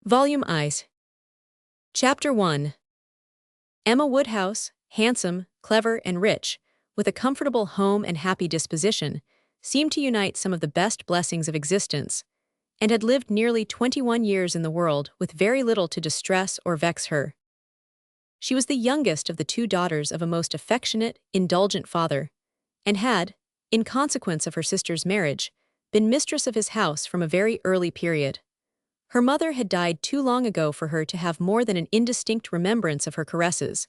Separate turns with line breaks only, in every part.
Volume Eyes. Chapter 1. Emma Woodhouse, handsome, clever, and rich, with a comfortable home and happy disposition, seemed to unite some of the best blessings of existence, and had lived nearly 21 years in the world with very little to distress or vex her. She was the youngest of the two daughters of a most affectionate, indulgent father, and had, in consequence of her sister's marriage, been mistress of his house from a very early period. Her mother had died too long ago for her to have more than an indistinct remembrance of her caresses,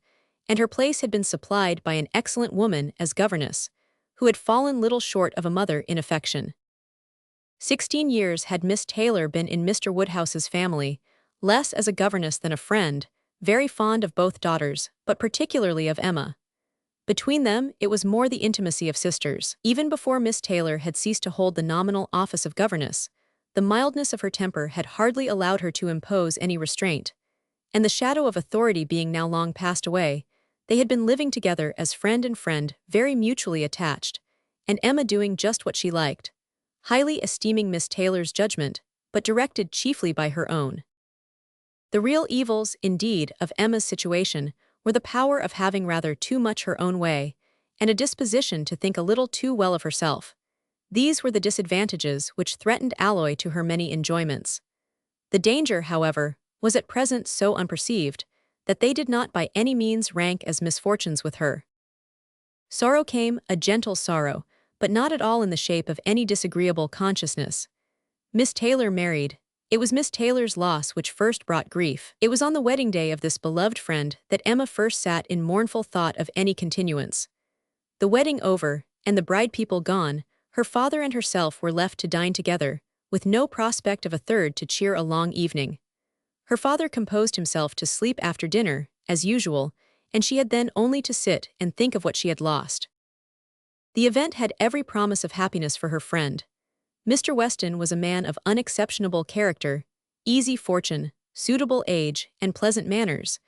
and her place had been supplied by an excellent woman as governess, who had fallen little short of a mother in affection. 16 years had Miss Taylor been in Mr. Woodhouse's family, less as a governess than a friend, very fond of both daughters, but particularly of Emma. Between them, it was more the intimacy of sisters. Even before Miss Taylor had ceased to hold the nominal office of governess, the mildness of her temper had hardly allowed her to impose any restraint, and the shadow of authority being now long passed away, they had been living together as friend and friend, very mutually attached, and Emma doing just what she liked, highly esteeming Miss Taylor's judgment, but directed chiefly by her own. The real evils, indeed, of Emma's situation were the power of having rather too much her own way, and a disposition to think a little too well of herself. These were the disadvantages which threatened alloy to her many enjoyments. The danger, however, was at present so unperceived that they did not by any means rank as misfortunes with her. Sorrow came, a gentle sorrow, but not at all in the shape of any disagreeable consciousness. Miss Taylor married. It was Miss Taylor's loss which first brought grief. It was on the wedding day of this beloved friend that Emma first sat in mournful thought of any continuance. The wedding over, and the bride people gone, her father and herself were left to dine together, with no prospect of a third to cheer a long evening. Her father composed himself to sleep after dinner, as usual, and she had then only to sit and think of what she had lost. The event had every promise of happiness for her friend. Mr. Weston was a man of unexceptionable character, easy fortune, suitable age, and pleasant manners,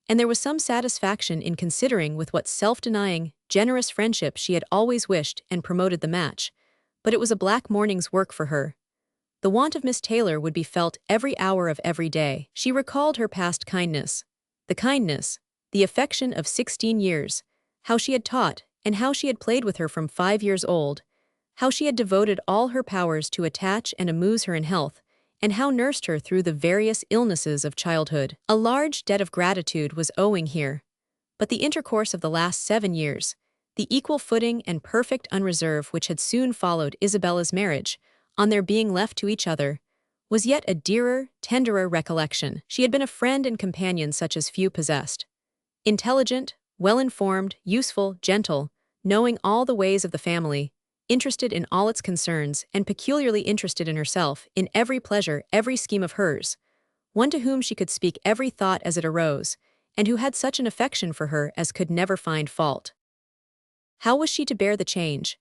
and there was some satisfaction in considering with what self-denying, generous friendship she had always wished and promoted the match, but it was a black morning's work for her. The want of Miss Taylor would be felt every hour of every day. She recalled her past kindness, the affection of 16 years, how she had taught, and how she had played with her from 5 years old, how she had devoted all her powers to attach and amuse her in health, and how nursed her through the various illnesses of childhood. A large debt of gratitude was owing here, but the intercourse of the last 7 years, the equal footing and perfect unreserve which had soon followed Isabella's marriage, on their being left to each other, was yet a dearer, tenderer recollection. She had been a friend and companion such as few possessed. Intelligent, well-informed, useful, gentle, knowing all the ways of the family, interested in all its concerns, and peculiarly interested in herself, in every pleasure, every scheme of hers, one to whom she could speak every thought as it arose, and who had such an affection for her as could never find fault. How was she to bear the change?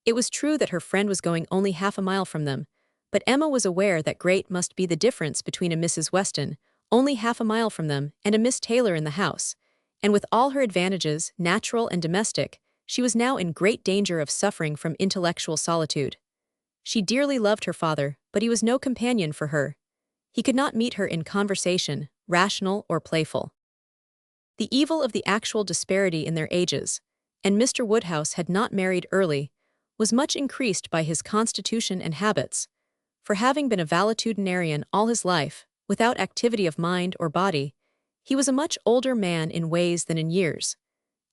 It was true that her friend was going only half a mile from them, but Emma was aware that great must be the difference between a Mrs. Weston, only half a mile from them, and a Miss Taylor in the house, and with all her advantages, natural and domestic, she was now in great danger of suffering from intellectual solitude. She dearly loved her father, but he was no companion for her. He could not meet her in conversation, rational or playful. The evil of the actual disparity in their ages, and Mr. Woodhouse had not married early, was much increased by his constitution and habits, for having been a valetudinarian all his life, without activity of mind or body, he was a much older man in ways than in years,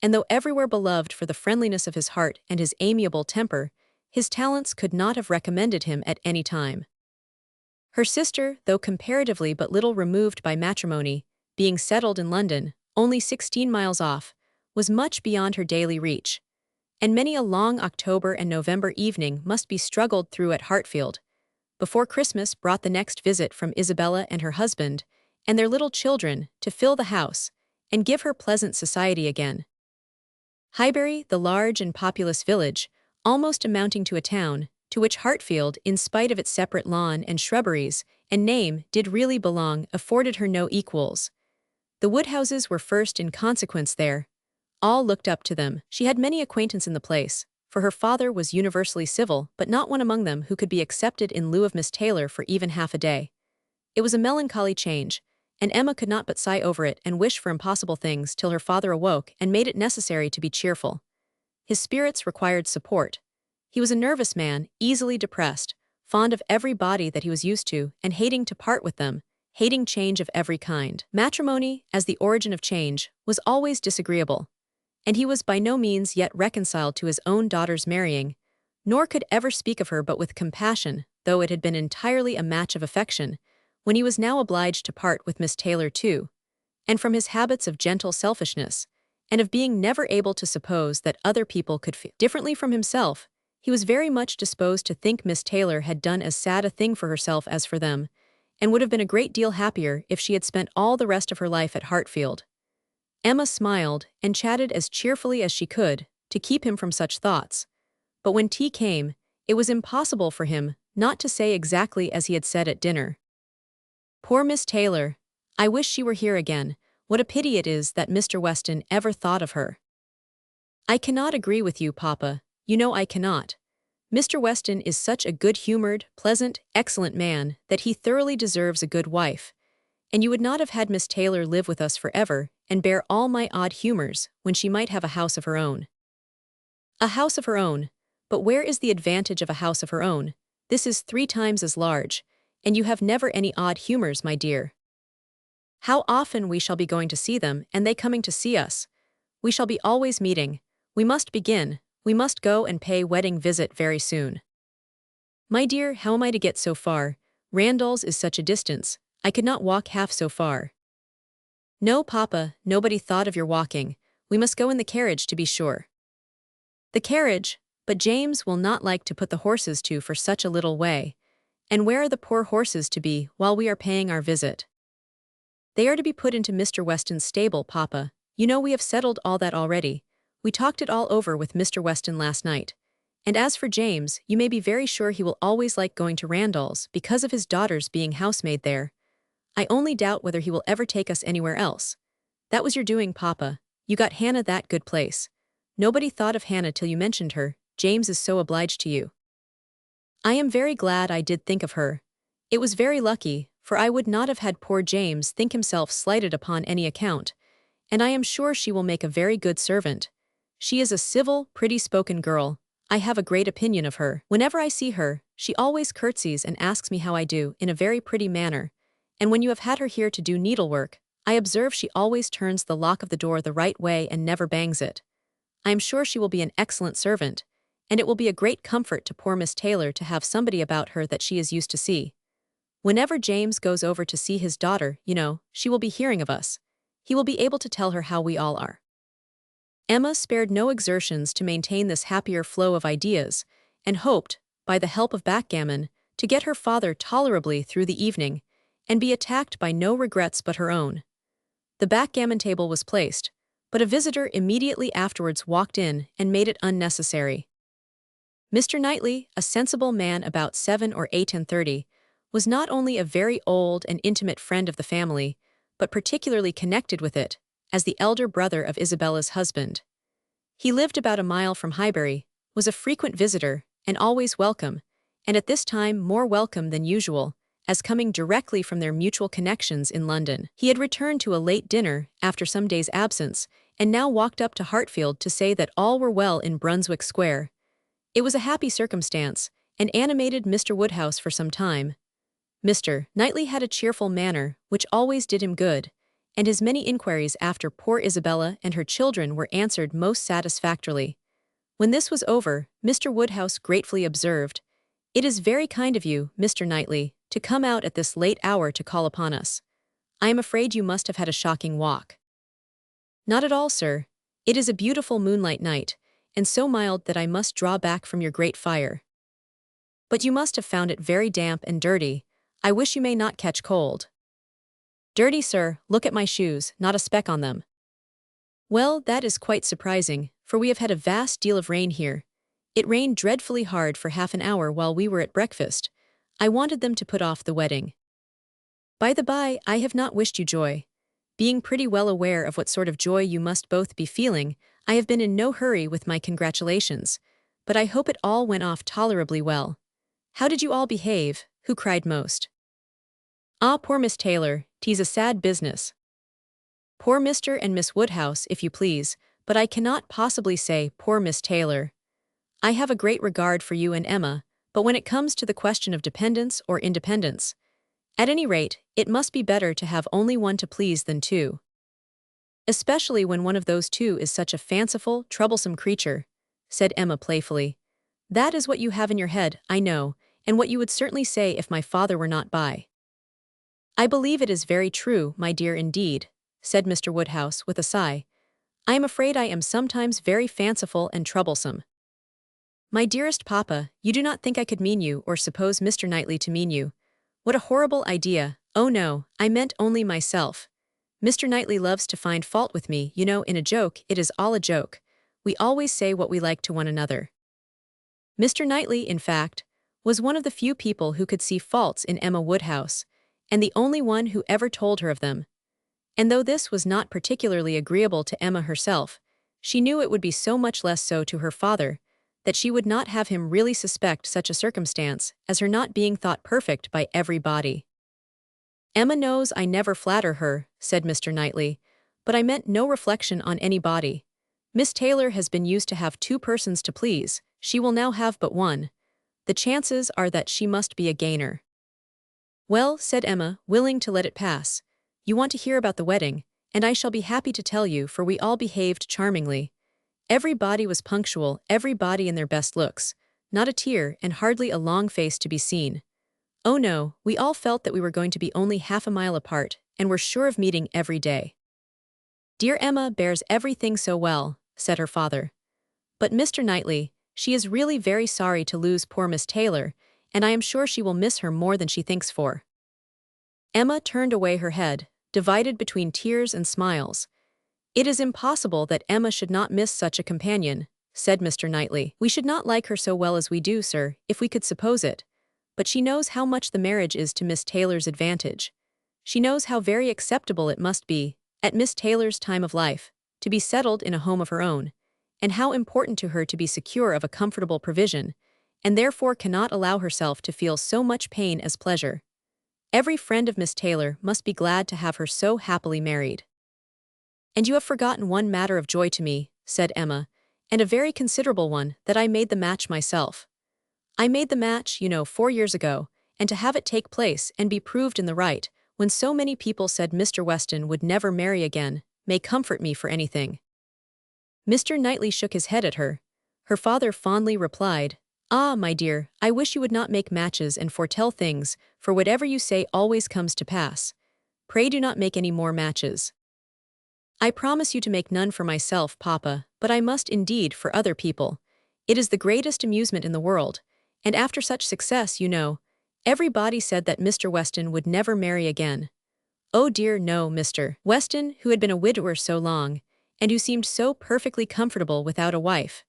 and though everywhere beloved for the friendliness of his heart and his amiable temper, his talents could not have recommended him at any time. Her sister, though comparatively but little removed by matrimony, being settled in London, only 16 miles off, was much beyond her daily reach, and many a long October and November evening must be struggled through at Hartfield, before Christmas brought the next visit from Isabella and her husband, and their little children, to fill the house, and give her pleasant society again. Highbury, the large and populous village, almost amounting to a town, to which Hartfield, in spite of its separate lawn and shrubberies, and name, did really belong, afforded her no equals. The Woodhouses were first in consequence there. All looked up to them. She had many acquaintance in the place, for her father was universally civil, but not one among them who could be accepted in lieu of Miss Taylor for even half a day. It was a melancholy change, and Emma could not but sigh over it and wish for impossible things till her father awoke and made it necessary to be cheerful. His spirits required support. He was a nervous man, easily depressed, fond of every body that he was used to, and hating to part with them, hating change of every kind. Matrimony, as the origin of change, was always disagreeable, and he was by no means yet reconciled to his own daughter's marrying, nor could ever speak of her but with compassion, though it had been entirely a match of affection, when he was now obliged to part with Miss Taylor too, and from his habits of gentle selfishness, and of being never able to suppose that other people could feel differently from himself, he was very much disposed to think Miss Taylor had done as sad a thing for herself as for them, and would have been a great deal happier if she had spent all the rest of her life at Hartfield. Emma smiled and chatted as cheerfully as she could to keep him from such thoughts, but when tea came, it was impossible for him not to say exactly as he had said at dinner. Poor Miss Taylor! I wish she were here again. What a pity it is that Mr. Weston ever thought of her. I cannot agree with you, Papa. You know I cannot. Mr. Weston is such a good-humored, pleasant, excellent man that he thoroughly deserves a good wife, and you would not have had Miss Taylor live with us forever and bear all my odd humors when she might have a house of her own. A house of her own, but where is the advantage of a house of her own? This is 3 times as large, and you have never any odd humors, my dear. How often we shall be going to see them, and they coming to see us. We shall be always meeting. We must begin. We must go and pay wedding visit very soon. My dear, how am I to get so far? Randalls is such a distance. I could not walk half so far. No, Papa, nobody thought of your walking. We must go in the carriage to be sure. The carriage, but James will not like to put the horses to for such a little way. And where are the poor horses to be while we are paying our visit? They are to be put into Mr. Weston's stable, Papa. You know we have settled all that already. We talked it all over with Mr. Weston last night. And as for James, you may be very sure he will always like going to Randalls because of his daughter's being housemaid there. I only doubt whether he will ever take us anywhere else. That was your doing, Papa. You got Hannah that good place. Nobody thought of Hannah till you mentioned her. James is so obliged to you. I am very glad I did think of her. It was very lucky, for I would not have had poor James think himself slighted upon any account, and I am sure she will make a very good servant. She is a civil, pretty-spoken girl. I have a great opinion of her. Whenever I see her, she always curtsies and asks me how I do in a very pretty manner, and when you have had her here to do needlework, I observe she always turns the lock of the door the right way and never bangs it. I am sure she will be an excellent servant, and it will be a great comfort to poor Miss Taylor to have somebody about her that she is used to see. Whenever James goes over to see his daughter, you know, she will be hearing of us. He will be able to tell her how we all are. Emma spared no exertions to maintain this happier flow of ideas, and hoped, by the help of backgammon, to get her father tolerably through the evening, and be attacked by no regrets but her own. The backgammon table was placed, but a visitor immediately afterwards walked in and made it unnecessary. Mr. Knightley, a sensible man about 7 or 8 and 30, was not only a very old and intimate friend of the family, but particularly connected with it, as the elder brother of Isabella's husband. He lived about a mile from Highbury, was a frequent visitor, and always welcome, and at this time more welcome than usual, as coming directly from their mutual connections in London. He had returned to a late dinner after some days' absence, and now walked up to Hartfield to say that all were well in Brunswick Square. It was a happy circumstance, and animated Mr. Woodhouse for some time. Mr. Knightley had a cheerful manner, which always did him good, and his many inquiries after poor Isabella and her children were answered most satisfactorily. When this was over, Mr. Woodhouse gratefully observed, "It is very kind of you, Mr. Knightley, to come out at this late hour to call upon us. I am afraid you must have had a shocking walk." "Not at all, sir. It is a beautiful moonlight night, and so mild that I must draw back from your great fire. But you must have found it very damp and dirty. I wish you may not catch cold." "Dirty, sir, look at my shoes, not a speck on them." "Well, that is quite surprising, for we have had a vast deal of rain here. It rained dreadfully hard for half an hour while we were at breakfast. I wanted them to put off the wedding. By the by, I have not wished you joy. Being pretty well aware of what sort of joy you must both be feeling, I have been in no hurry with my congratulations, but I hope it all went off tolerably well. How did you all behave? Who cried most?" Ah, poor Miss Taylor, 'tis a sad business. Poor Mr. and Miss Woodhouse, if you please, but I cannot possibly say poor Miss Taylor. I have a great regard for you and Emma, but when it comes to the question of dependence or independence, at any rate, it must be better to have only one to please than two. Especially when one of those two is such a fanciful, troublesome creature, said Emma playfully. That is what you have in your head, I know, and what you would certainly say if my father were not by. I believe it is very true, my dear, indeed, said Mr. Woodhouse with a sigh. I am afraid I am sometimes very fanciful and troublesome. My dearest papa, you do not think I could mean you or suppose Mr. Knightley to mean you. What a horrible idea. Oh no, I meant only myself. Mr. Knightley loves to find fault with me, you know, in a joke, it is all a joke. We always say what we like to one another. Mr. Knightley, in fact, was one of the few people who could see faults in Emma Woodhouse, and the only one who ever told her of them. And though this was not particularly agreeable to Emma herself, she knew it would be so much less so to her father, that she would not have him really suspect such a circumstance as her not being thought perfect by everybody. Emma knows I never flatter her, said Mr. Knightley, but I meant no reflection on anybody. Miss Taylor has been used to have two persons to please, she will now have but one. The chances are that she must be a gainer. Well, said Emma, willing to let it pass, you want to hear about the wedding, and I shall be happy to tell you, for we all behaved charmingly. Everybody was punctual, everybody in their best looks, not a tear and hardly a long face to be seen. Oh no, we all felt that we were going to be only half a mile apart, and were sure of meeting every day. Dear Emma bears everything so well, said her father. But Mr. Knightley, she is really very sorry to lose poor Miss Taylor, and I am sure she will miss her more than she thinks for. Emma turned away her head, divided between tears and smiles. It is impossible that Emma should not miss such a companion, said Mr. Knightley. We should not like her so well as we do, sir, if we could suppose it. But she knows how much the marriage is to Miss Taylor's advantage. She knows how very acceptable it must be, at Miss Taylor's time of life, to be settled in a home of her own, and how important to her to be secure of a comfortable provision, and therefore cannot allow herself to feel so much pain as pleasure. Every friend of Miss Taylor must be glad to have her so happily married. And you have forgotten one matter of joy to me, said Emma, and a very considerable one, that I made the match myself. I made the match, you know, 4 years ago, and to have it take place and be proved in the right, when so many people said Mr. Weston would never marry again, may comfort me for anything. Mr. Knightley shook his head at her. Her father fondly replied, Ah, my dear, I wish you would not make matches and foretell things, for whatever you say always comes to pass. Pray do not make any more matches. I promise you to make none for myself, papa, but I must indeed for other people. It is the greatest amusement in the world, and after such success, you know, everybody said that Mr. Weston would never marry again. Oh dear no, Mr. Weston, who had been a widower so long, and who seemed so perfectly comfortable without a wife,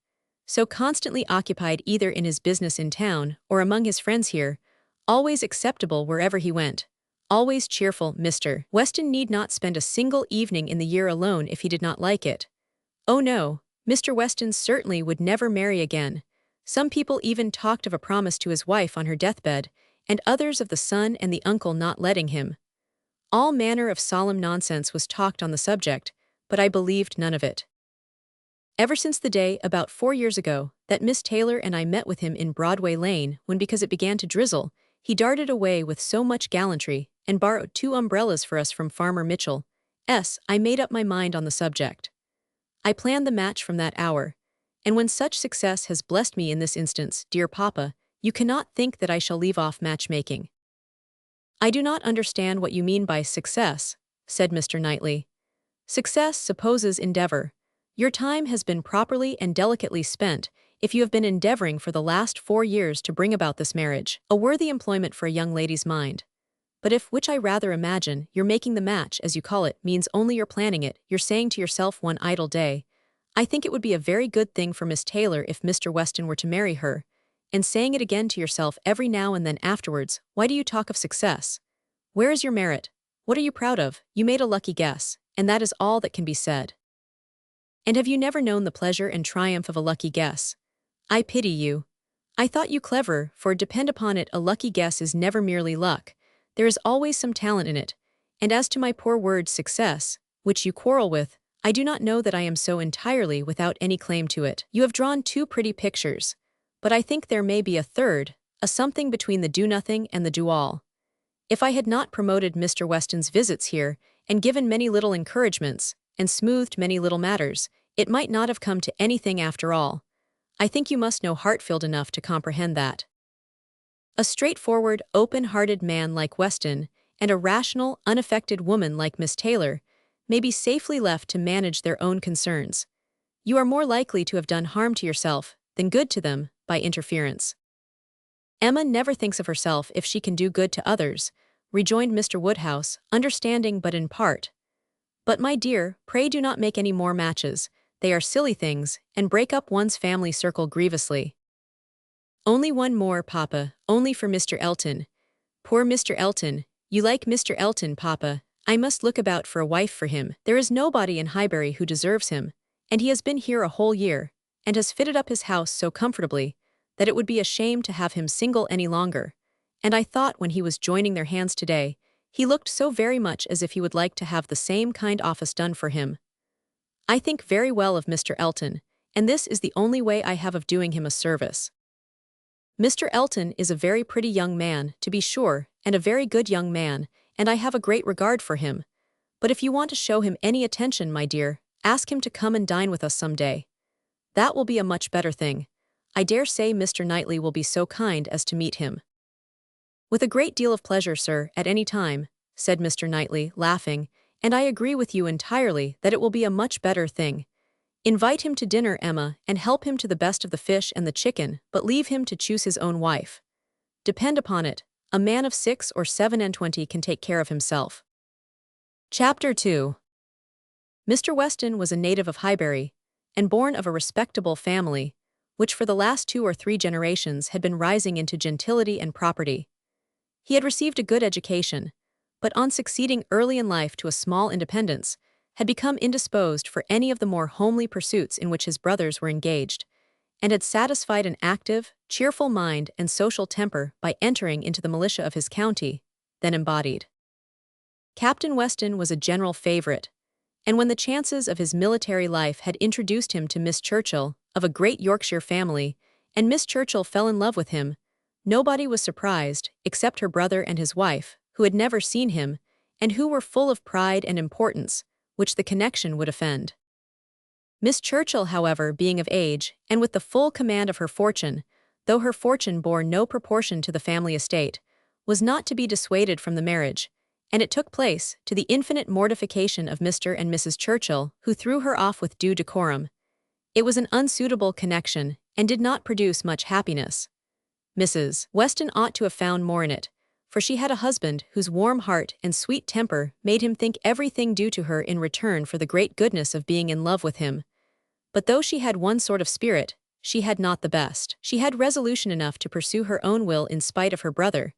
so constantly occupied either in his business in town or among his friends here, always acceptable wherever he went, always cheerful, Mr. Weston need not spend a single evening in the year alone if he did not like it. Oh no, Mr. Weston certainly would never marry again. Some people even talked of a promise to his wife on her deathbed, and others of the son and the uncle not letting him. All manner of solemn nonsense was talked on the subject, but I believed none of it. Ever since the day, about 4 years ago, that Miss Taylor and I met with him in Broadway Lane, when because it began to drizzle, he darted away with so much gallantry, and borrowed 2 umbrellas for us from Farmer Mitchell's, I made up my mind on the subject. I planned the match from that hour, and when such success has blessed me in this instance, dear papa, you cannot think that I shall leave off matchmaking. I do not understand what you mean by success, said Mr. Knightley. Success supposes endeavor. Your time has been properly and delicately spent if you have been endeavoring for the last 4 years to bring about this marriage, a worthy employment for a young lady's mind. But if, which I rather imagine, you're making the match, as you call it, means only you're planning it, you're saying to yourself one idle day, I think it would be a very good thing for Miss Taylor if Mr. Weston were to marry her, and saying it again to yourself every now and then afterwards, why do you talk of success? Where is your merit? What are you proud of? You made a lucky guess, and that is all that can be said. And have you never known the pleasure and triumph of a lucky guess? I pity you. I thought you clever, for depend upon it, a lucky guess is never merely luck. There is always some talent in it, and as to my poor word success, which you quarrel with, I do not know that I am so entirely without any claim to it. You have drawn two pretty pictures, but I think there may be a third, a something between the do-nothing and the do-all. If I had not promoted Mr. Weston's visits here, and given many little encouragements, and smoothed many little matters, it might not have come to anything after all. I think you must know Hartfield enough to comprehend that. A straightforward, open-hearted man like Weston, and a rational, unaffected woman like Miss Taylor, may be safely left to manage their own concerns. You are more likely to have done harm to yourself than good to them by interference. Emma never thinks of herself if she can do good to others, rejoined Mr. Woodhouse, understanding but in part. But my dear, pray do not make any more matches, they are silly things, and break up one's family circle grievously. Only one more, Papa, only for Mr. Elton. Poor Mr. Elton, you like Mr. Elton, Papa. I must look about for a wife for him. There is nobody in Highbury who deserves him, and he has been here a whole year, and has fitted up his house so comfortably, that it would be a shame to have him single any longer, and I thought when he was joining their hands today, he looked so very much as if he would like to have the same kind office done for him. I think very well of Mr. Elton, and this is the only way I have of doing him a service. Mr. Elton is a very pretty young man, to be sure, and a very good young man, and I have a great regard for him. But if you want to show him any attention, my dear, ask him to come and dine with us some day. That will be a much better thing. I dare say Mr. Knightley will be so kind as to meet him. With a great deal of pleasure, sir, at any time, said Mr. Knightley, laughing, and I agree with you entirely that it will be a much better thing. Invite him to dinner, Emma, and help him to the best of the fish and the chicken, but leave him to choose his own wife. Depend upon it, a man of 6 or 27 can take care of himself. Chapter 2. Mr. Weston was a native of Highbury, and born of a respectable family, which for the last 2 or 3 generations had been rising into gentility and property. He had received a good education, but on succeeding early in life to a small independence, had become indisposed for any of the more homely pursuits in which his brothers were engaged, and had satisfied an active, cheerful mind and social temper by entering into the militia of his county, then embodied. Captain Weston was a general favorite, and when the chances of his military life had introduced him to Miss Churchill, of a great Yorkshire family, and Miss Churchill fell in love with him, nobody was surprised, except her brother and his wife, who had never seen him, and who were full of pride and importance, which the connection would offend. Miss Churchill, however, being of age, and with the full command of her fortune, though her fortune bore no proportion to the family estate, was not to be dissuaded from the marriage, and it took place, to the infinite mortification of Mr. and Mrs. Churchill, who threw her off with due decorum. It was an unsuitable connection, and did not produce much happiness. Mrs. Weston ought to have found more in it, for she had a husband whose warm heart and sweet temper made him think everything due to her in return for the great goodness of being in love with him. But though she had one sort of spirit, she had not the best. She had resolution enough to pursue her own will in spite of her brother,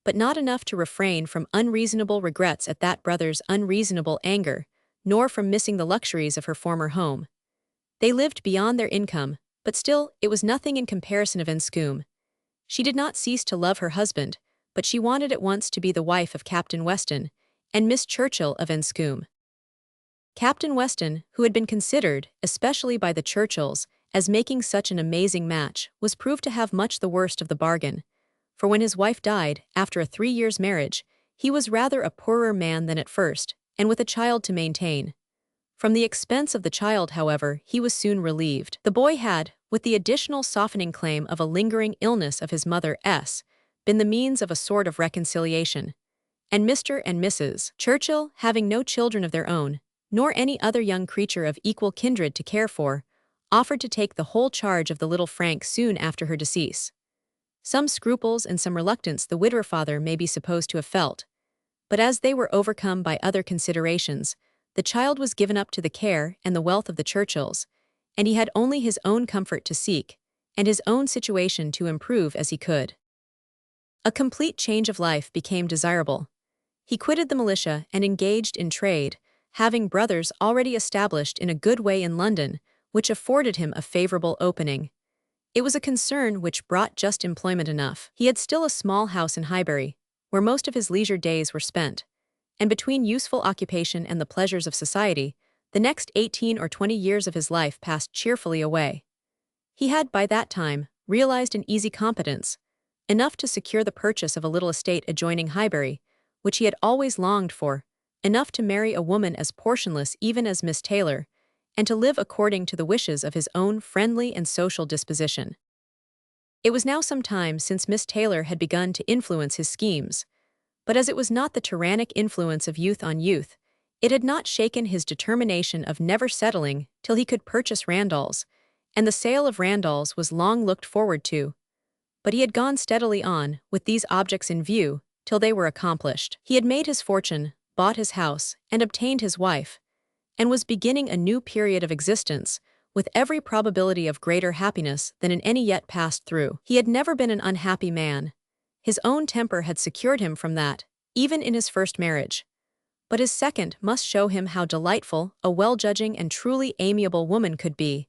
but not enough to refrain from unreasonable regrets at that brother's unreasonable anger, nor from missing the luxuries of her former home. They lived beyond their income, but still it was nothing in comparison of Enscombe. She did not cease to love her husband, but she wanted at once to be the wife of Captain Weston, and Miss Churchill of Enscombe. Captain Weston, who had been considered, especially by the Churchills, as making such an amazing match, was proved to have much the worst of the bargain, for when his wife died, after a 3 years' marriage, he was rather a poorer man than at first, and with a child to maintain. From the expense of the child, however, he was soon relieved. The boy had, with the additional softening claim of a lingering illness of his mother been the means of a sort of reconciliation, and Mr. and Mrs. Churchill, having no children of their own, nor any other young creature of equal kindred to care for, offered to take the whole charge of the little Frank soon after her decease. Some scruples and some reluctance the widower father may be supposed to have felt, but as they were overcome by other considerations, the child was given up to the care and the wealth of the Churchills, and he had only his own comfort to seek, and his own situation to improve as he could. A complete change of life became desirable. He quitted the militia and engaged in trade, having brothers already established in a good way in London, which afforded him a favorable opening. It was a concern which brought just employment enough. He had still a small house in Highbury, where most of his leisure days were spent, and between useful occupation and the pleasures of society, the next 18 or 20 years of his life passed cheerfully away. He had, by that time, realized an easy competence, enough to secure the purchase of a little estate adjoining Highbury, which he had always longed for, enough to marry a woman as portionless even as Miss Taylor, and to live according to the wishes of his own friendly and social disposition. It was now some time since Miss Taylor had begun to influence his schemes, but as it was not the tyrannic influence of youth on youth, it had not shaken his determination of never settling till he could purchase Randalls, and the sale of Randalls was long looked forward to. But he had gone steadily on, with these objects in view, till they were accomplished. He had made his fortune, bought his house, and obtained his wife, and was beginning a new period of existence, with every probability of greater happiness than in any yet passed through. He had never been an unhappy man. His own temper had secured him from that, even in his first marriage. But his second must show him how delightful a well-judging and truly amiable woman could be,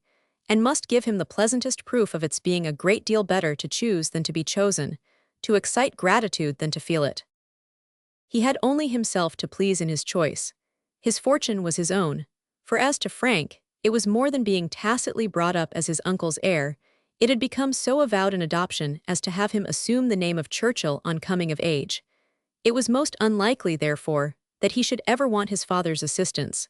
and must give him the pleasantest proof of its being a great deal better to choose than to be chosen, to excite gratitude than to feel it. He had only himself to please in his choice. His fortune was his own, for as to Frank, it was more than being tacitly brought up as his uncle's heir, it had become so avowed an adoption as to have him assume the name of Churchill on coming of age. It was most unlikely, therefore, that he should ever want his father's assistance.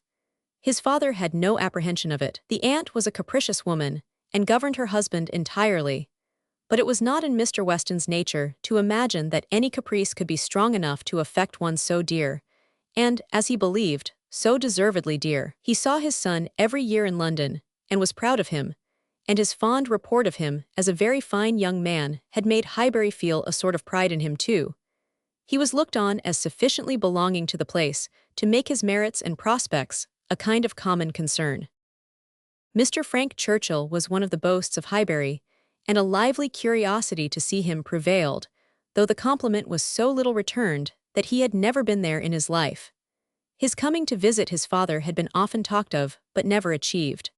His father had no apprehension of it. The aunt was a capricious woman, and governed her husband entirely. But it was not in Mr. Weston's nature to imagine that any caprice could be strong enough to affect one so dear, and, as he believed, so deservedly dear. He saw his son every year in London, and was proud of him, and his fond report of him as a very fine young man had made Highbury feel a sort of pride in him too. He was looked on as sufficiently belonging to the place to make his merits and prospects a kind of common concern. Mr. Frank Churchill was one of the boasts of Highbury, and a lively curiosity to see him prevailed, though the compliment was so little returned that he had never been there in his life. His coming to visit his father had been often talked of, but never achieved.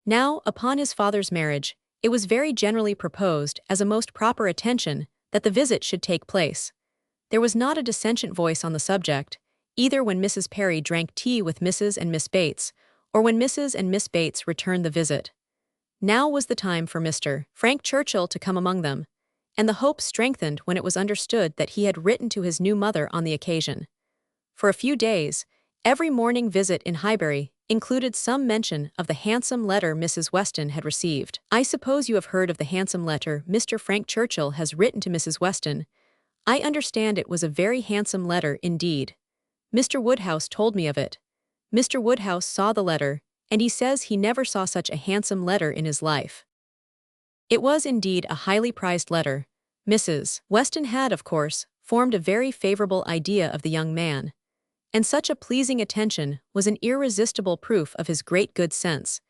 Now, upon his father's marriage, it was very generally proposed as a most proper attention that the visit should take place. There was not a dissentient voice on the subject, either when Mrs. Perry drank tea with Mrs. and Miss Bates, or when Mrs. and Miss Bates returned the visit. Now was the time for Mr. Frank Churchill to come among them, and the hope strengthened when it was understood that he had written to his new mother on the occasion. For a few days, every morning visit in Highbury included some mention of the handsome letter Mrs. Weston had received. "I suppose you have heard of the handsome letter Mr. Frank Churchill has written to Mrs. Weston. I understand it was a very handsome letter indeed. Mr. Woodhouse told me of it. Mr. Woodhouse saw the letter, and he says he never saw such a handsome letter in his life." It was indeed a highly prized letter. Mrs. Weston had, of course, formed a very favorable idea of the young man, and such a pleasing attention was an irresistible proof of his great good sense,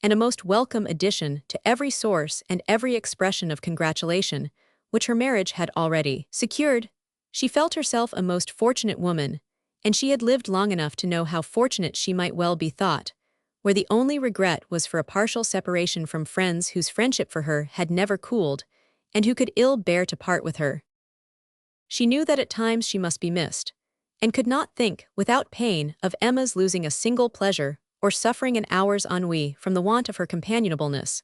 and a most welcome addition to every source and every expression of congratulation which her marriage had already secured. She felt herself a most fortunate woman, and she had lived long enough to know how fortunate she might well be thought, where the only regret was for a partial separation from friends whose friendship for her had never cooled, and who could ill bear to part with her. She knew that at times she must be missed, and could not think, without pain, of Emma's losing a single pleasure, or suffering an hour's ennui from the want of her companionableness.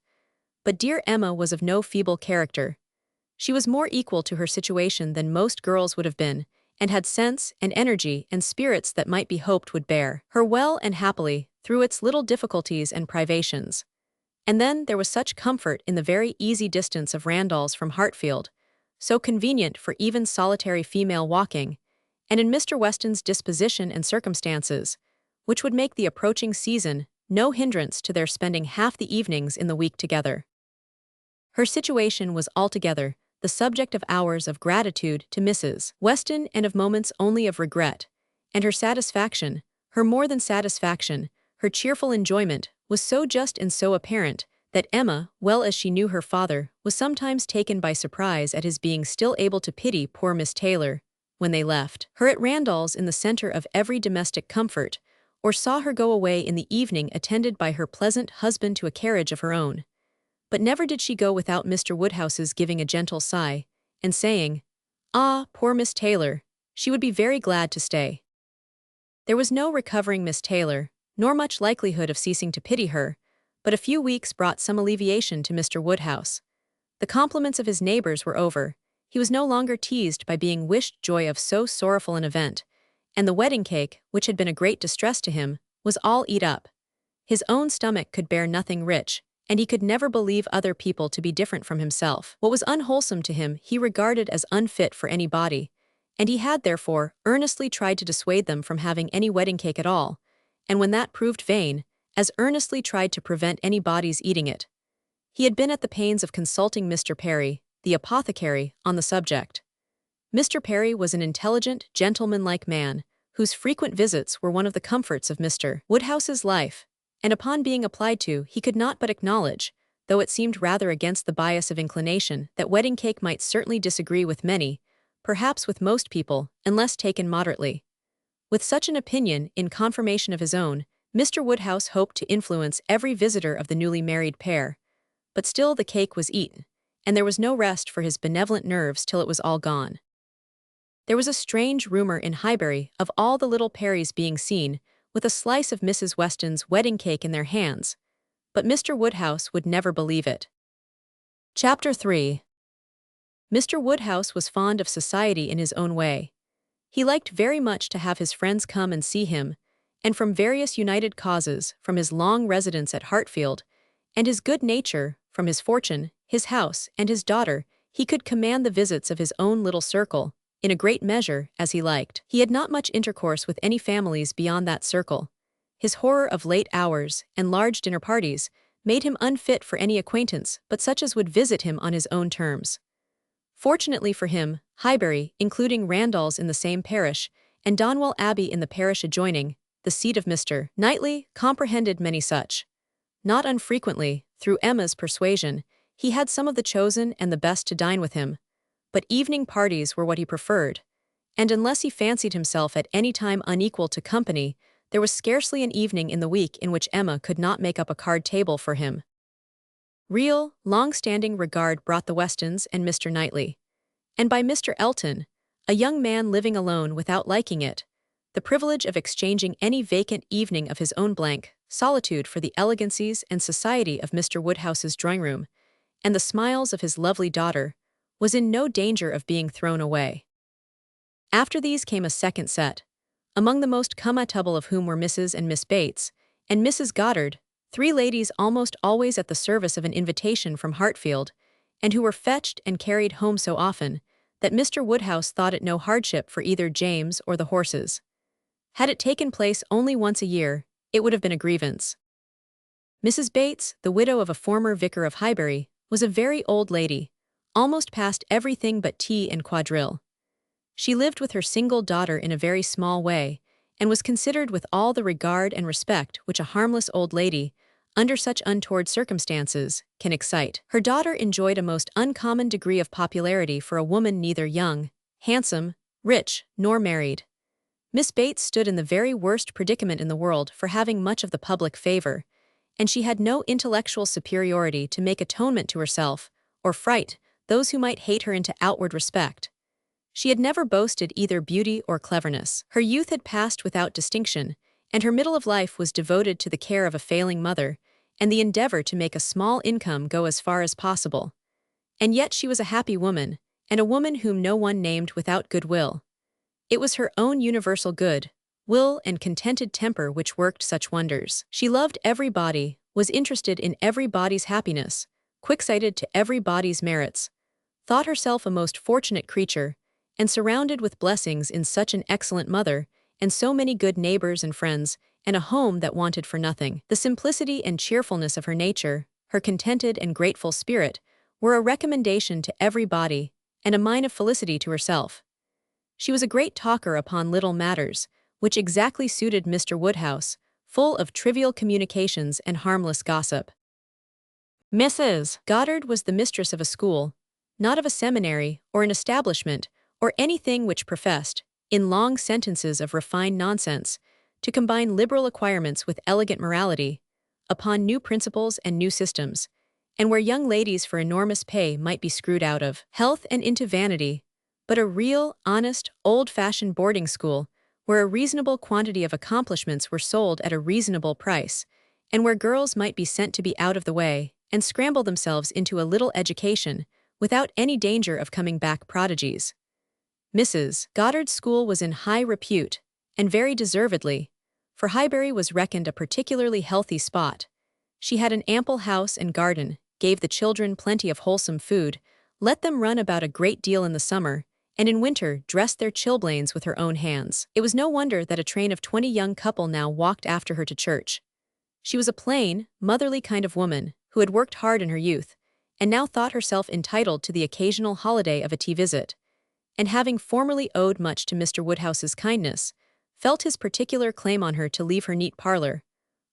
But dear Emma was of no feeble character. She was more equal to her situation than most girls would have been, and had sense and energy and spirits that might be hoped would bear her well and happily through its little difficulties and privations. And then there was such comfort in the very easy distance of Randalls from Hartfield, so convenient for even solitary female walking, and in Mr. Weston's disposition and circumstances, which would make the approaching season no hindrance to their spending half the evenings in the week together. Her situation was altogether the subject of hours of gratitude to Mrs. Weston and of moments only of regret, and her satisfaction, her more than satisfaction, her cheerful enjoyment, was so just and so apparent that Emma, well as she knew her father, was sometimes taken by surprise at his being still able to pity poor Miss Taylor, when they left her at Randalls in the centre of every domestic comfort, or saw her go away in the evening attended by her pleasant husband to a carriage of her own. But never did she go without Mr. Woodhouse's giving a gentle sigh, and saying, Ah, poor Miss Taylor. She would be very glad to stay. There was no recovering Miss Taylor, nor much likelihood of ceasing to pity her, but a few weeks brought some alleviation to Mr. Woodhouse. The compliments of his neighbors were over. He was no longer teased by being wished joy of so sorrowful an event, and the wedding cake, which had been a great distress to him, was all eat up. His own stomach could bear nothing rich, and he could never believe other people to be different from himself. What was unwholesome to him he regarded as unfit for any body, and he had therefore earnestly tried to dissuade them from having any wedding cake at all, and when that proved vain, as earnestly tried to prevent any body's eating it. He had been at the pains of consulting Mr. Perry, the apothecary, on the subject. Mr. Perry was an intelligent, gentlemanlike man, whose frequent visits were one of the comforts of Mr. Woodhouse's life, and upon being applied to he could not but acknowledge, though it seemed rather against the bias of inclination, that wedding cake might certainly disagree with many, perhaps with most people, unless taken moderately. With such an opinion, in confirmation of his own, Mr. Woodhouse hoped to influence every visitor of the newly married pair, but still the cake was eaten, and there was no rest for his benevolent nerves till it was all gone. There was a strange rumor in Highbury of all the little Perrys being seen with a slice of Mrs. Weston's wedding cake in their hands, but Mr. Woodhouse would never believe it. Chapter 3. Mr. Woodhouse was fond of society in his own way. He liked very much to have his friends come and see him, and from various united causes, from his long residence at Hartfield, and his good nature, from his fortune, his house, and his daughter, he could command the visits of his own little circle, in a great measure, as he liked. He had not much intercourse with any families beyond that circle. His horror of late hours and large dinner parties made him unfit for any acquaintance but such as would visit him on his own terms. Fortunately for him, Highbury, including Randalls in the same parish, and Donwell Abbey in the parish adjoining, the seat of Mr. Knightley, comprehended many such. Not unfrequently, through Emma's persuasion, he had some of the chosen and the best to dine with him, but evening parties were what he preferred, and unless he fancied himself at any time unequal to company, there was scarcely an evening in the week in which Emma could not make up a card table for him. Real, long-standing regard brought the Westons and Mr. Knightley, and by Mr. Elton, a young man living alone without liking it, the privilege of exchanging any vacant evening of his own blank solitude for the elegancies and society of Mr. Woodhouse's drawing-room, and the smiles of his lovely daughter, was in no danger of being thrown away. After these came a second set, among the most comfortable of whom were Mrs. and Miss Bates, and Mrs. Goddard, three ladies almost always at the service of an invitation from Hartfield, and who were fetched and carried home so often, that Mr. Woodhouse thought it no hardship for either James or the horses. Had it taken place only once a year, it would have been a grievance. Mrs. Bates, the widow of a former vicar of Highbury, was a very old lady, almost past everything but tea and quadrille. She lived with her single daughter in a very small way, and was considered with all the regard and respect which a harmless old lady, under such untoward circumstances, can excite. Her daughter enjoyed a most uncommon degree of popularity for a woman neither young, handsome, rich, nor married. Miss Bates stood in the very worst predicament in the world for having much of the public favor, and she had no intellectual superiority to make atonement to herself, or fright those who might hate her into outward respect. She had never boasted either beauty or cleverness. Her youth had passed without distinction, and her middle of life was devoted to the care of a failing mother, and the endeavor to make a small income go as far as possible. And yet she was a happy woman, and a woman whom no one named without goodwill. It was her own universal good will and contented temper which worked such wonders. She loved everybody, was interested in everybody's happiness, quick-sighted to everybody's merits, thought herself a most fortunate creature, and surrounded with blessings in such an excellent mother, and so many good neighbors and friends, and a home that wanted for nothing. The simplicity and cheerfulness of her nature, her contented and grateful spirit, were a recommendation to everybody, and a mine of felicity to herself. She was a great talker upon little matters, which exactly suited Mr. Woodhouse, full of trivial communications and harmless gossip. Mrs. Goddard was the mistress of a school, not of a seminary or an establishment, or anything which professed, in long sentences of refined nonsense, to combine liberal acquirements with elegant morality, upon new principles and new systems, and where young ladies for enormous pay might be screwed out of health and into vanity, but a real, honest, old-fashioned boarding school where a reasonable quantity of accomplishments were sold at a reasonable price, and where girls might be sent to be out of the way and scramble themselves into a little education without any danger of coming back prodigies. Mrs. Goddard's school was in high repute, and very deservedly, for Highbury was reckoned a particularly healthy spot. She had an ample house and garden, gave the children plenty of wholesome food, let them run about a great deal in the summer, and in winter dressed their chilblains with her own hands. It was no wonder that a train of 20 young couple now walked after her to church. She was a plain, motherly kind of woman who had worked hard in her youth, and now thought herself entitled to the occasional holiday of a tea visit, and having formerly owed much to Mr. Woodhouse's kindness, felt his particular claim on her to leave her neat parlor,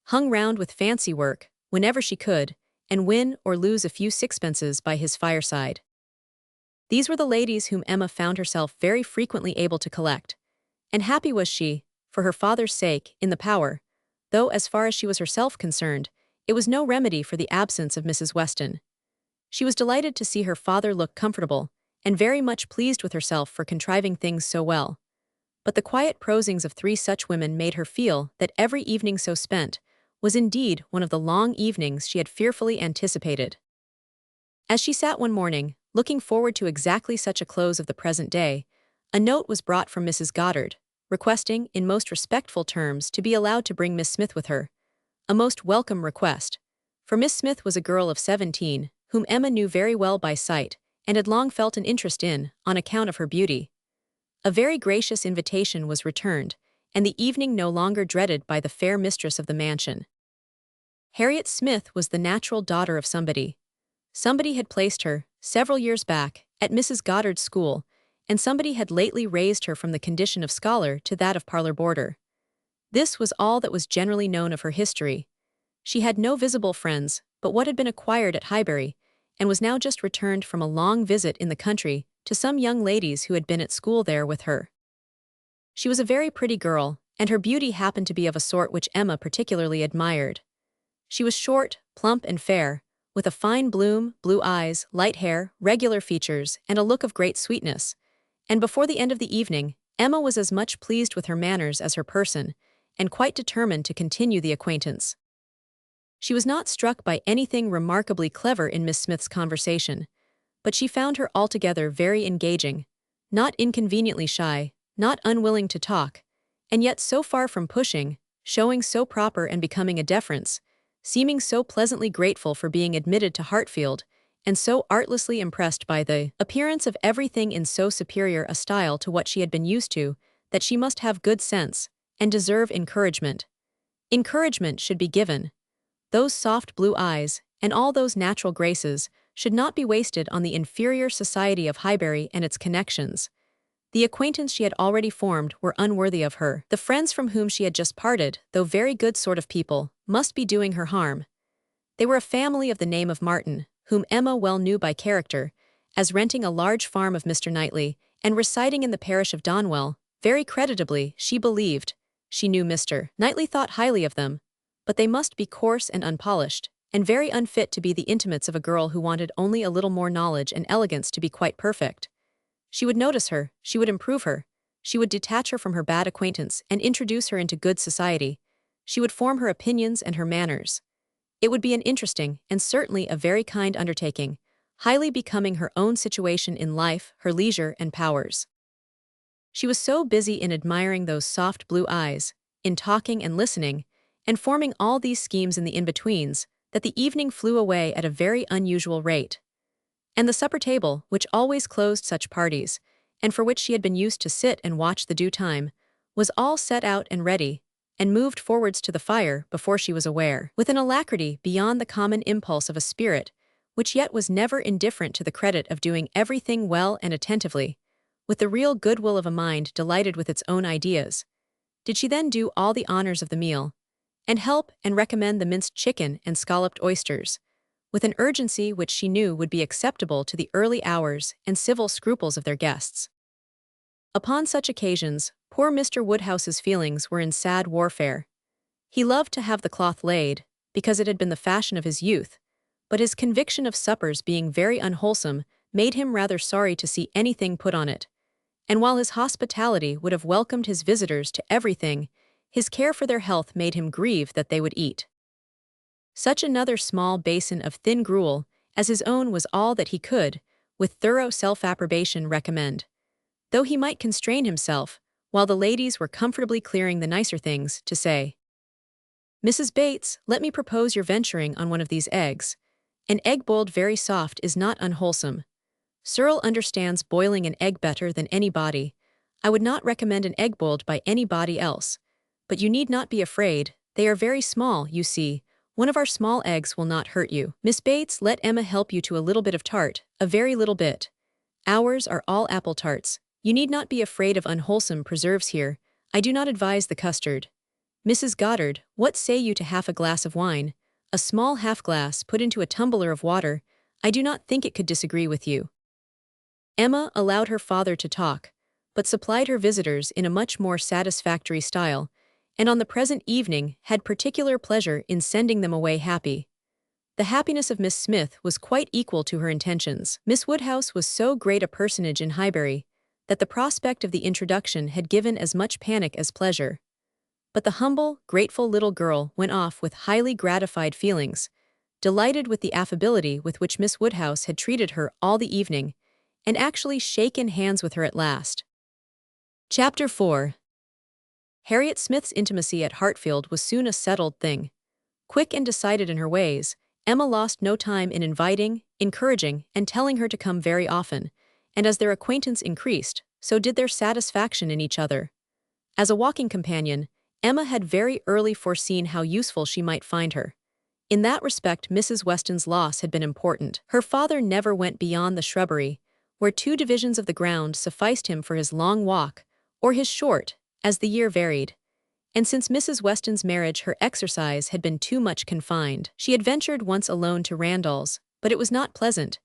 hung round with fancy work, whenever she could, and win or lose a few sixpences by his fireside. These were the ladies whom Emma found herself very frequently able to collect, and happy was she, for her father's sake, in the power, though as far as she was herself concerned, it was no remedy for the absence of Mrs. Weston. She was delighted to see her father look comfortable, and very much pleased with herself for contriving things so well. But the quiet prosings of 3 such women made her feel that every evening so spent was indeed one of the long evenings she had fearfully anticipated. As she sat one morning, looking forward to exactly such a close of the present day, a note was brought from Mrs. Goddard, requesting, in most respectful terms, to be allowed to bring Miss Smith with her. A most welcome request, for Miss Smith was a girl of 17, whom Emma knew very well by sight, and had long felt an interest in, on account of her beauty. A very gracious invitation was returned, and the evening no longer dreaded by the fair mistress of the mansion. Harriet Smith was the natural daughter of somebody. Somebody had placed her, several years back, at Mrs. Goddard's school, and somebody had lately raised her from the condition of scholar to that of parlor boarder. This was all that was generally known of her history. She had no visible friends but what had been acquired at Highbury, and was now just returned from a long visit in the country to some young ladies who had been at school there with her. She was a very pretty girl, and her beauty happened to be of a sort which Emma particularly admired. She was short, plump, and fair, with a fine bloom, blue eyes, light hair, regular features, and a look of great sweetness, and before the end of the evening, Emma was as much pleased with her manners as her person, and quite determined to continue the acquaintance. She was not struck by anything remarkably clever in Miss Smith's conversation, but she found her altogether very engaging, not inconveniently shy, not unwilling to talk, and yet so far from pushing, showing so proper and becoming a deference, seeming so pleasantly grateful for being admitted to Hartfield, and so artlessly impressed by the appearance of everything in so superior a style to what she had been used to, that she must have good sense, and deserve encouragement. Encouragement should be given. Those soft blue eyes, and all those natural graces, should not be wasted on the inferior society of Highbury and its connections. The acquaintance she had already formed were unworthy of her. The friends from whom she had just parted, though very good sort of people, must be doing her harm. They were a family of the name of Martin, whom Emma well knew by character, as renting a large farm of Mr. Knightley, and residing in the parish of Donwell. Very creditably, she believed. She knew Mr. Knightley thought highly of them, but they must be coarse and unpolished, and very unfit to be the intimates of a girl who wanted only a little more knowledge and elegance to be quite perfect. She would notice her, she would improve her, she would detach her from her bad acquaintance and introduce her into good society. She would form her opinions and her manners. It would be an interesting, and certainly a very kind undertaking, highly becoming her own situation in life, her leisure and powers. She was so busy in admiring those soft blue eyes, in talking and listening, and forming all these schemes in the in-betweens, that the evening flew away at a very unusual rate. And the supper table, which always closed such parties, and for which she had been used to sit and watch the due time, was all set out and ready, and moved forwards to the fire before she was aware, with an alacrity beyond the common impulse of a spirit, which yet was never indifferent to the credit of doing everything well and attentively, with the real goodwill of a mind delighted with its own ideas. Did she then do all the honors of the meal, and help and recommend the minced chicken and scalloped oysters, with an urgency which she knew would be acceptable to the early hours and civil scruples of their guests. Upon such occasions, poor Mr. Woodhouse's feelings were in sad warfare. He loved to have the cloth laid, because it had been the fashion of his youth, but his conviction of suppers being very unwholesome made him rather sorry to see anything put on it, And while his hospitality would have welcomed his visitors to everything, his care for their health made him grieve that they would eat. Such another small basin of thin gruel as his own was all that he could, with thorough self-approbation, recommend. Though he might constrain himself, while the ladies were comfortably clearing the nicer things, to say, "Mrs. Bates, let me propose your venturing on one of these eggs. An egg boiled very soft is not unwholesome. Cyril understands boiling an egg better than anybody. I would not recommend an egg boiled by anybody else. But you need not be afraid, they are very small, you see. One of our small eggs will not hurt you. Miss Bates, let Emma help you to a little bit of tart, a very little bit. Ours are all apple tarts. You need not be afraid of unwholesome preserves here. I do not advise the custard. Mrs. Goddard, what say you to half a glass of wine? A small half-glass put into a tumbler of water. I do not think it could disagree with you." Emma allowed her father to talk, but supplied her visitors in a much more satisfactory style, and on the present evening had particular pleasure in sending them away happy. The happiness of Miss Smith was quite equal to her intentions. Miss Woodhouse was so great a personage in Highbury that the prospect of the introduction had given as much panic as pleasure. But the humble, grateful little girl went off with highly gratified feelings, delighted with the affability with which Miss Woodhouse had treated her all the evening, and actually shaken hands with her at last. Chapter 4. Harriet Smith's intimacy at Hartfield was soon a settled thing. Quick and decided in her ways, Emma lost no time in inviting, encouraging, and telling her to come very often, and as their acquaintance increased, so did their satisfaction in each other. As a walking companion, Emma had very early foreseen how useful she might find her. In that respect Mrs. Weston's loss had been important. Her father never went beyond the shrubbery, where 2 divisions of the ground sufficed him for his long walk, or his short, as the year varied. And since Mrs. Weston's marriage her exercise had been too much confined. She had ventured once alone to Randall's, but it was not pleasant,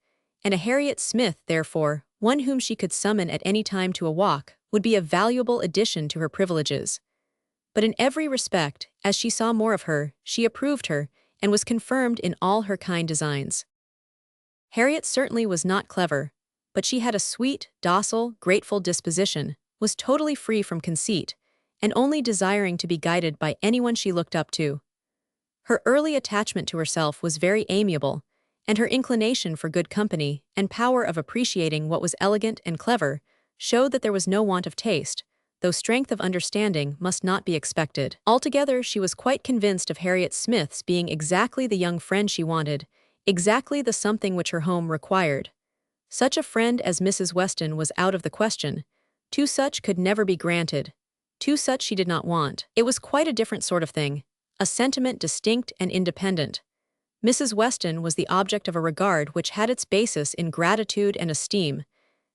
and a Harriet Smith, therefore, one whom she could summon at any time to a walk, would be a valuable addition to her privileges. But in every respect, as she saw more of her, she approved her, and was confirmed in all her kind designs. Harriet certainly was not clever, but she had a sweet, docile, grateful disposition, was totally free from conceit, and only desiring to be guided by anyone she looked up to. Her early attachment to herself was very amiable, and her inclination for good company and power of appreciating what was elegant and clever showed that there was no want of taste, though strength of understanding must not be expected. Altogether, she was quite convinced of Harriet Smith's being exactly the young friend she wanted, exactly the something which her home required. Such a friend as Mrs. Weston was out of the question. 2 such could never be granted. 2 such she did not want. It was quite a different sort of thing, a sentiment distinct and independent. Mrs. Weston was the object of a regard which had its basis in gratitude and esteem.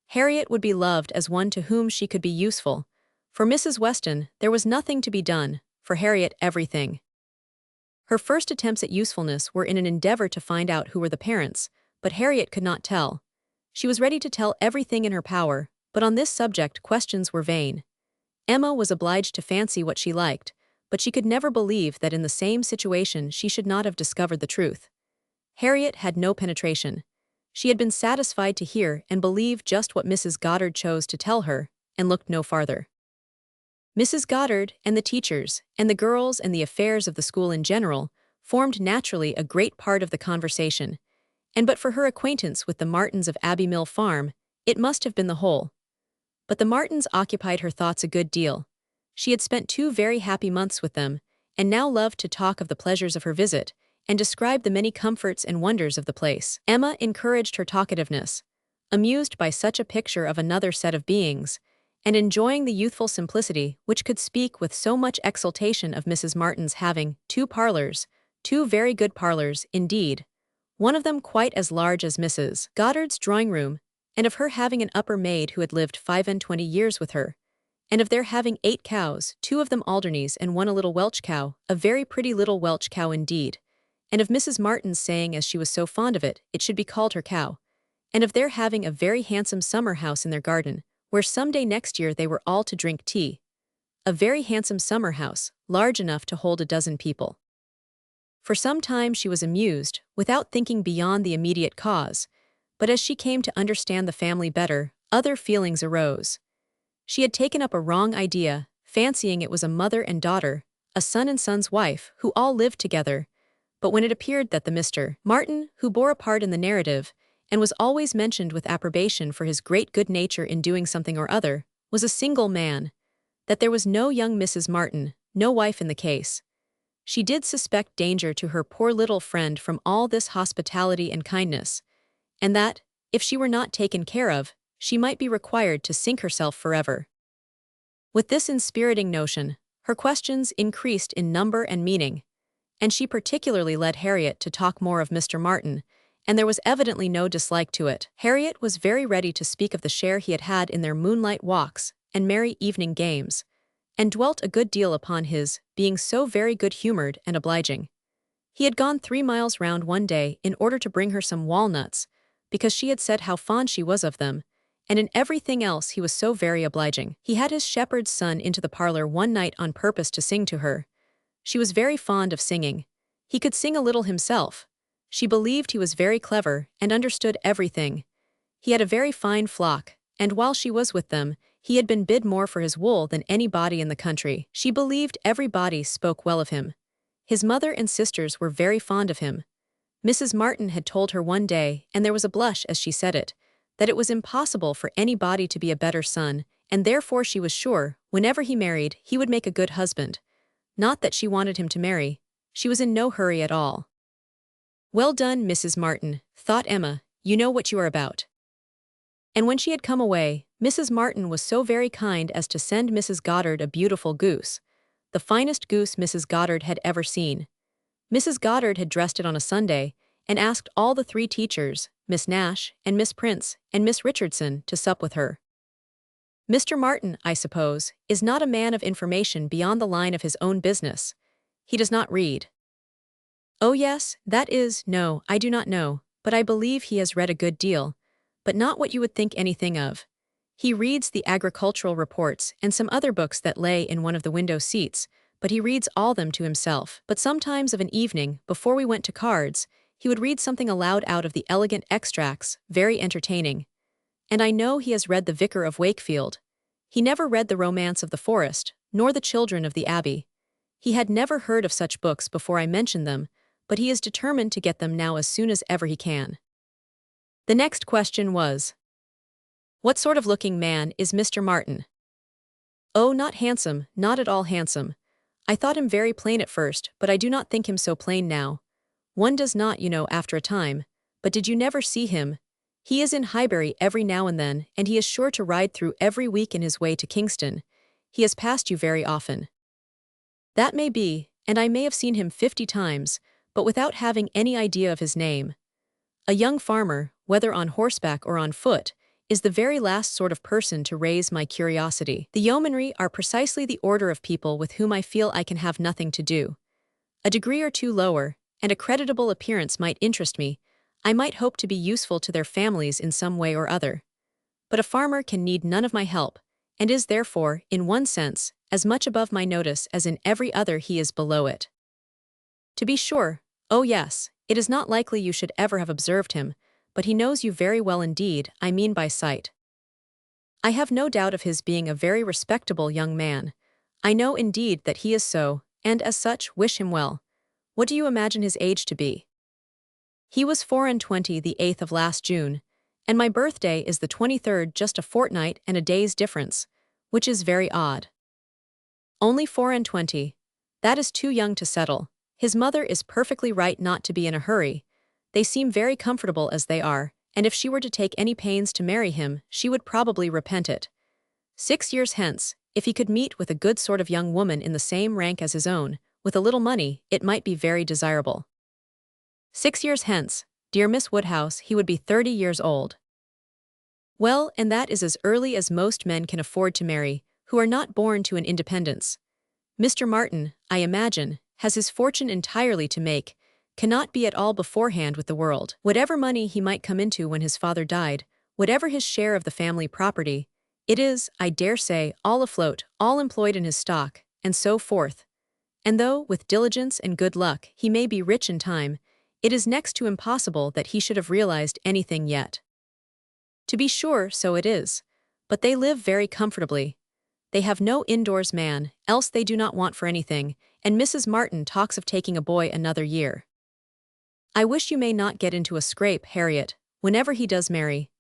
Harriet would be loved as one to whom she could be useful. For Mrs. Weston, there was nothing to be done, for Harriet everything. Her first attempts at usefulness were in an endeavor to find out who were the parents, but Harriet could not tell. She was ready to tell everything in her power, but on this subject questions were vain. Emma was obliged to fancy what she liked, but she could never believe that in the same situation she should not have discovered the truth. Harriet had no penetration. She had been satisfied to hear and believe just what Mrs. Goddard chose to tell her, and looked no farther. Mrs. Goddard and the teachers, and the girls and the affairs of the school in general, formed naturally a great part of the conversation, and but for her acquaintance with the Martins of Abbey Mill Farm, it must have been the whole. But the Martins occupied her thoughts a good deal. She had spent 2 very happy months with them, and now loved to talk of the pleasures of her visit, and describe the many comforts and wonders of the place. Emma encouraged her talkativeness, amused by such a picture of another set of beings, and enjoying the youthful simplicity which could speak with so much exultation of Mrs. Martin's having 2 parlors, 2 very good parlors, indeed, one of them quite as large as Mrs. Goddard's drawing-room, and of her having an upper maid who had lived 25 years with her, and of their having 8 cows, 2 of them Alderneys and 1 a little Welch cow, a very pretty little Welch cow indeed, and of Mrs. Martin's saying as she was so fond of it, it should be called her cow, and of their having a very handsome summer house in their garden, where some day next year they were all to drink tea. A very handsome summer house, large enough to hold 12 people. For some time she was amused, without thinking beyond the immediate cause, but as she came to understand the family better, other feelings arose. She had taken up a wrong idea, fancying it was a mother and daughter, a son and son's wife, who all lived together. But when it appeared that the Mr. Martin, who bore a part in the narrative, and was always mentioned with approbation for his great good nature in doing something or other, was a single man, that there was no young Mrs. Martin, no wife in the case. She did suspect danger to her poor little friend from all this hospitality and kindness, and that, if she were not taken care of, she might be required to sink herself forever. With this inspiriting notion, her questions increased in number and meaning, and she particularly led Harriet to talk more of Mr. Martin, and there was evidently no dislike to it. Harriet was very ready to speak of the share he had had in their moonlight walks and merry evening games, and dwelt a good deal upon his being so very good-humored and obliging. He had gone 3 miles round one day in order to bring her some walnuts, because she had said how fond she was of them, and in everything else he was so very obliging. He had his shepherd's son into the parlor one night on purpose to sing to her. She was very fond of singing. He could sing a little himself. She believed he was very clever and understood everything. He had a very fine flock, and while she was with them, he had been bid more for his wool than anybody in the country. She believed everybody spoke well of him. His mother and sisters were very fond of him. Mrs. Martin had told her one day, and there was a blush as she said it, that it was impossible for anybody to be a better son, and therefore she was sure, whenever he married, he would make a good husband. Not that she wanted him to marry. She was in no hurry at all. "Well done, Mrs. Martin," thought Emma, "you know what you are about." And when she had come away, Mrs. Martin was so very kind as to send Mrs. Goddard a beautiful goose, the finest goose Mrs. Goddard had ever seen. Mrs. Goddard had dressed it on a Sunday, and asked all the 3 teachers, Miss Nash, and Miss Prince, and Miss Richardson, to sup with her. Mr. Martin, I suppose, is not a man of information beyond the line of his own business. He does not read. Oh yes, that is, no, I do not know, but I believe he has read a good deal, but not what you would think anything of. He reads the agricultural reports and some other books that lay in one of the window seats, but he reads all them to himself. But sometimes of an evening, before we went to cards, he would read something aloud out of the elegant extracts, very entertaining. And I know he has read The Vicar of Wakefield. He never read The Romance of the Forest, nor The Children of the Abbey. He had never heard of such books before I mentioned them, but he is determined to get them now as soon as ever he can. The next question was, what sort of looking man is Mr. Martin? Oh, not handsome, not at all handsome. I thought him very plain at first, but I do not think him so plain now. One does not, you know, after a time. But did you never see him? He is in Highbury every now and then, and he is sure to ride through every week in his way to Kingston. He has passed you very often. That may be, and I may have seen him 50 times, but without having any idea of his name. A young farmer, whether on horseback or on foot, is the very last sort of person to raise my curiosity. The yeomanry are precisely the order of people with whom I feel I can have nothing to do. A degree or two lower, and a creditable appearance might interest me. I might hope to be useful to their families in some way or other. But a farmer can need none of my help, and is therefore, in one sense, as much above my notice as in every other he is below it. To be sure, oh yes, it is not likely you should ever have observed him, but he knows you very well indeed, I mean by sight. I have no doubt of his being a very respectable young man. I know indeed that he is so, and as such wish him well. What do you imagine his age to be? He was 24 the 8th of last June, and my birthday is the 23rd, just a fortnight and a day's difference, which is very odd. Only 24. That is too young to settle. His mother is perfectly right not to be in a hurry. They seem very comfortable as they are, and if she were to take any pains to marry him, she would probably repent it. 6 years hence, if he could meet with a good sort of young woman in the same rank as his own, with a little money, it might be very desirable. 6 years hence, dear Miss Woodhouse, he would be 30 years old. Well, and that is as early as most men can afford to marry, who are not born to an independence. Mr. Martin, I imagine, has his fortune entirely to make, cannot be at all beforehand with the world. Whatever money he might come into when his father died, whatever his share of the family property, it is, I dare say, all afloat, all employed in his stock, and so forth. And though, with diligence and good luck, he may be rich in time, it is next to impossible that he should have realized anything yet. To be sure, so it is. but they live very comfortably. They have no indoors man, else they do not want for anything, and Mrs. Martin talks of taking a boy another year. I wish you may not get into a scrape, Harriet, whenever he does marry.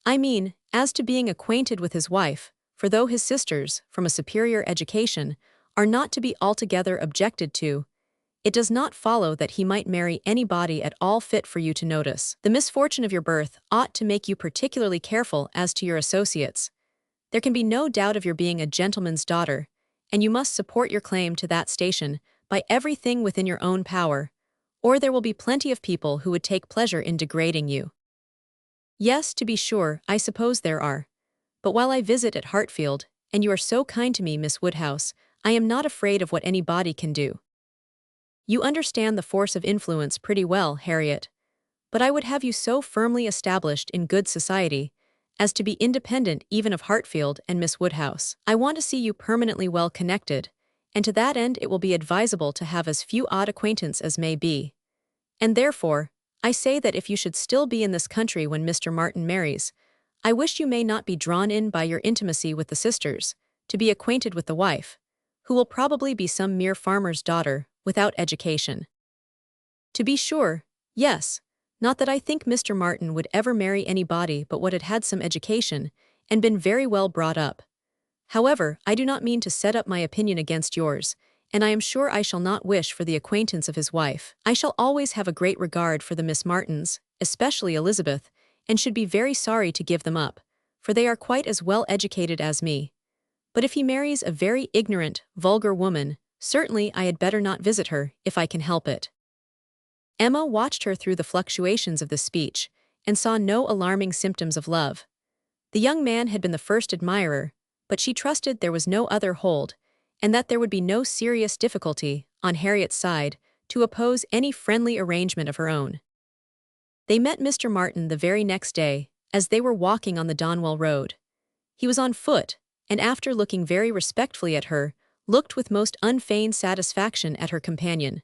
I mean, as to being acquainted with his wife, for though his sisters, from a superior education, are not to be altogether objected to, it does not follow that he might marry anybody at all fit for you to notice. The misfortune of your birth ought to make you particularly careful as to your associates. There can be no doubt of your being a gentleman's daughter, and you must support your claim to that station by everything within your own power, or there will be plenty of people who would take pleasure in degrading you. Yes, to be sure, I suppose there are. But while I visit at Hartfield, and you are so kind to me, Miss Woodhouse, I am not afraid of what anybody can do. You understand the force of influence pretty well, Harriet, but I would have you so firmly established in good society as to be independent even of Hartfield and Miss Woodhouse. I want to see you permanently well connected, and to that end it will be advisable to have as few odd acquaintance as may be. And therefore, I say that if you should still be in this country when Mr. Martin marries, I wish you may not be drawn in by your intimacy with the sisters, to be acquainted with the wife, who will probably be some mere farmer's daughter, without education. To be sure, yes, not that I think Mr. Martin would ever marry anybody but what had had some education, and been very well brought up. However, I do not mean to set up my opinion against yours, and I am sure I shall not wish for the acquaintance of his wife. I shall always have a great regard for the Miss Martins, especially Elizabeth, and should be very sorry to give them up, for they are quite as well educated as me. But if he marries a very ignorant, vulgar woman, certainly I had better not visit her, if I can help it. Emma watched her through the fluctuations of the speech, and saw no alarming symptoms of love. The young man had been the first admirer, but she trusted there was no other hold, and that there would be no serious difficulty, on Harriet's side, to oppose any friendly arrangement of her own. They met Mr. Martin the very next day, as they were walking on the Donwell Road. He was on foot, and after looking very respectfully at her, looked with most unfeigned satisfaction at her companion.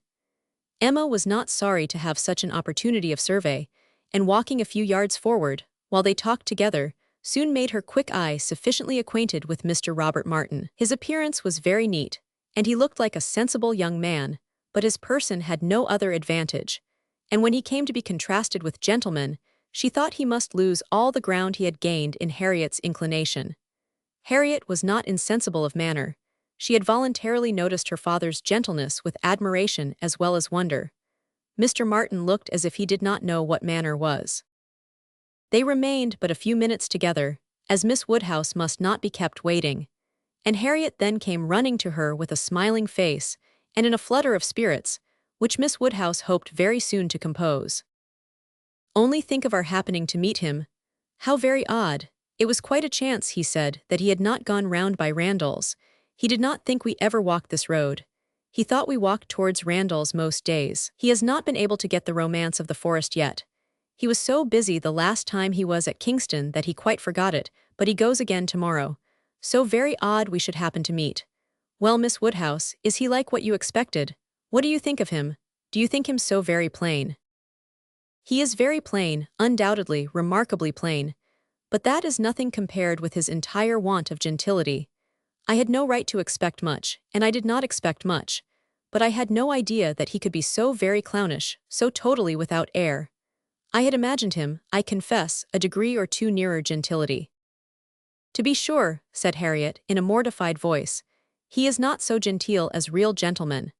Emma was not sorry to have such an opportunity of survey, and walking a few yards forward, while they talked together, soon made her quick eye sufficiently acquainted with Mr. Robert Martin. His appearance was very neat, and he looked like a sensible young man, but his person had no other advantage, and when he came to be contrasted with gentlemen, she thought he must lose all the ground he had gained in Harriet's inclination. Harriet was not insensible of manner. She had voluntarily noticed her father's gentleness with admiration as well as wonder. Mr. Martin looked as if he did not know what manner was. They remained but a few minutes together, as Miss Woodhouse must not be kept waiting, and Harriet then came running to her with a smiling face and in a flutter of spirits, which Miss Woodhouse hoped very soon to compose. Only think of our happening to meet him. How very odd. It was quite a chance, he said, that he had not gone round by Randall's. He did not think we ever walked this road. He thought we walked towards Randall's most days. He has not been able to get the romance of the forest yet. He was so busy the last time he was at Kingston that he quite forgot it, but he goes again tomorrow. So very odd we should happen to meet. Well, Miss Woodhouse, is he like what you expected? What do you think of him? Do you think him so very plain? He is very plain, undoubtedly, remarkably plain. But that is nothing compared with his entire want of gentility. I had no right to expect much, and I did not expect much, but I had no idea that he could be so very clownish, so totally without air. I had imagined him, I confess, a degree or two nearer gentility. To be sure, said Harriet, in a mortified voice, he is not so genteel as real gentlemen.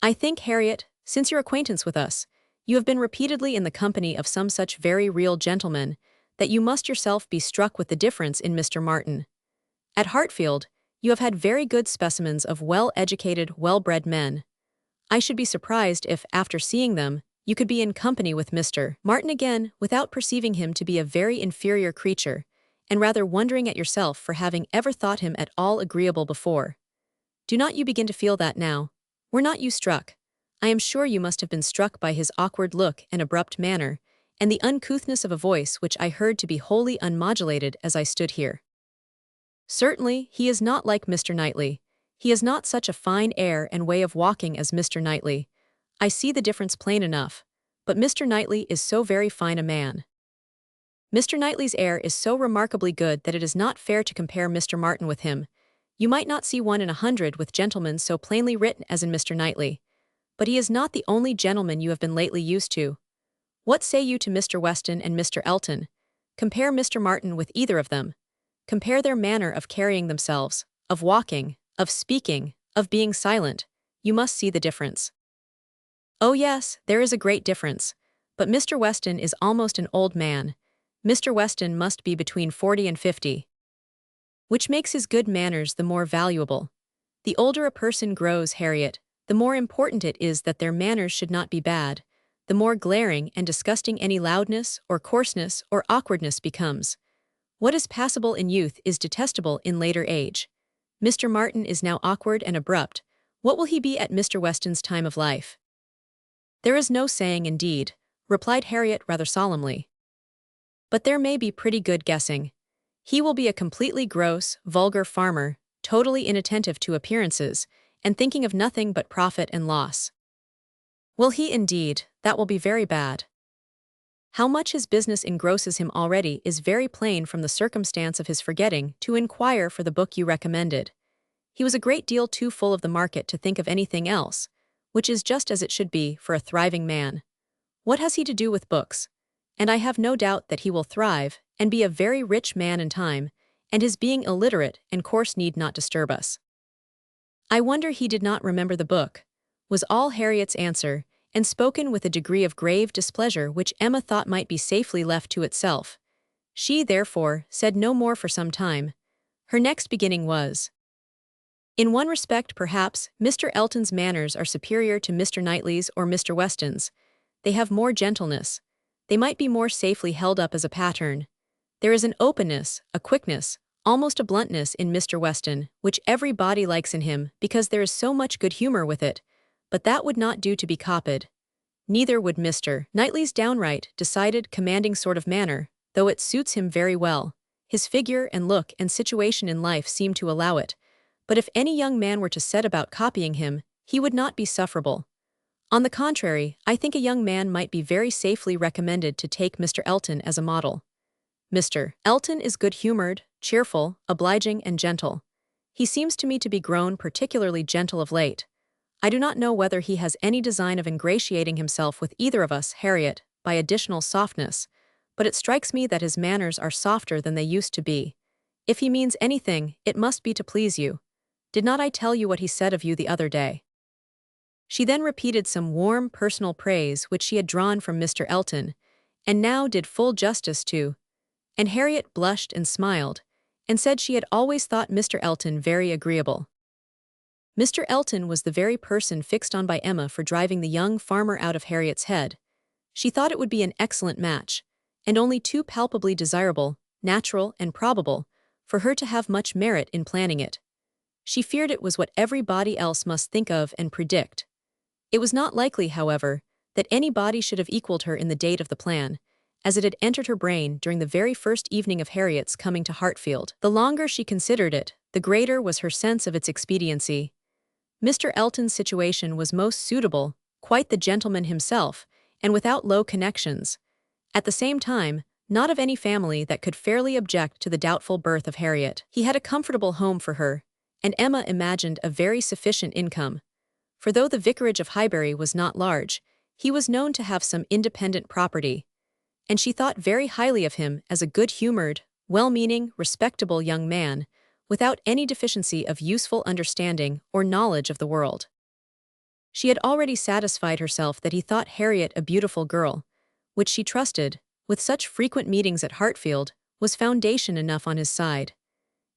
I think, Harriet, since your acquaintance with us, you have been repeatedly in the company of some such very real gentlemen, that you must yourself be struck with the difference in Mr. Martin. At Hartfield, you have had very good specimens of well-educated, well-bred men. I should be surprised if, after seeing them, you could be in company with Mr. Martin again without perceiving him to be a very inferior creature, and rather wondering at yourself for having ever thought him at all agreeable before. Do not you begin to feel that now? Were not you struck? I am sure you must have been struck by his awkward look and abrupt manner, and the uncouthness of a voice which I heard to be wholly unmodulated as I stood here. Certainly, he is not like Mr. Knightley. He has not such a fine air and way of walking as Mr. Knightley. I see the difference plain enough, but Mr. Knightley is so very fine a man. Mr. Knightley's air is so remarkably good that it is not fair to compare Mr. Martin with him. You might not see 1 in 100 with gentlemen so plainly written as in Mr. Knightley. But he is not the only gentleman you have been lately used to. What say you to Mr. Weston and Mr. Elton? Compare Mr. Martin with either of them. Compare their manner of carrying themselves, of walking, of speaking, of being silent. You must see the difference. Oh yes, there is a great difference. But Mr. Weston is almost an old man. Mr. Weston must be between 40 and 50. Which makes his good manners the more valuable. The older a person grows, Harriet, the more important it is that their manners should not be bad, the more glaring and disgusting any loudness or coarseness or awkwardness becomes. What is passable in youth is detestable in later age. Mr. Martin is now awkward and abrupt. What will he be at Mr. Weston's time of life? There is no saying indeed, replied Harriet rather solemnly. But there may be pretty good guessing. He will be a completely gross, vulgar farmer, totally inattentive to appearances, and thinking of nothing but profit and loss. Will he indeed? That will be very bad. How much his business engrosses him already is very plain from the circumstance of his forgetting to inquire for the book you recommended. He was a great deal too full of the market to think of anything else, which is just as it should be for a thriving man. What has he to do with books? And I have no doubt that he will thrive and be a very rich man in time, and his being illiterate and coarse need not disturb us. I wonder he did not remember the book, was all Harriet's answer, and spoken with a degree of grave displeasure which Emma thought might be safely left to itself. She, therefore, said no more for some time. Her next beginning was, in one respect, perhaps, Mr. Elton's manners are superior to Mr. Knightley's or Mr. Weston's. They have more gentleness. They might be more safely held up as a pattern. There is an openness, a quickness, almost a bluntness in Mr. Weston, which everybody likes in him because there is so much good humor with it, but that would not do to be copied. Neither would Mr. Knightley's downright, decided, commanding sort of manner, though it suits him very well. His figure and look and situation in life seem to allow it, but if any young man were to set about copying him, he would not be sufferable. On the contrary, I think a young man might be very safely recommended to take Mr. Elton as a model. Mr. Elton is good-humored, cheerful, obliging, and gentle. He seems to me to be grown particularly gentle of late. I do not know whether he has any design of ingratiating himself with either of us, Harriet, by additional softness, but it strikes me that his manners are softer than they used to be. If he means anything, it must be to please you. Did not I tell you what he said of you the other day? She then repeated some warm personal praise which she had drawn from Mr. Elton, and now did full justice to, and Harriet blushed and smiled, and said she had always thought Mr. Elton very agreeable. Mr. Elton was the very person fixed on by Emma for driving the young farmer out of Harriet's head. She thought it would be an excellent match, and only too palpably desirable, natural, and probable, for her to have much merit in planning it. She feared it was what everybody else must think of and predict. It was not likely, however, that anybody should have equaled her in the date of the plan, as it had entered her brain during the very first evening of Harriet's coming to Hartfield. The longer she considered it, the greater was her sense of its expediency. Mr. Elton's situation was most suitable, quite the gentleman himself, and without low connections. At the same time, not of any family that could fairly object to the doubtful birth of Harriet. He had a comfortable home for her, and Emma imagined a very sufficient income. For though the vicarage of Highbury was not large, he was known to have some independent property, and she thought very highly of him as a good-humored, well-meaning, respectable young man, without any deficiency of useful understanding or knowledge of the world. She had already satisfied herself that he thought Harriet a beautiful girl, which she trusted, with such frequent meetings at Hartfield, was foundation enough on his side.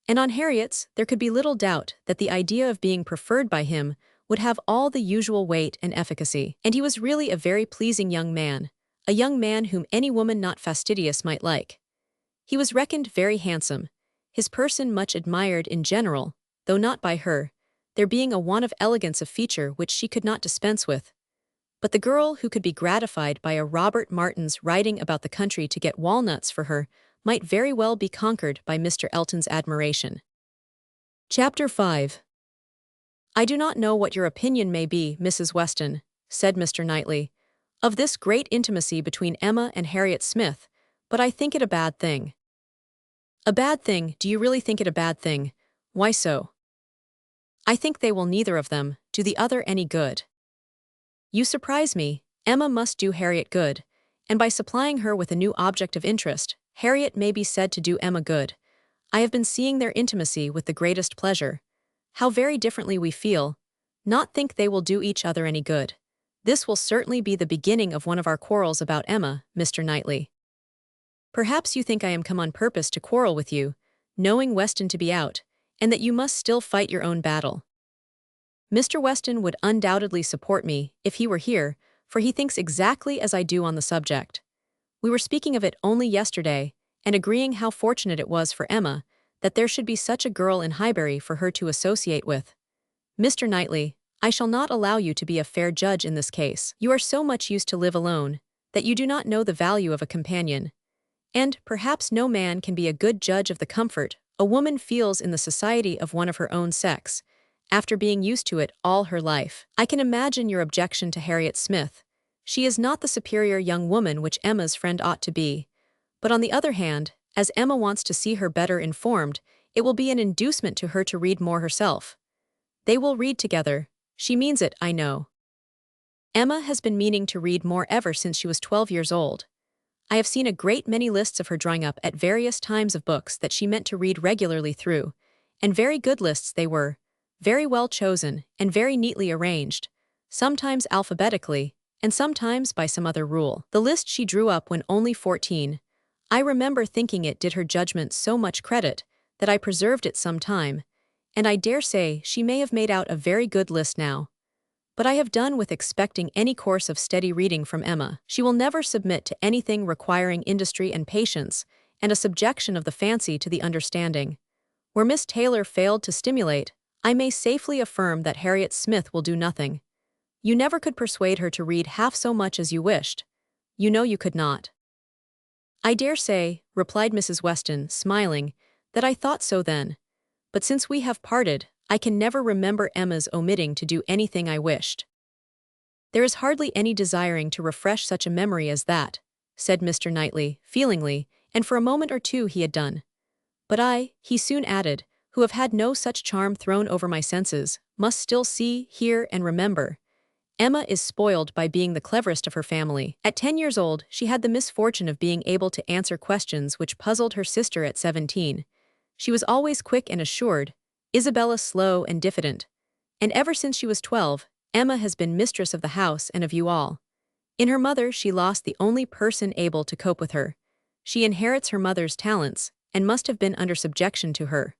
And on Harriet's, there could be little doubt that the idea of being preferred by him would have all the usual weight and efficacy. And he was really a very pleasing young man, a young man whom any woman not fastidious might like. He was reckoned very handsome, his person much admired in general, though not by her, there being a want of elegance of feature which she could not dispense with. But the girl who could be gratified by a Robert Martin's riding about the country to get walnuts for her might very well be conquered by Mr. Elton's admiration. Chapter 5. I do not know what your opinion may be, Mrs. Weston, said Mr. Knightley, of this great intimacy between Emma and Harriet Smith, But I think it a bad thing. A bad thing? Do you really think it a bad thing? Why so? I think they will neither of them do the other any good. You surprise me. Emma must do Harriet good, and by supplying her with a new object of interest, Harriet may be said to do Emma good. I have been seeing their intimacy with the greatest pleasure. How very differently we feel. Not think they will do each other any good. This will certainly be the beginning of one of our quarrels about Emma, Mr. Knightley. Perhaps you think I am come on purpose to quarrel with you, knowing Weston to be out, and that you must still fight your own battle. Mr. Weston would undoubtedly support me if he were here, for he thinks exactly as I do on the subject. We were speaking of it only yesterday, and agreeing how fortunate it was for Emma that there should be such a girl in Highbury for her to associate with. Mr. Knightley, I shall not allow you to be a fair judge in this case. You are so much used to live alone that you do not know the value of a companion, and perhaps no man can be a good judge of the comfort a woman feels in the society of one of her own sex, after being used to it all her life. I can imagine your objection to Harriet Smith. She is not the superior young woman which Emma's friend ought to be. But on the other hand, as Emma wants to see her better informed, it will be an inducement to her to read more herself. They will read together. She means it, I know. Emma has been meaning to read more ever since she was 12 years old. I have seen a great many lists of her drawing up at various times of books that she meant to read regularly through, and very good lists they were, very well chosen and very neatly arranged, sometimes alphabetically, and sometimes by some other rule. The list she drew up when only 14, I remember thinking it did her judgment so much credit that I preserved it some time, and I dare say she may have made out a very good list now. But I have done with expecting any course of steady reading from Emma. She will never submit to anything requiring industry and patience, and a subjection of the fancy to the understanding. Where Miss Taylor failed to stimulate, I may safely affirm that Harriet Smith will do nothing. You never could persuade her to read half so much as you wished. You know you could not. I dare say, replied Mrs. Weston, smiling, that I thought so then. But since we have parted, I can never remember Emma's omitting to do anything I wished. There is hardly any desiring to refresh such a memory as that, said Mr. Knightley, feelingly, and for a moment or two he had done. But I, he soon added, who have had no such charm thrown over my senses, must still see, hear, and remember. Emma is spoiled by being the cleverest of her family. At 10 years old, she had the misfortune of being able to answer questions which puzzled her sister at 17. She was always quick and assured, Isabella slow and diffident. And ever since she was 12, Emma has been mistress of the house and of you all. In her mother she lost the only person able to cope with her. She inherits her mother's talents, and must have been under subjection to her.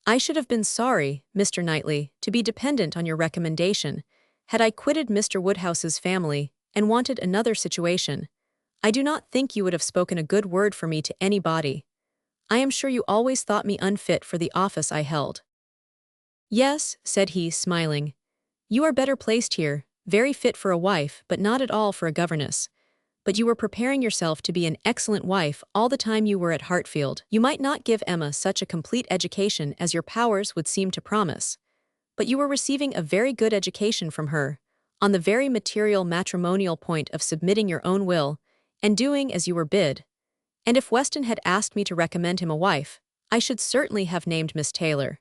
I should have been sorry, Mr. Knightley, to be dependent on your recommendation, had I quitted Mr. Woodhouse's family, and wanted another situation. I do not think you would have spoken a good word for me to anybody. I am sure you always thought me unfit for the office I held. Yes, said he, smiling. You are better placed here, very fit for a wife, but not at all for a governess. But you were preparing yourself to be an excellent wife all the time you were at Hartfield. You might not give Emma such a complete education as your powers would seem to promise, but you were receiving a very good education from her, on the very material matrimonial point of submitting your own will, and doing as you were bid. And if Weston had asked me to recommend him a wife, I should certainly have named Miss Taylor.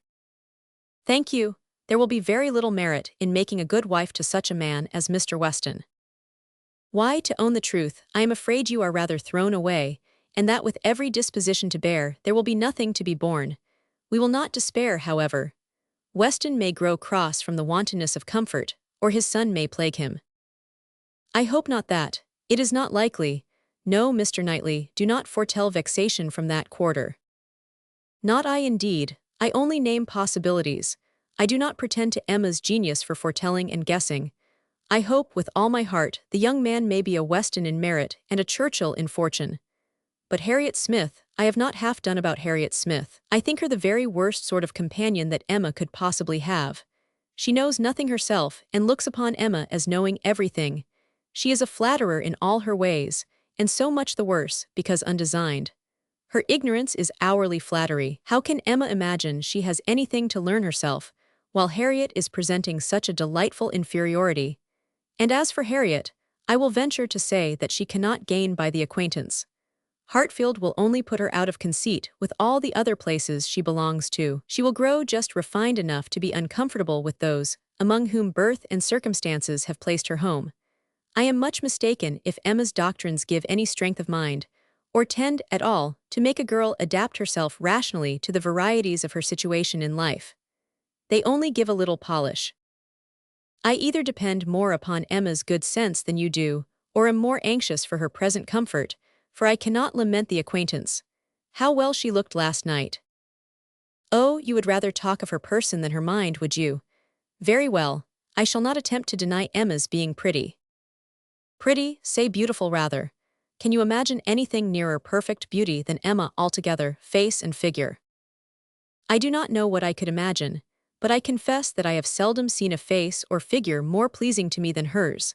Thank you, there will be very little merit in making a good wife to such a man as Mr. Weston. Why, to own the truth, I am afraid you are rather thrown away, and that with every disposition to bear, there will be nothing to be borne. We will not despair, however. Weston may grow cross from the wantonness of comfort, or his son may plague him. I hope not that. It is not likely. No, Mr. Knightley, do not foretell vexation from that quarter. Not I indeed, I only name possibilities. I do not pretend to Emma's genius for foretelling and guessing. I hope with all my heart the young man may be a Weston in merit and a Churchill in fortune. But Harriet Smith, I have not half done about Harriet Smith. I think her the very worst sort of companion that Emma could possibly have. She knows nothing herself and looks upon Emma as knowing everything. She is a flatterer in all her ways, and so much the worse because undesigned. Her ignorance is hourly flattery. How can Emma imagine she has anything to learn herself, while Harriet is presenting such a delightful inferiority? And as for Harriet, I will venture to say that she cannot gain by the acquaintance. Hartfield will only put her out of conceit with all the other places she belongs to. She will grow just refined enough to be uncomfortable with those among whom birth and circumstances have placed her home. I am much mistaken if Emma's doctrines give any strength of mind, or tend at all to make a girl adapt herself rationally to the varieties of her situation in life. They only give a little polish. I either depend more upon Emma's good sense than you do, or am more anxious for her present comfort, for I cannot lament the acquaintance. How well she looked last night. Oh, you would rather talk of her person than her mind, would you? Very well, I shall not attempt to deny Emma's being pretty. Pretty, say beautiful rather. Can you imagine anything nearer perfect beauty than Emma altogether, face and figure? I do not know what I could imagine, but I confess that I have seldom seen a face or figure more pleasing to me than hers.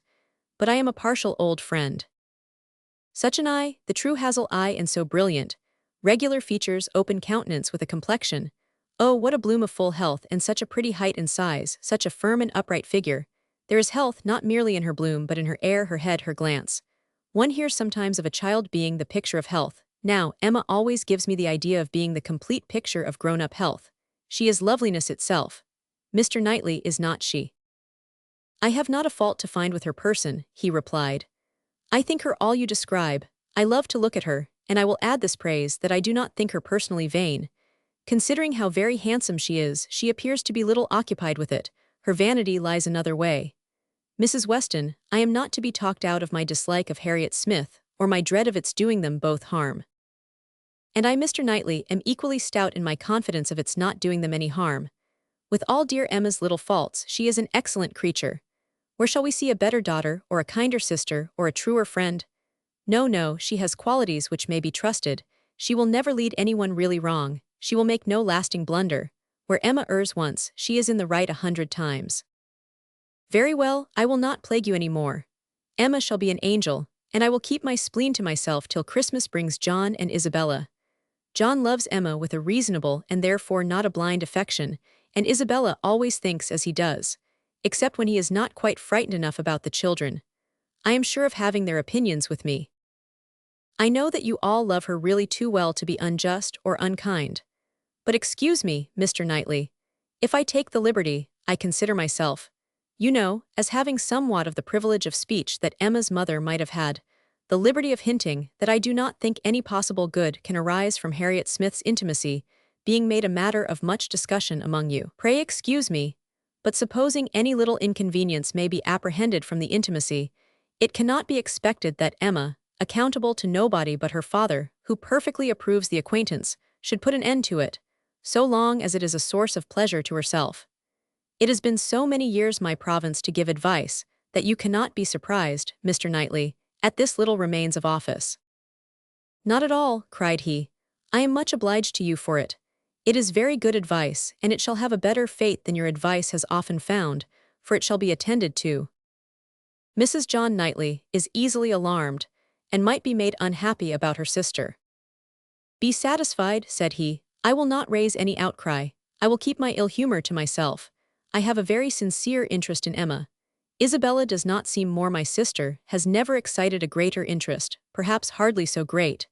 But I am a partial old friend. Such an eye, the true hazel eye, and so brilliant, regular features, open countenance with a complexion. Oh, what a bloom of full health, and such a pretty height and size, such a firm and upright figure. There is health not merely in her bloom but in her air, her head, her glance. One hears sometimes of a child being the picture of health. Now, Emma always gives me the idea of being the complete picture of grown-up health. She is loveliness itself. Mr. Knightley, is not she? I have not a fault to find with her person, he replied. I think her all you describe. I love to look at her, and I will add this praise that I do not think her personally vain. Considering how very handsome she is, she appears to be little occupied with it. Her vanity lies another way. Mrs. Weston, I am not to be talked out of my dislike of Harriet Smith, or my dread of its doing them both harm. And I, Mr. Knightley, am equally stout in my confidence of its not doing them any harm. With all dear Emma's little faults, she is an excellent creature. Where shall we see a better daughter, or a kinder sister, or a truer friend? No, no, she has qualities which may be trusted. She will never lead anyone really wrong. She will make no lasting blunder. Where Emma errs once, she is in the right 100 times. Very well, I will not plague you any more. Emma shall be an angel, and I will keep my spleen to myself till Christmas brings John and Isabella. John loves Emma with a reasonable and therefore not a blind affection, and Isabella always thinks as he does, except when he is not quite frightened enough about the children. I am sure of having their opinions with me. I know that you all love her really too well to be unjust or unkind. But excuse me, Mr. Knightley, if I take the liberty, I consider myself, you know, as having somewhat of the privilege of speech that Emma's mother might have had, the liberty of hinting that I do not think any possible good can arise from Harriet Smith's intimacy being made a matter of much discussion among you. Pray excuse me, but supposing any little inconvenience may be apprehended from the intimacy, it cannot be expected that Emma, accountable to nobody but her father, who perfectly approves the acquaintance, should put an end to it, so long as it is a source of pleasure to herself. It has been so many years my province to give advice, that you cannot be surprised, Mr. Knightley, at this little remains of office. Not at all, cried he. I am much obliged to you for it. It is very good advice, and it shall have a better fate than your advice has often found, for it shall be attended to. Mrs. John Knightley is easily alarmed, and might be made unhappy about her sister. Be satisfied, said he, I will not raise any outcry. I will keep my ill humor to myself. I have a very sincere interest in Emma. Isabella does not seem more my sister, has never excited a greater interest, perhaps hardly so great.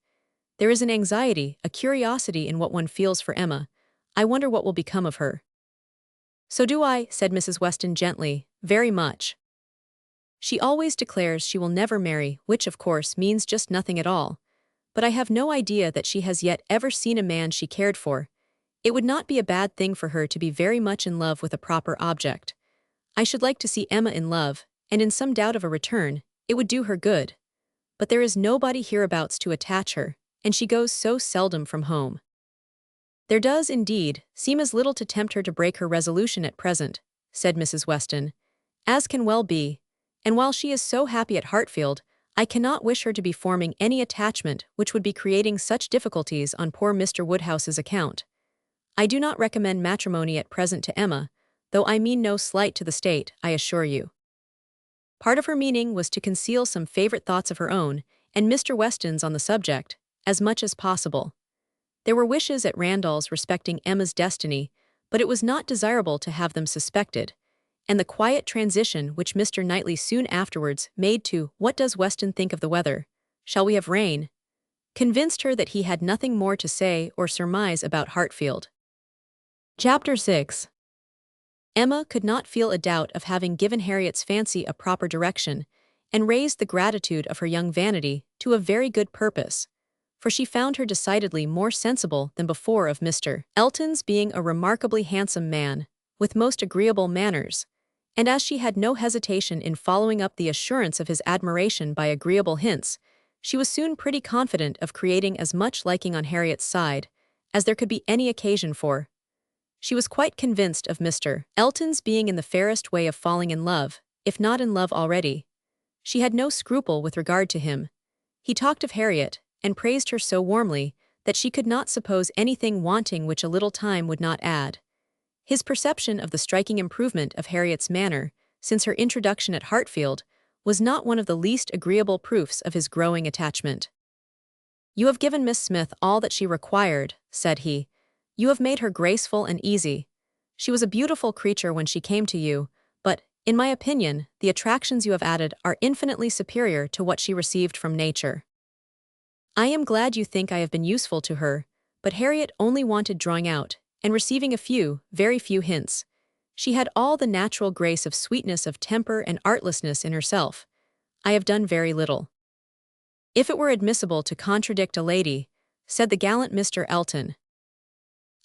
There is an anxiety, a curiosity in what one feels for Emma. I wonder what will become of her. So do I, said Mrs. Weston gently, very much. She always declares she will never marry, which of course means just nothing at all. But I have no idea that she has yet ever seen a man she cared for. It would not be a bad thing for her to be very much in love with a proper object. I should like to see Emma in love, and in some doubt of a return, it would do her good. But there is nobody hereabouts to attach her, and she goes so seldom from home. There does, indeed, seem as little to tempt her to break her resolution at present, said Mrs. Weston, as can well be, and while she is so happy at Hartfield, I cannot wish her to be forming any attachment which would be creating such difficulties on poor Mr. Woodhouse's account. I do not recommend matrimony at present to Emma, though I mean no slight to the state, I assure you. Part of her meaning was to conceal some favorite thoughts of her own, and Mr. Weston's on the subject, as much as possible. There were wishes at Randall's respecting Emma's destiny, but it was not desirable to have them suspected, and the quiet transition which Mr. Knightley soon afterwards made to "What does Weston think of the weather? Shall we have rain?" convinced her that he had nothing more to say or surmise about Hartfield. Chapter 6. Emma could not feel a doubt of having given Harriet's fancy a proper direction, and raised the gratitude of her young vanity to a very good purpose, for she found her decidedly more sensible than before of Mr. Elton's being a remarkably handsome man, with most agreeable manners, and as she had no hesitation in following up the assurance of his admiration by agreeable hints, she was soon pretty confident of creating as much liking on Harriet's side as there could be any occasion for. She was quite convinced of Mr. Elton's being in the fairest way of falling in love, if not in love already. She had no scruple with regard to him. He talked of Harriet, and praised her so warmly that she could not suppose anything wanting which a little time would not add. His perception of the striking improvement of Harriet's manner since her introduction at Hartfield was not one of the least agreeable proofs of his growing attachment. "You have given Miss Smith all that she required," said he. "You have made her graceful and easy. She was a beautiful creature when she came to you, but, in my opinion, the attractions you have added are infinitely superior to what she received from nature. I am glad you think I have been useful to her, but Harriet only wanted drawing out, and receiving a few, very few hints. She had all the natural grace of sweetness of temper and artlessness in herself. I have done very little." "If it were admissible to contradict a lady," said the gallant Mr. Elton,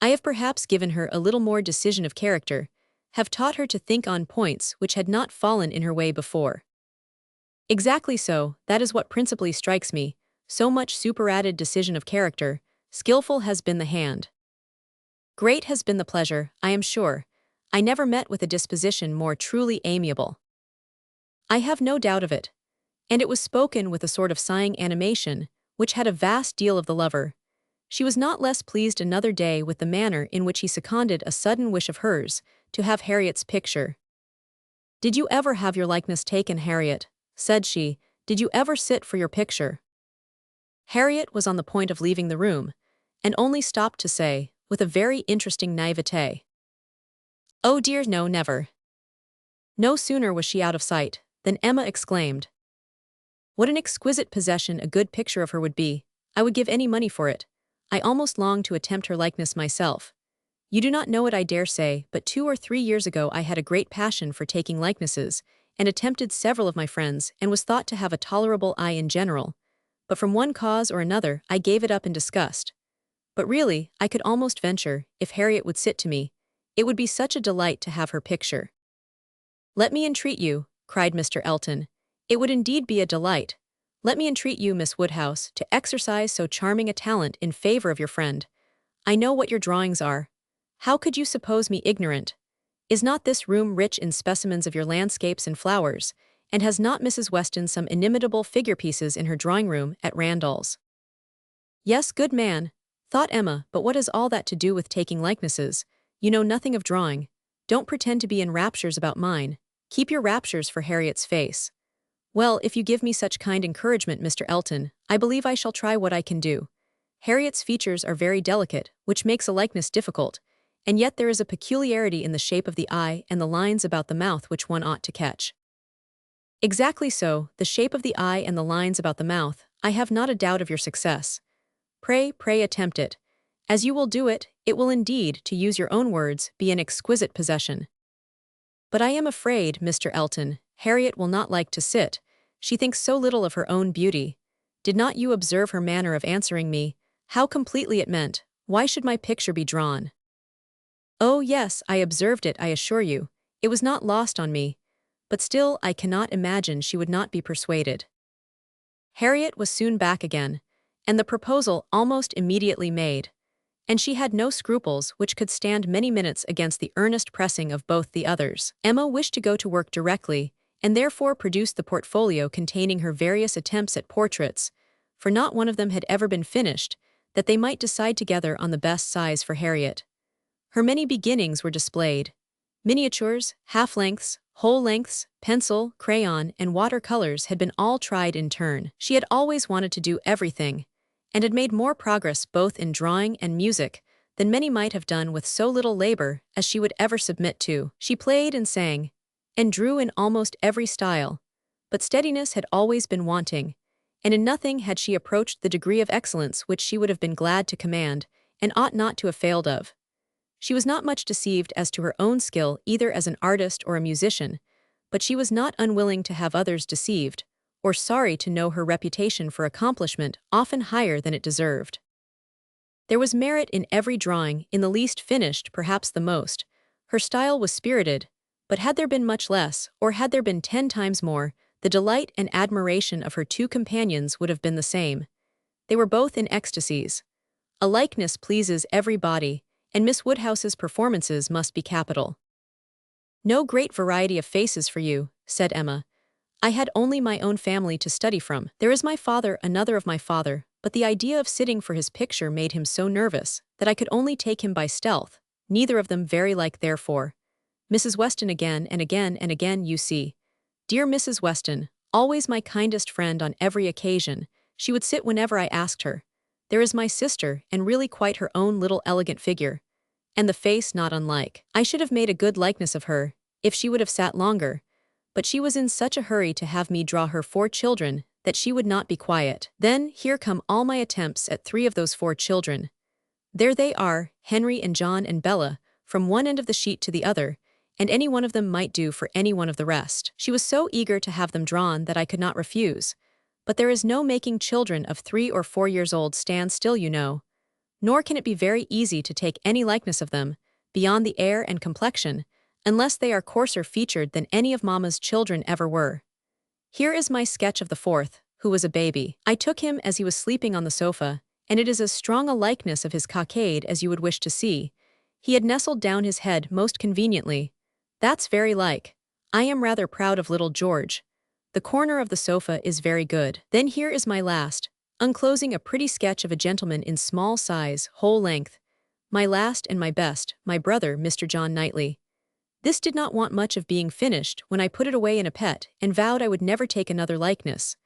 "I have perhaps given her a little more decision of character, have taught her to think on points which had not fallen in her way before." "Exactly so, that is what principally strikes me, so much superadded decision of character, skillful has been the hand. Great has been the pleasure, I am sure. I never met with a disposition more truly amiable." "I have no doubt of it." And it was spoken with a sort of sighing animation, which had a vast deal of the lover. She was not less pleased another day with the manner in which he seconded a sudden wish of hers, to have Harriet's picture. "Did you ever have your likeness taken, Harriet?" said she. "Did you ever sit for your picture?" Harriet was on the point of leaving the room, and only stopped to say, with a very interesting naivete, "Oh dear, no, never." No sooner was she out of sight than Emma exclaimed, "What an exquisite possession a good picture of her would be! I would give any money for it. I almost long to attempt her likeness myself. You do not know it, I dare say, but 2 or 3 years ago I had a great passion for taking likenesses, and attempted several of my friends, and was thought to have a tolerable eye in general, but from one cause or another I gave it up in disgust. But really, I could almost venture, if Harriet would sit to me, it would be such a delight to have her picture." "Let me entreat you," cried Mr. Elton. "It would indeed be a delight. Let me entreat you, Miss Woodhouse, to exercise so charming a talent in favor of your friend. I know what your drawings are. How could you suppose me ignorant? Is not this room rich in specimens of your landscapes and flowers, and has not Mrs. Weston some inimitable figure pieces in her drawing-room at Randall's?" "Yes, good man," thought Emma, "but what has all that to do with taking likenesses? You know nothing of drawing. Don't pretend to be in raptures about mine. Keep your raptures for Harriet's face." "Well, if you give me such kind encouragement, Mr. Elton, I believe I shall try what I can do. Harriet's features are very delicate, which makes a likeness difficult, and yet there is a peculiarity in the shape of the eye and the lines about the mouth which one ought to catch." "Exactly so, the shape of the eye and the lines about the mouth. I have not a doubt of your success. Pray attempt it. As you will do it, it will indeed, to use your own words, be an exquisite possession." "But I am afraid, Mr. Elton, Harriet will not like to sit. She thinks so little of her own beauty. Did not you observe her manner of answering me? How completely it meant, 'Why should my picture be drawn?'" "Oh yes, I observed it, I assure you. It was not lost on me. But still I cannot imagine she would not be persuaded." Harriet was soon back again, and the proposal almost immediately made, and she had no scruples which could stand many minutes against the earnest pressing of both the others. Emma wished to go to work directly, and therefore produced the portfolio containing her various attempts at portraits, for not one of them had ever been finished, that they might decide together on the best size for Harriet. Her many beginnings were displayed. Miniatures, half-lengths, whole lengths, pencil, crayon, and water-colors had been all tried in turn. She had always wanted to do everything, and had made more progress both in drawing and music than many might have done with so little labor as she would ever submit to. She played and sang, and drew in almost every style, but steadiness had always been wanting, and in nothing had she approached the degree of excellence which she would have been glad to command, and ought not to have failed of. She was not much deceived as to her own skill either as an artist or a musician, but she was not unwilling to have others deceived, or sorry to know her reputation for accomplishment often higher than it deserved. There was merit in every drawing, in the least finished perhaps the most. Her style was spirited, but had there been much less, or had there been 10 times more, the delight and admiration of her two companions would have been the same. They were both in ecstasies. A likeness pleases every body, and Miss Woodhouse's performances must be capital. "No great variety of faces for you," said Emma. "I had only my own family to study from. There is my father, another of my father, but the idea of sitting for his picture made him so nervous that I could only take him by stealth, neither of them very like therefore. Mrs. Weston again and again and again, you see. Dear Mrs. Weston, always my kindest friend on every occasion, she would sit whenever I asked her. There is my sister, and really quite her own little elegant figure. And the face not unlike. I should have made a good likeness of her, if she would have sat longer, but she was in such a hurry to have me draw her 4 children, that she would not be quiet. Then here come all my attempts at 3 of those 4 children. There they are, Henry and John and Bella, from one end of the sheet to the other, and any one of them might do for any one of the rest. She was so eager to have them drawn that I could not refuse. But there is no making children of 3 or 4 years old stand still, you know. Nor can it be very easy to take any likeness of them, beyond the air and complexion, unless they are coarser featured than any of Mamma's children ever were. Here is my sketch of the 4th, who was a baby. I took him as he was sleeping on the sofa, and it is as strong a likeness of his cockade as you would wish to see. He had nestled down his head most conveniently. That's very like. I am rather proud of little George. The corner of the sofa is very good. Then here is my last, unclosing a pretty sketch of a gentleman in small size, whole length. My last and my best, my brother, Mr. John Knightley. This did not want much of being finished when I put it away in a pet and vowed I would never take another likeness.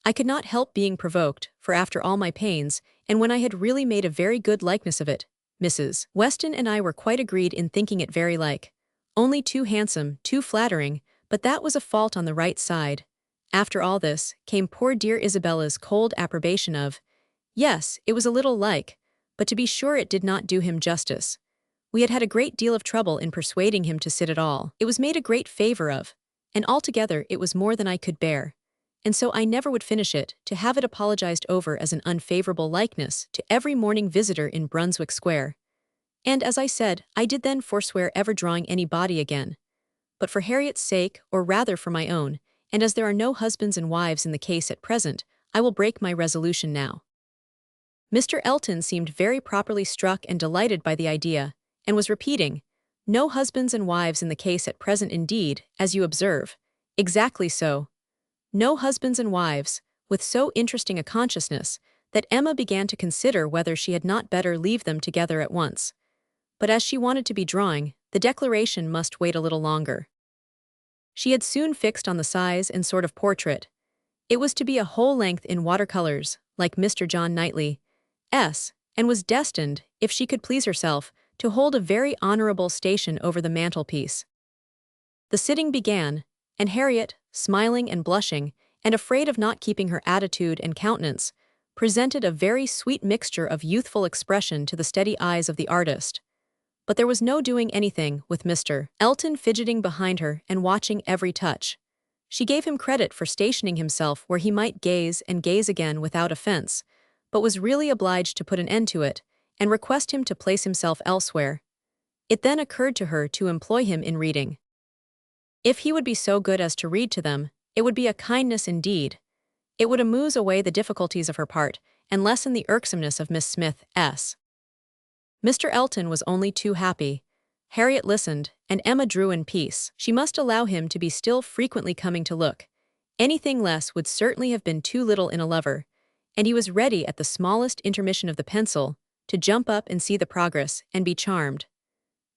I could not help being provoked, for after all my pains, and when I had really made a very good likeness of it, Mrs. Weston and I were quite agreed in thinking it very like. Only too handsome, too flattering, but that was a fault on the right side. After all this, came poor dear Isabella's cold approbation of, yes, it was a little like, but to be sure it did not do him justice. We had had a great deal of trouble in persuading him to sit at all. It was made a great favor of, and altogether it was more than I could bear. And so I never would finish it, to have it apologized over as an unfavorable likeness to every morning visitor in Brunswick Square. And as I said, I did then forswear ever drawing any body again. But for Harriet's sake, or rather for my own, and as there are no husbands and wives in the case at present, I will break my resolution now. Mr. Elton seemed very properly struck and delighted by the idea, and was repeating, no husbands and wives in the case at present indeed, as you observe. Exactly so. No husbands and wives, with so interesting a consciousness, that Emma began to consider whether she had not better leave them together at once. But as she wanted to be drawing, the declaration must wait a little longer. She had soon fixed on the size and sort of portrait. It was to be a whole length in watercolors, like Mr. John Knightley's, and was destined, if she could please herself, to hold a very honorable station over the mantelpiece. The sitting began, and Harriet, smiling and blushing, and afraid of not keeping her attitude and countenance, presented a very sweet mixture of youthful expression to the steady eyes of the artist. But there was no doing anything with Mr. Elton fidgeting behind her and watching every touch. She gave him credit for stationing himself where he might gaze and gaze again without offense, but was really obliged to put an end to it, and request him to place himself elsewhere. It then occurred to her to employ him in reading. If he would be so good as to read to them, it would be a kindness indeed. It would amuse away the difficulties of her part, and lessen the irksomeness of Miss Smith's. Mr. Elton was only too happy. Harriet listened, and Emma drew in peace. She must allow him to be still frequently coming to look. Anything less would certainly have been too little in a lover, and he was ready at the smallest intermission of the pencil, to jump up and see the progress, and be charmed.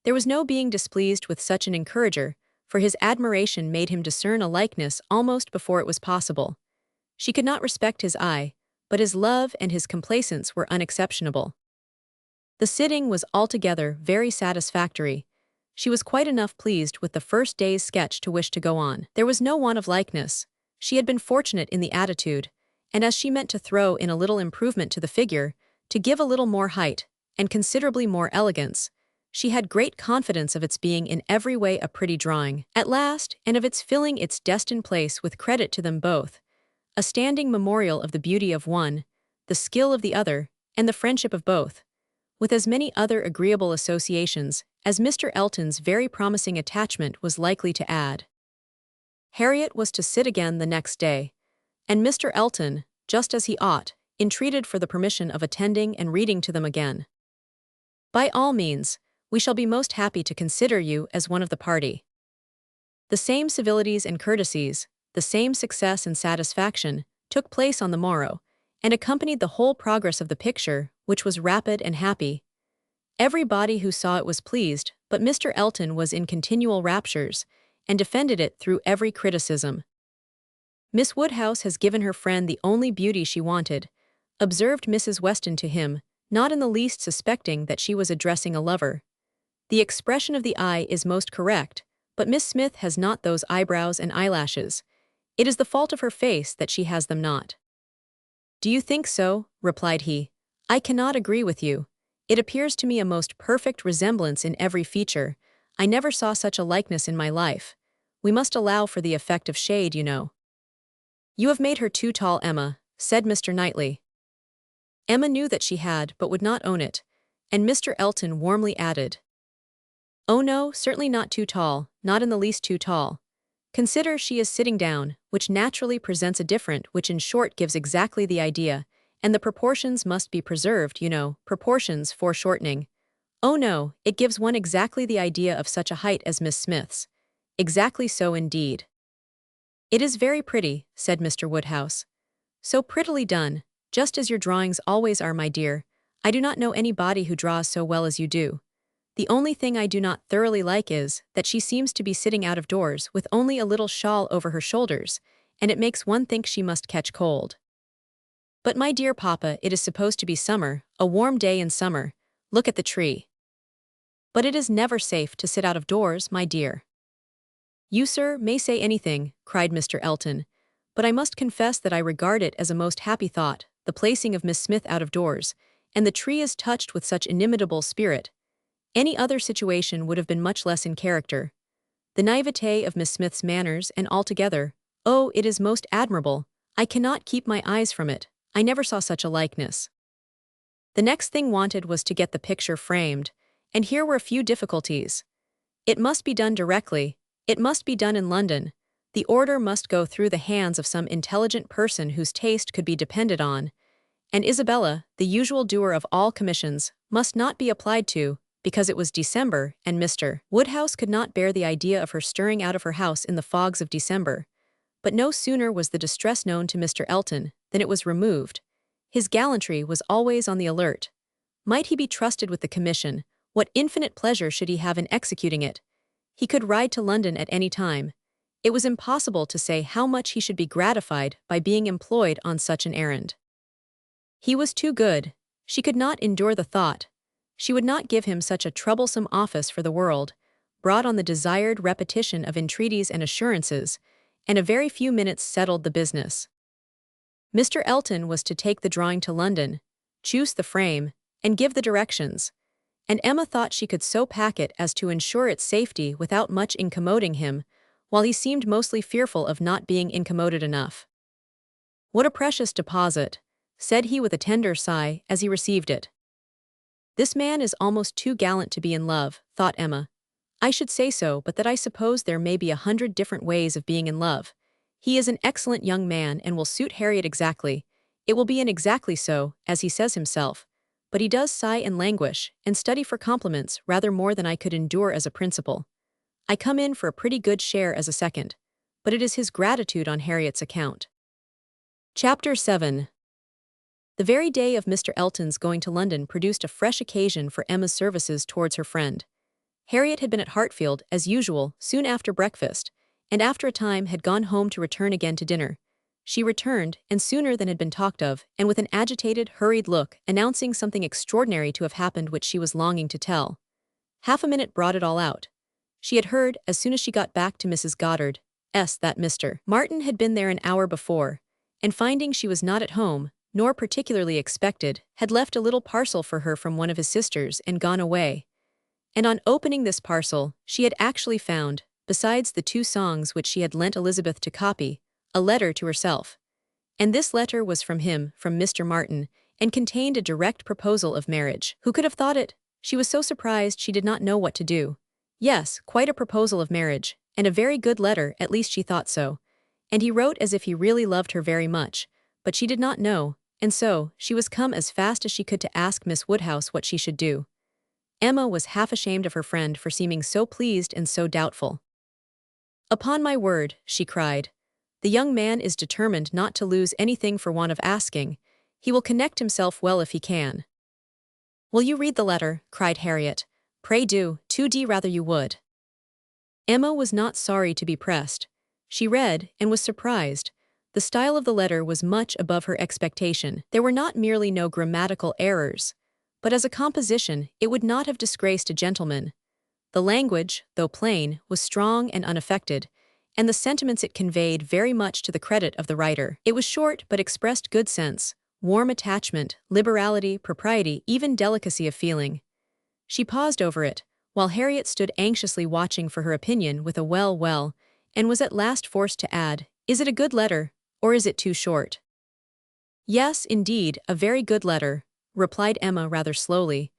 There was no being displeased with such an encourager, for his admiration made him discern a likeness almost before it was possible. She could not respect his eye, but his love and his complacence were unexceptionable. The sitting was altogether very satisfactory. She was quite enough pleased with the first day's sketch to wish to go on. There was no want of likeness. She had been fortunate in the attitude, and as she meant to throw in a little improvement to the figure, to give a little more height, and considerably more elegance, she had great confidence of its being in every way a pretty drawing, at last, and of its filling its destined place with credit to them both, a standing memorial of the beauty of one, the skill of the other, and the friendship of both, with as many other agreeable associations as Mr. Elton's very promising attachment was likely to add. Harriet was to sit again the next day, and Mr. Elton, just as he ought, entreated for the permission of attending and reading to them again. "By all means, we shall be most happy to consider you as one of the party." The same civilities and courtesies, the same success and satisfaction, took place on the morrow, and accompanied the whole progress of the picture, which was rapid and happy. Every body who saw it was pleased, but Mr. Elton was in continual raptures, and defended it through every criticism. "Miss Woodhouse has given her friend the only beauty she wanted," observed Mrs. Weston to him, not in the least suspecting that she was addressing a lover. "The expression of the eye is most correct, but Miss Smith has not those eyebrows and eyelashes. It is the fault of her face that she has them not." "Do you think so?" replied he. "I cannot agree with you. It appears to me a most perfect resemblance in every feature. I never saw such a likeness in my life. We must allow for the effect of shade, you know." "You have made her too tall, Emma," said Mr. Knightley. Emma knew that she had, but would not own it, and Mr. Elton warmly added, "Oh no, certainly not too tall, not in the least too tall. Consider, she is sitting down, which naturally presents a different, which in short gives exactly the idea, and the proportions must be preserved, you know, proportions foreshortening. Oh no, it gives one exactly the idea of such a height as Miss Smith's. Exactly so indeed." "It is very pretty," said Mr. Woodhouse. "So prettily done, just as your drawings always are, my dear. I do not know any body who draws so well as you do. The only thing I do not thoroughly like is that she seems to be sitting out of doors with only a little shawl over her shoulders, and it makes one think she must catch cold." "But my dear papa, it is supposed to be summer, a warm day in summer. Look at the tree." "But it is never safe to sit out of doors, my dear." "You, sir, may say anything," cried Mr. Elton, "but I must confess that I regard it as a most happy thought, the placing of Miss Smith out of doors, and the tree is touched with such inimitable spirit. Any other situation would have been much less in character. The naivete of Miss Smith's manners, and altogether, oh, it is most admirable. I cannot keep my eyes from it. I never saw such a likeness." The next thing wanted was to get the picture framed, and here were a few difficulties. It must be done directly. It must be done in London. The order must go through the hands of some intelligent person whose taste could be depended on, and Isabella, the usual doer of all commissions, must not be applied to, because it was December, and Mr. Woodhouse could not bear the idea of her stirring out of her house in the fogs of December. But no sooner was the distress known to Mr. Elton than it was removed. His gallantry was always on the alert. Might he be trusted with the commission, what infinite pleasure should he have in executing it? He could ride to London at any time. It was impossible to say how much he should be gratified by being employed on such an errand. He was too good. She could not endure the thought. She would not give him such a troublesome office for the world, brought on the desired repetition of entreaties and assurances, and a very few minutes settled the business. Mr. Elton was to take the drawing to London, choose the frame, and give the directions, and Emma thought she could so pack it as to ensure its safety without much incommoding him, while he seemed mostly fearful of not being incommoded enough. "What a precious deposit," said he with a tender sigh as he received it. "This man is almost too gallant to be in love," thought Emma. "I should say so, but that I suppose there may be 100 different ways of being in love. He is an excellent young man and will suit Harriet exactly. It will be an exactly so, as he says himself. But he does sigh and languish, and study for compliments rather more than I could endure as a principal. I come in for a pretty good share as a second, but it is his gratitude on Harriet's account." Chapter 7. The very day of Mr. Elton's going to London produced a fresh occasion for Emma's services towards her friend. Harriet had been at Hartfield, as usual, soon after breakfast, and after a time had gone home to return again to dinner. She returned, and sooner than had been talked of, and with an agitated, hurried look, announcing something extraordinary to have happened which she was longing to tell. Half a minute brought it all out. She had heard, as soon as she got back to Mrs. Goddard's, that Mr. Martin had been there an hour before, and finding she was not at home, nor particularly expected, had left a little parcel for her from one of his sisters and gone away. And on opening this parcel, she had actually found, besides the 2 songs which she had lent Elizabeth to copy, a letter to herself. And this letter was from him, from Mr. Martin, and contained a direct proposal of marriage. Who could have thought it? She was so surprised she did not know what to do. Yes, quite a proposal of marriage, and a very good letter, at least she thought so. And he wrote as if he really loved her very much, but she did not know, and so, she was come as fast as she could to ask Miss Woodhouse what she should do. Emma was half ashamed of her friend for seeming so pleased and so doubtful. "Upon my word," she cried, "the young man is determined not to lose anything for want of asking. He will connect himself well if he can." "Will you read the letter?" cried Harriet. "Pray do, 2D rather you would." Emma was not sorry to be pressed. She read, and was surprised. The style of the letter was much above her expectation. There were not merely no grammatical errors, but as a composition, it would not have disgraced a gentleman. The language, though plain, was strong and unaffected, and the sentiments it conveyed very much to the credit of the writer. It was short but expressed good sense, warm attachment, liberality, propriety, even delicacy of feeling. She paused over it, while Harriet stood anxiously watching for her opinion with a well, and was at last forced to add, "Is it a good letter, or is it too short?" "Yes, indeed, a very good letter," replied Emma rather slowly.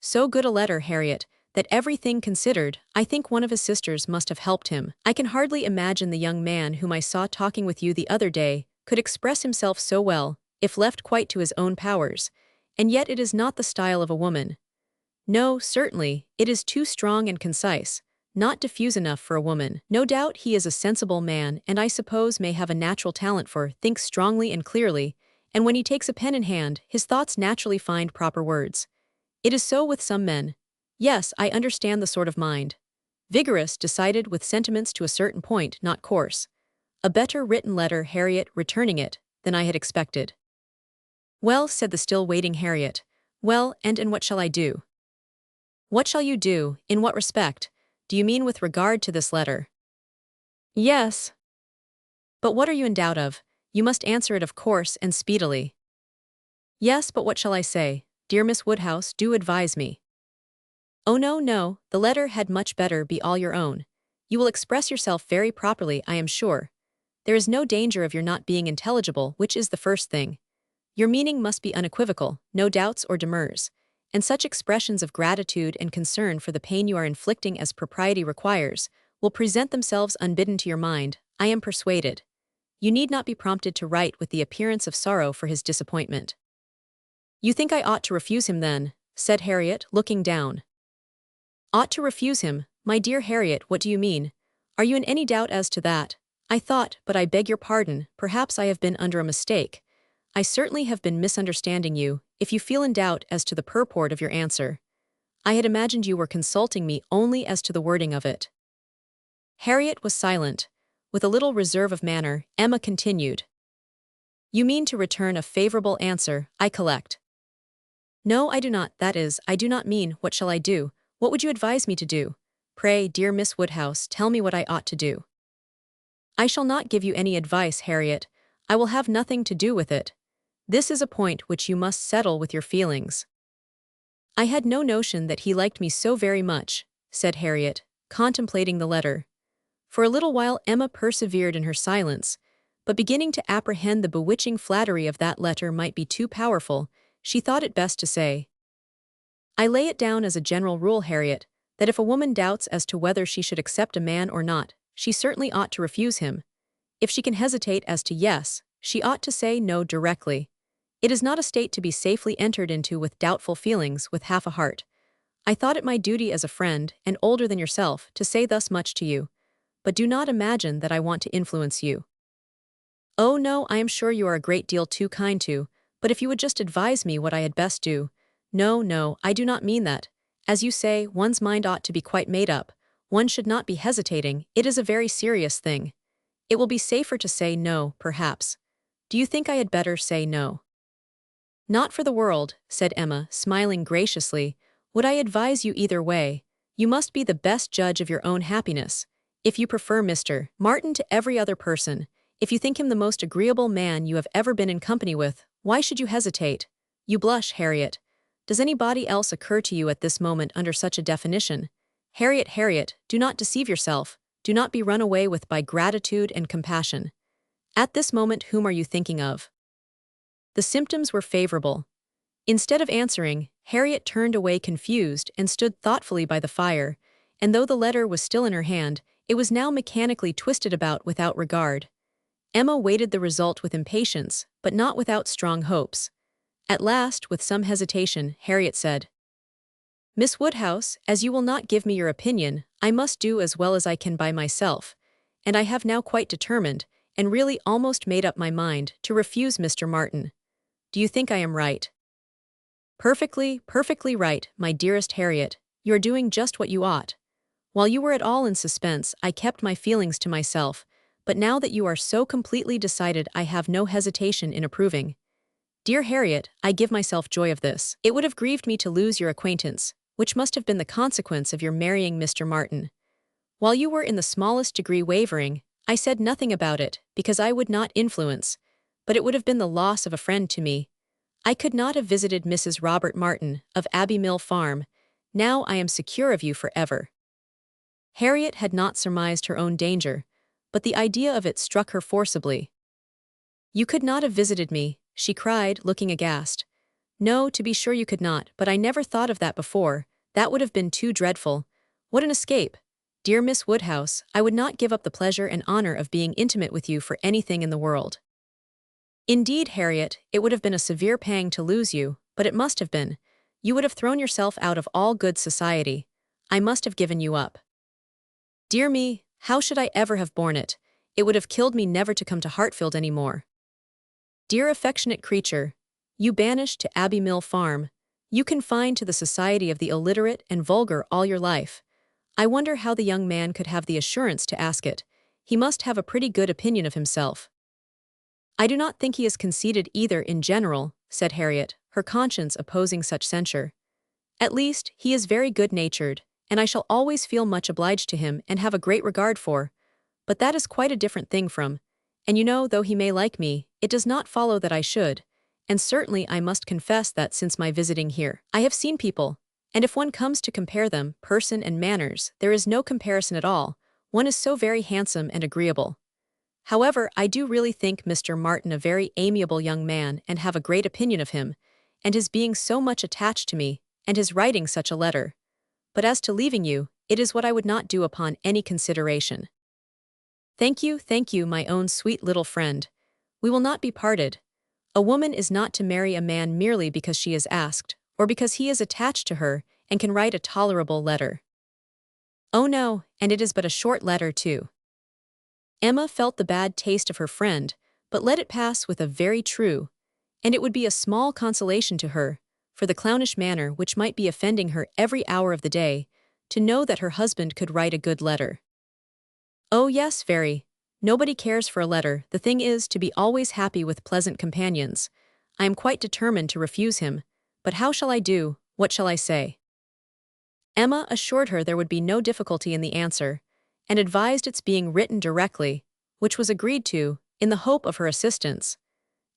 "So good a letter, Harriet, that everything considered, I think one of his sisters must have helped him. I can hardly imagine the young man whom I saw talking with you the other day could express himself so well, if left quite to his own powers, and yet it is not the style of a woman. No, certainly, it is too strong and concise, not diffuse enough for a woman. No doubt he is a sensible man, and I suppose may have a natural talent for thinks strongly and clearly, and when he takes a pen in hand, his thoughts naturally find proper words. It is so with some men. Yes, I understand the sort of mind. Vigorous, decided, with sentiments to a certain point, not coarse. A better written letter, Harriet, returning it, than I had expected." "Well," said the still waiting Harriet. "Well, and what shall I do?" "What shall you do? In what respect? Do you mean with regard to this letter?" "Yes." "But what are you in doubt of? You must answer it of course and speedily." "Yes, but what shall I say? Dear Miss Woodhouse, do advise me." "Oh no, the letter had much better be all your own. You will express yourself very properly, I am sure. There is no danger of your not being intelligible, which is the first thing. Your meaning must be unequivocal, no doubts or demurs, and such expressions of gratitude and concern for the pain you are inflicting as propriety requires, will present themselves unbidden to your mind, I am persuaded. You need not be prompted to write with the appearance of sorrow for his disappointment." "You think I ought to refuse him then?" said Harriet, looking down. "Ought to refuse him? My dear Harriet, what do you mean? Are you in any doubt as to that? I thought, but I beg your pardon, perhaps I have been under a mistake. I certainly have been misunderstanding you, if you feel in doubt as to the purport of your answer. I had imagined you were consulting me only as to the wording of it." Harriet was silent. With a little reserve of manner, Emma continued. "You mean to return a favorable answer, I collect." "No, I do not, that is, I do not mean, what shall I do? What would you advise me to do? Pray, dear Miss Woodhouse, tell me what I ought to do." "I shall not give you any advice, Harriet. I will have nothing to do with it. This is a point which you must settle with your feelings." "I had no notion that he liked me so very much," said Harriet, contemplating the letter. For a little while Emma persevered in her silence, but beginning to apprehend the bewitching flattery of that letter might be too powerful, she thought it best to say, "I lay it down as a general rule, Harriet, that if a woman doubts as to whether she should accept a man or not, she certainly ought to refuse him. If she can hesitate as to yes, she ought to say no directly. It is not a state to be safely entered into with doubtful feelings with half a heart. I thought it my duty as a friend, and older than yourself, to say thus much to you. But do not imagine that I want to influence you. Oh no, I am sure you are a great deal too kind to, but if you would just advise me what I had best do. No, I do not mean that. As you say, one's mind ought to be quite made up. One should not be hesitating, it is a very serious thing. It will be safer to say no, perhaps. Do you think I had better say no?" "Not for the world," said Emma, smiling graciously. "Would I advise you either way? You must be the best judge of your own happiness. If you prefer Mr. Martin to every other person, If you think him the most agreeable man you have ever been in company with, why should you hesitate? You blush, Harriet. Does anybody else occur to you at this moment under such a definition? Harriet, Harriet, do not deceive yourself. Do not be run away with by gratitude and compassion. At this moment, whom are you thinking of? The symptoms were favorable. Instead of answering, Harriet turned away confused and stood thoughtfully by the fire, and though the letter was still in her hand, it was now mechanically twisted about without regard. Emma waited the result with impatience, but not without strong hopes. At last, with some hesitation, Harriet said, "Miss Woodhouse, as you will not give me your opinion, I must do as well as I can by myself, and I have now quite determined, and really almost made up my mind, to refuse Mr. Martin. Do you think I am right?" "Perfectly, perfectly right, my dearest Harriet. You are doing just what you ought. While you were at all in suspense, I kept my feelings to myself, but now that you are so completely decided, I have no hesitation in approving. Dear Harriet, I give myself joy of this. It would have grieved me to lose your acquaintance, which must have been the consequence of your marrying Mr. Martin. While you were in the smallest degree wavering, I said nothing about it, because I would not influence, but it would have been the loss of a friend to me. I could not have visited Mrs. Robert Martin, of Abbey Mill Farm. Now I am secure of you forever." Harriet had not surmised her own danger, but the idea of it struck her forcibly. "You could not have visited me," she cried, looking aghast. "No, to be sure you could not, but I never thought of that before. That would have been too dreadful. What an escape! Dear Miss Woodhouse, I would not give up the pleasure and honor of being intimate with you for anything in the world." "Indeed, Harriet, it would have been a severe pang to lose you, but it must have been. You would have thrown yourself out of all good society. I must have given you up." "Dear me, how should I ever have borne it? It would have killed me never to come to Hartfield any more." "Dear affectionate creature, you banished to Abbey Mill Farm, you confined to the society of the illiterate and vulgar all your life. I wonder how the young man could have the assurance to ask it. He must have a pretty good opinion of himself." "I do not think he is conceited either in general," said Harriet, her conscience opposing such censure. "At least, he is very good-natured, and I shall always feel much obliged to him and have a great regard for. But that is quite a different thing from, and you know, though he may like me, it does not follow that I should, and certainly I must confess that since my visiting here, I have seen people, and if one comes to compare them, person and manners, there is no comparison at all. One is so very handsome and agreeable. However, I do really think Mr. Martin a very amiable young man and have a great opinion of him, and his being so much attached to me, and his writing such a letter. But as to leaving you, it is what I would not do upon any consideration." Thank you, my own sweet little friend. We will not be parted. A woman is not to marry a man merely because she is asked, or because he is attached to her and can write a tolerable letter. Oh no, and it is but a short letter too." Emma felt the bad taste of her friend, but let it pass with a "very true," and it would be a small consolation to her, for the clownish manner which might be offending her every hour of the day, to know that her husband could write a good letter. "Oh yes, very. Nobody cares for a letter. The thing is to be always happy with pleasant companions. I am quite determined to refuse him, but how shall I do? What shall I say?" Emma assured her there would be no difficulty in the answer, and advised its being written directly, which was agreed to, in the hope of her assistance.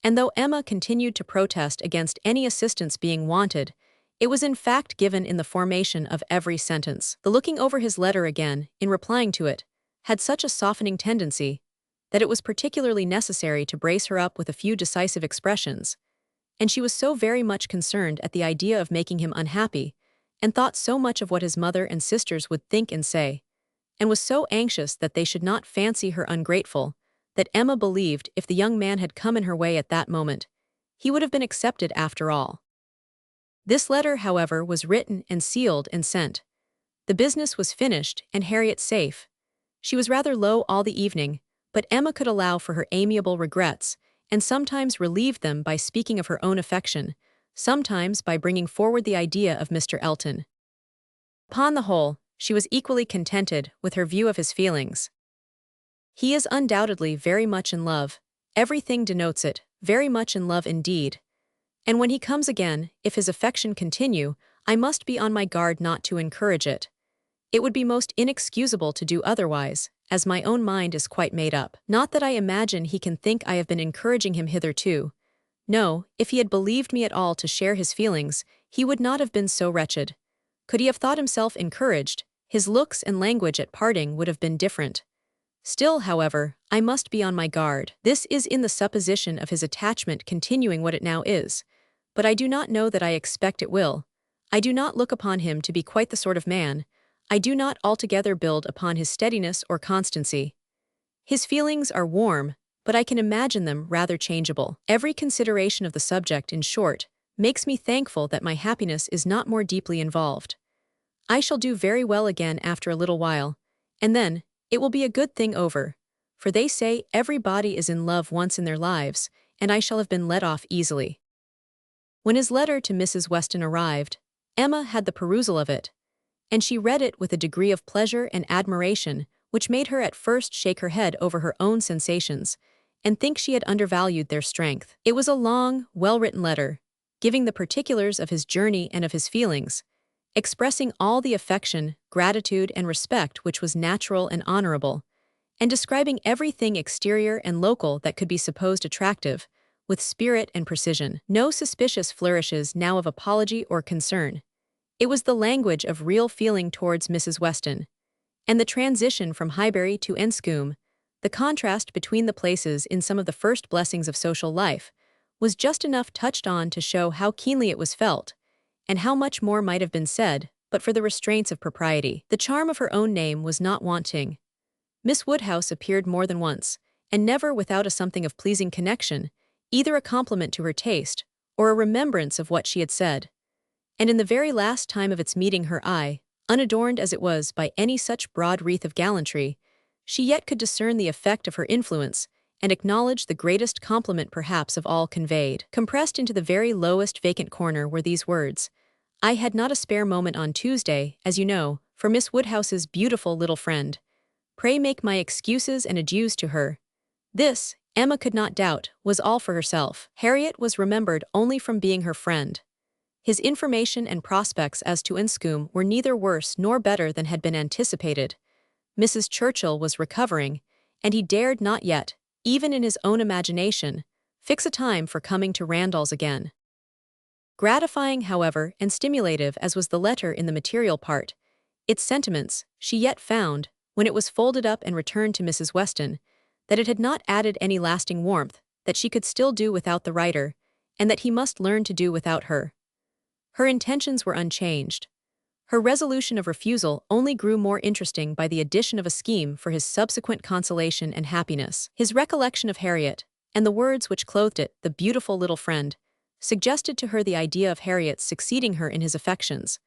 And though Emma continued to protest against any assistance being wanted, it was in fact given in the formation of every sentence. The looking over his letter again, in replying to it, had such a softening tendency, that it was particularly necessary to brace her up with a few decisive expressions, and she was so very much concerned at the idea of making him unhappy, and thought so much of what his mother and sisters would think and say, and was so anxious that they should not fancy her ungrateful, that Emma believed if the young man had come in her way at that moment, he would have been accepted after all. This letter, however, was written and sealed and sent. The business was finished and Harriet safe. She was rather low all the evening, but Emma could allow for her amiable regrets, and sometimes relieved them by speaking of her own affection, sometimes by bringing forward the idea of Mr. Elton. Upon the whole, she was equally contented with her view of his feelings. "He is undoubtedly very much in love, everything denotes it, very much in love indeed. And when he comes again, if his affection continue, I must be on my guard not to encourage it. It would be most inexcusable to do otherwise, as my own mind is quite made up. Not that I imagine he can think I have been encouraging him hitherto. No, if he had believed me at all to share his feelings, he would not have been so wretched. Could he have thought himself encouraged, his looks and language at parting would have been different. Still, however, I must be on my guard. This is in the supposition of his attachment continuing what it now is, but I do not know that I expect it will. I do not look upon him to be quite the sort of man. I do not altogether build upon his steadiness or constancy. His feelings are warm, but I can imagine them rather changeable. Every consideration of the subject, in short, makes me thankful that my happiness is not more deeply involved. I shall do very well again after a little while, and then it will be a good thing over, for they say everybody is in love once in their lives, and I shall have been let off easily. When his letter to Mrs. Weston arrived, Emma had the perusal of it, and she read it with a degree of pleasure and admiration which made her at first shake her head over her own sensations, and think she had undervalued their strength. It was a long, well-written letter, giving the particulars of his journey and of his feelings, expressing all the affection, gratitude, and respect which was natural and honorable, and describing everything exterior and local that could be supposed attractive, with spirit and precision. No suspicious flourishes now of apology or concern. It was the language of real feeling towards Mrs. Weston, and the transition from Highbury to Enscombe, the contrast between the places in some of the first blessings of social life, was just enough touched on to show how keenly it was felt, and how much more might have been said, but for the restraints of propriety. The charm of her own name was not wanting. Miss Woodhouse appeared more than once, and never without a something of pleasing connection, either a compliment to her taste, or a remembrance of what she had said. And in the very last time of its meeting her eye, unadorned as it was by any such broad wreath of gallantry, she yet could discern the effect of her influence, and acknowledge the greatest compliment perhaps of all conveyed. Compressed into the very lowest vacant corner were these words: "I had not a spare moment on Tuesday, as you know, for Miss Woodhouse's beautiful little friend. Pray make my excuses and adieus to her." This, Emma could not doubt, was all for herself. Harriet was remembered only from being her friend. His information and prospects as to Enscombe were neither worse nor better than had been anticipated. Mrs. Churchill was recovering, and he dared not yet, even in his own imagination, fix a time for coming to Randalls again. Gratifying, however, and stimulative as was the letter in the material part, its sentiments, she yet found, when it was folded up and returned to Mrs. Weston, that it had not added any lasting warmth, that she could still do without the writer, and that he must learn to do without her. Her intentions were unchanged. Her resolution of refusal only grew more interesting by the addition of a scheme for his subsequent consolation and happiness. His recollection of Harriet, and the words which clothed it, "the beautiful little friend," suggested to her the idea of Harriet's succeeding her in his affections.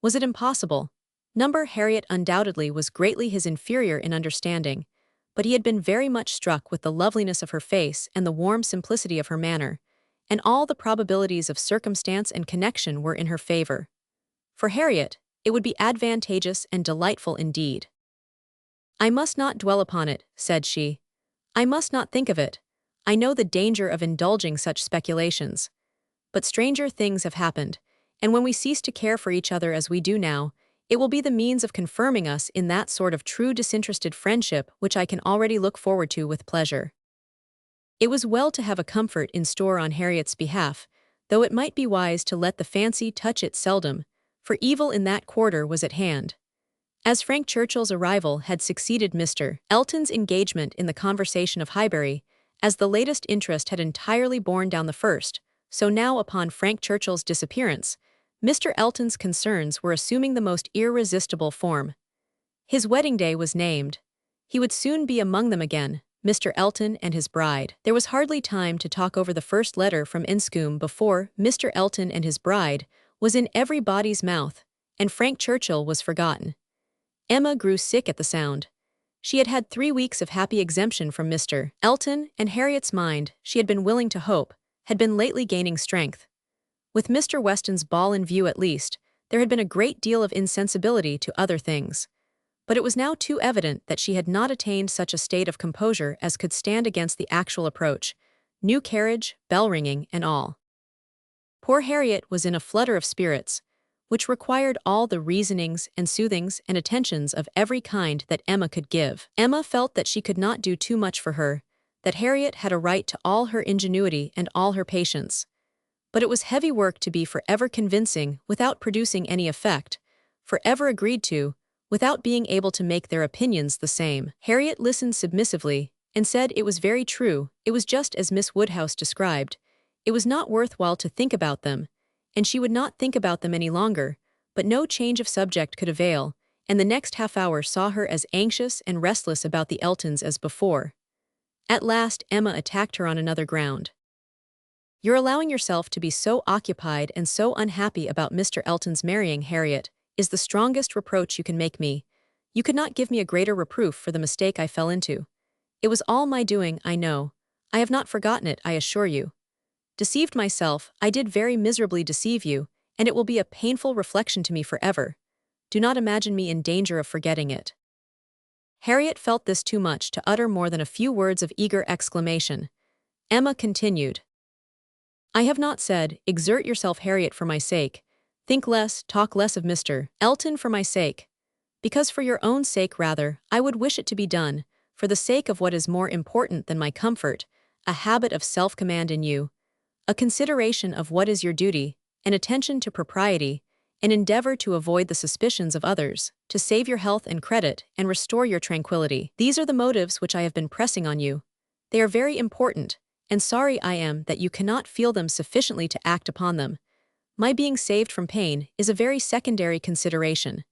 Was it impossible? Harriet undoubtedly was greatly his inferior in understanding, but he had been very much struck with the loveliness of her face and the warm simplicity of her manner, and all the probabilities of circumstance and connection were in her favor. For Harriet, it would be advantageous and delightful indeed. "I must not dwell upon it," said she. "I must not think of it. I know the danger of indulging such speculations. But stranger things have happened, and when we cease to care for each other as we do now, it will be the means of confirming us in that sort of true disinterested friendship which I can already look forward to with pleasure." It was well to have a comfort in store on Harriet's behalf, though it might be wise to let the fancy touch it seldom, for evil in that quarter was at hand. As Frank Churchill's arrival had succeeded Mr. Elton's engagement in the conversation of Highbury, as the latest interest had entirely borne down the first, so now upon Frank Churchill's disappearance, Mr. Elton's concerns were assuming the most irresistible form. His wedding day was named. He would soon be among them again, Mr. Elton and his bride. There was hardly time to talk over the first letter from Enscombe before Mr. Elton and his bride was in everybody's mouth, and Frank Churchill was forgotten. Emma grew sick at the sound. She had had 3 weeks of happy exemption from Mr. Elton, and Harriet's mind, she had been willing to hope, had been lately gaining strength. With Mr. Weston's ball in view at least, there had been a great deal of insensibility to other things. But it was now too evident that she had not attained such a state of composure as could stand against the actual approach, new carriage, bell ringing, and all. Poor Harriet was in a flutter of spirits. which required all the reasonings and soothings and attentions of every kind that Emma could give. Emma felt that she could not do too much for her, that Harriet had a right to all her ingenuity and all her patience. But it was heavy work to be forever convincing without producing any effect, forever agreed to, without being able to make their opinions the same. Harriet listened submissively, and said it was very true, it was just as Miss Woodhouse described. It was not worthwhile to think about them, and she would not think about them any longer, but no change of subject could avail, and the next half-hour saw her as anxious and restless about the Eltons as before. At last Emma attacked her on another ground. "You're allowing yourself to be so occupied and so unhappy about Mr. Elton's marrying Harriet is the strongest reproach you can make me. You could not give me a greater reproof for the mistake I fell into. It was all my doing, I know. I have not forgotten it, I assure you. Deceived myself, I did very miserably deceive you, and it will be a painful reflection to me forever. Do not imagine me in danger of forgetting it." Harriet felt this too much to utter more than a few words of eager exclamation. Emma continued, "I have not said, exert yourself, Harriet, for my sake. Think less, talk less of Mr. Elton for my sake. Because for your own sake rather, I would wish it to be done, for the sake of what is more important than my comfort, a habit of self-command in you, a consideration of what is your duty, an attention to propriety, an endeavor to avoid the suspicions of others, to save your health and credit, and restore your tranquility. These are the motives which I have been pressing on you. They are very important, and sorry I am that you cannot feel them sufficiently to act upon them. My being saved from pain is a very secondary consideration.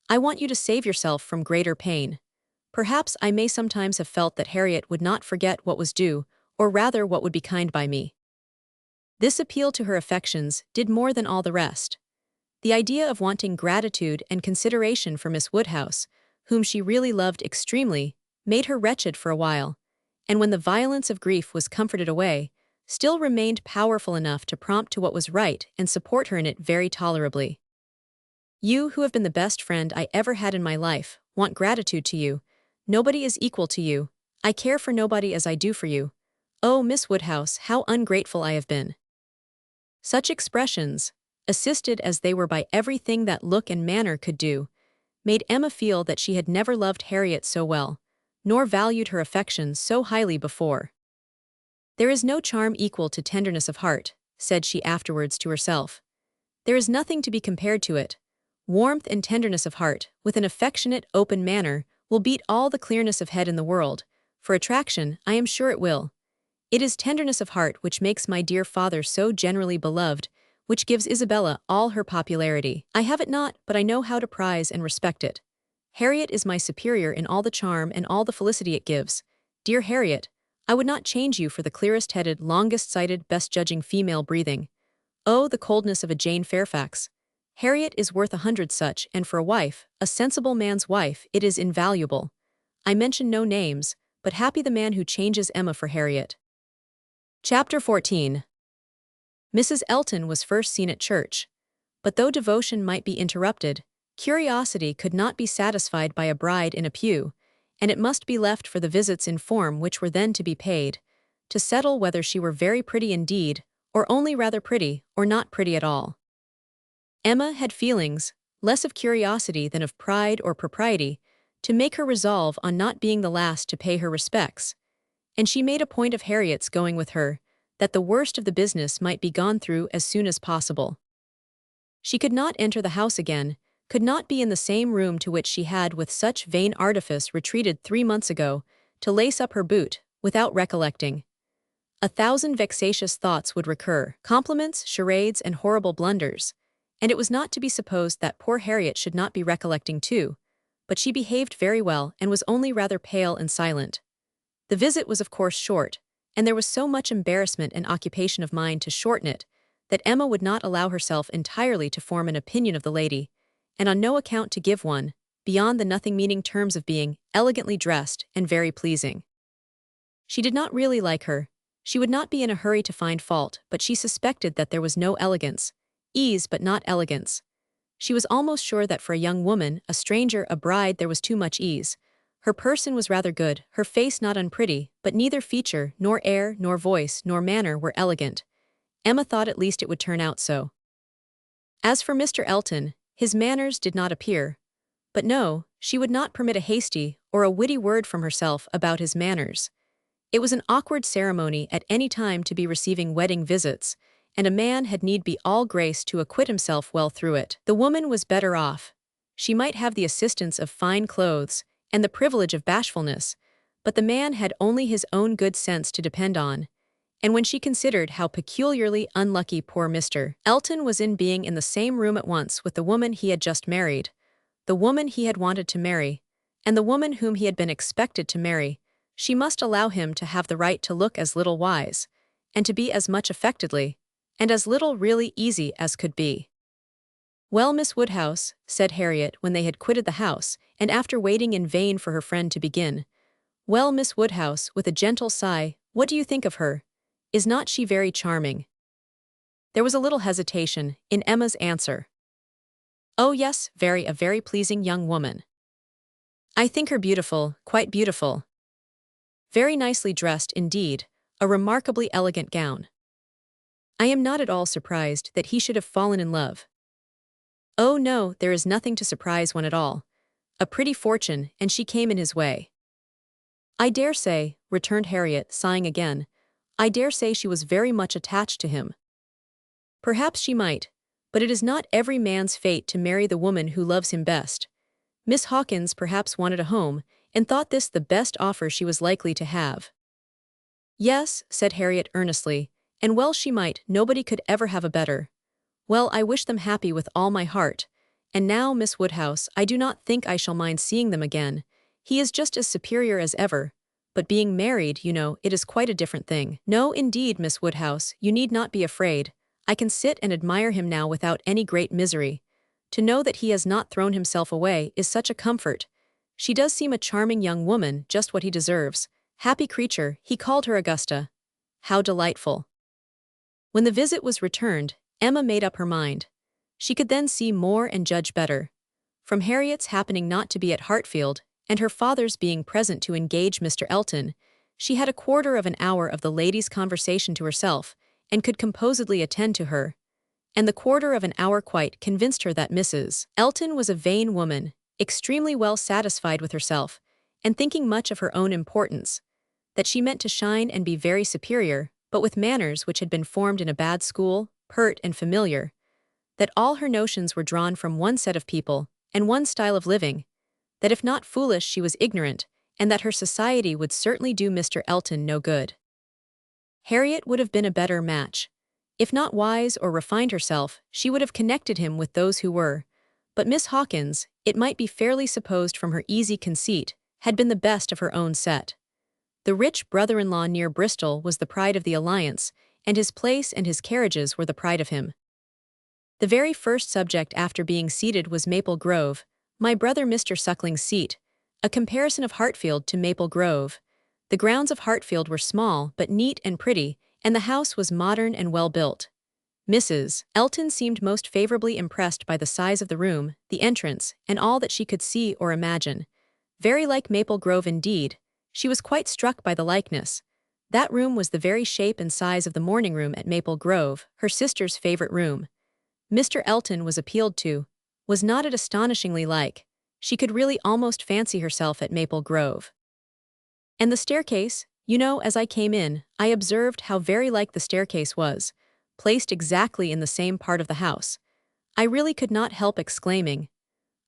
I want you to save yourself from greater pain. Perhaps I may sometimes have felt that Harriet would not forget what was due, or rather what would be kind by me." This appeal to her affections did more than all the rest. The idea of wanting gratitude and consideration for Miss Woodhouse, whom she really loved extremely, made her wretched for a while, and when the violence of grief was comforted away, still remained powerful enough to prompt to what was right and support her in it very tolerably. "You, who have been the best friend I ever had in my life, want gratitude to you. Nobody is equal to you. I care for nobody as I do for you. Oh, Miss Woodhouse, how ungrateful I have been." Such expressions, assisted as they were by everything that look and manner could do, made Emma feel that she had never loved Harriet so well, nor valued her affections so highly before. "There is no charm equal to tenderness of heart," said she afterwards to herself. "There is nothing to be compared to it. Warmth and tenderness of heart, with an affectionate, open manner, will beat all the clearness of head in the world. For attraction, I am sure it will. It is tenderness of heart which makes my dear father so generally beloved, which gives Isabella all her popularity. I have it not, but I know how to prize and respect it. Harriet is my superior in all the charm and all the felicity it gives. Dear Harriet, I would not change you for the clearest-headed, longest-sighted, best-judging female breathing. Oh, the coldness of a Jane Fairfax! Harriet is worth 100 such, and for a wife, a sensible man's wife, it is invaluable. I mention no names, but happy the man who changes Emma for Harriet." Chapter 14. Mrs. Elton was first seen at church, but though devotion might be interrupted, curiosity could not be satisfied by a bride in a pew, and it must be left for the visits in form which were then to be paid, to settle whether she were very pretty indeed, or only rather pretty, or not pretty at all. Emma had feelings, less of curiosity than of pride or propriety, to make her resolve on not being the last to pay her respects, and she made a point of Harriet's going with her, that the worst of the business might be gone through as soon as possible. She could not enter the house again, could not be in the same room to which she had with such vain artifice retreated 3 months ago, to lace up her boot, without recollecting. 1,000 vexatious thoughts would recur, compliments, charades, and horrible blunders, and it was not to be supposed that poor Harriet should not be recollecting too, but she behaved very well and was only rather pale and silent. The visit was of course short, and there was so much embarrassment and occupation of mind to shorten it, that Emma would not allow herself entirely to form an opinion of the lady, and on no account to give one, beyond the nothing-meaning terms of being elegantly dressed and very pleasing. She did not really like her. She would not be in a hurry to find fault, but she suspected that there was no elegance, ease but not elegance. She was almost sure that for a young woman, a stranger, a bride, there was too much ease. Her person was rather good, her face not unpretty, but neither feature, nor air, nor voice, nor manner were elegant. Emma thought at least it would turn out so. As for Mr. Elton, his manners did not appear. But no, she would not permit a hasty or a witty word from herself about his manners. It was an awkward ceremony at any time to be receiving wedding visits, and a man had need be all grace to acquit himself well through it. The woman was better off. She might have the assistance of fine clothes and the privilege of bashfulness, but the man had only his own good sense to depend on. And when she considered how peculiarly unlucky poor Mr. Elton was in being in the same room at once with the woman he had just married, the woman he had wanted to marry, and the woman whom he had been expected to marry, she must allow him to have the right to look as little wise, and to be as much affectedly, and as little really easy as could be. "Well, Miss Woodhouse," said Harriet when they had quitted the house, and after waiting in vain for her friend to begin. "Well, Miss Woodhouse," with a gentle sigh, "what do you think of her? Is not she very charming?" There was a little hesitation in Emma's answer. "Oh yes, a very pleasing young woman. I think her beautiful, quite beautiful. Very nicely dressed indeed, a remarkably elegant gown. I am not at all surprised that he should have fallen in love. Oh no, there is nothing to surprise one at all. A pretty fortune, and she came in his way." "I dare say," returned Harriet, sighing again, "I dare say she was very much attached to him." "Perhaps she might, but it is not every man's fate to marry the woman who loves him best. Miss Hawkins perhaps wanted a home, and thought this the best offer she was likely to have." "Yes," said Harriet earnestly, "and well she might, nobody could ever have a better. Well, I wish them happy with all my heart, and now, Miss Woodhouse, I do not think I shall mind seeing them again. He is just as superior as ever, but being married, you know, it is quite a different thing." "No, indeed, Miss Woodhouse, you need not be afraid. I can sit and admire him now without any great misery. To know that he has not thrown himself away is such a comfort. She does seem a charming young woman, just what he deserves. Happy creature, he called her Augusta. How delightful." When the visit was returned, Emma made up her mind. She could then see more and judge better. From Harriet's happening not to be at Hartfield, and her father's being present to engage Mr. Elton, she had a quarter of an hour of the lady's conversation to herself, and could composedly attend to her. And the quarter of an hour quite convinced her that Mrs. Elton was a vain woman, extremely well satisfied with herself, and thinking much of her own importance, that she meant to shine and be very superior, but with manners which had been formed in a bad school, pert and familiar, that all her notions were drawn from one set of people, and one style of living, that if not foolish she was ignorant, and that her society would certainly do Mr. Elton no good. Harriet would have been a better match. If not wise or refined herself, she would have connected him with those who were, but Miss Hawkins, it might be fairly supposed from her easy conceit, had been the best of her own set. The rich brother-in-law near Bristol was the pride of the alliance, and his place and his carriages were the pride of him. The very first subject after being seated was Maple Grove, my brother Mr. Suckling's seat, a comparison of Hartfield to Maple Grove. The grounds of Hartfield were small but neat and pretty, and the house was modern and well built. Mrs. Elton seemed most favorably impressed by the size of the room, the entrance, and all that she could see or imagine. Very like Maple Grove indeed. She was quite struck by the likeness. That room was the very shape and size of the morning room at Maple Grove, her sister's favorite room. Mr. Elton was appealed to. Was not it astonishingly like? She could really almost fancy herself at Maple Grove. And the staircase, you know, as I came in, I observed how very like the staircase was, placed exactly in the same part of the house. I really could not help exclaiming,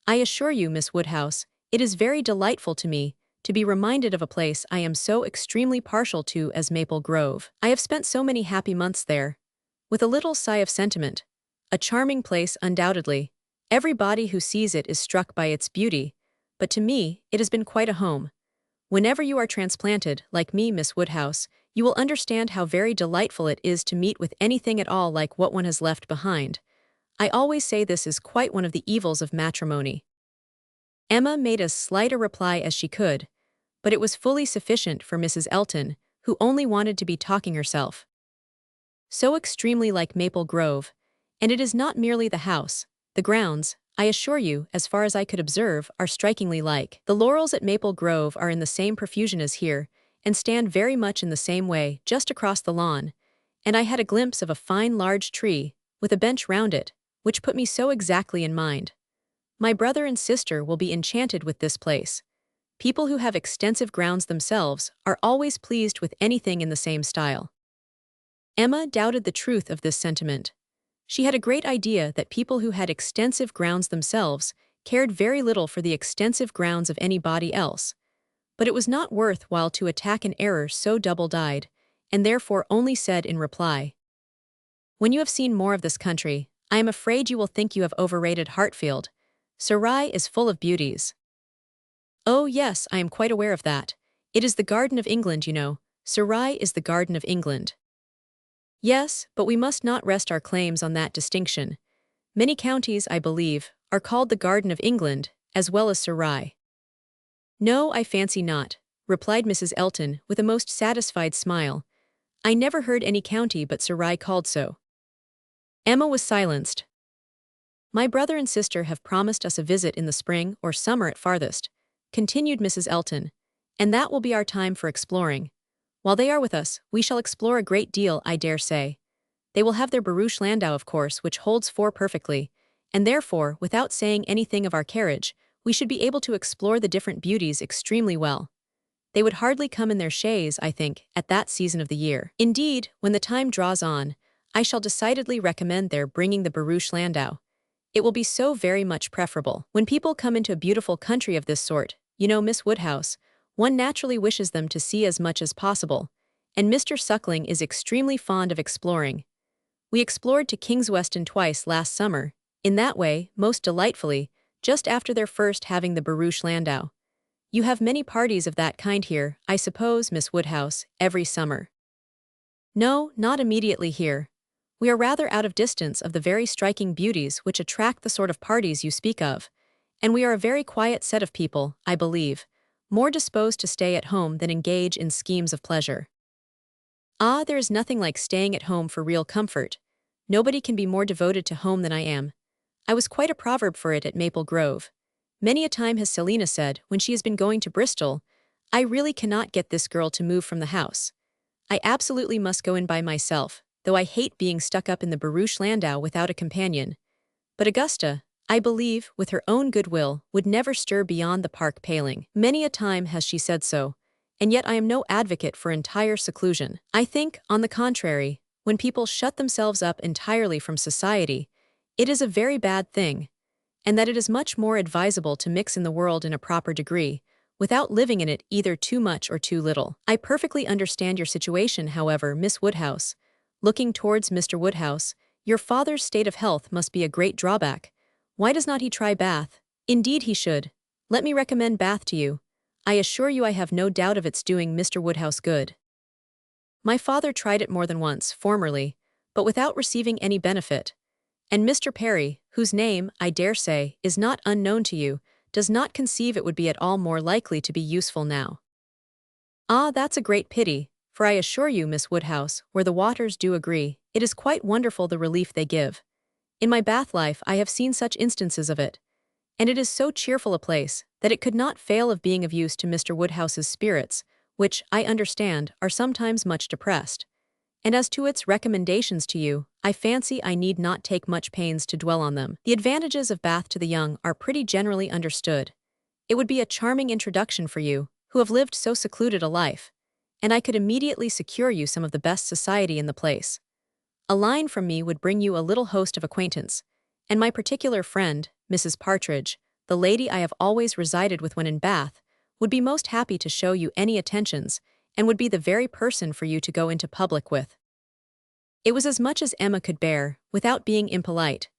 "I assure you, Miss Woodhouse, it is very delightful to me to be reminded of a place I am so extremely partial to as Maple Grove. I have spent so many happy months there." With a little sigh of sentiment. "A charming place undoubtedly. Everybody who sees it is struck by its beauty, but to me it has been quite a home. Whenever you are transplanted, like me, Miss Woodhouse, you will understand how very delightful it is to meet with anything at all like what one has left behind. I always say this is quite one of the evils of matrimony." Emma made as slight a reply as she could, but it was fully sufficient for Mrs. Elton, who only wanted to be talking herself. "So extremely like Maple Grove, and it is not merely the house, the grounds, I assure you, as far as I could observe, are strikingly like. The laurels at Maple Grove are in the same profusion as here, and stand very much in the same way, just across the lawn, and I had a glimpse of a fine large tree, with a bench round it, which put me so exactly in mind. My brother and sister will be enchanted with this place. People who have extensive grounds themselves are always pleased with anything in the same style. Emma doubted the truth of this sentiment. She had a great idea that people who had extensive grounds themselves cared very little for the extensive grounds of anybody else, but it was not worth while to attack an error so double-dyed, and therefore only said in reply, "When you have seen more of this country, I am afraid you will think you have overrated Hartfield. Surrey is full of beauties." "Oh yes, I am quite aware of that. It is the Garden of England, you know. Surrey is the Garden of England." "Yes, but we must not rest our claims on that distinction. Many counties, I believe, are called the Garden of England, as well as Surrey." "No, I fancy not," replied Mrs. Elton with a most satisfied smile. "I never heard any county but Surrey called so." Emma was silenced. "My brother and sister have promised us a visit in the spring or summer at farthest," continued Mrs. Elton, "and that will be our time for exploring. While they are with us, we shall explore a great deal, I dare say. They will have their barouche landau, of course, which holds four perfectly, and therefore, without saying anything of our carriage, we should be able to explore the different beauties extremely well. They would hardly come in their chaise, I think, at that season of the year. Indeed, when the time draws on, I shall decidedly recommend their bringing the barouche landau. It will be so very much preferable. When people come into a beautiful country of this sort, you know, Miss Woodhouse, one naturally wishes them to see as much as possible, and Mr. Suckling is extremely fond of exploring. We explored to King's Weston twice last summer, in that way, most delightfully, just after their first having the barouche landau. You have many parties of that kind here, I suppose, Miss Woodhouse, every summer." "No, not immediately here. We are rather out of distance of the very striking beauties which attract the sort of parties you speak of, and we are a very quiet set of people, I believe, more disposed to stay at home than engage in schemes of pleasure." "Ah, there is nothing like staying at home for real comfort. Nobody can be more devoted to home than I am. I was quite a proverb for it at Maple Grove. Many a time has Selina said, when she has been going to Bristol, 'I really cannot get this girl to move from the house. I absolutely must go in by myself, though I hate being stuck up in the barouche landau without a companion.' But Augusta, I believe, with her own goodwill, would never stir beyond the park paling. Many a time has she said so, and yet I am no advocate for entire seclusion. I think, on the contrary, when people shut themselves up entirely from society, it is a very bad thing, and that it is much more advisable to mix in the world in a proper degree, without living in it either too much or too little. I perfectly understand your situation, however, Miss Woodhouse." Looking towards Mr. Woodhouse, "your father's state of health must be a great drawback. Why does not he try Bath? Indeed he should. Let me recommend Bath to you. I assure you I have no doubt of its doing Mr. Woodhouse good. My father tried it more than once, formerly, but without receiving any benefit. And Mr. Perry, whose name, I dare say, is not unknown to you, does not conceive it would be at all more likely to be useful now." "Ah, that's a great pity, for I assure you, Miss Woodhouse, where the waters do agree, it is quite wonderful the relief they give. In my Bath life I have seen such instances of it, and it is so cheerful a place, that it could not fail of being of use to Mr. Woodhouse's spirits, which, I understand, are sometimes much depressed. And as to its recommendations to you, I fancy I need not take much pains to dwell on them. The advantages of Bath to the young are pretty generally understood. It would be a charming introduction for you, who have lived so secluded a life, and I could immediately secure you some of the best society in the place. A line from me would bring you a little host of acquaintance, and my particular friend, Mrs. Partridge, the lady I have always resided with when in Bath, would be most happy to show you any attentions, and would be the very person for you to go into public with." It was as much as Emma could bear, without being impolite.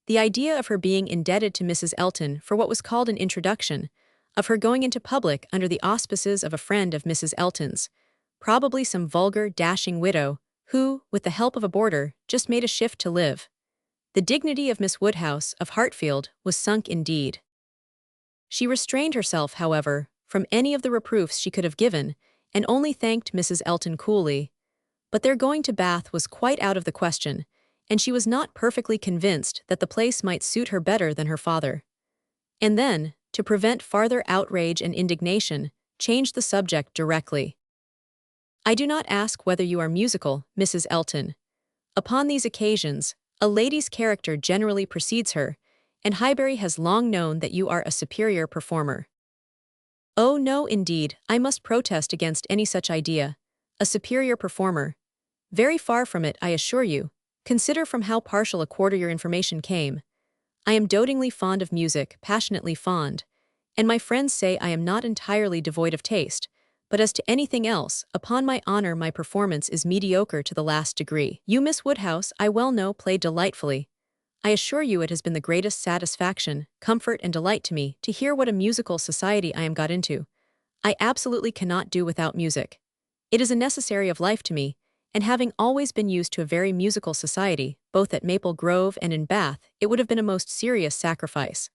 The idea of her being indebted to Mrs. Elton for what was called an introduction, of her going into public under the auspices of a friend of Mrs. Elton's, probably some vulgar, dashing widow, who, with the help of a boarder, just made a shift to live. The dignity of Miss Woodhouse, of Hartfield, was sunk indeed. She restrained herself, however, from any of the reproofs she could have given, and only thanked Mrs. Elton coolly. But their going to Bath was quite out of the question, and she was not perfectly convinced that the place might suit her better than her father. And then, to prevent farther outrage and indignation, changed the subject directly. "I do not ask whether you are musical, Mrs. Elton. Upon these occasions, A lady's character generally precedes her, and Highbury has long known that you are a superior performer. Oh no, indeed, I must protest against any such idea. A superior performer. Very far from it, I assure you. Consider from how partial a quarter your information came. I am dotingly fond of music, passionately fond, and my friends say I am not entirely devoid of taste, but as to anything else, upon my honor my performance is mediocre to the last degree. You, Miss Woodhouse, I well know, played delightfully. I assure you it has been the greatest satisfaction, comfort and delight to me to hear what a musical society I am got into. I absolutely cannot do without music. It is a necessary of life to me, and having always been used to a very musical society, both at Maple Grove and in Bath, it would have been a most serious sacrifice.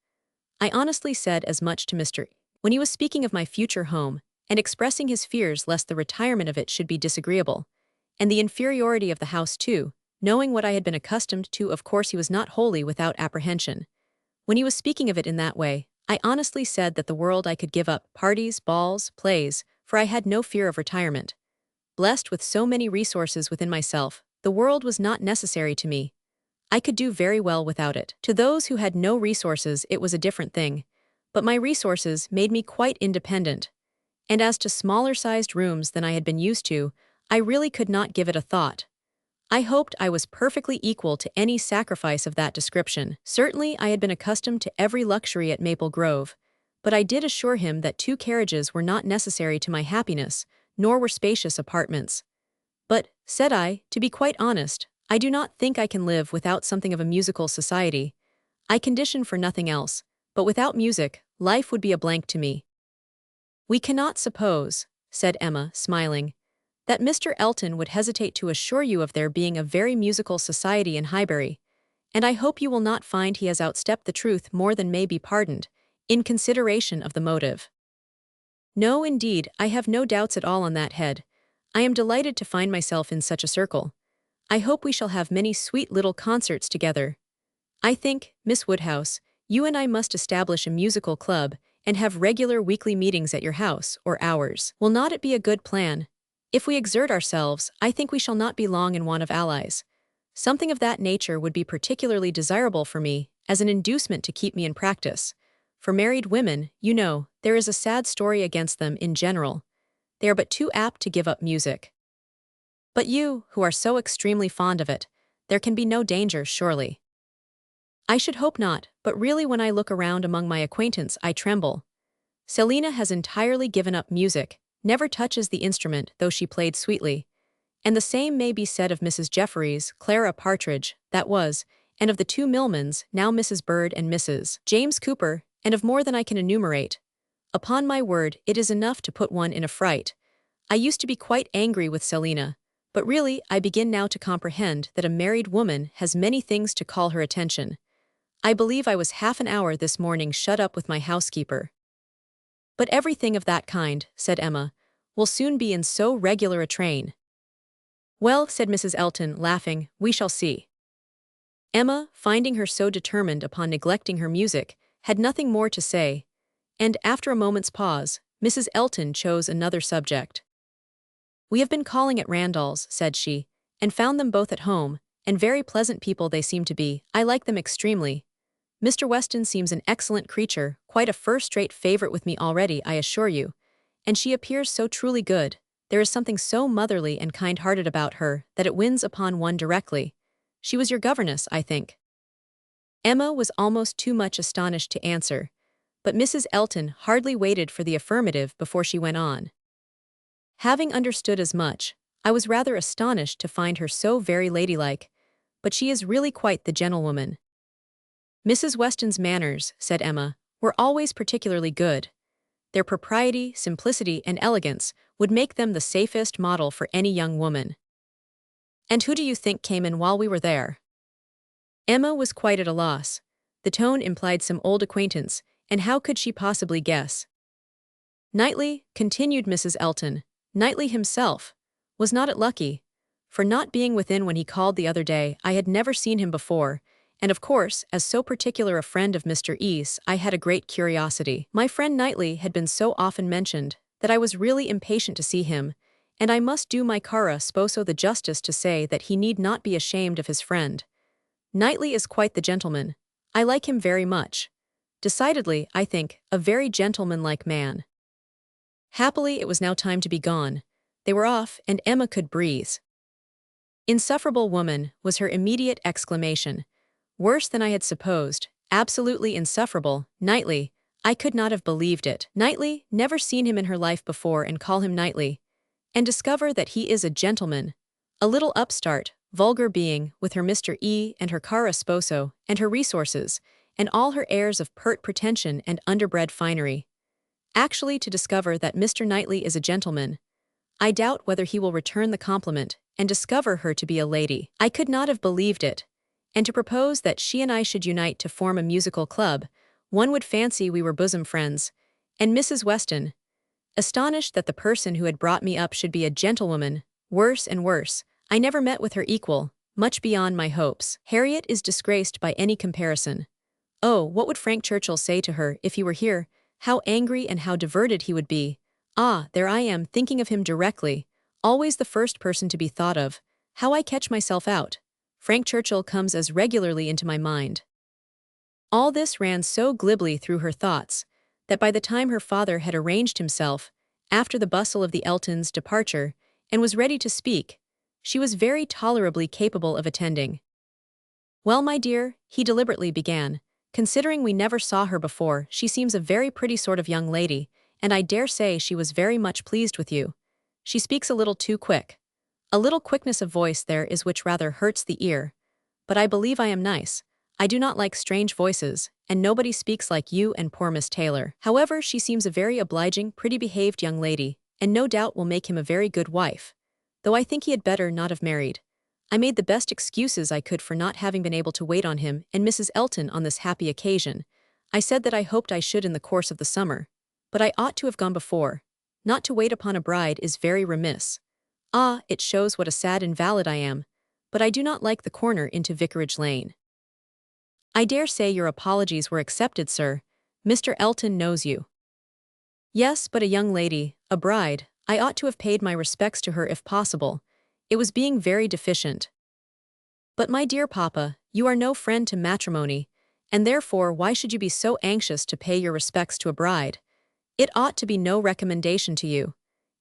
I honestly said as much to Mr. when he was speaking of my future home, and expressing his fears lest the retirement of it should be disagreeable, and the inferiority of the house too. Knowing what I had been accustomed to, of course he was not wholly without apprehension. When he was speaking of it in that way, I honestly said that the world I could give up, parties, balls, plays, for I had no fear of retirement. Blessed with so many resources within myself, the world was not necessary to me. I could do very well without it. To those who had no resources it was a different thing, but my resources made me quite independent. And as to smaller-sized rooms than I had been used to, I really could not give it a thought. I hoped I was perfectly equal to any sacrifice of that description. Certainly I had been accustomed to every luxury at Maple Grove, but I did assure him that 2 carriages were not necessary to my happiness, nor were spacious apartments. But, said I, to be quite honest, I do not think I can live without something of a musical society. I condition for nothing else, but without music, life would be a blank to me. We cannot suppose, said Emma, smiling, that Mr. Elton would hesitate to assure you of there being a very musical society in Highbury, and I hope you will not find he has outstepped the truth more than may be pardoned, in consideration of the motive. No, indeed, I have no doubts at all on that head. I am delighted to find myself in such a circle. I hope we shall have many sweet little concerts together. I think, Miss Woodhouse, you and I must establish a musical club and have regular weekly meetings at your house or ours. Will not it be a good plan? If we exert ourselves, I think we shall not be long in want of allies. Something of that nature would be particularly desirable for me, as an inducement to keep me in practice. For married women, you know, there is a sad story against them in general. They are but too apt to give up music. But you, who are so extremely fond of it, there can be no danger, surely. I should hope not, but really when I look around among my acquaintance I tremble. Selina has entirely given up music, never touches the instrument though she played sweetly. And the same may be said of Mrs. Jeffreys, Clara Partridge, that was, and of the 2 Millmans, now Mrs. Bird and Mrs. James Cooper, and of more than I can enumerate. Upon my word, it is enough to put one in a fright. I used to be quite angry with Selina, but really I begin now to comprehend that a married woman has many things to call her attention. I believe I was half an hour this morning shut up with my housekeeper. But everything of that kind, said Emma, will soon be in so regular a train. Well, said Mrs. Elton, laughing, we shall see. Emma, finding her so determined upon neglecting her music, had nothing more to say, and, after a moment's pause, Mrs. Elton chose another subject. We have been calling at Randall's, said she, and found them both at home, and very pleasant people they seem to be. I like them extremely. Mr. Weston seems an excellent creature, quite a first-rate favorite with me already, I assure you. And she appears so truly good, there is something so motherly and kind-hearted about her that it wins upon one directly. She was your governess, I think. Emma was almost too much astonished to answer, but Mrs. Elton hardly waited for the affirmative before she went on. Having understood as much, I was rather astonished to find her so very ladylike, but she is really quite the gentlewoman. Mrs. Weston's manners, said Emma, were always particularly good. Their propriety, simplicity, and elegance would make them the safest model for any young woman. And who do you think came in while we were there? Emma was quite at a loss. The tone implied some old acquaintance, and how could she possibly guess? Knightley, continued Mrs. Elton, Knightley himself. Was not it lucky? For not being within when he called the other day, I had never seen him before, and of course, as so particular a friend of Mr. E.'s, I had a great curiosity. My friend Knightley had been so often mentioned that I was really impatient to see him, and I must do my cara sposo the justice to say that he need not be ashamed of his friend. Knightley is quite the gentleman. I like him very much. Decidedly, I think, a very gentlemanlike man." Happily, it was now time to be gone. They were off, and Emma could breathe. "Insufferable woman," was her immediate exclamation. "Worse than I had supposed. Absolutely insufferable. Knightley. I could not have believed it. Knightley, never seen him in her life before and call him Knightley. And discover that he is a gentleman. A little upstart, vulgar being, with her Mr. E. and her cara sposo, and her resources, and all her airs of pert pretension and underbred finery. Actually to discover that Mr. Knightley is a gentleman. I doubt whether he will return the compliment, and discover her to be a lady. I could not have believed it. And to propose that she and I should unite to form a musical club, one would fancy we were bosom friends. And Mrs. Weston, astonished that the person who had brought me up should be a gentlewoman, worse and worse, I never met with her equal, much beyond my hopes. Harriet is disgraced by any comparison. Oh, what would Frank Churchill say to her if he were here? How angry and how diverted he would be. Ah, there I am, thinking of him directly, always the first person to be thought of. How I catch myself out. Frank Churchill comes as regularly into my mind." All this ran so glibly through her thoughts, that by the time her father had arranged himself, after the bustle of the Eltons' departure, and was ready to speak, she was very tolerably capable of attending. "Well, my dear," he deliberately began, "considering we never saw her before, she seems a very pretty sort of young lady, and I dare say she was very much pleased with you. She speaks a little too quick. A little quickness of voice there is which rather hurts the ear. But I believe I am nice. I do not like strange voices, and nobody speaks like you and poor Miss Taylor. However, she seems a very obliging, pretty-behaved young lady, and no doubt will make him a very good wife. Though I think he had better not have married. I made the best excuses I could for not having been able to wait on him and Mrs. Elton on this happy occasion. I said that I hoped I should in the course of the summer. But I ought to have gone before. Not to wait upon a bride is very remiss. Ah, it shows what a sad invalid I am. But I do not like the corner into Vicarage Lane." "I dare say your apologies were accepted, sir. Mr. Elton knows you." "Yes, but a young lady, a bride, I ought to have paid my respects to her if possible. It was being very deficient." "But my dear papa, you are no friend to matrimony, and therefore why should you be so anxious to pay your respects to a bride? It ought to be no recommendation to you.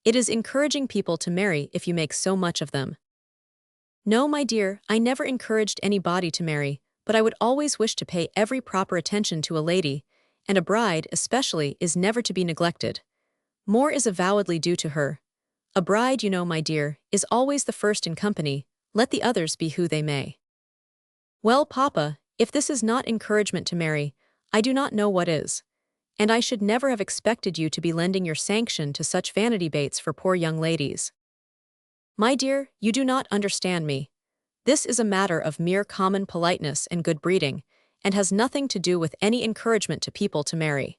It is encouraging people to marry if you make so much of them." "No, my dear, I never encouraged anybody to marry, but I would always wish to pay every proper attention to a lady, and a bride, especially, is never to be neglected. More is avowedly due to her. A bride, you know, my dear, is always the first in company, let the others be who they may." "Well, papa, if this is not encouragement to marry, I do not know what is. And I should never have expected you to be lending your sanction to such vanity baits for poor young ladies." "My dear, you do not understand me. This is a matter of mere common politeness and good breeding, and has nothing to do with any encouragement to people to marry."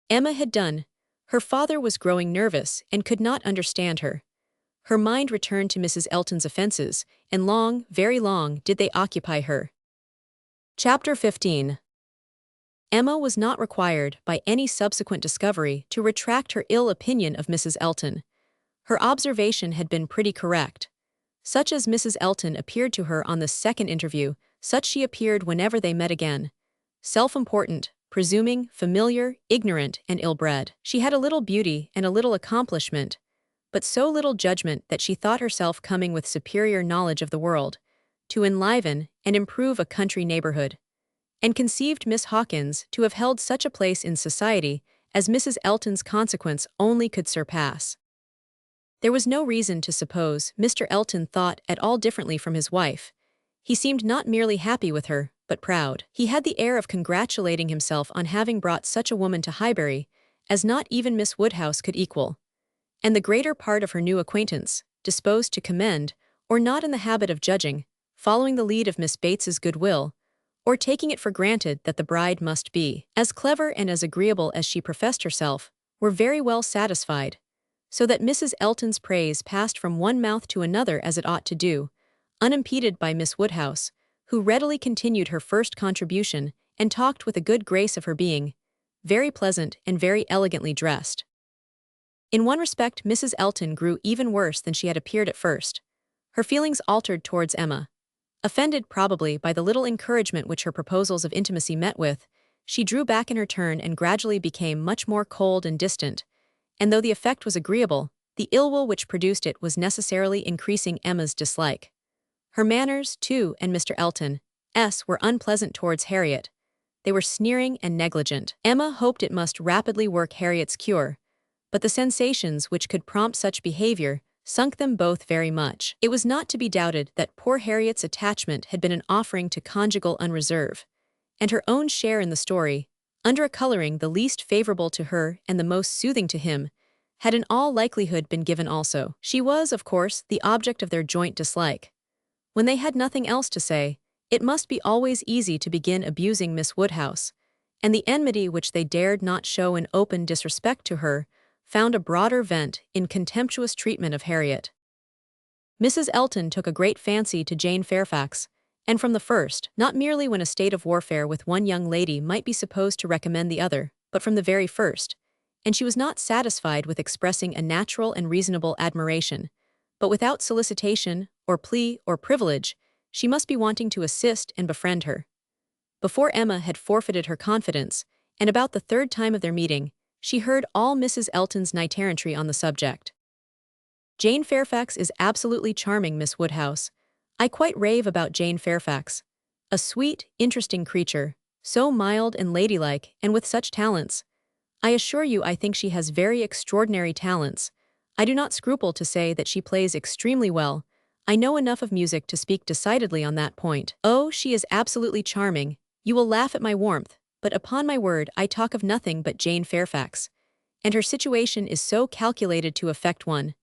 Emma had done. Her father was growing nervous and could not understand her. Her mind returned to Mrs. Elton's offenses, and long, very long, did they occupy her. Chapter 15. Emma was not required by any subsequent discovery to retract her ill opinion of Mrs. Elton. Her observation had been pretty correct. Such as Mrs. Elton appeared to her on this second interview, such she appeared whenever they met again. Self-important, presuming, familiar, ignorant, and ill-bred. She had a little beauty and a little accomplishment, but so little judgment that she thought herself coming with superior knowledge of the world, to enliven and improve a country neighborhood, and conceived Miss Hawkins to have held such a place in society as Mrs. Elton's consequence only could surpass. There was no reason to suppose Mr. Elton thought at all differently from his wife. He seemed not merely happy with her, but proud. He had the air of congratulating himself on having brought such a woman to Highbury, as not even Miss Woodhouse could equal. And the greater part of her new acquaintance, disposed to commend, or not in the habit of judging, following the lead of Miss Bates's goodwill, or taking it for granted that the bride must be as clever and as agreeable as she professed herself, were very well satisfied, so that Mrs. Elton's praise passed from one mouth to another as it ought to do, unimpeded by Miss Woodhouse, who readily continued her first contribution and talked with a good grace of her being very pleasant and very elegantly dressed. In one respect Mrs. Elton grew even worse than she had appeared at first. Her feelings altered towards Emma. Offended probably by the little encouragement which her proposals of intimacy met with, she drew back in her turn and gradually became much more cold and distant, and though the effect was agreeable, the ill will which produced it was necessarily increasing Emma's dislike. Her manners, too, and Mr. Elton's, were unpleasant towards Harriet. They were sneering and negligent. Emma hoped it must rapidly work Harriet's cure, but the sensations which could prompt such behavior sunk them both very much. It was not to be doubted that poor Harriet's attachment had been an offering to conjugal unreserve, and her own share in the story, under a coloring the least favorable to her and the most soothing to him, had in all likelihood been given also. She was, of course, the object of their joint dislike. When they had nothing else to say, it must be always easy to begin abusing Miss Woodhouse, and the enmity which they dared not show in open disrespect to her found a broader vent in contemptuous treatment of Harriet. Mrs. Elton took a great fancy to Jane Fairfax, and from the first, not merely when a state of warfare with one young lady might be supposed to recommend the other, but from the very first, and she was not satisfied with expressing a natural and reasonable admiration, but without solicitation, or plea, or privilege, she must be wanting to assist and befriend her. Before Emma had forfeited her confidence, and about the third time of their meeting, she heard all Mrs. Elton's knight-errantry on the subject. Jane Fairfax is absolutely charming, Miss Woodhouse. I quite rave about Jane Fairfax. A sweet, interesting creature, so mild and ladylike, and with such talents. I assure you I think she has very extraordinary talents. I do not scruple to say that she plays extremely well. I know enough of music to speak decidedly on that point. Oh, she is absolutely charming. You will laugh at my warmth, but upon my word I talk of nothing but Jane Fairfax. And her situation is so calculated to affect one.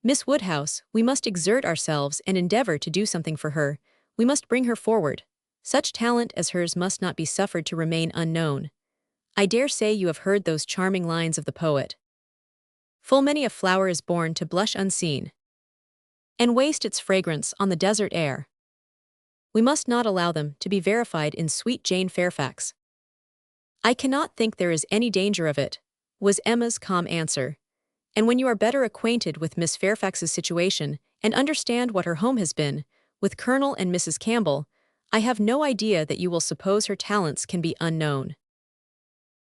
Miss Woodhouse, we must exert ourselves and endeavor to do something for her. We must bring her forward. Such talent as hers must not be suffered to remain unknown. I dare say you have heard those charming lines of the poet. Full many a flower is born to blush unseen, and waste its fragrance on the desert air. We must not allow them to be verified in sweet Jane Fairfax. I cannot think there is any danger of it, was Emma's calm answer. And when you are better acquainted with Miss Fairfax's situation, and understand what her home has been, with Colonel and Mrs. Campbell, I have no idea that you will suppose her talents can be unknown.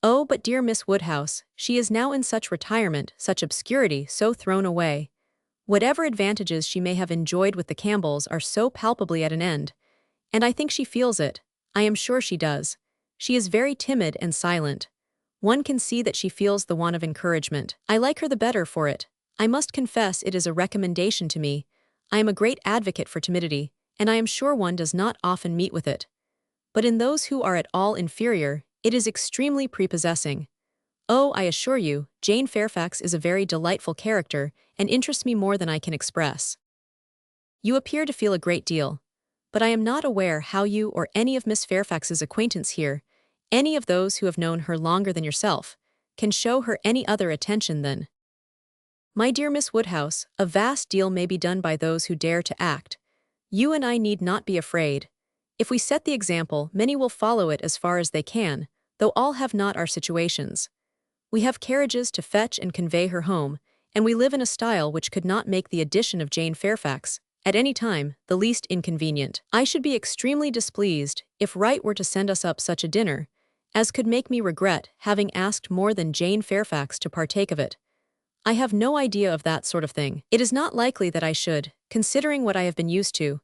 Oh, but dear Miss Woodhouse, she is now in such retirement, such obscurity, so thrown away. Whatever advantages she may have enjoyed with the Campbells are so palpably at an end, and I think she feels it. I am sure she does. She is very timid and silent. One can see that she feels the want of encouragement. I like her the better for it. I must confess it is a recommendation to me. I am a great advocate for timidity, and I am sure one does not often meet with it. But in those who are at all inferior, it is extremely prepossessing. Oh, I assure you, Jane Fairfax is a very delightful character, and interests me more than I can express. You appear to feel a great deal, but I am not aware how you or any of Miss Fairfax's acquaintance here, any of those who have known her longer than yourself, can show her any other attention than. My dear Miss Woodhouse, a vast deal may be done by those who dare to act. You and I need not be afraid. If we set the example, many will follow it as far as they can, though all have not our situations. We have carriages to fetch and convey her home, and we live in a style which could not make the addition of Jane Fairfax, at any time, the least inconvenient. I should be extremely displeased if Wright were to send us up such a dinner, as could make me regret having asked more than Jane Fairfax to partake of it. I have no idea of that sort of thing. It is not likely that I should, considering what I have been used to.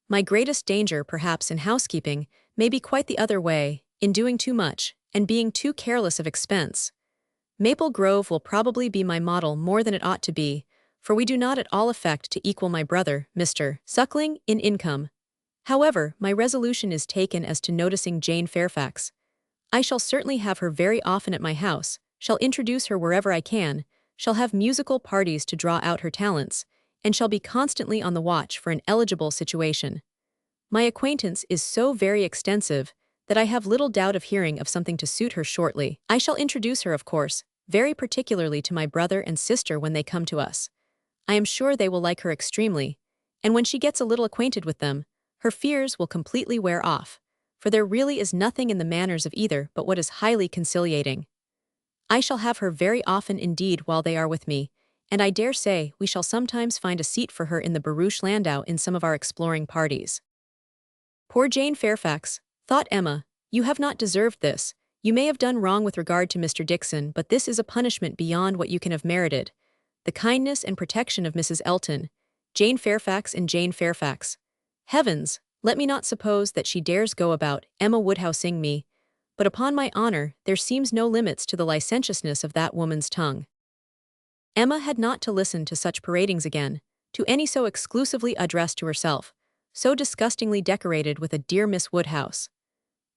My greatest danger, perhaps, in housekeeping, may be quite the other way, in doing too much, and being too careless of expense. Maple Grove will probably be my model more than it ought to be, for we do not at all affect to equal my brother, Mr. Suckling, in income. However, my resolution is taken as to noticing Jane Fairfax. I shall certainly have her very often at my house, shall introduce her wherever I can, shall have musical parties to draw out her talents, and shall be constantly on the watch for an eligible situation. My acquaintance is so very extensive that I have little doubt of hearing of something to suit her shortly. I shall introduce her, of course, very particularly to my brother and sister when they come to us. I am sure they will like her extremely, and when she gets a little acquainted with them, her fears will completely wear off, for there really is nothing in the manners of either but what is highly conciliating. I shall have her very often indeed while they are with me, and I dare say we shall sometimes find a seat for her in the barouche landau in some of our exploring parties. Poor Jane Fairfax, thought Emma, you have not deserved this. You may have done wrong with regard to Mr. Dixon, but this is a punishment beyond what you can have merited. The kindness and protection of Mrs. Elton, Jane Fairfax and Jane Fairfax. Heavens, let me not suppose that she dares go about Emma Woodhousing me, but upon my honor there seems no limits to the licentiousness of that woman's tongue. Emma had not to listen to such paradings again, to any so exclusively addressed to herself, so disgustingly decorated with a dear Miss Woodhouse.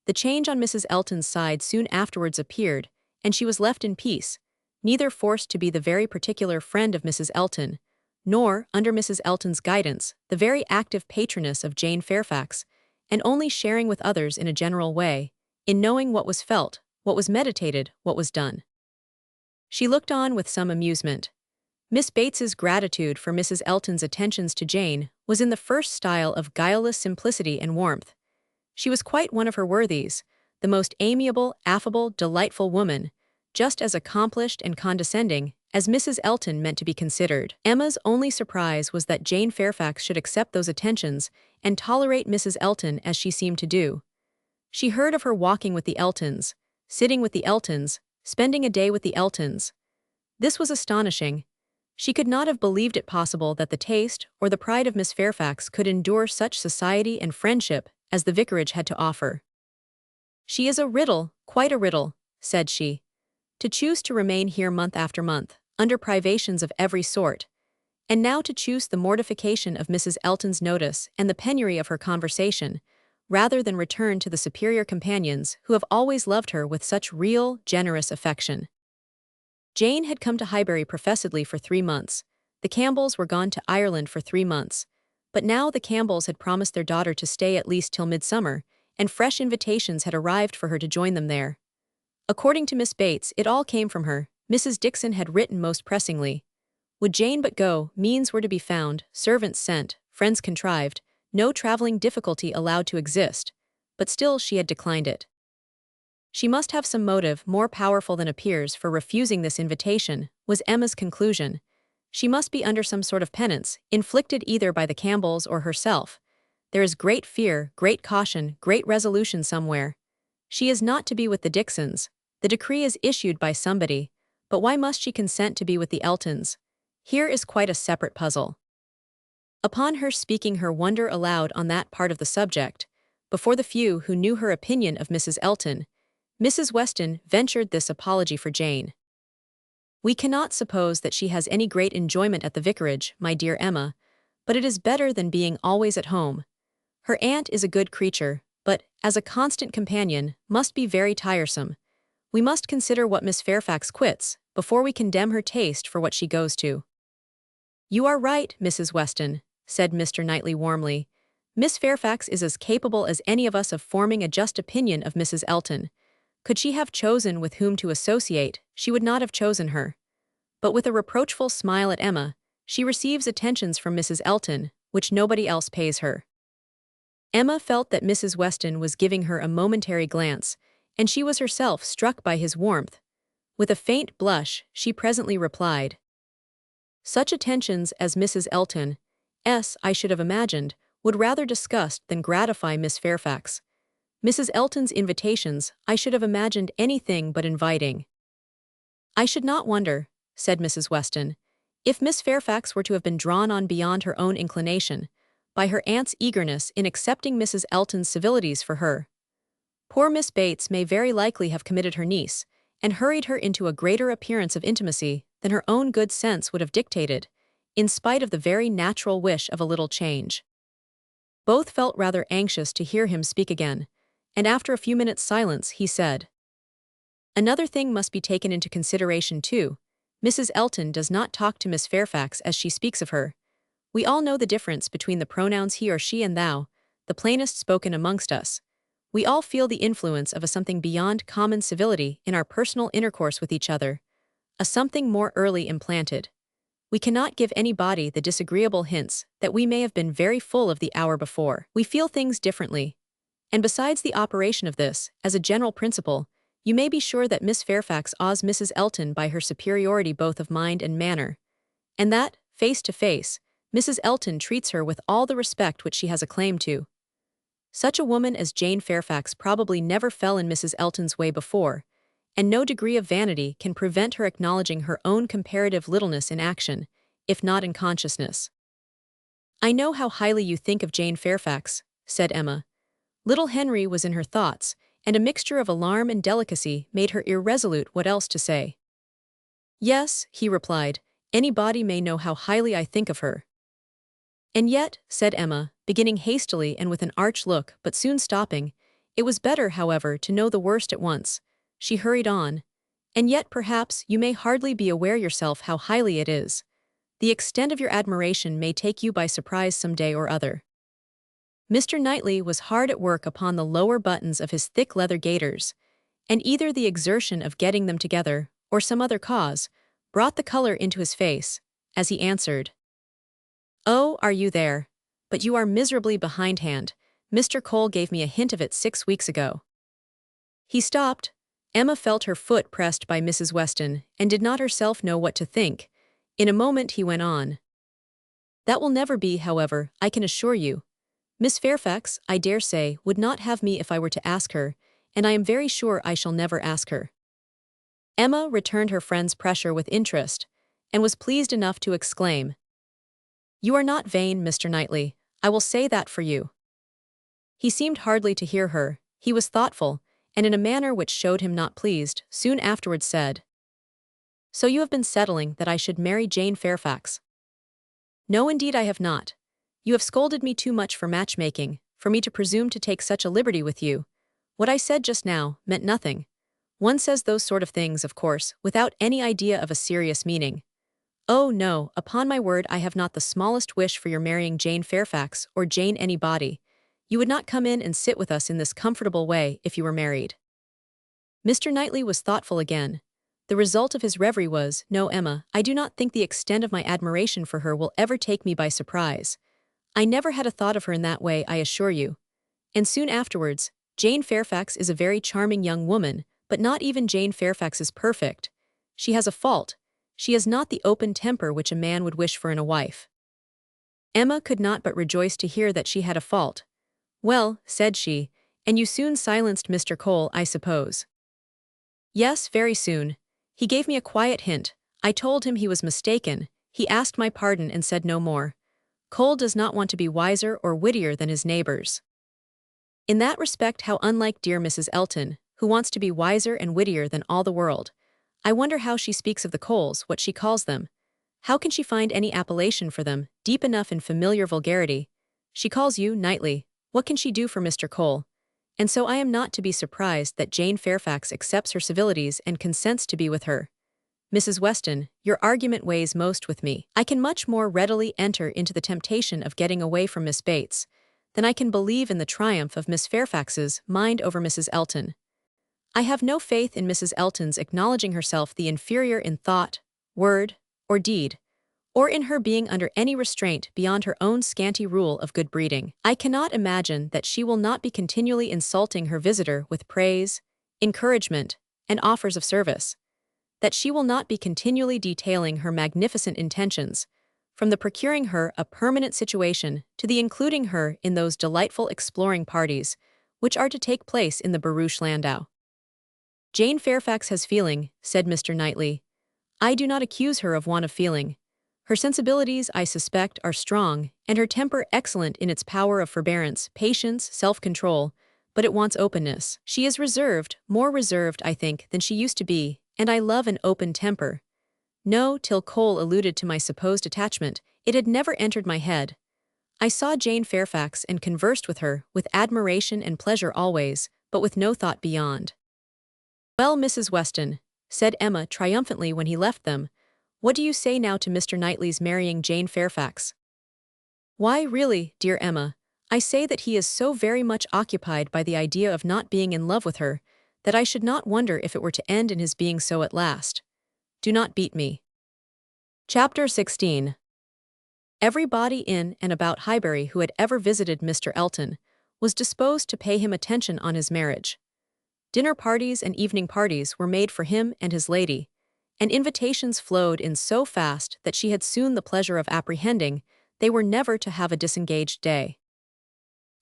The change on Mrs. Elton's side soon afterwards appeared, and she was left in peace, neither forced to be the very particular friend of Mrs. Elton, nor, under Mrs. Elton's guidance, the very active patroness of Jane Fairfax, and only sharing with others in a general way, in knowing what was felt, what was meditated, what was done. She looked on with some amusement. Miss Bates's gratitude for Mrs. Elton's attentions to Jane was in the first style of guileless simplicity and warmth. She was quite one of her worthies, the most amiable, affable, delightful woman, just as accomplished and condescending as Mrs. Elton meant to be considered. Emma's only surprise was that Jane Fairfax should accept those attentions and tolerate Mrs. Elton as she seemed to do. She heard of her walking with the Eltons, sitting with the Eltons, spending a day with the Eltons. This was astonishing. She could not have believed it possible that the taste or the pride of Miss Fairfax could endure such society and friendship as the vicarage had to offer. She is a riddle, quite a riddle, said she. To choose to remain here month after month, under privations of every sort, and now to choose the mortification of Mrs. Elton's notice and the penury of her conversation, rather than return to the superior companions who have always loved her with such real, generous affection. Jane had come to Highbury professedly for 3 months. The Campbells were gone to Ireland for 3 months. But now the Campbells had promised their daughter to stay at least till midsummer, and fresh invitations had arrived for her to join them there. According to Miss Bates, it all came from her. Mrs. Dixon had written most pressingly. Would Jane but go, means were to be found, servants sent, friends contrived, no travelling difficulty allowed to exist, but still she had declined it. She must have some motive more powerful than appears for refusing this invitation, was Emma's conclusion. She must be under some sort of penance, inflicted either by the Campbells or herself. There is great fear, great caution, great resolution somewhere. She is not to be with the Dixons. The decree is issued by somebody, but why must she consent to be with the Eltons? Here is quite a separate puzzle. Upon her speaking her wonder aloud on that part of the subject, before the few who knew her opinion of Mrs. Elton, Mrs. Weston ventured this apology for Jane. We cannot suppose that she has any great enjoyment at the vicarage, my dear Emma, but it is better than being always at home. Her aunt is a good creature, but, as a constant companion, must be very tiresome. We must consider what Miss Fairfax quits, before we condemn her taste for what she goes to. You are right, Mrs. Weston, said Mr. Knightley warmly. Miss Fairfax is as capable as any of us of forming a just opinion of Mrs. Elton. Could she have chosen with whom to associate, she would not have chosen her. But with a reproachful smile at Emma, she receives attentions from Mrs. Elton, which nobody else pays her. Emma felt that Mrs. Weston was giving her a momentary glance, and she was herself struck by his warmth. With a faint blush, she presently replied, Such attentions as Mrs. Elton, I should have imagined, would rather disgust than gratify Miss Fairfax. Mrs. Elton's invitations, I should have imagined anything but inviting. I should not wonder, said Mrs. Weston, if Miss Fairfax were to have been drawn on beyond her own inclination, by her aunt's eagerness in accepting Mrs. Elton's civilities for her. Poor Miss Bates may very likely have committed her niece, and hurried her into a greater appearance of intimacy than her own good sense would have dictated, in spite of the very natural wish of a little change. Both felt rather anxious to hear him speak again, and after a few minutes' silence he said, Another thing must be taken into consideration too. Mrs. Elton does not talk to Miss Fairfax as she speaks of her. We all know the difference between the pronouns he or she and thou, the plainest spoken amongst us. We all feel the influence of a something beyond common civility in our personal intercourse with each other, a something more early implanted. We cannot give anybody the disagreeable hints that we may have been very full of the hour before. We feel things differently. And besides the operation of this, as a general principle, you may be sure that Miss Fairfax awes Mrs. Elton by her superiority both of mind and manner, and that, face to face, Mrs. Elton treats her with all the respect which she has a claim to. Such a woman as Jane Fairfax probably never fell in Mrs. Elton's way before, and no degree of vanity can prevent her acknowledging her own comparative littleness in action, if not in consciousness. "I know how highly you think of Jane Fairfax," said Emma. Little Henry was in her thoughts, and a mixture of alarm and delicacy made her irresolute what else to say. "Yes," he replied, "anybody may know how highly I think of her." "And yet," said Emma, beginning hastily and with an arch look but soon stopping, "it was better, however, to know the worst at once." She hurried on, "And yet perhaps you may hardly be aware yourself how highly it is. The extent of your admiration may take you by surprise some day or other." Mr. Knightley was hard at work upon the lower buttons of his thick leather gaiters, and either the exertion of getting them together, or some other cause, brought the color into his face, as he answered, "Oh, are you there? But you are miserably behindhand. Mr. Cole gave me a hint of it 6 weeks ago." He stopped. Emma felt her foot pressed by Mrs. Weston, and did not herself know what to think. In a moment he went on. "That will never be, however, I can assure you. Miss Fairfax, I dare say, would not have me if I were to ask her, and I am very sure I shall never ask her." Emma returned her friend's pressure with interest, and was pleased enough to exclaim, "You are not vain, Mr. Knightley, I will say that for you." He seemed hardly to hear her. He was thoughtful, and in a manner which showed him not pleased, soon afterwards said, "So you have been settling that I should marry Jane Fairfax?" "No, indeed I have not. You have scolded me too much for matchmaking, for me to presume to take such a liberty with you. What I said just now meant nothing. One says those sort of things, of course, without any idea of a serious meaning. Oh, no, upon my word I have not the smallest wish for your marrying Jane Fairfax or Jane anybody. You would not come in and sit with us in this comfortable way if you were married." Mr. Knightley was thoughtful again. The result of his reverie was, "No, Emma, I do not think the extent of my admiration for her will ever take me by surprise. I never had a thought of her in that way, I assure you." And soon afterwards, "Jane Fairfax is a very charming young woman, but not even Jane Fairfax is perfect. She has a fault. She has not the open temper which a man would wish for in a wife." Emma could not but rejoice to hear that she had a fault. "Well," said she, "and you soon silenced Mr. Cole, I suppose." "Yes, very soon. He gave me a quiet hint. I told him he was mistaken. He asked my pardon and said no more. Cole does not want to be wiser or wittier than his neighbors." In that respect how unlike dear Mrs. Elton, who wants to be wiser and wittier than all the world. I wonder how she speaks of the Coles, what she calls them. How can she find any appellation for them, deep enough in familiar vulgarity? She calls you Knightley. What can she do for Mr. Cole? And so I am not to be surprised that Jane Fairfax accepts her civilities and consents to be with her. Mrs. Weston, your argument weighs most with me. I can much more readily enter into the temptation of getting away from Miss Bates than I can believe in the triumph of Miss Fairfax's mind over Mrs. Elton. I have no faith in Mrs. Elton's acknowledging herself the inferior in thought, word, or deed, or in her being under any restraint beyond her own scanty rule of good breeding. I cannot imagine that she will not be continually insulting her visitor with praise, encouragement, and offers of service, that she will not be continually detailing her magnificent intentions, from the procuring her a permanent situation to the including her in those delightful exploring parties which are to take place in the barouche landau. "Jane Fairfax has feeling," said Mr. Knightley. "I do not accuse her of want of feeling. Her sensibilities, I suspect, are strong, and her temper excellent in its power of forbearance, patience, self-control, but it wants openness. She is reserved, more reserved, I think, than she used to be, and I love an open temper. No, till Cole alluded to my supposed attachment, it had never entered my head. I saw Jane Fairfax and conversed with her, with admiration and pleasure always, but with no thought beyond." "Well, Mrs. Weston," said Emma triumphantly when he left them, "what do you say now to Mr. Knightley's marrying Jane Fairfax?" "Why, really, dear Emma, I say that he is so very much occupied by the idea of not being in love with her, that I should not wonder if it were to end in his being so at last. Do not beat me." Chapter 16. Everybody in and about Highbury who had ever visited Mr. Elton was disposed to pay him attention on his marriage. Dinner parties and evening parties were made for him and his lady, and invitations flowed in so fast that she had soon the pleasure of apprehending they were never to have a disengaged day.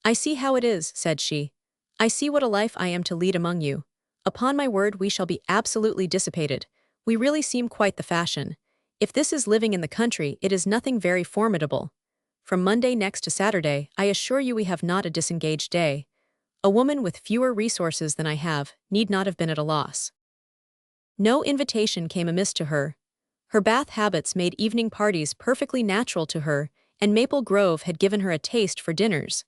"I see how it is," said she. "I see what a life I am to lead among you. Upon my word, we shall be absolutely dissipated. We really seem quite the fashion. If this is living in the country, it is nothing very formidable. From Monday next to Saturday, I assure you we have not a disengaged day. A woman with fewer resources than I have need not have been at a loss." No invitation came amiss to her. Her Bath habits made evening parties perfectly natural to her, and Maple Grove had given her a taste for dinners.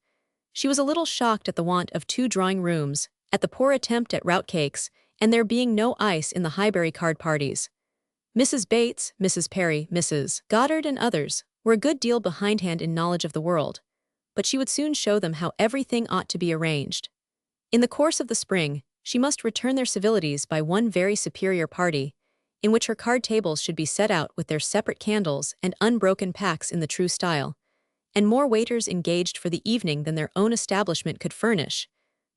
She was a little shocked at the want of 2 drawing-rooms, at the poor attempt at rout cakes, and there being no ice in the Highbury card parties. Mrs. Bates, Mrs. Perry, Mrs. Goddard and others were a good deal behindhand in knowledge of the world, but she would soon show them how everything ought to be arranged. In the course of the spring, she must return their civilities by one very superior party, in which her card tables should be set out with their separate candles and unbroken packs in the true style, and more waiters engaged for the evening than their own establishment could furnish,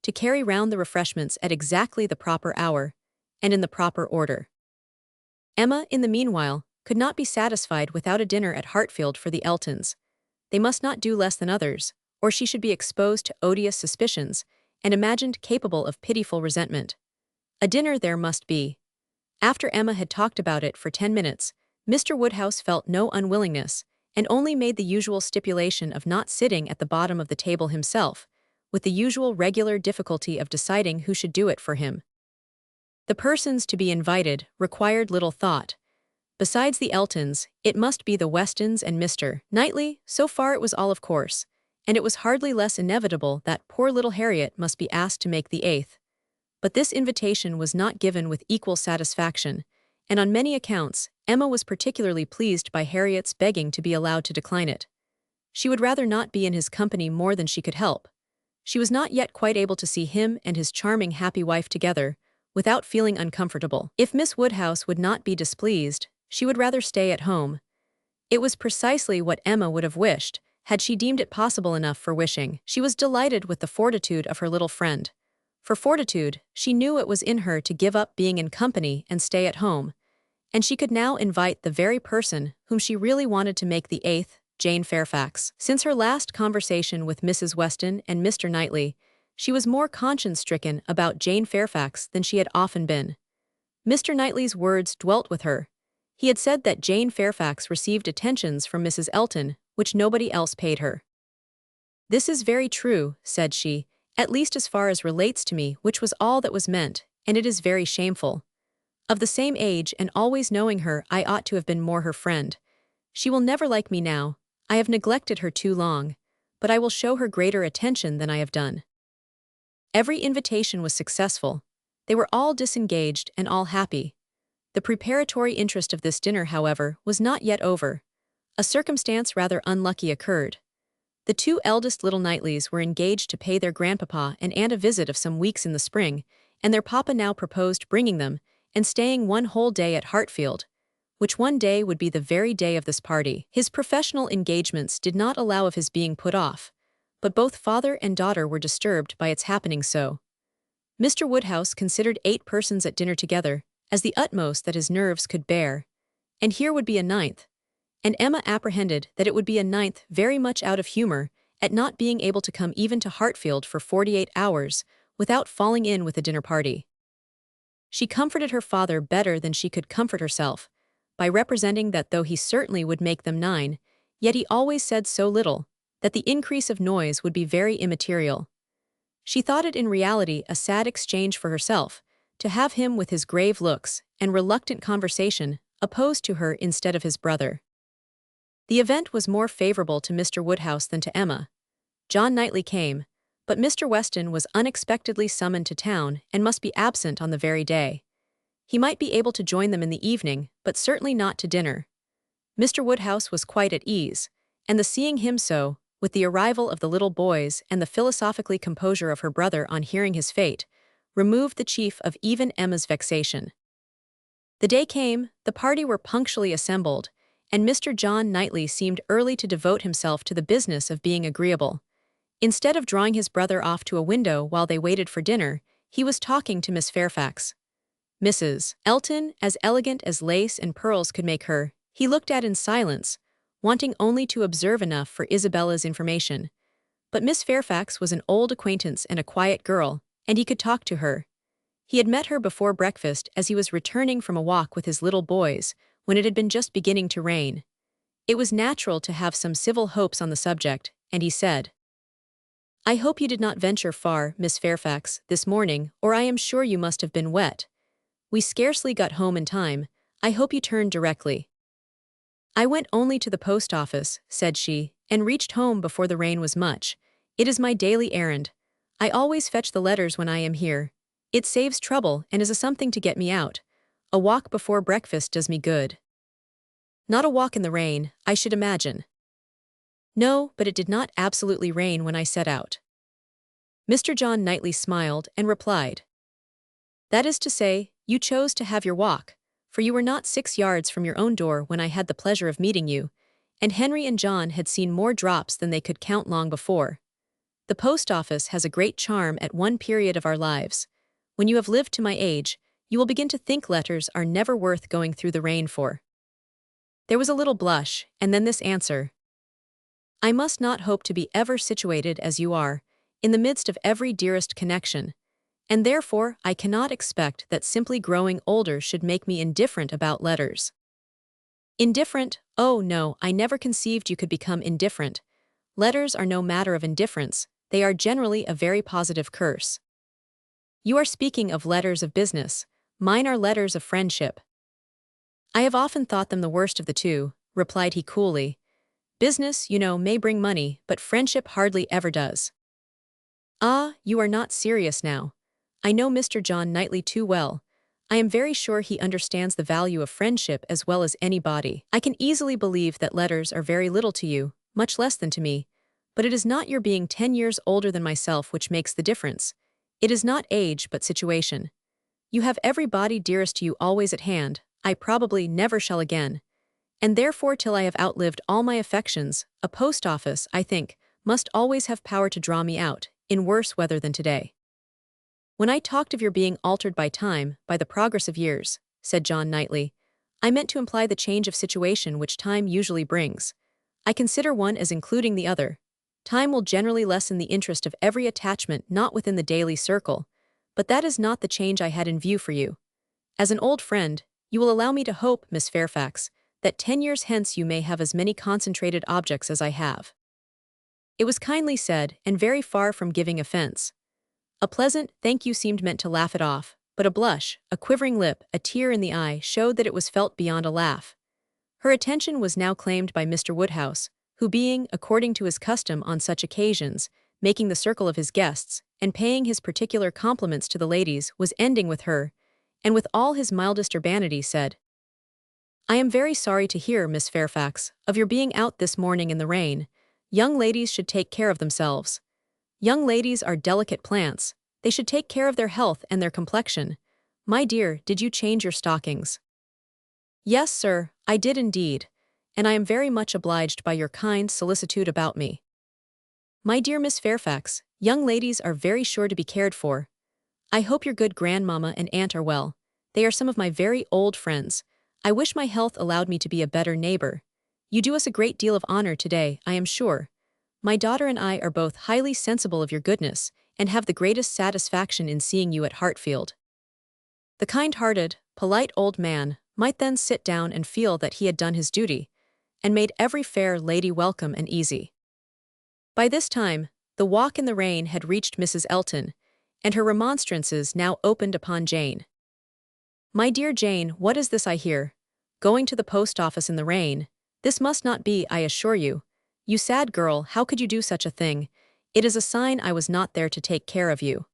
to carry round the refreshments at exactly the proper hour, and in the proper order. Emma, in the meanwhile, could not be satisfied without a dinner at Hartfield for the Eltons. They must not do less than others, or she should be exposed to odious suspicions, and imagined capable of pitiful resentment. A dinner there must be. After Emma had talked about it for 10 minutes, Mr. Woodhouse felt no unwillingness, and only made the usual stipulation of not sitting at the bottom of the table himself, with the usual regular difficulty of deciding who should do it for him. The persons to be invited required little thought. Besides the Eltons, it must be the Westons and Mr. Knightley. So far it was all of course, and it was hardly less inevitable that poor little Harriet must be asked to make the 8th. But this invitation was not given with equal satisfaction, and on many accounts, Emma was particularly pleased by Harriet's begging to be allowed to decline it. She would rather not be in his company more than she could help. She was not yet quite able to see him and his charming happy wife together, without feeling uncomfortable. If Miss Woodhouse would not be displeased, she would rather stay at home. It was precisely what Emma would have wished, had she deemed it possible enough for wishing. She was delighted with the fortitude of her little friend. For fortitude, she knew it was in her to give up being in company and stay at home, and she could now invite the very person whom she really wanted to make the 8th, Jane Fairfax. Since her last conversation with Mrs. Weston and Mr. Knightley, she was more conscience-stricken about Jane Fairfax than she had often been. Mr. Knightley's words dwelt with her. He had said that Jane Fairfax received attentions from Mrs. Elton, which nobody else paid her. "This is very true," said she, "at least as far as relates to me, which was all that was meant, and it is very shameful. Of the same age and always knowing her, I ought to have been more her friend. She will never like me now. I have neglected her too long, but I will show her greater attention than I have done." Every invitation was successful. They were all disengaged and all happy. The preparatory interest of this dinner, however, was not yet over. A circumstance rather unlucky occurred. The 2 eldest little Knightleys were engaged to pay their grandpapa and aunt a visit of some weeks in the spring, and their papa now proposed bringing them, and staying one whole day at Hartfield, which one day would be the very day of this party. His professional engagements did not allow of his being put off, but both father and daughter were disturbed by its happening so. Mr. Woodhouse considered 8 persons at dinner together as the utmost that his nerves could bear, and here would be a 9th, and Emma apprehended that it would be a 9th very much out of humor at not being able to come even to Hartfield for 48 hours without falling in with a dinner party. She comforted her father better than she could comfort herself, by representing that though he certainly would make them 9, yet he always said so little, that the increase of noise would be very immaterial. She thought it in reality a sad exchange for herself, to have him with his grave looks and reluctant conversation opposed to her instead of his brother. The event was more favorable to Mr. Woodhouse than to Emma. John Knightley came, but Mr. Weston was unexpectedly summoned to town and must be absent on the very day. He might be able to join them in the evening, but certainly not to dinner. Mr. Woodhouse was quite at ease, and the seeing him so, with the arrival of the little boys and the philosophically composure of her brother on hearing his fate, removed the chief of even Emma's vexation. The day came, the party were punctually assembled, and Mr. John Knightley seemed early to devote himself to the business of being agreeable. Instead of drawing his brother off to a window while they waited for dinner, he was talking to Miss Fairfax. Mrs. Elton, as elegant as lace and pearls could make her, he looked at in silence, wanting only to observe enough for Isabella's information. But Miss Fairfax was an old acquaintance and a quiet girl, and he could talk to her. He had met her before breakfast as he was returning from a walk with his little boys, when it had been just beginning to rain. It was natural to have some civil hopes on the subject, and he said, "I hope you did not venture far, Miss Fairfax, this morning, or I am sure you must have been wet. We scarcely got home in time. I hope you turned directly." "I went only to the post office," said she, "and reached home before the rain was much. It is my daily errand. I always fetch the letters when I am here. It saves trouble and is a something to get me out. A walk before breakfast does me good." "Not a walk in the rain, I should imagine." "No, but it did not absolutely rain when I set out." Mr. John Knightley smiled and replied, "That is to say, you chose to have your walk, for you were not 6 yards from your own door when I had the pleasure of meeting you, and Henry and John had seen more drops than they could count long before. The post office has a great charm at one period of our lives. When you have lived to my age, you will begin to think letters are never worth going through the rain for." There was a little blush, and then this answer: "I must not hope to be ever situated as you are, in the midst of every dearest connection, and therefore I cannot expect that simply growing older should make me indifferent about letters." "Indifferent? Oh no, I never conceived you could become indifferent. Letters are no matter of indifference, they are generally a very positive curse." "You are speaking of letters of business. Mine are letters of friendship." "I have often thought them the worst of the two," replied he coolly. "Business, you know, may bring money, but friendship hardly ever does." "Ah, you are not serious now. I know Mr. John Knightley too well. I am very sure he understands the value of friendship as well as anybody. I can easily believe that letters are very little to you, much less than to me, but it is not your being 10 years older than myself which makes the difference. It is not age but situation. You have everybody dearest to you always at hand. I probably never shall again. And therefore till I have outlived all my affections, a post office, I think, must always have power to draw me out, in worse weather than today." "When I talked of your being altered by time, by the progress of years," said John Knightley, "I meant to imply the change of situation which time usually brings. I consider one as including the other. Time will generally lessen the interest of every attachment not within the daily circle, but that is not the change I had in view for you. As an old friend, you will allow me to hope, Miss Fairfax, that 10 years hence you may have as many concentrated objects as I have." It was kindly said, and very far from giving offense. A pleasant thank you seemed meant to laugh it off, but a blush, a quivering lip, a tear in the eye showed that it was felt beyond a laugh. Her attention was now claimed by Mr. Woodhouse, who being, according to his custom on such occasions, making the circle of his guests, and paying his particular compliments to the ladies, was ending with her, and with all his mildest urbanity said, "I am very sorry to hear, Miss Fairfax, of your being out this morning in the rain. Young ladies should take care of themselves. Young ladies are delicate plants. They should take care of their health and their complexion. My dear, did you change your stockings?" "Yes, sir, I did indeed, and I am very much obliged by your kind solicitude about me." "My dear Miss Fairfax, young ladies are very sure to be cared for. I hope your good grandmamma and aunt are well. They are some of my very old friends. I wish my health allowed me to be a better neighbor. You do us a great deal of honor today, I am sure. My daughter and I are both highly sensible of your goodness, and have the greatest satisfaction in seeing you at Hartfield." The kind-hearted, polite old man might then sit down and feel that he had done his duty, and made every fair lady welcome and easy. By this time, the walk in the rain had reached Mrs. Elton, and her remonstrances now opened upon Jane. "My dear Jane, what is this I hear? Going to the post office in the rain? This must not be, I assure you. You sad girl, how could you do such a thing? It is a sign I was not there to take care of you."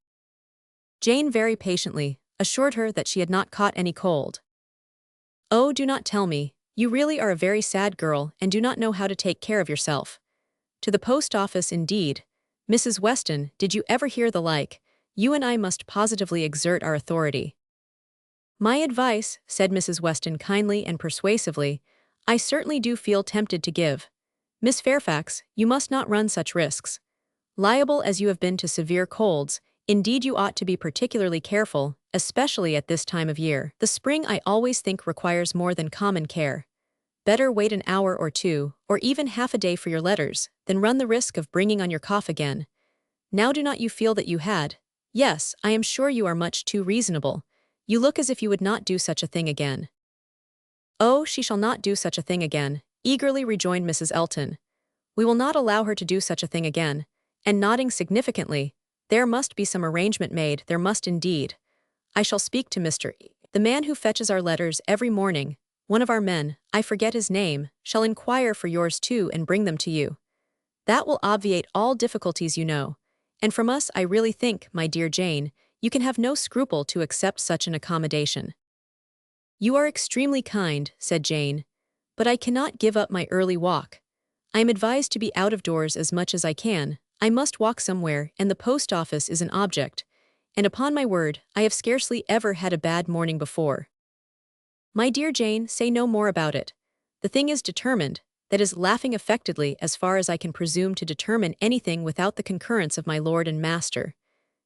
Jane very patiently assured her that she had not caught any cold. "Oh, do not tell me. You really are a very sad girl and do not know how to take care of yourself. To the post office indeed. Mrs. Weston, did you ever hear the like? You and I must positively exert our authority." "My advice," said Mrs. Weston kindly and persuasively, "I certainly do feel tempted to give. Miss Fairfax, you must not run such risks. Liable as you have been to severe colds, indeed you ought to be particularly careful, especially at this time of year. The spring I always think requires more than common care. Better wait an hour or two, or even half a day for your letters, than run the risk of bringing on your cough again. Now do not you feel that you had? Yes, I am sure you are much too reasonable. You look as if you would not do such a thing again. Oh, she shall not do such a thing again, eagerly rejoined Mrs. Elton. We will not allow her to do such a thing again. And nodding significantly, there must be some arrangement made, there must indeed. I shall speak to Mr. The man who fetches our letters every morning, one of our men, I forget his name, shall inquire for yours too and bring them to you. That will obviate all difficulties, you know. And from us I really think, my dear Jane, you can have no scruple to accept such an accommodation. You are extremely kind, said Jane, but I cannot give up my early walk. I am advised to be out of doors as much as I can. I must walk somewhere, and the post office is an object. And upon my word, I have scarcely ever had a bad morning before. My dear Jane, say no more about it. The thing is determined, that is, laughing affectedly as far as I can presume to determine anything without the concurrence of my lord and master.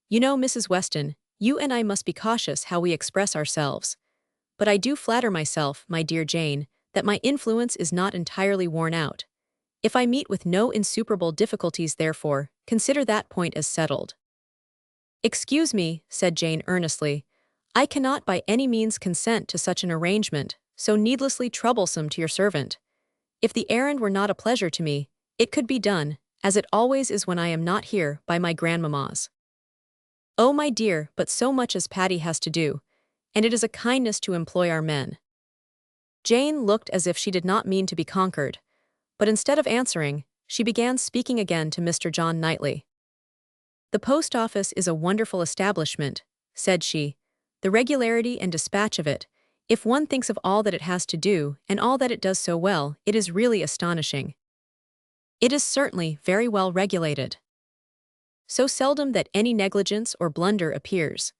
You know, Mrs. Weston, you and I must be cautious how we express ourselves. But I do flatter myself, my dear Jane, that my influence is not entirely worn out. If I meet with no insuperable difficulties, therefore, consider that point as settled. Excuse me, said Jane earnestly, I cannot by any means consent to such an arrangement, so needlessly troublesome to your servant. If the errand were not a pleasure to me, it could be done, as it always is when I am not here, by my grandmammas. Oh, my dear, but so much as Patty has to do, and it is a kindness to employ our men. Jane looked as if she did not mean to be conquered, but instead of answering, she began speaking again to Mr. John Knightley. The post office is a wonderful establishment, said she. The regularity and dispatch of it, if one thinks of all that it has to do and all that it does so well, it is really astonishing. It is certainly very well regulated. So seldom that any negligence or blunder appears.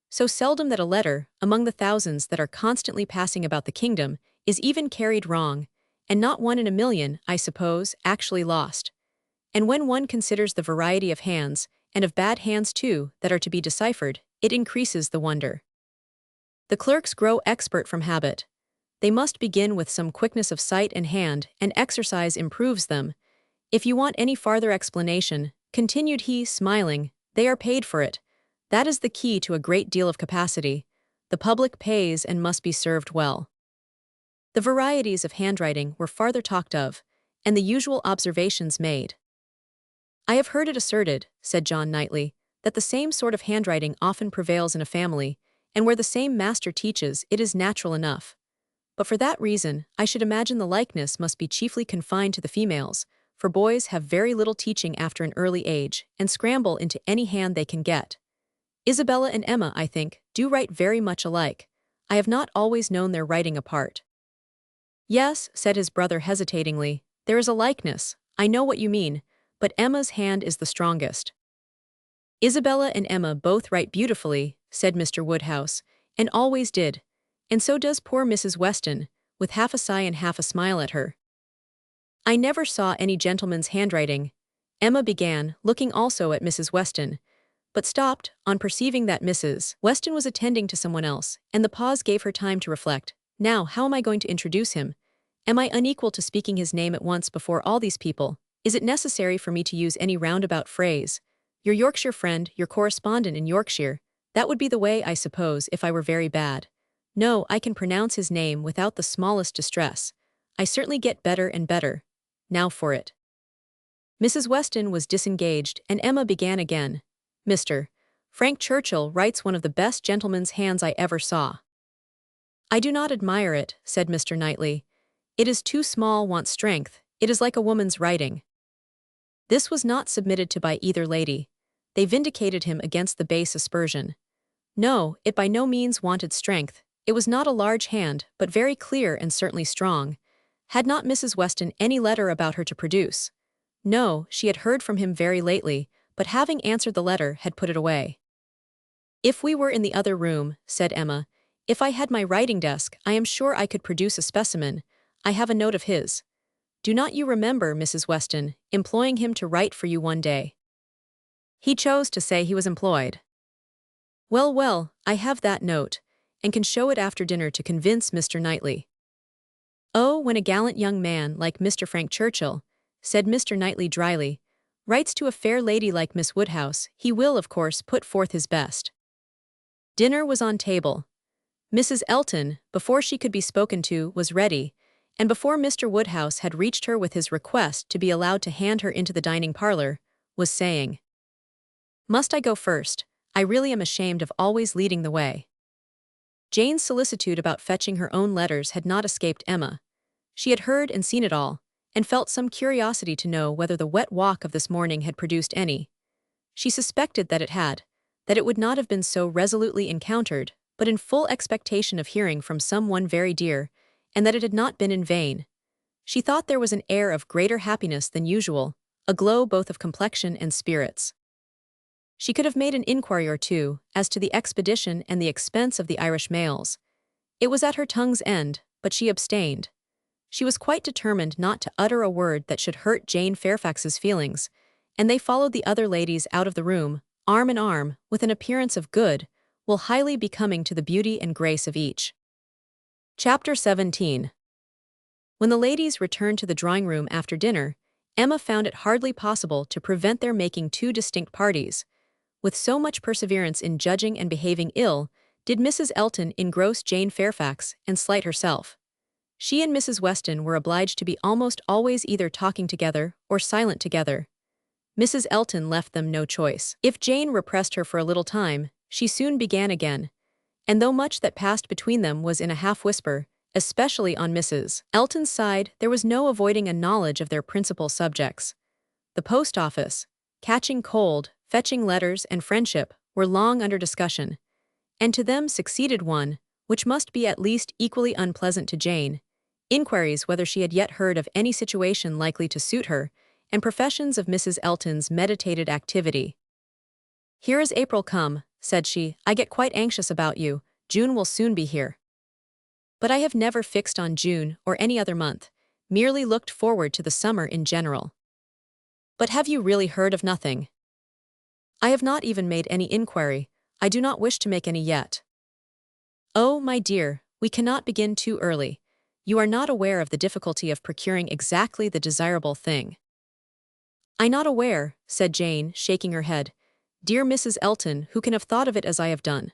So seldom that a letter, among the thousands that are constantly passing about the kingdom, is even carried wrong, and not one in a million, I suppose, actually lost. And when one considers the variety of hands, and of bad hands too, that are to be deciphered, it increases the wonder. The clerks grow expert from habit. They must begin with some quickness of sight and hand, and exercise improves them. If you want any farther explanation, continued he, smiling, they are paid for it. That is the key to a great deal of capacity. The public pays and must be served well. The varieties of handwriting were farther talked of, and the usual observations made. I have heard it asserted, said John Knightley, that the same sort of handwriting often prevails in a family, and where the same master teaches, it is natural enough. But for that reason, I should imagine the likeness must be chiefly confined to the females, for boys have very little teaching after an early age, and scramble into any hand they can get. Isabella and Emma, I think, do write very much alike. I have not always known their writing apart. Yes, said his brother hesitatingly, there is a likeness, I know what you mean, but Emma's hand is the strongest. Isabella and Emma both write beautifully, said Mr. Woodhouse, and always did, and so does poor Mrs. Weston, with half a sigh and half a smile at her. I never saw any gentleman's handwriting, Emma began, looking also at Mrs. Weston, but stopped, on perceiving that Mrs. Weston was attending to someone else, and the pause gave her time to reflect. Now, how am I going to introduce him? Am I unequal to speaking his name at once before all these people? Is it necessary for me to use any roundabout phrase? Your Yorkshire friend, your correspondent in Yorkshire, that would be the way, I suppose, if I were very bad. No, I can pronounce his name without the smallest distress. I certainly get better and better. Now for it. Mrs. Weston was disengaged, and Emma began again. Mr. Frank Churchill writes one of the best gentleman's hands I ever saw. I do not admire it, said Mr. Knightley. It is too small, wants strength, it is like a woman's writing. This was not submitted to by either lady. They vindicated him against the base aspersion. No, it by no means wanted strength. It was not a large hand, but very clear and certainly strong. Had not Mrs. Weston any letter about her to produce? No, she had heard from him very lately, but having answered the letter had put it away. If we were in the other room, said Emma, if I had my writing desk, I am sure I could produce a specimen. I have a note of his. Do not you remember, Mrs. Weston, employing him to write for you one day? He chose to say he was employed. Well, well, I have that note, and can show it after dinner to convince Mr. Knightley. "Oh, when a gallant young man like Mr. Frank Churchill," said Mr. Knightley dryly, "writes to a fair lady like Miss Woodhouse, he will, of course, put forth his best." Dinner was on table. Mrs. Elton, before she could be spoken to, was ready, and before Mr. Woodhouse had reached her with his request to be allowed to hand her into the dining parlor, was saying, "Must I go first? I really am ashamed of always leading the way." Jane's solicitude about fetching her own letters had not escaped Emma. She had heard and seen it all, and felt some curiosity to know whether the wet walk of this morning had produced any. She suspected that it had, that it would not have been so resolutely encountered, but in full expectation of hearing from some one very dear, and that it had not been in vain. She thought there was an air of greater happiness than usual, a glow both of complexion and spirits. She could have made an inquiry or two as to the expedition and the expense of the Irish mails. It was at her tongue's end, but she abstained. She was quite determined not to utter a word that should hurt Jane Fairfax's feelings, and they followed the other ladies out of the room, arm in arm, with an appearance of good, while highly becoming to the beauty and grace of each. Chapter 17. When the ladies returned to the drawing-room after dinner, Emma found it hardly possible to prevent their making two distinct parties. With so much perseverance in judging and behaving ill, did Mrs. Elton engross Jane Fairfax and slight herself. She and Mrs. Weston were obliged to be almost always either talking together or silent together. Mrs. Elton left them no choice. If Jane repressed her for a little time, she soon began again, and though much that passed between them was in a half-whisper, especially on Mrs. Elton's side, there was no avoiding a knowledge of their principal subjects. The post office, catching cold, fetching letters, and friendship were long under discussion, and to them succeeded one, which must be at least equally unpleasant to Jane, inquiries whether she had yet heard of any situation likely to suit her, and professions of Mrs. Elton's meditated activity. "Here is April come," said she. "I get quite anxious about you. June will soon be here." "But I have never fixed on June or any other month, merely looked forward to the summer in general." "But have you really heard of nothing?" "I have not even made any inquiry. I do not wish to make any yet." "Oh, my dear, we cannot begin too early. You are not aware of the difficulty of procuring exactly the desirable thing." "I'm not aware," said Jane, shaking her head. "Dear Mrs. Elton, who can have thought of it as I have done?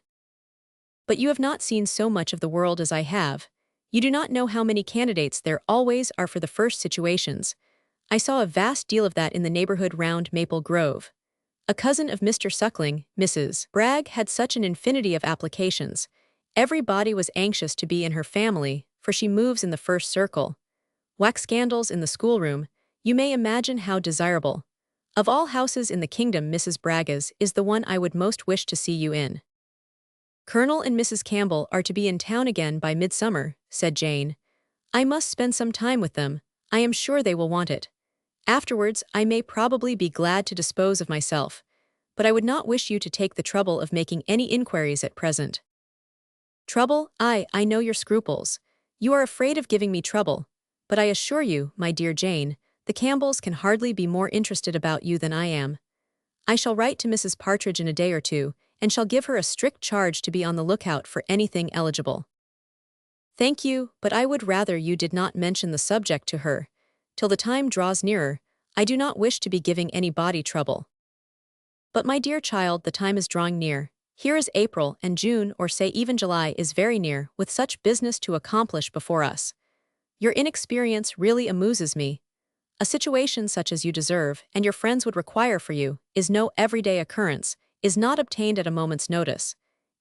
But you have not seen so much of the world as I have. You do not know how many candidates there always are for the first situations. I saw a vast deal of that in the neighborhood round Maple Grove. A cousin of Mr. Suckling, Mrs. Bragg, had such an infinity of applications. Everybody was anxious to be in her family, for she moves in the first circle. Wax scandals in the schoolroom, you may imagine how desirable. Of all houses in the kingdom, Mrs. Bragg's is the one I would most wish to see you in." "Colonel and Mrs. Campbell are to be in town again by midsummer," said Jane. "I must spend some time with them. I am sure they will want it. Afterwards, I may probably be glad to dispose of myself, but I would not wish you to take the trouble of making any inquiries at present." "Trouble? I know your scruples. You are afraid of giving me trouble, but I assure you, my dear Jane, the Campbells can hardly be more interested about you than I am. I shall write to Mrs. Partridge in a day or two, and shall give her a strict charge to be on the lookout for anything eligible." "Thank you, but I would rather you did not mention the subject to her. Till the time draws nearer, I do not wish to be giving anybody trouble." "But my dear child, the time is drawing near. Here is April, and June, or say even July, is very near, with such business to accomplish before us. Your inexperience really amuses me. A situation such as you deserve, and your friends would require for you, is no everyday occurrence, is not obtained at a moment's notice.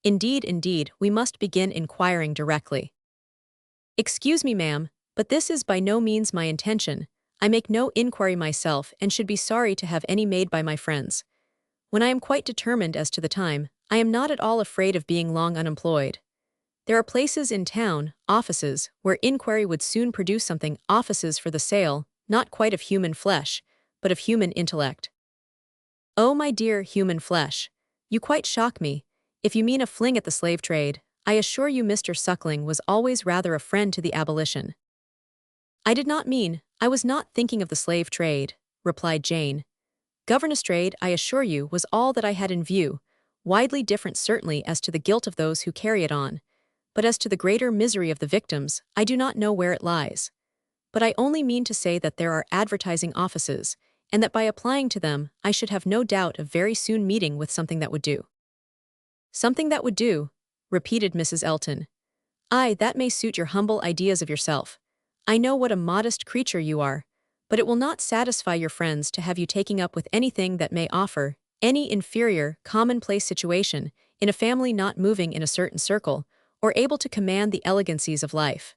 Indeed, we must begin inquiring directly." "Excuse me, ma'am, but this is by no means my intention. I make no inquiry myself, and should be sorry to have any made by my friends. When I am quite determined as to the time, I am not at all afraid of being long unemployed. There are places in town, offices, where inquiry would soon produce something, offices for the sale, not quite of human flesh, but of human intellect." "Oh, my dear, human flesh. You quite shock me. If you mean a fling at the slave trade, I assure you Mr. Suckling was always rather a friend to the abolition." I was not thinking of the slave trade," replied Jane. "Governess trade, I assure you, was all that I had in view, widely different certainly as to the guilt of those who carry it on. but as to the greater misery of the victims, I do not know where it lies. But I only mean to say that there are advertising offices, and that by applying to them, I should have no doubt of very soon meeting with something that would do." "Something that would do," repeated Mrs. Elton. "Aye, that may suit your humble ideas of yourself. I know what a modest creature you are, but it will not satisfy your friends to have you taking up with anything that may offer any inferior, commonplace situation in a family not moving in a certain circle, or able to command the elegancies of life.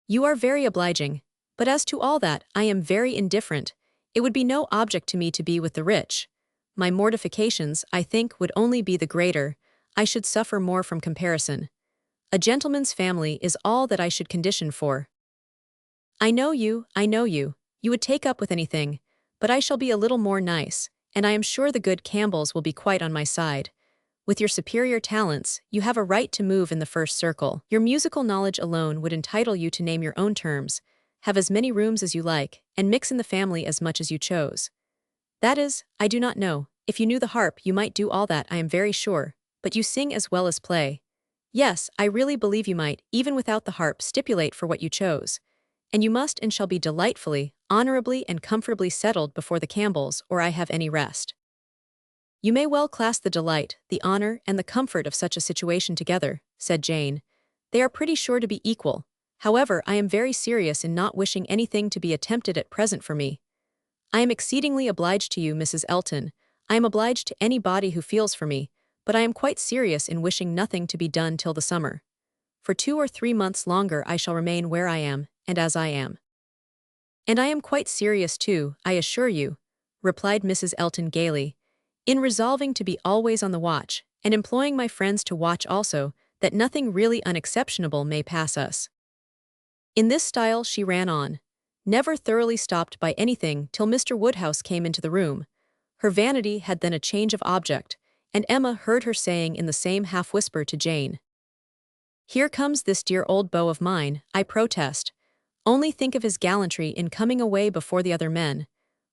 You are very obliging, but as to all that, I am very indifferent. It would be no object to me to be with the rich. My mortifications, I think, would only be the greater. I should suffer more from comparison. A gentleman's family is all that I should condition for." I know you. You would take up with anything, but I shall be a little more nice, and I am sure the good Campbells will be quite on my side. With your superior talents, you have a right to move in the first circle. Your musical knowledge alone would entitle you to name your own terms, have as many rooms as you like, and mix in the family as much as you chose. That is, I do not know. If you knew the harp, you might do all that, I am very sure, but you sing as well as play. Yes, I really believe you might, even without the harp, stipulate for what you chose. And you must and shall be delightfully, honorably and comfortably settled before the Campbells, or I have any rest. You may well class the delight, the honor, and the comfort of such a situation together, said Jane. They are pretty sure to be equal. However, I am very serious in not wishing anything to be attempted at present for me. I am exceedingly obliged to you, Mrs. Elton. I am obliged to anybody who feels for me, but I am quite serious in wishing nothing to be done till the summer. For 2 or 3 months longer I shall remain where I am, and as I am. And I am quite serious too, I assure you, replied Mrs. Elton gaily, in resolving to be always on the watch, and employing my friends to watch also, that nothing really unexceptionable may pass us. In this style she ran on, never thoroughly stopped by anything till Mr. Woodhouse came into the room. Her vanity had then a change of object, and Emma heard her saying in the same half-whisper to Jane, "Here comes this dear old beau of mine, I protest. Only think of his gallantry in coming away before the other men.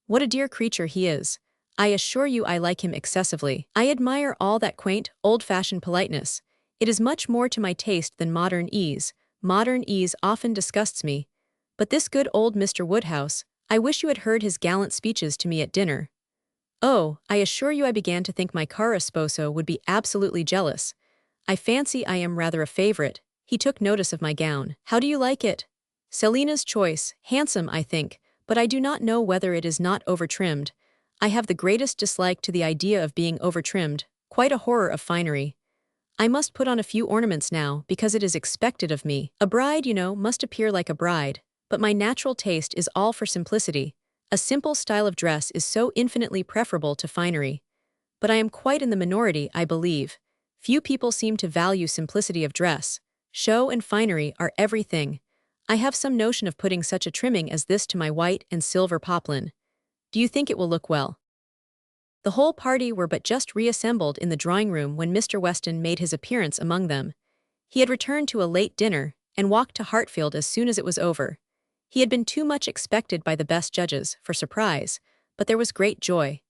What a dear creature he is. I assure you I like him excessively. I admire all that quaint, old-fashioned politeness. It is much more to my taste than modern ease. Modern ease often disgusts me. But this good old Mr. Woodhouse, I wish you had heard his gallant speeches to me at dinner. Oh, I assure you I began to think my cara sposo would be absolutely jealous. I fancy I am rather a favorite. He took notice of my gown. How do you like it? Selina's choice, handsome, I think, but I do not know whether it is not over-trimmed. I have the greatest dislike to the idea of being over-trimmed, quite a horror of finery. I must put on a few ornaments now, because it is expected of me. A bride, you know, must appear like a bride, but my natural taste is all for simplicity. A simple style of dress is so infinitely preferable to finery. But I am quite in the minority, I believe. Few people seem to value simplicity of dress. Show and finery are everything. I have some notion of putting such a trimming as this to my white and silver poplin. Do you think it will look well?" The whole party were but just reassembled in the drawing-room when Mr. Weston made his appearance among them. He had returned to a late dinner, and walked to Hartfield as soon as it was over. He had been too much expected by the best judges, for surprise, but there was great joy.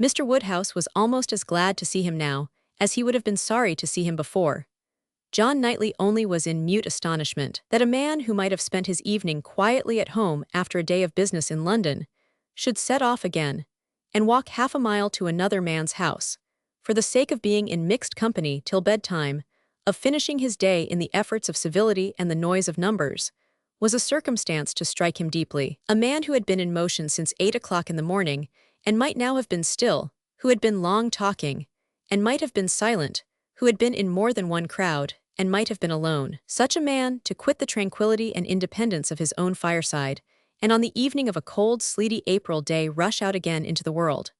Mr. Woodhouse was almost as glad to see him now, as he would have been sorry to see him before. John Knightley only was in mute astonishment that a man who might have spent his evening quietly at home after a day of business in London should set off again, and walk half a mile to another man's house, for the sake of being in mixed company till bedtime, of finishing his day in the efforts of civility and the noise of numbers, was a circumstance to strike him deeply. A man who had been in motion since 8 o'clock in the morning, and might now have been still, who had been long talking, and might have been silent, who had been in more than one crowd, and might have been alone. Such a man, to quit the tranquility and independence of his own fireside, and on the evening of a cold, sleety April day rush out again into the world.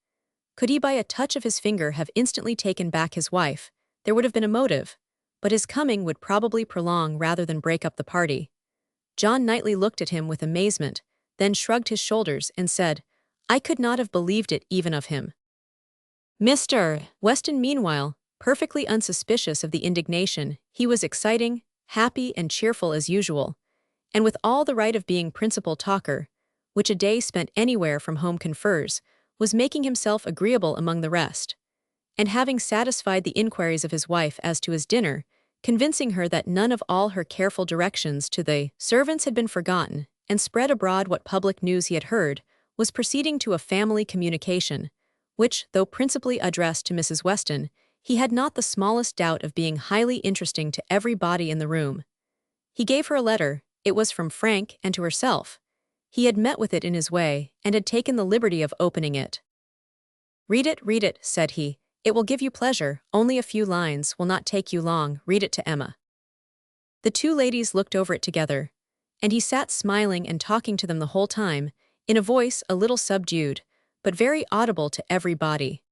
Could he by a touch of his finger have instantly taken back his wife, there would have been a motive, but his coming would probably prolong rather than break up the party. John Knightley looked at him with amazement, then shrugged his shoulders and said, "I could not have believed it even of him." Mr. Weston, meanwhile, perfectly unsuspicious of the indignation, he was exciting, happy and cheerful as usual, and with all the right of being principal talker, which a day spent anywhere from home confers, was making himself agreeable among the rest. And having satisfied the inquiries of his wife as to his dinner, convincing her that none of all her careful directions to the servants had been forgotten, and spread abroad what public news he had heard, was proceeding to a family communication, which, though principally addressed to Mrs. Weston, he had not the smallest doubt of being highly interesting to every body in the room. He gave her a letter. It was from Frank and to herself. He had met with it in his way, and had taken the liberty of opening it. Read it," said he. "It will give you pleasure, only a few lines, will not take you long, read it to Emma." The two ladies looked over it together, and he sat smiling and talking to them the whole time, in a voice a little subdued, but very audible to every body.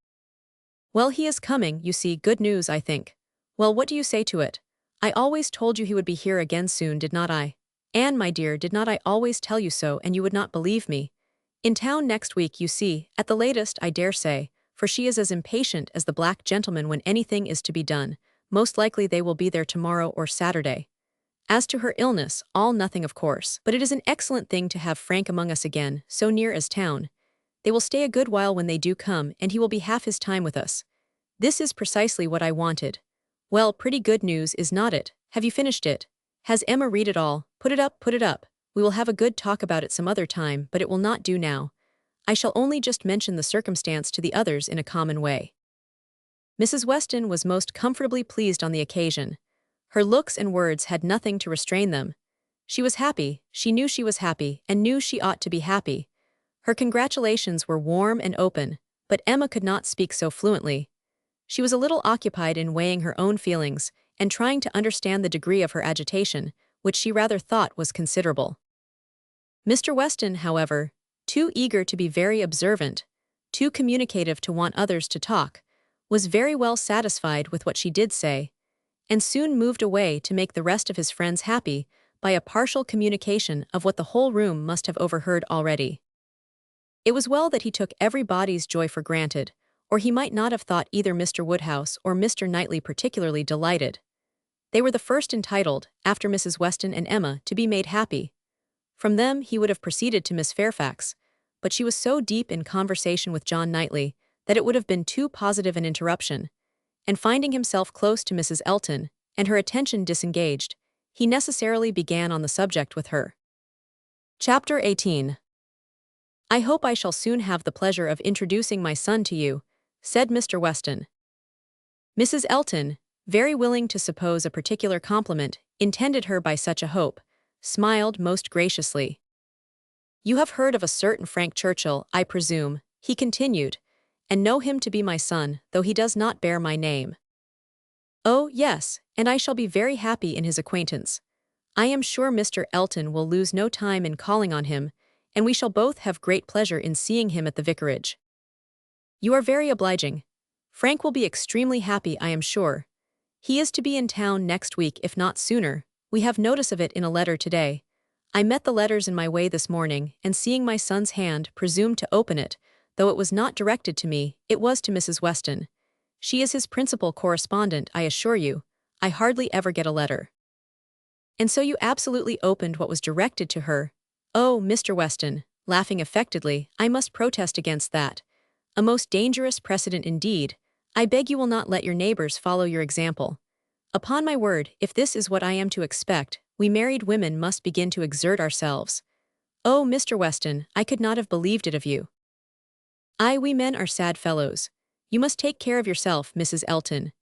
"Well, he is coming, you see, good news, I think. Well, what do you say to it? I always told you he would be here again soon, did not I? Anne, my dear, did not I always tell you so, and you would not believe me? In town next week, you see, at the latest, I dare say, for she is as impatient as the black gentleman when anything is to be done. Most likely they will be there tomorrow or Saturday. As to her illness, all nothing of course, but it is an excellent thing to have Frank among us again, so near as town. They will stay a good while when they do come, and he will be half his time with us. This is precisely what I wanted. Well, pretty good news, is not it? Have you finished it? Has Emma read it all? Put it up, put it up. We will have a good talk about it some other time, but it will not do now. I shall only just mention the circumstance to the others in a common way." Mrs. Weston was most comfortably pleased on the occasion. Her looks and words had nothing to restrain them. She was happy, she knew she was happy, and knew she ought to be happy. Her congratulations were warm and open, but Emma could not speak so fluently. She was a little occupied in weighing her own feelings, and trying to understand the degree of her agitation, which she rather thought was considerable. Mr. Weston, however, too eager to be very observant, too communicative to want others to talk, was very well satisfied with what she did say, and soon moved away to make the rest of his friends happy by a partial communication of what the whole room must have overheard already. It was well that he took everybody's joy for granted, or he might not have thought either Mr. Woodhouse or Mr. Knightley particularly delighted. They were the first entitled, after Mrs. Weston and Emma, to be made happy. From them he would have proceeded to Miss Fairfax, but she was so deep in conversation with John Knightley that it would have been too positive an interruption, and finding himself close to Mrs. Elton, and her attention disengaged, he necessarily began on the subject with her. Chapter 18. "I hope I shall soon have the pleasure of introducing my son to you," said Mr. Weston. Mrs. Elton, very willing to suppose a particular compliment intended her by such a hope, smiled most graciously. "You have heard of a certain Frank Churchill, I presume," he continued, "and know him to be my son, though he does not bear my name." "Oh, yes, and I shall be very happy in his acquaintance. I am sure Mr. Elton will lose no time in calling on him, and we shall both have great pleasure in seeing him at the vicarage." "You are very obliging. Frank will be extremely happy, I am sure. He is to be in town next week, if not sooner. We have notice of it in a letter today. I met the letters in my way this morning, and seeing my son's hand, presumed to open it, though it was not directed to me, it was to Mrs. Weston. She is his principal correspondent, I assure you. I hardly ever get a letter." "And so you absolutely opened what was directed to her? Oh, Mr. Weston," laughing affectedly, "I must protest against that. A most dangerous precedent indeed. I beg you will not let your neighbors follow your example. Upon my word, if this is what I am to expect, we married women must begin to exert ourselves. Oh, Mr. Weston, I could not have believed it of you." "Aye, we men are sad fellows. You must take care of yourself, Mrs. Elton.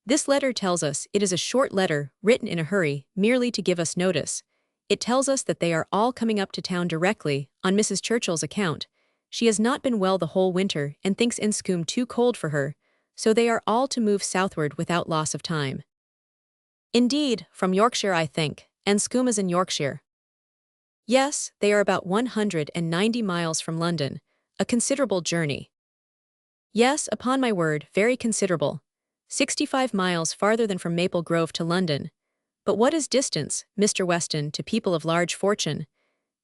This letter tells us it is a short letter, written in a hurry, merely to give us notice. It tells us that they are all coming up to town directly, on Mrs. Churchill's account. She has not been well the whole winter, and thinks Enscombe too cold for her, so they are all to move southward without loss of time." "Indeed, from Yorkshire, I think. Enscombe is in Yorkshire." "Yes, they are about 190 miles from London, a considerable journey." "Yes, upon my word, very considerable. 65 miles farther than from Maple Grove to London. But what is distance, Mr. Weston, to people of large fortune?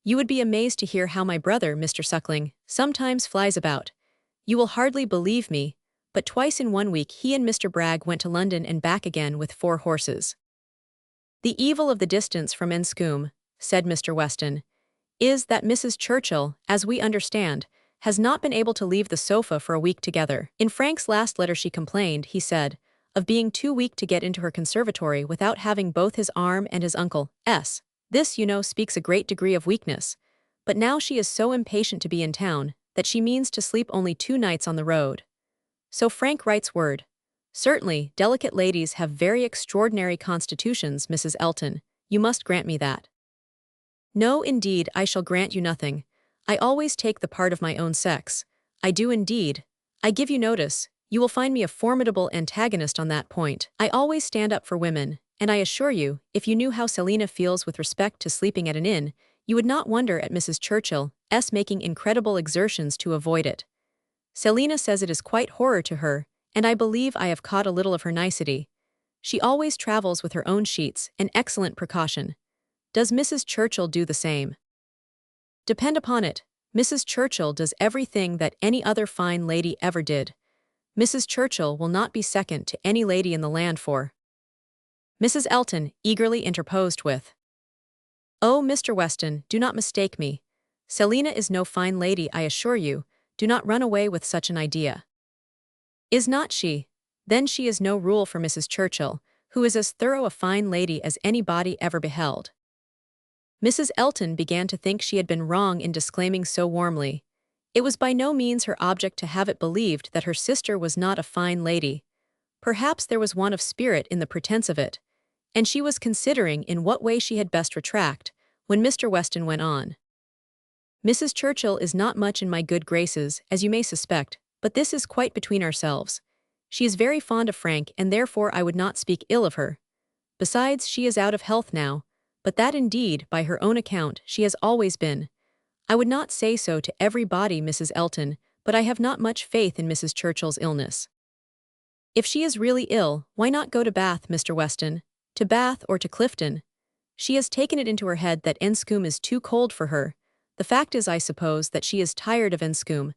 You would be amazed to hear how my brother, Mr. Suckling, sometimes flies about. You will hardly believe me, but twice in 1 week he and Mr. Bragg went to London and back again with 4 horses. "The evil of the distance from Enscombe," said Mr. Weston, "is that Mrs. Churchill, as we understand, has not been able to leave the sofa for a week together. In Frank's last letter she complained, he said, of being too weak to get into her conservatory without having both his arm and his uncle's. This, speaks a great degree of weakness. But now she is so impatient to be in town that she means to sleep only 2 nights on the road. So Frank writes word. Certainly, delicate ladies have very extraordinary constitutions, Mrs. Elton. You must grant me that. No, indeed, I shall grant you nothing. I always take the part of my own sex. I do indeed. I give you notice. You will find me a formidable antagonist on that point. I always stand up for women, and I assure you, if you knew how Selina feels with respect to sleeping at an inn, you would not wonder at Mrs. Churchill's making incredible exertions to avoid it. Selina says it is quite horror to her, and I believe I have caught a little of her nicety. She always travels with her own sheets, an excellent precaution. Does Mrs. Churchill do the same? Depend upon it, Mrs. Churchill does everything that any other fine lady ever did. Mrs. Churchill will not be second to any lady in the land for. Mrs. Elton eagerly interposed with, "Oh, Mr. Weston, do not mistake me. Selina is no fine lady, I assure you. Do not run away with such an idea." Is not she? Then she is no rule for Mrs. Churchill, who is as thorough a fine lady as anybody ever beheld. Mrs. Elton began to think she had been wrong in disclaiming so warmly. It was by no means her object to have it believed that her sister was not a fine lady. Perhaps there was want of spirit in the pretense of it, and she was considering in what way she had best retract, when Mr. Weston went on. "Mrs. Churchill is not much in my good graces, as you may suspect, but this is quite between ourselves. She is very fond of Frank, and therefore I would not speak ill of her. Besides, she is out of health now, but that indeed, by her own account, she has always been. I would not say so to everybody, Mrs. Elton, but I have not much faith in Mrs. Churchill's illness. If she is really ill, why not go to Bath, Mr. Weston? To Bath or to Clifton? She has taken it into her head that Enscombe is too cold for her. The fact is, I suppose, that she is tired of Enscombe.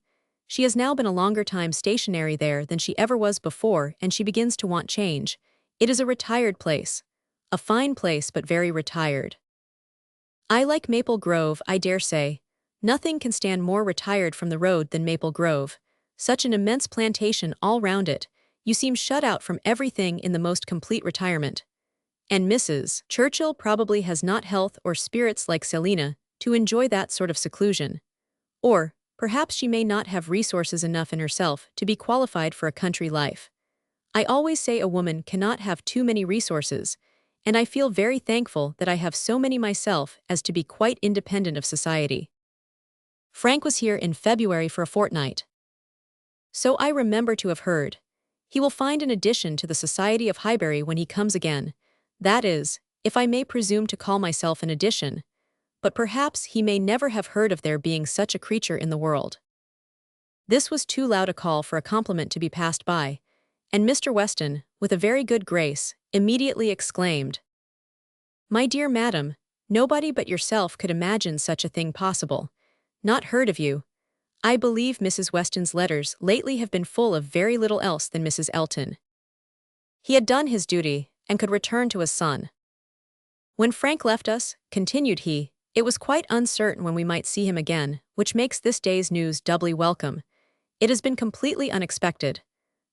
She has now been a longer time stationary there than she ever was before, and she begins to want change. It is a retired place. A fine place, but very retired. I like Maple Grove, I dare say. Nothing can stand more retired from the road than Maple Grove. Such an immense plantation all round it. You seem shut out from everything in the most complete retirement. And Mrs. Churchill probably has not health or spirits like Selina to enjoy that sort of seclusion. Or, perhaps she may not have resources enough in herself to be qualified for a country life. I always say a woman cannot have too many resources, and I feel very thankful that I have so many myself as to be quite independent of society. Frank was here in February for a fortnight. So I remember to have heard. He will find an addition to the Society of Highbury when he comes again. That is, if I may presume to call myself an addition. But perhaps he may never have heard of there being such a creature in the world. This was too loud a call for a compliment to be passed by, and Mr. Weston, with a very good grace, immediately exclaimed, "My dear madam, nobody but yourself could imagine such a thing possible. Not heard of you. I believe Mrs. Weston's letters lately have been full of very little else than Mrs. Elton." He had done his duty, and could return to his son. "When Frank left us," continued he, "it was quite uncertain when we might see him again, which makes this day's news doubly welcome. It has been completely unexpected.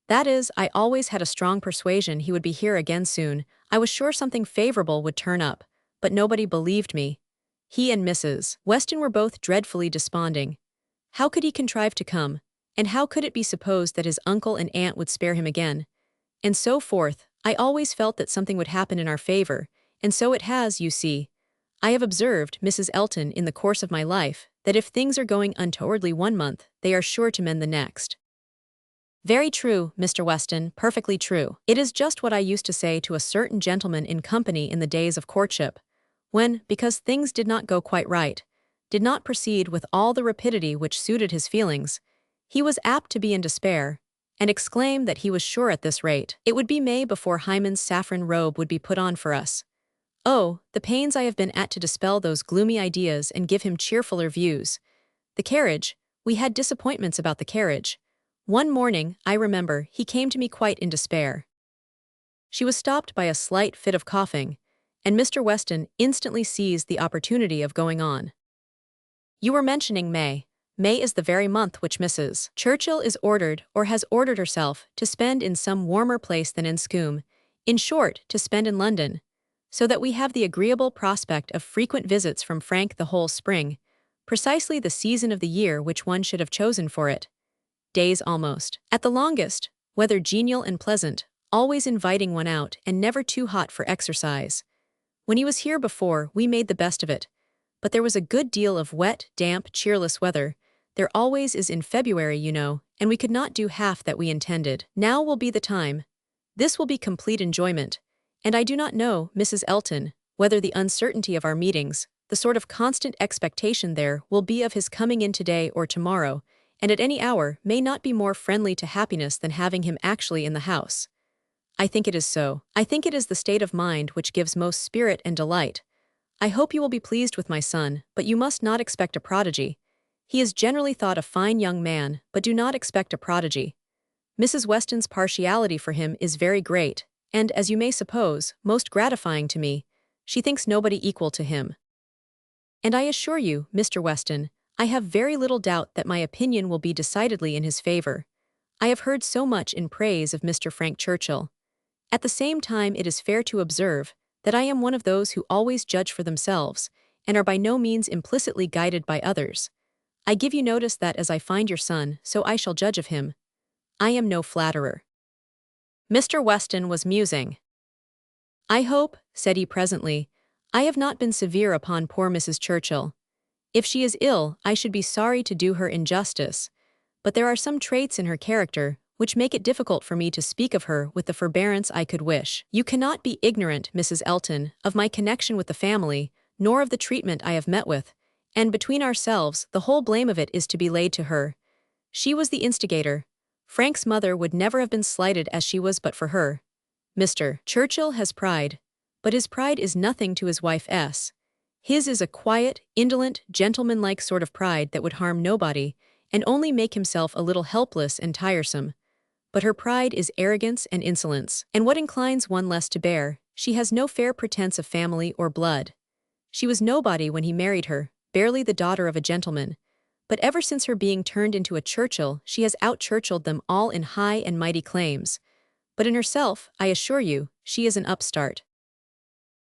That is, I always had a strong persuasion he would be here again soon. I was sure something favorable would turn up, but nobody believed me. He and Mrs. Weston were both dreadfully desponding. How could he contrive to come, and how could it be supposed that his uncle and aunt would spare him again? And so forth. I always felt that something would happen in our favor, and so it has, you see. I have observed, Mrs. Elton, in the course of my life, that if things are going untowardly one month, they are sure to mend the next." "Very true, Mr. Weston, perfectly true. It is just what I used to say to a certain gentleman in company in the days of courtship, when, because things did not go quite right, did not proceed with all the rapidity which suited his feelings, he was apt to be in despair, and exclaim that he was sure at this rate it would be May before Hymen's saffron robe would be put on for us. Oh, the pains I have been at to dispel those gloomy ideas and give him cheerfuller views. The carriage, we had disappointments about the carriage. One morning, I remember, he came to me quite in despair." She was stopped by a slight fit of coughing, and Mr. Weston instantly seized the opportunity of going on. "You were mentioning May. May is the very month which Mrs. Churchill is ordered or has ordered herself to spend in some warmer place than in Scombe, in short, to spend in London, so that we have the agreeable prospect of frequent visits from Frank the whole spring, precisely the season of the year which one should have chosen for it. Days almost, at the longest, weather genial and pleasant, always inviting one out and never too hot for exercise. When he was here before, we made the best of it, but there was a good deal of wet, damp, cheerless weather. There always is in February, you know, and we could not do half that we intended. Now will be the time. This will be complete enjoyment. And I do not know, Mrs. Elton, whether the uncertainty of our meetings, the sort of constant expectation there will be of his coming in today or tomorrow, and at any hour may not be more friendly to happiness than having him actually in the house. I think it is so. I think it is the state of mind which gives most spirit and delight. I hope you will be pleased with my son, but you must not expect a prodigy. He is generally thought a fine young man, but do not expect a prodigy. Mrs. Weston's partiality for him is very great, and, as you may suppose, most gratifying to me. She thinks nobody equal to him. And I assure you, Mr. Weston, I have very little doubt that my opinion will be decidedly in his favor. I have heard so much in praise of Mr. Frank Churchill. At the same time, it is fair to observe that I am one of those who always judge for themselves, and are by no means implicitly guided by others. I give you notice that as I find your son, so I shall judge of him. I am no flatterer. Mr. Weston was musing. I hope, said he presently, I have not been severe upon poor Mrs. Churchill. If she is ill, I should be sorry to do her injustice, but there are some traits in her character which make it difficult for me to speak of her with the forbearance I could wish. You cannot be ignorant, Mrs. Elton, of my connection with the family, nor of the treatment I have met with, and between ourselves, the whole blame of it is to be laid to her. She was the instigator. Frank's mother would never have been slighted as she was but for her. Mr. Churchill has pride, but his pride is nothing to his wife S. His is a quiet, indolent, gentlemanlike sort of pride that would harm nobody, and only make himself a little helpless and tiresome. But her pride is arrogance and insolence, and what inclines one less to bear, she has no fair pretense of family or blood. She was nobody when he married her, barely the daughter of a gentleman, but ever since her being turned into a Churchill, she has out-Churchilled them all in high and mighty claims. But in herself, I assure you, she is an upstart.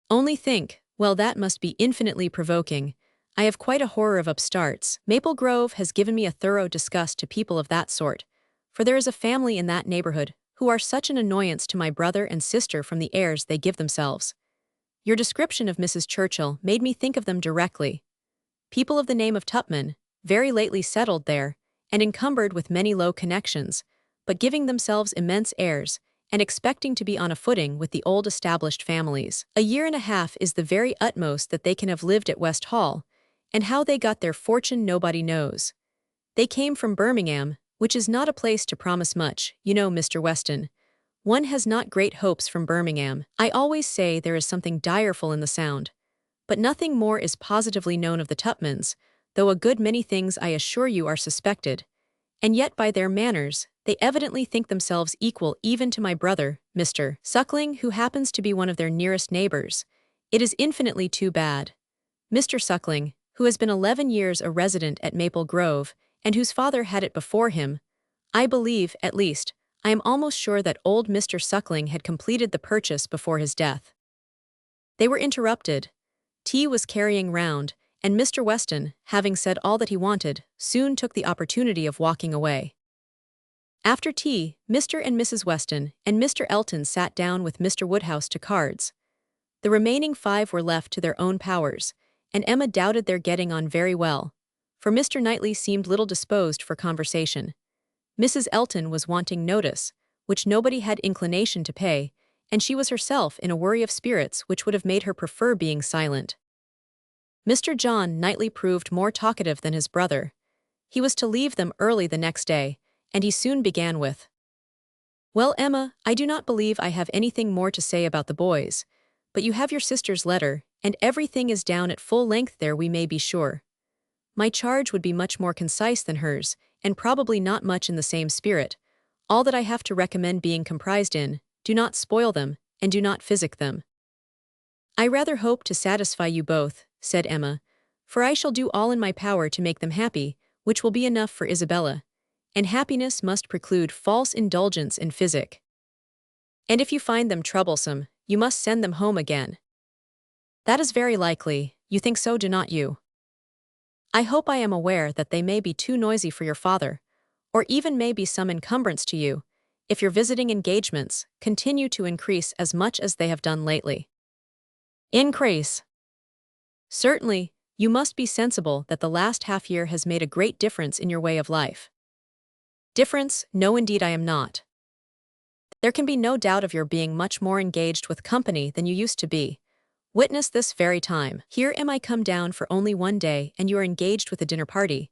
Only think, well, that must be infinitely provoking. I have quite a horror of upstarts. Maple Grove has given me a thorough disgust to people of that sort, for there is a family in that neighborhood who are such an annoyance to my brother and sister from the airs they give themselves. Your description of Mrs. Churchill made me think of them directly. People of the name of Tupman, very lately settled there, and encumbered with many low connections, but giving themselves immense airs, and expecting to be on a footing with the old established families. A year and a half is the very utmost that they can have lived at West Hall, and how they got their fortune nobody knows. They came from Birmingham, which is not a place to promise much, you know, Mr. Weston. One has not great hopes from Birmingham. I always say there is something direful in the sound. But nothing more is positively known of the Tupmans, though a good many things I assure you are suspected. And yet by their manners, they evidently think themselves equal even to my brother, Mr. Suckling, who happens to be one of their nearest neighbors. It is infinitely too bad. Mr. Suckling, who has been 11 years a resident at Maple Grove, and whose father had it before him, I believe, at least, I am almost sure that old Mr. Suckling had completed the purchase before his death. They were interrupted. Tea was carrying round, and Mr. Weston, having said all that he wanted, soon took the opportunity of walking away. After tea, Mr. and Mrs. Weston and Mr. Elton sat down with Mr. Woodhouse to cards. The remaining 5 were left to their own powers, and Emma doubted their getting on very well, for Mr. Knightley seemed little disposed for conversation. Mrs. Elton was wanting notice, which nobody had inclination to pay, and she was herself in a worry of spirits which would have made her prefer being silent. Mr. John Knightley proved more talkative than his brother. He was to leave them early the next day, and he soon began with, "Well, Emma, I do not believe I have anything more to say about the boys, but you have your sister's letter, and everything is down at full length there, we may be sure. My charge would be much more concise than hers, and probably not much in the same spirit. All that I have to recommend being comprised in, do not spoil them, and do not physic them." "I rather hope to satisfy you both," said Emma, "for I shall do all in my power to make them happy, which will be enough for Isabella, and happiness must preclude false indulgence in physic. And if you find them troublesome, you must send them home again. That is very likely. You think so, do not you? I hope I am aware that they may be too noisy for your father, or even may be some encumbrance to you, if your visiting engagements continue to increase as much as they have done lately. Increase. Certainly, you must be sensible that the last half year has made a great difference in your way of life. Difference? No, indeed I am not. There can be no doubt of your being much more engaged with company than you used to be. Witness this very time. Here am I come down for only one day and you are engaged with a dinner party.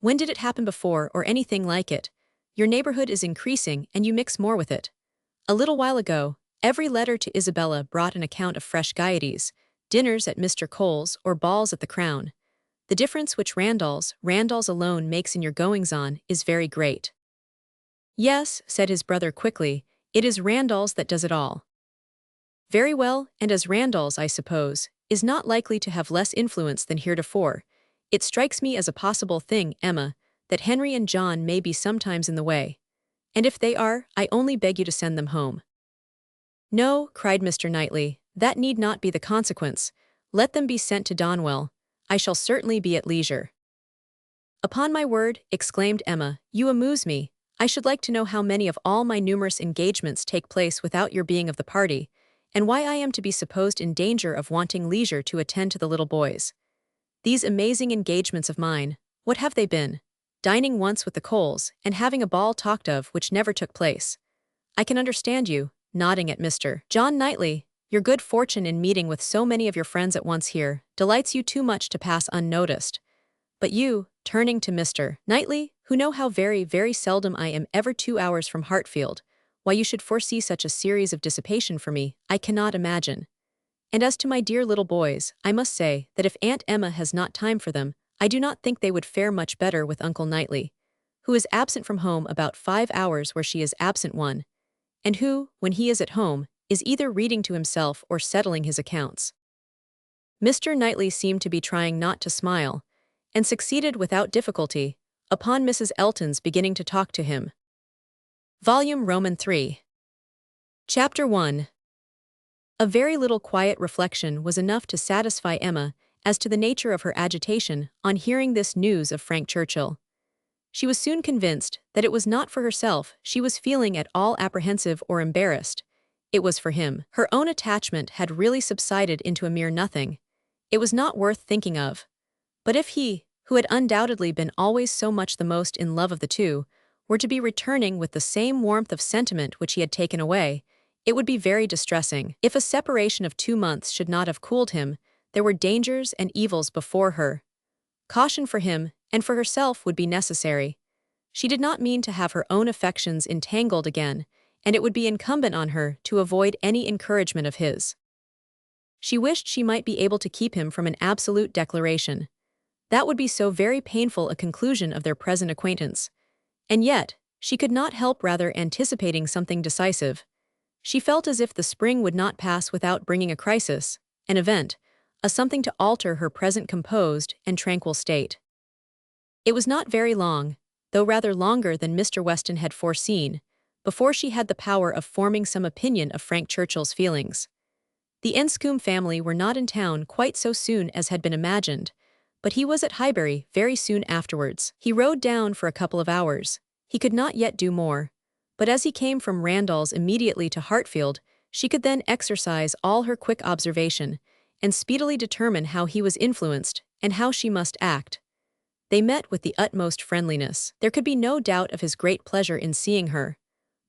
When did it happen before or anything like it? Your neighborhood is increasing and you mix more with it. A little while ago, every letter to Isabella brought an account of fresh gaieties, dinners at Mr. Cole's or balls at the Crown. The difference which Randall's alone makes in your goings-on is very great. Yes, said his brother quickly, it is Randall's that does it all. Very well, and as Randall's, I suppose, is not likely to have less influence than heretofore, it strikes me as a possible thing, Emma, that Henry and John may be sometimes in the way. And if they are, I only beg you to send them home. No, cried Mr. Knightley, that need not be the consequence. Let them be sent to Donwell. I shall certainly be at leisure. Upon my word, exclaimed Emma, you amuse me. I should like to know how many of all my numerous engagements take place without your being of the party, and why I am to be supposed in danger of wanting leisure to attend to the little boys. These amazing engagements of mine, what have they been? Dining once with the Coles, and having a ball talked of which never took place. I can understand you, nodding at Mr. John Knightley. Your good fortune in meeting with so many of your friends at once here delights you too much to pass unnoticed. But you, turning to Mr. Knightley, who know how very, very seldom I am ever 2 hours from Hartfield, why you should foresee such a series of dissipation for me, I cannot imagine. And as to my dear little boys, I must say that if Aunt Emma has not time for them, I do not think they would fare much better with Uncle Knightley, who is absent from home about 5 hours where she is absent one, and who, when he is at home, is either reading to himself or settling his accounts. Mr. Knightley seemed to be trying not to smile, and succeeded without difficulty, upon Mrs. Elton's beginning to talk to him. Volume Roman 3. Chapter 1. A very little quiet reflection was enough to satisfy Emma as to the nature of her agitation on hearing this news of Frank Churchill. She was soon convinced that it was not for herself she was feeling at all apprehensive or embarrassed. It was for him. Her own attachment had really subsided into a mere nothing. It was not worth thinking of. But if he, who had undoubtedly been always so much the most in love of the two, were to be returning with the same warmth of sentiment which he had taken away, it would be very distressing. If a separation of 2 months should not have cooled him, there were dangers and evils before her. Caution for him and for herself would be necessary. She did not mean to have her own affections entangled again, and it would be incumbent on her to avoid any encouragement of his. She wished she might be able to keep him from an absolute declaration. That would be so very painful a conclusion of their present acquaintance. And yet, she could not help rather anticipating something decisive. She felt as if the spring would not pass without bringing a crisis, an event, a something to alter her present composed and tranquil state. It was not very long, though rather longer than Mr. Weston had foreseen, before she had the power of forming some opinion of Frank Churchill's feelings. The Enscombe family were not in town quite so soon as had been imagined, but he was at Highbury very soon afterwards. He rode down for a couple of hours. He could not yet do more, but as he came from Randall's immediately to Hartfield, she could then exercise all her quick observation, and speedily determine how he was influenced, and how she must act. They met with the utmost friendliness. There could be no doubt of his great pleasure in seeing her,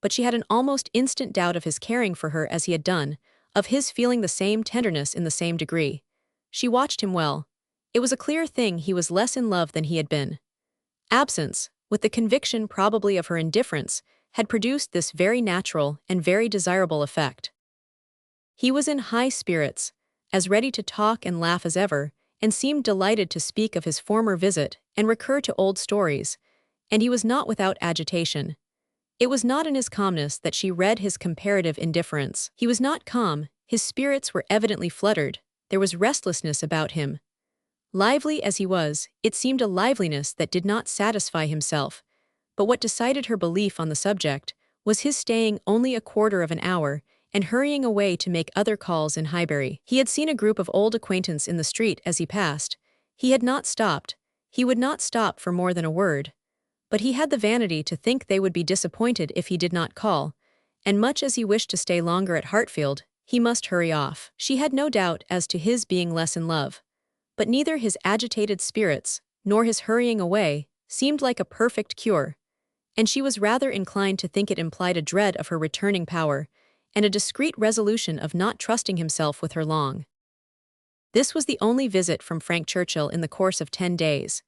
but she had an almost instant doubt of his caring for her as he had done, of his feeling the same tenderness in the same degree. She watched him well. It was a clear thing he was less in love than he had been. Absence, with the conviction probably of her indifference, had produced this very natural and very desirable effect. He was in high spirits, as ready to talk and laugh as ever, and seemed delighted to speak of his former visit and recur to old stories, and he was not without agitation. It was not in his calmness that she read his comparative indifference. He was not calm, his spirits were evidently fluttered, there was restlessness about him. Lively as he was, it seemed a liveliness that did not satisfy himself, but what decided her belief on the subject was his staying only a quarter of an hour and hurrying away to make other calls in Highbury. He had seen a group of old acquaintance in the street as he passed. He had not stopped. He would not stop for more than a word. But he had the vanity to think they would be disappointed if he did not call, and much as he wished to stay longer at Hartfield, he must hurry off. She had no doubt as to his being less in love, but neither his agitated spirits nor his hurrying away seemed like a perfect cure, and she was rather inclined to think it implied a dread of her returning power and a discreet resolution of not trusting himself with her long. This was the only visit from Frank Churchill in the course of 10 days.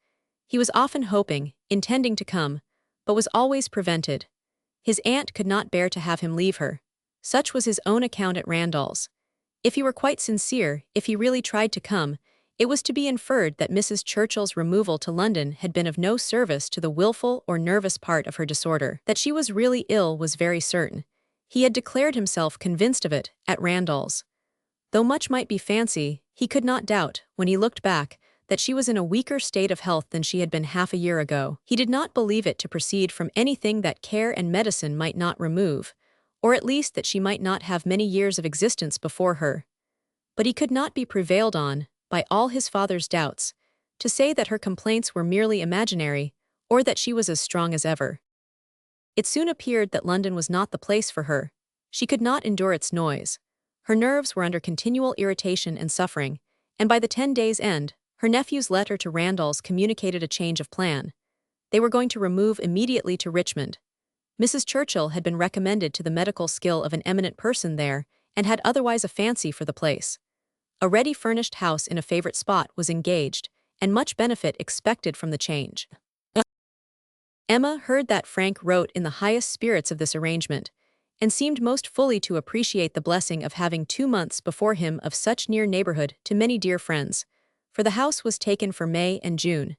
He was often hoping, intending to come, but was always prevented. His aunt could not bear to have him leave her. Such was his own account at Randall's. If he were quite sincere, if he really tried to come, it was to be inferred that Mrs. Churchill's removal to London had been of no service to the wilful or nervous part of her disorder. That she was really ill was very certain. He had declared himself convinced of it, at Randall's. Though much might be fancy, he could not doubt, when he looked back, that she was in a weaker state of health than she had been half a year ago. He did not believe it to proceed from anything that care and medicine might not remove, or at least that she might not have many years of existence before her. But he could not be prevailed on, by all his father's doubts, to say that her complaints were merely imaginary, or that she was as strong as ever. It soon appeared that London was not the place for her. She could not endure its noise. Her nerves were under continual irritation and suffering, and by the 10 days' end, her nephew's letter to Randall's communicated a change of plan. They were going to remove immediately to Richmond. Mrs. Churchill had been recommended to the medical skill of an eminent person there, and had otherwise a fancy for the place. A ready-furnished house in a favorite spot was engaged, and much benefit expected from the change. Emma heard that Frank wrote in the highest spirits of this arrangement, and seemed most fully to appreciate the blessing of having 2 months before him of such near neighborhood to many dear friends, for the house was taken for May and June.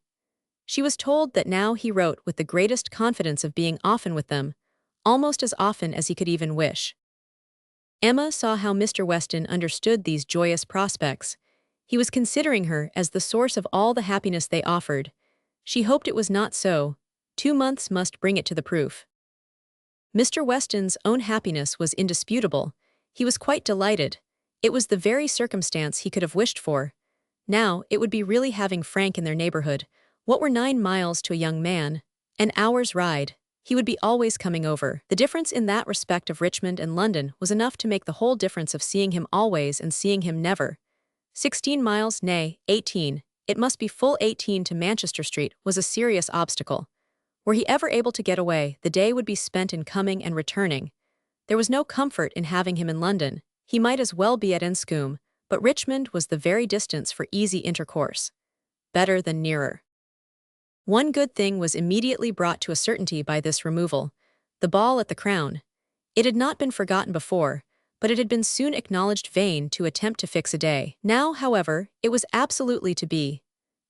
She was told that now he wrote with the greatest confidence of being often with them, almost as often as he could even wish. Emma saw how Mr. Weston understood these joyous prospects. He was considering her as the source of all the happiness they offered. She hoped it was not so. 2 months must bring it to the proof. Mr. Weston's own happiness was indisputable. He was quite delighted. It was the very circumstance he could have wished for. Now, it would be really having Frank in their neighborhood. What were 9 miles to a young man? An hour's ride. He would be always coming over. The difference in that respect of Richmond and London was enough to make the whole difference of seeing him always and seeing him never. 16 miles, nay, 18, it must be full 18 to Manchester Street, was a serious obstacle. Were he ever able to get away, the day would be spent in coming and returning. There was no comfort in having him in London. He might as well be at Enscombe, but Richmond was the very distance for easy intercourse. Better than nearer. One good thing was immediately brought to a certainty by this removal: the ball at the Crown. It had not been forgotten before, but it had been soon acknowledged vain to attempt to fix a day. Now, however, it was absolutely to be.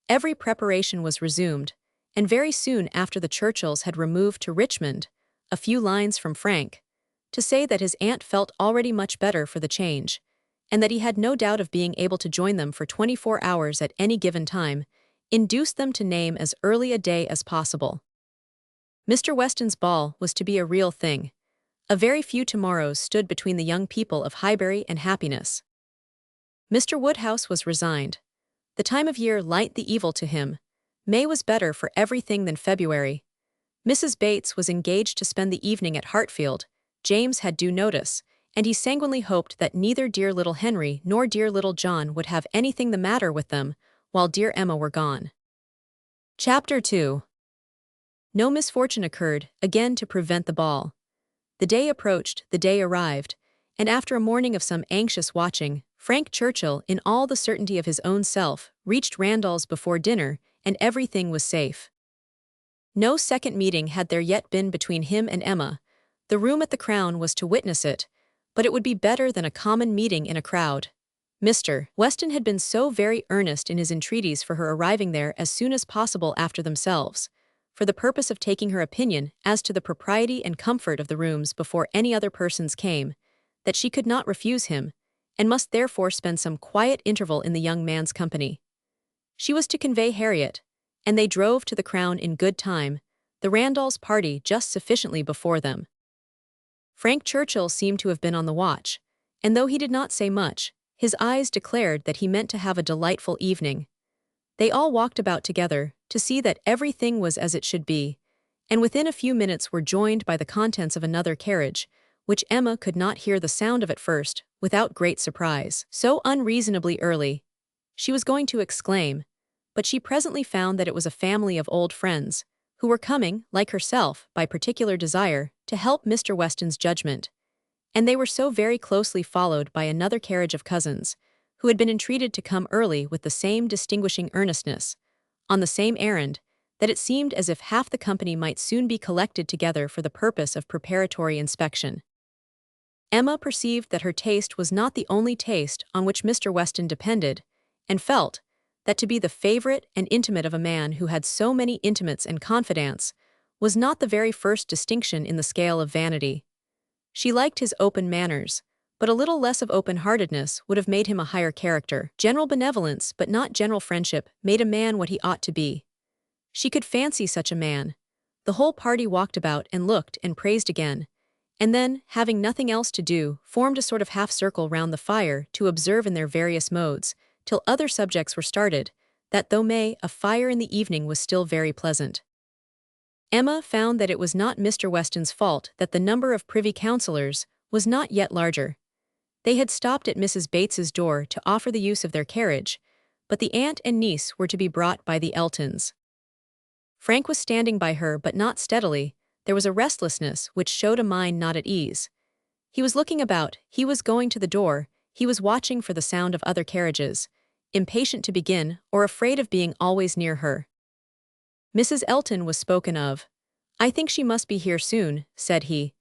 Every preparation was resumed, and very soon after the Churchills had removed to Richmond, a few lines from Frank, to say that his aunt felt already much better for the change, and that he had no doubt of being able to join them for 24 hours at any given time, induced them to name as early a day as possible. Mr. Weston's ball was to be a real thing. A very few tomorrows stood between the young people of Highbury and happiness. Mr. Woodhouse was resigned. The time of year light the evil to him. May was better for everything than February. Mrs. Bates was engaged to spend the evening at Hartfield. James had due notice, and he sanguinely hoped that neither dear little Henry nor dear little John would have anything the matter with them, while dear Emma were gone. Chapter 2. No misfortune occurred, again to prevent the ball. The day approached, the day arrived, and after a morning of some anxious watching, Frank Churchill, in all the certainty of his own self, reached Randall's before dinner, and everything was safe. No second meeting had there yet been between him and Emma. The room at the Crown was to witness it, but it would be better than a common meeting in a crowd. Mr. Weston had been so very earnest in his entreaties for her arriving there as soon as possible after themselves, for the purpose of taking her opinion as to the propriety and comfort of the rooms before any other persons came, that she could not refuse him, and must therefore spend some quiet interval in the young man's company. She was to convey Harriet, and they drove to the Crown in good time, the Randalls' party just sufficiently before them. Frank Churchill seemed to have been on the watch, and though he did not say much, his eyes declared that he meant to have a delightful evening. They all walked about together to see that everything was as it should be, and within a few minutes were joined by the contents of another carriage, which Emma could not hear the sound of at first, without great surprise. So unreasonably early, she was going to exclaim, but she presently found that it was a family of old friends, who were coming, like herself, by particular desire, to help Mr. Weston's judgment. And they were so very closely followed by another carriage of cousins, who had been entreated to come early with the same distinguishing earnestness, on the same errand, that it seemed as if half the company might soon be collected together for the purpose of preparatory inspection. Emma perceived that her taste was not the only taste on which Mr. Weston depended, and felt that to be the favorite and intimate of a man who had so many intimates and confidants was not the very first distinction in the scale of vanity. She liked his open manners, but a little less of open-heartedness would have made him a higher character. General benevolence, but not general friendship, made a man what he ought to be. She could fancy such a man. The whole party walked about and looked and praised again, and then, having nothing else to do, formed a sort of half-circle round the fire to observe in their various modes, till other subjects were started, that though a fire in the evening was still very pleasant. Emma found that it was not Mr. Weston's fault that the number of privy councillors was not yet larger. They had stopped at Mrs. Bates's door to offer the use of their carriage, but the aunt and niece were to be brought by the Eltons. Frank was standing by her, but not steadily. There was a restlessness which showed a mind not at ease. He was looking about, he was going to the door, he was watching for the sound of other carriages, impatient to begin, or afraid of being always near her. Mrs. Elton was spoken of. "I think she must be here soon," said he.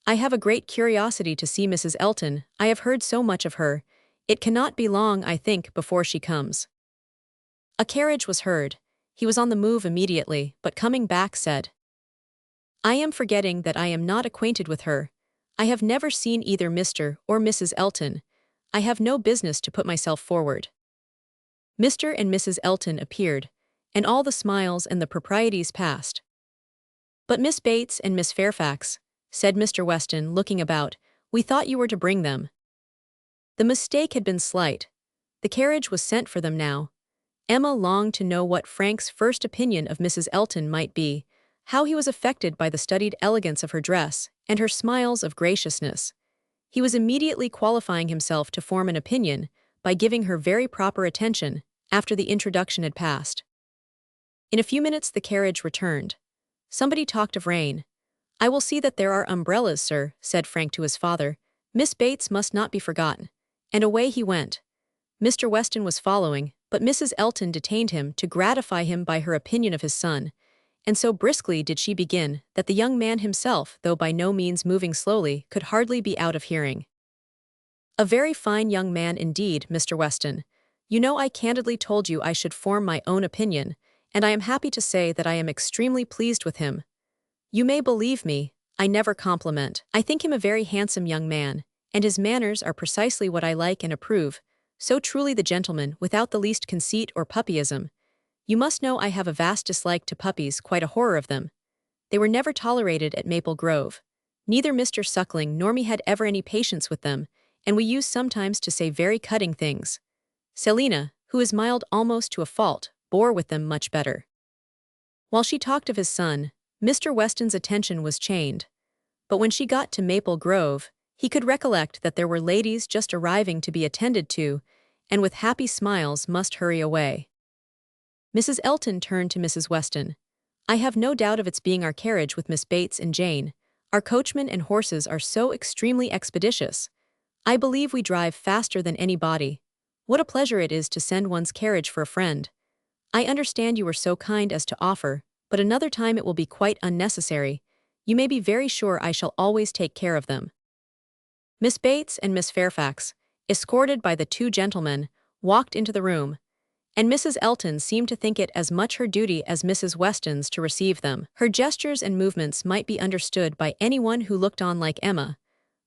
"I have a great curiosity to see Mrs. Elton, I have heard so much of her. It cannot be long, I think, before she comes." A carriage was heard. He was on the move immediately, but coming back said, "I am forgetting that I am not acquainted with her. I have never seen either Mr. or Mrs. Elton. I have no business to put myself forward." Mr. and Mrs. Elton appeared, and all the smiles and the proprieties passed. "But Miss Bates and Miss Fairfax," said Mr. Weston, looking about, "we thought you were to bring them." The mistake had been slight. The carriage was sent for them now. Emma longed to know what Frank's first opinion of Mrs. Elton might be, how he was affected by the studied elegance of her dress, and her smiles of graciousness. He was immediately qualifying himself to form an opinion, by giving her very proper attention, after the introduction had passed. In a few minutes the carriage returned. Somebody talked of rain. "I will see that there are umbrellas, sir," said Frank to his father. "Miss Bates must not be forgotten." And away he went. Mr. Weston was following, but Mrs. Elton detained him to gratify him by her opinion of his son, and so briskly did she begin that the young man himself, though by no means moving slowly, could hardly be out of hearing. "A very fine young man indeed, Mr. Weston. You know I candidly told you I should form my own opinion, and I am happy to say that I am extremely pleased with him. You may believe me, I never compliment. I think him a very handsome young man, and his manners are precisely what I like and approve, so truly the gentleman, without the least conceit or puppyism. You must know I have a vast dislike to puppies, quite a horror of them. They were never tolerated at Maple Grove. Neither Mr. Suckling nor me had ever any patience with them, and we used sometimes to say very cutting things. Selina, who is mild almost to a fault, bore with them much better." While she talked of his son, Mr. Weston's attention was chained. But when she got to Maple Grove, he could recollect that there were ladies just arriving to be attended to, and with happy smiles must hurry away. Mrs. Elton turned to Mrs. Weston. "I have no doubt of its being our carriage with Miss Bates and Jane. Our coachman and horses are so extremely expeditious. I believe we drive faster than any body. What a pleasure it is to send one's carriage for a friend. I understand you were so kind as to offer, but another time it will be quite unnecessary. You may be very sure I shall always take care of them." Miss Bates and Miss Fairfax, escorted by the two gentlemen, walked into the room, and Mrs. Elton seemed to think it as much her duty as Mrs. Weston's to receive them. Her gestures and movements might be understood by anyone who looked on like Emma,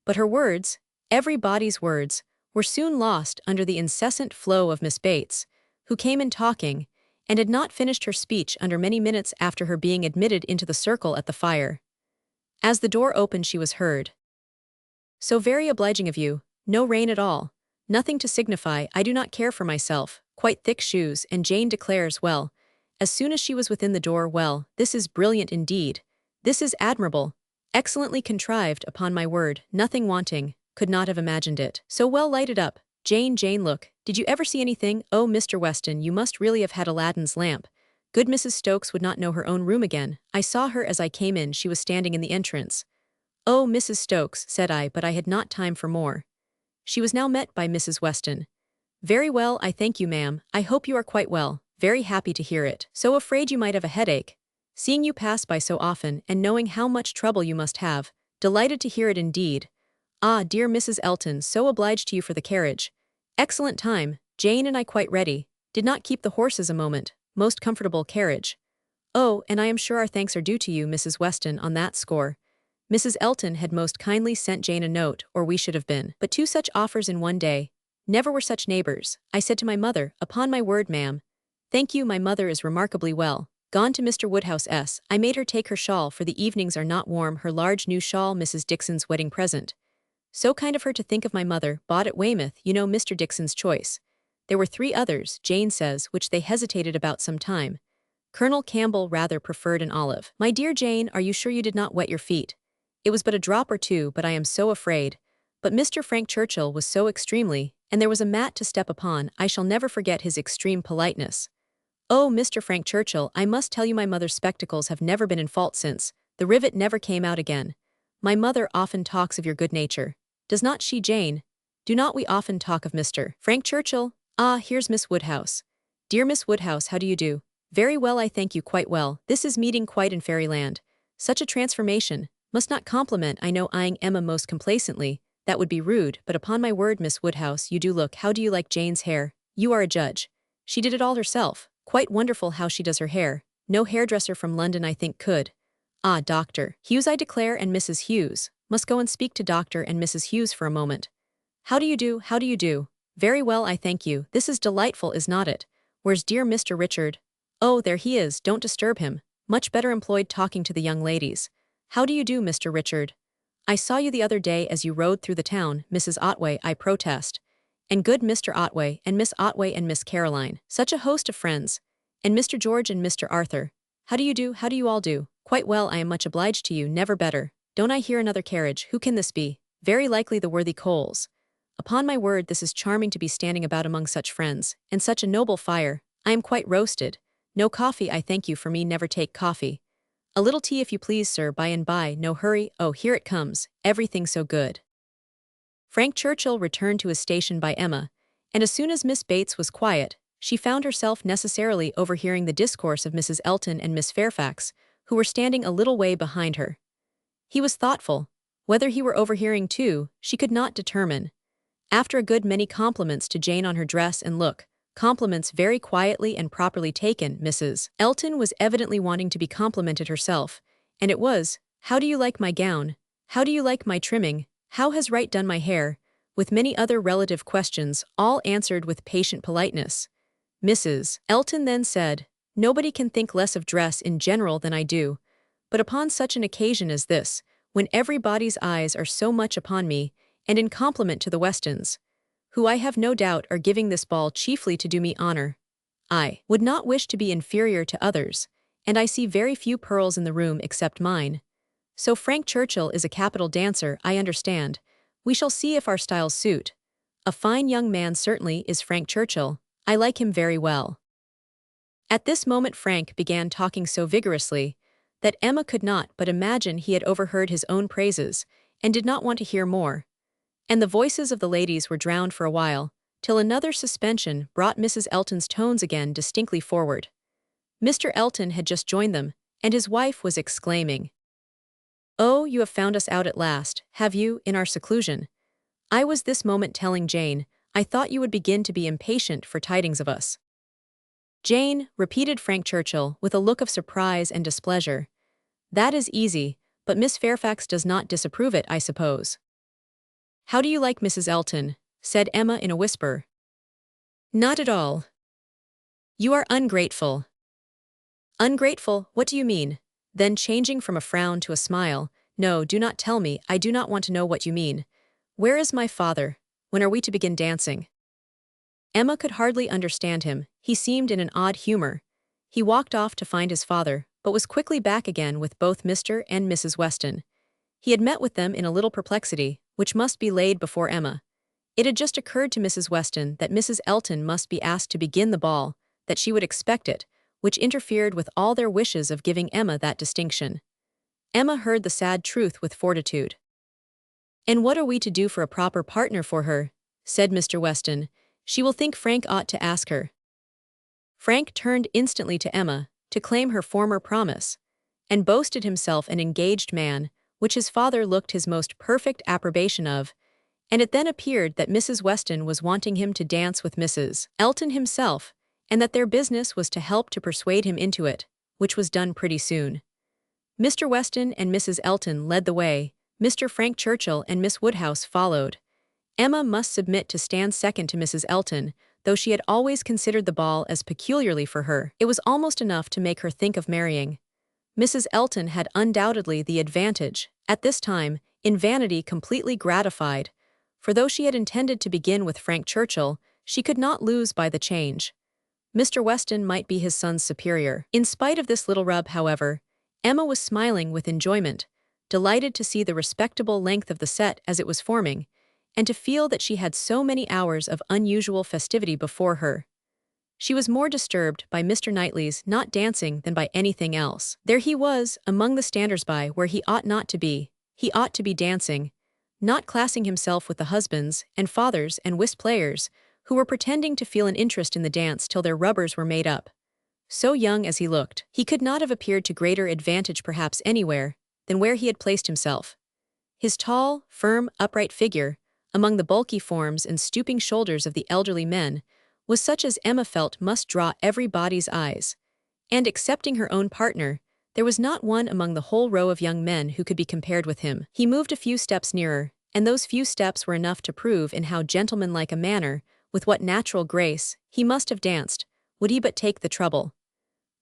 but her words, everybody's words, were soon lost under the incessant flow of Miss Bates, who came in talking, and had not finished her speech under many minutes after her being admitted into the circle at the fire. As the door opened she was heard. "So very obliging of you, no rain at all. Nothing to signify, I do not care for myself, quite thick shoes, and Jane declares, well, as soon as she was within the door, well, this is brilliant indeed. This is admirable. Excellently contrived, upon my word, nothing wanting, could not have imagined it. So well lighted up. Jane, look, did you ever see anything? Oh, Mr. Weston, you must really have had Aladdin's lamp. Good Mrs. Stokes would not know her own room again. I saw her as I came in, she was standing in the entrance." "Oh, Mrs. Stokes," said I, but I had not time for more. She was now met by Mrs. Weston. "Very well, I thank you, ma'am. I hope you are quite well. Very happy to hear it. So afraid you might have a headache. Seeing you pass by so often, and knowing how much trouble you must have. Delighted to hear it indeed. Ah, dear Mrs. Elton, so obliged to you for the carriage. Excellent time, Jane and I quite ready. Did not keep the horses a moment. Most comfortable carriage. Oh, and I am sure our thanks are due to you, Mrs. Weston, on that score. Mrs. Elton had most kindly sent Jane a note, or we should have been. But two such offers in one day. Never were such neighbors. I said to my mother, upon my word, ma'am. Thank you, my mother is remarkably well. Gone to Mr. Woodhouse. I made her take her shawl, for the evenings are not warm, her large new shawl, Mrs. Dixon's wedding present. So kind of her to think of my mother, bought at Weymouth, you know, Mr. Dixon's choice. There were 3 others, Jane says, which they hesitated about some time. Colonel Campbell rather preferred an olive. My dear Jane, are you sure you did not wet your feet? It was but a drop or two, but I am so afraid. But Mr. Frank Churchill was so extremely, and there was a mat to step upon, I shall never forget his extreme politeness. Oh, Mr. Frank Churchill, I must tell you my mother's spectacles have never been in fault since, the rivet never came out again. My mother often talks of your good nature. Does not she, Jane? Do not we often talk of Mr. Frank Churchill? Ah, here's Miss Woodhouse. Dear Miss Woodhouse, how do you do? Very well, I thank you, quite well. This is meeting quite in fairyland. Such a transformation. Must not compliment, I know, eyeing Emma most complacently. That would be rude, but upon my word, Miss Woodhouse, you do look. How do you like Jane's hair? You are a judge. She did it all herself. Quite wonderful how she does her hair. No hairdresser from London, I think, could. Ah, Dr. Hughes, I declare, and Mrs. Hughes. Must go and speak to Dr. and Mrs. Hughes for a moment. How do you do? How do you do? Very well, I thank you. This is delightful, is not it? Where's dear Mr. Richard? Oh, there he is, don't disturb him. Much better employed talking to the young ladies. How do you do, Mr. Richard? I saw you the other day as you rode through the town, Mrs. Otway, I protest. And good Mr. Otway, and Miss Otway and Miss Caroline. Such a host of friends. And Mr. George and Mr. Arthur. How do you do? How do you all do? Quite well, I am much obliged to you, never better. Don't I hear another carriage? Who can this be? Very likely the worthy Coles. Upon my word, this is charming to be standing about among such friends, and such a noble fire. I am quite roasted. No coffee, I thank you, for me never take coffee. A little tea if you please, sir, by and by, no hurry. Oh, here it comes, everything so good. Frank Churchill returned to his station by Emma, and as soon as Miss Bates was quiet, she found herself necessarily overhearing the discourse of Mrs. Elton and Miss Fairfax, who were standing a little way behind her. He was thoughtful. Whether he were overhearing too, she could not determine. After a good many compliments to Jane on her dress and look, compliments very quietly and properly taken, Mrs. Elton was evidently wanting to be complimented herself, and it was, "How do you like my gown? How do you like my trimming? How has Wright done my hair?" with many other relative questions, all answered with patient politeness. Mrs. Elton then said, "Nobody can think less of dress in general than I do, but upon such an occasion as this, when everybody's eyes are so much upon me, and in compliment to the Westons, who I have no doubt are giving this ball chiefly to do me honor, I would not wish to be inferior to others, and I see very few pearls in the room except mine. So Frank Churchill is a capital dancer, I understand. We shall see if our styles suit. A fine young man certainly is Frank Churchill. I like him very well." At this moment Frank began talking so vigorously that Emma could not but imagine he had overheard his own praises, and did not want to hear more. And the voices of the ladies were drowned for a while, till another suspension brought Mrs. Elton's tones again distinctly forward. Mr. Elton had just joined them, and his wife was exclaiming, "Oh, you have found us out at last, have you, in our seclusion? I was this moment telling Jane, I thought you would begin to be impatient for tidings of us." "Jane," repeated Frank Churchill, with a look of surprise and displeasure. "That is easy, but Miss Fairfax does not disapprove it, I suppose." "How do you like Mrs. Elton?" said Emma in a whisper. "Not at all." You are ungrateful. Ungrateful, what do you mean? Then changing from a frown to a smile, no, do not tell me, I do not want to know what you mean. Where is my father? When are we to begin dancing? Emma could hardly understand him, he seemed in an odd humor. He walked off to find his father, but was quickly back again with both Mr. and Mrs. Weston. He had met with them in a little perplexity, which must be laid before Emma. It had just occurred to Mrs. Weston that Mrs. Elton must be asked to begin the ball, that she would expect it, which interfered with all their wishes of giving Emma that distinction. Emma heard the sad truth with fortitude. And what are we to do for a proper partner for her? Said Mr. Weston. She will think Frank ought to ask her. Frank turned instantly to Emma, to claim her former promise, and boasted himself an engaged man, which his father looked his most perfect approbation of, and it then appeared that Mrs. Weston was wanting him to dance with Mrs. Elton himself, and that their business was to help to persuade him into it, which was done pretty soon. Mr. Weston and Mrs. Elton led the way, Mr. Frank Churchill and Miss Woodhouse followed. Emma must submit to stand second to Mrs. Elton, though she had always considered the ball as peculiarly for her. It was almost enough to make her think of marrying. Mrs. Elton had undoubtedly the advantage, at this time, in vanity completely gratified, for though she had intended to begin with Frank Churchill, she could not lose by the change. Mr. Weston might be his son's superior. In spite of this little rub, however, Emma was smiling with enjoyment, delighted to see the respectable length of the set as it was forming, and to feel that she had so many hours of unusual festivity before her. She was more disturbed by Mr. Knightley's not dancing than by anything else. There he was, among the standers-by where he ought not to be. He ought to be dancing, not classing himself with the husbands and fathers and whist players, who were pretending to feel an interest in the dance till their rubbers were made up. So young as he looked, he could not have appeared to greater advantage perhaps anywhere than where he had placed himself. His tall, firm, upright figure, among the bulky forms and stooping shoulders of the elderly men, was such as Emma felt must draw everybody's eyes, and excepting her own partner, there was not one among the whole row of young men who could be compared with him. He moved a few steps nearer, and those few steps were enough to prove in how gentlemanlike a manner, with what natural grace, he must have danced, would he but take the trouble.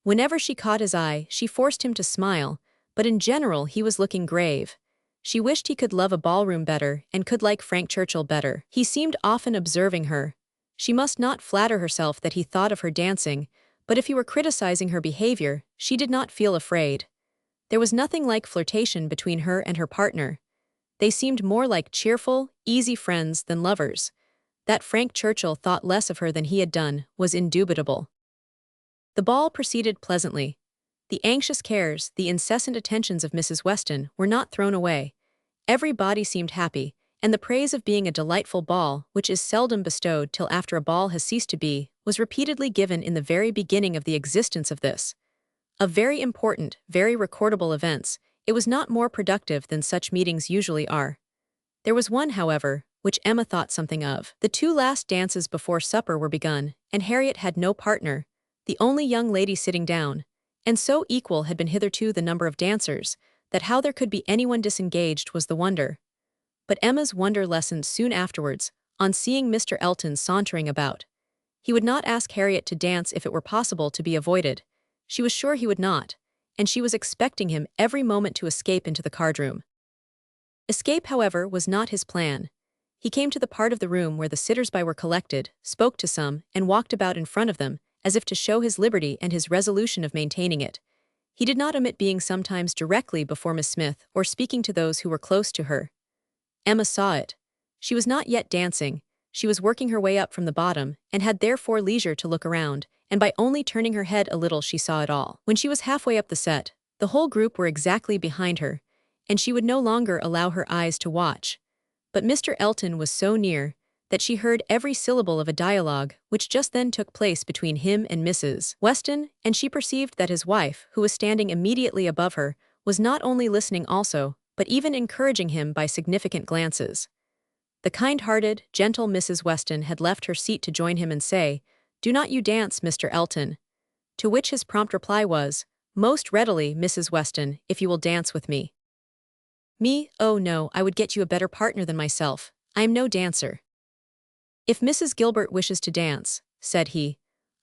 Whenever she caught his eye, she forced him to smile, but in general he was looking grave. She wished he could love a ballroom better and could like Frank Churchill better. He seemed often observing her. She must not flatter herself that he thought of her dancing, but if he were criticizing her behavior, she did not feel afraid. There was nothing like flirtation between her and her partner. They seemed more like cheerful, easy friends than lovers. That Frank Churchill thought less of her than he had done was indubitable. The ball proceeded pleasantly. The anxious cares, the incessant attentions of Mrs. Weston were not thrown away. Every body seemed happy, and the praise of being a delightful ball, which is seldom bestowed till after a ball has ceased to be, was repeatedly given in the very beginning of the existence of this. Of very important, very recordable events, it was not more productive than such meetings usually are. There was one, however, which Emma thought something of. The two last dances before supper were begun, and Harriet had no partner, the only young lady sitting down, and so equal had been hitherto the number of dancers, that how there could be anyone disengaged was the wonder. But Emma's wonder lessened soon afterwards, on seeing Mr. Elton sauntering about. He would not ask Harriet to dance if it were possible to be avoided. She was sure he would not, and she was expecting him every moment to escape into the card-room. Escape, however, was not his plan. He came to the part of the room where the sitters-by were collected, spoke to some, and walked about in front of them, as if to show his liberty and his resolution of maintaining it. He did not omit being sometimes directly before Miss Smith or speaking to those who were close to her. Emma saw it. She was not yet dancing, she was working her way up from the bottom, and had therefore leisure to look around, and by only turning her head a little she saw it all. When she was halfway up the set, the whole group were exactly behind her, and she would no longer allow her eyes to watch. But Mr. Elton was so near that she heard every syllable of a dialogue which just then took place between him and Mrs. Weston, and she perceived that his wife, who was standing immediately above her, was not only listening also, but even encouraging him by significant glances. The kind-hearted, gentle Mrs. Weston had left her seat to join him and say, "Do not you dance, Mr. Elton?" To which his prompt reply was, "Most readily, Mrs. Weston, if you will dance with me." "Me? Oh no, I would get you a better partner than myself. I am no dancer." "If Mrs. Gilbert wishes to dance," said he,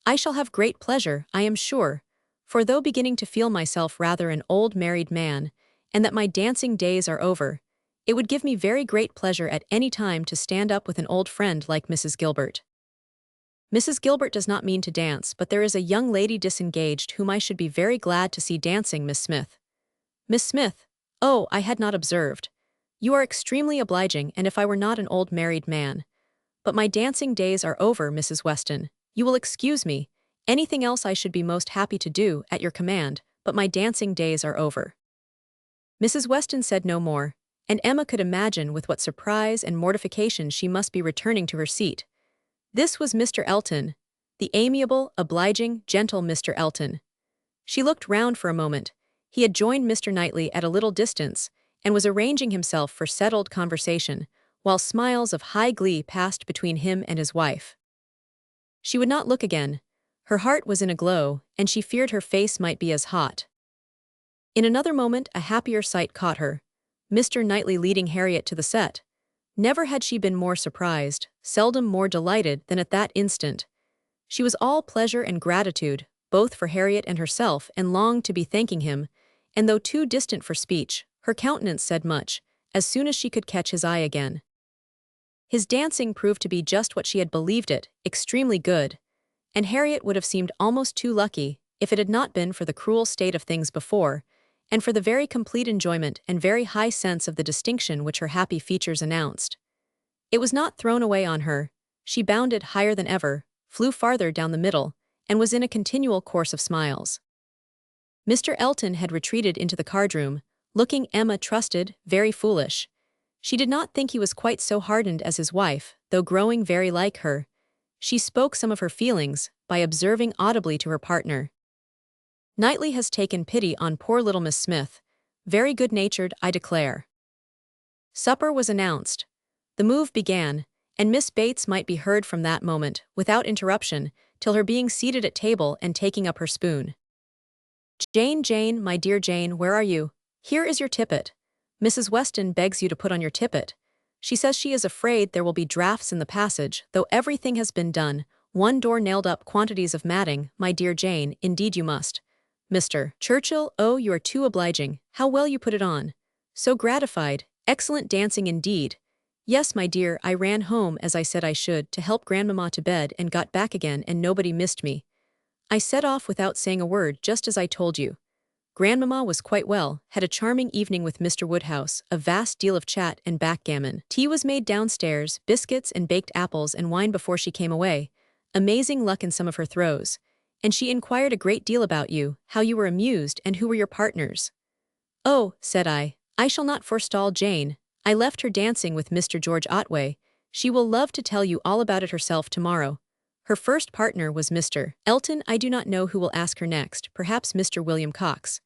I shall have great pleasure, I am sure, for though beginning to feel myself rather an old married man, and that my dancing days are over, it would give me very great pleasure at any time to stand up with an old friend like Mrs. Gilbert. Mrs. Gilbert does not mean to dance, but there is a young lady disengaged whom I should be very glad to see dancing, Miss Smith. Miss Smith? Oh, I had not observed. You are extremely obliging, and if I were not an old married man. But my dancing days are over, Mrs. Weston. You will excuse me. Anything else I should be most happy to do, at your command, but my dancing days are over. Mrs. Weston said no more, and Emma could imagine with what surprise and mortification she must be returning to her seat. This was Mr. Elton, the amiable, obliging, gentle Mr. Elton. She looked round for a moment. He had joined Mr. Knightley at a little distance, and was arranging himself for settled conversation, while smiles of high glee passed between him and his wife. She would not look again. Her heart was in a glow, and she feared her face might be as hot. In another moment a happier sight caught her, Mr. Knightley leading Harriet to the set. Never had she been more surprised, seldom more delighted than at that instant. She was all pleasure and gratitude, both for Harriet and herself, and longed to be thanking him, and though too distant for speech, her countenance said much, as soon as she could catch his eye again. His dancing proved to be just what she had believed it, extremely good, and Harriet would have seemed almost too lucky if it had not been for the cruel state of things before, and for the very complete enjoyment and very high sense of the distinction which her happy features announced. It was not thrown away on her. She bounded higher than ever, flew farther down the middle, and was in a continual course of smiles. Mr. Elton had retreated into the card-room, looking, Emma trusted, very foolish. She did not think he was quite so hardened as his wife, though growing very like her. She spoke some of her feelings, by observing audibly to her partner, "Knightley has taken pity on poor little Miss Smith. Very good-natured, I declare." Supper was announced. The move began, and Miss Bates might be heard from that moment, without interruption, till her being seated at table and taking up her spoon. Jane, my dear Jane, where are you? Here is your tippet. Mrs. Weston begs you to put on your tippet. She says she is afraid there will be draughts in the passage, though everything has been done, one door nailed up, quantities of matting, my dear Jane, indeed you must. Mr. Churchill, oh, you are too obliging, how well you put it on. So gratified, excellent dancing indeed. Yes, my dear, I ran home as I said I should, to help Grandmamma to bed, and got back again, and nobody missed me. I set off without saying a word, just as I told you. Grandmamma was quite well, had a charming evening with Mr. Woodhouse, a vast deal of chat and backgammon. Tea was made downstairs, biscuits and baked apples and wine before she came away. Amazing luck in some of her throws. And she inquired a great deal about you, how you were amused, and who were your partners. Oh, said I shall not forestall Jane. I left her dancing with Mr. George Otway. She will love to tell you all about it herself tomorrow. Her first partner was Mr. Elton. I do not know who will ask her next, perhaps Mr. William Cox.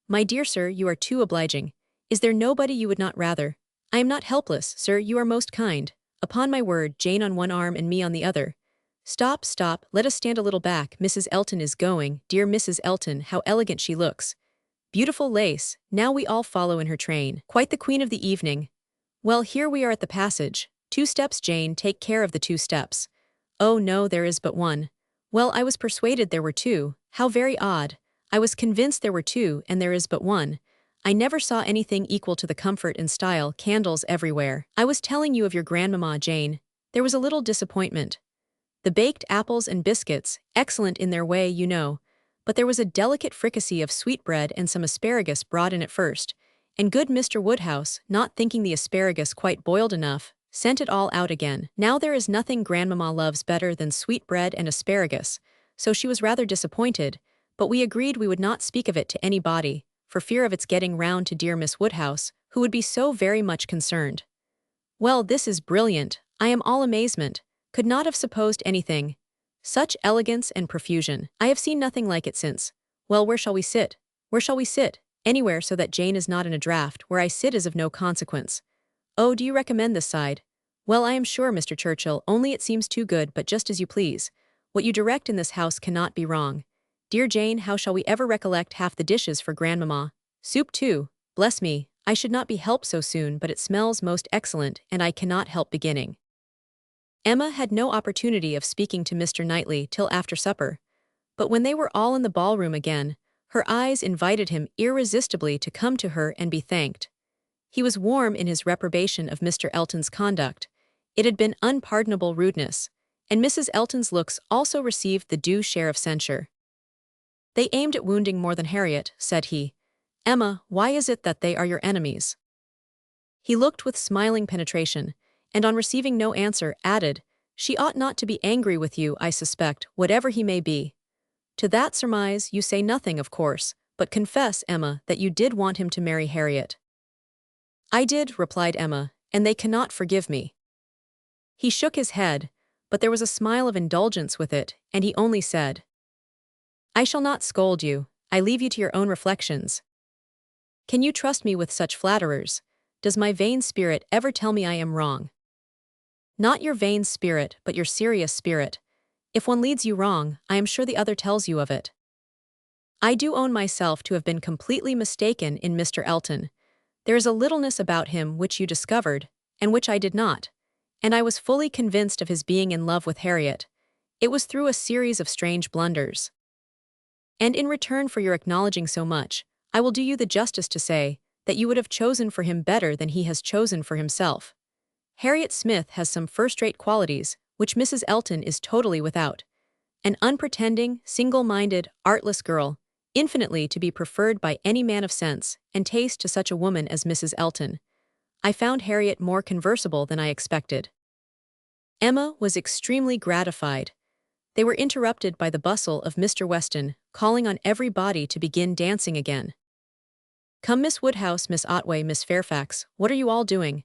My dear sir, you are too obliging. Is there nobody you would not rather? I am not helpless, sir, you are most kind. Upon my word, Jane on one arm and me on the other. Stop, let us stand a little back. Mrs. Elton is going, dear Mrs. Elton, how elegant she looks. Beautiful lace, now we all follow in her train. Quite the queen of the evening. Well, here we are at the passage. 2 steps, Jane, take care of the 2 steps. Oh no, there is but one. Well, I was persuaded there were 2, how very odd. I was convinced there were 2, and there is but one. I never saw anything equal to the comfort and style, candles everywhere. I was telling you of your grandmamma, Jane. There was a little disappointment. The baked apples and biscuits, excellent in their way, you know, but there was a delicate fricassee of sweetbread and some asparagus brought in at first, and good Mr. Woodhouse, not thinking the asparagus quite boiled enough, sent it all out again. Now there is nothing Grandmamma loves better than sweetbread and asparagus, so she was rather disappointed, but we agreed we would not speak of it to anybody, for fear of its getting round to dear Miss Woodhouse, who would be so very much concerned. Well, this is brilliant. I am all amazement. Could not have supposed anything. Such elegance and profusion. I have seen nothing like it since. Well, where shall we sit? Where shall we sit? Anywhere so that Jane is not in a draught. Where I sit is of no consequence. Oh, do you recommend this side? Well, I am sure, Mr. Churchill, only it seems too good, but just as you please. What you direct in this house cannot be wrong. Dear Jane, how shall we ever recollect half the dishes for Grandmamma? Soup too. Bless me, I should not be helped so soon, but it smells most excellent, and I cannot help beginning. Emma had no opportunity of speaking to Mr. Knightley till after supper. But when they were all in the ballroom again, her eyes invited him irresistibly to come to her and be thanked. He was warm in his reprobation of Mr. Elton's conduct. It had been unpardonable rudeness, and Mrs. Elton's looks also received the due share of censure. "They aimed at wounding more than Harriet," said he. "Emma, why is it that they are your enemies?" He looked with smiling penetration, and on receiving no answer, added, "She ought not to be angry with you, I suspect, whatever he may be. To that surmise you say nothing, of course, but confess, Emma, that you did want him to marry Harriet." "I did," replied Emma, "and they cannot forgive me." He shook his head, but there was a smile of indulgence with it, and he only said, "I shall not scold you, I leave you to your own reflections. Can you trust me with such flatterers? Does my vain spirit ever tell me I am wrong?" "Not your vain spirit, but your serious spirit. If one leads you wrong, I am sure the other tells you of it. I do own myself to have been completely mistaken in Mr. Elton. There is a littleness about him which you discovered, and which I did not, and I was fully convinced of his being in love with Harriet. It was through a series of strange blunders. And in return for your acknowledging so much, I will do you the justice to say that you would have chosen for him better than he has chosen for himself. Harriet Smith has some first-rate qualities, which Mrs. Elton is totally without. An unpretending, single-minded, artless girl, infinitely to be preferred by any man of sense and taste to such a woman as Mrs. Elton. I found Harriet more conversable than I expected." Emma was extremely gratified. They were interrupted by the bustle of Mr. Weston, calling on every body to begin dancing again. "Come, Miss Woodhouse, Miss Otway, Miss Fairfax, what are you all doing?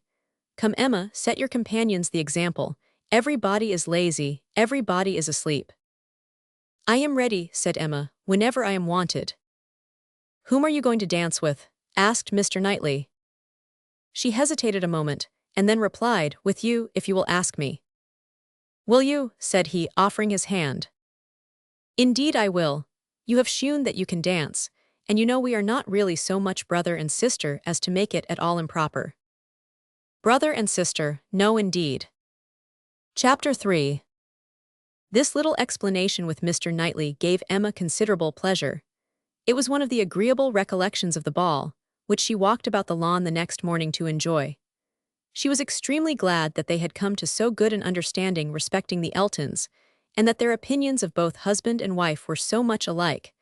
Come, Emma, set your companions the example. Every body is lazy, every body is asleep." "I am ready," said Emma, "whenever I am wanted." "Whom are you going to dance with?" asked Mr. Knightley. She hesitated a moment, and then replied, "With you, if you will ask me." "Will you?" said he, offering his hand. "Indeed I will. You have shewn that you can dance, and you know we are not really so much brother and sister as to make it at all improper." Brother and sister, no indeed. Chapter 3. This little explanation with Mr. Knightley gave Emma considerable pleasure. It was one of the agreeable recollections of the ball, which she walked about the lawn the next morning to enjoy. She was extremely glad that they had come to so good an understanding respecting the Eltons, and that their opinions of both husband and wife were so much alike,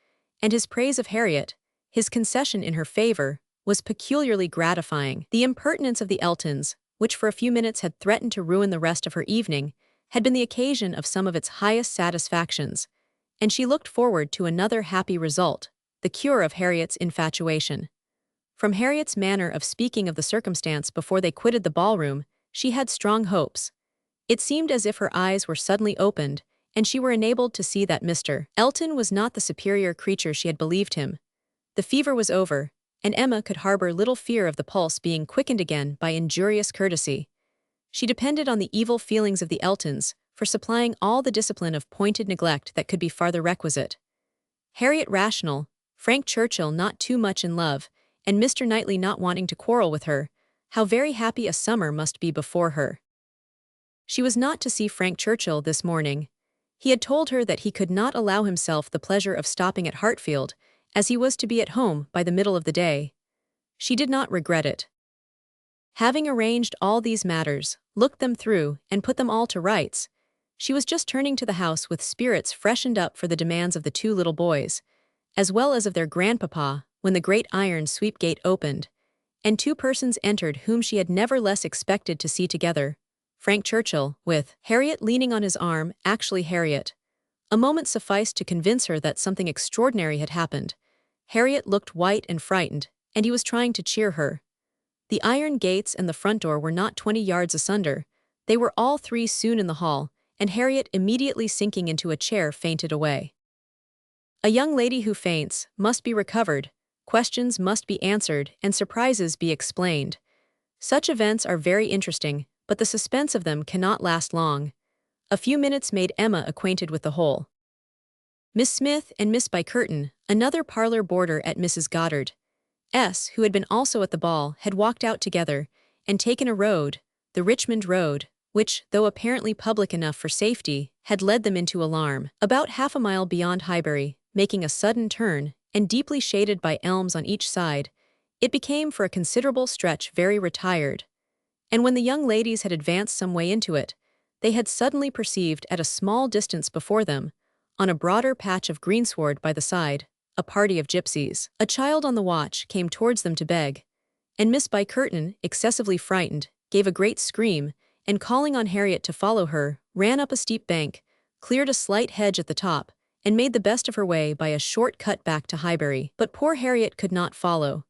and his praise of Harriet, his concession in her favor, was peculiarly gratifying. The impertinence of the Eltons, which for a few minutes had threatened to ruin the rest of her evening, had been the occasion of some of its highest satisfactions, and she looked forward to another happy result, the cure of Harriet's infatuation. From Harriet's manner of speaking of the circumstance before they quitted the ballroom, she had strong hopes. It seemed as if her eyes were suddenly opened, and she were enabled to see that Mr. Elton was not the superior creature she had believed him. The fever was over, and Emma could harbor little fear of the pulse being quickened again by injurious courtesy. She depended on the evil feelings of the Eltons for supplying all the discipline of pointed neglect that could be farther requisite. Harriet rational, Frank Churchill not too much in love, and Mr. Knightley not wanting to quarrel with her, how very happy a summer must be before her. She was not to see Frank Churchill this morning. He had told her that he could not allow himself the pleasure of stopping at Hartfield, as he was to be at home by the middle of the day. She did not regret it. Having arranged all these matters, looked them through, and put them all to rights, she was just turning to the house with spirits freshened up for the demands of the two little boys, as well as of their grandpapa, when the great iron sweep gate opened, and two persons entered whom she had never less expected to see together. Frank Churchill, with Harriet leaning on his arm, actually Harriet. A moment sufficed to convince her that something extraordinary had happened. Harriet looked white and frightened, and he was trying to cheer her. The iron gates and the front door were not 20 yards asunder. They were all three soon in the hall, and Harriet immediately sinking into a chair fainted away. A young lady who faints must be recovered, questions must be answered, and surprises be explained. Such events are very interesting, but the suspense of them cannot last long. A few minutes made Emma acquainted with the whole. Miss Smith and Miss Bycurton, another parlor boarder at Mrs. Goddard's, who had been also at the ball, had walked out together, and taken a road, the Richmond Road, which, though apparently public enough for safety, had led them into alarm. About half a mile beyond Highbury, making a sudden turn, and deeply shaded by elms on each side, it became for a considerable stretch very retired. And when the young ladies had advanced some way into it, they had suddenly perceived at a small distance before them, on a broader patch of greensward by the side, a party of gypsies. A child on the watch came towards them to beg, and Miss Bycurton, excessively frightened, gave a great scream, and calling on Harriet to follow her, ran up a steep bank, cleared a slight hedge at the top, and made the best of her way by a short cut back to Highbury. But poor Harriet could not follow.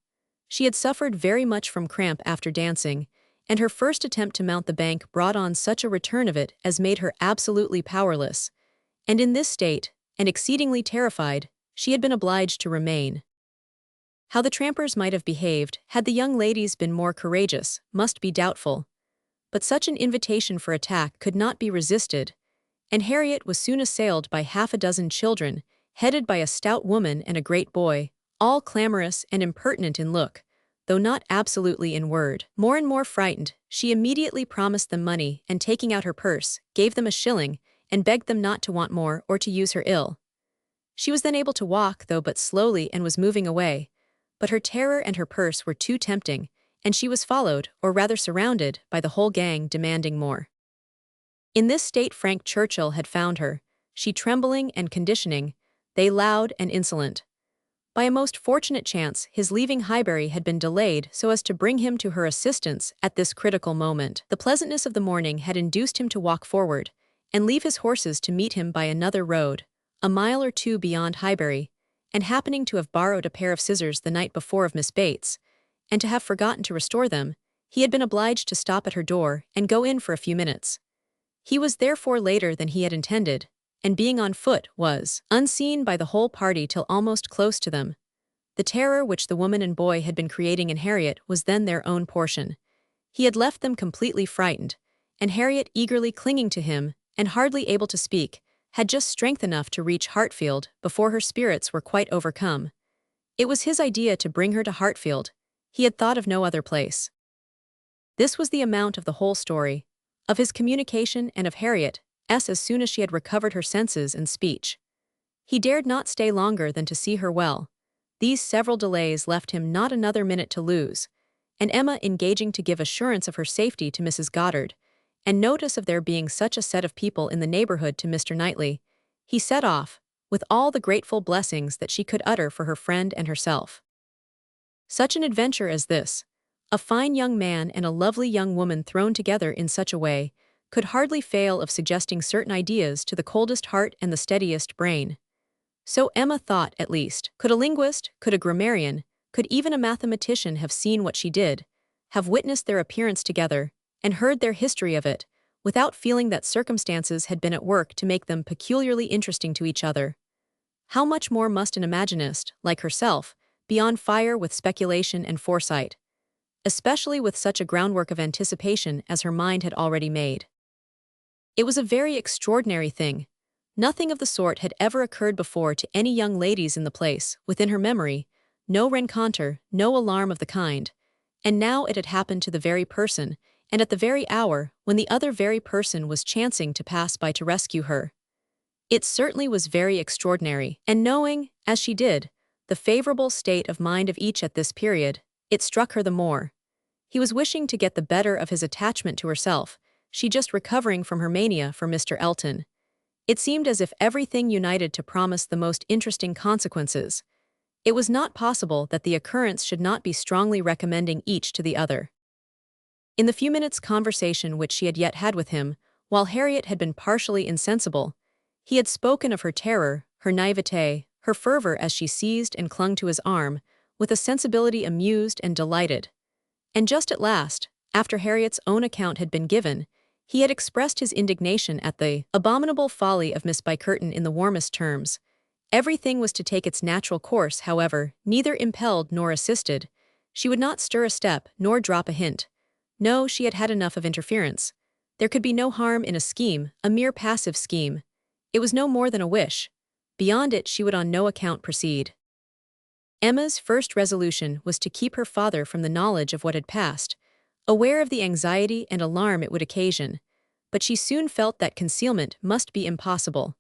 She had suffered very much from cramp after dancing, and her first attempt to mount the bank brought on such a return of it as made her absolutely powerless, and in this state, and exceedingly terrified, she had been obliged to remain. How the trampers might have behaved had the young ladies been more courageous must be doubtful, but such an invitation for attack could not be resisted, and Harriet was soon assailed by half a dozen children, headed by a stout woman and a great boy, all clamorous and impertinent in look, though not absolutely in word. More and more frightened, she immediately promised them money, and taking out her purse, gave them a shilling, and begged them not to want more or to use her ill. She was then able to walk, though but slowly, and was moving away, but her terror and her purse were too tempting, and she was followed, or rather surrounded, by the whole gang demanding more. In this state Frank Churchill had found her, she trembling and conditioning, they loud and insolent. By a most fortunate chance, his leaving Highbury had been delayed so as to bring him to her assistance at this critical moment. The pleasantness of the morning had induced him to walk forward, and leave his horses to meet him by another road, a mile or two beyond Highbury, and happening to have borrowed a pair of scissors the night before of Miss Bates, and to have forgotten to restore them, he had been obliged to stop at her door and go in for a few minutes. He was therefore later than he had intended, and being on foot was unseen by the whole party till almost close to them. The terror which the woman and boy had been creating in Harriet was then their own portion. He had left them completely frightened, and Harriet, eagerly clinging to him, and hardly able to speak, had just strength enough to reach Hartfield before her spirits were quite overcome. It was his idea to bring her to Hartfield. He had thought of no other place. This was the amount of the whole story, of his communication and of Harriet's as soon as she had recovered her senses and speech. He dared not stay longer than to see her well. These several delays left him not another minute to lose, and Emma engaging to give assurance of her safety to Mrs. Goddard, and notice of there being such a set of people in the neighborhood to Mr. Knightley, he set off, with all the grateful blessings that she could utter for her friend and herself. Such an adventure as this, a fine young man and a lovely young woman thrown together in such a way, could hardly fail of suggesting certain ideas to the coldest heart and the steadiest brain. So Emma thought, at least. Could a linguist, could a grammarian, could even a mathematician have seen what she did, have witnessed their appearance together, and heard their history of it, without feeling that circumstances had been at work to make them peculiarly interesting to each other? How much more must an imaginist, like herself, be on fire with speculation and foresight, especially with such a groundwork of anticipation as her mind had already made? It was a very extraordinary thing. Nothing of the sort had ever occurred before to any young ladies in the place, within her memory, no rencontre, no alarm of the kind, and now it had happened to the very person, and at the very hour, when the other very person was chancing to pass by to rescue her. It certainly was very extraordinary, and knowing, as she did, the favorable state of mind of each at this period, it struck her the more. He was wishing to get the better of his attachment to herself, she just recovering from her mania for Mr. Elton. It seemed as if everything united to promise the most interesting consequences. It was not possible that the occurrence should not be strongly recommending each to the other. In the few minutes' conversation which she had yet had with him, while Harriet had been partially insensible, he had spoken of her terror, her naivete, her fervor as she seized and clung to his arm, with a sensibility amused and delighted. And just at last, after Harriet's own account had been given, he had expressed his indignation at the abominable folly of Miss Bycurton in the warmest terms. Everything was to take its natural course, however, neither impelled nor assisted. She would not stir a step, nor drop a hint. No, she had had enough of interference. There could be no harm in a scheme, a mere passive scheme. It was no more than a wish. Beyond it she would on no account proceed. Emma's first resolution was to keep her father from the knowledge of what had passed, aware of the anxiety and alarm it would occasion. but she soon felt that concealment must be impossible.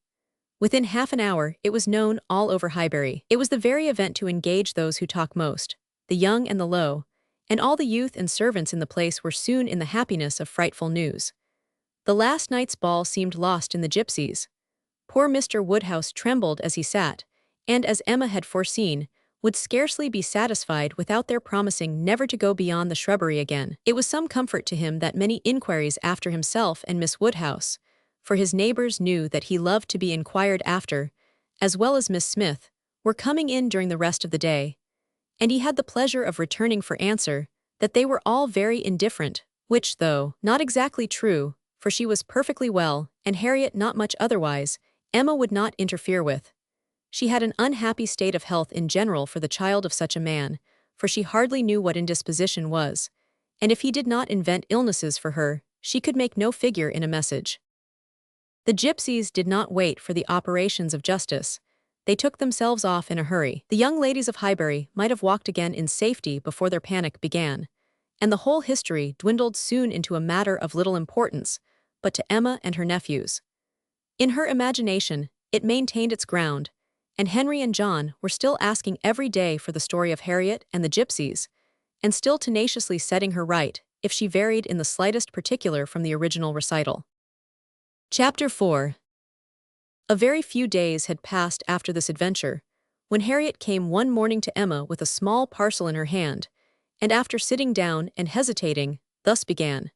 Within half an hour, it was known all over Highbury. It was the very event to engage those who talk most, the young and the low, and all the youth and servants in the place were soon in the happiness of frightful news. The last night's ball seemed lost in the gypsies. Poor Mr. Woodhouse trembled as he sat, and as Emma had foreseen, would scarcely be satisfied without their promising never to go beyond the shrubbery again. It was some comfort to him that many inquiries after himself and Miss Woodhouse, for his neighbours knew that he loved to be inquired after, as well as Miss Smith, were coming in during the rest of the day, and he had the pleasure of returning for answer that they were all very indifferent, which, though not exactly true, for she was perfectly well, and Harriet not much otherwise, Emma would not interfere with. She had an unhappy state of health in general for the child of such a man, for she hardly knew what indisposition was, and if he did not invent illnesses for her, she could make no figure in a message. The gypsies did not wait for the operations of justice. They took themselves off in a hurry. The young ladies of Highbury might have walked again in safety before their panic began, and the whole history dwindled soon into a matter of little importance, but to Emma and her nephews. In her imagination, it maintained its ground, and Henry and John were still asking every day for the story of Harriet and the gypsies, and still tenaciously setting her right if she varied in the slightest particular from the original recital. Chapter 4. A very few days had passed after this adventure, when Harriet came one morning to Emma with a small parcel in her hand, and after sitting down and hesitating, thus began.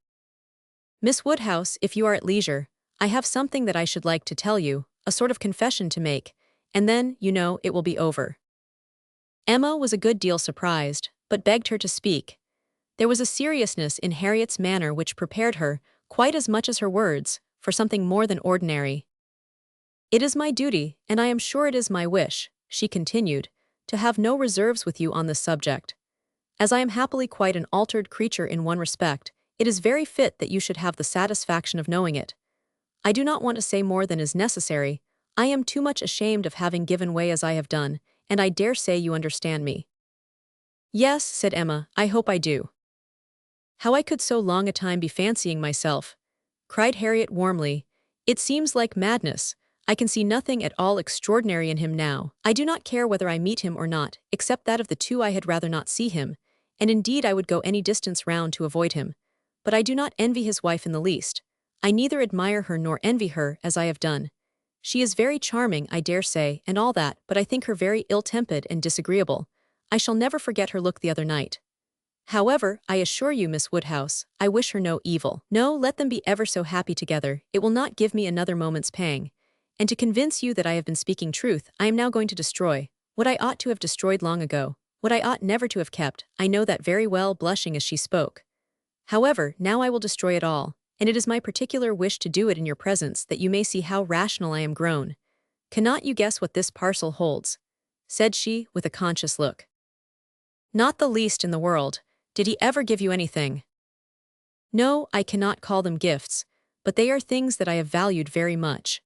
"Miss Woodhouse, if you are at leisure, I have something that I should like to tell you, a sort of confession to make, and then, you know, it will be over." Emma was a good deal surprised, but begged her to speak. There was a seriousness in Harriet's manner which prepared her, quite as much as her words, for something more than ordinary. "It is my duty, and I am sure it is my wish," she continued, "to have no reserves with you on this subject. As I am happily quite an altered creature in one respect, it is very fit that you should have the satisfaction of knowing it. I do not want to say more than is necessary. I am too much ashamed of having given way as I have done, and I dare say you understand me." "Yes," said Emma, "I hope I do." "How I could so long a time be fancying myself," cried Harriet warmly, "it seems like madness. I can see nothing at all extraordinary in him now. I do not care whether I meet him or not, except that of the two I had rather not see him, and indeed I would go any distance round to avoid him. But I do not envy his wife in the least. I neither admire her nor envy her, as I have done. She is very charming, I dare say, and all that, but I think her very ill-tempered and disagreeable. I shall never forget her look the other night. However, I assure you, Miss Woodhouse, I wish her no evil. No, let them be ever so happy together, it will not give me another moment's pang. And to convince you that I have been speaking truth, I am now going to destroy what I ought to have destroyed long ago, what I ought never to have kept. I know that very well," blushing as she spoke. "However, now I will destroy it all, and it is my particular wish to do it in your presence that you may see how rational I am grown. Cannot you guess what this parcel holds?" said she, with a conscious look. "Not the least in the world. Did he ever give you anything?" "No, I cannot call them gifts, but they are things that I have valued very much."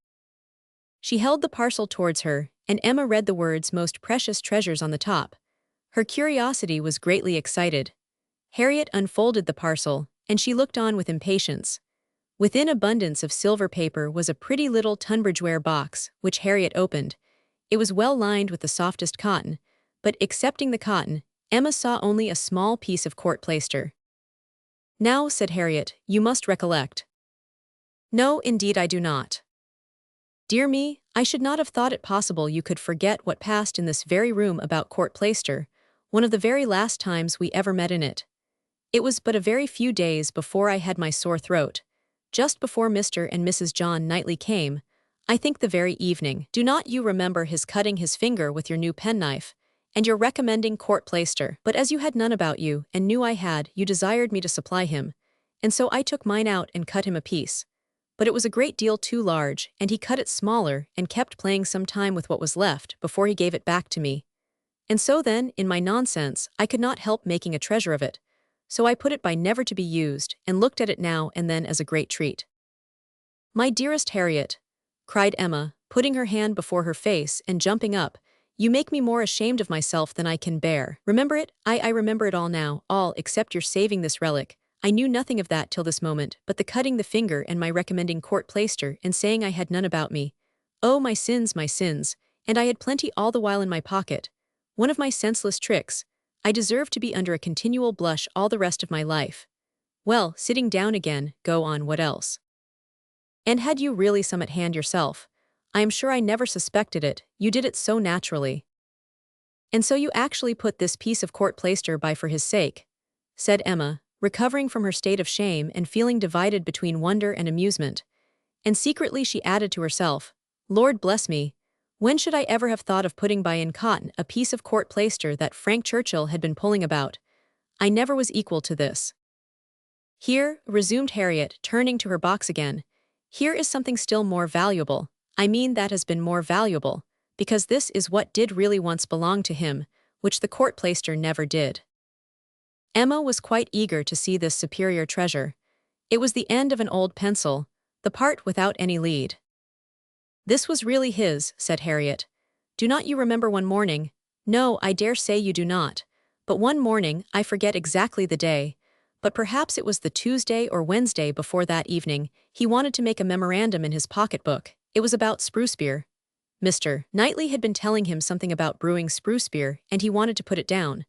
She held the parcel towards her, and Emma read the words "most precious treasures" on the top. Her curiosity was greatly excited. Harriet unfolded the parcel, and she looked on with impatience. Within abundance of silver paper was a pretty little Tunbridge-ware box, which Harriet opened. It was well lined with the softest cotton, but excepting the cotton, Emma saw only a small piece of court plaister. "Now," said Harriet, "you must recollect." "No, indeed I do not." "Dear me, I should not have thought it possible you could forget what passed in this very room about court plaister, one of the very last times we ever met in it. It was but a very few days before I had my sore throat, just before Mr. and Mrs. John Knightley came, I think the very evening. Do not you remember his cutting his finger with your new penknife, and your recommending court plaister? But as you had none about you, and knew I had, you desired me to supply him, and so I took mine out and cut him a piece. But it was a great deal too large, and he cut it smaller and kept playing some time with what was left before he gave it back to me. And so then, in my nonsense, I could not help making a treasure of it, so I put it by never to be used, and looked at it now and then as a great treat." "My dearest Harriet," cried Emma, putting her hand before her face and jumping up, "you make me more ashamed of myself than I can bear. Remember it? I remember it all now, all except your saving this relic. I knew nothing of that till this moment, but the cutting the finger and my recommending court plaister and saying I had none about me. Oh, my sins, and I had plenty all the while in my pocket. One of my senseless tricks. I deserve to be under a continual blush all the rest of my life. Well, sitting down again, go on, what else? And had you really some at hand yourself? I am sure I never suspected it, you did it so naturally. And so you actually put this piece of court plaister by for his sake, said Emma, recovering from her state of shame and feeling divided between wonder and amusement. And secretly she added to herself, Lord bless me, when should I ever have thought of putting by in cotton a piece of court plaister that Frank Churchill had been pulling about? I never was equal to this. Here, resumed Harriet, turning to her box again, here is something still more valuable. I mean that has been more valuable, because this is what did really once belong to him, which the court plaister never did. Emma was quite eager to see this superior treasure. It was the end of an old pencil, the part without any lead. This was really his, said Harriet. Do not you remember one morning? No, I dare say you do not. But one morning, I forget exactly the day, but perhaps it was the Tuesday or Wednesday before that evening, he wanted to make a memorandum in his pocketbook. It was about spruce beer. Mr. Knightley had been telling him something about brewing spruce beer, and he wanted to put it down.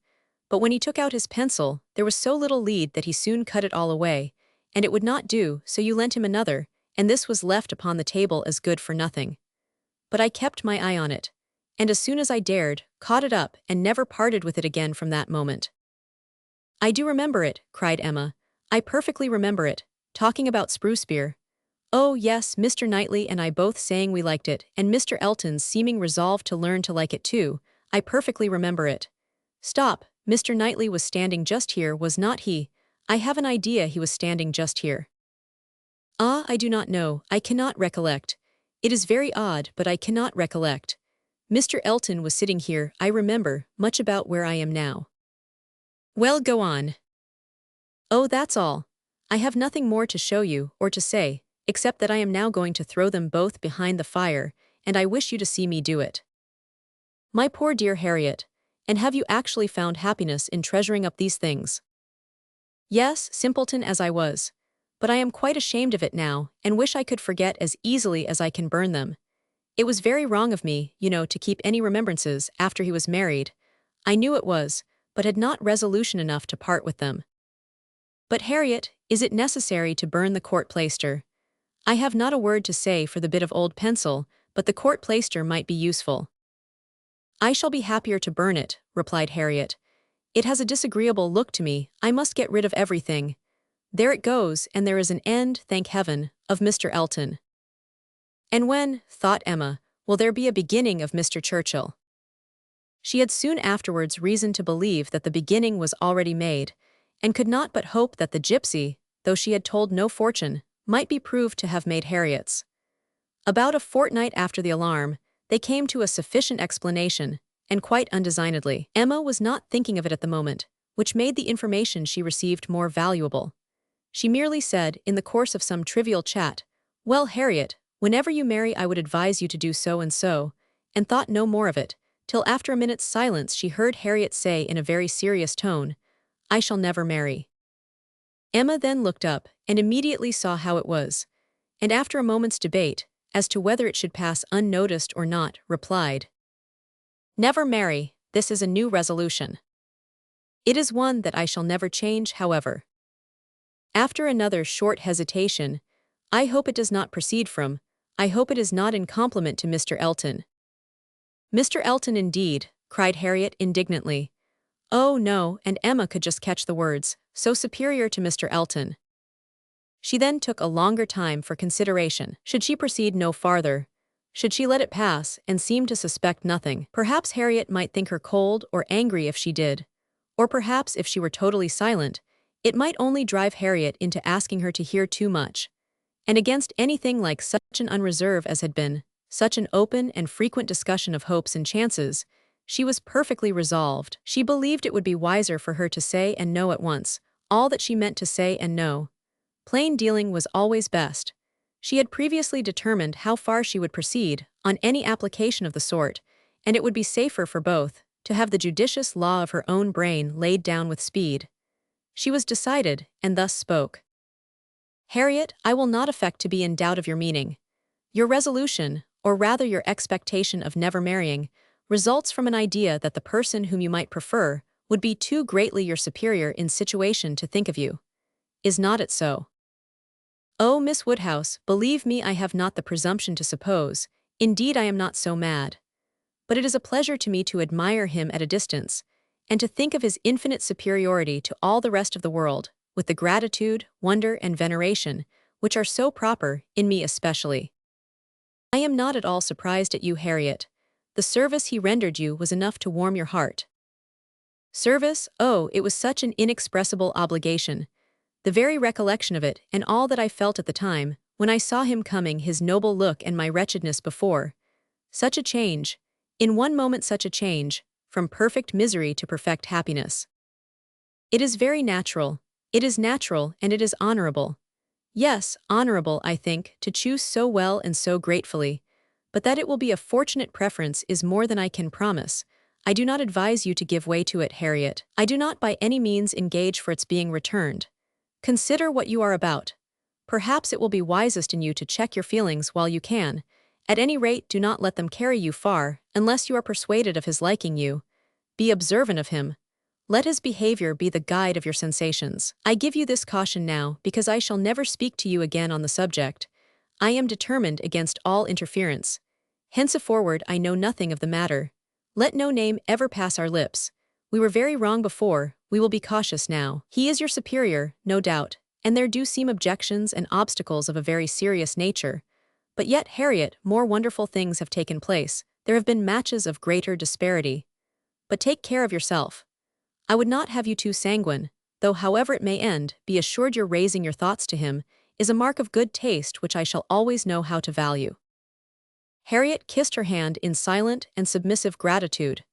But when he took out his pencil, there was so little lead that he soon cut it all away, and it would not do, so you lent him another, and this was left upon the table as good for nothing. But I kept my eye on it, and as soon as I dared, caught it up and never parted with it again from that moment. I do remember it, cried Emma. I perfectly remember it, talking about spruce beer. Oh yes, Mr. Knightley and I both saying we liked it, and Mr. Elton's seeming resolved to learn to like it too. I perfectly remember it. Stop, Mr. Knightley was standing just here, was not he? I have an idea he was standing just here. Ah, I do not know, I cannot recollect. It is very odd, but I cannot recollect. Mr. Elton was sitting here, I remember, much about where I am now. Well, go on. Oh, that's all. I have nothing more to show you, or to say, except that I am now going to throw them both behind the fire, and I wish you to see me do it. My poor dear Harriet, and have you actually found happiness in treasuring up these things? Yes, simpleton as I was. But I am quite ashamed of it now, and wish I could forget as easily as I can burn them. It was very wrong of me, you know, to keep any remembrances after he was married. I knew it was, but had not resolution enough to part with them. But Harriet, is it necessary to burn the court plaister? I have not a word to say for the bit of old pencil, but the court plaister might be useful. I shall be happier to burn it, replied Harriet. It has a disagreeable look to me, I must get rid of everything. There it goes, and there is an end, thank heaven, of Mr. Elton. And when, thought Emma, will there be a beginning of Mr. Churchill? She had soon afterwards reason to believe that the beginning was already made, and could not but hope that the gypsy, though she had told no fortune, might be proved to have made Harriet's. About a fortnight after the alarm, they came to a sufficient explanation, and quite undesignedly. Emma was not thinking of it at the moment, which made the information she received more valuable. She merely said, in the course of some trivial chat, Well, Harriet, whenever you marry I would advise you to do so, and thought no more of it, till after a minute's silence she heard Harriet say in a very serious tone, I shall never marry. Emma then looked up, and immediately saw how it was, and after a moment's debate, as to whether it should pass unnoticed or not, replied, Never marry, this is a new resolution. It is one that I shall never change, however. After another short hesitation, I hope it does not proceed from, I hope it is not in compliment to Mr. Elton. Mr. Elton indeed, cried Harriet indignantly. Oh no, and Emma could just catch the words, so superior to Mr. Elton. She then took a longer time for consideration. Should she proceed no farther? Should she let it pass, and seem to suspect nothing? Perhaps Harriet might think her cold or angry if she did. Or perhaps if she were totally silent, it might only drive Harriet into asking her to hear too much. And against anything like such an unreserve as had been, such an open and frequent discussion of hopes and chances, she was perfectly resolved. She believed it would be wiser for her to say and know at once, all that she meant to say and know. Plain dealing was always best. She had previously determined how far she would proceed on any application of the sort, and it would be safer for both to have the judicious law of her own brain laid down with speed. She was decided, and thus spoke. Harriet, I will not affect to be in doubt of your meaning. Your resolution, or rather your expectation of never marrying, results from an idea that the person whom you might prefer would be too greatly your superior in situation to think of you. Is not it so? Oh, Miss Woodhouse, believe me, I have not the presumption to suppose, indeed I am not so mad. But it is a pleasure to me to admire him at a distance, and to think of his infinite superiority to all the rest of the world, with the gratitude, wonder, and veneration, which are so proper, in me especially. I am not at all surprised at you, Harriet. The service he rendered you was enough to warm your heart. Service, oh, it was such an inexpressible obligation. The very recollection of it, and all that I felt at the time, when I saw him coming, his noble look and my wretchedness before. Such a change, in one moment such a change, from perfect misery to perfect happiness. It is very natural, and it is honorable. Yes, honorable, I think, to choose so well and so gratefully, but that it will be a fortunate preference is more than I can promise. I do not advise you to give way to it, Harriet. I do not by any means engage for its being returned. Consider what you are about. Perhaps it will be wisest in you to check your feelings while you can. At any rate, do not let them carry you far, unless you are persuaded of his liking you. Be observant of him. Let his behavior be the guide of your sensations. I give you this caution now, because I shall never speak to you again on the subject. I am determined against all interference. Henceforward I know nothing of the matter. Let no name ever pass our lips. We were very wrong before, we will be cautious now. He is your superior, no doubt, and there do seem objections and obstacles of a very serious nature. But yet, Harriet, more wonderful things have taken place. There have been matches of greater disparity. But take care of yourself. I would not have you too sanguine, though however it may end, be assured your raising your thoughts to him is a mark of good taste which I shall always know how to value. Harriet kissed her hand in silent and submissive gratitude.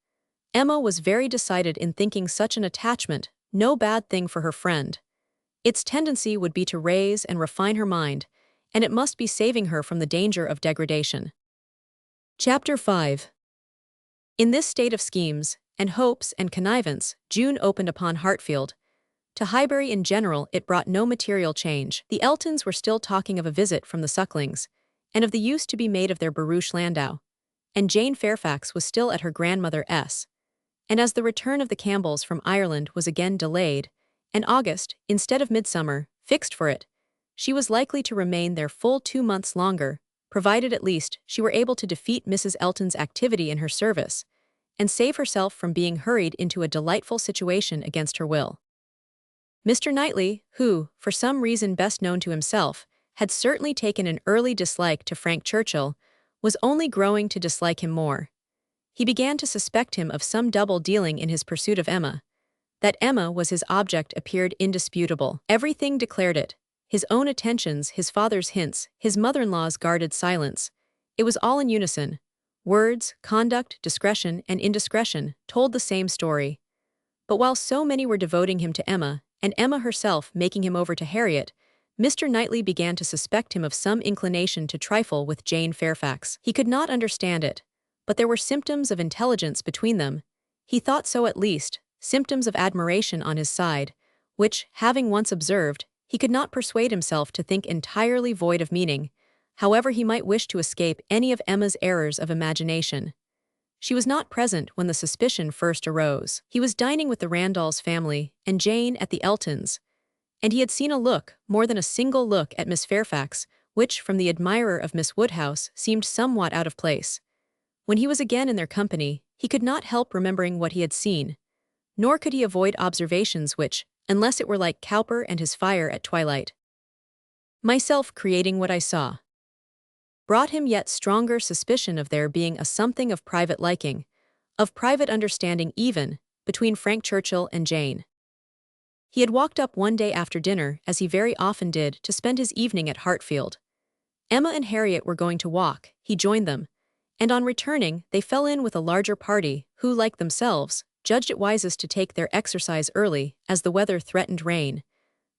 Emma was very decided in thinking such an attachment no bad thing for her friend. Its tendency would be to raise and refine her mind, and it must be saving her from the danger of degradation. Chapter 5. In this state of schemes, and hopes and connivance, June opened upon Hartfield. To Highbury in general it brought no material change. The Eltons were still talking of a visit from the Sucklings, and of the use to be made of their barouche landau, and Jane Fairfax was still at her grandmother S. And as the return of the Campbells from Ireland was again delayed, and August, instead of midsummer, fixed for it, she was likely to remain there full 2 months longer, provided at least she were able to defeat Mrs. Elton's activity in her service, and save herself from being hurried into a delightful situation against her will. Mr. Knightley, who, for some reason best known to himself, had certainly taken an early dislike to Frank Churchill, was only growing to dislike him more. He began to suspect him of some double dealing in his pursuit of Emma. That Emma was his object appeared indisputable. Everything declared it. His own attentions, his father's hints, his mother-in-law's guarded silence. It was all in unison. Words, conduct, discretion, and indiscretion told the same story. But while so many were devoting him to Emma, and Emma herself making him over to Harriet, Mr. Knightley began to suspect him of some inclination to trifle with Jane Fairfax. He could not understand it, but there were symptoms of intelligence between them. He thought so at least, symptoms of admiration on his side, which, having once observed, he could not persuade himself to think entirely void of meaning, however he might wish to escape any of Emma's errors of imagination. She was not present when the suspicion first arose. He was dining with the Randalls family, and Jane at the Eltons', and he had seen a look, more than a single look, at Miss Fairfax, which, from the admirer of Miss Woodhouse, seemed somewhat out of place. When he was again in their company, he could not help remembering what he had seen, nor could he avoid observations which, unless it were like Cowper and his fire at twilight, myself creating what I saw, brought him yet stronger suspicion of there being a something of private liking, of private understanding even, between Frank Churchill and Jane. He had walked up one day after dinner, as he very often did, to spend his evening at Hartfield. Emma and Harriet were going to walk, he joined them, and on returning they fell in with a larger party, who, like themselves, judged it wisest to take their exercise early, as the weather threatened rain.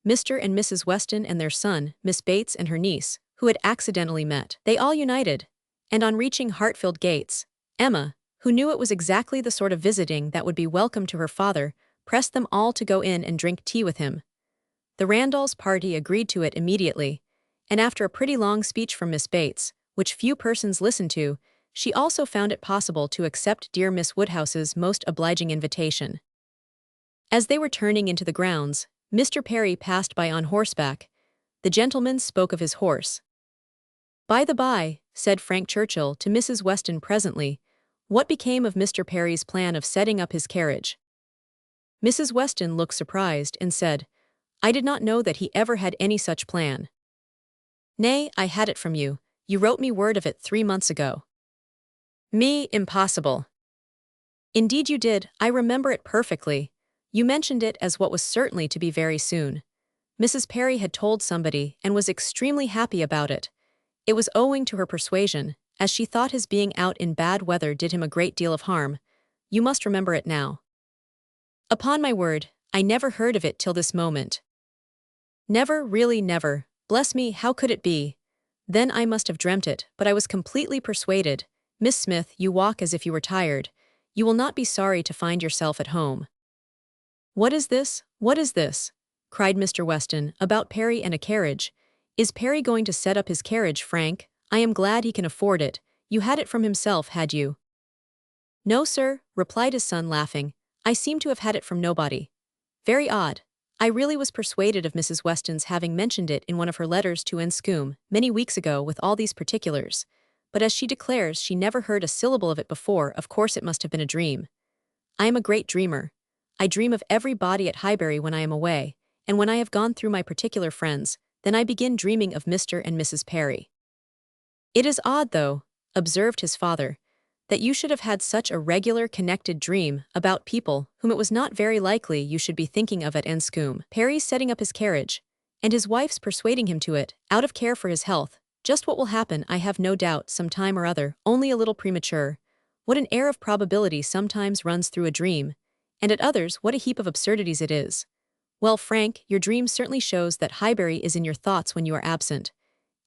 Mr. and Mrs. Weston and their son, Miss Bates and her niece, who had accidentally met. They all united, and on reaching Hartfield gates, Emma, who knew it was exactly the sort of visiting that would be welcome to her father, pressed them all to go in and drink tea with him. The Randalls' party agreed to it immediately, and after a pretty long speech from Miss Bates, which few persons listened to, she also found it possible to accept dear Miss Woodhouse's most obliging invitation. As they were turning into the grounds, Mr. Perry passed by on horseback. The gentleman spoke of his horse. "By the by," said Frank Churchill to Mrs. Weston presently, "what became of Mr. Perry's plan of setting up his carriage?" Mrs. Weston looked surprised and said, "I did not know that he ever had any such plan." "Nay, I had it from you. You wrote me word of it 3 months ago." "Me, impossible." "Indeed you did, I remember it perfectly. You mentioned it as what was certainly to be very soon. Mrs. Perry had told somebody and was extremely happy about it. It was owing to her persuasion, as she thought his being out in bad weather did him a great deal of harm. You must remember it now." "Upon my word, I never heard of it till this moment." "Never, really never. Bless me, how could it be? Then I must have dreamt it, but I was completely persuaded. Miss Smith, you walk as if you were tired. You will not be sorry to find yourself at home." "What is this? What is this?" cried Mr. Weston, "about Perry and a carriage? Is Perry going to set up his carriage, Frank? I am glad he can afford it. You had it from himself, had you?" "No, sir," replied his son, laughing. "I seem to have had it from nobody. Very odd. I really was persuaded of Mrs. Weston's having mentioned it in one of her letters to Enscombe many weeks ago with all these particulars, but as she declares she never heard a syllable of it before, of course it must have been a dream. I am a great dreamer. I dream of everybody at Highbury when I am away, and when I have gone through my particular friends, then I begin dreaming of Mr. and Mrs. Perry." "It is odd, though," observed his father, "that you should have had such a regular connected dream about people whom it was not very likely you should be thinking of at Enscombe. Perry's setting up his carriage, and his wife's persuading him to it, out of care for his health. Just what will happen, I have no doubt, some time or other, only a little premature. What an air of probability sometimes runs through a dream, and at others what a heap of absurdities it is. Well, Frank, your dream certainly shows that Highbury is in your thoughts when you are absent.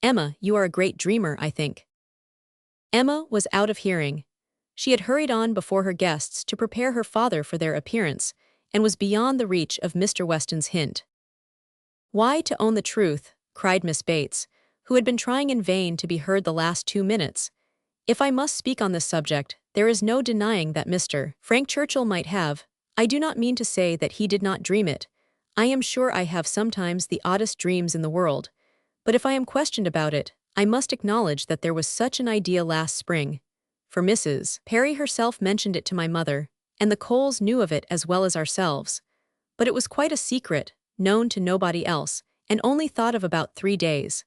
Emma, you are a great dreamer, I think." Emma was out of hearing. She had hurried on before her guests to prepare her father for their appearance, and was beyond the reach of Mr. Weston's hint. "Why, to own the truth," cried Miss Bates, who had been trying in vain to be heard the last 2 minutes, "if I must speak on this subject, there is no denying that Mr. Frank Churchill might have. I do not mean to say that he did not dream it. I am sure I have sometimes the oddest dreams in the world, but if I am questioned about it, I must acknowledge that there was such an idea last spring. For Mrs. Perry herself mentioned it to my mother, and the Coles knew of it as well as ourselves. But it was quite a secret, known to nobody else, and only thought of about 3 days.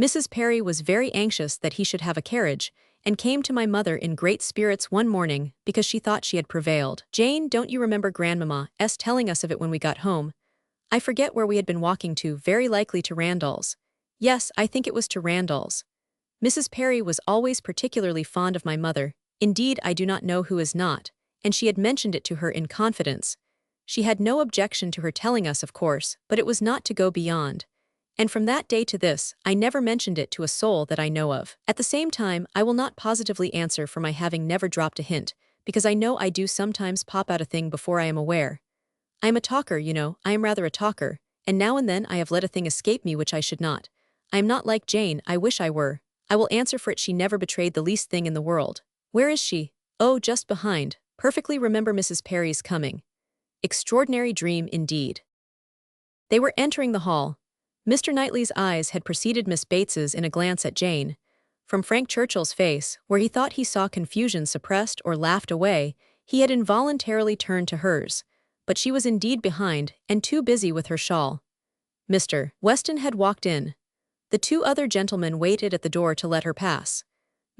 Mrs. Perry was very anxious that he should have a carriage, and came to my mother in great spirits one morning because she thought she had prevailed. Jane, don't you remember Grandmamma's telling us of it when we got home? I forget where we had been walking to, very likely to Randall's. Yes, I think it was to Randall's. Mrs. Perry was always particularly fond of my mother, indeed I do not know who is not, and she had mentioned it to her in confidence. She had no objection to her telling us, of course, but it was not to go beyond. And from that day to this, I never mentioned it to a soul that I know of. At the same time, I will not positively answer for my having never dropped a hint, because I know I do sometimes pop out a thing before I am aware. I am a talker, you know, I am rather a talker, and now and then I have let a thing escape me which I should not. I am not like Jane, I wish I were. I will answer for it she never betrayed the least thing in the world. Where is she? Oh, just behind. Perfectly remember Mrs. Perry's coming. Extraordinary dream indeed." They were entering the hall. Mr. Knightley's eyes had preceded Miss Bates's in a glance at Jane. From Frank Churchill's face, where he thought he saw confusion suppressed or laughed away, he had involuntarily turned to hers, but she was indeed behind, and too busy with her shawl. Mr. Weston had walked in. The 2 other gentlemen waited at the door to let her pass.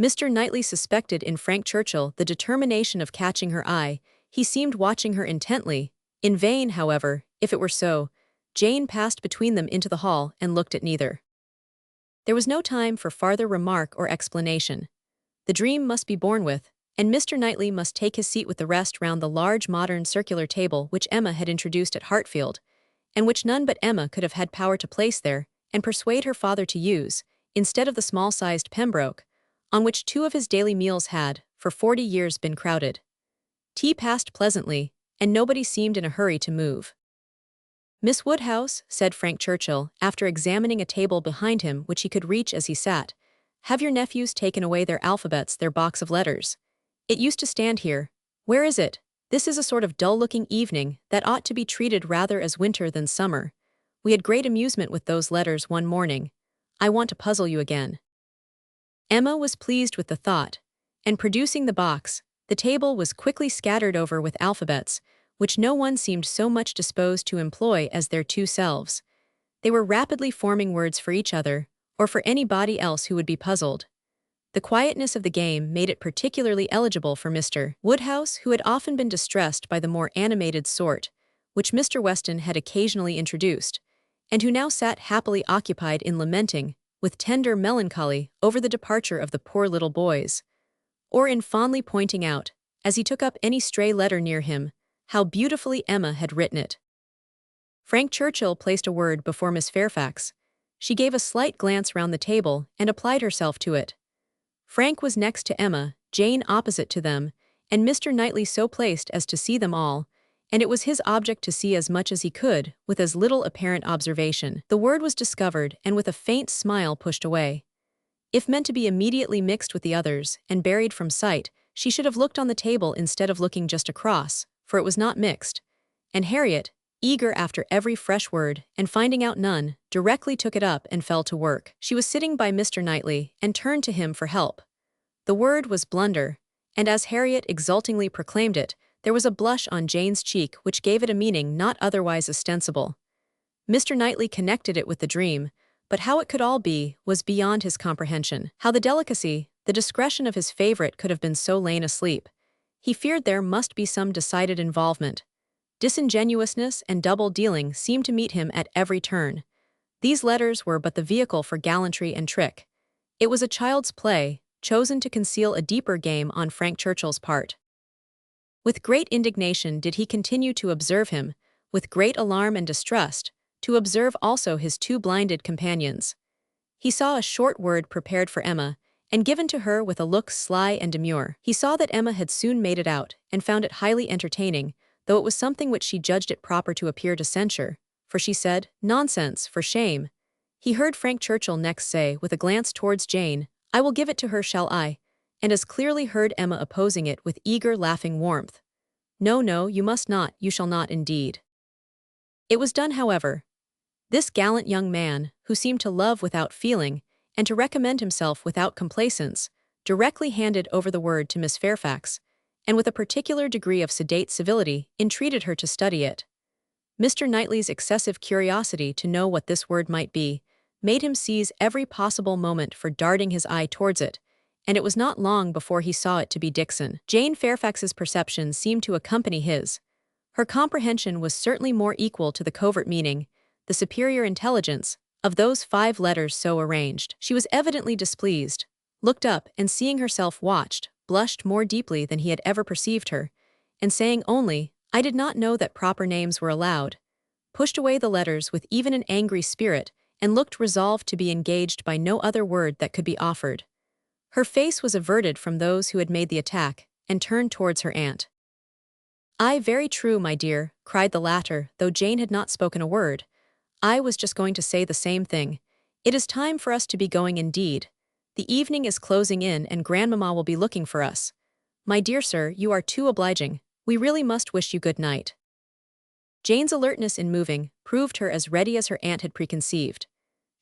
Mr. Knightley suspected in Frank Churchill the determination of catching her eye. He seemed watching her intently. In vain, however, if it were so. Jane passed between them into the hall and looked at neither. There was no time for farther remark or explanation. The dream must be borne with, and Mr. Knightley must take his seat with the rest round the large modern circular table which Emma had introduced at Hartfield, and which none but Emma could have had power to place there, and persuade her father to use, instead of the small-sized Pembroke, on which 2 of his daily meals had, for 40 years, been crowded. Tea passed pleasantly, and nobody seemed in a hurry to move. "Miss Woodhouse," said Frank Churchill, after examining a table behind him which he could reach as he sat, "have your nephews taken away their alphabets, their box of letters? It used to stand here. Where is it? This is a sort of dull-looking evening that ought to be treated rather as winter than summer. We had great amusement with those letters one morning. I want to puzzle you again." Emma was pleased with the thought, and producing the box, the table was quickly scattered over with alphabets, which no one seemed so much disposed to employ as their two selves. They were rapidly forming words for each other, or for anybody else who would be puzzled. The quietness of the game made it particularly eligible for Mr. Woodhouse, who had often been distressed by the more animated sort, which Mr. Weston had occasionally introduced, and who now sat happily occupied in lamenting, with tender melancholy, over the departure of the poor little boys, or in fondly pointing out, as he took up any stray letter near him, how beautifully Emma had written it. Frank Churchill placed a word before Miss Fairfax. She gave a slight glance round the table and applied herself to it. Frank was next to Emma, Jane opposite to them, and Mr. Knightley so placed as to see them all, and it was his object to see as much as he could, with as little apparent observation. The word was discovered and with a faint smile pushed away. If meant to be immediately mixed with the others and buried from sight, she should have looked on the table instead of looking just across, for it was not mixed, and Harriet, eager after every fresh word, and finding out none, directly took it up and fell to work. She was sitting by Mr. Knightley, and turned to him for help. The word was blunder, and as Harriet exultingly proclaimed it, there was a blush on Jane's cheek which gave it a meaning not otherwise ostensible. Mr. Knightley connected it with the dream, but how it could all be was beyond his comprehension. How the delicacy, the discretion of his favorite could have been so lain asleep. He feared there must be some decided involvement. Disingenuousness and double-dealing seemed to meet him at every turn. These letters were but the vehicle for gallantry and trick. It was a child's play, chosen to conceal a deeper game on Frank Churchill's part. With great indignation did he continue to observe him, with great alarm and distrust, to observe also his two blinded companions. He saw a short word prepared for Emma, and given to her with a look sly and demure. He saw that Emma had soon made it out, and found it highly entertaining, though it was something which she judged it proper to appear to censure, for she said, "Nonsense, for shame." He heard Frank Churchill next say, with a glance towards Jane, "I will give it to her, shall I?" and as clearly heard Emma opposing it with eager, laughing warmth. "No, no, you must not, you shall not indeed." It was done, however. This gallant young man, who seemed to love without feeling, and to recommend himself without complacence, directly handed over the word to Miss Fairfax, and with a particular degree of sedate civility entreated her to study it. Mr. Knightley's excessive curiosity to know what this word might be made him seize every possible moment for darting his eye towards it, and it was not long before he saw it to be Dixon. Jane Fairfax's perception seemed to accompany his. Her comprehension was certainly more equal to the covert meaning, the superior intelligence, of those 5 letters so arranged. She was evidently displeased, looked up, and seeing herself watched, blushed more deeply than he had ever perceived her, and saying only, "I did not know that proper names were allowed," pushed away the letters with even an angry spirit, and looked resolved to be engaged by no other word that could be offered. Her face was averted from those who had made the attack, and turned towards her aunt. "Aye, very true, my dear," cried the latter, though Jane had not spoken a word. "I was just going to say the same thing. It is time for us to be going indeed. The evening is closing in and grandmamma will be looking for us. My dear sir, you are too obliging. We really must wish you good night." Jane's alertness in moving proved her as ready as her aunt had preconceived.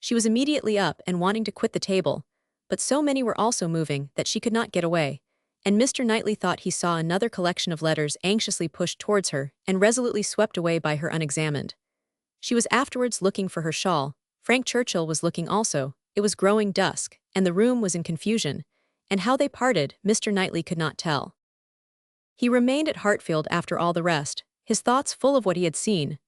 She was immediately up and wanting to quit the table, but so many were also moving that she could not get away, and Mr. Knightley thought he saw another collection of letters anxiously pushed towards her and resolutely swept away by her unexamined. She was afterwards looking for her shawl. Frank Churchill was looking also. It was growing dusk, and the room was in confusion, and how they parted, Mr. Knightley could not tell. He remained at Hartfield after all the rest, his thoughts full of what he had seen,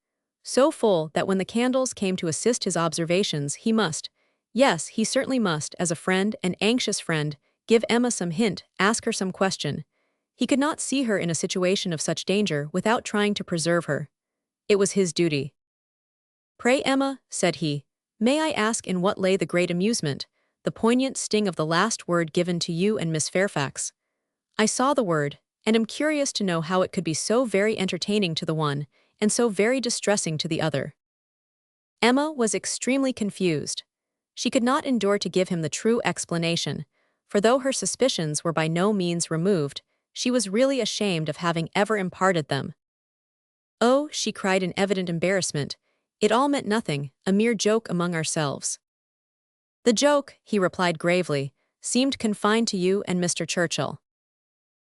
so full that when the candles came to assist his observations he must, yes, he certainly must, as a friend, an anxious friend, give Emma some hint, ask her some question. He could not see her in a situation of such danger without trying to preserve her. It was his duty. "Pray, Emma," said he, "may I ask in what lay the great amusement, the poignant sting of the last word given to you and Miss Fairfax?" "I saw the word, and am curious to know how it could be so very entertaining to the one and so very distressing to the other." Emma was extremely confused. She could not endure to give him the true explanation, for though her suspicions were by no means removed, she was really ashamed of having ever imparted them. "Oh," she cried in evident embarrassment, "it all meant nothing, a mere joke among ourselves." "The joke," he replied gravely, "seemed confined to you and Mr. Churchill."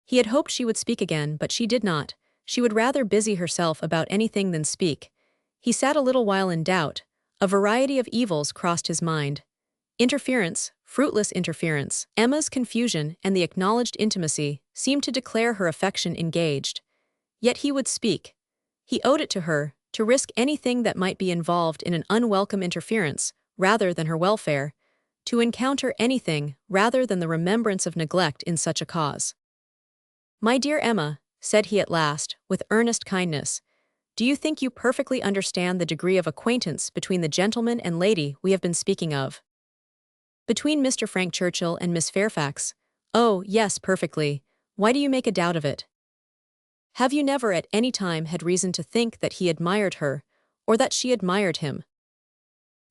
He had hoped she would speak again, but she did not. She would rather busy herself about anything than speak. He sat a little while in doubt. A variety of evils crossed his mind. Interference, fruitless interference. Emma's confusion and the acknowledged intimacy seemed to declare her affection engaged. Yet he would speak. He owed it to her, to risk anything that might be involved in an unwelcome interference, rather than her welfare, to encounter anything rather than the remembrance of neglect in such a cause. "My dear Emma," said he at last, with earnest kindness, "do you think you perfectly understand the degree of acquaintance between the gentleman and lady we have been speaking of? Between Mr. Frank Churchill and Miss Fairfax? Oh, yes, perfectly. Why do you make a doubt of it? Have you never at any time had reason to think that he admired her, or that she admired him?"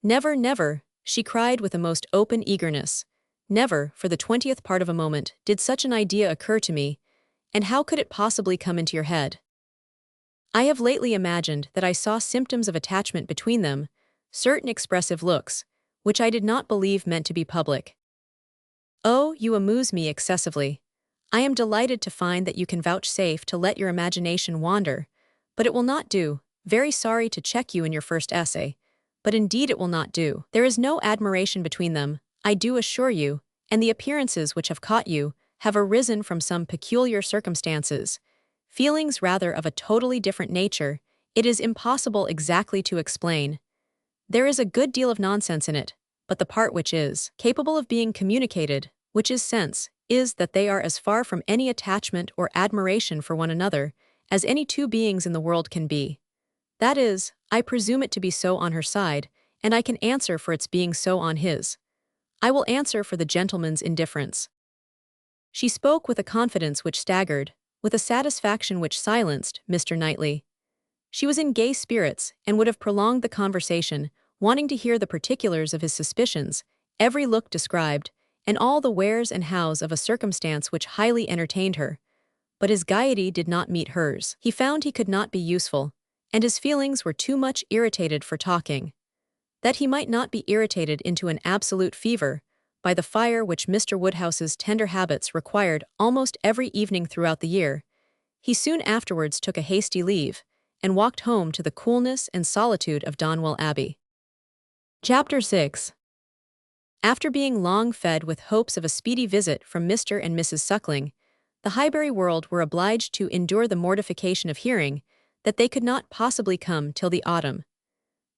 "Never, never," she cried with a most open eagerness. "Never, for the 20th part of a moment, did such an idea occur to me, and how could it possibly come into your head? I have lately imagined that I saw symptoms of attachment between them, certain expressive looks, which I did not believe meant to be public. Oh, you amuse me excessively. I am delighted to find that you can vouchsafe to let your imagination wander, but it will not do. Very sorry to check you in your first essay, but indeed it will not do. There is no admiration between them, I do assure you, and the appearances which have caught you have arisen from some peculiar circumstances, feelings rather of a totally different nature. It is impossible exactly to explain. There is a good deal of nonsense in it, but the part which is capable of being communicated, which is sense, is that they are as far from any attachment or admiration for one another as any two beings in the world can be. That is, I presume it to be so on her side, and I can answer for its being so on his. I will answer for the gentleman's indifference." She spoke with a confidence which staggered, with a satisfaction which silenced Mr. Knightley. She was in gay spirits and would have prolonged the conversation, wanting to hear the particulars of his suspicions, every look described, and all the wheres and hows of a circumstance which highly entertained her. But his gaiety did not meet hers. He found he could not be useful, and his feelings were too much irritated for talking. That he might not be irritated into an absolute fever, by the fire which Mr. Woodhouse's tender habits required almost every evening throughout the year, he soon afterwards took a hasty leave, and walked home to the coolness and solitude of Donwell Abbey. Chapter 6. After being long fed with hopes of a speedy visit from Mr. and Mrs. Suckling, the Highbury world were obliged to endure the mortification of hearing that they could not possibly come till the autumn.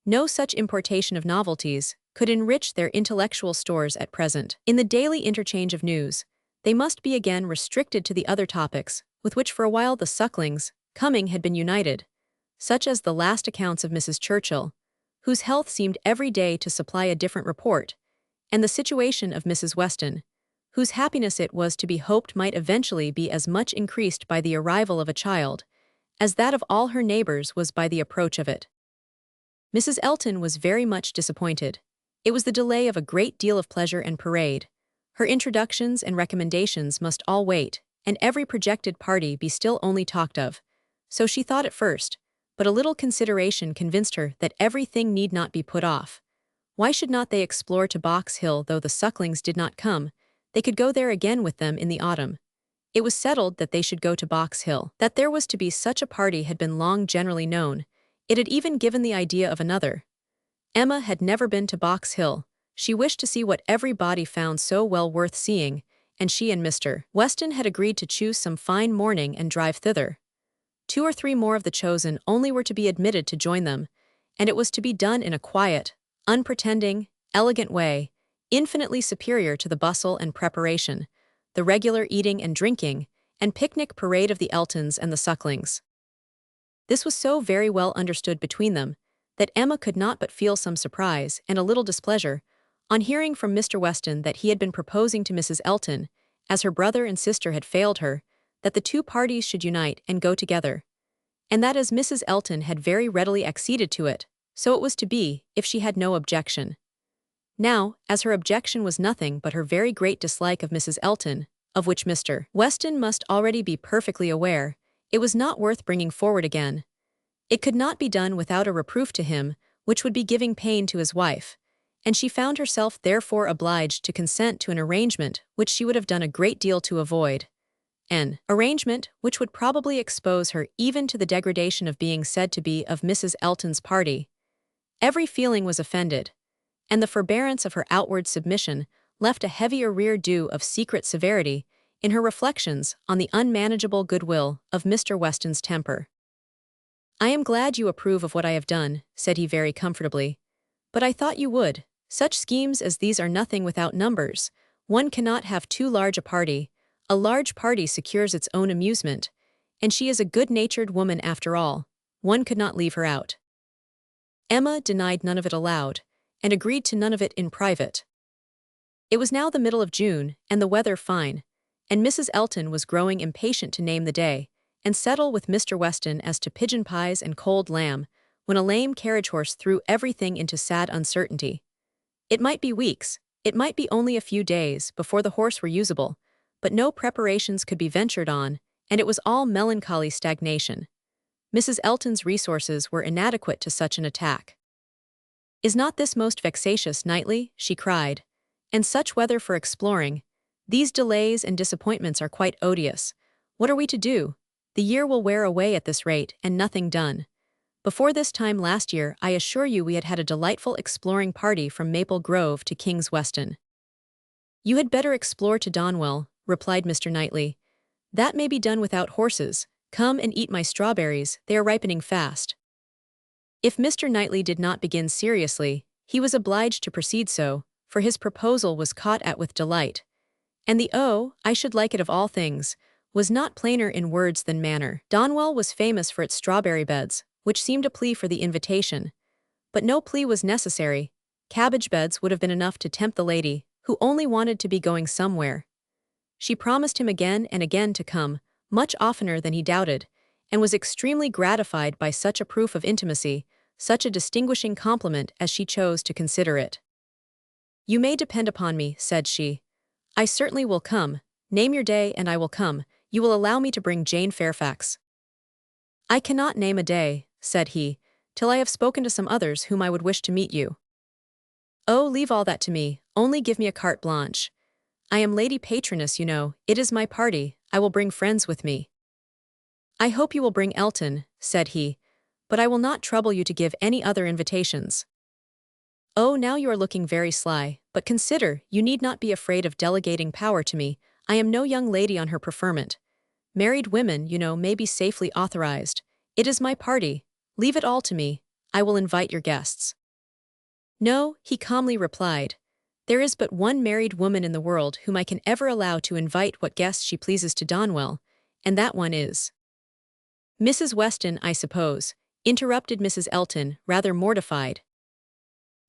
No such importation of novelties could enrich their intellectual stores at present. In the daily interchange of news, they must be again restricted to the other topics with which for a while the Sucklings' coming had been united, such as the last accounts of Mrs. Churchill, whose health seemed every day to supply a different report, and the situation of Mrs. Weston, whose happiness it was to be hoped might eventually be as much increased by the arrival of a child as that of all her neighbors was by the approach of it. Mrs. Elton was very much disappointed. It was the delay of a great deal of pleasure and parade. Her introductions and recommendations must all wait, and every projected party be still only talked of. So she thought at first, but a little consideration convinced her that everything need not be put off. Why should not they explore to Box Hill? Though the Sucklings did not come, they could go there again with them in the autumn. It was settled that they should go to Box Hill. That there was to be such a party had been long generally known. It had even given the idea of another. Emma had never been to Box Hill. She wished to see what everybody found so well worth seeing, and she and Mr. Weston had agreed to choose some fine morning and drive thither. 2 or 3 more of the chosen only were to be admitted to join them, and it was to be done in a quiet, unpretending, elegant way, infinitely superior to the bustle and preparation, the regular eating and drinking, and picnic parade of the Eltons and the Sucklings. This was so very well understood between them, that Emma could not but feel some surprise and a little displeasure on hearing from Mr. Weston that he had been proposing to Mrs. Elton, as her brother and sister had failed her, that the two parties should unite and go together, and that as Mrs. Elton had very readily acceded to it, so it was to be, if she had no objection. Now, as her objection was nothing but her very great dislike of Mrs. Elton, of which Mr. Weston must already be perfectly aware, it was not worth bringing forward again. It could not be done without a reproof to him, which would be giving pain to his wife, and she found herself therefore obliged to consent to an arrangement which she would have done a great deal to avoid. An arrangement which would probably expose her even to the degradation of being said to be of Mrs. Elton's party. Every feeling was offended, and the forbearance of her outward submission left a heavy arrear-due of secret severity in her reflections on the unmanageable goodwill of Mr. Weston's temper. "I am glad you approve of what I have done," said he very comfortably. "But I thought you would. Such schemes as these are nothing without numbers. One cannot have too large a party. A large party secures its own amusement, and she is a good-natured woman after all. One could not leave her out." Emma denied none of it aloud, and agreed to none of it in private. It was now the middle of June, and the weather fine, and Mrs. Elton was growing impatient to name the day, and settle with Mr. Weston as to pigeon pies and cold lamb, when a lame carriage-horse threw everything into sad uncertainty. It might be weeks, it might be only a few days, before the horse were usable, but no preparations could be ventured on, and it was all melancholy stagnation. Mrs. Elton's resources were inadequate to such an attack. "Is not this most vexatious, Knightley?" she cried. "And such weather for exploring. These delays and disappointments are quite odious. What are we to do? The year will wear away at this rate, and nothing done. Before this time last year, I assure you we had had a delightful exploring party from Maple Grove to King's Weston." "You had better explore to Donwell," replied Mr. Knightley. "That may be done without horses. Come and eat my strawberries, they are ripening fast." If Mr. Knightley did not begin seriously, he was obliged to proceed so, for his proposal was caught at with delight. And the "oh, I should like it of all things," was not plainer in words than manner. Donwell was famous for its strawberry beds, which seemed a plea for the invitation. But no plea was necessary. Cabbage beds would have been enough to tempt the lady, who only wanted to be going somewhere. She promised him again and again to come, much oftener than he doubted, and was extremely gratified by such a proof of intimacy, such a distinguishing compliment as she chose to consider it. "You may depend upon me," said she. "I certainly will come. Name your day and I will come. You will allow me to bring Jane Fairfax." "I cannot name a day," said he, "till I have spoken to some others whom I would wish to meet you." "Oh, leave all that to me, only give me a carte blanche. I am Lady Patroness, you know, it is my party, I will bring friends with me." "I hope you will bring Elton," said he, "but I will not trouble you to give any other invitations." "Oh, now you are looking very sly, but consider, you need not be afraid of delegating power to me. I am no young lady on her preferment. Married women, you know, may be safely authorized. It is my party. Leave it all to me. I will invite your guests." "No," he calmly replied. "There is but one married woman in the world whom I can ever allow to invite what guests she pleases to Donwell, and that one is—" "Mrs. Weston, I suppose," interrupted Mrs. Elton, rather mortified.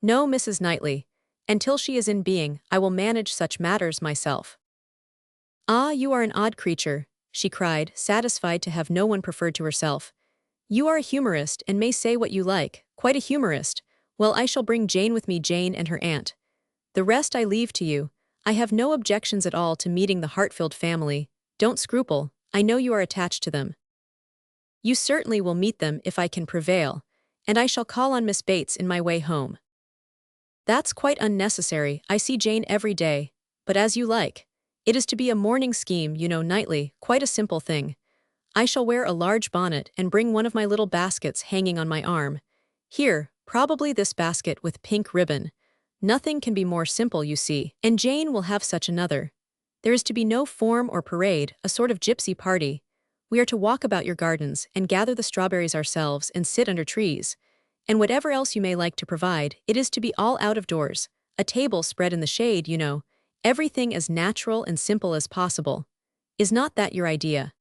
"No, Mrs. Knightley. Until she is in being, I will manage such matters myself." "Ah, you are an odd creature," she cried, satisfied to have no one preferred to herself. "You are a humorist and may say what you like, quite a humorist. Well, I shall bring Jane with me, Jane and her aunt. The rest I leave to you. I have no objections at all to meeting the Hartfield family. Don't scruple, I know you are attached to them. You certainly will meet them if I can prevail, and I shall call on Miss Bates in my way home." "That's quite unnecessary, I see Jane every day, but as you like. It is to be a morning scheme, you know, Knightley, quite a simple thing. I shall wear a large bonnet and bring one of my little baskets hanging on my arm. Here, probably this basket with pink ribbon. Nothing can be more simple, you see, and Jane will have such another. There is to be no form or parade, a sort of gypsy party. We are to walk about your gardens and gather the strawberries ourselves and sit under trees. And whatever else you may like to provide, it is to be all out of doors, a table spread in the shade, you know, everything as natural and simple as possible. Is not that your idea?"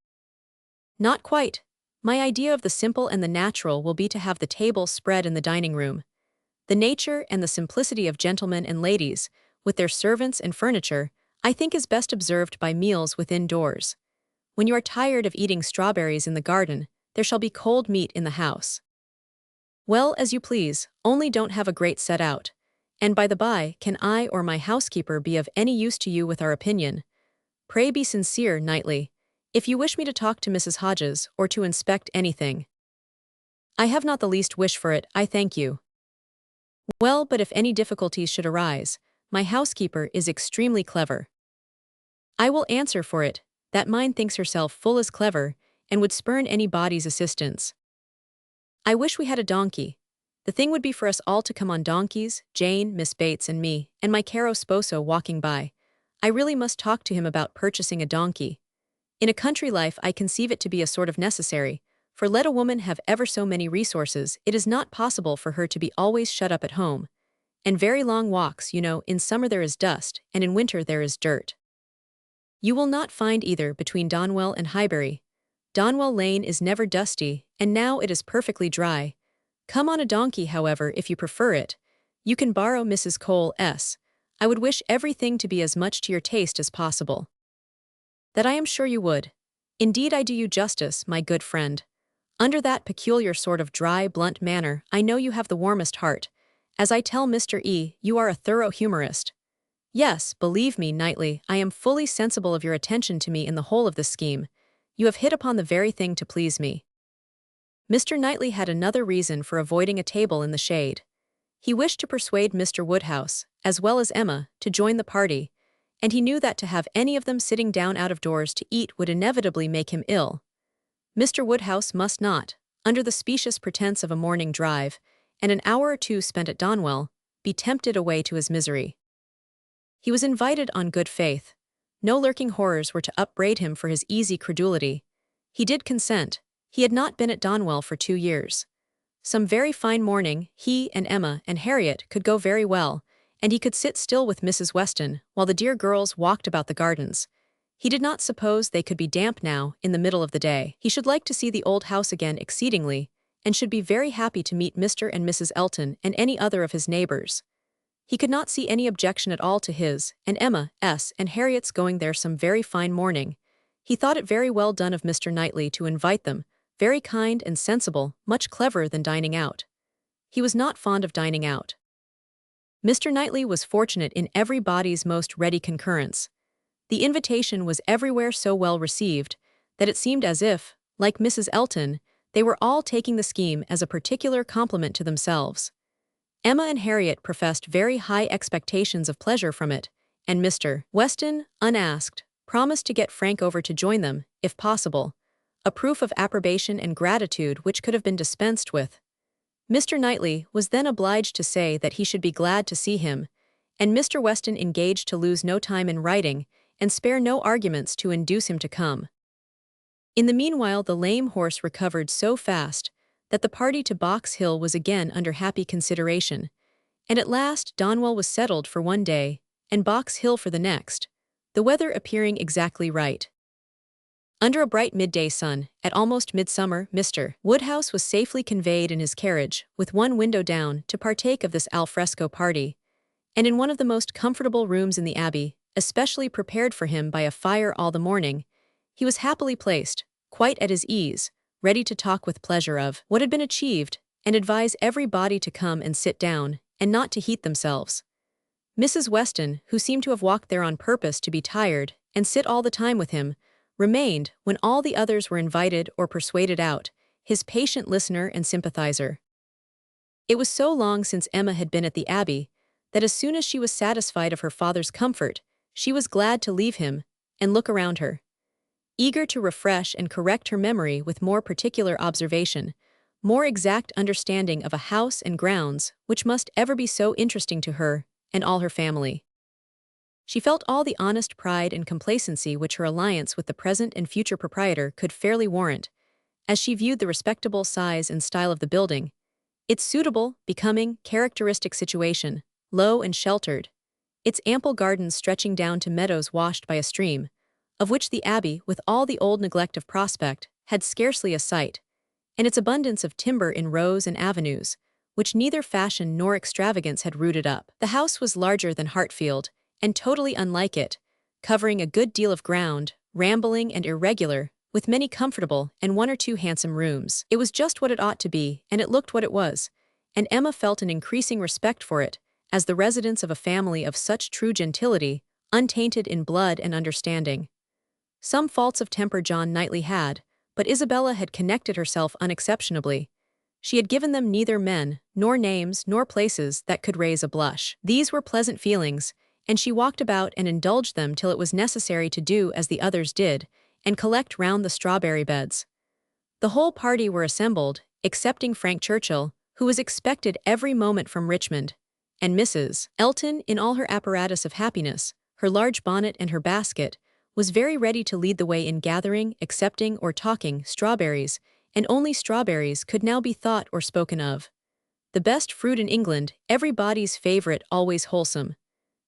"Not quite. My idea of the simple and the natural will be to have the table spread in the dining room. The nature and the simplicity of gentlemen and ladies, with their servants and furniture, I think is best observed by meals within doors. When you are tired of eating strawberries in the garden, there shall be cold meat in the house. Well, as you please, only don't have a grate set out. And by the by, can I or my housekeeper be of any use to you with our opinion? Pray be sincere, Knightley, if you wish me to talk to Mrs. Hodges or to inspect anything. I have not the least wish for it, I thank you. Well, but if any difficulties should arise, my housekeeper is extremely clever. I will answer for it, that mine thinks herself full as clever, and would spurn any body's assistance. I wish we had a donkey. The thing would be for us all to come on donkeys, Jane, Miss Bates and me, and my caro sposo walking by. I really must talk to him about purchasing a donkey. In a country life I conceive it to be a sort of necessary, for let a woman have ever so many resources, it is not possible for her to be always shut up at home. And very long walks, you know, in summer there is dust, and in winter there is dirt. You will not find either between Donwell and Highbury. Donwell Lane is never dusty, and now it is perfectly dry. Come on a donkey, however, if you prefer it. You can borrow Mrs. Cole's. I would wish everything to be as much to your taste as possible. That I am sure you would. Indeed I do you justice, my good friend. Under that peculiar sort of dry, blunt manner, I know you have the warmest heart. As I tell Mr. E., you are a thorough humorist. Yes, believe me, Knightley, I am fully sensible of your attention to me in the whole of this scheme. You have hit upon the very thing to please me. Mr. Knightley had another reason for avoiding a table in the shade. He wished to persuade Mr. Woodhouse, as well as Emma, to join the party, and he knew that to have any of them sitting down out of doors to eat would inevitably make him ill. Mr. Woodhouse must not, under the specious pretense of a morning drive, and an hour or two spent at Donwell, be tempted away to his misery. He was invited on good faith. No lurking horrors were to upbraid him for his easy credulity. He did consent. He had not been at Donwell for 2 years. Some very fine morning, he and Emma and Harriet could go very well, and he could sit still with Mrs. Weston while the dear girls walked about the gardens. He did not suppose they could be damp now, in the middle of the day. He should like to see the old house again exceedingly, and should be very happy to meet Mr. and Mrs. Elton and any other of his neighbors. He could not see any objection at all to his, and Emma's, and Harriet's going there some very fine morning. He thought it very well done of Mr. Knightley to invite them, very kind and sensible, much cleverer than dining out. He was not fond of dining out. Mr. Knightley was fortunate in everybody's most ready concurrence. The invitation was everywhere so well received that it seemed as if, like Mrs. Elton, they were all taking the scheme as a particular compliment to themselves. Emma and Harriet professed very high expectations of pleasure from it, and Mr. Weston, unasked, promised to get Frank over to join them, if possible, a proof of approbation and gratitude which could have been dispensed with. Mr. Knightley was then obliged to say that he should be glad to see him, and Mr. Weston engaged to lose no time in writing and spare no arguments to induce him to come. In the meanwhile the lame horse recovered so fast that the party to Box Hill was again under happy consideration, and at last Donwell was settled for one day, and Box Hill for the next, the weather appearing exactly right. Under a bright midday sun, at almost midsummer, Mr. Woodhouse was safely conveyed in his carriage, with one window down, to partake of this al fresco party, and in one of the most comfortable rooms in the Abbey, especially prepared for him by a fire all the morning, he was happily placed, quite at his ease, ready to talk with pleasure of what had been achieved, and advise every body to come and sit down, and not to heat themselves. Mrs. Weston, who seemed to have walked there on purpose to be tired, and sit all the time with him, remained, when all the others were invited or persuaded out, his patient listener and sympathizer. It was so long since Emma had been at the Abbey, that as soon as she was satisfied of her father's comfort, she was glad to leave him, and look around her. Eager to refresh and correct her memory with more particular observation, more exact understanding of a house and grounds which must ever be so interesting to her and all her family. She felt all the honest pride and complacency which her alliance with the present and future proprietor could fairly warrant, as she viewed the respectable size and style of the building, its suitable, becoming, characteristic situation, low and sheltered, its ample gardens stretching down to meadows washed by a stream, of which the Abbey, with all the old neglect of prospect, had scarcely a sight, and its abundance of timber in rows and avenues, which neither fashion nor extravagance had rooted up. The house was larger than Hartfield, and totally unlike it, covering a good deal of ground, rambling and irregular, with many comfortable and one or two handsome rooms. It was just what it ought to be, and it looked what it was, and Emma felt an increasing respect for it, as the residence of a family of such true gentility, untainted in blood and understanding. Some faults of temper John Knightley had, but Isabella had connected herself unexceptionably. She had given them neither men, nor names, nor places that could raise a blush. These were pleasant feelings, and she walked about and indulged them till it was necessary to do as the others did, and collect round the strawberry beds. The whole party were assembled, excepting Frank Churchill, who was expected every moment from Richmond, and Mrs. Elton, in all her apparatus of happiness, her large bonnet and her basket, was very ready to lead the way in gathering, accepting, or talking strawberries, and only strawberries could now be thought or spoken of. The best fruit in England, everybody's favourite, always wholesome.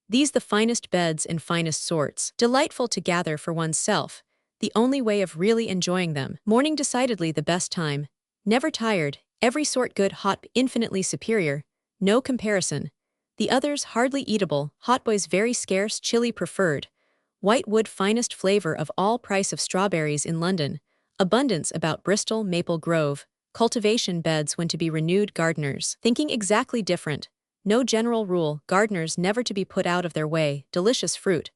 These the finest beds and finest sorts, delightful to gather for one's self, the only way of really enjoying them. Morning decidedly the best time, never tired, every sort good hot, infinitely superior, no comparison. The others hardly eatable, hot boys very scarce, chilly preferred. White wood finest flavour of all price of strawberries in London, abundance about Bristol, Maple Grove, cultivation beds when to be renewed, gardeners thinking exactly different, no general rule, gardeners never to be put out of their way, delicious fruit,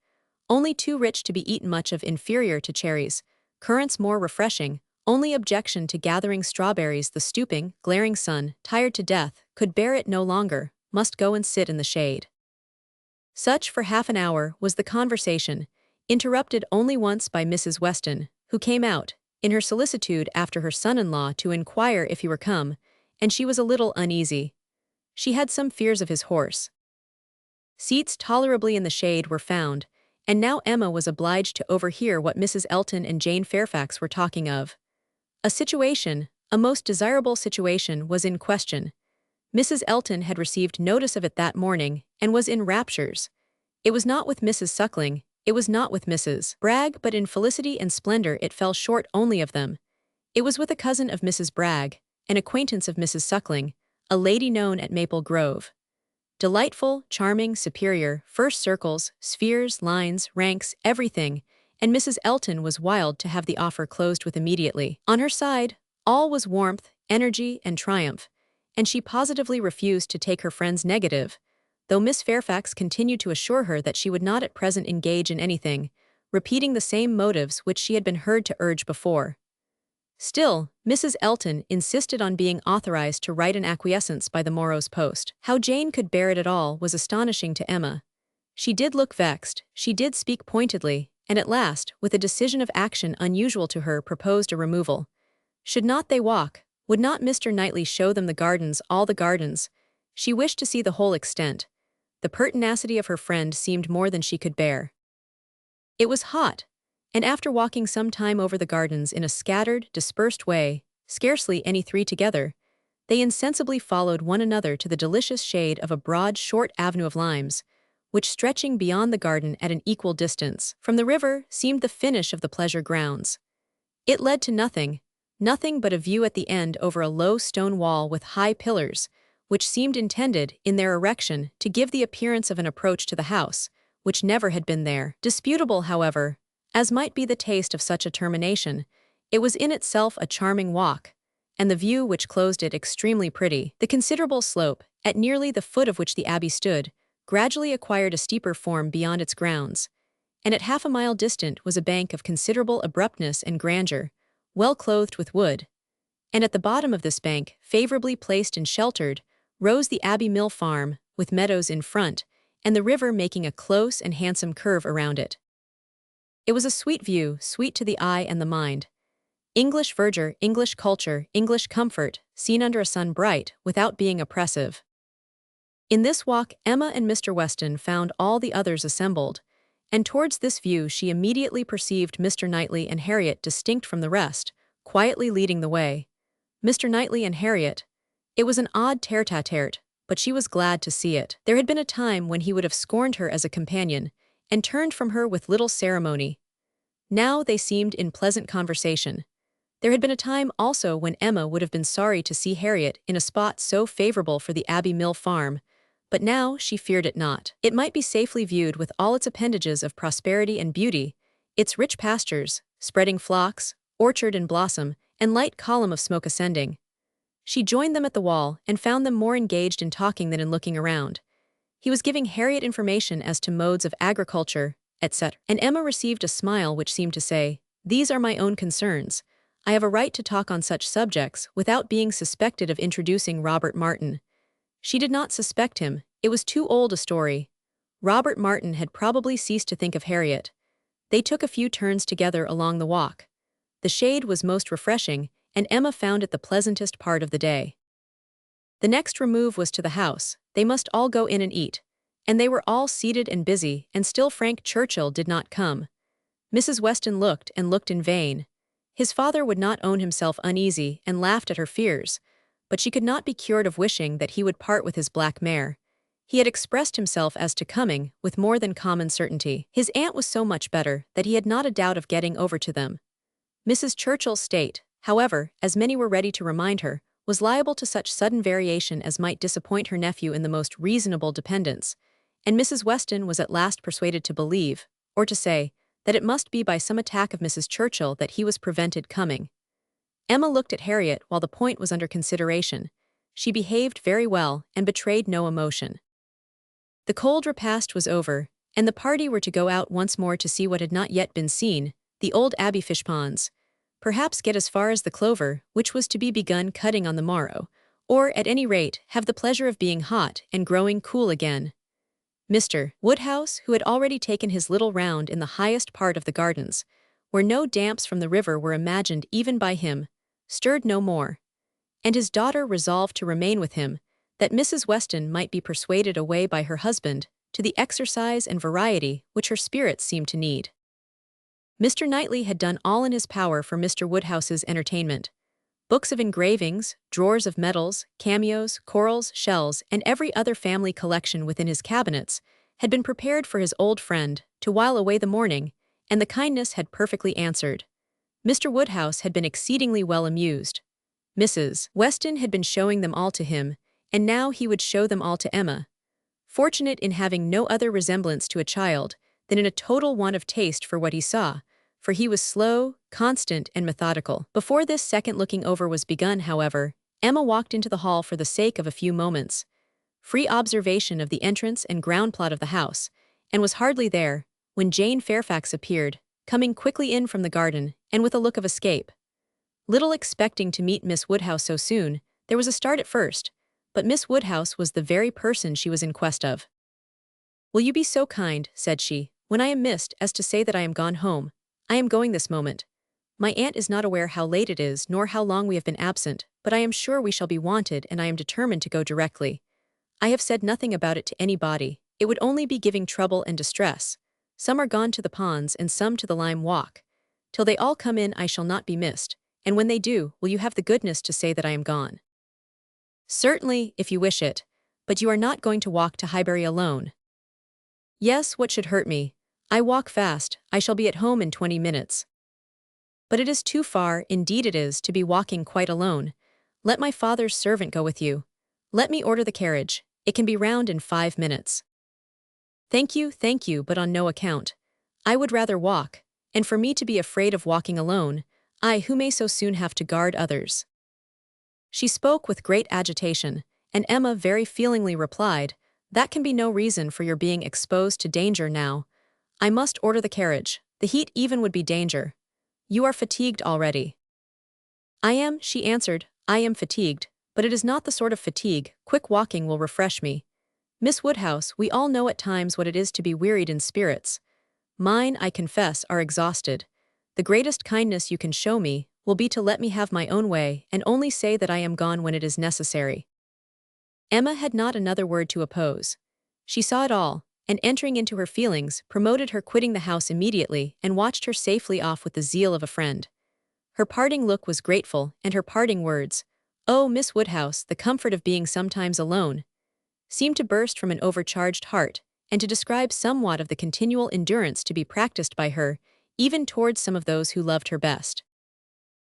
only too rich to be eaten, much of inferior to cherries, currants more refreshing, only objection to gathering strawberries, the stooping, glaring sun, tired to death, could bear it no longer, must go and sit in the shade. Such, for half an hour, was the conversation, interrupted only once by Mrs. Weston, who came out, in her solicitude after her son-in-law, to inquire if he were come, and she was a little uneasy. She had some fears of his horse. Seats tolerably in the shade were found, and now Emma was obliged to overhear what Mrs. Elton and Jane Fairfax were talking of. A situation, a most desirable situation, was in question. Mrs. Elton had received notice of it that morning, and was in raptures. It was not with Mrs. Suckling, it was not with Mrs. Bragg, but in felicity and splendor it fell short only of them. It was with a cousin of Mrs. Bragg, an acquaintance of Mrs. Suckling, a lady known at Maple Grove. Delightful, charming, superior, first circles, spheres, lines, ranks, everything, and Mrs. Elton was wild to have the offer closed with immediately. On her side, all was warmth, energy, and triumph, and she positively refused to take her friend's negative, though Miss Fairfax continued to assure her that she would not at present engage in anything, repeating the same motives which she had been heard to urge before. Still, Mrs. Elton insisted on being authorized to write an acquiescence by the morrow's post. How Jane could bear it at all was astonishing to Emma. She did look vexed, she did speak pointedly, and at last, with a decision of action unusual to her, proposed a removal. Should not they walk? Would not Mr. Knightley show them the gardens, all the gardens? She wished to see the whole extent. The pertinacity of her friend seemed more than she could bear. It was hot, and after walking some time over the gardens in a scattered, dispersed way, scarcely any three together, they insensibly followed one another to the delicious shade of a broad, short avenue of limes, which, stretching beyond the garden at an equal distance from the river, seemed the finish of the pleasure grounds. It led to nothing, nothing but a view at the end over a low stone wall with high pillars, which seemed intended, in their erection, to give the appearance of an approach to the house, which never had been there. Disputable, however, as might be the taste of such a termination, it was in itself a charming walk, and the view which closed it extremely pretty. The considerable slope, at nearly the foot of which the abbey stood, gradually acquired a steeper form beyond its grounds, and at half a mile distant was a bank of considerable abruptness and grandeur, well clothed with wood, and at the bottom of this bank, favourably placed and sheltered, rose the Abbey Mill Farm, with meadows in front, and the river making a close and handsome curve around it. It was a sweet view, sweet to the eye and the mind. English verdure, English culture, English comfort, seen under a sun bright, without being oppressive. In this walk Emma and Mr. Weston found all the others assembled, and towards this view she immediately perceived Mr. Knightley and Harriet distinct from the rest, quietly leading the way. Mr. Knightley and Harriet. It was an odd tête-à-tête, but she was glad to see it. There had been a time when he would have scorned her as a companion, and turned from her with little ceremony. Now they seemed in pleasant conversation. There had been a time also when Emma would have been sorry to see Harriet in a spot so favourable for the Abbey Mill Farm, but now she feared it not. It might be safely viewed with all its appendages of prosperity and beauty, its rich pastures, spreading flocks, orchard in blossom, and light column of smoke ascending. She joined them at the wall and found them more engaged in talking than in looking around. He was giving Harriet information as to modes of agriculture, etc. And Emma received a smile which seemed to say, "These are my own concerns. I have a right to talk on such subjects without being suspected of introducing Robert Martin." She did not suspect him, it was too old a story. Robert Martin had probably ceased to think of Harriet. They took a few turns together along the walk. The shade was most refreshing, and Emma found it the pleasantest part of the day. The next remove was to the house. They must all go in and eat. And they were all seated and busy, and still Frank Churchill did not come. Mrs. Weston looked and looked in vain. His father would not own himself uneasy and laughed at her fears, but she could not be cured of wishing that he would part with his black mare. He had expressed himself as to coming, with more than common certainty. His aunt was so much better that he had not a doubt of getting over to them. Mrs. Churchill's state, however, as many were ready to remind her, was liable to such sudden variation as might disappoint her nephew in the most reasonable dependence, and Mrs. Weston was at last persuaded to believe, or to say, that it must be by some attack of Mrs. Churchill that he was prevented coming. Emma looked at Harriet while the point was under consideration. She behaved very well and betrayed no emotion. The cold repast was over, and the party were to go out once more to see what had not yet been seen, the old Abbey fish ponds, perhaps get as far as the clover, which was to be begun cutting on the morrow, or, at any rate, have the pleasure of being hot and growing cool again. Mr. Woodhouse, who had already taken his little round in the highest part of the gardens, where no damps from the river were imagined even by him, stirred no more, and his daughter resolved to remain with him, that Mrs. Weston might be persuaded away by her husband to the exercise and variety which her spirits seemed to need. Mr. Knightley had done all in his power for Mr. Woodhouse's entertainment. Books of engravings, drawers of medals, cameos, corals, shells, and every other family collection within his cabinets had been prepared for his old friend to while away the morning, and the kindness had perfectly answered. Mr. Woodhouse had been exceedingly well amused. Mrs. Weston had been showing them all to him, and now he would show them all to Emma. Fortunate in having no other resemblance to a child than in a total want of taste for what he saw, for he was slow, constant, and methodical. Before this second looking over was begun, however, Emma walked into the hall for the sake of a few moments' free observation of the entrance and ground plot of the house, and was hardly there, when Jane Fairfax appeared, coming quickly in from the garden, and with a look of escape. Little expecting to meet Miss Woodhouse so soon, there was a start at first, but Miss Woodhouse was the very person she was in quest of. "Will you be so kind," said she, "when I am missed, as to say that I am gone home? I am going this moment. My aunt is not aware how late it is nor how long we have been absent, but I am sure we shall be wanted and I am determined to go directly. I have said nothing about it to anybody, it would only be giving trouble and distress. Some are gone to the ponds and some to the lime walk. Till they all come in I shall not be missed, and when they do, will you have the goodness to say that I am gone?" "Certainly, if you wish it, but you are not going to walk to Highbury alone." "Yes, what should hurt me? I walk fast, I shall be at home in 20 minutes. But it is too far, indeed it is, to be walking quite alone. Let my father's servant go with you. Let me order the carriage, it can be round in 5 minutes." Thank you, but on no account. I would rather walk, and for me to be afraid of walking alone, I who may so soon have to guard others." She spoke with great agitation, and Emma very feelingly replied, "That can be no reason for your being exposed to danger now. I must order the carriage, the heat even would be danger. You are fatigued already." "I am," she answered, "I am fatigued, but it is not the sort of fatigue, quick walking will refresh me. Miss Woodhouse, we all know at times what it is to be wearied in spirits. Mine, I confess, are exhausted. The greatest kindness you can show me will be to let me have my own way and only say that I am gone when it is necessary." Emma had not another word to oppose. She saw it all, and entering into her feelings, promoted her quitting the house immediately and watched her safely off with the zeal of a friend. Her parting look was grateful, and her parting words, "Oh, Miss Woodhouse, the comfort of being sometimes alone," seemed to burst from an overcharged heart, and to describe somewhat of the continual endurance to be practiced by her, even towards some of those who loved her best.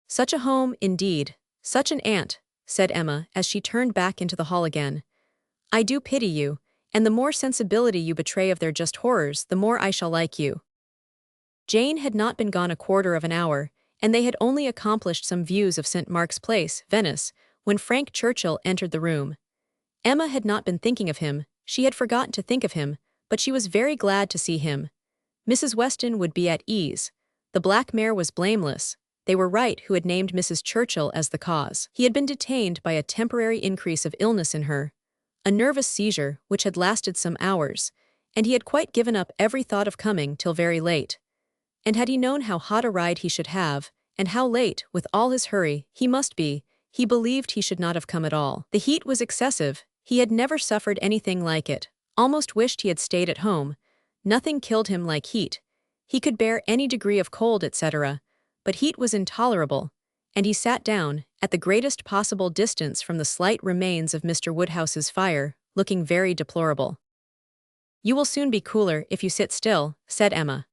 "Such a home, indeed, such an aunt," said Emma as she turned back into the hall again. "I do pity you, and the more sensibility you betray of their just horrors, the more I shall like you." Jane had not been gone a quarter of an hour, and they had only accomplished some views of St. Mark's Place, Venice, when Frank Churchill entered the room. Emma had not been thinking of him, she had forgotten to think of him, but she was very glad to see him. Mrs. Weston would be at ease. The black mare was blameless. They were right who had named Mrs. Churchill as the cause. He had been detained by a temporary increase of illness in her, a nervous seizure which had lasted some hours, and he had quite given up every thought of coming till very late. And had he known how hot a ride he should have, and how late, with all his hurry, he must be, he believed he should not have come at all. The heat was excessive. He had never suffered anything like it, almost wished he had stayed at home. Nothing killed him like heat. He could bear any degree of cold, etc., but heat was intolerable, and he sat down, at the greatest possible distance from the slight remains of Mr. Woodhouse's fire, looking very deplorable. "You will soon be cooler if you sit still," said Emma.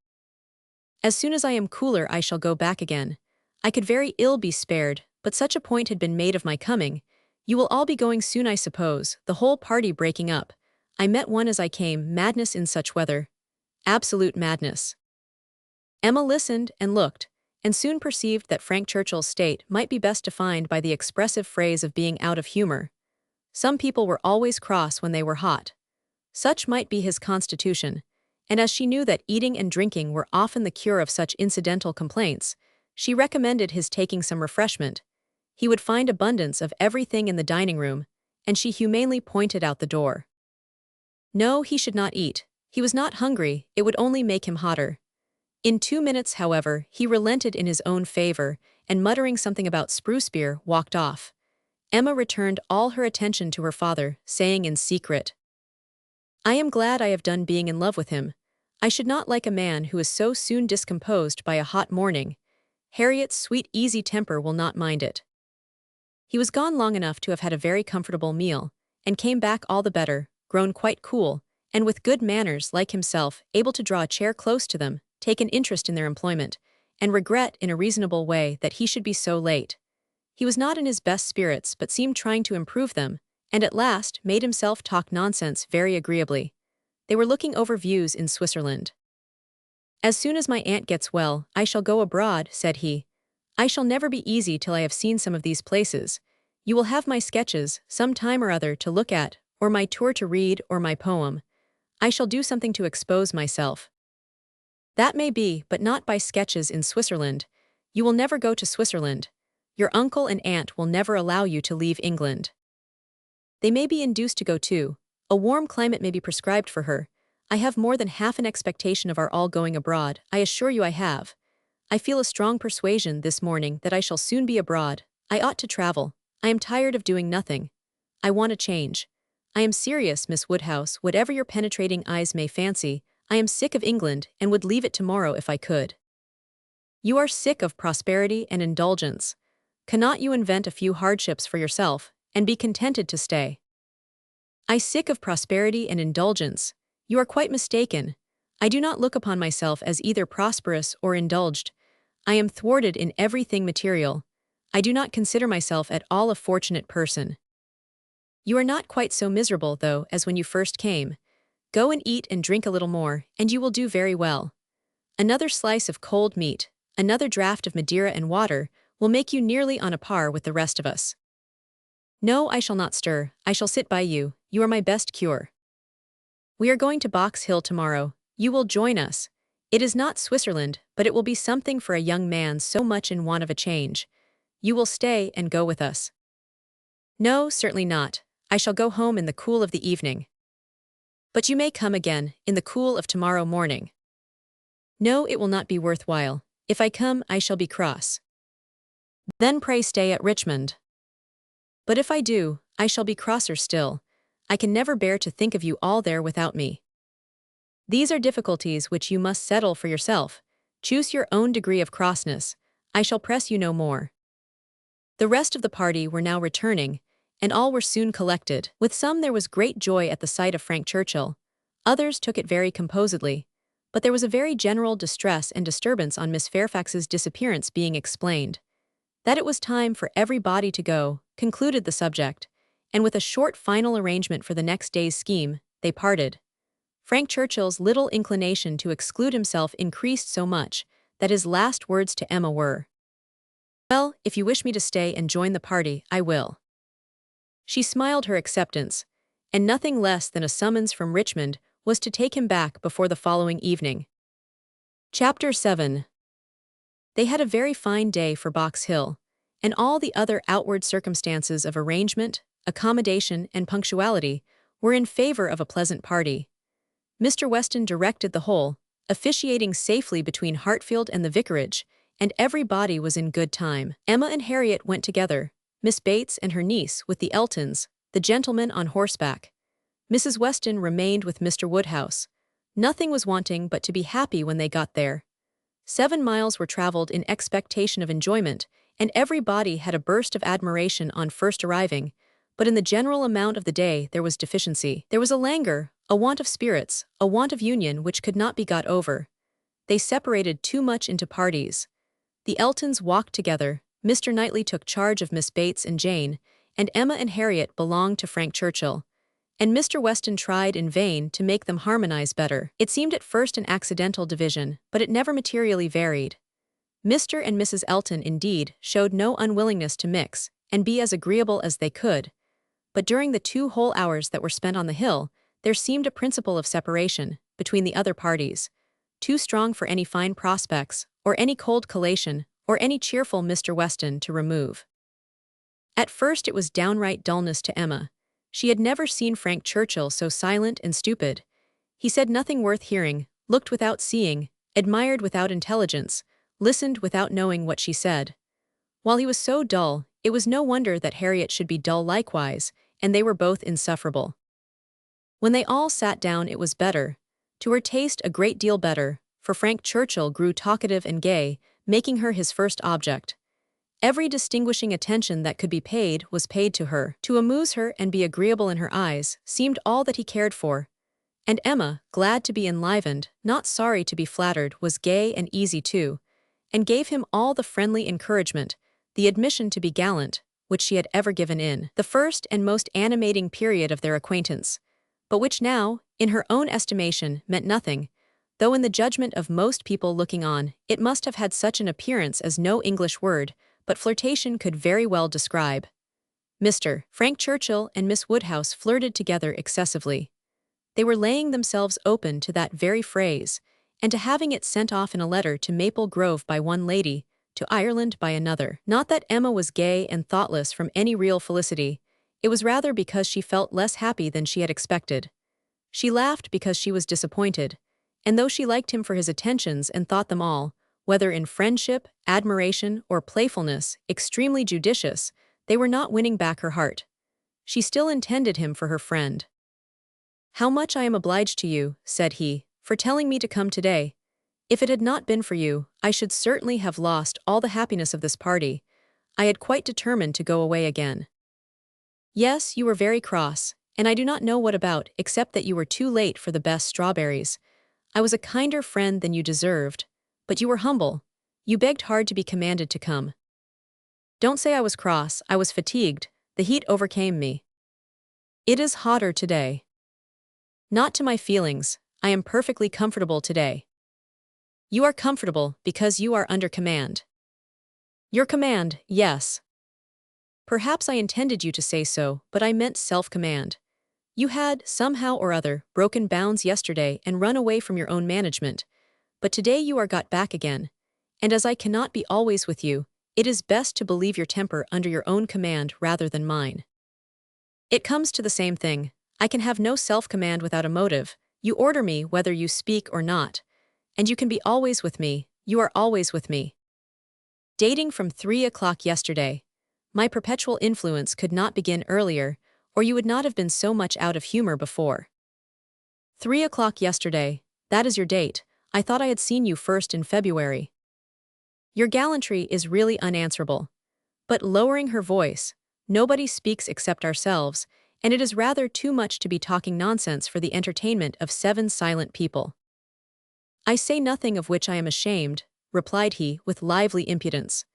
"As soon as I am cooler I shall go back again. I could very ill be spared, but such a point had been made of my coming. You will all be going soon, I suppose, the whole party breaking up. I met one as I came, madness in such weather. Absolute madness." Emma listened and looked, and soon perceived that Frank Churchill's state might be best defined by the expressive phrase of being out of humor. Some people were always cross when they were hot. Such might be his constitution, and as she knew that eating and drinking were often the cure of such incidental complaints, she recommended his taking some refreshment. He would find abundance of everything in the dining room, and she humanely pointed out the door. No, he should not eat. He was not hungry, it would only make him hotter. In 2 minutes, however, he relented in his own favor, and muttering something about spruce beer, walked off. Emma returned all her attention to her father, saying in secret, "I am glad I have done being in love with him. I should not like a man who is so soon discomposed by a hot morning. Harriet's sweet easy temper will not mind it." He was gone long enough to have had a very comfortable meal, and came back all the better, grown quite cool, and with good manners like himself, able to draw a chair close to them, take an interest in their employment, and regret in a reasonable way that he should be so late. He was not in his best spirits but seemed trying to improve them, and at last made himself talk nonsense very agreeably. They were looking over views in Switzerland. "As soon as my aunt gets well, I shall go abroad," said he. "I shall never be easy till I have seen some of these places. You will have my sketches, some time or other, to look at, or my tour to read, or my poem. I shall do something to expose myself." "That may be, but not by sketches in Switzerland. You will never go to Switzerland. Your uncle and aunt will never allow you to leave England. They may be induced to go too. A warm climate may be prescribed for her. I have more than half an expectation of our all going abroad, I assure you I have. I feel a strong persuasion this morning that I shall soon be abroad. I ought to travel. I am tired of doing nothing. I want a change. I am serious, Miss Woodhouse, whatever your penetrating eyes may fancy. I am sick of England, and would leave it tomorrow if I could." "You are sick of prosperity and indulgence. Cannot you invent a few hardships for yourself, and be contented to stay?" "I sick of prosperity and indulgence. You are quite mistaken. I do not look upon myself as either prosperous or indulged. I am thwarted in everything material. I do not consider myself at all a fortunate person." "You are not quite so miserable, though, as when you first came. Go and eat and drink a little more, and you will do very well. Another slice of cold meat, another draught of Madeira and water, will make you nearly on a par with the rest of us." "No, I shall not stir. I shall sit by you. You are my best cure." "We are going to Box Hill tomorrow. You will join us. It is not Switzerland, but it will be something for a young man so much in want of a change. You will stay and go with us." "No, certainly not. I shall go home in the cool of the evening." "But you may come again, in the cool of tomorrow morning." "No, it will not be worth while. If I come, I shall be cross." "Then pray stay at Richmond." "But if I do, I shall be crosser still. I can never bear to think of you all there without me." "These are difficulties which you must settle for yourself. Choose your own degree of crossness. I shall press you no more." The rest of the party were now returning, and all were soon collected. With some there was great joy at the sight of Frank Churchill. Others took it very composedly. But there was a very general distress and disturbance on Miss Fairfax's disappearance being explained. That it was time for everybody to go, concluded the subject, and with a short final arrangement for the next day's scheme, they parted. Frank Churchill's little inclination to exclude himself increased so much that his last words to Emma were, "Well, if you wish me to stay and join the party, I will." She smiled her acceptance, and nothing less than a summons from Richmond was to take him back before the following evening. Chapter 7. They had a very fine day for Box Hill, and all the other outward circumstances of arrangement, accommodation, and punctuality were in favor of a pleasant party. Mr. Weston directed the whole, officiating safely between Hartfield and the vicarage, and everybody was in good time. Emma and Harriet went together, Miss Bates and her niece with the Eltons, the gentleman on horseback. Mrs. Weston remained with Mr. Woodhouse. Nothing was wanting but to be happy when they got there. 7 miles were travelled in expectation of enjoyment, and everybody had a burst of admiration on first arriving, but in the general amount of the day there was deficiency. There was a languor, a want of spirits, a want of union which could not be got over. They separated too much into parties. The Eltons walked together, Mr. Knightley took charge of Miss Bates and Jane, and Emma and Harriet belonged to Frank Churchill, and Mr. Weston tried in vain to make them harmonize better. It seemed at first an accidental division, but it never materially varied. Mr. and Mrs. Elton, indeed, showed no unwillingness to mix and be as agreeable as they could, but during the 2 whole hours that were spent on the hill, there seemed a principle of separation between the other parties, too strong for any fine prospects, or any cold collation, or any cheerful Mr. Weston to remove. At first it was downright dullness to Emma. She had never seen Frank Churchill so silent and stupid. He said nothing worth hearing, looked without seeing, admired without intelligence, listened without knowing what she said. While he was so dull, it was no wonder that Harriet should be dull likewise, and they were both insufferable. When they all sat down it was better, to her taste a great deal better, for Frank Churchill grew talkative and gay, making her his first object. Every distinguishing attention that could be paid was paid to her. To amuse her and be agreeable in her eyes seemed all that he cared for. And Emma, glad to be enlivened, not sorry to be flattered, was gay and easy too, and gave him all the friendly encouragement, the admission to be gallant, which she had ever given in the first and most animating period of their acquaintance, but which now, in her own estimation, meant nothing, though in the judgment of most people looking on, it must have had such an appearance as no English word but flirtation could very well describe. Mr. Frank Churchill and Miss Woodhouse flirted together excessively. They were laying themselves open to that very phrase, and to having it sent off in a letter to Maple Grove by one lady, to Ireland by another. Not that Emma was gay and thoughtless from any real felicity, it was rather because she felt less happy than she had expected. She laughed because she was disappointed, and though she liked him for his attentions and thought them all, whether in friendship, admiration, or playfulness, extremely judicious, they were not winning back her heart. She still intended him for her friend. "How much I am obliged to you," said he, "for telling me to come today. If it had not been for you, I should certainly have lost all the happiness of this party. I had quite determined to go away again." "Yes, you were very cross, and I do not know what about, except that you were too late for the best strawberries. I was a kinder friend than you deserved, but you were humble. You begged hard to be commanded to come." "Don't say I was cross, I was fatigued, the heat overcame me." "It is hotter today." "Not to my feelings, I am perfectly comfortable today." "You are comfortable because you are under command." "Your command, yes. Perhaps I intended you to say so, but I meant self-command. You had, somehow or other, broken bounds yesterday and run away from your own management, but today you are got back again, and as I cannot be always with you, it is best to believe your temper under your own command rather than mine. It comes to the same thing. I can have no self-command without a motive. You order me whether you speak or not, and you can be always with me, you are always with me. Dating from 3 o'clock yesterday. My perpetual influence could not begin earlier, or you would not have been so much out of humor before. 3 o'clock yesterday, that is your date. I thought I had seen you first in February. Your gallantry is really unanswerable. But lowering her voice, nobody speaks except ourselves, and it is rather too much to be talking nonsense for the entertainment of 7 silent people. I say nothing of which I am ashamed, replied he with lively impudence.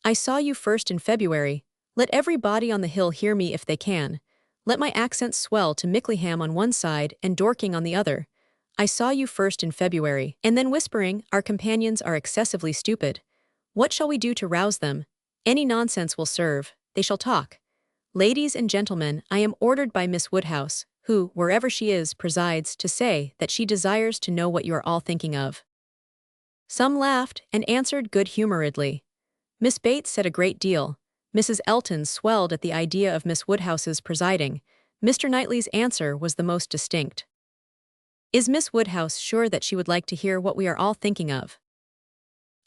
I saw you first in February. Let everybody on the hill hear me if they can. Let my accent swell to Mickleham on one side and Dorking on the other. I saw you first in February, and then whispering, our companions are excessively stupid. What shall we do to rouse them? Any nonsense will serve, they shall talk. Ladies and gentlemen, I am ordered by Miss Woodhouse, who, wherever she is, presides, to say that she desires to know what you are all thinking of. Some laughed and answered good-humoredly. Miss Bates said a great deal. Mrs. Elton swelled at the idea of Miss Woodhouse's presiding. Mr. Knightley's answer was the most distinct. Is Miss Woodhouse sure that she would like to hear what we are all thinking of?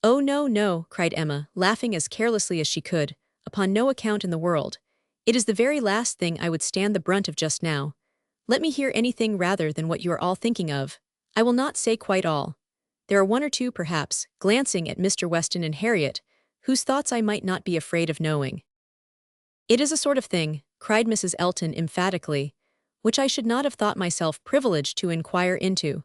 Oh, no, no, cried Emma, laughing as carelessly as she could. Upon no account in the world. It is the very last thing I would stand the brunt of just now. Let me hear anything rather than what you are all thinking of. I will not say quite all. There are one or two, perhaps, glancing at Mr. Weston and Harriet, whose thoughts I might not be afraid of knowing. It is a sort of thing, cried Mrs. Elton emphatically, which I should not have thought myself privileged to inquire into.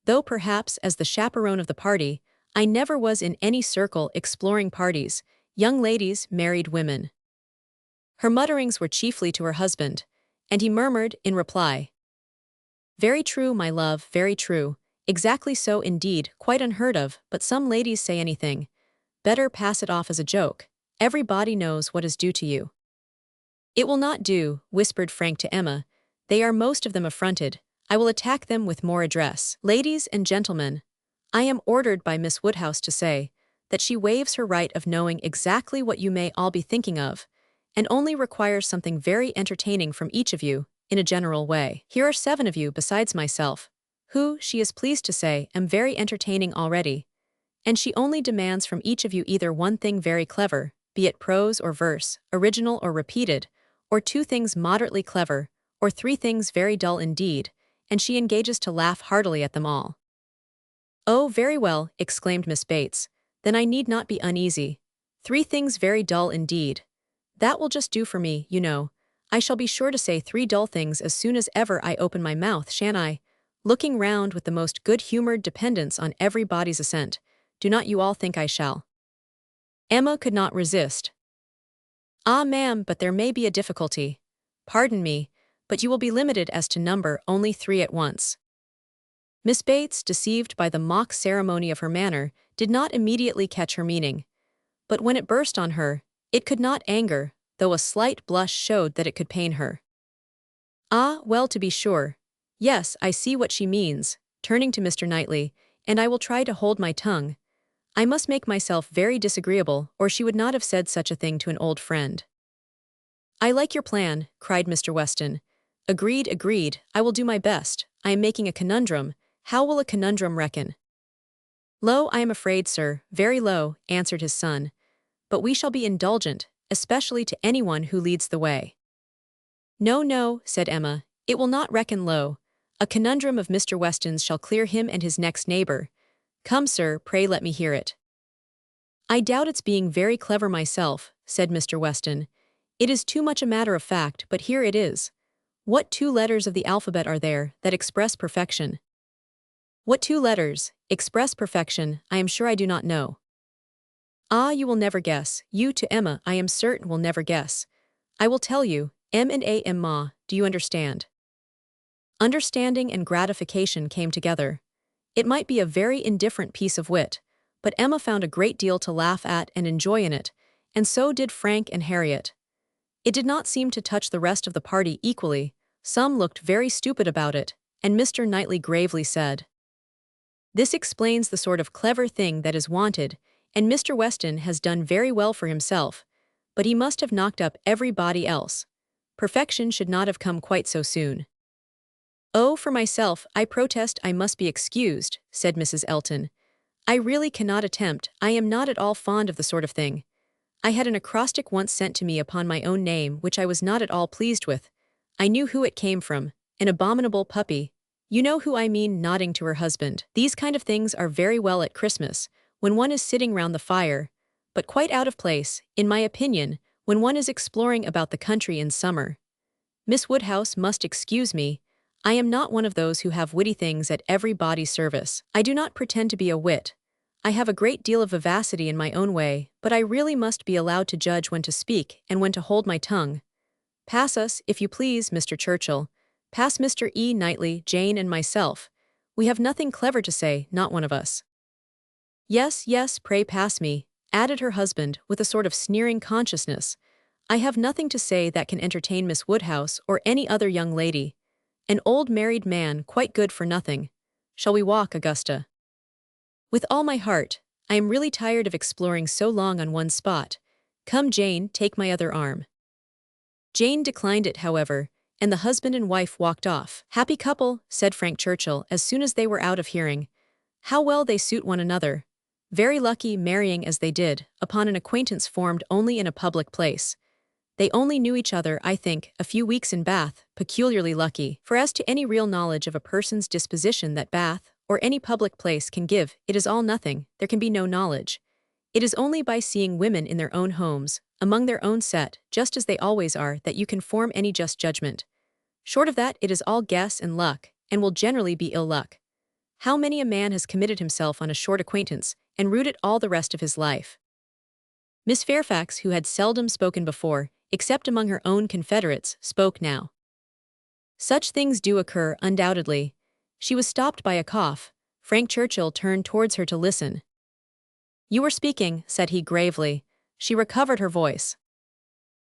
Though perhaps, as the chaperone of the party, I never was in any circle exploring parties, young ladies, married women. Her mutterings were chiefly to her husband, and he murmured, in reply, very true, my love, very true. Exactly so indeed, quite unheard of, but some ladies say anything. Better pass it off as a joke. Everybody knows what is due to you. It will not do, whispered Frank to Emma. They are most of them affronted. I will attack them with more address. Ladies and gentlemen, I am ordered by Miss Woodhouse to say that she waives her right of knowing exactly what you may all be thinking of, and only requires something very entertaining from each of you, in a general way. Here are 7 of you besides myself, who, she is pleased to say, am very entertaining already, and she only demands from each of you either one thing very clever, be it prose or verse, original or repeated, or 2 things moderately clever, or 3 things very dull indeed, and she engages to laugh heartily at them all. Oh, very well, exclaimed Miss Bates, then I need not be uneasy. 3 things very dull indeed. That will just do for me, you know. I shall be sure to say 3 dull things as soon as ever I open my mouth, shan't I? Looking round with the most good-humored dependence on everybody's assent. Do not you all think I shall? Emma could not resist. Ah, ma'am, but there may be a difficulty. Pardon me, but you will be limited as to number, only 3 at once. Miss Bates, deceived by the mock ceremony of her manner, did not immediately catch her meaning. But when it burst on her, it could not anger, though a slight blush showed that it could pain her. Ah, well, to be sure. Yes, I see what she means, turning to Mr. Knightley, and I will try to hold my tongue. I must make myself very disagreeable, or she would not have said such a thing to an old friend. I like your plan, cried Mr. Weston. Agreed, agreed, I will do my best. I am making a conundrum. How will a conundrum reckon? Low, I am afraid, sir, very low, answered his son. But we shall be indulgent, especially to anyone who leads the way. No, no, said Emma, it will not reckon low. A conundrum of Mr. Weston's shall clear him and his next neighbor. Come, sir, pray let me hear it. I doubt its being very clever myself, said Mr. Weston. It is too much a matter of fact, but here it is. What 2 letters of the alphabet are there that express perfection? What 2 letters express perfection, I am sure I do not know. Ah, you will never guess. You, to Emma, I am certain will never guess. I will tell you, M and A M ma, do you understand? Understanding and gratification came together. It might be a very indifferent piece of wit, but Emma found a great deal to laugh at and enjoy in it, and so did Frank and Harriet. It did not seem to touch the rest of the party equally. Some looked very stupid about it, and Mr. Knightley gravely said, this explains the sort of clever thing that is wanted, and Mr. Weston has done very well for himself, but he must have knocked up everybody else. Perfection should not have come quite so soon. Oh, for myself, I protest I must be excused, said Mrs. Elton. I really cannot attempt, I am not at all fond of the sort of thing. I had an acrostic once sent to me upon my own name which I was not at all pleased with. I knew who it came from, an abominable puppy. You know who I mean, nodding to her husband. These kind of things are very well at Christmas, when one is sitting round the fire, but quite out of place, in my opinion, when one is exploring about the country in summer. Miss Woodhouse must excuse me. I am not one of those who have witty things at everybody's service. I do not pretend to be a wit. I have a great deal of vivacity in my own way, but I really must be allowed to judge when to speak and when to hold my tongue. Pass us, if you please, Mr. Churchill. Pass Mr. E. Knightley, Jane and myself. We have nothing clever to say, not one of us. Yes, yes, pray pass me, added her husband with a sort of sneering consciousness. I have nothing to say that can entertain Miss Woodhouse or any other young lady. An old married man quite good for nothing. Shall we walk, Augusta? With all my heart. I am really tired of exploring so long on one spot. Come, Jane, take my other arm. Jane declined it, however, and the husband and wife walked off. Happy couple, said Frank Churchill as soon as they were out of hearing. How well they suit one another. Very lucky marrying as they did, upon an acquaintance formed only in a public place. They only knew each other, I think, a few weeks in Bath, peculiarly lucky, for as to any real knowledge of a person's disposition that Bath, or any public place can give, it is all nothing, there can be no knowledge. It is only by seeing women in their own homes, among their own set, just as they always are, that you can form any just judgment. Short of that, it is all guess and luck, and will generally be ill luck. How many a man has committed himself on a short acquaintance, and rued it all the rest of his life? Miss Fairfax, who had seldom spoken before, except among her own confederates, spoke now. Such things do occur, undoubtedly. She was stopped by a cough. Frank Churchill turned towards her to listen. You were speaking, said he gravely. She recovered her voice.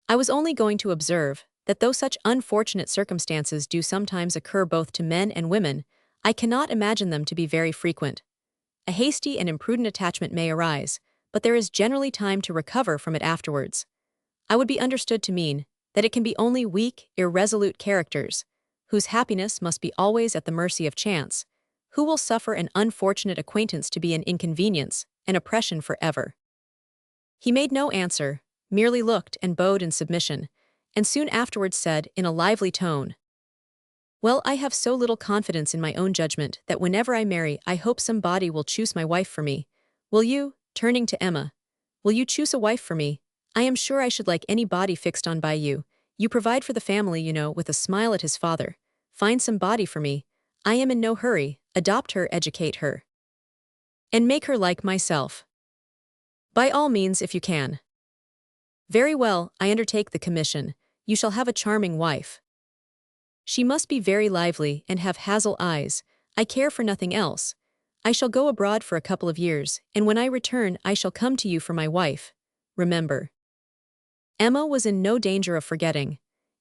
I was only going to observe that though such unfortunate circumstances do sometimes occur both to men and women, I cannot imagine them to be very frequent. A hasty and imprudent attachment may arise, but there is generally time to recover from it afterwards. I would be understood to mean that it can be only weak, irresolute characters, whose happiness must be always at the mercy of chance, who will suffer an unfortunate acquaintance to be an inconvenience, an oppression forever. He made no answer, merely looked and bowed in submission, and soon afterwards said in a lively tone, Well, I have so little confidence in my own judgment that whenever I marry I hope somebody will choose my wife for me. Will you, turning to Emma, will you choose a wife for me? I am sure I should like any body fixed on by you. You provide for the family, you know, with a smile at his father. Find some body for me. I am in no hurry. Adopt her, educate her. And make her like myself. By all means, if you can. Very well, I undertake the commission. You shall have a charming wife. She must be very lively and have hazel eyes. I care for nothing else. I shall go abroad for a couple of years, and when I return I shall come to you for my wife. Remember. Emma was in no danger of forgetting.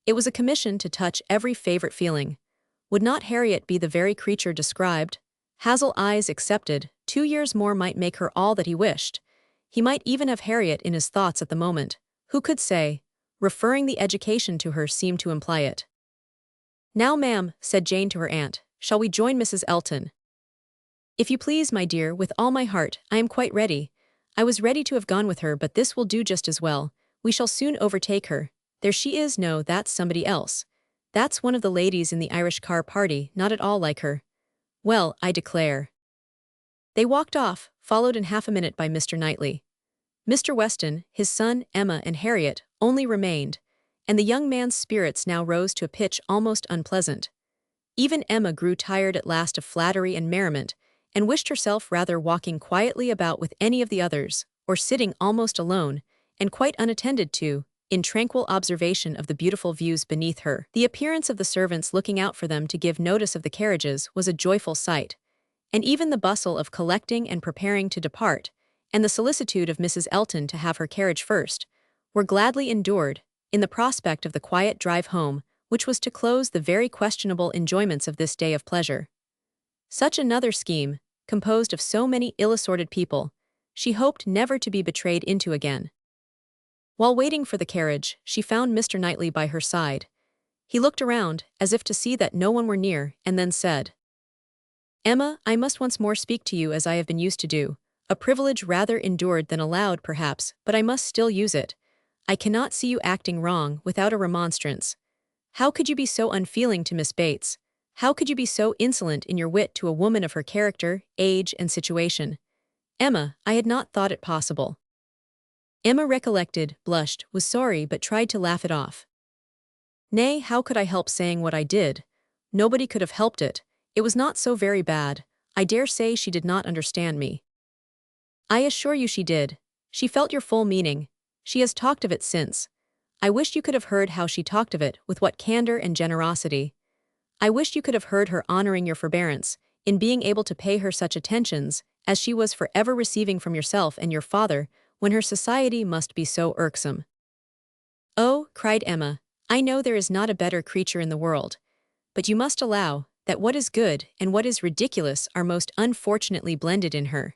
It was a commission to touch every favorite feeling. Would not Harriet be the very creature described? Hazel eyes excepted, 2 years more might make her all that he wished. He might even have Harriet in his thoughts at the moment. Who could say? Referring the education to her seemed to imply it. Now, ma'am, said Jane to her aunt, shall we join Mrs. Elton? If you please, my dear, with all my heart, I am quite ready. I was ready to have gone with her, but this will do just as well. We shall soon overtake her. There she is. No, that's somebody else. That's one of the ladies in the Irish car party, not at all like her. Well, I declare. They walked off, followed in half a minute by Mr. Knightley. Mr. Weston, his son, Emma, and Harriet only remained, and the young man's spirits now rose to a pitch almost unpleasant. Even Emma grew tired at last of flattery and merriment, and wished herself rather walking quietly about with any of the others, or sitting almost alone, and quite unattended to, in tranquil observation of the beautiful views beneath her. The appearance of the servants looking out for them to give notice of the carriages was a joyful sight, and even the bustle of collecting and preparing to depart, and the solicitude of Mrs. Elton to have her carriage first, were gladly endured, in the prospect of the quiet drive home, which was to close the very questionable enjoyments of this day of pleasure. Such another scheme, composed of so many ill-assorted people, she hoped never to be betrayed into again. While waiting for the carriage, she found Mr. Knightley by her side. He looked around, as if to see that no one were near, and then said, Emma, I must once more speak to you as I have been used to do, a privilege rather endured than allowed perhaps, but I must still use it. I cannot see you acting wrong without a remonstrance. How could you be so unfeeling to Miss Bates? How could you be so insolent in your wit to a woman of her character, age, and situation? Emma, I had not thought it possible. Emma recollected, blushed, was sorry, but tried to laugh it off. Nay, how could I help saying what I did? Nobody could have helped it. It was not so very bad. I dare say she did not understand me. I assure you she did. She felt your full meaning. She has talked of it since. I wish you could have heard how she talked of it, with what candor and generosity. I wish you could have heard her honoring your forbearance. in being able to pay her such attentions as she was forever receiving from yourself and your father when her society must be so irksome. Oh, cried Emma, I know there is not a better creature in the world, but you must allow that what is good and what is ridiculous are most unfortunately blended in her.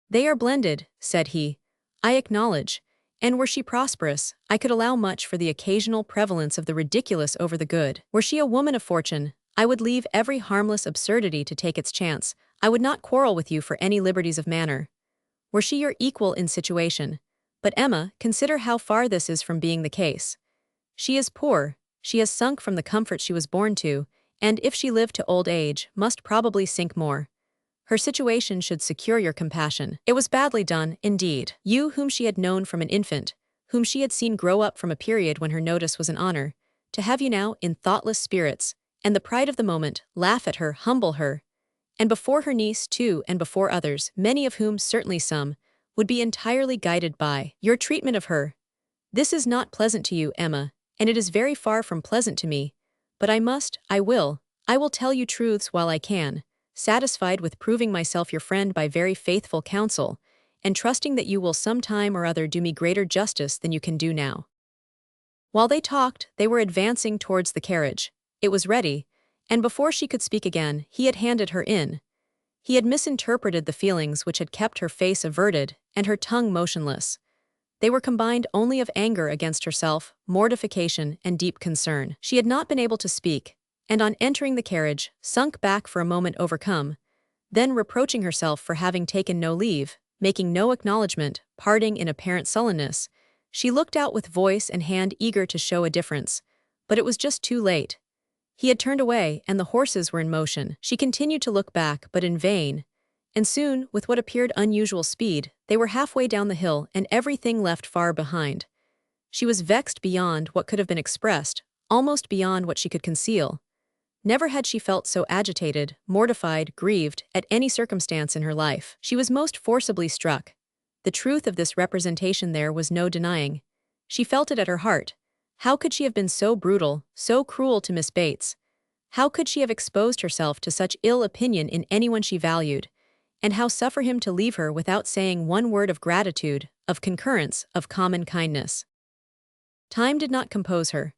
They are blended, said he, I acknowledge, and were she prosperous, I could allow much for the occasional prevalence of the ridiculous over the good. Were she a woman of fortune, I would leave every harmless absurdity to take its chance. I would not quarrel with you for any liberties of manner. Were she your equal in situation. But Emma, consider how far this is from being the case. She is poor, she has sunk from the comfort she was born to, and if she lived to old age, must probably sink more. Her situation should secure your compassion. It was badly done, indeed. You whom she had known from an infant, whom she had seen grow up from a period when her notice was an honor, to have you now in thoughtless spirits, and the pride of the moment, laugh at her, humble her, and before her niece too and before others, many of whom, certainly some, would be entirely guided by your treatment of her. This is not pleasant to you, Emma, and it is very far from pleasant to me, but I will tell you truths while I can, satisfied with proving myself your friend by very faithful counsel, and trusting that you will some time or other do me greater justice than you can do now. While they talked, they were advancing towards the carriage. It was ready, and before she could speak again, he had handed her in. He had misinterpreted the feelings which had kept her face averted and her tongue motionless. They were combined only of anger against herself, mortification, and deep concern. She had not been able to speak, and on entering the carriage, sunk back for a moment overcome, then reproaching herself for having taken no leave, making no acknowledgment, parting in apparent sullenness, she looked out with voice and hand eager to show a difference, but it was just too late. He had turned away, and the horses were in motion. She continued to look back, but in vain, and soon, with what appeared unusual speed, they were halfway down the hill and everything left far behind. She was vexed beyond what could have been expressed, almost beyond what she could conceal. Never had she felt so agitated, mortified, grieved, at any circumstance in her life. She was most forcibly struck. The truth of this representation there was no denying. She felt it at her heart. How could she have been so brutal, so cruel to Miss Bates? How could she have exposed herself to such ill opinion in anyone she valued? And how suffer him to leave her without saying one word of gratitude, of concurrence, of common kindness? Time did not compose her.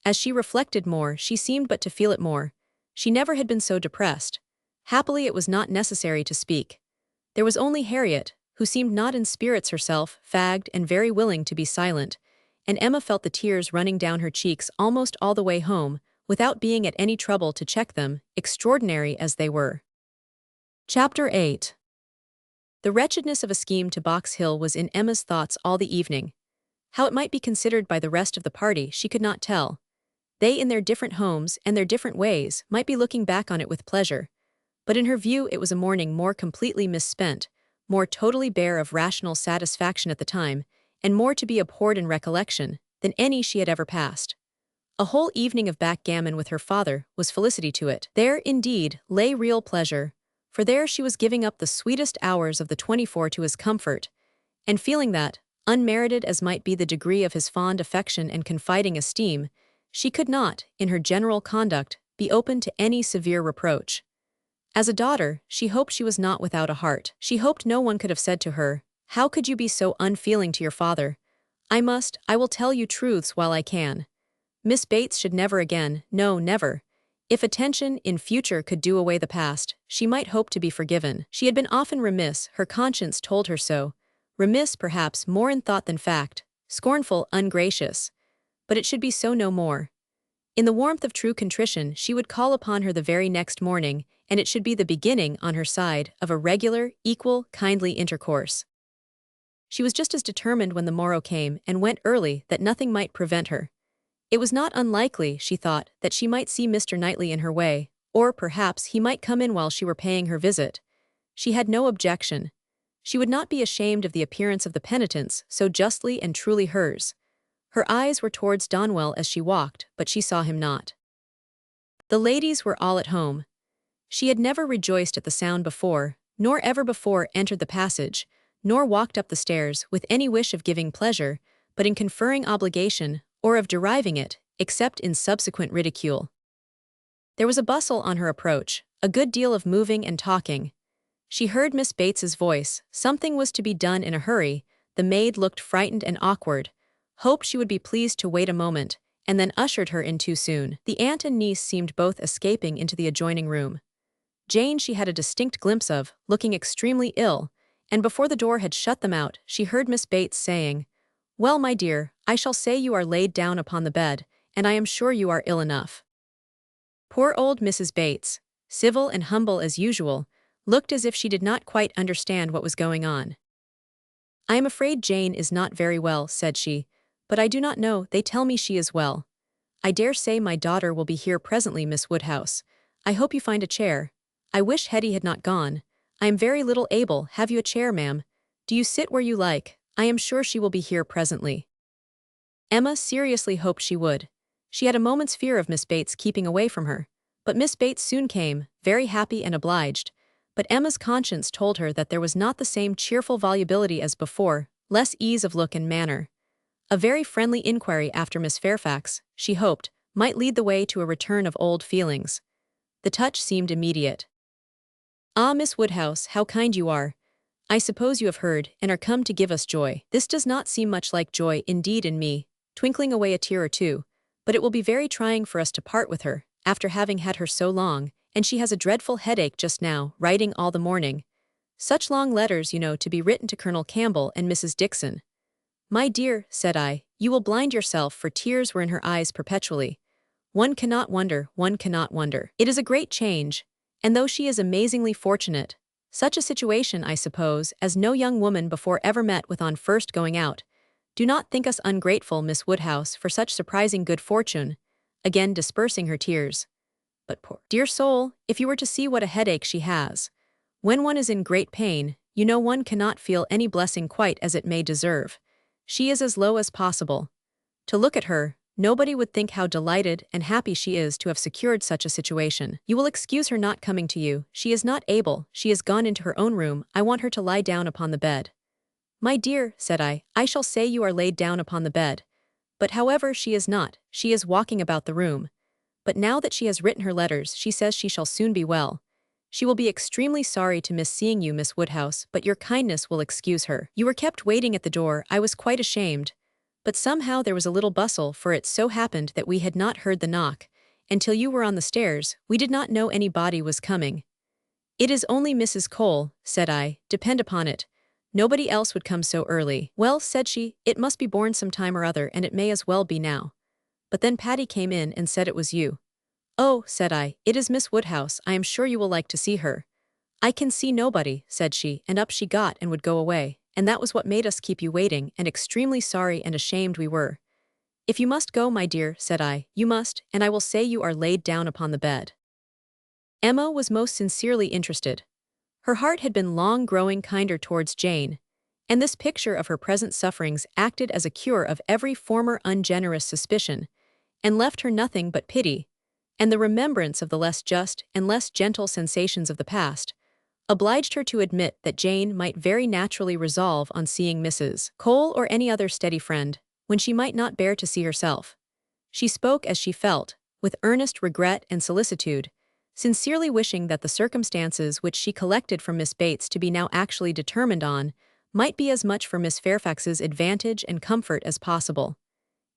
As she reflected more, she seemed but to feel it more. She never had been so depressed. Happily it was not necessary to speak. There was only Harriet, who seemed not in spirits herself, fagged and very willing to be silent, and Emma felt the tears running down her cheeks almost all the way home, without being at any trouble to check them, extraordinary as they were. Chapter 8. The wretchedness of a scheme to Box Hill was in Emma's thoughts all the evening. How it might be considered by the rest of the party she could not tell. They in their different homes and their different ways might be looking back on it with pleasure, but in her view it was a morning more completely misspent, more totally bare of rational satisfaction at the time, and more to be abhorred in recollection than any she had ever passed. A whole evening of backgammon with her father was felicity to it. There, indeed, lay real pleasure, for there she was giving up the sweetest hours of the 24 to his comfort, and feeling that, unmerited as might be the degree of his fond affection and confiding esteem, she could not, in her general conduct, be open to any severe reproach. As a daughter, she hoped she was not without a heart. She hoped no one could have said to her, "How could you be so unfeeling to your father? I will tell you truths while I can." Miss Bates should never again, no, never. If attention, in future, could do away the past, she might hope to be forgiven. She had been often remiss, her conscience told her so. Remiss, perhaps, more in thought than fact, scornful, ungracious. But it should be so no more. In the warmth of true contrition she would call upon her the very next morning, and it should be the beginning, on her side, of a regular, equal, kindly intercourse. She was just as determined when the morrow came, and went early, that nothing might prevent her. It was not unlikely, she thought, that she might see Mr. Knightley in her way, or, perhaps, he might come in while she were paying her visit. She had no objection. She would not be ashamed of the appearance of the penitence, so justly and truly hers. Her eyes were towards Donwell as she walked, but she saw him not. The ladies were all at home. She had never rejoiced at the sound before, nor ever before entered the passage, nor walked up the stairs with any wish of giving pleasure, but in conferring obligation, or of deriving it, except in subsequent ridicule. There was a bustle on her approach, a good deal of moving and talking. She heard Miss Bates's voice. Something was to be done in a hurry. The maid looked frightened and awkward, hoped she would be pleased to wait a moment, and then ushered her in too soon. The aunt and niece seemed both escaping into the adjoining room. Jane she had a distinct glimpse of, looking extremely ill, and before the door had shut them out, she heard Miss Bates saying, "Well, my dear, I shall say you are laid down upon the bed, and I am sure you are ill enough." Poor old Mrs. Bates, civil and humble as usual, looked as if she did not quite understand what was going on. "I am afraid Jane is not very well," said she, "but I do not know, they tell me she is well. I dare say my daughter will be here presently, Miss Woodhouse. I hope you find a chair. I wish Hetty had not gone. I am very little able. Have you a chair, ma'am? Do you sit where you like? I am sure she will be here presently." Emma seriously hoped she would. She had a moment's fear of Miss Bates keeping away from her, but Miss Bates soon came, very happy and obliged. But Emma's conscience told her that there was not the same cheerful volubility as before, less ease of look and manner. A very friendly inquiry after Miss Fairfax, she hoped, might lead the way to a return of old feelings. The touch seemed immediate. "Ah, Miss Woodhouse, how kind you are. I suppose you have heard, and are come to give us joy." "This does not seem much like joy indeed in me," twinkling away a tear or two, "but it will be very trying for us to part with her, after having had her so long, and she has a dreadful headache just now, writing all the morning. Such long letters, you know, to be written to Colonel Campbell and Mrs. Dixon." "My dear," said I, "you will blind yourself," for tears were in her eyes perpetually. One cannot wonder. It is a great change, and though she is amazingly fortunate, such a situation, I suppose, as no young woman before ever met with on first going out. Do not think us ungrateful, Miss Woodhouse, for such surprising good fortune," again dispersing her tears. "But poor dear soul, if you were to see what a headache she has. When one is in great pain, you know one cannot feel any blessing quite as it may deserve. She is as low as possible. To look at her, nobody would think how delighted and happy she is to have secured such a situation. You will excuse her not coming to you. She is not able. She has gone into her own room. I want her to lie down upon the bed." "My dear," said I shall say you are laid down upon the bed. But however, she is not. She is walking about the room. But now that she has written her letters, she says she shall soon be well. She will be extremely sorry to miss seeing you, Miss Woodhouse, but your kindness will excuse her. You were kept waiting at the door. I was quite ashamed. But somehow there was a little bustle, for it so happened that we had not heard the knock, and till you were on the stairs, we did not know anybody was coming. "It is only Mrs. Cole," said I, "depend upon it. Nobody else would come so early." "Well," said she, "it must be borne some time or other, and it may as well be now." But then Patty came in and said it was you. "Oh," said I, "it is Miss Woodhouse. I am sure you will like to see her." "I can see nobody," said she, and up she got and would go away, and that was what made us keep you waiting, and extremely sorry and ashamed we were. "If you must go, my dear," said I, "you must, and I will say you are laid down upon the bed." Emma was most sincerely interested. Her heart had been long growing kinder towards Jane, and this picture of her present sufferings acted as a cure of every former ungenerous suspicion, and left her nothing but pity, and the remembrance of the less just and less gentle sensations of the past obliged her to admit that Jane might very naturally resolve on seeing Mrs. Cole or any other steady friend, when she might not bear to see herself. She spoke as she felt, with earnest regret and solicitude, sincerely wishing that the circumstances which she collected from Miss Bates to be now actually determined on might be as much for Miss Fairfax's advantage and comfort as possible.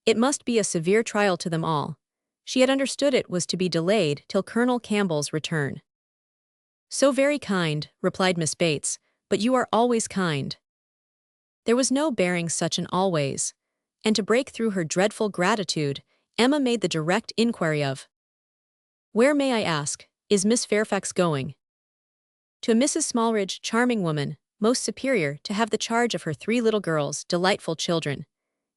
It must be a severe trial to them all. She had understood it was to be delayed till Colonel Campbell's return. "So very kind," replied Miss Bates, "but you are always kind." There was no bearing such an always, and to break through her dreadful gratitude, Emma made the direct inquiry of, "Where, may I ask, is Miss Fairfax going?" "To a Mrs. Smallridge, charming woman, most superior, to have the charge of her 3 little girls, delightful children.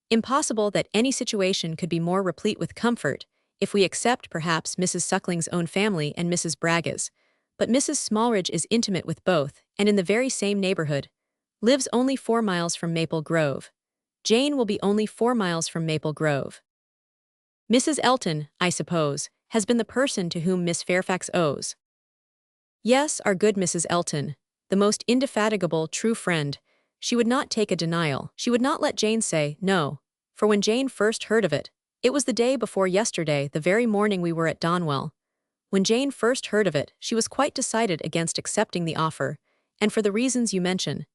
Impossible that any situation could be more replete with comfort, if we except, perhaps, Mrs. Suckling's own family and Mrs. Bragge's. But Mrs. Smallridge is intimate with both, and in the very same neighborhood. Lives only 4 miles from Maple Grove. Jane will be only 4 miles from Maple Grove. Mrs. Elton, I suppose, has been the person to whom Miss Fairfax owes." "Yes, our good Mrs. Elton, the most indefatigable, true friend. She would not take a denial. She would not let Jane say no, for when Jane first heard of it, it was the day before yesterday, the very morning we were at Donwell. When Jane first heard of it, she was quite decided against accepting the offer, and for the reasons you mention.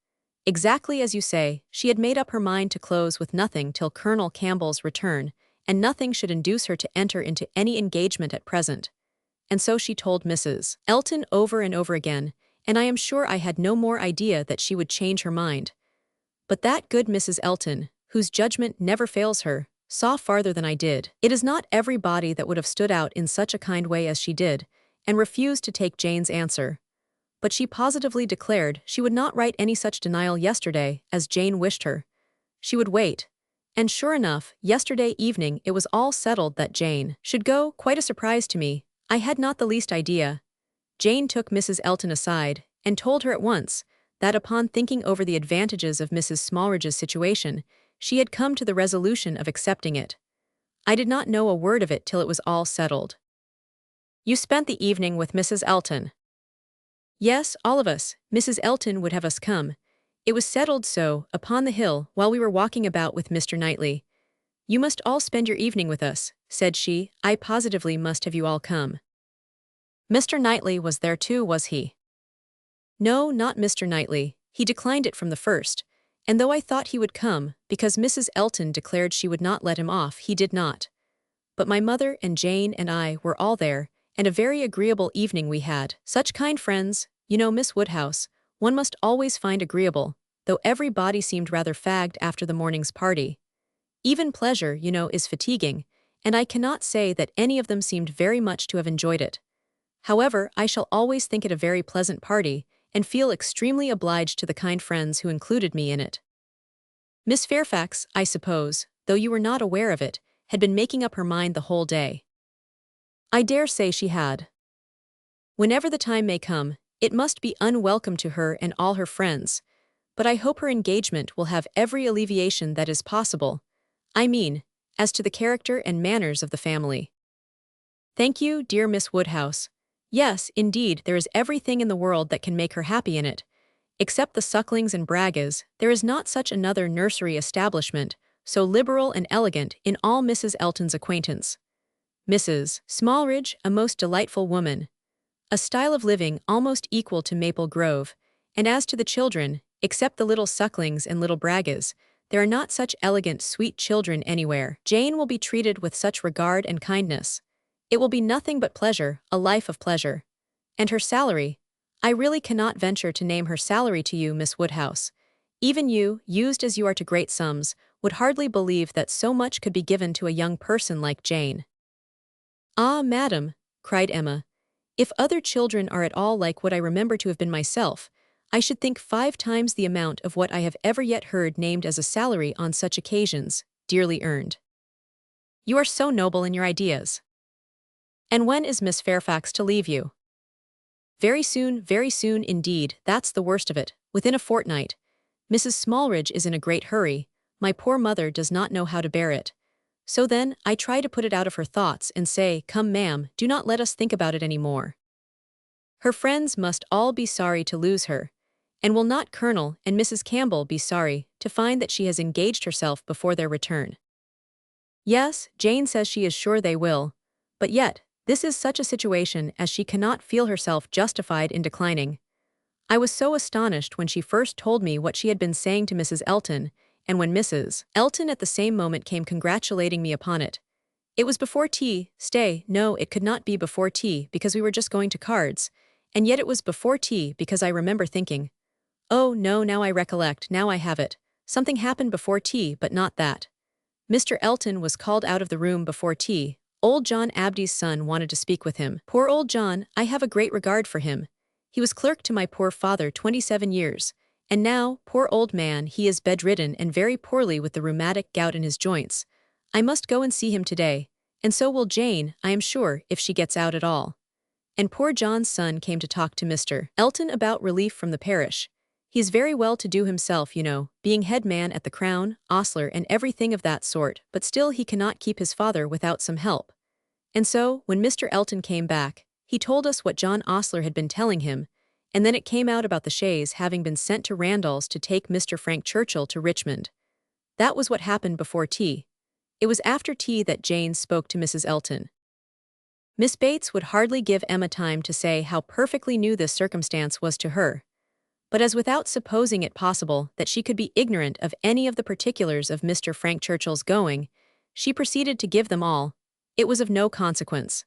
Exactly as you say, she had made up her mind to close with nothing till Colonel Campbell's return, and nothing should induce her to enter into any engagement at present. And so she told Mrs. Elton over and over again, and I am sure I had no more idea that she would change her mind. But that good Mrs. Elton, whose judgment never fails her, saw farther than I did. It is not everybody that would have stood out in such a kind way as she did, and refused to take Jane's answer. But she positively declared she would not write any such denial yesterday as Jane wished her. She would wait. And sure enough, yesterday evening it was all settled that Jane should go, quite a surprise to me. I had not the least idea. Jane took Mrs. Elton aside, and told her at once that upon thinking over the advantages of Mrs. Smallridge's situation, she had come to the resolution of accepting it. I did not know a word of it till it was all settled. You spent the evening with Mrs. Elton? Yes, all of us. Mrs. Elton would have us come. It was settled so, upon the hill, while we were walking about with Mr. Knightley. You must all spend your evening with us, said she. I positively must have you all come. Mr. Knightley was there too, was he? No, not Mr. Knightley. He declined it from the first, and though I thought he would come, because Mrs. Elton declared she would not let him off, he did not. But my mother and Jane and I were all there, and a very agreeable evening we had. Such kind friends, you know, Miss Woodhouse, one must always find agreeable, though everybody seemed rather fagged after the morning's party. Even pleasure, you know, is fatiguing, and I cannot say that any of them seemed very much to have enjoyed it. However, I shall always think it a very pleasant party, and feel extremely obliged to the kind friends who included me in it. Miss Fairfax, I suppose, though you were not aware of it, had been making up her mind the whole day. I dare say she had. Whenever the time may come, it must be unwelcome to her and all her friends, but I hope her engagement will have every alleviation that is possible. I mean, as to the character and manners of the family. Thank you, dear Miss Woodhouse. Yes, indeed, there is everything in the world that can make her happy in it. Except the Sucklings and Braggas, there is not such another nursery establishment, so liberal and elegant in all Mrs. Elton's acquaintance. Mrs. Smallridge, a most delightful woman. A style of living almost equal to Maple Grove, and as to the children, except the little Sucklings and little Braggas, there are not such elegant, sweet children anywhere. Jane will be treated with such regard and kindness. It will be nothing but pleasure, a life of pleasure. And her salary, I really cannot venture to name her salary to you, Miss Woodhouse. Even you, used as you are to great sums, would hardly believe that so much could be given to a young person like Jane. Ah, madam, cried Emma, if other children are at all like what I remember to have been myself, I should think 5 times the amount of what I have ever yet heard named as a salary on such occasions, dearly earned. You are so noble in your ideas. And when is Miss Fairfax to leave you? Very soon indeed, that's the worst of it, within a fortnight. Mrs. Smallridge is in a great hurry, my poor mother does not know how to bear it. So then, I try to put it out of her thoughts and say, come ma'am, do not let us think about it any more. Her friends must all be sorry to lose her, and will not Colonel and Mrs. Campbell be sorry to find that she has engaged herself before their return? Yes, Jane says she is sure they will, but yet, this is such a situation as she cannot feel herself justified in declining. I was so astonished when she first told me what she had been saying to Mrs. Elton, and when Mrs. Elton at the same moment came congratulating me upon it. It was before tea, no, it could not be before tea because we were just going to cards, and yet it was before tea because I remember thinking, oh no, now I recollect, now I have it, something happened before tea but not that. Mr. Elton was called out of the room before tea. Old John Abdy's son wanted to speak with him. Poor old John, I have a great regard for him. He was clerk to my poor father 27 years, and now, poor old man, he is bedridden and very poorly with the rheumatic gout in his joints. I must go and see him today, and so will Jane, I am sure, if she gets out at all. And poor John's son came to talk to Mr. Elton about relief from the parish. He is very well to do himself, you know, being head man at the Crown, ostler and everything of that sort, but still he cannot keep his father without some help. And so, when Mr. Elton came back, he told us what John Ostler had been telling him, and then it came out about the chaise having been sent to Randall's to take Mr. Frank Churchill to Richmond. That was what happened before tea. It was after tea that Jane spoke to Mrs. Elton. Miss Bates would hardly give Emma time to say how perfectly new this circumstance was to her. But as without supposing it possible that she could be ignorant of any of the particulars of Mr. Frank Churchill's going, she proceeded to give them all. It was of no consequence.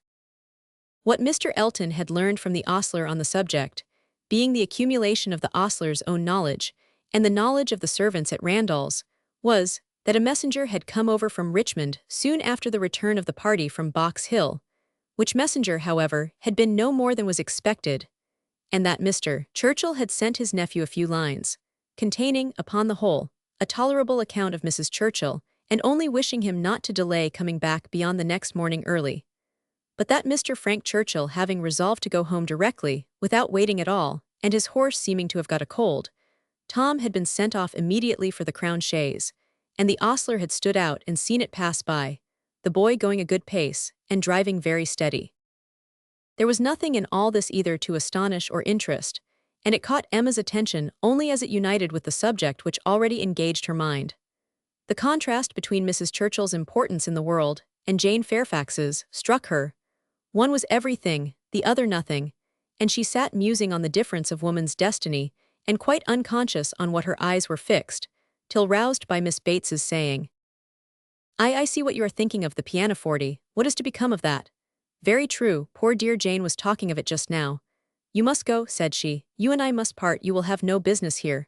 What Mr. Elton had learned from the ostler on the subject, being the accumulation of the ostler's own knowledge, and the knowledge of the servants at Randall's, was that a messenger had come over from Richmond soon after the return of the party from Box Hill, which messenger, however, had been no more than was expected, and that Mr. Churchill had sent his nephew a few lines, containing, upon the whole, a tolerable account of Mrs. Churchill, and only wishing him not to delay coming back beyond the next morning early. But that Mr. Frank Churchill having resolved to go home directly, without waiting at all, and his horse seeming to have got a cold, Tom had been sent off immediately for the Crown chaise, and the ostler had stood out and seen it pass by, the boy going a good pace, and driving very steady. There was nothing in all this either to astonish or interest, and it caught Emma's attention only as it united with the subject which already engaged her mind. The contrast between Mrs. Churchill's importance in the world and Jane Fairfax's struck her. One was everything, the other nothing, and she sat musing on the difference of woman's destiny and quite unconscious on what her eyes were fixed, till roused by Miss Bates's saying, I see what you are thinking of the pianoforte. What is to become of that? Very true, poor dear Jane was talking of it just now. You must go, said she. You and I must part, you will have no business here.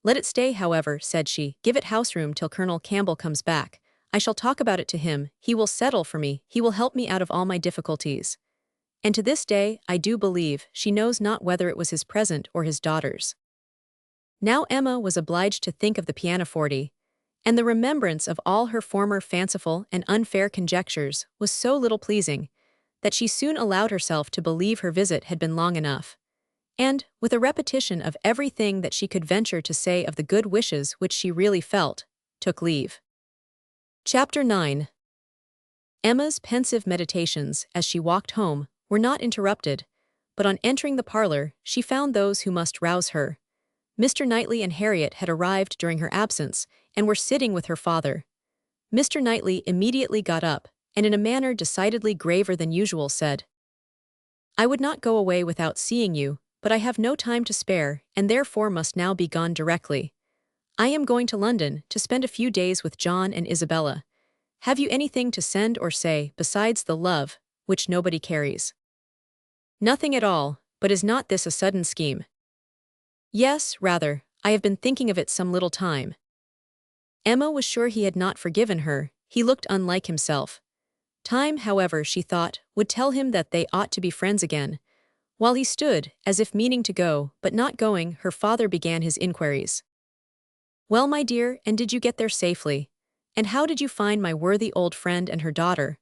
Let it stay, however, said she. Give it house room till Colonel Campbell comes back. I shall talk about it to him, he will settle for me, he will help me out of all my difficulties. And to this day, I do believe, she knows not whether it was his present or his daughter's. Now Emma was obliged to think of the pianoforte, and the remembrance of all her former fanciful and unfair conjectures was so little pleasing, that she soon allowed herself to believe her visit had been long enough, and, with a repetition of everything that she could venture to say of the good wishes which she really felt, took leave. Chapter 9. Emma's pensive meditations, as she walked home, were not interrupted, but on entering the parlor, she found those who must rouse her. Mr. Knightley and Harriet had arrived during her absence, and were sitting with her father. Mr. Knightley immediately got up, and in a manner decidedly graver than usual said, I would not go away without seeing you, but I have no time to spare, and therefore must now be gone directly. I am going to London, to spend a few days with John and Isabella. Have you anything to send or say, besides the love, which nobody carries? Nothing at all, but is not this a sudden scheme? Yes, rather, I have been thinking of it some little time. Emma was sure he had not forgiven her, he looked unlike himself. Time, however, she thought, would tell him that they ought to be friends again. While he stood, as if meaning to go, but not going, her father began his inquiries. Well, my dear, and did you get there safely? And how did you find my worthy old friend and her daughter?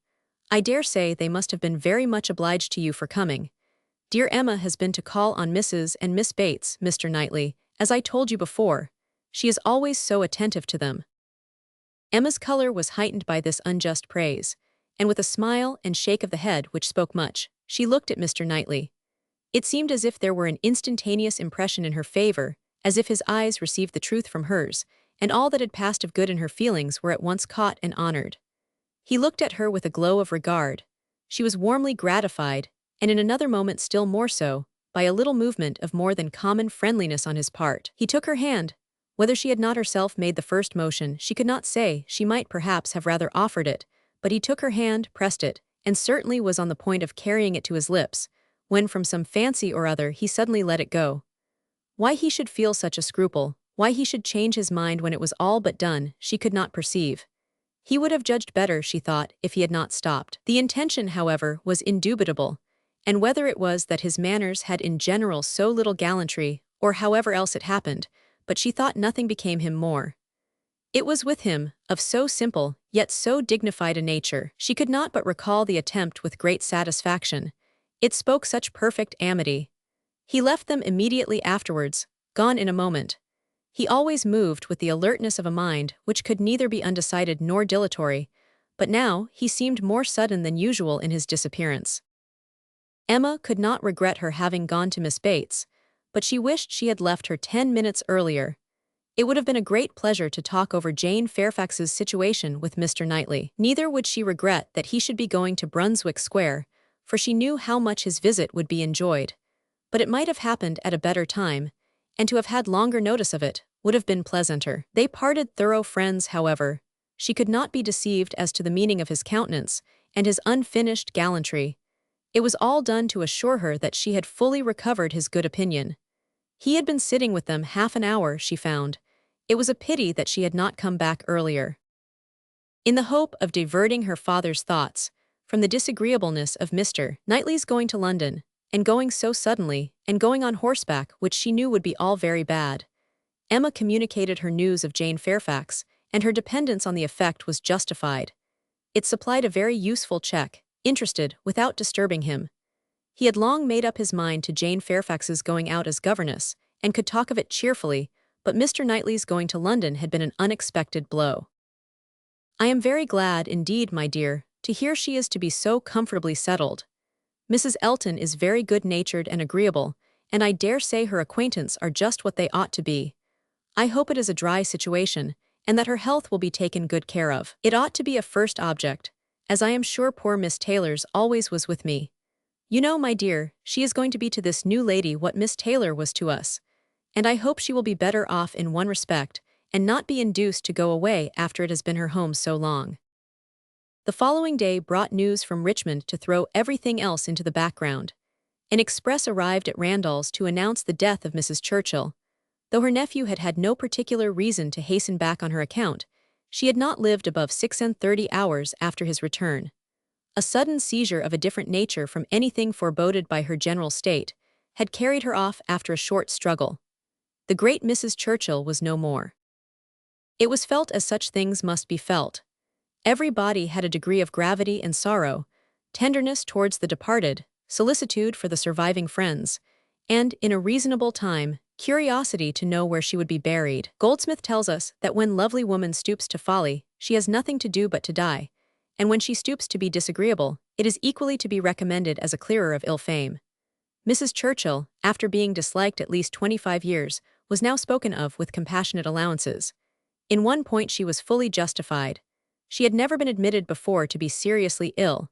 I dare say they must have been very much obliged to you for coming. Dear Emma has been to call on Mrs. and Miss Bates, Mr. Knightley, as I told you before. She is always so attentive to them. Emma's color was heightened by this unjust praise, and with a smile and shake of the head which spoke much, she looked at Mr. Knightley. It seemed as if there were an instantaneous impression in her favor, as if his eyes received the truth from hers, and all that had passed of good in her feelings were at once caught and honored. He looked at her with a glow of regard. She was warmly gratified, and in another moment still more so, by a little movement of more than common friendliness on his part. He took her hand. Whether she had not herself made the first motion, she could not say, she might perhaps have rather offered it, but he took her hand, pressed it, and certainly was on the point of carrying it to his lips, when from some fancy or other he suddenly let it go. Why he should feel such a scruple, why he should change his mind when it was all but done, she could not perceive. He would have judged better, she thought, if he had not stopped. The intention, however, was indubitable, and whether it was that his manners had in general so little gallantry, or however else it happened, but she thought nothing became him more. It was with him, of so simple, yet so dignified a nature, she could not but recall the attempt with great satisfaction. It spoke such perfect amity. He left them immediately afterwards, gone in a moment. He always moved with the alertness of a mind which could neither be undecided nor dilatory, but now he seemed more sudden than usual in his disappearance. Emma could not regret her having gone to Miss Bates, but she wished she had left her 10 minutes earlier. It would have been a great pleasure to talk over Jane Fairfax's situation with Mr. Knightley. Neither would she regret that he should be going to Brunswick Square, for she knew how much his visit would be enjoyed. But it might have happened at a better time, and to have had longer notice of it would have been pleasanter. They parted thorough friends, however. She could not be deceived as to the meaning of his countenance and his unfinished gallantry. It was all done to assure her that she had fully recovered his good opinion. He had been sitting with them half an hour, she found. It was a pity that she had not come back earlier. In the hope of diverting her father's thoughts from the disagreeableness of Mr. Knightley's going to London, and going so suddenly, and going on horseback, which she knew would be all very bad, Emma communicated her news of Jane Fairfax, and her dependence on the effect was justified. It supplied a very useful check, interested without disturbing him. He had long made up his mind to Jane Fairfax's going out as governess, and could talk of it cheerfully, but Mr. Knightley's going to London had been an unexpected blow. "I am very glad, indeed, my dear, to hear she is to be so comfortably settled. Mrs. Elton is very good-natured and agreeable, and I dare say her acquaintance are just what they ought to be. I hope it is a dry situation, and that her health will be taken good care of. It ought to be a first object, as I am sure poor Miss Taylor's always was with me. You know, my dear, she is going to be to this new lady what Miss Taylor was to us, and I hope she will be better off in one respect, and not be induced to go away after it has been her home so long." The following day brought news from Richmond to throw everything else into the background. An express arrived at Randalls to announce the death of Mrs. Churchill. Though her nephew had had no particular reason to hasten back on her account, she had not lived above 36 hours after his return. A sudden seizure of a different nature from anything foreboded by her general state had carried her off after a short struggle. The great Mrs. Churchill was no more. It was felt as such things must be felt. Every body had a degree of gravity and sorrow, tenderness towards the departed, solicitude for the surviving friends, and, in a reasonable time, curiosity to know where she would be buried. Goldsmith tells us that when lovely woman stoops to folly, she has nothing to do but to die, and when she stoops to be disagreeable, it is equally to be recommended as a clearer of ill fame. Mrs. Churchill, after being disliked at least 25 years, was now spoken of with compassionate allowances. In one point she was fully justified. She had never been admitted before to be seriously ill.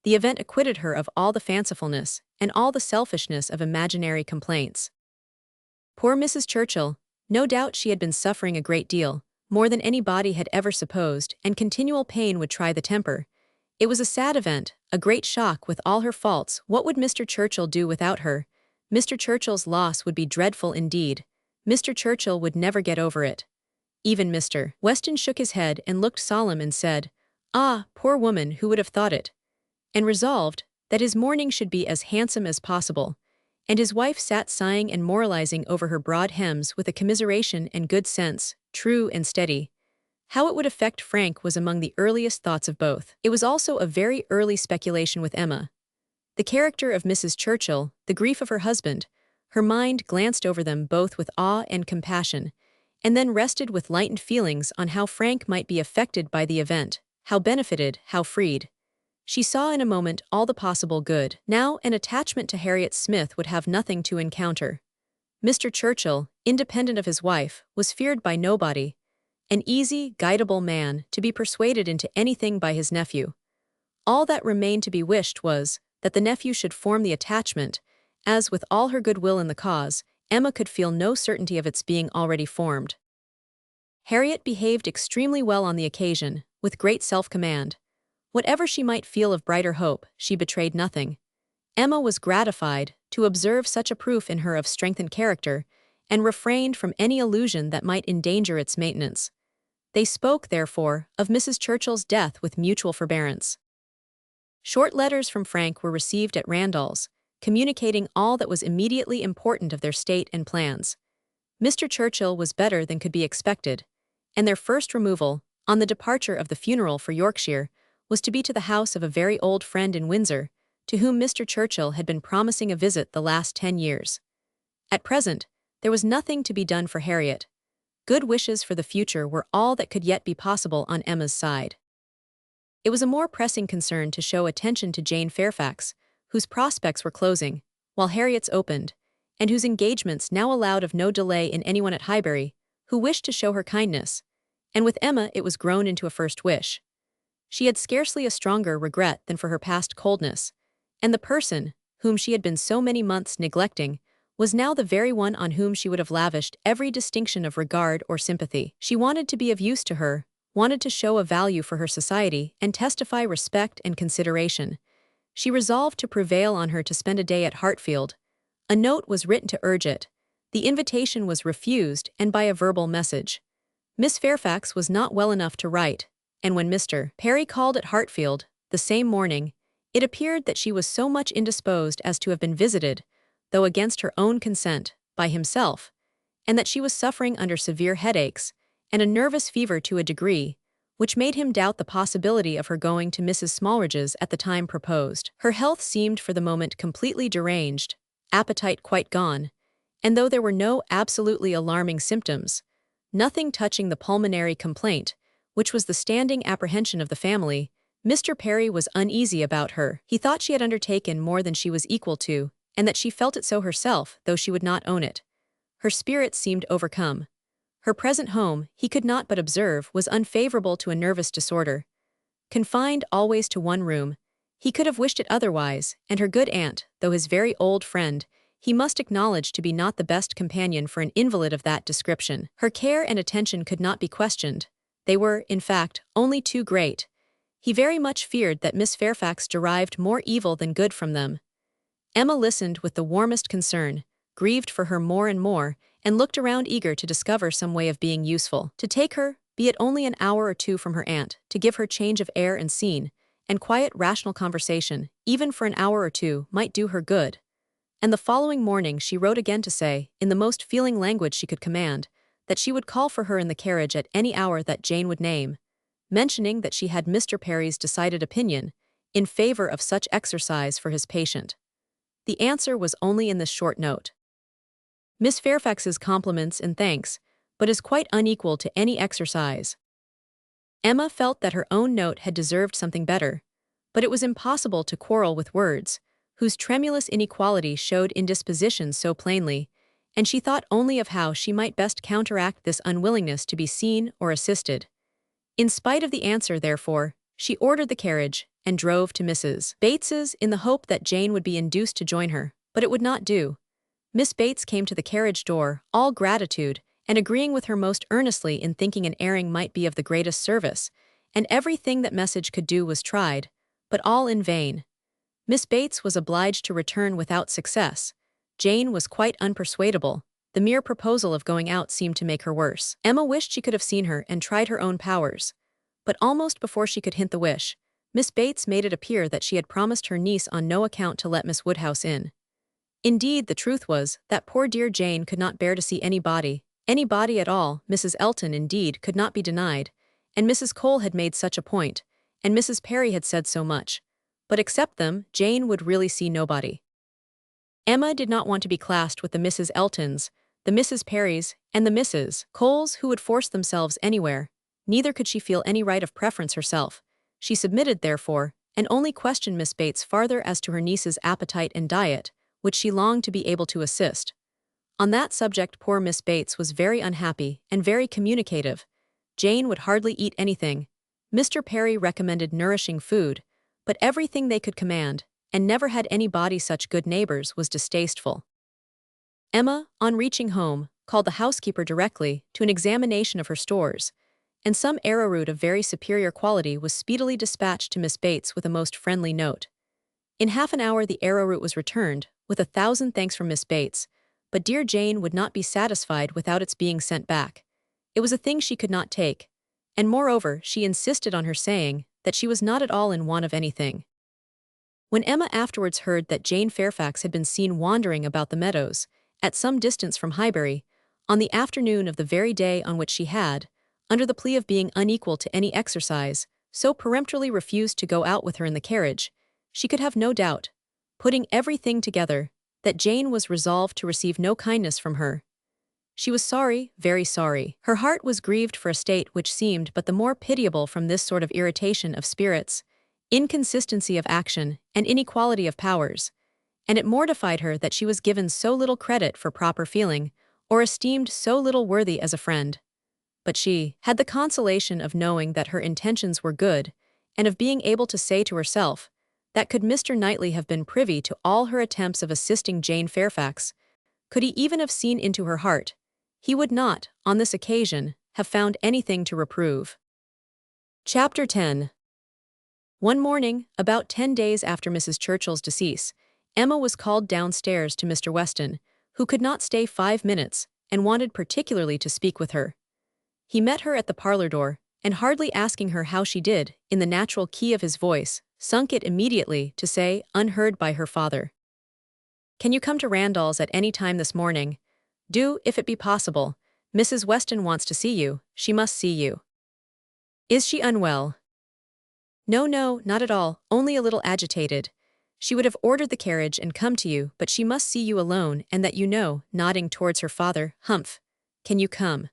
The event acquitted her of all the fancifulness and all the selfishness of imaginary complaints. Poor Mrs. Churchill, no doubt she had been suffering a great deal, more than anybody had ever supposed, and continual pain would try the temper. It was a sad event, a great shock with all her faults. What would Mr. Churchill do without her? Mr. Churchill's loss would be dreadful indeed. Mr. Churchill would never get over it. Even Mr. Weston shook his head and looked solemn and said, "Ah, poor woman, who would have thought it?" and resolved that his mourning should be as handsome as possible. And his wife sat sighing and moralizing over her broad hems with a commiseration and good sense, true and steady. How it would affect Frank was among the earliest thoughts of both. It was also a very early speculation with Emma. The character of Mrs. Churchill, the grief of her husband, her mind glanced over them both with awe and compassion, and then rested with lightened feelings on how Frank might be affected by the event, how benefited, how freed. She saw in a moment all the possible good. Now an attachment to Harriet Smith would have nothing to encounter. Mr. Churchill, independent of his wife, was feared by nobody. An easy, guidable man, to be persuaded into anything by his nephew. All that remained to be wished was that the nephew should form the attachment, as with all her goodwill in the cause, Emma could feel no certainty of its being already formed. Harriet behaved extremely well on the occasion, with great self-command. Whatever she might feel of brighter hope, she betrayed nothing. Emma was gratified to observe such a proof in her of strengthened character, and refrained from any allusion that might endanger its maintenance. They spoke, therefore, of Mrs. Churchill's death with mutual forbearance. Short letters from Frank were received at Randalls, communicating all that was immediately important of their state and plans. Mr. Churchill was better than could be expected, and their first removal, on the departure of the funeral for Yorkshire, was to be to the house of a very old friend in Windsor, to whom Mr. Churchill had been promising a visit the last 10 years. At present, there was nothing to be done for Harriet. Good wishes for the future were all that could yet be possible on Emma's side. It was a more pressing concern to show attention to Jane Fairfax, whose prospects were closing, while Harriet's opened, and whose engagements now allowed of no delay in anyone at Highbury, who wished to show her kindness, and with Emma it was grown into a first wish. She had scarcely a stronger regret than for her past coldness, And the person, whom she had been so many months neglecting, was now the very one on whom she would have lavished every distinction of regard or sympathy. She wanted to be of use to her, wanted to show a value for her society and testify respect and consideration. She resolved to prevail on her to spend a day at Hartfield. A note was written to urge it. The invitation was refused, and by a verbal message. Miss Fairfax was not well enough to write, and when Mr. Perry called at Hartfield, the same morning, it appeared that she was so much indisposed as to have been visited, though against her own consent, by himself, and that she was suffering under severe headaches, and a nervous fever to a degree, which made him doubt the possibility of her going to Mrs. Smallridge's at the time proposed. Her health seemed for the moment completely deranged, appetite quite gone, and though there were no absolutely alarming symptoms, nothing touching the pulmonary complaint, which was the standing apprehension of the family, Mr. Perry was uneasy about her. He thought she had undertaken more than she was equal to, and that she felt it so herself, though she would not own it. Her spirits seemed overcome. Her present home, he could not but observe, was unfavorable to a nervous disorder. Confined always to one room, he could have wished it otherwise, and her good aunt, though his very old friend, he must acknowledge to be not the best companion for an invalid of that description. Her care and attention could not be questioned. They were, in fact, only too great. He very much feared that Miss Fairfax derived more evil than good from them. Emma listened with the warmest concern, grieved for her more and more, and looked around eager to discover some way of being useful. To take her, be it only an hour or two from her aunt, to give her change of air and scene, and quiet rational conversation, even for an hour or two, might do her good. And the following morning she wrote again to say, in the most feeling language she could command, that she would call for her in the carriage at any hour that Jane would name, mentioning that she had Mr. Perry's decided opinion in favor of such exercise for his patient. The answer was only in this short note. Miss Fairfax's compliments and thanks, but is quite unequal to any exercise. Emma felt that her own note had deserved something better, but it was impossible to quarrel with words, whose tremulous inequality showed indisposition so plainly, and she thought only of how she might best counteract this unwillingness to be seen or assisted. In spite of the answer, therefore, she ordered the carriage and drove to Mrs. Bates's in the hope that Jane would be induced to join her, but it would not do. Miss Bates came to the carriage door, all gratitude, and agreeing with her most earnestly in thinking an airing might be of the greatest service, and everything that message could do was tried, but all in vain. Miss Bates was obliged to return without success. Jane was quite unpersuadable. The mere proposal of going out seemed to make her worse. Emma wished she could have seen her and tried her own powers. But almost before she could hint the wish, Miss Bates made it appear that she had promised her niece on no account to let Miss Woodhouse in. Indeed, the truth was that poor dear Jane could not bear to see anybody at all. Mrs. Elton, indeed, could not be denied, and Mrs. Cole had made such a point, and Mrs. Perry had said so much. But except them, Jane would really see nobody. Emma did not want to be classed with the Mrs. Eltons, the Mrs. Perrys, and the Mrs. Coles who would force themselves anywhere. Neither could she feel any right of preference herself. She submitted, therefore, and only questioned Miss Bates farther as to her niece's appetite and diet, which she longed to be able to assist. On that subject poor Miss Bates was very unhappy and very communicative. Jane would hardly eat anything. Mr. Perry recommended nourishing food, but everything they could command, and never had anybody such good neighbors, was distasteful. Emma, on reaching home, called the housekeeper directly to an examination of her stores, and some arrowroot of very superior quality was speedily dispatched to Miss Bates with a most friendly note. In half an hour the arrowroot was returned, with 1,000 thanks from Miss Bates, but dear Jane would not be satisfied without its being sent back. It was a thing she could not take, and moreover she insisted on her saying that she was not at all in want of anything. When Emma afterwards heard that Jane Fairfax had been seen wandering about the meadows, at some distance from Highbury, on the afternoon of the very day on which she had, under the plea of being unequal to any exercise, so peremptorily refused to go out with her in the carriage, she could have no doubt, putting everything together, that Jane was resolved to receive no kindness from her. She was sorry, very sorry. Her heart was grieved for a state which seemed but the more pitiable from this sort of irritation of spirits, inconsistency of action, and inequality of powers, and it mortified her that she was given so little credit for proper feeling, or esteemed so little worthy as a friend. But she had the consolation of knowing that her intentions were good, and of being able to say to herself That could Mr. Knightley have been privy to all her attempts of assisting Jane Fairfax? Could he even have seen into her heart? He would not, on this occasion, have found anything to reprove. Chapter 10. One morning, about 10 days after Mrs. Churchill's decease, Emma was called downstairs to Mr. Weston, who could not stay 5 minutes, and wanted particularly to speak with her. He met her at the parlor door, and hardly asking her how she did, in the natural key of his voice, sunk it immediately to say, unheard by her father, "Can you come to Randall's at any time this morning? Do, if it be possible. Mrs. Weston wants to see you. She must see you." "Is she unwell?" "No, no, not at all, only a little agitated. She would have ordered the carriage and come to you, but she must see you alone, and that you know," nodding towards her father. "Humph. Can you come?"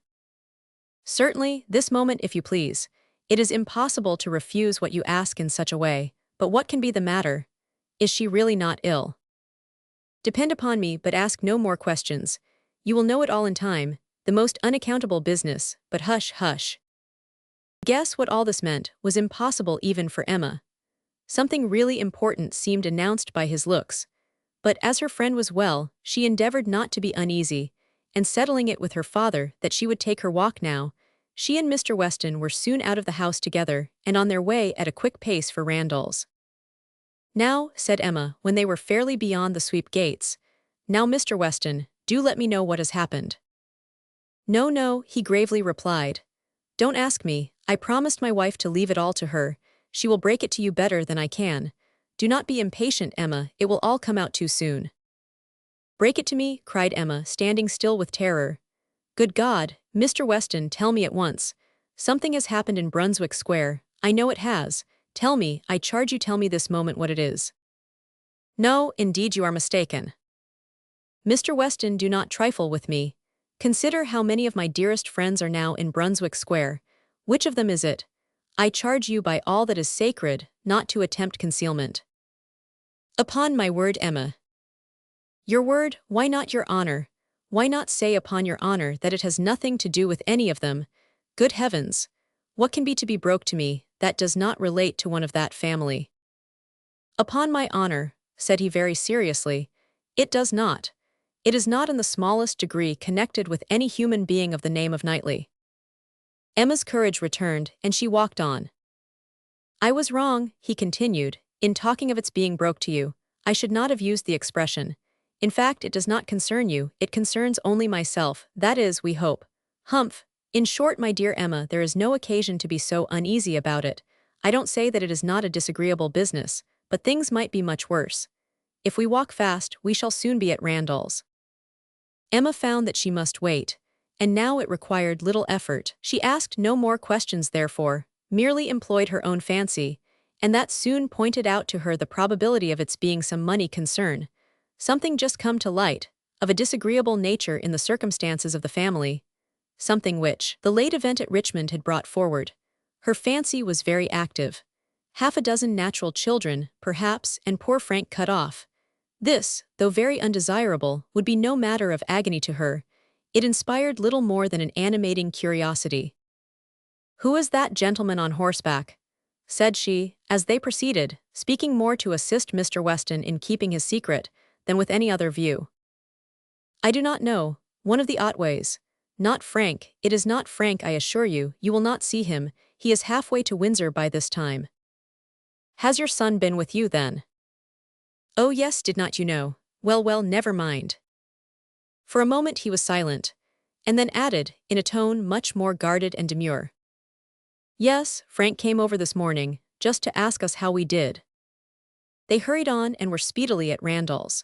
"Certainly, this moment if you please. It is impossible to refuse what you ask in such a way, but what can be the matter? Is she really not ill?" "Depend upon me, but ask no more questions. You will know it all in time, the most unaccountable business, but hush, hush." Guess what all this meant was impossible even for Emma. Something really important seemed announced by his looks, but as her friend was well, she endeavored not to be uneasy, and settling it with her father that she would take her walk now, she and Mr. Weston were soon out of the house together and on their way at a quick pace for Randall's. "Now," said Emma, when they were fairly beyond the sweep gates, "now, Mr. Weston, do let me know what has happened." "No, no," he gravely replied. "Don't ask me. I promised my wife to leave it all to her. She will break it to you better than I can. Do not be impatient, Emma, it will all come out too soon." "Break it to me?" cried Emma, standing still with terror. "Good God, Mr. Weston, tell me at once. Something has happened in Brunswick Square. I know it has. Tell me, I charge you, tell me this moment what it is." "No, indeed you are mistaken." "Mr. Weston, do not trifle with me. Consider how many of my dearest friends are now in Brunswick Square. Which of them is it? I charge you by all that is sacred, not to attempt concealment." "Upon my word, Emma." "Your word, why not your honor? Why not say upon your honor that it has nothing to do with any of them? Good heavens! What can be to be broke to me, that does not relate to one of that family?" "Upon my honor," said he very seriously, "it does not. It is not in the smallest degree connected with any human being of the name of Knightley." Emma's courage returned, and she walked on. "I was wrong," he continued, "in talking of its being broke to you. I should not have used the expression. In fact, it does not concern you, it concerns only myself, that is, we hope. Humph! In short, my dear Emma, there is no occasion to be so uneasy about it. I don't say that it is not a disagreeable business, but things might be much worse. If we walk fast, we shall soon be at Randall's." Emma found that she must wait, and now it required little effort. She asked no more questions therefore, merely employed her own fancy, and that soon pointed out to her the probability of its being some money concern, something just come to light, of a disagreeable nature in the circumstances of the family, something which the late event at Richmond had brought forward. Her fancy was very active. 6 natural children, perhaps, and poor Frank cut off. This, though very undesirable, would be no matter of agony to her. It inspired little more than an animating curiosity. "Who is that gentleman on horseback?" said she, as they proceeded, speaking more to assist Mr. Weston in keeping his secret than with any other view. "I do not know. One of the Otways. Not Frank, it is not Frank, I assure you. You will not see him. He is halfway to Windsor by this time." "Has your son been with you then?" "Oh yes, did not you know? Well, well, never mind." For a moment he was silent, and then added, in a tone much more guarded and demure, "Yes, Frank came over this morning, just to ask us how we did." They hurried on and were speedily at Randall's.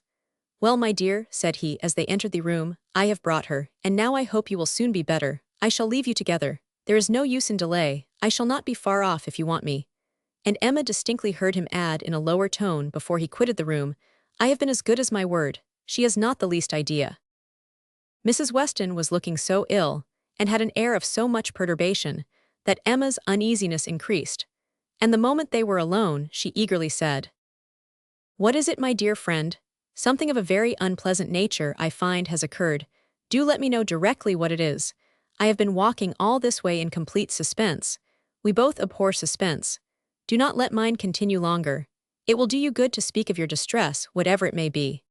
"Well, my dear," said he as they entered the room, "I have brought her, and now I hope you will soon be better. I shall leave you together. There is no use in delay. I shall not be far off if you want me." And Emma distinctly heard him add in a lower tone before he quitted the room, "I have been as good as my word. She has not the least idea." Mrs. Weston was looking so ill, and had an air of so much perturbation, that Emma's uneasiness increased, and the moment they were alone, she eagerly said, "What is it, my dear friend? Something of a very unpleasant nature, I find, has occurred. Do let me know directly what it is. I have been walking all this way in complete suspense. We both abhor suspense. Do not let mine continue longer. It will do you good to speak of your distress, whatever it may be.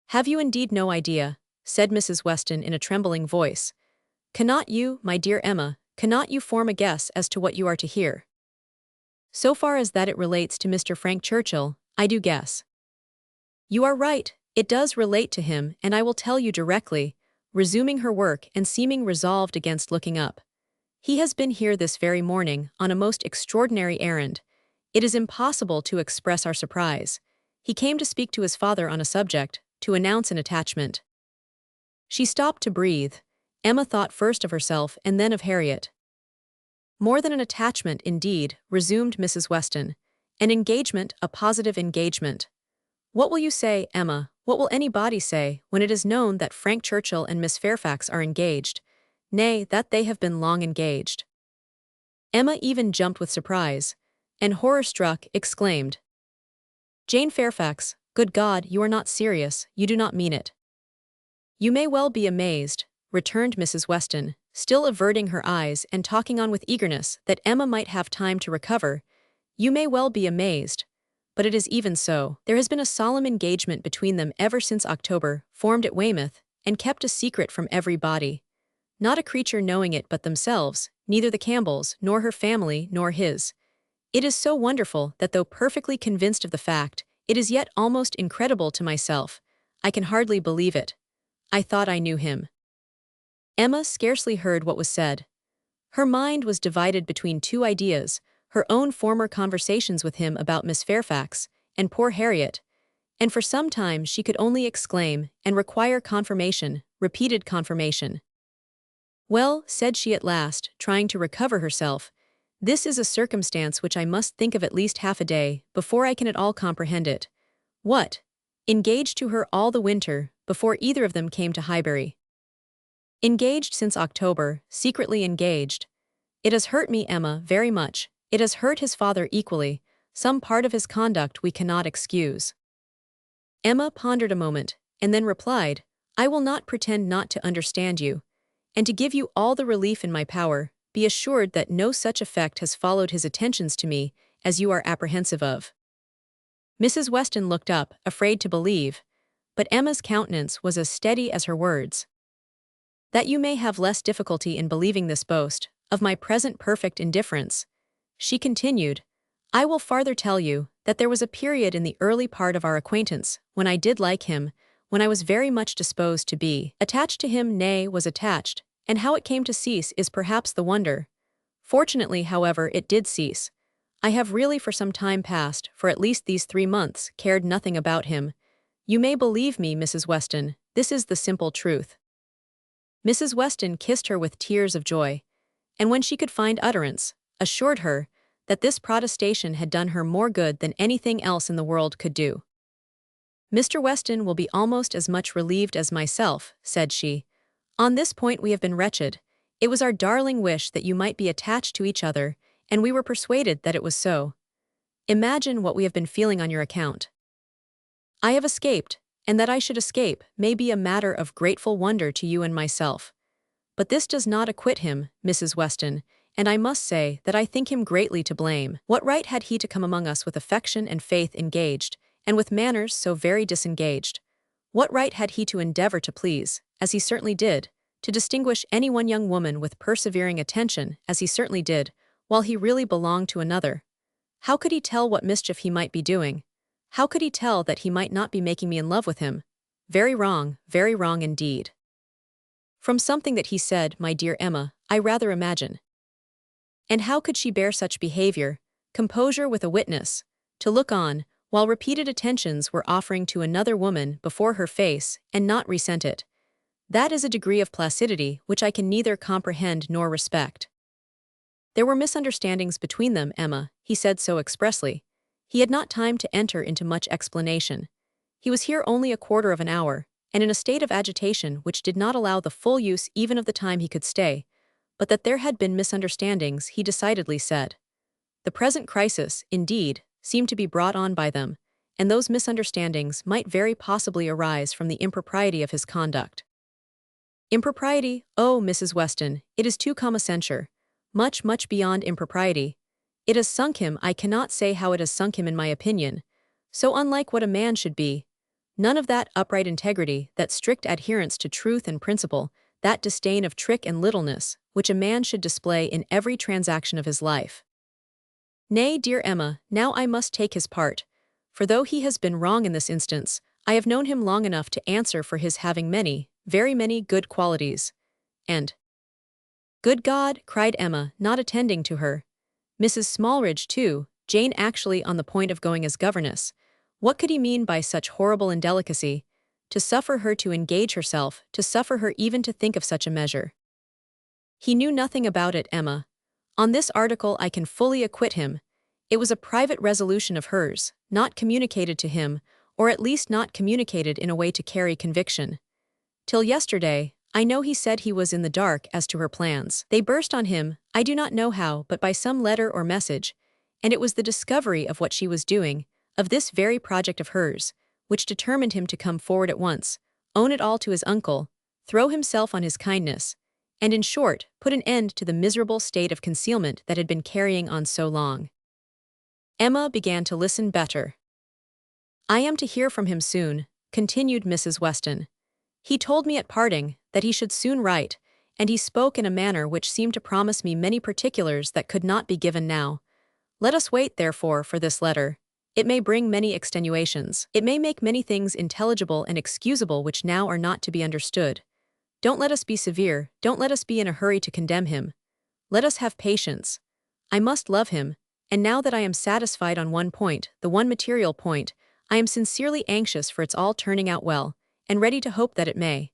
Have you indeed no idea, said Mrs. Weston in a trembling voice. Cannot you, my dear Emma, cannot you form a guess as to what you are to hear? So far as that it relates to Mr. Frank Churchill, I do guess. You are right, it does relate to him, and I will tell you directly, resuming her work and seeming resolved against looking up. He has been here this very morning on a most extraordinary errand. It is impossible to express our surprise. He came to speak to his father on a subject, to announce an attachment. She stopped to breathe. Emma thought first of herself and then of Harriet. More than an attachment, indeed, resumed Mrs. Weston. An engagement, a positive engagement. What will you say, Emma, what will anybody say, when it is known that Frank Churchill and Miss Fairfax are engaged, nay, that they have been long engaged? Emma even jumped with surprise, and horror-struck, exclaimed, Jane Fairfax, good God, you are not serious, you do not mean it. You may well be amazed, returned Mrs. Weston, still averting her eyes and talking on with eagerness that Emma might have time to recover. You may well be amazed. But it is even so. There has been a solemn engagement between them ever since October, formed at Weymouth, and kept a secret from everybody. Not a creature knowing it but themselves, neither the Campbells, nor her family, nor his. It is so wonderful that though perfectly convinced of the fact, it is yet almost incredible to myself. I can hardly believe it. I thought I knew him. Emma scarcely heard what was said. Her mind was divided between two ideas, her own former conversations with him about Miss Fairfax, and poor Harriet, and for some time she could only exclaim, and require confirmation, repeated confirmation. Well, said she at last, trying to recover herself, this is a circumstance which I must think of at least half a day, before I can at all comprehend it. What? Engaged to her all the winter, before either of them came to Highbury. Engaged since October, secretly engaged. It has hurt me, Emma, very much. It has hurt his father equally. Some part of his conduct we cannot excuse. Emma pondered a moment, and then replied, I will not pretend not to understand you. And to give you all the relief in my power, be assured that no such effect has followed his attentions to me, as you are apprehensive of. Mrs. Weston looked up, afraid to believe, but Emma's countenance was as steady as her words. That you may have less difficulty in believing this boast, of my present perfect indifference, she continued, I will farther tell you, that there was a period in the early part of our acquaintance, when I did like him, when I was very much disposed to be attached to him, nay, was attached, and how it came to cease is perhaps the wonder. Fortunately, however, it did cease. I have really for some time past, for at least these 3 months, cared nothing about him. You may believe me, Mrs. Weston, this is the simple truth. Mrs. Weston kissed her with tears of joy, and when she could find utterance, assured her that this protestation had done her more good than anything else in the world could do. Mr. Weston will be almost as much relieved as myself, said she. On this point we have been wretched. It was our darling wish that you might be attached to each other, and we were persuaded that it was so. Imagine what we have been feeling on your account. I have escaped, and that I should escape may be a matter of grateful wonder to you and myself. But this does not acquit him, Mrs. Weston, and I must say that I think him greatly to blame. What right had he to come among us with affection and faith engaged, and with manners so very disengaged? What right had he to endeavor to please, as he certainly did, to distinguish any one young woman with persevering attention, as he certainly did, while he really belonged to another? How could he tell what mischief he might be doing? How could he tell that he might not be making me in love with him? Very wrong indeed. From something that he said, my dear Emma, I rather imagine. And how could she bear such behavior, composure with a witness, to look on, while repeated attentions were offering to another woman before her face, and not resent it? That is a degree of placidity which I can neither comprehend nor respect. There were misunderstandings between them, Emma, he said so expressly. He had not time to enter into much explanation. He was here only a quarter of an hour, and in a state of agitation which did not allow the full use even of the time he could stay, but that there had been misunderstandings, he decidedly said. The present crisis, indeed, seemed to be brought on by them, and those misunderstandings might very possibly arise from the impropriety of his conduct. Impropriety? Oh, Mrs. Weston, it is too common a censure. Much beyond impropriety. It has sunk him. I cannot say how it has sunk him in my opinion. So unlike what a man should be. None of that upright integrity, that strict adherence to truth and principle, that disdain of trick and littleness, which a man should display in every transaction of his life. Nay, dear Emma, now I must take his part, for though he has been wrong in this instance, I have known him long enough to answer for his having many, very many good qualities. And good God, cried Emma, not attending to her. Mrs. Smallridge, too, Jane actually on the point of going as governess. What could he mean by such horrible indelicacy? To suffer her to engage herself, to suffer her even to think of such a measure. He knew nothing about it, Emma. On this article I can fully acquit him. It was a private resolution of hers, not communicated to him, or at least not communicated in a way to carry conviction. Till yesterday, I know he said he was in the dark as to her plans. They burst on him, I do not know how, but by some letter or message, and it was the discovery of what she was doing, of this very project of hers, which determined him to come forward at once, own it all to his uncle, throw himself on his kindness, and in short, put an end to the miserable state of concealment that had been carrying on so long. Emma began to listen better. I am to hear from him soon, continued Mrs. Weston. He told me at parting that he should soon write, and he spoke in a manner which seemed to promise me many particulars that could not be given now. Let us wait, therefore, for this letter. It may bring many extenuations. It may make many things intelligible and excusable which now are not to be understood. Don't let us be severe, don't let us be in a hurry to condemn him. Let us have patience. I must love him, and now that I am satisfied on one point, the one material point, I am sincerely anxious for its all turning out well, and ready to hope that it may.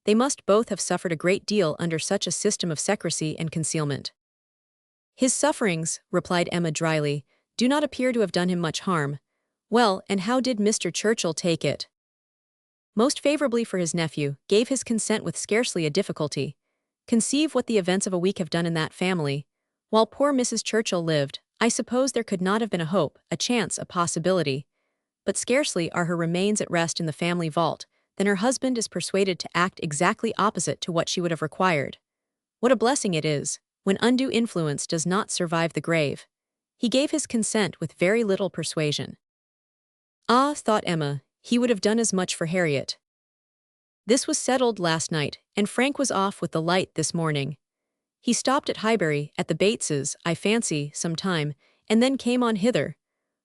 They must both have suffered a great deal under such a system of secrecy and concealment. His sufferings, replied Emma dryly, do not appear to have done him much harm. Well, and how did Mr. Churchill take it? Most favorably for his nephew, gave his consent with scarcely a difficulty. Conceive what the events of a week have done in that family. While poor Mrs. Churchill lived, I suppose there could not have been a hope, a chance, a possibility. But scarcely are her remains at rest in the family vault, than her husband is persuaded to act exactly opposite to what she would have required. What a blessing it is, when undue influence does not survive the grave. He gave his consent with very little persuasion. Ah, thought Emma, he would have done as much for Harriet. This was settled last night, and Frank was off with the light this morning. He stopped at Highbury, at the Bateses, I fancy, some time, and then came on hither,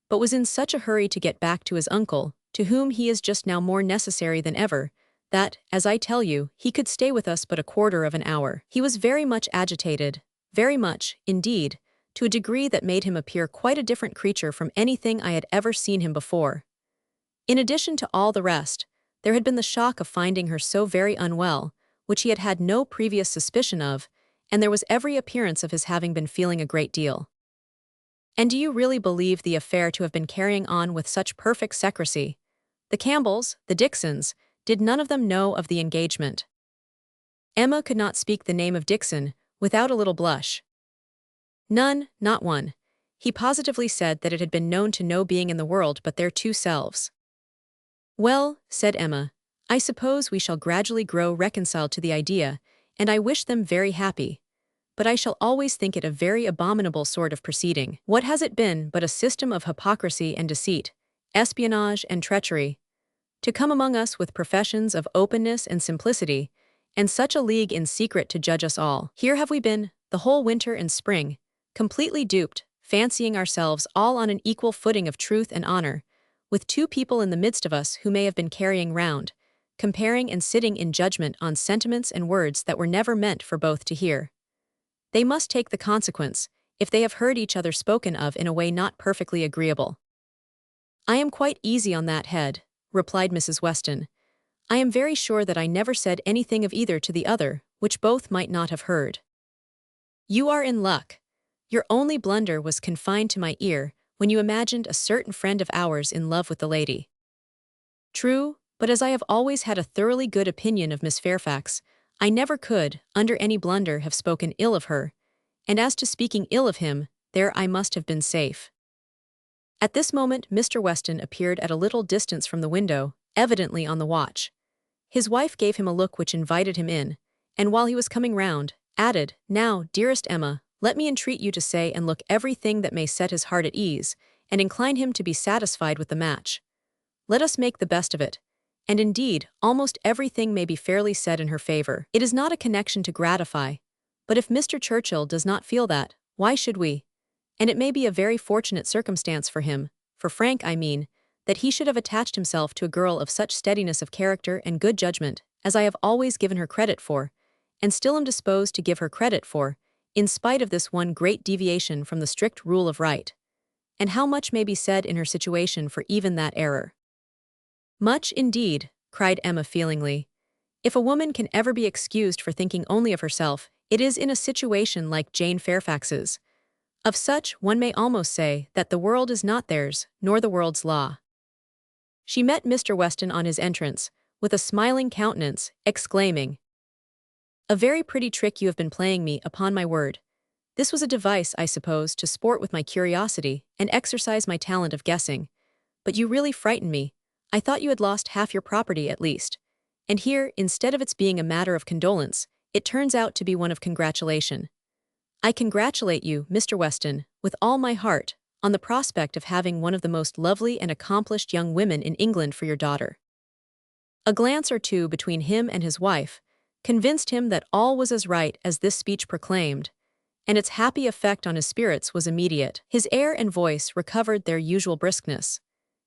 but was in such a hurry to get back to his uncle, to whom he is just now more necessary than ever, that, as I tell you, he could stay with us but a quarter of an hour. He was very much agitated, very much, indeed, to a degree that made him appear quite a different creature from anything I had ever seen him before. In addition to all the rest, there had been the shock of finding her so very unwell, which he had had no previous suspicion of, and there was every appearance of his having been feeling a great deal. And do you really believe the affair to have been carrying on with such perfect secrecy? The Campbells, the Dixons, did none of them know of the engagement? Emma could not speak the name of Dixon without a little blush. None, not one. He positively said that it had been known to no being in the world but their two selves. Well, said Emma, I suppose we shall gradually grow reconciled to the idea, and I wish them very happy. But I shall always think it a very abominable sort of proceeding. What has it been but a system of hypocrisy and deceit, espionage and treachery? To come among us with professions of openness and simplicity, and such a league in secret to judge us all. Here have we been, the whole winter and spring, completely duped, fancying ourselves all on an equal footing of truth and honor, with two people in the midst of us who may have been carrying round, comparing and sitting in judgment on sentiments and words that were never meant for both to hear. They must take the consequence, if they have heard each other spoken of in a way not perfectly agreeable. I am quite easy on that head, replied Mrs. Weston. I am very sure that I never said anything of either to the other, which both might not have heard. You are in luck. Your only blunder was confined to my ear, when you imagined a certain friend of ours in love with the lady. True, but as I have always had a thoroughly good opinion of Miss Fairfax, I never could, under any blunder, have spoken ill of her, and as to speaking ill of him, there I must have been safe. At this moment Mr. Weston appeared at a little distance from the window, evidently on the watch. His wife gave him a look which invited him in, and while he was coming round, added, Now, dearest Emma, let me entreat you to say and look everything that may set his heart at ease, and incline him to be satisfied with the match. Let us make the best of it. And indeed, almost everything may be fairly said in her favor. It is not a connection to gratify. But if Mr. Churchill does not feel that, why should we? And it may be a very fortunate circumstance for him, for Frank I mean, that he should have attached himself to a girl of such steadiness of character and good judgment, as I have always given her credit for, and still am disposed to give her credit for, in spite of this one great deviation from the strict rule of right. And how much may be said in her situation for even that error? Much indeed, cried Emma feelingly. If a woman can ever be excused for thinking only of herself, it is in a situation like Jane Fairfax's. Of such, one may almost say that the world is not theirs, nor the world's law. She met Mr. Weston on his entrance, with a smiling countenance, exclaiming, "A very pretty trick you have been playing me, upon my word. This was a device, I suppose, to sport with my curiosity, and exercise my talent of guessing. But you really frightened me. I thought you had lost half your property at least. And here, instead of its being a matter of condolence, it turns out to be one of congratulation. I congratulate you, Mr. Weston, with all my heart, on the prospect of having one of the most lovely and accomplished young women in England for your daughter." A glance or two between him and his wife convinced him that all was as right as this speech proclaimed, and its happy effect on his spirits was immediate. His air and voice recovered their usual briskness.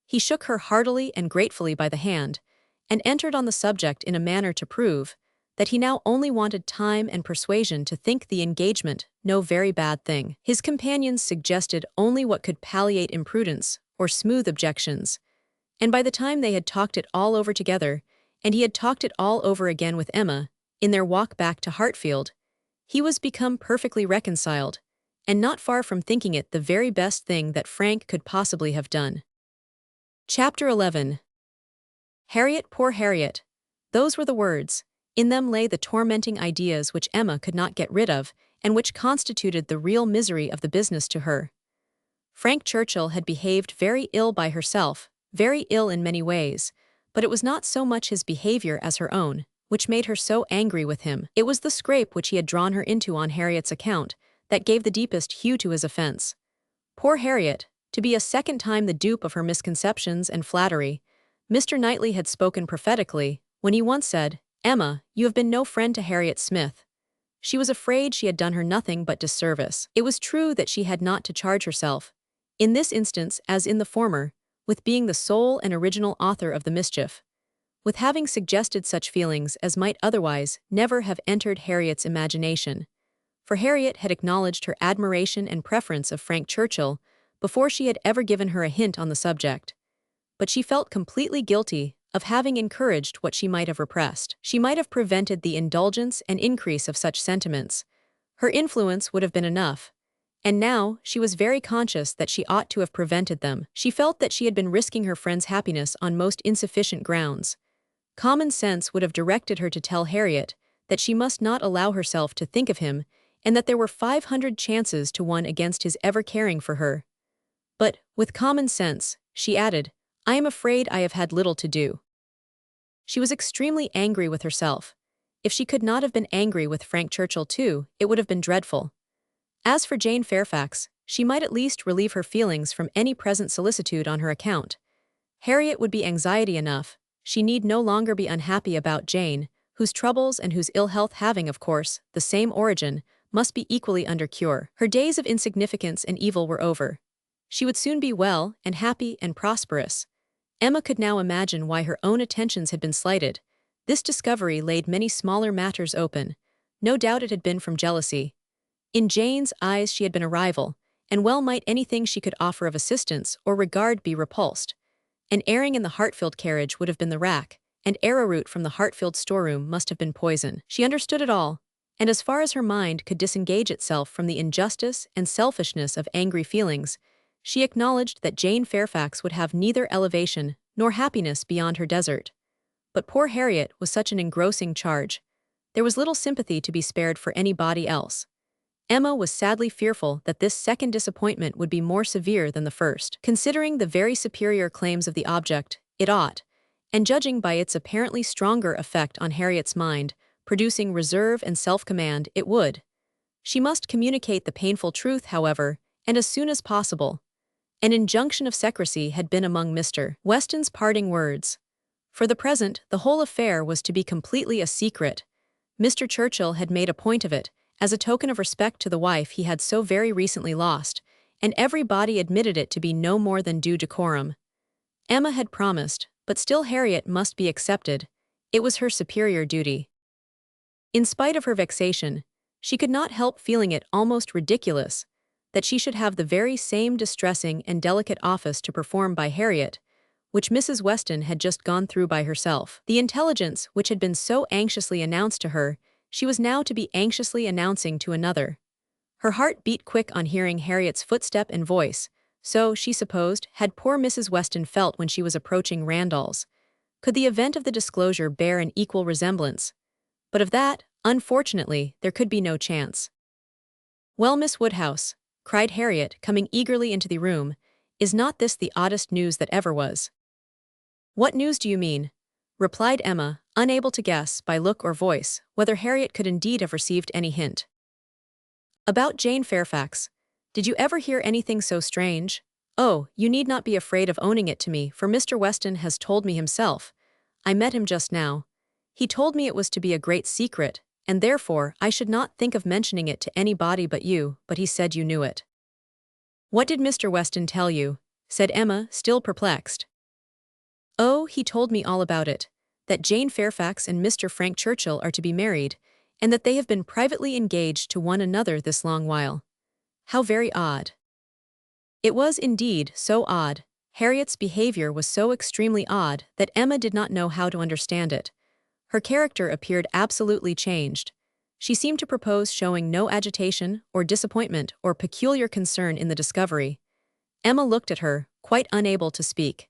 He shook her heartily and gratefully by the hand, and entered on the subject in a manner to prove that he now only wanted time and persuasion to think the engagement no very bad thing. His companions suggested only what could palliate imprudence or smooth objections, and by the time they had talked it all over together, and he had talked it all over again with Emma, in their walk back to Hartfield, he was become perfectly reconciled, and not far from thinking it the very best thing that Frank could possibly have done. Chapter 11. Harriet, poor Harriet. Those were the words. In them lay the tormenting ideas which Emma could not get rid of, and which constituted the real misery of the business to her. Frank Churchill had behaved very ill by herself, very ill in many ways, but it was not so much his behavior as her own, which made her so angry with him. It was the scrape which he had drawn her into on Harriet's account that gave the deepest hue to his offense. Poor Harriet, to be a second time the dupe of her misconceptions and flattery. Mr. Knightley had spoken prophetically when he once said, "Emma, you have been no friend to Harriet Smith." She was afraid she had done her nothing but disservice. It was true that she had not to charge herself, in this instance as in the former, with being the sole and original author of the mischief, with having suggested such feelings as might otherwise never have entered Harriet's imagination. For Harriet had acknowledged her admiration and preference of Frank Churchill before she had ever given her a hint on the subject. But she felt completely guilty of having encouraged what she might have repressed. She might have prevented the indulgence and increase of such sentiments. Her influence would have been enough. And now, she was very conscious that she ought to have prevented them. She felt that she had been risking her friend's happiness on most insufficient grounds. Common sense would have directed her to tell Harriet that she must not allow herself to think of him, and that there were 500 chances to 1 against his ever caring for her. But, with common sense, she added, "I am afraid I have had little to do." She was extremely angry with herself. If she could not have been angry with Frank Churchill too, it would have been dreadful. As for Jane Fairfax, she might at least relieve her feelings from any present solicitude on her account. Harriet would be anxiety enough. She need no longer be unhappy about Jane, whose troubles and whose ill health having, of course, the same origin, must be equally under cure. Her days of insignificance and evil were over. She would soon be well and happy and prosperous. Emma could now imagine why her own attentions had been slighted. This discovery laid many smaller matters open. No doubt it had been from jealousy. In Jane's eyes she had been a rival, and well might anything she could offer of assistance or regard be repulsed. An airing in the Hartfield carriage would have been the rack, and arrowroot from the Hartfield storeroom must have been poison. She understood it all, and as far as her mind could disengage itself from the injustice and selfishness of angry feelings, she acknowledged that Jane Fairfax would have neither elevation nor happiness beyond her desert. But poor Harriet was such an engrossing charge. There was little sympathy to be spared for anybody else. Emma was sadly fearful that this second disappointment would be more severe than the first. Considering the very superior claims of the object, it ought, and judging by its apparently stronger effect on Harriet's mind, producing reserve and self-command, it would. She must communicate the painful truth, however, and as soon as possible. An injunction of secrecy had been among Mr. Weston's parting words. For the present, the whole affair was to be completely a secret. Mr. Churchill had made a point of it, as a token of respect to the wife he had so very recently lost, and everybody admitted it to be no more than due decorum. Emma had promised, but still Harriet must be accepted. It was her superior duty. In spite of her vexation, she could not help feeling it almost ridiculous that she should have the very same distressing and delicate office to perform by Harriet, which Mrs. Weston had just gone through by herself. The intelligence which had been so anxiously announced to her, she was now to be anxiously announcing to another. Her heart beat quick on hearing Harriet's footstep and voice, so, she supposed, had poor Mrs. Weston felt when she was approaching Randall's. Could the event of the disclosure bear an equal resemblance? But of that, unfortunately, there could be no chance. "Well, Miss Woodhouse," cried Harriet, coming eagerly into the room, "is not this the oddest news that ever was?" "What news do you mean?" replied Emma, unable to guess, by look or voice, whether Harriet could indeed have received any hint. "About Jane Fairfax. Did you ever hear anything so strange? Oh, you need not be afraid of owning it to me, for Mr. Weston has told me himself. I met him just now. He told me it was to be a great secret, and therefore I should not think of mentioning it to anybody but you, but he said you knew it." "What did Mr. Weston tell you?" said Emma, still perplexed. "Oh, he told me all about it, that Jane Fairfax and Mr. Frank Churchill are to be married, and that they have been privately engaged to one another this long while." "How very odd." It was indeed so odd. Harriet's behavior was so extremely odd that Emma did not know how to understand it. Her character appeared absolutely changed. She seemed to propose showing no agitation or disappointment or peculiar concern in the discovery. Emma looked at her, quite unable to speak.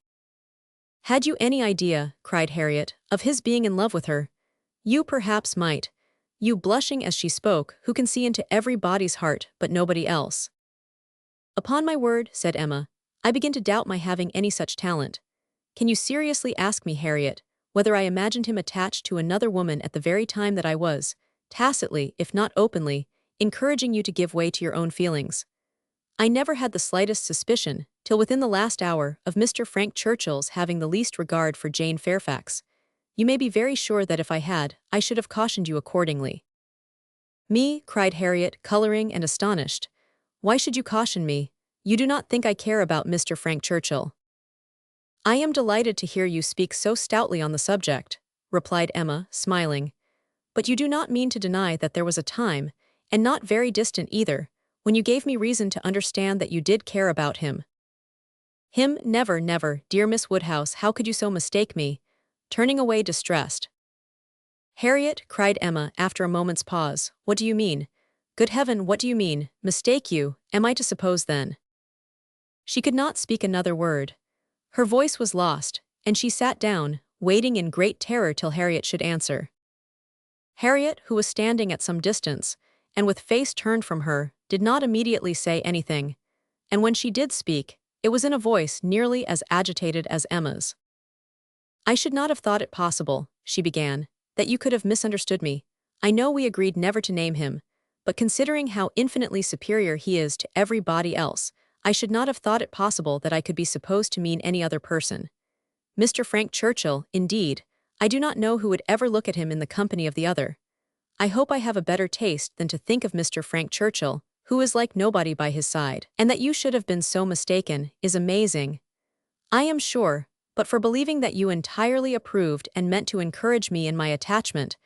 "Had you any idea," cried Harriet, "of his being in love with her? You perhaps might. You," blushing as she spoke, "who can see into everybody's heart but nobody else." "Upon my word," said Emma, "I begin to doubt my having any such talent. Can you seriously ask me, Harriet, whether I imagined him attached to another woman at the very time that I was, tacitly, if not openly, encouraging you to give way to your own feelings? I never had the slightest suspicion, till within the last hour, of Mr. Frank Churchill's having the least regard for Jane Fairfax. You may be very sure that if I had, I should have cautioned you accordingly." "Me?" cried Harriet, coloring and astonished. "Why should you caution me? You do not think I care about Mr. Frank Churchill." "I am delighted to hear you speak so stoutly on the subject," replied Emma, smiling. "But you do not mean to deny that there was a time, and not very distant either, when you gave me reason to understand that you did care about him." "Him? Never, never, dear Miss Woodhouse, how could you so mistake me?" turning away distressed. "Harriet," cried Emma, after a moment's pause, "what do you mean? Good heaven, what do you mean? Mistake you, am I to suppose then?" She could not speak another word. Her voice was lost, and she sat down, waiting in great terror till Harriet should answer. Harriet, who was standing at some distance, and with face turned from her, did not immediately say anything, and when she did speak, it was in a voice nearly as agitated as Emma's. "I should not have thought it possible," she began, "that you could have misunderstood me. I know we agreed never to name him, but considering how infinitely superior he is to everybody else, I should not have thought it possible that I could be supposed to mean any other person. Mr. Frank Churchill, indeed, I do not know who would ever look at him in the company of the other. I hope I have a better taste than to think of Mr. Frank Churchill, who is like nobody by his side, and that you should have been so mistaken, is amazing. I am sure, but for believing that you entirely approved and meant to encourage me in my attachment,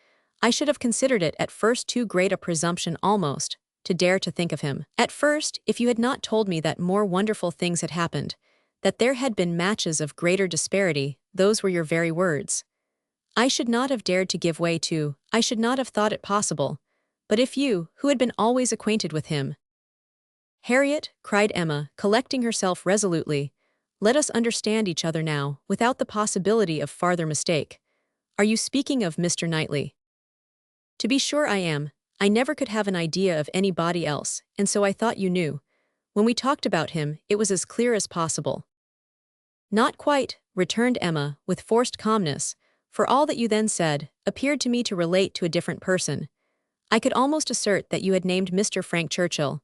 I should have considered it at first too great a presumption almost, to dare to think of him. At first, if you had not told me that more wonderful things had happened, that there had been matches of greater disparity, those were your very words. I should not have dared to give way to, I should not have thought it possible. But if you, who had been always acquainted with him—" "Harriet," cried Emma, collecting herself resolutely, "let us understand each other now, without the possibility of farther mistake. Are you speaking of Mr. Knightley?" "To be sure I am. I never could have an idea of anybody else, and so I thought you knew. When we talked about him, it was as clear as possible." "Not quite," returned Emma, with forced calmness, "for all that you then said appeared to me to relate to a different person. I could almost assert that you had named Mr. Frank Churchill.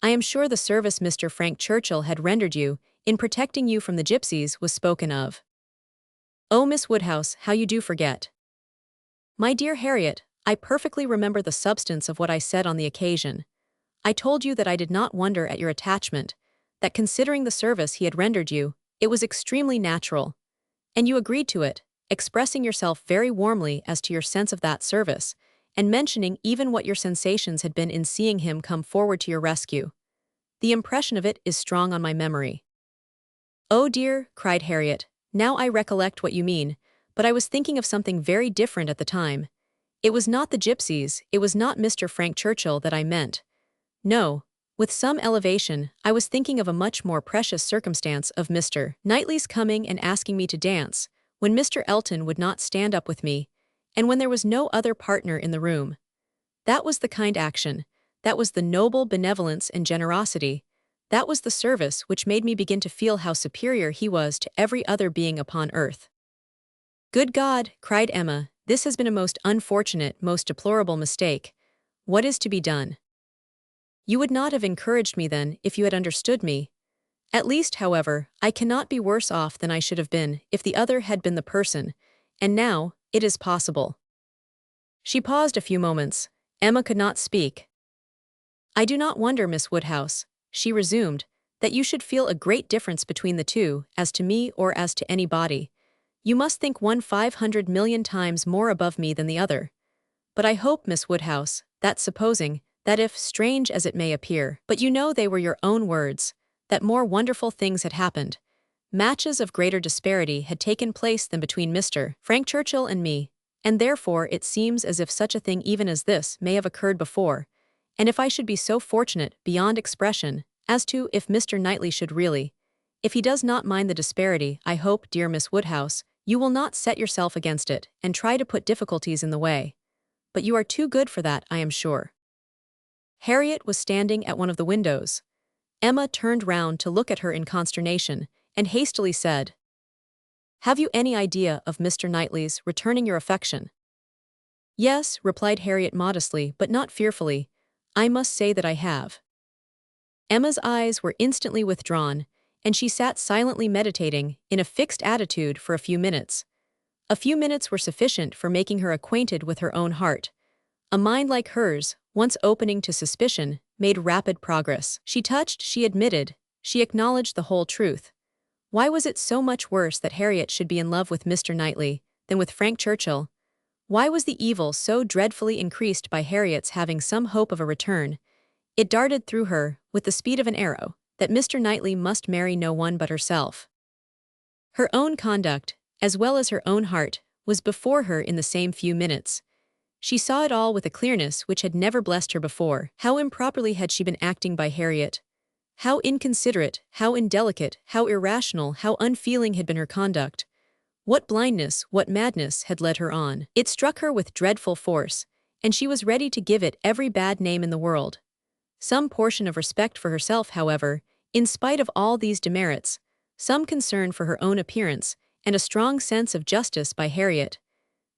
I am sure the service Mr. Frank Churchill had rendered you, in protecting you from the gypsies, was spoken of. Oh, Miss Woodhouse, how you do forget. My dear Harriet, I perfectly remember the substance of what I said on the occasion. I told you that I did not wonder at your attachment, that considering the service he had rendered you, it was extremely natural. And you agreed to it, expressing yourself very warmly as to your sense of that service, and mentioning even what your sensations had been in seeing him come forward to your rescue. The impression of it is strong on my memory. Oh dear, cried Harriet, now I recollect what you mean, but I was thinking of something very different at the time. It was not the gypsies, it was not Mr. Frank Churchill that I meant. No, with some elevation, I was thinking of a much more precious circumstance of Mr. Knightley's coming and asking me to dance, when Mr. Elton would not stand up with me, and when there was no other partner in the room. That was the kind action, that was the noble benevolence and generosity, that was the service which made me begin to feel how superior he was to every other being upon earth. Good God, cried Emma, this has been a most unfortunate, most deplorable mistake. What is to be done? You would not have encouraged me then if you had understood me. At least, however, I cannot be worse off than I should have been if the other had been the person, and now, it is possible. She paused a few moments. Emma could not speak. I do not wonder, Miss Woodhouse, she resumed, that you should feel a great difference between the two, as to me or as to any body. You must think one 500 million times more above me than the other. But I hope, Miss Woodhouse, that supposing, that if, strange as it may appear, but you know they were your own words, that more wonderful things had happened. Matches of greater disparity had taken place than between Mr. Frank Churchill and me, and therefore it seems as if such a thing even as this may have occurred before, and if I should be so fortunate beyond expression, as to if Mr. Knightley should really, if he does not mind the disparity, I hope, dear Miss Woodhouse, you will not set yourself against it, and try to put difficulties in the way. But you are too good for that, I am sure. Harriet was standing at one of the windows. Emma turned round to look at her in consternation, and hastily said, Have you any idea of Mr. Knightley's returning your affection? Yes, replied Harriet modestly, but not fearfully. I must say that I have. Emma's eyes were instantly withdrawn, and she sat silently meditating, in a fixed attitude, for a few minutes. A few minutes were sufficient for making her acquainted with her own heart. A mind like hers, once opening to suspicion, made rapid progress. She touched, she admitted, she acknowledged the whole truth. Why was it so much worse that Harriet should be in love with Mr. Knightley than with Frank Churchill? Why was the evil so dreadfully increased by Harriet's having some hope of a return? It darted through her, with the speed of an arrow, that Mr. Knightley must marry no one but herself. Her own conduct, as well as her own heart, was before her in the same few minutes. She saw it all with a clearness which had never blessed her before. How improperly had she been acting by Harriet! How inconsiderate, how indelicate, how irrational, how unfeeling had been her conduct! What blindness, what madness had led her on! It struck her with dreadful force, and she was ready to give it every bad name in the world. Some portion of respect for herself, however, in spite of all these demerits, some concern for her own appearance, and a strong sense of justice by Harriet.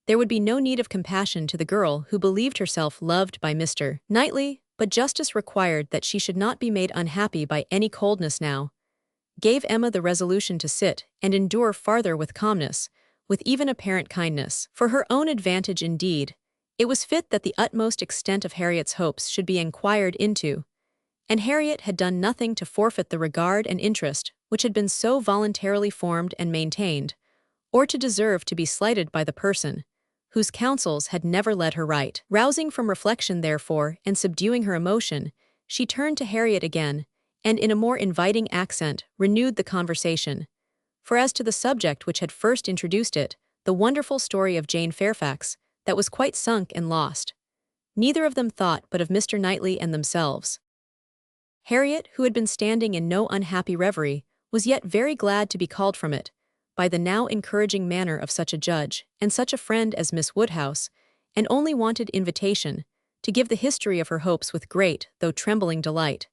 There would be no need of compassion to the girl who believed herself loved by Mr. Knightley, but justice required that she should not be made unhappy by any coldness now. Gave Emma the resolution to sit and endure farther with calmness, with even apparent kindness. For her own advantage indeed, it was fit that the utmost extent of Harriet's hopes should be inquired into, and Harriet had done nothing to forfeit the regard and interest which had been so voluntarily formed and maintained, or to deserve to be slighted by the person whose counsels had never led her right. Rousing from reflection, therefore, and subduing her emotion, she turned to Harriet again, and in a more inviting accent renewed the conversation. For as to the subject which had first introduced it, the wonderful story of Jane Fairfax, that was quite sunk and lost. Neither of them thought but of Mr. Knightley and themselves. Harriet, who had been standing in no unhappy reverie, was yet very glad to be called from it, by the now encouraging manner of such a judge, and such a friend as Miss Woodhouse, and only wanted invitation, to give the history of her hopes with great, though trembling delight.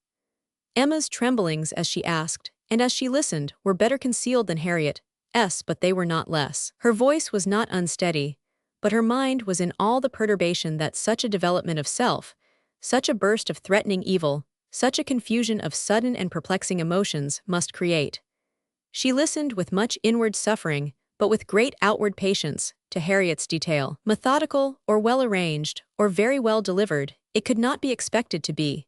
Emma's tremblings as she asked, and as she listened, were better concealed than Harriet's, but they were not less. Her voice was not unsteady, but her mind was in all the perturbation that such a development of self, such a burst of threatening evil, such a confusion of sudden and perplexing emotions must create. She listened with much inward suffering, but with great outward patience, to Harriet's detail. Methodical, or well-arranged, or very well delivered, it could not be expected to be.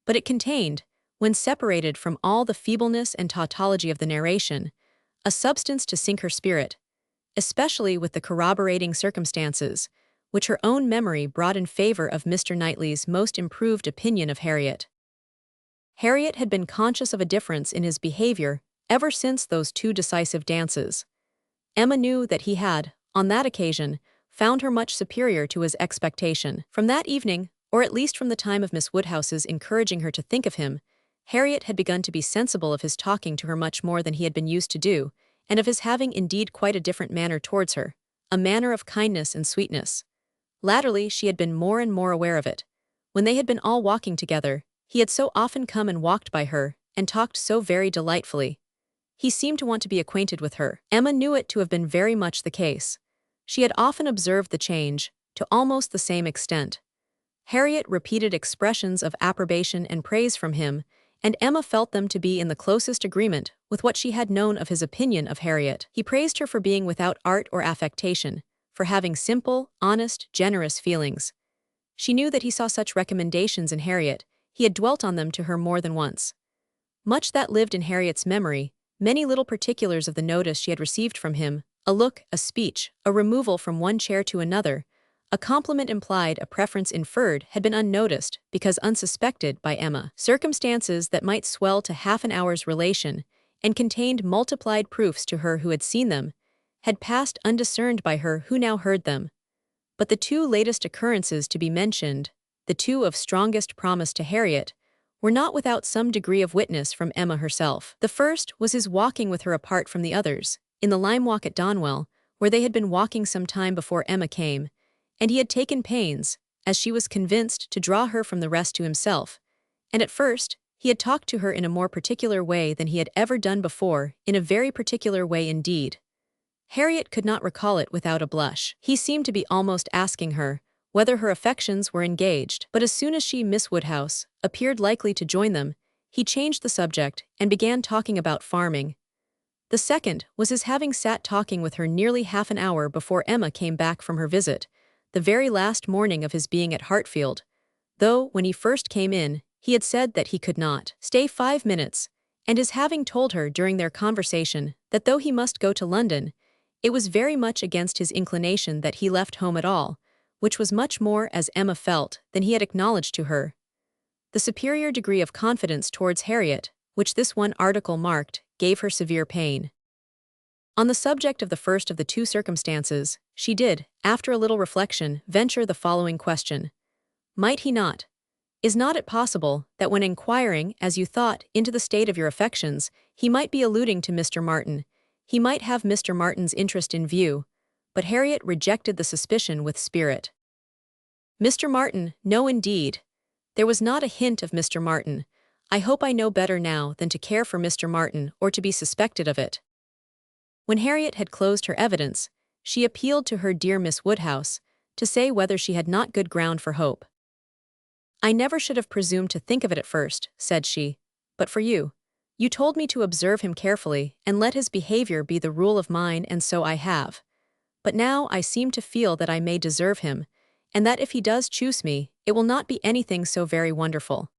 But it contained, when separated from all the feebleness and tautology of the narration, a substance to sink her spirit, especially with the corroborating circumstances, which her own memory brought in favor of Mr. Knightley's most improved opinion of Harriet. Harriet had been conscious of a difference in his behavior ever since those two decisive dances. Emma knew that he had, on that occasion, found her much superior to his expectation. From that evening, or at least from the time of Miss Woodhouse's encouraging her to think of him, Harriet had begun to be sensible of his talking to her much more than he had been used to do, and of his having indeed quite a different manner towards her, a manner of kindness and sweetness. Latterly she had been more and more aware of it. When they had been all walking together, he had so often come and walked by her, and talked so very delightfully. He seemed to want to be acquainted with her. Emma knew it to have been very much the case. She had often observed the change, to almost the same extent. Harriet repeated expressions of approbation and praise from him, and Emma felt them to be in the closest agreement with what she had known of his opinion of Harriet. He praised her for being without art or affectation, for having simple, honest, generous feelings. She knew that he saw such recommendations in Harriet. He had dwelt on them to her more than once. Much that lived in Harriet's memory, many little particulars of the notice she had received from him, a look, a speech, a removal from one chair to another, a compliment implied, a preference inferred, had been unnoticed, because unsuspected, by Emma. Circumstances that might swell to half an hour's relation, and contained multiplied proofs to her who had seen them, had passed undiscerned by her who now heard them. But the two latest occurrences to be mentioned, the two of strongest promise to Harriet, were not without some degree of witness from Emma herself. The first was his walking with her apart from the others, in the lime walk at Donwell, where they had been walking some time before Emma came, and he had taken pains, as she was convinced, to draw her from the rest to himself, and at first he had talked to her in a more particular way than he had ever done before, in a very particular way indeed. Harriet could not recall it without a blush. He seemed to be almost asking her whether her affections were engaged, but as soon as she, Miss Woodhouse, appeared likely to join them, he changed the subject and began talking about farming. The second was his having sat talking with her nearly half an hour before Emma came back from her visit, the very last morning of his being at Hartfield, though, when he first came in, he had said that he could not stay 5 minutes, and his having told her during their conversation that though he must go to London, it was very much against his inclination that he left home at all, which was much more, as Emma felt, than he had acknowledged to her. The superior degree of confidence towards Harriet, which this one article marked, gave her severe pain. On the subject of the first of the two circumstances, she did, after a little reflection, venture the following question. Might he not? Is not it possible that when inquiring, as you thought, into the state of your affections, he might be alluding to Mr. Martin, he might have Mr. Martin's interest in view? But Harriet rejected the suspicion with spirit. Mr. Martin, no indeed. There was not a hint of Mr. Martin. I hope I know better now than to care for Mr. Martin or to be suspected of it. When Harriet had closed her evidence, she appealed to her dear Miss Woodhouse, to say whether she had not good ground for hope. I never should have presumed to think of it at first, said she, but for you. You told me to observe him carefully, and let his behavior be the rule of mine, and so I have. But now I seem to feel that I may deserve him, and that if he does choose me, it will not be anything so very wonderful.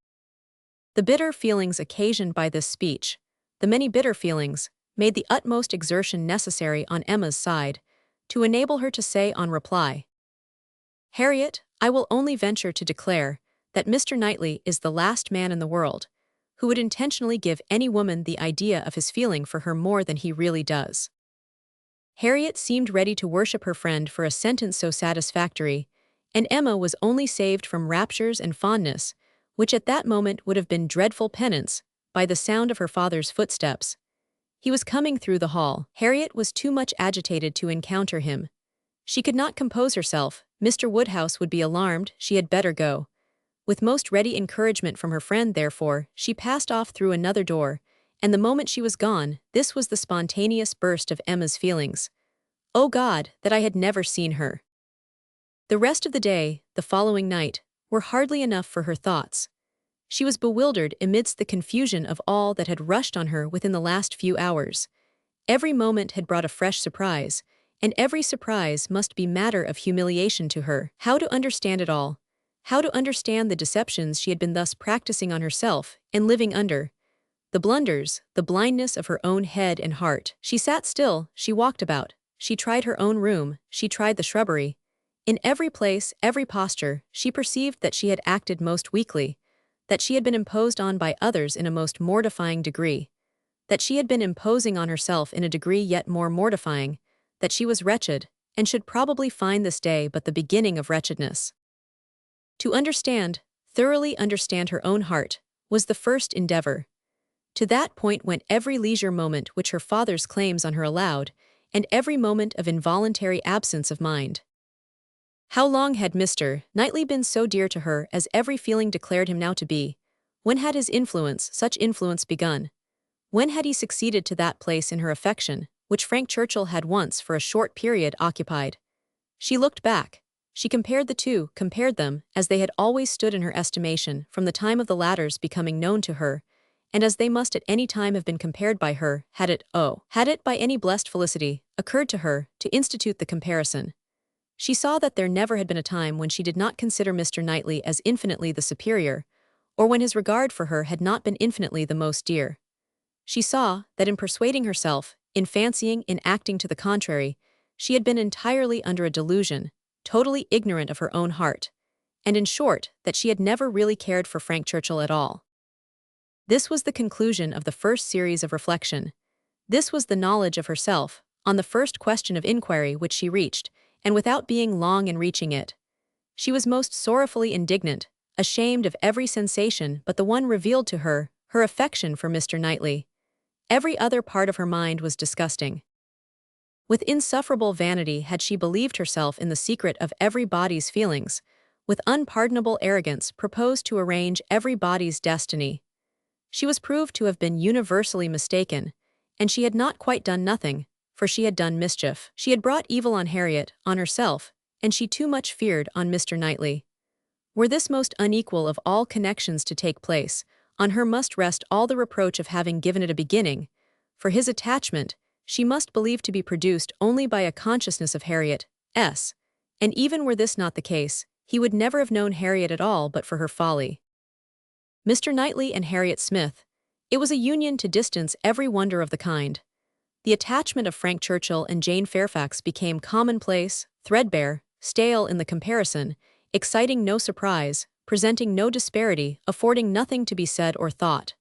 The bitter feelings occasioned by this speech, the many bitter feelings, made the utmost exertion necessary on Emma's side, to enable her to say on reply, Harriet, I will only venture to declare that Mr. Knightley is the last man in the world who would intentionally give any woman the idea of his feeling for her more than he really does. Harriet seemed ready to worship her friend for a sentence so satisfactory, and Emma was only saved from raptures and fondness, which at that moment would have been dreadful penance, by the sound of her father's footsteps. He was coming through the hall. Harriet was too much agitated to encounter him. She could not compose herself. Mr. Woodhouse would be alarmed, she had better go. With most ready encouragement from her friend, therefore, she passed off through another door, and the moment she was gone, this was the spontaneous burst of Emma's feelings. Oh God, that I had never seen her! The rest of the day, the following night, were hardly enough for her thoughts. She was bewildered amidst the confusion of all that had rushed on her within the last few hours. Every moment had brought a fresh surprise, and every surprise must be matter of humiliation to her. How to understand it all? How to understand the deceptions she had been thus practicing on herself and living under? The blunders, the blindness of her own head and heart. She sat still, she walked about, she tried her own room, she tried the shrubbery. In every place, every posture, she perceived that she had acted most weakly, that she had been imposed on by others in a most mortifying degree, that she had been imposing on herself in a degree yet more mortifying, that she was wretched, and should probably find this day but the beginning of wretchedness. To understand, thoroughly understand her own heart, was the first endeavor. To that point went every leisure moment which her father's claims on her allowed, and every moment of involuntary absence of mind. How long had Mr. Knightley been so dear to her as every feeling declared him now to be? When had his influence, such influence, begun? When had he succeeded to that place in her affection, which Frank Churchill had once for a short period occupied? She looked back. She compared the two, compared them, as they had always stood in her estimation from the time of the latter's becoming known to her, and as they must at any time have been compared by her, had it by any blessed felicity, occurred to her, to institute the comparison. She saw that there never had been a time when she did not consider Mr. Knightley as infinitely the superior, or when his regard for her had not been infinitely the most dear. She saw that in persuading herself, in fancying, in acting to the contrary, she had been entirely under a delusion, totally ignorant of her own heart, and in short, that she had never really cared for Frank Churchill at all. This was the conclusion of the first series of reflection. This was the knowledge of herself, on the first question of inquiry which she reached, and without being long in reaching it. She was most sorrowfully indignant, ashamed of every sensation but the one revealed to her, her affection for Mr. Knightley. Every other part of her mind was disgusting. With insufferable vanity had she believed herself in the secret of every body's feelings, with unpardonable arrogance proposed to arrange every body's destiny. She was proved to have been universally mistaken, and she had not quite done nothing, for she had done mischief. She had brought evil on Harriet, on herself, and she too much feared on Mr. Knightley. Were this most unequal of all connections to take place, on her must rest all the reproach of having given it a beginning, for his attachment, she must believe to be produced only by a consciousness of Harriet's, and even were this not the case, he would never have known Harriet at all but for her folly. Mr. Knightley and Harriet Smith, it was a union to distance every wonder of the kind. The attachment of Frank Churchill and Jane Fairfax became commonplace, threadbare, stale in the comparison, exciting no surprise, presenting no disparity, affording nothing to be said or thought.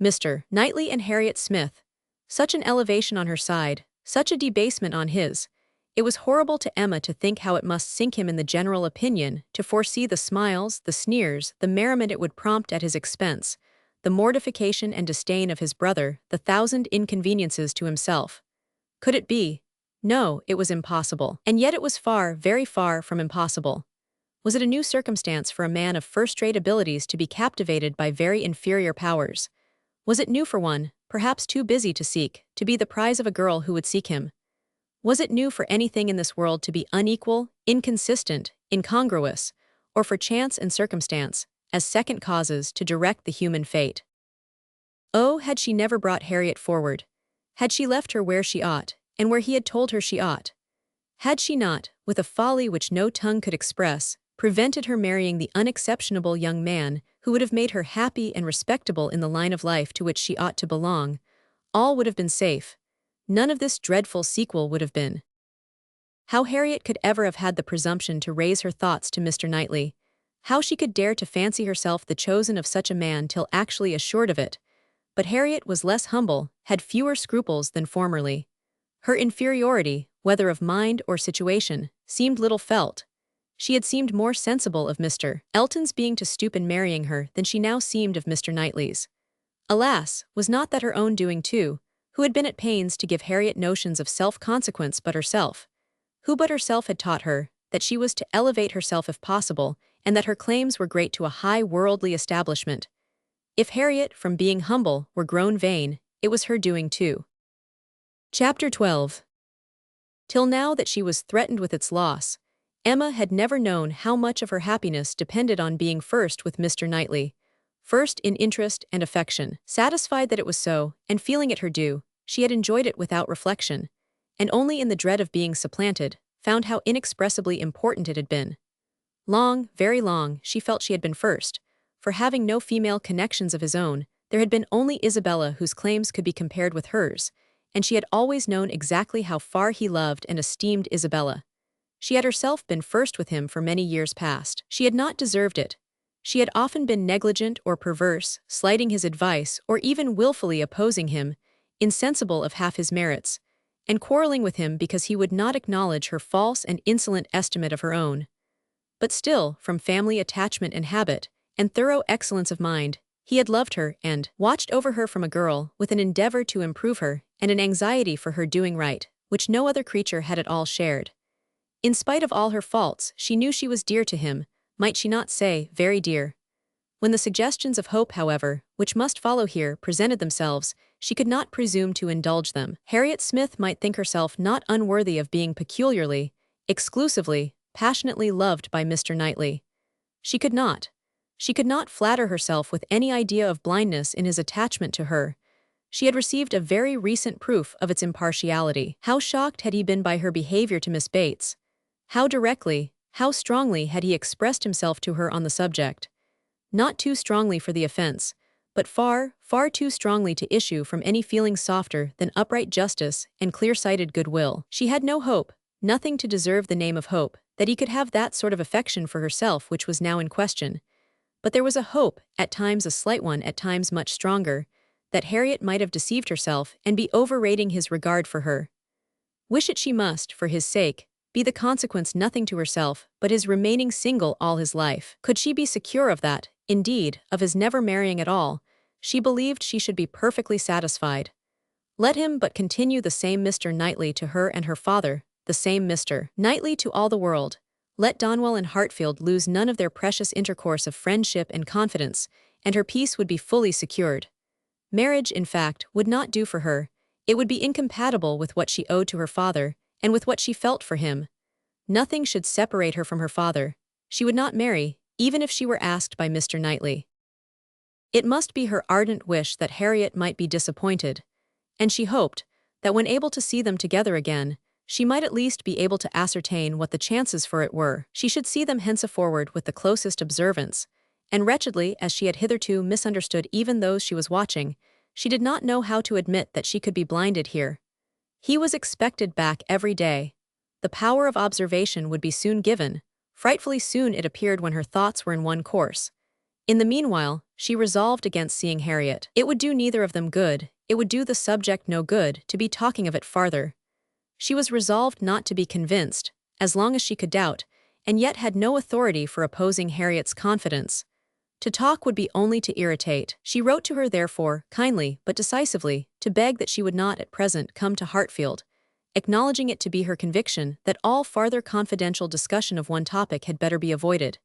Mr. Knightley and Harriet Smith, such an elevation on her side, such a debasement on his. It was horrible to Emma to think how it must sink him in the general opinion, to foresee the smiles, the sneers, the merriment it would prompt at his expense, the mortification and disdain of his brother, the thousand inconveniences to himself. Could it be? No, it was impossible. And yet it was far, very far from impossible. Was it a new circumstance for a man of first-rate abilities to be captivated by very inferior powers? Was it new for one, perhaps too busy to seek, to be the prize of a girl who would seek him? Was it new for anything in this world to be unequal, inconsistent, incongruous, or for chance and circumstance, as second causes, to direct the human fate? Oh, had she never brought Harriet forward? Had she left her where she ought, and where he had told her she ought? Had she not, with a folly which no tongue could express, prevented her marrying the unexceptionable young man who would have made her happy and respectable in the line of life to which she ought to belong, all would have been safe. None of this dreadful sequel would have been. How Harriet could ever have had the presumption to raise her thoughts to Mr. Knightley, how she could dare to fancy herself the chosen of such a man till actually assured of it. But Harriet was less humble, had fewer scruples than formerly. Her inferiority, whether of mind or situation, seemed little felt. She had seemed more sensible of Mr. Elton's being to stoop in marrying her than she now seemed of Mr. Knightley's. Alas, was not that her own doing too, who had been at pains to give Harriet notions of self-consequence but herself? Who but herself had taught her that she was to elevate herself if possible, and that her claims were great to a high worldly establishment? If Harriet, from being humble, were grown vain, it was her doing too. Chapter 12. Till now that she was threatened with its loss, Emma had never known how much of her happiness depended on being first with Mr. Knightley, first in interest and affection. Satisfied that it was so, and feeling it her due, she had enjoyed it without reflection, and only in the dread of being supplanted, found how inexpressibly important it had been. Long, very long, she felt she had been first, for having no female connections of his own, there had been only Isabella whose claims could be compared with hers, and she had always known exactly how far he loved and esteemed Isabella. She had herself been first with him for many years past. She had not deserved it. She had often been negligent or perverse, slighting his advice or even willfully opposing him, insensible of half his merits, and quarreling with him because he would not acknowledge her false and insolent estimate of her own. But still, from family attachment and habit, and thorough excellence of mind, he had loved her and watched over her from a girl, with an endeavor to improve her and an anxiety for her doing right, which no other creature had at all shared. In spite of all her faults, she knew she was dear to him, might she not say, very dear. When the suggestions of hope, however, which must follow here, presented themselves, she could not presume to indulge them. Harriet Smith might think herself not unworthy of being peculiarly, exclusively, passionately loved by Mr. Knightley. She could not. She could not flatter herself with any idea of blindness in his attachment to her. She had received a very recent proof of its impartiality. How shocked had he been by her behavior to Miss Bates? How directly, how strongly had he expressed himself to her on the subject? Not too strongly for the offense, but far, far too strongly to issue from any feeling softer than upright justice and clear-sighted goodwill. She had no hope, nothing to deserve the name of hope, that he could have that sort of affection for herself which was now in question. But there was a hope, at times a slight one, at times much stronger, that Harriet might have deceived herself and be overrating his regard for her. Wish it she must, for his sake, be the consequence nothing to herself but his remaining single all his life. Could she be secure of that, indeed, of his never marrying at all, she believed she should be perfectly satisfied. Let him but continue the same Mr. Knightley to her and her father, the same Mr. Knightley to all the world. Let Donwell and Hartfield lose none of their precious intercourse of friendship and confidence, and her peace would be fully secured. Marriage, in fact, would not do for her. It would be incompatible with what she owed to her father, and with what she felt for him. Nothing should separate her from her father. She would not marry, even if she were asked by Mr. Knightley. It must be her ardent wish that Harriet might be disappointed, and she hoped that when able to see them together again, she might at least be able to ascertain what the chances for it were. She should see them henceforward with the closest observance, and wretchedly as she had hitherto misunderstood even those she was watching, she did not know how to admit that she could be blinded here. He was expected back every day. The power of observation would be soon given, frightfully soon it appeared when her thoughts were in one course. In the meanwhile, she resolved against seeing Harriet. It would do neither of them good, it would do the subject no good to be talking of it farther. She was resolved not to be convinced, as long as she could doubt, and yet had no authority for opposing Harriet's confidence. To talk would be only to irritate. She wrote to her therefore, kindly but decisively, to beg that she would not at present come to Hartfield, acknowledging it to be her conviction that all farther confidential discussion of one topic had better be avoided,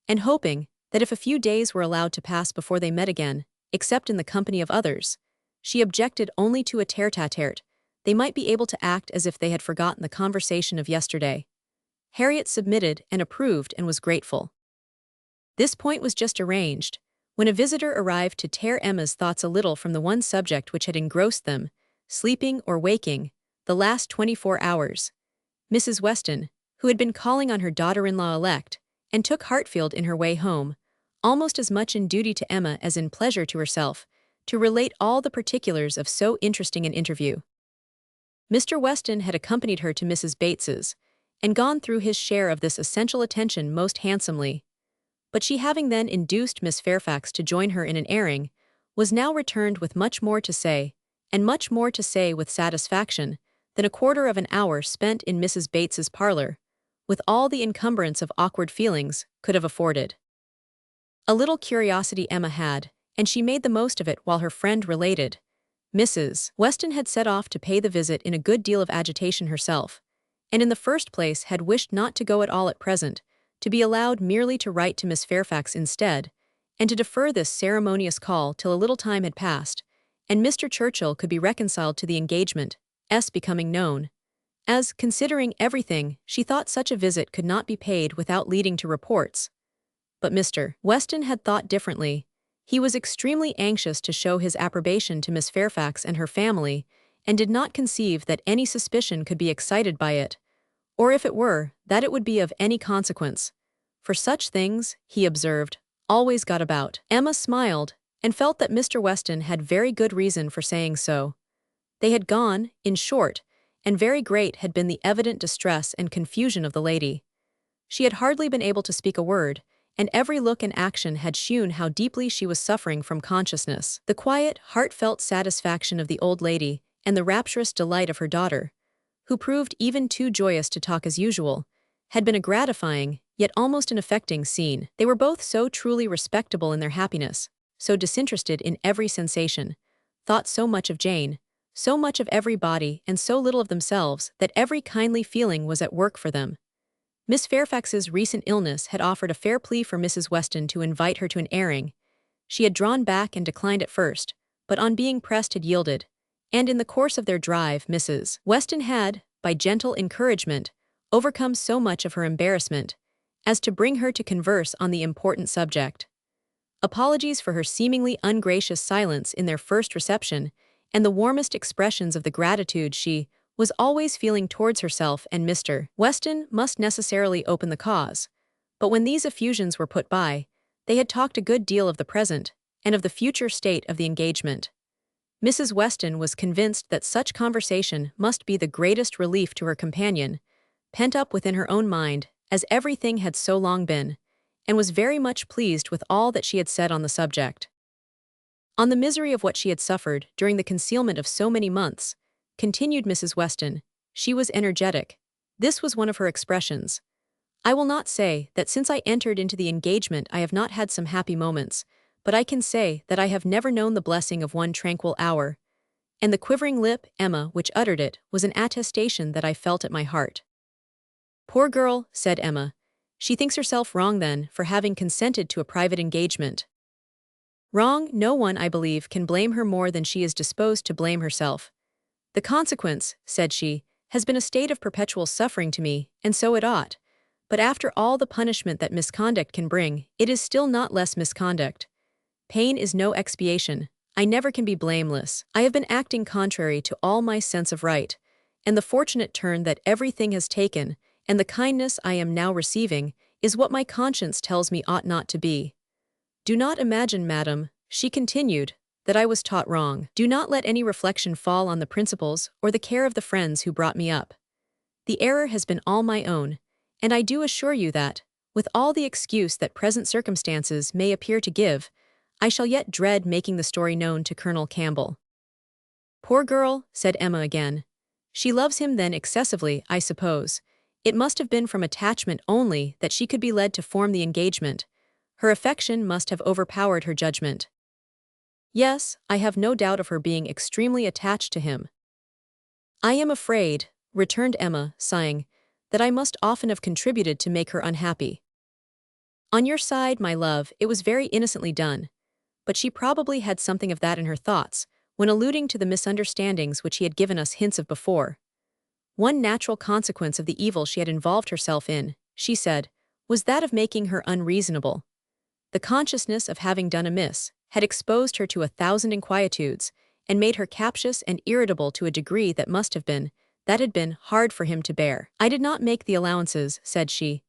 and hoping that if a few days were allowed to pass before they met again, except in the company of others, she objected only to a tête-à-tête, they might be able to act as if they had forgotten the conversation of yesterday. Harriet submitted and approved and was grateful. This point was just arranged, when a visitor arrived to tear Emma's thoughts a little from the one subject which had engrossed them, sleeping or waking, the last 24 hours. Mrs. Weston, who had been calling on her daughter-in-law-elect, and took Hartfield in her way home, almost as much in duty to Emma as in pleasure to herself, to relate all the particulars of so interesting an interview. Mr. Weston had accompanied her to Mrs. Bates's, and gone through his share of this essential attention most handsomely. But she, having then induced Miss Fairfax to join her in an airing, was now returned with much more to say, and much more to say with satisfaction, than a quarter of an hour spent in Mrs. Bates's parlour, with all the encumbrance of awkward feelings, could have afforded. A little curiosity Emma had, and she made the most of it while her friend related. Mrs. Weston had set off to pay the visit in a good deal of agitation herself, and in the first place had wished not to go at all at present, to be allowed merely to write to Miss Fairfax instead, and to defer this ceremonious call till a little time had passed, and Mr. Churchill could be reconciled to the engagement, becoming known. as, considering everything, she thought such a visit could not be paid without leading to reports. But Mr. Weston had thought differently. He was extremely anxious to show his approbation to Miss Fairfax and her family, and did not conceive that any suspicion could be excited by it, or if it were, that it would be of any consequence. For such things, he observed, always got about. Emma smiled, and felt that Mr. Weston had very good reason for saying so. They had gone, in short, and very great had been the evident distress and confusion of the lady. She had hardly been able to speak a word, and every look and action had shewn how deeply she was suffering from consciousness. The quiet, heartfelt satisfaction of the old lady, and the rapturous delight of her daughter, who proved even too joyous to talk as usual, had been a gratifying, yet almost an affecting scene. They were both so truly respectable in their happiness, so disinterested in every sensation, thought so much of Jane, so much of everybody and so little of themselves that every kindly feeling was at work for them. Miss Fairfax's recent illness had offered a fair plea for Mrs. Weston to invite her to an airing. She had drawn back and declined at first, but on being pressed had yielded, and in the course of their drive Mrs. Weston had, by gentle encouragement, overcome so much of her embarrassment as to bring her to converse on the important subject. Apologies for her seemingly ungracious silence in their first reception, and the warmest expressions of the gratitude she was always feeling towards herself and Mr. Weston must necessarily open the cause. But when these effusions were put by, they had talked a good deal of the present, and of the future state of the engagement. Mrs. Weston was convinced that such conversation must be the greatest relief to her companion, pent up within her own mind, as everything had so long been, and was very much pleased with all that she had said on the subject. On the misery of what she had suffered during the concealment of so many months, continued Mrs. Weston, she was energetic. This was one of her expressions. I will not say that since I entered into the engagement I have not had some happy moments, but I can say that I have never known the blessing of one tranquil hour, and the quivering lip, Emma, which uttered it, was an attestation that I felt at my heart. Poor girl, said Emma. She thinks herself wrong then, for having consented to a private engagement. Wrong, no one, I believe, can blame her more than she is disposed to blame herself. The consequence, said she, has been a state of perpetual suffering to me, and so it ought. But after all the punishment that misconduct can bring, it is still not less misconduct. Pain is no expiation. I never can be blameless. I have been acting contrary to all my sense of right, and the fortunate turn that everything has taken, and the kindness I am now receiving, is what my conscience tells me ought not to be. Do not imagine, madam, she continued, that I was taught wrong. Do not let any reflection fall on the principles or the care of the friends who brought me up. The error has been all my own, and I do assure you that, with all the excuse that present circumstances may appear to give, I shall yet dread making the story known to Colonel Campbell. Poor girl, said Emma again. She loves him then excessively, I suppose. It must have been from attachment only that she could be led to form the engagement. Her affection must have overpowered her judgment. Yes, I have no doubt of her being extremely attached to him. I am afraid, returned Emma, sighing, that I must often have contributed to make her unhappy. On your side, my love, it was very innocently done, but she probably had something of that in her thoughts, when alluding to the misunderstandings which he had given us hints of before. One natural consequence of the evil she had involved herself in, she said, was that of making her unreasonable. The consciousness of having done amiss had exposed her to 1,000 inquietudes, and made her captious and irritable to a degree that had been hard for him to bear. I did not make the allowances, said she,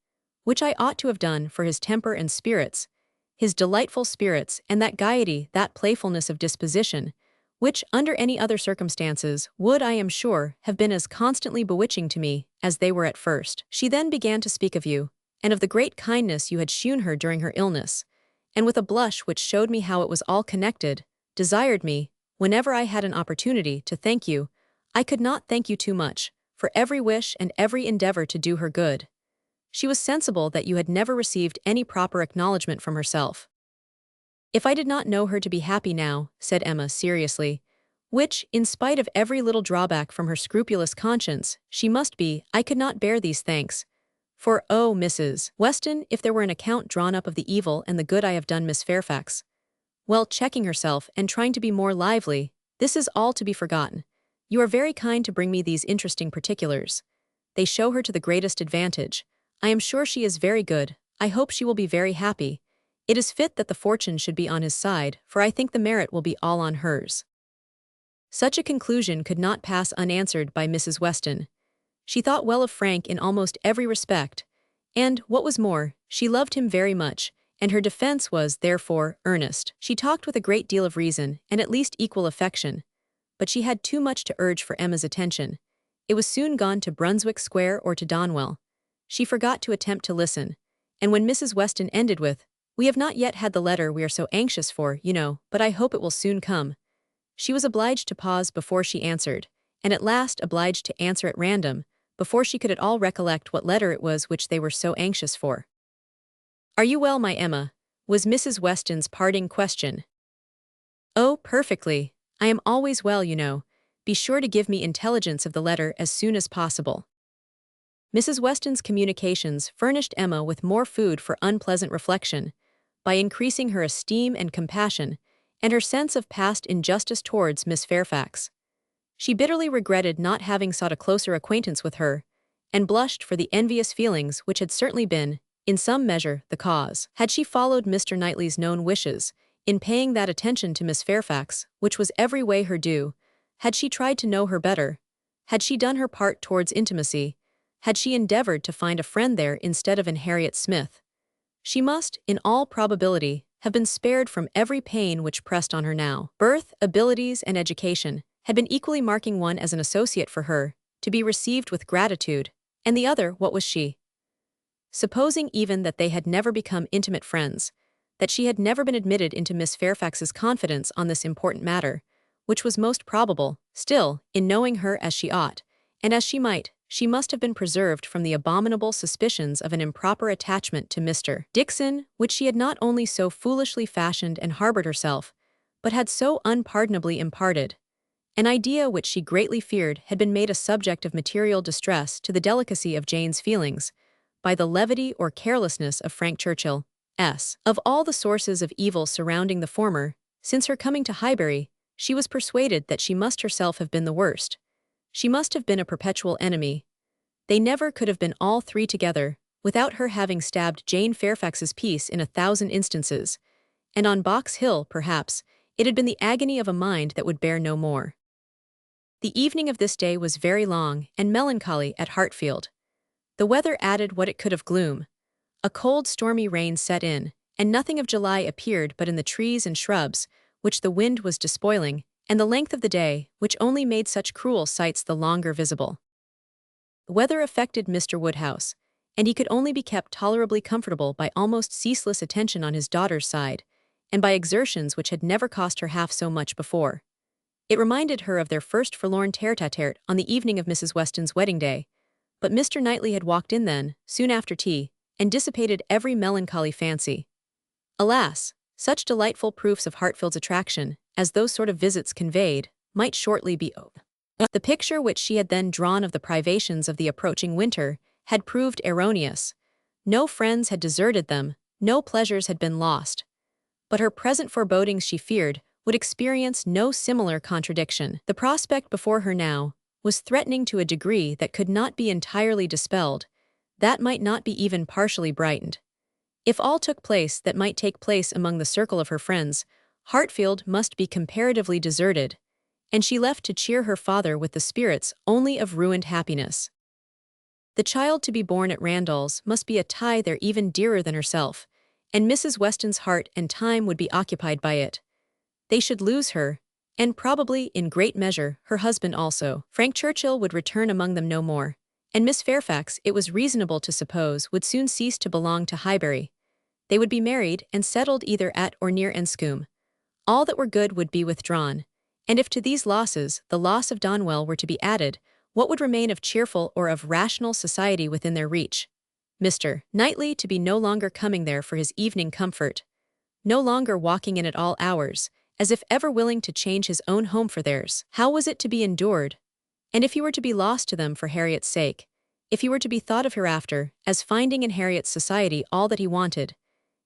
which I ought to have done for his temper and spirits, his delightful spirits, and that gaiety, that playfulness of disposition, which, under any other circumstances, would, I am sure, have been as constantly bewitching to me as they were at first. She then began to speak of you, and of the great kindness you had shewn her during her illness, and with a blush which showed me how it was all connected, desired me, whenever I had an opportunity, to thank you. I could not thank you too much, for every wish and every endeavor to do her good. She was sensible that you had never received any proper acknowledgment from herself. If I did not know her to be happy now, said Emma seriously, which, in spite of every little drawback from her scrupulous conscience, she must be, I could not bear these thanks. For, oh, Mrs. Weston, if there were an account drawn up of the evil and the good I have done Miss Fairfax. Well, checking herself and trying to be more lively, this is all to be forgotten. You are very kind to bring me these interesting particulars. They show her to the greatest advantage. I am sure she is very good. I hope she will be very happy. It is fit that the fortune should be on his side, for I think the merit will be all on hers." Such a conclusion could not pass unanswered by Mrs. Weston. She thought well of Frank in almost every respect, and, what was more, she loved him very much, and her defense was, therefore, earnest. She talked with a great deal of reason, and at least equal affection, but she had too much to urge for Emma's attention. It was soon gone to Brunswick Square or to Donwell. She forgot to attempt to listen, and when Mrs. Weston ended with, "We have not yet had the letter we are so anxious for, you know, but I hope it will soon come," she was obliged to pause before she answered, and at last obliged to answer at random, before she could at all recollect what letter it was which they were so anxious for. "Are you well, my Emma?" was Mrs. Weston's parting question. "Oh, perfectly. I am always well, you know. Be sure to give me intelligence of the letter as soon as possible." Mrs. Weston's communications furnished Emma with more food for unpleasant reflection, by increasing her esteem and compassion, and her sense of past injustice towards Miss Fairfax. She bitterly regretted not having sought a closer acquaintance with her, and blushed for the envious feelings which had certainly been, in some measure, the cause. Had she followed Mr. Knightley's known wishes, in paying that attention to Miss Fairfax, which was every way her due, had she tried to know her better, had she done her part towards intimacy, had she endeavored to find a friend there instead of in Harriet Smith, she must, in all probability, have been spared from every pain which pressed on her now. Birth, abilities, and education had been equally marking one as an associate for her, to be received with gratitude, and the other, what was she? Supposing even that they had never become intimate friends, that she had never been admitted into Miss Fairfax's confidence on this important matter, which was most probable, still, in knowing her as she ought, and as she might, she must have been preserved from the abominable suspicions of an improper attachment to Mr. Dixon, which she had not only so foolishly fashioned and harbored herself, but had so unpardonably imparted. An idea which she greatly feared had been made a subject of material distress to the delicacy of Jane's feelings, by the levity or carelessness of Frank Churchill. Of all the sources of evil surrounding the former, since her coming to Highbury, she was persuaded that she must herself have been the worst. She must have been a perpetual enemy. They never could have been all three together, without her having stabbed Jane Fairfax's peace in 1,000 instances, and on Box Hill, perhaps, it had been the agony of a mind that would bear no more. The evening of this day was very long and melancholy at Hartfield. The weather added what it could of gloom. A cold stormy rain set in, and nothing of July appeared but in the trees and shrubs, which the wind was despoiling, and the length of the day, which only made such cruel sights the longer visible. The weather affected Mr. Woodhouse, and he could only be kept tolerably comfortable by almost ceaseless attention on his daughter's side, and by exertions which had never cost her half so much before. It reminded her of their first forlorn tête-à-tête on the evening of Mrs. Weston's wedding day, but Mr. Knightley had walked in then, soon after tea, and dissipated every melancholy fancy. Alas, such delightful proofs of Hartfield's attraction, as those sort of visits conveyed, might shortly be over. The picture which she had then drawn of the privations of the approaching winter had proved erroneous. No friends had deserted them, no pleasures had been lost. But her present forebodings, she feared, would experience no similar contradiction. The prospect before her now was threatening to a degree that could not be entirely dispelled, that might not be even partially brightened. If all took place that might take place among the circle of her friends, Hartfield must be comparatively deserted, and she left to cheer her father with the spirits only of ruined happiness. The child to be born at Randalls must be a tie there even dearer than herself, and Mrs. Weston's heart and time would be occupied by it. They should lose her, and probably, in great measure, her husband also. Frank Churchill would return among them no more, and Miss Fairfax, it was reasonable to suppose, would soon cease to belong to Highbury. They would be married and settled either at or near Enscombe. All that were good would be withdrawn, and if to these losses the loss of Donwell were to be added, what would remain of cheerful or of rational society within their reach? Mr. Knightley to be no longer coming there for his evening comfort, no longer walking in at all hours, as if ever willing to change his own home for theirs. How was it to be endured? And if he were to be lost to them for Harriet's sake, if he were to be thought of hereafter as finding in Harriet's society all that he wanted,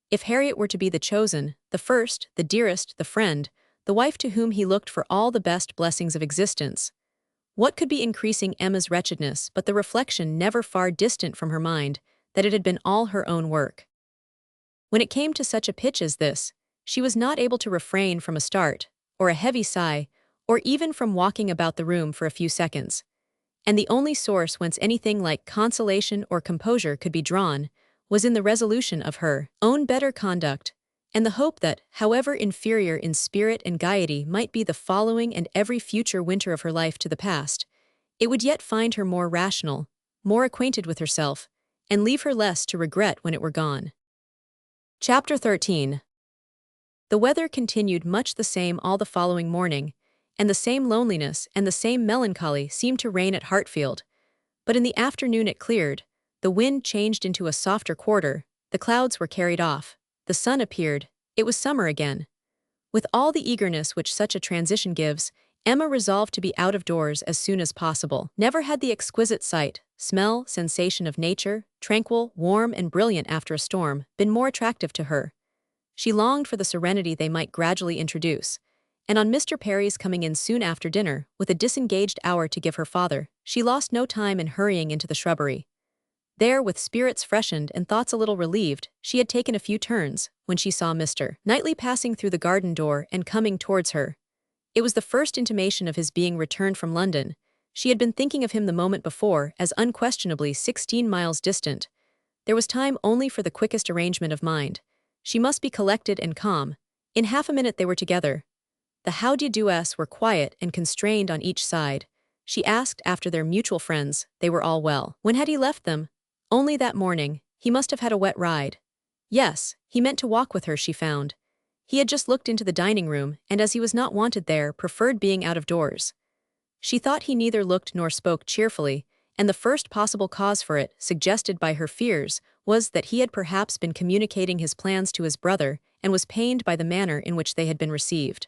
if Harriet were to be the chosen, the first, the dearest, the friend, the wife to whom he looked for all the best blessings of existence, What could be increasing Emma's wretchedness but the reflection never far distant from her mind that it had been all her own work? When it came to such a pitch as this, she was not able to refrain from a start, or a heavy sigh, or even from walking about the room for a few seconds. And the only source whence anything like consolation or composure could be drawn was in the resolution of her own better conduct, and the hope that, however inferior in spirit and gaiety might be the following and every future winter of her life to the past, it would yet find her more rational, more acquainted with herself, and leave her less to regret when it were gone. Chapter 13. The weather continued much the same all the following morning, and the same loneliness and the same melancholy seemed to reign at Hartfield. But in the afternoon it cleared, the wind changed into a softer quarter, the clouds were carried off, the sun appeared, it was summer again. With all the eagerness which such a transition gives, Emma resolved to be out of doors as soon as possible. Never had the exquisite sight, smell, sensation of nature, tranquil, warm, and brilliant after a storm, been more attractive to her. She longed for the serenity they might gradually introduce, and on Mr. Perry's coming in soon after dinner, with a disengaged hour to give her father, she lost no time in hurrying into the shrubbery. There, with spirits freshened and thoughts a little relieved, she had taken a few turns, when she saw Mr. Knightley passing through the garden door and coming towards her. It was the first intimation of his being returned from London. She had been thinking of him the moment before as unquestionably 16 miles distant. There was time only for the quickest arrangement of mind. She must be collected and calm. In half a minute they were together. The how d'ye do's were quiet and constrained on each side. She asked after their mutual friends, they were all well. When had he left them? Only that morning. He must have had a wet ride. Yes, he meant to walk with her, she found. He had just looked into the dining room, and as he was not wanted there, preferred being out of doors. She thought he neither looked nor spoke cheerfully, and the first possible cause for it, suggested by her fears, was that he had perhaps been communicating his plans to his brother, and was pained by the manner in which they had been received.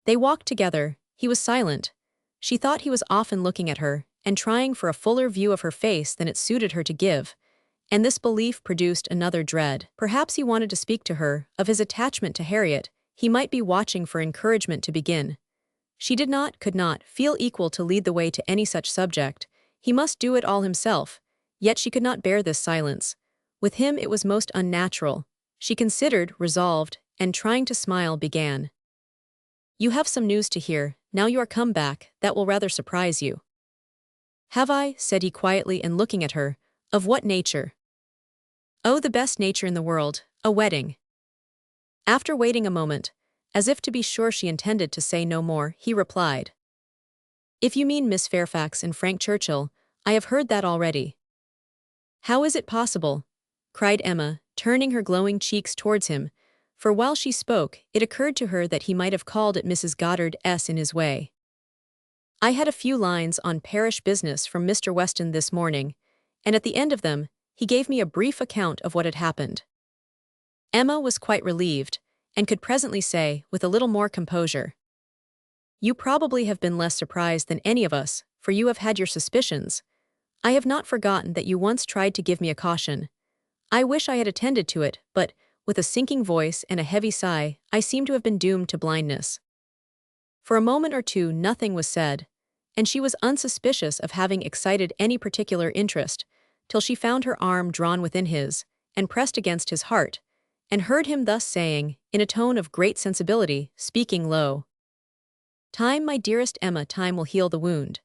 They walked together. He was silent. She thought he was often looking at her, and trying for a fuller view of her face than it suited her to give, and this belief produced another dread. Perhaps he wanted to speak to her, of his attachment to Harriet. He might be watching for encouragement to begin. She could not, feel equal to lead the way to any such subject. He must do it all himself, yet she could not bear this silence. With him it was most unnatural. She considered, resolved, and trying to smile, began. "You have some news to hear, now you are come back, that will rather surprise you." "Have I?" said he quietly and looking at her. "Of what nature?" "Oh, the best nature in the world, a wedding." After waiting a moment, as if to be sure she intended to say no more, he replied, "If you mean Miss Fairfax and Frank Churchill, I have heard that already." "How is it possible?" cried Emma, turning her glowing cheeks towards him, for while she spoke, it occurred to her that he might have called at Mrs. Goddard's in his way. "I had a few lines on parish business from Mr. Weston this morning, and at the end of them, he gave me a brief account of what had happened." Emma was quite relieved, and could presently say, with a little more composure, "You probably have been less surprised than any of us, for you have had your suspicions. I have not forgotten that you once tried to give me a caution. I wish I had attended to it, but, with a sinking voice and a heavy sigh, I seem to have been doomed to blindness." For a moment or two nothing was said, and she was unsuspicious of having excited any particular interest, till she found her arm drawn within his, and pressed against his heart, and heard him thus saying, in a tone of great sensibility, speaking low, "Time, my dearest Emma, time will heal the wound.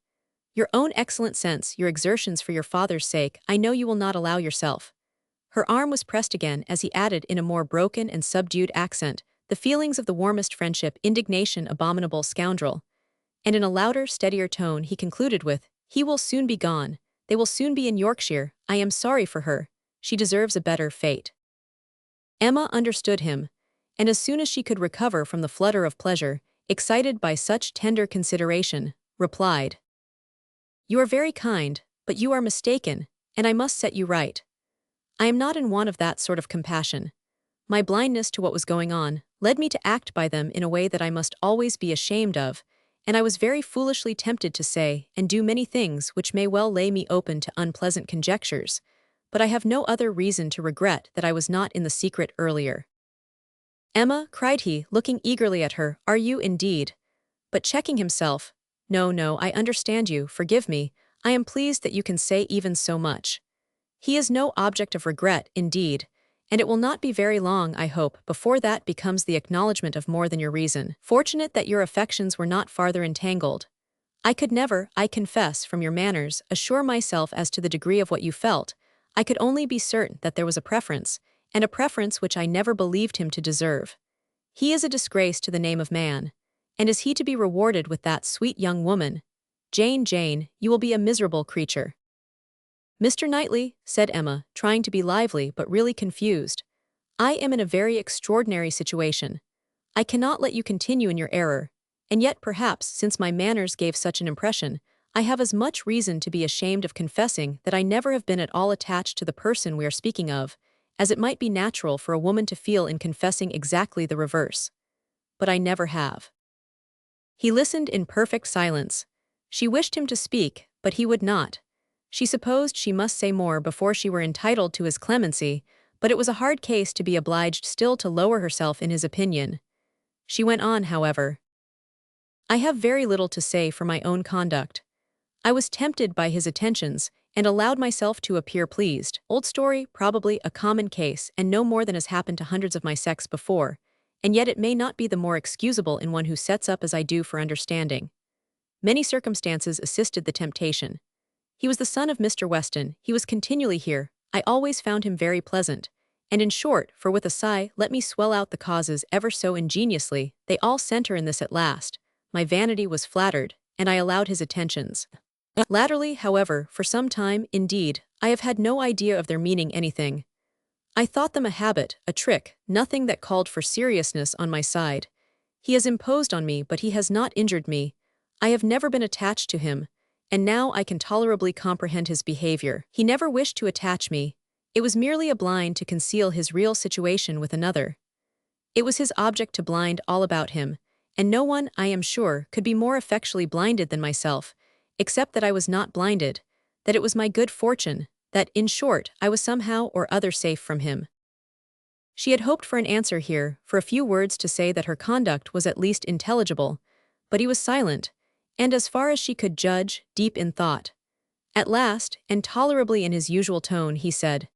Your own excellent sense, your exertions for your father's sake, I know you will not allow yourself." Her arm was pressed again as he added in a more broken and subdued accent, "The feelings of the warmest friendship, indignation, abominable scoundrel." And in a louder, steadier tone he concluded with, "He will soon be gone. They will soon be in Yorkshire. I am sorry for her. She deserves a better fate." Emma understood him, and as soon as she could recover from the flutter of pleasure, excited by such tender consideration, replied, "You are very kind, but you are mistaken, and I must set you right. I am not in want of that sort of compassion. My blindness to what was going on led me to act by them in a way that I must always be ashamed of, and I was very foolishly tempted to say and do many things which may well lay me open to unpleasant conjectures, but I have no other reason to regret that I was not in the secret earlier." "Emma," cried he, looking eagerly at her, "are you indeed?" But checking himself, No, I understand you, forgive me, I am pleased that you can say even so much. He is no object of regret, indeed, and it will not be very long, I hope, before that becomes the acknowledgment of more than your reason. Fortunate that your affections were not farther entangled. I could never, I confess, from your manners, assure myself as to the degree of what you felt. I could only be certain that there was a preference, and a preference which I never believed him to deserve. He is a disgrace to the name of man. And is he to be rewarded with that sweet young woman? Jane, you will be a miserable creature. Mr. Knightley, said Emma, trying to be lively but really confused, I am in a very extraordinary situation. I cannot let you continue in your error, and yet perhaps, since my manners gave such an impression, I have as much reason to be ashamed of confessing that I never have been at all attached to the person we are speaking of, as it might be natural for a woman to feel in confessing exactly the reverse. But I never have. He listened in perfect silence. She wished him to speak, but he would not. She supposed she must say more before she were entitled to his clemency, but it was a hard case to be obliged still to lower herself in his opinion. She went on, however. I have very little to say for my own conduct. I was tempted by his attentions, and allowed myself to appear pleased. Old story, probably a common case, and no more than has happened to hundreds of my sex before, and yet it may not be the more excusable in one who sets up as I do for understanding. Many circumstances assisted the temptation. He was the son of Mr. Weston, he was continually here, I always found him very pleasant, and in short, for with a sigh, let me swell out the causes ever so ingeniously, they all centre in this at last. My vanity was flattered, and I allowed his attentions. Latterly, however, for some time, indeed, I have had no idea of their meaning anything. I thought them a habit, a trick, nothing that called for seriousness on my side. He has imposed on me, but he has not injured me. I have never been attached to him, and now I can tolerably comprehend his behavior. He never wished to attach me. It was merely a blind to conceal his real situation with another. It was his object to blind all about him, and no one, I am sure, could be more effectually blinded than myself, except that I was not blinded, that it was my good fortune, that, in short, I was somehow or other safe from him. She had hoped for an answer here, for a few words to say that her conduct was at least intelligible, but he was silent, and as far as she could judge, deep in thought. At last, and tolerably in his usual tone, he said,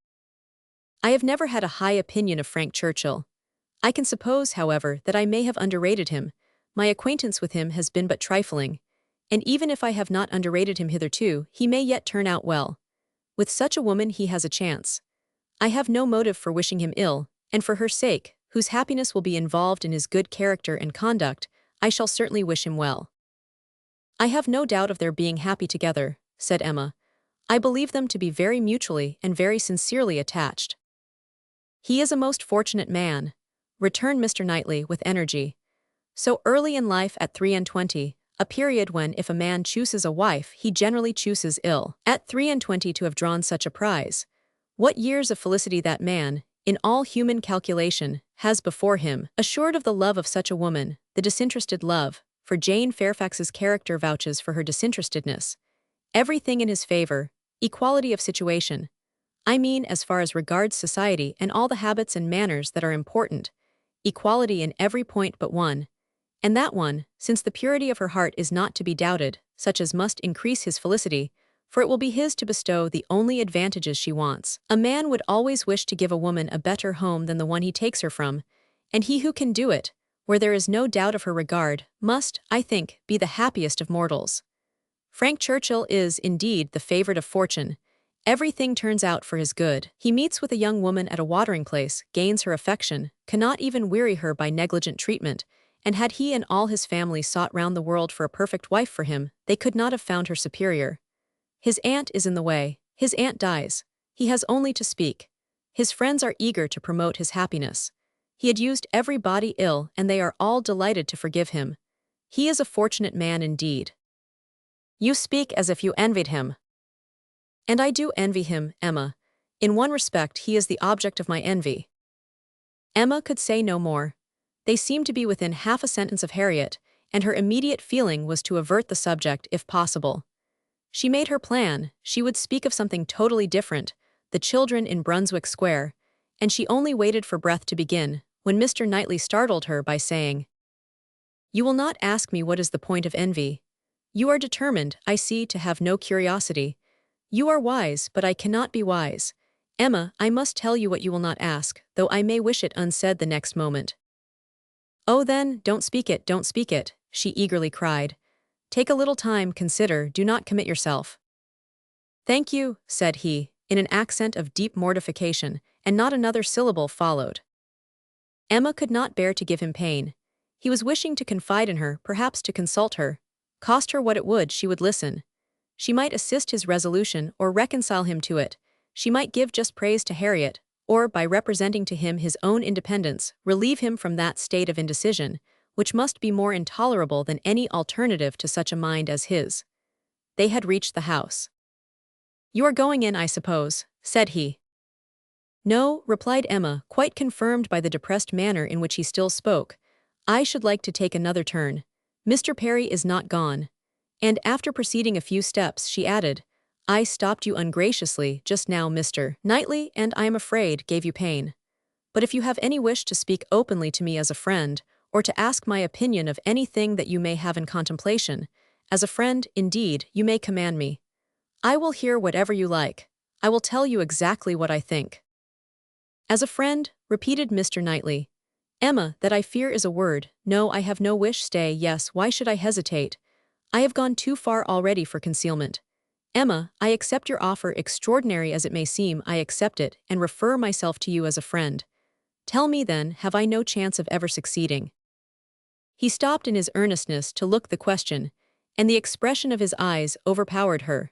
I have never had a high opinion of Frank Churchill. I can suppose, however, that I may have underrated him. My acquaintance with him has been but trifling, and even if I have not underrated him hitherto, he may yet turn out well. With such a woman he has a chance. I have no motive for wishing him ill, and for her sake, whose happiness will be involved in his good character and conduct, I shall certainly wish him well. I have no doubt of their being happy together, said Emma. I believe them to be very mutually and very sincerely attached. He is a most fortunate man, returned Mr. Knightley with energy. So early in life at 23, a period when if a man chooses a wife he generally chooses ill. At 23 to have drawn such a prize. What years of felicity that man, in all human calculation, has before him, assured of the love of such a woman, the disinterested love, for Jane Fairfax's character vouches for her disinterestedness. Everything in his favor, equality of situation. I mean as far as regards society and all the habits and manners that are important, equality in every point but one. And that one, since the purity of her heart is not to be doubted, such as must increase his felicity, for it will be his to bestow the only advantages she wants. A man would always wish to give a woman a better home than the one he takes her from, and he who can do it, where there is no doubt of her regard, must, I think, be the happiest of mortals. Frank Churchill is, indeed, the favorite of fortune. Everything turns out for his good. He meets with a young woman at a watering place, gains her affection, cannot even weary her by negligent treatment, and had he and all his family sought round the world for a perfect wife for him, they could not have found her superior. His aunt is in the way, his aunt dies. He has only to speak. His friends are eager to promote his happiness. He had used every body ill, and they are all delighted to forgive him. He is a fortunate man indeed. You speak as if you envied him. And I do envy him, Emma. In one respect he is the object of my envy. Emma could say no more. They seemed to be within half a sentence of Harriet, and her immediate feeling was to avert the subject if possible. She made her plan, she would speak of something totally different, the children in Brunswick Square, and she only waited for breath to begin, when Mr. Knightley startled her by saying, You will not ask me what is the point of envy. You are determined, I see, to have no curiosity. You are wise, but I cannot be wise. Emma, I must tell you what you will not ask, though I may wish it unsaid the next moment. Oh then, don't speak it, she eagerly cried. Take a little time, consider, do not commit yourself. Thank you, said he, in an accent of deep mortification, and not another syllable followed. Emma could not bear to give him pain. He was wishing to confide in her, perhaps to consult her. Cost her what it would, she would listen. She might assist his resolution or reconcile him to it. She might give just praise to Harriet, or, by representing to him his own independence, relieve him from that state of indecision, which must be more intolerable than any alternative to such a mind as his. They had reached the house. You are going in, I suppose, said he. No, replied Emma, quite confirmed by the depressed manner in which he still spoke. I should like to take another turn. Mr. Perry is not gone. And after proceeding a few steps, she added, I stopped you ungraciously just now, Mr. Knightley, and I am afraid gave you pain. But if you have any wish to speak openly to me as a friend, or to ask my opinion of anything that you may have in contemplation, as a friend, indeed, you may command me. I will hear whatever you like. I will tell you exactly what I think. As a friend, repeated Mr. Knightley. Emma, that I fear is a word. No, I have no wish. Stay, yes, why should I hesitate? I have gone too far already for concealment. Emma, I accept your offer, extraordinary as it may seem, I accept it, and refer myself to you as a friend. Tell me then, have I no chance of ever succeeding? He stopped in his earnestness to look the question, and the expression of his eyes overpowered her.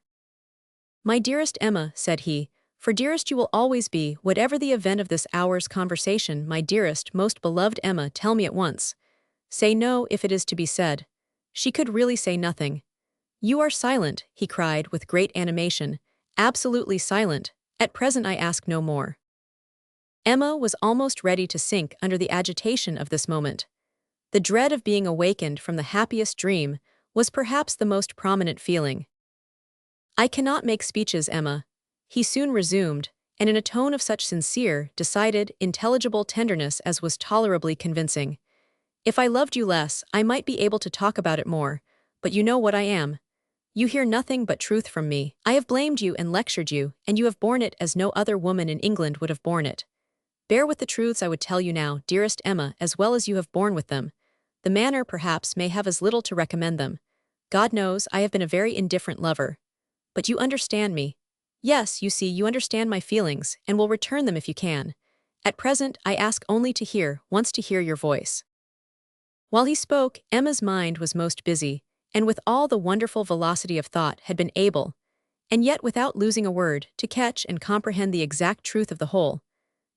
My dearest Emma, said he, for dearest you will always be, whatever the event of this hour's conversation, my dearest, most beloved Emma, tell me at once. Say no if it is to be said. She could really say nothing. You are silent, he cried with great animation, absolutely silent. At present I ask no more. Emma was almost ready to sink under the agitation of this moment. The dread of being awakened from the happiest dream was perhaps the most prominent feeling. I cannot make speeches, Emma, he soon resumed, and in a tone of such sincere, decided, intelligible tenderness as was tolerably convincing. If I loved you less, I might be able to talk about it more, but you know what I am. You hear nothing but truth from me. I have blamed you and lectured you, and you have borne it as no other woman in England would have borne it. Bear with the truths I would tell you now, dearest Emma, as well as you have borne with them. The manner, perhaps, may have as little to recommend them. God knows, I have been a very indifferent lover. But you understand me. Yes, you see, you understand my feelings, and will return them if you can. At present, I ask only to hear, once to hear your voice. While he spoke, Emma's mind was most busy, and with all the wonderful velocity of thought had been able, and yet without losing a word, to catch and comprehend the exact truth of the whole,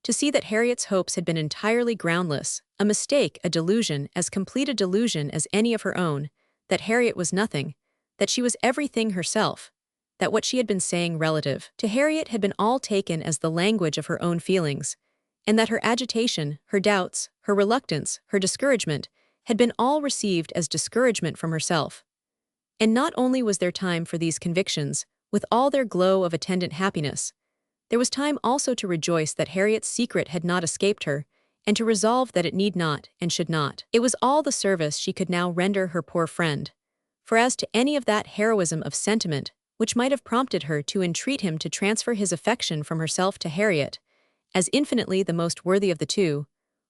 to see that Harriet's hopes had been entirely groundless, a mistake, a delusion, as complete a delusion as any of her own, that Harriet was nothing, that she was everything herself, that what she had been saying relative to Harriet had been all taken as the language of her own feelings, and that her agitation, her doubts, her reluctance, her discouragement, had been all received as discouragement from herself. And not only was there time for these convictions, with all their glow of attendant happiness, there was time also to rejoice that Harriet's secret had not escaped her, and to resolve that it need not and should not. It was all the service she could now render her poor friend. For as to any of that heroism of sentiment which might have prompted her to entreat him to transfer his affection from herself to Harriet, as infinitely the most worthy of the two,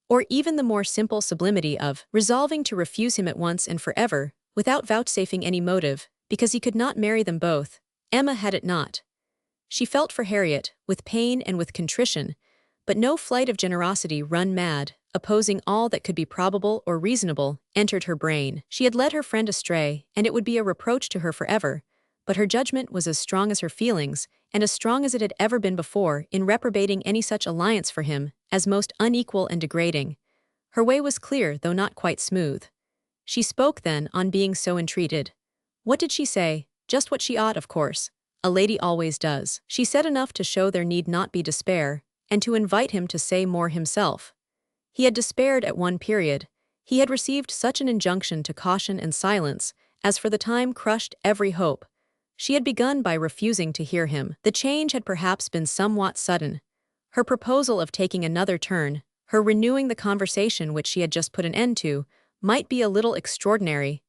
or even the more simple sublimity of resolving to refuse him at once and forever, without vouchsafing any motive, because he could not marry them both, Emma had it not. She felt for Harriet, with pain and with contrition, but no flight of generosity run mad, opposing all that could be probable or reasonable, entered her brain. She had led her friend astray, and it would be a reproach to her forever, but her judgment was as strong as her feelings, and as strong as it had ever been before, in reprobating any such alliance for him, as most unequal and degrading. Her way was clear, though not quite smooth. She spoke then, on being so entreated. What did she say? Just what she ought, of course. A lady always does. She said enough to show there need not be despair, and to invite him to say more himself. He had despaired at one period. He had received such an injunction to caution and silence, as for the time crushed every hope. She had begun by refusing to hear him. The change had perhaps been somewhat sudden. Her proposal of taking another turn, her renewing the conversation which she had just put an end to, might be a little extraordinary.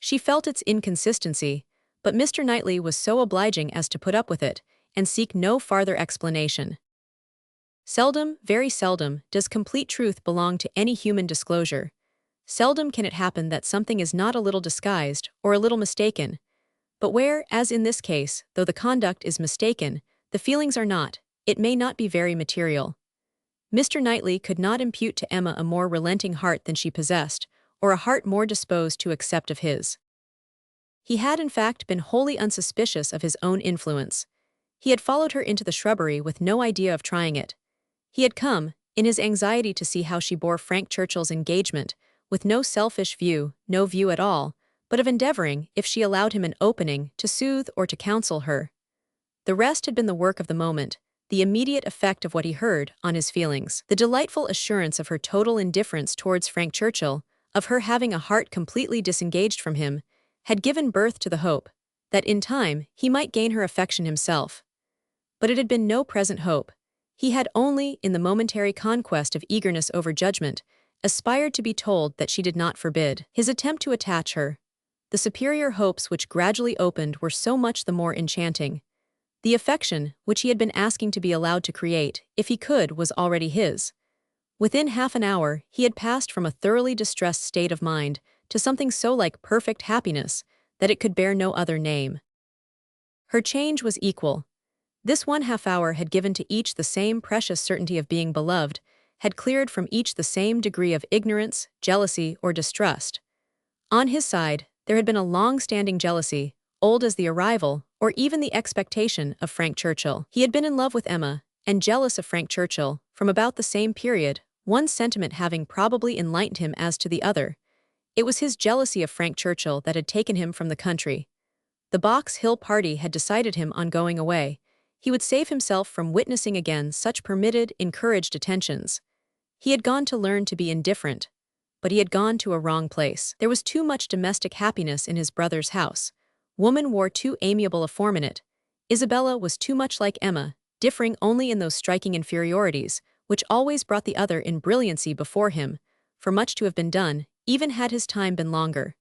She felt its inconsistency, but Mr. Knightley was so obliging as to put up with it, and seek no farther explanation. Seldom, very seldom, does complete truth belong to any human disclosure. Seldom can it happen that something is not a little disguised, or a little mistaken. But where, as in this case, though the conduct is mistaken, the feelings are not, it may not be very material. Mr. Knightley could not impute to Emma a more relenting heart than she possessed, or a heart more disposed to accept of his. He had in fact been wholly unsuspicious of his own influence. He had followed her into the shrubbery with no idea of trying it. He had come, in his anxiety to see how she bore Frank Churchill's engagement, with no selfish view, no view at all, but of endeavoring, if she allowed him an opening, to soothe or to counsel her. The rest had been the work of the moment, the immediate effect of what he heard, on his feelings. The delightful assurance of her total indifference towards Frank Churchill, of her having a heart completely disengaged from him, had given birth to the hope that in time he might gain her affection himself. But it had been no present hope. He had only, in the momentary conquest of eagerness over judgment, aspired to be told that she did not forbid his attempt to attach her. The superior hopes which gradually opened were so much the more enchanting. The affection, which he had been asking to be allowed to create, if he could, was already his. Within half an hour, he had passed from a thoroughly distressed state of mind to something so like perfect happiness that it could bear no other name. Her change was equal. This 1/2 hour had given to each the same precious certainty of being beloved, had cleared from each the same degree of ignorance, jealousy, or distrust. On his side, there had been a long-standing jealousy, old as the arrival, or even the expectation, of Frank Churchill. He had been in love with Emma, and jealous of Frank Churchill, from about the same period, one sentiment having probably enlightened him as to the other. It was his jealousy of Frank Churchill that had taken him from the country. The Box Hill party had decided him on going away. He would save himself from witnessing again such permitted, encouraged attentions. He had gone to learn to be indifferent, but he had gone to a wrong place. There was too much domestic happiness in his brother's house. Woman wore too amiable a form in it. Isabella was too much like Emma, differing only in those striking inferiorities, which always brought the other in brilliancy before him, for much to have been done, even had his time been longer.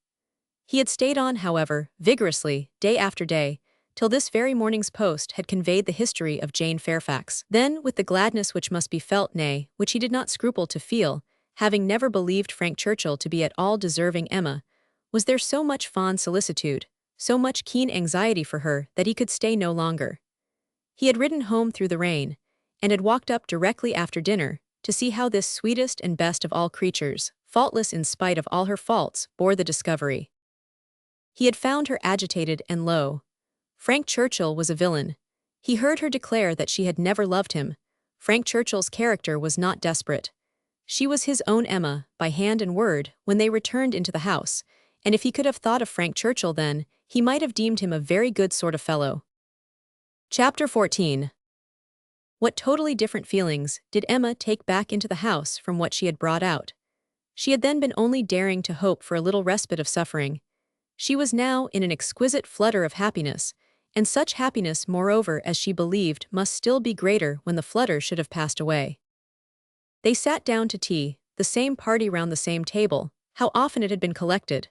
He had stayed on, however, vigorously, day after day, till this very morning's post had conveyed the history of Jane Fairfax. Then, with the gladness which must be felt, nay, which he did not scruple to feel, having never believed Frank Churchill to be at all deserving Emma, was there so much fond solicitude, so much keen anxiety for her, that he could stay no longer. He had ridden home through the rain, and had walked up directly after dinner, to see how this sweetest and best of all creatures, faultless in spite of all her faults, bore the discovery. He had found her agitated and low. Frank Churchill was a villain. He heard her declare that she had never loved him. Frank Churchill's character was not desperate. She was his own Emma, by hand and word, when they returned into the house, and if he could have thought of Frank Churchill then, he might have deemed him a very good sort of fellow. Chapter 14. What totally different feelings did Emma take back into the house from what she had brought out? She had then been only daring to hope for a little respite of suffering. She was now in an exquisite flutter of happiness, and such happiness, moreover, as she believed must still be greater when the flutter should have passed away. They sat down to tea, the same party round the same table. How often it had been collected!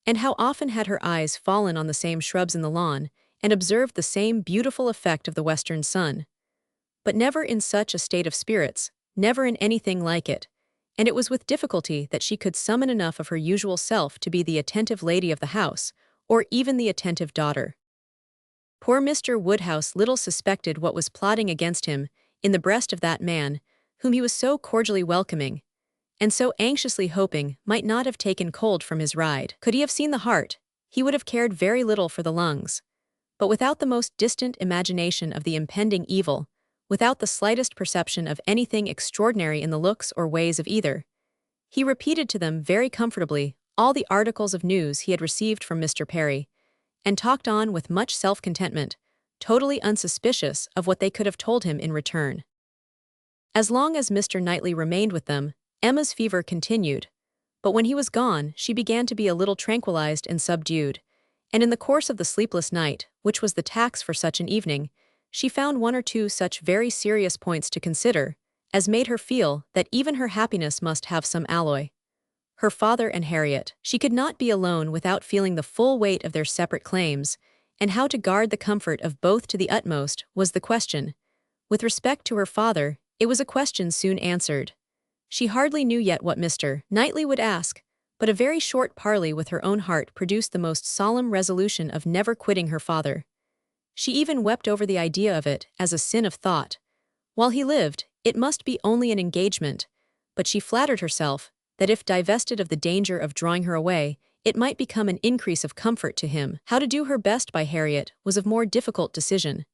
And how often had her eyes fallen on the same shrubs in the lawn, and observed the same beautiful effect of the western sun. But never in such a state of spirits, never in anything like it, and it was with difficulty that she could summon enough of her usual self to be the attentive lady of the house, or even the attentive daughter. Poor Mr. Woodhouse little suspected what was plotting against him in the breast of that man, whom he was so cordially welcoming, and so anxiously hoping might not have taken cold from his ride. Could he have seen the heart, he would have cared very little for the lungs. But without the most distant imagination of the impending evil, without the slightest perception of anything extraordinary in the looks or ways of either, he repeated to them very comfortably all the articles of news he had received from Mr. Perry, and talked on with much self-contentment, totally unsuspicious of what they could have told him in return. As long as Mr. Knightley remained with them, Emma's fever continued, but when he was gone she began to be a little tranquilized and subdued, and in the course of the sleepless night, which was the tax for such an evening, she found one or two such very serious points to consider, as made her feel that even her happiness must have some alloy. her father and Harriet. She could not be alone without feeling the full weight of their separate claims, and how to guard the comfort of both to the utmost was the question. With respect to her father, it was a question soon answered. She hardly knew yet what Mr. Knightley would ask, but a very short parley with her own heart produced the most solemn resolution of never quitting her father. She even wept over the idea of it as a sin of thought. While he lived, it must be only an engagement, but she flattered herself that if divested of the danger of drawing her away, it might become an increase of comfort to him. How to do her best by Harriet was of more difficult decision.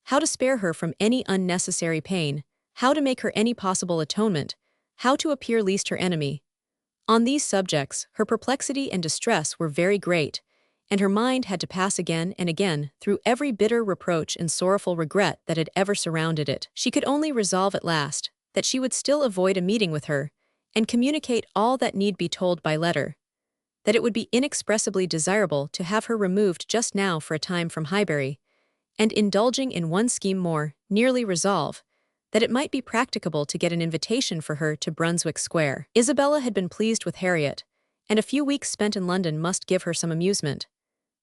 How to spare her from any unnecessary pain, how to make her any possible atonement, how to appear least her enemy. On these subjects, her perplexity and distress were very great, and her mind had to pass again and again through every bitter reproach and sorrowful regret that had ever surrounded it. She could only resolve at last that she would still avoid a meeting with her, and communicate all that need be told by letter. That it would be inexpressibly desirable to have her removed just now for a time from Highbury, and indulging in one scheme more, nearly resolve, that it might be practicable to get an invitation for her to Brunswick Square. Isabella had been pleased with Harriet, and a few weeks spent in London must give her some amusement.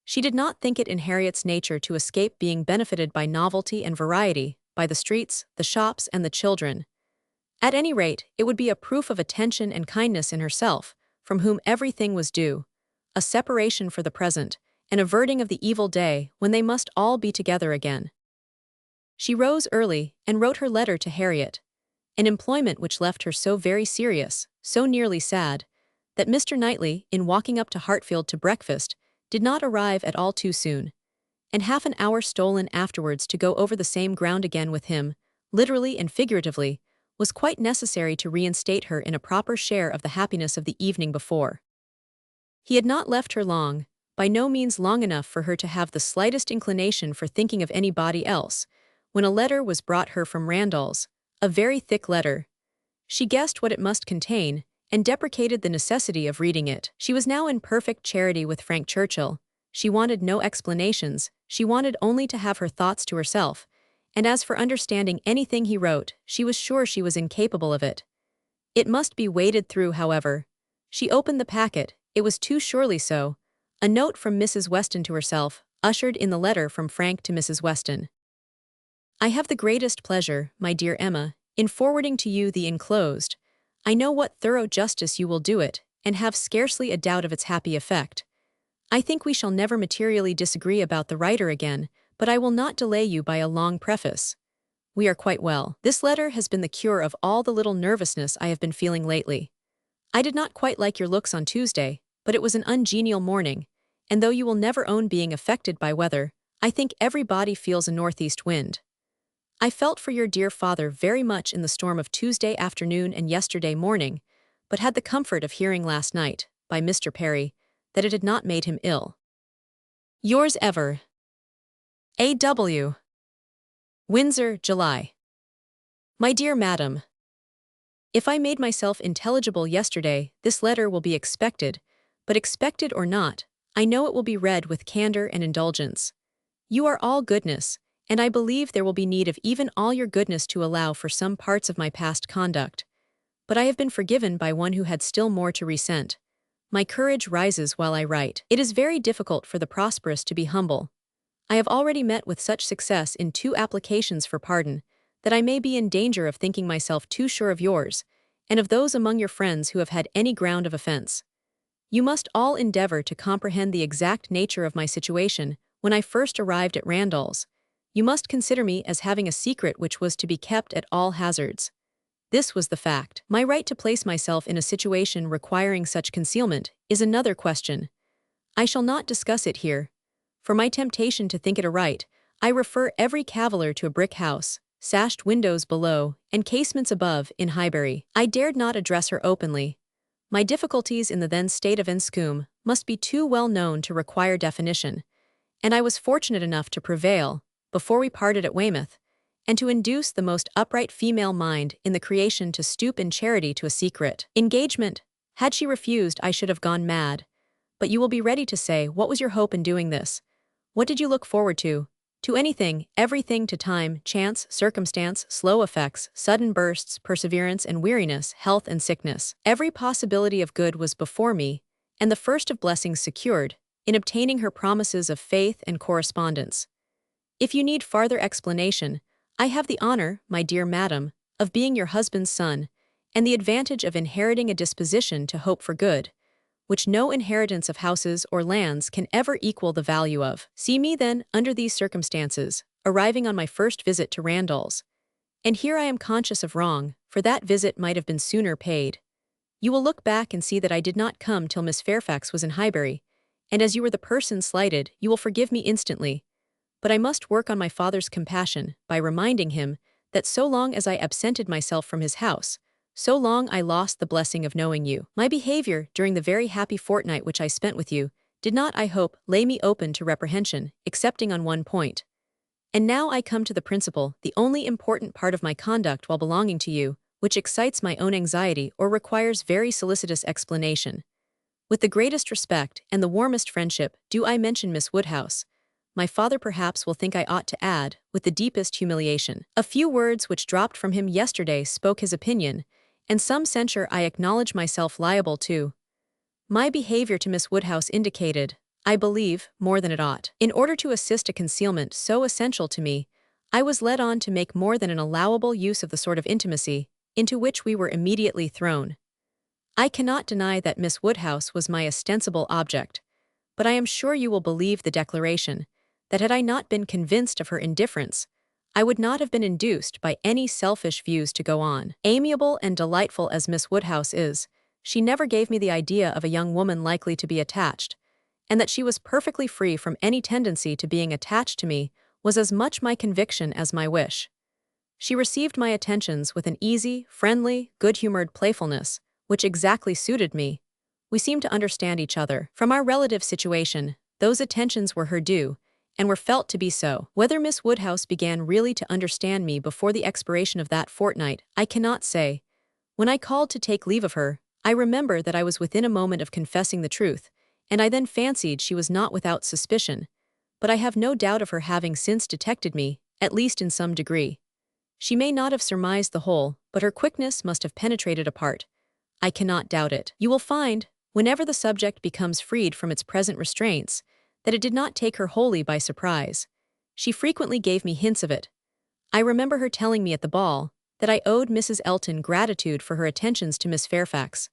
She did not think it in Harriet's nature to escape being benefited by novelty and variety, by the streets, the shops, and the children. At any rate, it would be a proof of attention and kindness in herself, from whom everything was due, a separation for the present, an averting of the evil day when they must all be together again. She rose early and wrote her letter to Harriet, an employment which left her so very serious, so nearly sad, that Mr. Knightley, in walking up to Hartfield to breakfast, did not arrive at all too soon, and half an hour stolen afterwards to go over the same ground again with him, literally and figuratively, was quite necessary to reinstate her in a proper share of the happiness of the evening before. He had not left her long, by no means long enough for her to have the slightest inclination for thinking of anybody else, when a letter was brought her from Randall's, a very thick letter. She guessed what it must contain, and deprecated the necessity of reading it. She was now in perfect charity with Frank Churchill. She wanted no explanations, she wanted only to have her thoughts to herself, and as for understanding anything he wrote, she was sure she was incapable of it. It must be waded through, however. She opened the packet, it was too surely so. A note from Mrs. Weston to herself, ushered in the letter from Frank to Mrs. Weston. I have the greatest pleasure, my dear Emma, in forwarding to you the enclosed. I know what thorough justice you will do it, and have scarcely a doubt of its happy effect. I think we shall never materially disagree about the writer again, but I will not delay you by a long preface. We are quite well. This letter has been the cure of all the little nervousness I have been feeling lately. I did not quite like your looks on Tuesday, but it was an ungenial morning, and though you will never own being affected by weather, I think everybody feels a northeast wind. I felt for your dear father very much in the storm of Tuesday afternoon and yesterday morning, but had the comfort of hearing last night, by Mr. Perry, that it had not made him ill. Yours ever, A.W. Windsor, July. My dear Madam, if I made myself intelligible yesterday, this letter will be expected, but expected or not, I know it will be read with candor and indulgence. You are all goodness, and I believe there will be need of even all your goodness to allow for some parts of my past conduct. But I have been forgiven by one who had still more to resent. My courage rises while I write. It is very difficult for the prosperous to be humble. I have already met with such success in 2 applications for pardon, that I may be in danger of thinking myself too sure of yours, and of those among your friends who have had any ground of offense. You must all endeavor to comprehend the exact nature of my situation when I first arrived at Randall's. You must consider me as having a secret which was to be kept at all hazards. This was the fact. My right to place myself in a situation requiring such concealment is another question. I shall not discuss it here. For my temptation to think it aright, I refer every caviller to a brick house, sashed windows below, and casements above, in Highbury. I dared not address her openly. My difficulties in the then state of Enscombe must be too well known to require definition, and I was fortunate enough to prevail, before we parted at Weymouth, and to induce the most upright female mind in the creation to stoop in charity to a secret engagement. Had she refused, I should have gone mad. But you will be ready to say, what was your hope in doing this? What did you look forward to? To anything, everything to time, chance, circumstance, slow effects, sudden bursts, perseverance and weariness, health and sickness. Every possibility of good was before me, and the first of blessings secured, in obtaining her promises of faith and correspondence. If you need farther explanation, I have the honor, my dear madam, of being your husband's son, and the advantage of inheriting a disposition to hope for good, which no inheritance of houses or lands can ever equal the value of. See me, then, under these circumstances, arriving on my first visit to Randalls. And here I am conscious of wrong, for that visit might have been sooner paid. You will look back and see that I did not come till Miss Fairfax was in Highbury, and as you were the person slighted, you will forgive me instantly. But I must work on my father's compassion by reminding him that so long as I absented myself from his house, so long I lost the blessing of knowing you. My behavior during the very happy fortnight which I spent with you did not, I hope, lay me open to reprehension, excepting on one point. And now I come to the principal, the only important part of my conduct while belonging to you, which excites my own anxiety or requires very solicitous explanation. With the greatest respect and the warmest friendship do I mention Miss Woodhouse. My father perhaps will think I ought to add, with the deepest humiliation. A few words which dropped from him yesterday spoke his opinion, and some censure I acknowledge myself liable to. My behavior to Miss Woodhouse indicated, I believe, more than it ought. In order to assist a concealment so essential to me, I was led on to make more than an allowable use of the sort of intimacy into which we were immediately thrown. I cannot deny that Miss Woodhouse was my ostensible object, but I am sure you will believe the declaration that had I not been convinced of her indifference, I would not have been induced by any selfish views to go on. Amiable and delightful as Miss Woodhouse is, she never gave me the idea of a young woman likely to be attached, and that she was perfectly free from any tendency to being attached to me was as much my conviction as my wish. She received my attentions with an easy, friendly, good-humored playfulness, which exactly suited me. We seemed to understand each other. From our relative situation, those attentions were her due, and were felt to be so. Whether Miss Woodhouse began really to understand me before the expiration of that fortnight, I cannot say. When I called to take leave of her, I remember that I was within a moment of confessing the truth, and I then fancied she was not without suspicion, but I have no doubt of her having since detected me, at least in some degree. She may not have surmised the whole, but her quickness must have penetrated a part. I cannot doubt it. You will find, whenever the subject becomes freed from its present restraints, that it did not take her wholly by surprise. She frequently gave me hints of it. I remember her telling me at the ball that I owed Mrs. Elton gratitude for her attentions to Miss Fairfax.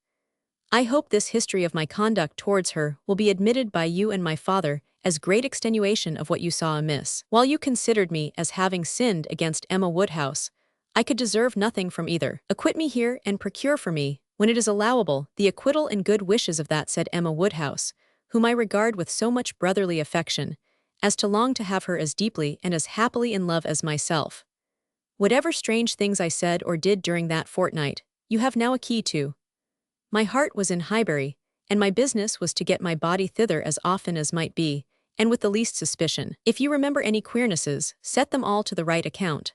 I hope this history of my conduct towards her will be admitted by you and my father as great extenuation of what you saw amiss. While you considered me as having sinned against Emma Woodhouse, I could deserve nothing from either. Acquit me here and procure for me, when it is allowable, the acquittal and good wishes of that said Emma Woodhouse, whom I regard with so much brotherly affection, as to long to have her as deeply and as happily in love as myself. Whatever strange things I said or did during that fortnight, you have now a key to. My heart was in Highbury, and my business was to get my body thither as often as might be, and with the least suspicion. If you remember any queernesses, set them all to the right account.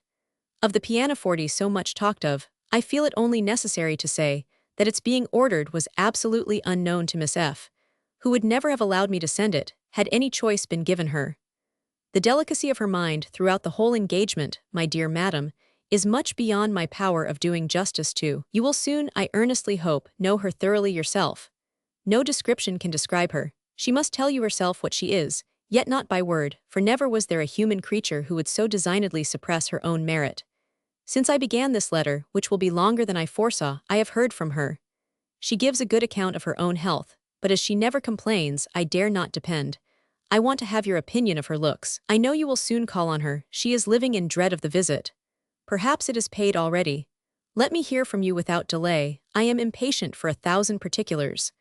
Of the pianoforte so much talked of, I feel it only necessary to say that its being ordered was absolutely unknown to Miss F., who would never have allowed me to send it, had any choice been given her. The delicacy of her mind throughout the whole engagement, my dear madam, is much beyond my power of doing justice to. You will soon, I earnestly hope, know her thoroughly yourself. No description can describe her. She must tell you herself what she is, yet not by word, for never was there a human creature who would so designedly suppress her own merit. Since I began this letter, which will be longer than I foresaw, I have heard from her. She gives a good account of her own health, but as she never complains, I dare not depend. I want to have your opinion of her looks. I know you will soon call on her. She is living in dread of the visit. Perhaps it is paid already. Let me hear from you without delay. I am impatient for 1,000 particulars.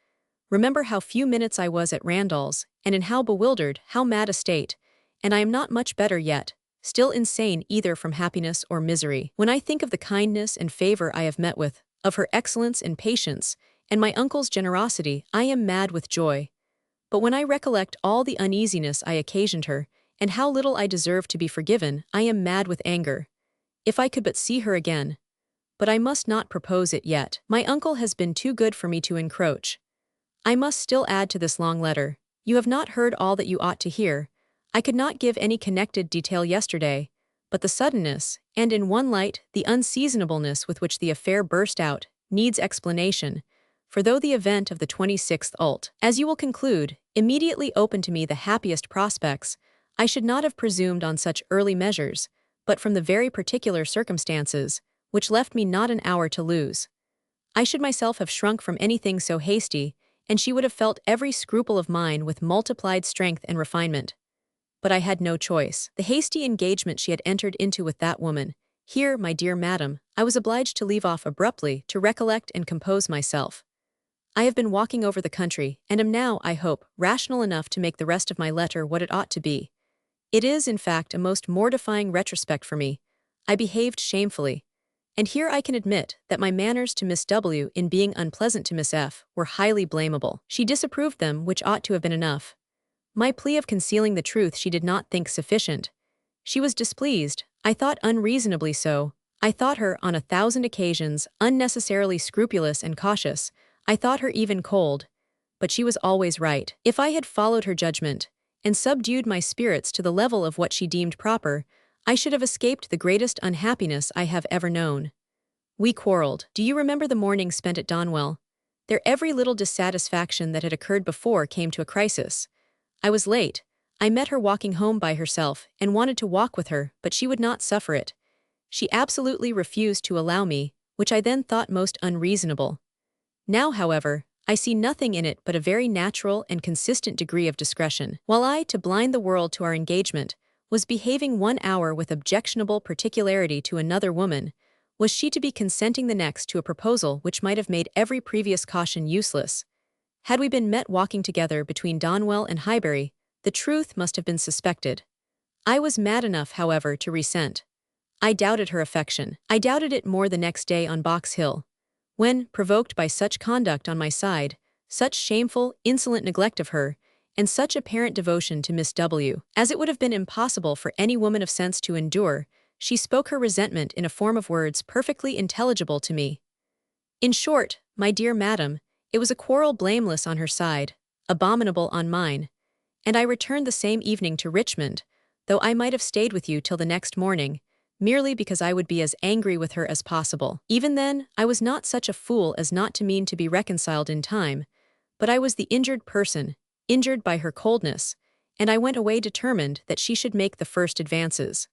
Remember how few minutes I was at Randalls, and in how bewildered, how mad a state, and I am not much better yet, still insane either from happiness or misery. When I think of the kindness and favor I have met with, of her excellence and patience, and my uncle's generosity, I am mad with joy. But when I recollect all the uneasiness I occasioned her, and how little I deserve to be forgiven, I am mad with anger. If I could but see her again. But I must not propose it yet. My uncle has been too good for me to encroach. I must still add to this long letter. You have not heard all that you ought to hear. I could not give any connected detail yesterday, but the suddenness, and in one light, the unseasonableness with which the affair burst out, needs explanation, for though the event of the 26th ult, as you will conclude, immediately opened to me the happiest prospects, I should not have presumed on such early measures, but from the very particular circumstances, which left me not an hour to lose. I should myself have shrunk from anything so hasty, and she would have felt every scruple of mine with multiplied strength and refinement. But I had no choice. The hasty engagement she had entered into with that woman, here, my dear madam, I was obliged to leave off abruptly to recollect and compose myself. I have been walking over the country, and am now, I hope, rational enough to make the rest of my letter what it ought to be. It is, in fact, a most mortifying retrospect for me. I behaved shamefully. And here I can admit that my manners to Miss W. in being unpleasant to Miss F. were highly blamable. She disapproved them, which ought to have been enough. My plea of concealing the truth she did not think sufficient. She was displeased, I thought unreasonably so. I thought her, on 1,000 occasions, unnecessarily scrupulous and cautious. I thought her even cold. But she was always right. If I had followed her judgment, and subdued my spirits to the level of what she deemed proper, I should have escaped the greatest unhappiness I have ever known. We quarreled. Do you remember the morning spent at Donwell? There every little dissatisfaction that had occurred before came to a crisis. I was late. I met her walking home by herself, and wanted to walk with her, but she would not suffer it. She absolutely refused to allow me, which I then thought most unreasonable. Now, however, I see nothing in it but a very natural and consistent degree of discretion. While I, to blind the world to our engagement, was behaving 1 hour with objectionable particularity to another woman, was she to be consenting the next to a proposal which might have made every previous caution useless? Had we been met walking together between Donwell and Highbury, the truth must have been suspected. I was mad enough, however, to resent. I doubted her affection. I doubted it more the next day on Box Hill, when, provoked by such conduct on my side, such shameful, insolent neglect of her, and such apparent devotion to Miss W., as it would have been impossible for any woman of sense to endure, she spoke her resentment in a form of words perfectly intelligible to me. In short, my dear madam, it was a quarrel blameless on her side, abominable on mine, and I returned the same evening to Richmond, though I might have stayed with you till the next morning, merely because I would be as angry with her as possible. Even then, I was not such a fool as not to mean to be reconciled in time, but I was the injured person, injured by her coldness, and I went away determined that she should make the first advances.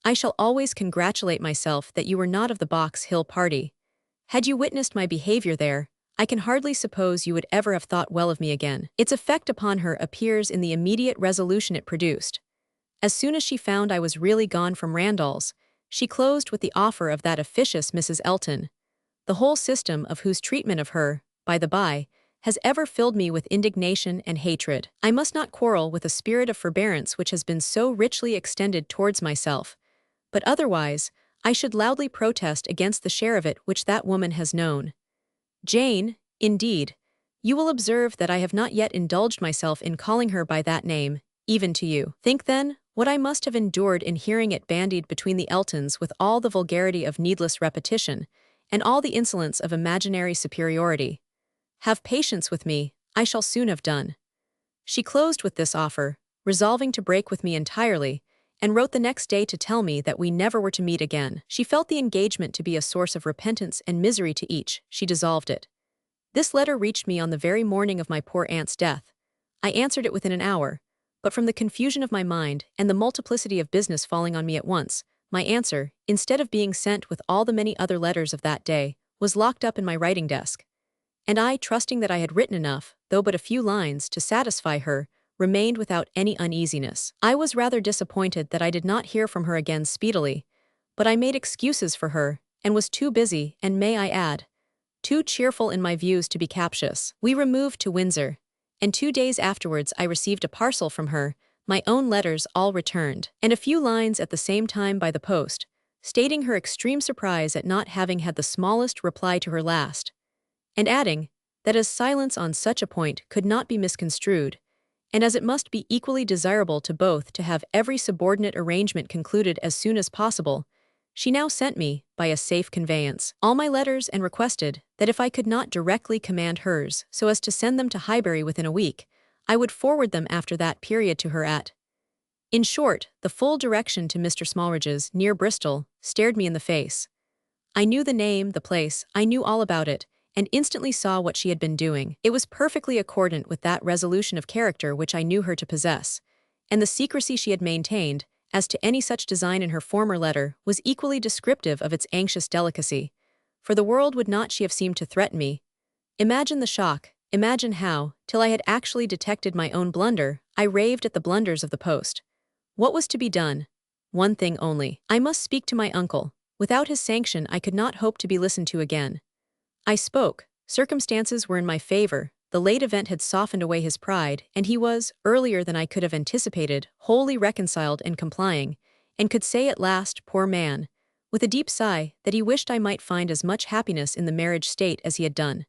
I shall always congratulate myself that you were not of the Box Hill party. Had you witnessed my behavior there, I can hardly suppose you would ever have thought well of me again. Its effect upon her appears in the immediate resolution it produced. As soon as she found I was really gone from Randall's, she closed with the offer of that officious Mrs. Elton, the whole system of whose treatment of her, by the by, has ever filled me with indignation and hatred. I must not quarrel with a spirit of forbearance which has been so richly extended towards myself, but otherwise, I should loudly protest against the share of it which that woman has known. Jane, indeed, you will observe that I have not yet indulged myself in calling her by that name, even to you. Think, then, what I must have endured in hearing it bandied between the Eltons with all the vulgarity of needless repetition, and all the insolence of imaginary superiority. Have patience with me, I shall soon have done. She closed with this offer, resolving to break with me entirely, and wrote the next day to tell me that we never were to meet again. She felt the engagement to be a source of repentance and misery to each. She dissolved it. This letter reached me on the very morning of my poor aunt's death. I answered it within an hour, but from the confusion of my mind and the multiplicity of business falling on me at once, my answer, instead of being sent with all the many other letters of that day, was locked up in my writing desk. And I, trusting that I had written enough, though but a few lines, to satisfy her, remained without any uneasiness. I was rather disappointed that I did not hear from her again speedily, but I made excuses for her, and was too busy, and may I add, too cheerful in my views to be captious. We removed to Windsor, and 2 days afterwards I received a parcel from her, my own letters all returned, and a few lines at the same time by the post, stating her extreme surprise at not having had the smallest reply to her last, and adding that as silence on such a point could not be misconstrued, and as it must be equally desirable to both to have every subordinate arrangement concluded as soon as possible, she now sent me, by a safe conveyance, all my letters and requested that if I could not directly command hers so as to send them to Highbury within a week, I would forward them after that period to her at In short, the full direction to Mr. Smallridge's, near Bristol, stared me in the face. I knew the name, the place, I knew all about it, and instantly saw what she had been doing. It was perfectly accordant with that resolution of character which I knew her to possess, and the secrecy she had maintained, as to any such design in her former letter, was equally descriptive of its anxious delicacy. For the world would not she have seemed to threaten me. Imagine the shock, imagine how, till I had actually detected my own blunder, I raved at the blunders of the post. What was to be done? One thing only. I must speak to my uncle. Without his sanction I could not hope to be listened to again. I spoke. Circumstances were in my favor. The late event had softened away his pride, and he was, earlier than I could have anticipated, wholly reconciled and complying, and could say at last, poor man, with a deep sigh, that he wished I might find as much happiness in the marriage state as he had done.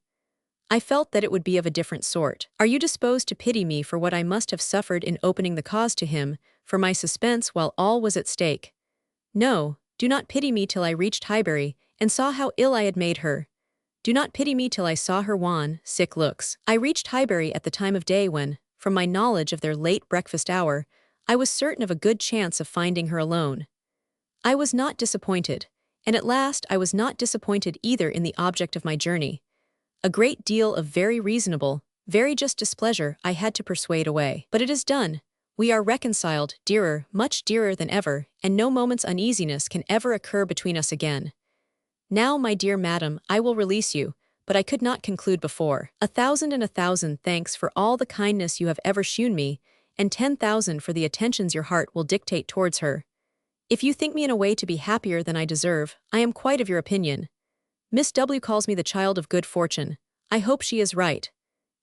I felt that it would be of a different sort. Are you disposed to pity me for what I must have suffered in opening the cause to him, for my suspense while all was at stake? No, do not pity me till I reached Highbury, and saw how ill I had made her. Do not pity me till I saw her wan, sick looks. I reached Highbury at the time of day when, from my knowledge of their late breakfast hour, I was certain of a good chance of finding her alone. I was not disappointed, and at last I was not disappointed either in the object of my journey. A great deal of very reasonable, very just displeasure I had to persuade away. But it is done. We are reconciled, dearer, much dearer than ever, and no moment's uneasiness can ever occur between us again. Now, my dear madam, I will release you, but I could not conclude before. 1,000 thanks for all the kindness you have ever shewn me, and 10,000 for the attentions your heart will dictate towards her. If you think me in a way to be happier than I deserve, I am quite of your opinion. Miss W. calls me the child of good fortune. I hope she is right.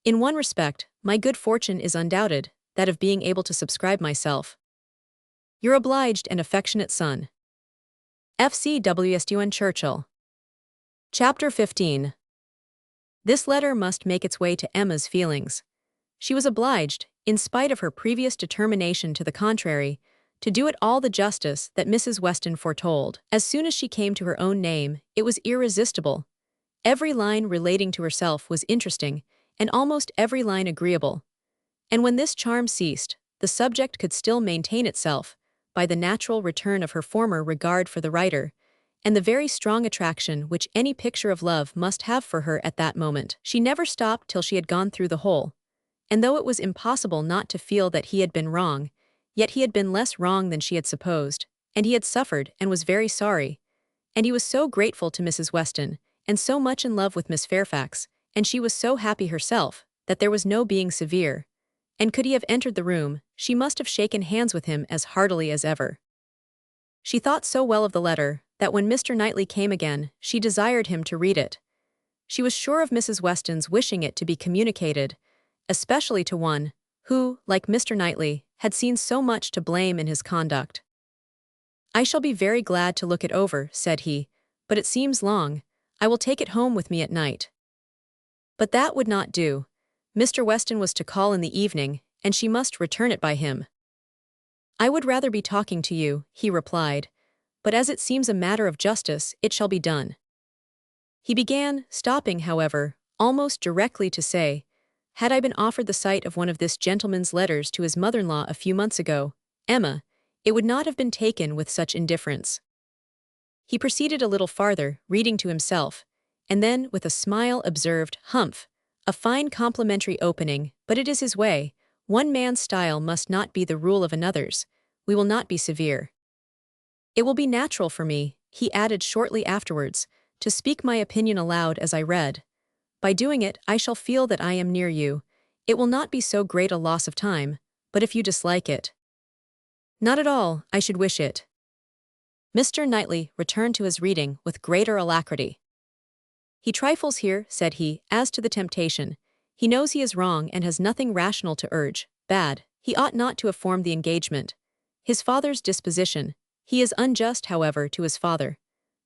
In one respect, my good fortune is undoubted, that of being able to subscribe myself. Your obliged and affectionate son, F.C. W.S.T.U.N. Churchill. Chapter 15. This letter must make its way to Emma's feelings. She was obliged, in spite of her previous determination to the contrary, to do it all the justice that Mrs. Weston foretold. As soon as she came to her own name, it was irresistible. Every line relating to herself was interesting, and almost every line agreeable. And when this charm ceased, the subject could still maintain itself, by the natural return of her former regard for the writer, and the very strong attraction which any picture of love must have for her at that moment. She never stopped till she had gone through the whole. And though it was impossible not to feel that he had been wrong, yet he had been less wrong than she had supposed, and he had suffered and was very sorry. And he was so grateful to Mrs. Weston, and so much in love with Miss Fairfax, and she was so happy herself, that there was no being severe. And could he have entered the room, she must have shaken hands with him as heartily as ever. She thought so well of the letter, that when Mr. Knightley came again, she desired him to read it. She was sure of Mrs. Weston's wishing it to be communicated, especially to one, who, like Mr. Knightley, had seen so much to blame in his conduct. I shall be very glad to look it over, said he, but it seems long. I will take it home with me at night. But that would not do. Mr. Weston was to call in the evening, and she must return it by him. I would rather be talking to you, he replied, but as it seems a matter of justice, it shall be done. He began, stopping, however, almost directly to say, had I been offered the sight of one of this gentleman's letters to his mother-in-law a few months ago, Emma, it would not have been taken with such indifference. He proceeded a little farther, reading to himself, and then, with a smile, observed, humph, a fine complimentary opening, but it is his way. One man's style must not be the rule of another's. We will not be severe. It will be natural for me, he added shortly afterwards, to speak my opinion aloud as I read. By doing it, I shall feel that I am near you. It will not be so great a loss of time, but if you dislike it. Not at all, I should wish it. Mr. Knightley returned to his reading with greater alacrity. He trifles here, said he, as to the temptation. He knows he is wrong and has nothing rational to urge. Bad. He ought not to have formed the engagement. His father's disposition. He is unjust, however, to his father.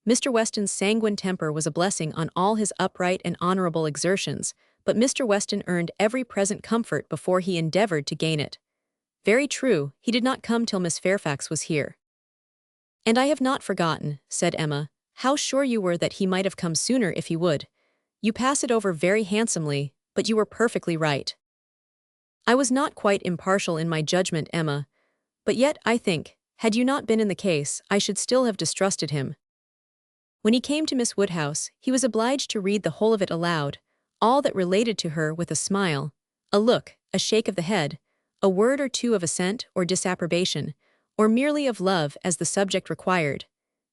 Mr. Weston's sanguine temper was a blessing on all his upright and honorable exertions, but Mr. Weston earned every present comfort before he endeavored to gain it. Very true, he did not come till Miss Fairfax was here. And I have not forgotten, said Emma, how sure you were that he might have come sooner if he would. You pass it over very handsomely, but you were perfectly right. I was not quite impartial in my judgment, Emma, But yet, I think, had you not been in the case, I should still have distrusted him. When he came to Miss Woodhouse, he was obliged to read the whole of it aloud, all that related to her with a smile, a look, a shake of the head, a word or two of assent or disapprobation, or merely of love as the subject required,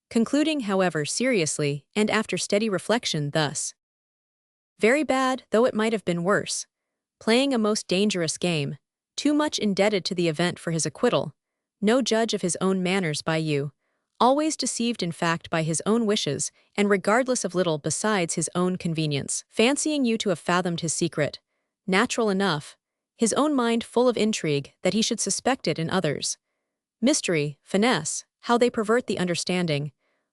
concluding, however, seriously, and after steady reflection, thus: "Very bad, though it might have been worse. Playing a most dangerous game, too much indebted to the event for his acquittal, no judge of his own manners by you, always deceived in fact by his own wishes, and regardless of little besides his own convenience, fancying you to have fathomed his secret. Natural enough, his own mind full of intrigue that he should suspect it in others. Mystery, finesse, how they pervert the understanding.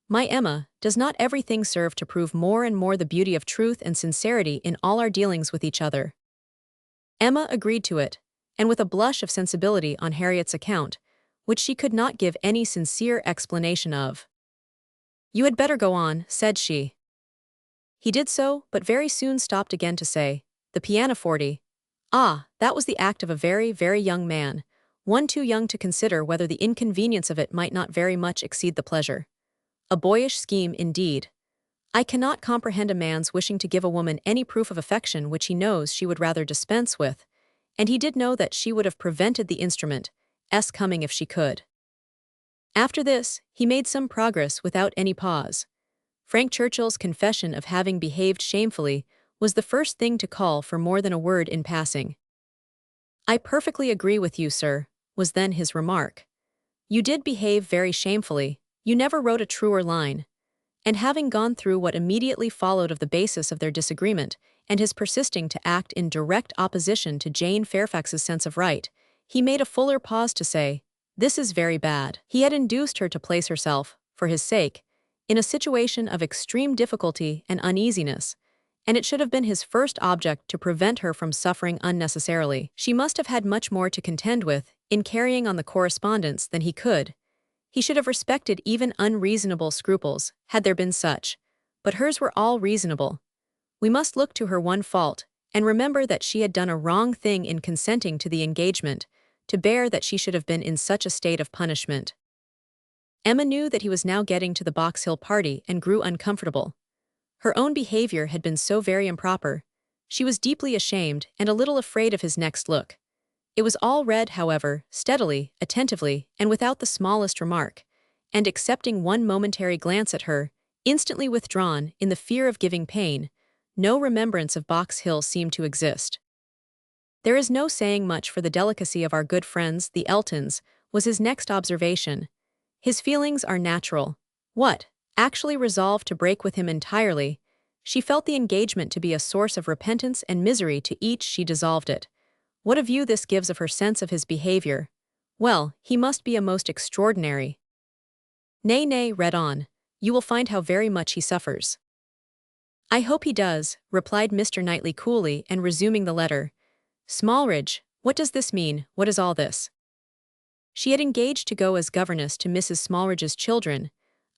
My Emma, does not everything serve to prove more and more the beauty of truth and sincerity in all our dealings with each other?" Emma agreed to it, and with a blush of sensibility on Harriet's account, which she could not give any sincere explanation of. "You had better go on," said she. He did so, but very soon stopped again to say, "The pianoforte. Ah, that was the act of a very, very young man, one too young to consider whether the inconvenience of it might not very much exceed the pleasure. A boyish scheme, indeed. I cannot comprehend a man's wishing to give a woman any proof of affection which he knows she would rather dispense with, and he did know that she would have prevented the instrument's coming if she could." After this, he made some progress without any pause. Frank Churchill's confession of having behaved shamefully was the first thing to call for more than a word in passing. "I perfectly agree with you, sir," was then his remark. "You did behave very shamefully, you never wrote a truer line." And having gone through what immediately followed of the basis of their disagreement, and his persisting to act in direct opposition to Jane Fairfax's sense of right, he made a fuller pause to say, "This is very bad." He had induced her to place herself, for his sake, in a situation of extreme difficulty and uneasiness, and it should have been his first object to prevent her from suffering unnecessarily. She must have had much more to contend with in carrying on the correspondence than he could. He should have respected even unreasonable scruples, had there been such, but hers were all reasonable. We must look to her one fault, and remember that she had done a wrong thing in consenting to the engagement, to bear that she should have been in such a state of punishment. Emma knew that he was now getting to the Box Hill party and grew uncomfortable. Her own behavior had been so very improper. She was deeply ashamed and a little afraid of his next look. It was all read, however, steadily, attentively, and without the smallest remark, and excepting one momentary glance at her, instantly withdrawn, in the fear of giving pain, no remembrance of Box Hill seemed to exist. "There is no saying much for the delicacy of our good friends, the Eltons," was his next observation. "His feelings are natural. What, actually resolved to break with him entirely? She felt the engagement to be a source of repentance and misery to each. She dissolved it. What a view this gives of her sense of his behavior. Well, he must be a most extraordinary—" "Nay, nay, read on. You will find how very much he suffers." "I hope he does," replied Mr. Knightley coolly and resuming the letter. "Smallridge, what does this mean? What is all this?" She had engaged to go as governess to Mrs. Smallridge's children,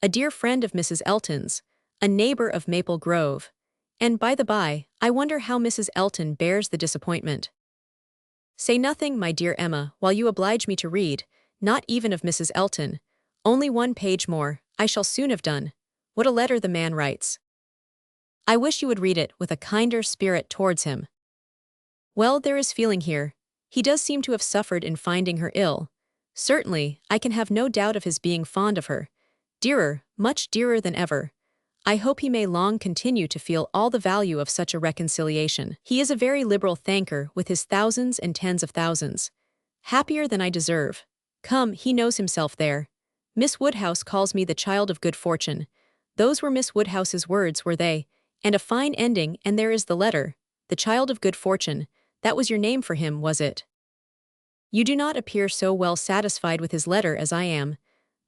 a dear friend of Mrs. Elton's, a neighbor of Maple Grove. And by the by, I wonder how Mrs. Elton bears the disappointment. "Say nothing, my dear Emma, while you oblige me to read, not even of Mrs. Elton. Only one page more, I shall soon have done. What a letter the man writes! I wish you would read it with a kinder spirit towards him. Well, there is feeling here. He does seem to have suffered in finding her ill. Certainly, I can have no doubt of his being fond of her. Dearer, much dearer than ever. I hope he may long continue to feel all the value of such a reconciliation. He is a very liberal thanker with his thousands and tens of thousands. Happier than I deserve. Come, he knows himself there. Miss Woodhouse calls me the child of good fortune. Those were Miss Woodhouse's words, were they? And a fine ending, and there is the letter. The child of good fortune. That was your name for him, was it? You do not appear so well satisfied with his letter as I am.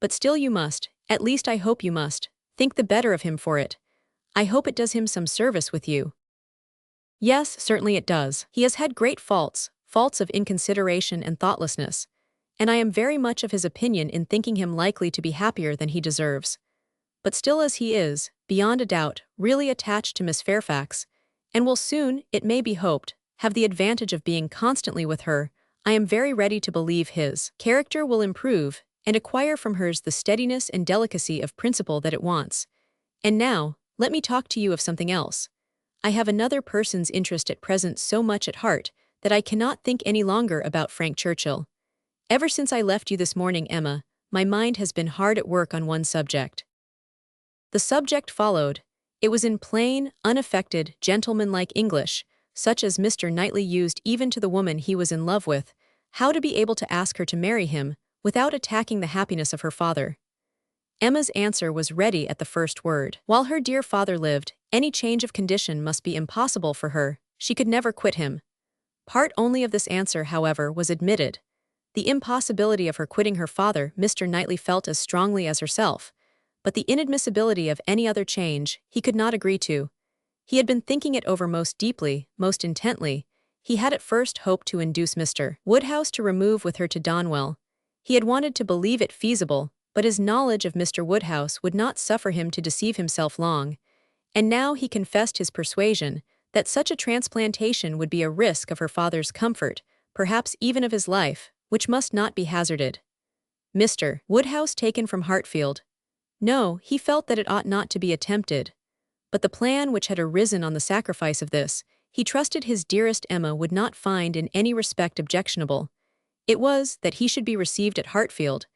But still you must, at least I hope you must, think the better of him for it. I hope it does him some service with you." "Yes, certainly it does. He has had great faults, faults of inconsideration and thoughtlessness, and I am very much of his opinion in thinking him likely to be happier than he deserves. But still as he is, beyond a doubt, really attached to Miss Fairfax, and will soon, it may be hoped, have the advantage of being constantly with her, I am very ready to believe his character will improve and acquire from hers the steadiness and delicacy of principle that it wants. And now, let me talk to you of something else. I have another person's interest at present so much at heart that I cannot think any longer about Frank Churchill. Ever since I left you this morning, Emma, my mind has been hard at work on one subject. The subject followed. It was in plain, unaffected, gentlemanlike English, such as Mr. Knightley used even to the woman he was in love with, how to be able to ask her to marry him without attacking the happiness of her father. Emma's answer was ready at the first word. While her dear father lived, any change of condition must be impossible for her. She could never quit him. Part only of this answer, however, was admitted. The impossibility of her quitting her father Mr. Knightley felt as strongly as herself, but the inadmissibility of any other change he could not agree to. He had been thinking it over most deeply, most intently. He had at first hoped to induce Mr. Woodhouse to remove with her to Donwell. He had wanted to believe it feasible, but his knowledge of Mr. Woodhouse would not suffer him to deceive himself long, and now he confessed his persuasion that such a transplantation would be a risk of her father's comfort, perhaps even of his life, which must not be hazarded. Mr. Woodhouse taken from Hartfield. No, he felt that it ought not to be attempted. But the plan which had arisen on the sacrifice of this, he trusted his dearest Emma would not find in any respect objectionable. It was that he should be received at Hartfield,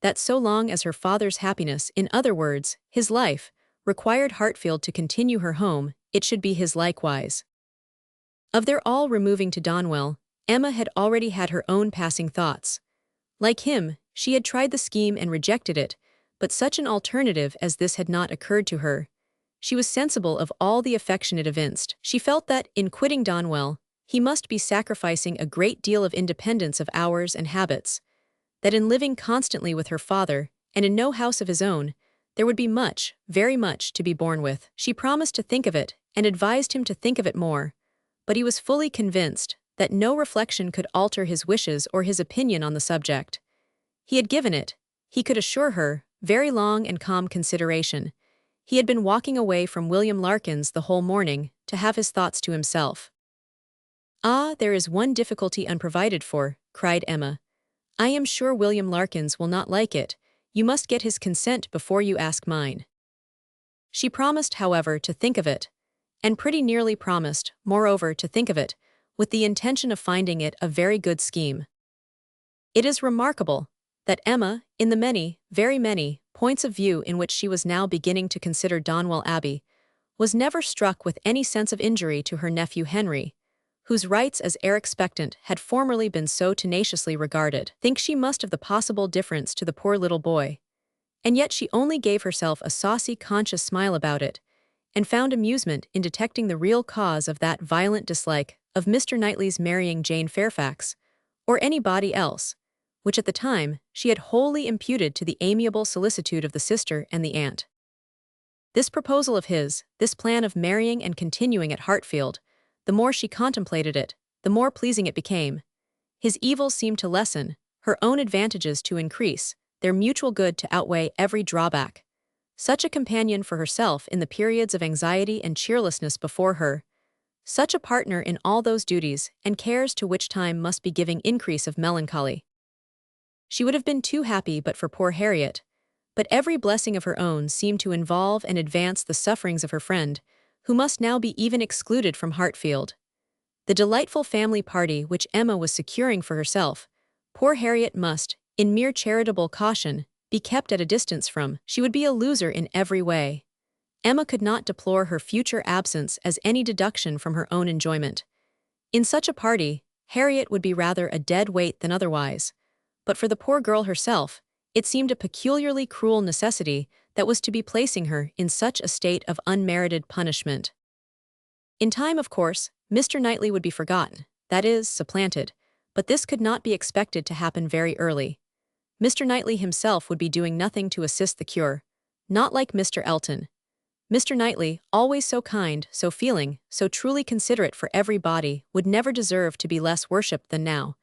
that so long as her father's happiness, in other words, his life, required Hartfield to continue her home, it should be his likewise. Of their all removing to Donwell, Emma had already had her own passing thoughts. Like him, she had tried the scheme and rejected it, but such an alternative as this had not occurred to her. She was sensible of all the affection it evinced. She felt that, in quitting Donwell, he must be sacrificing a great deal of independence of hours and habits, that in living constantly with her father, and in no house of his own, there would be much, very much, to be borne with. She promised to think of it, and advised him to think of it more, but he was fully convinced that no reflection could alter his wishes or his opinion on the subject. He had given it, he could assure her, very long and calm consideration. He had been walking away from William Larkins the whole morning, to have his thoughts to himself. "Ah, there is one difficulty unprovided for," cried Emma. "I am sure William Larkins will not like it. You must get his consent before you ask mine." She promised, however, to think of it, and pretty nearly promised, moreover, to think of it, with the intention of finding it a very good scheme. It is remarkable that Emma, in the many, very many, points of view in which she was now beginning to consider Donwell Abbey, was never struck with any sense of injury to her nephew Henry, whose rights as heir expectant had formerly been so tenaciously regarded. Think she must of the possible difference to the poor little boy. And yet she only gave herself a saucy conscious smile about it, and found amusement in detecting the real cause of that violent dislike of Mr. Knightley's marrying Jane Fairfax, or anybody else, which at the time she had wholly imputed to the amiable solicitude of the sister and the aunt. This proposal of his, this plan of marrying and continuing at Hartfield, the more she contemplated it, the more pleasing it became. His evils seemed to lessen, her own advantages to increase, their mutual good to outweigh every drawback. Such a companion for herself in the periods of anxiety and cheerlessness before her, such a partner in all those duties and cares to which time must be giving increase of melancholy. She would have been too happy but for poor Harriet, but every blessing of her own seemed to involve and advance the sufferings of her friend, who must now be even excluded from Hartfield. The delightful family party which Emma was securing for herself, poor Harriet must, in mere charitable caution, be kept at a distance from. She would be a loser in every way. Emma could not deplore her future absence as any deduction from her own enjoyment. In such a party, Harriet would be rather a dead weight than otherwise, but for the poor girl herself, it seemed a peculiarly cruel necessity that was to be placing her in such a state of unmerited punishment. In time, of course, Mr. Knightley would be forgotten, that is, supplanted, but this could not be expected to happen very early. Mr. Knightley himself would be doing nothing to assist the cure, not like Mr. Elton. Mr. Knightley, always so kind, so feeling, so truly considerate for everybody, would never deserve to be less worshipped than now,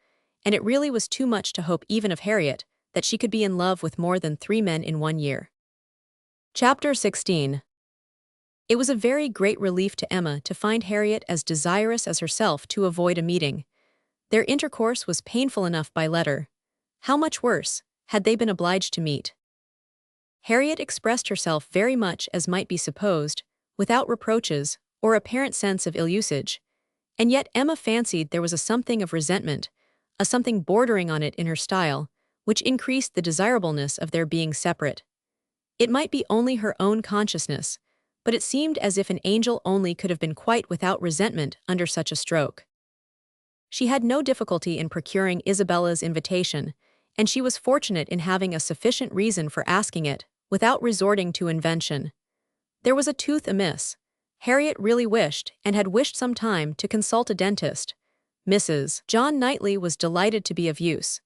and it really was too much to hope even of Harriet, that she could be in love with more than 3 men in 1 year. Chapter 16. It was a very great relief to Emma to find Harriet as desirous as herself to avoid a meeting. Their intercourse was painful enough by letter. How much worse had they been obliged to meet? Harriet expressed herself very much as might be supposed, without reproaches or apparent sense of ill-usage, and yet Emma fancied there was a something of resentment, a something bordering on it in her style, which increased the desirableness of their being separate. It might be only her own consciousness, but it seemed as if an angel only could have been quite without resentment under such a stroke. She had no difficulty in procuring Isabella's invitation, and she was fortunate in having a sufficient reason for asking it, without resorting to invention. There was a tooth amiss. Harriet really wished, and had wished some time, to consult a dentist. Mrs. John Knightley was delighted to be of use.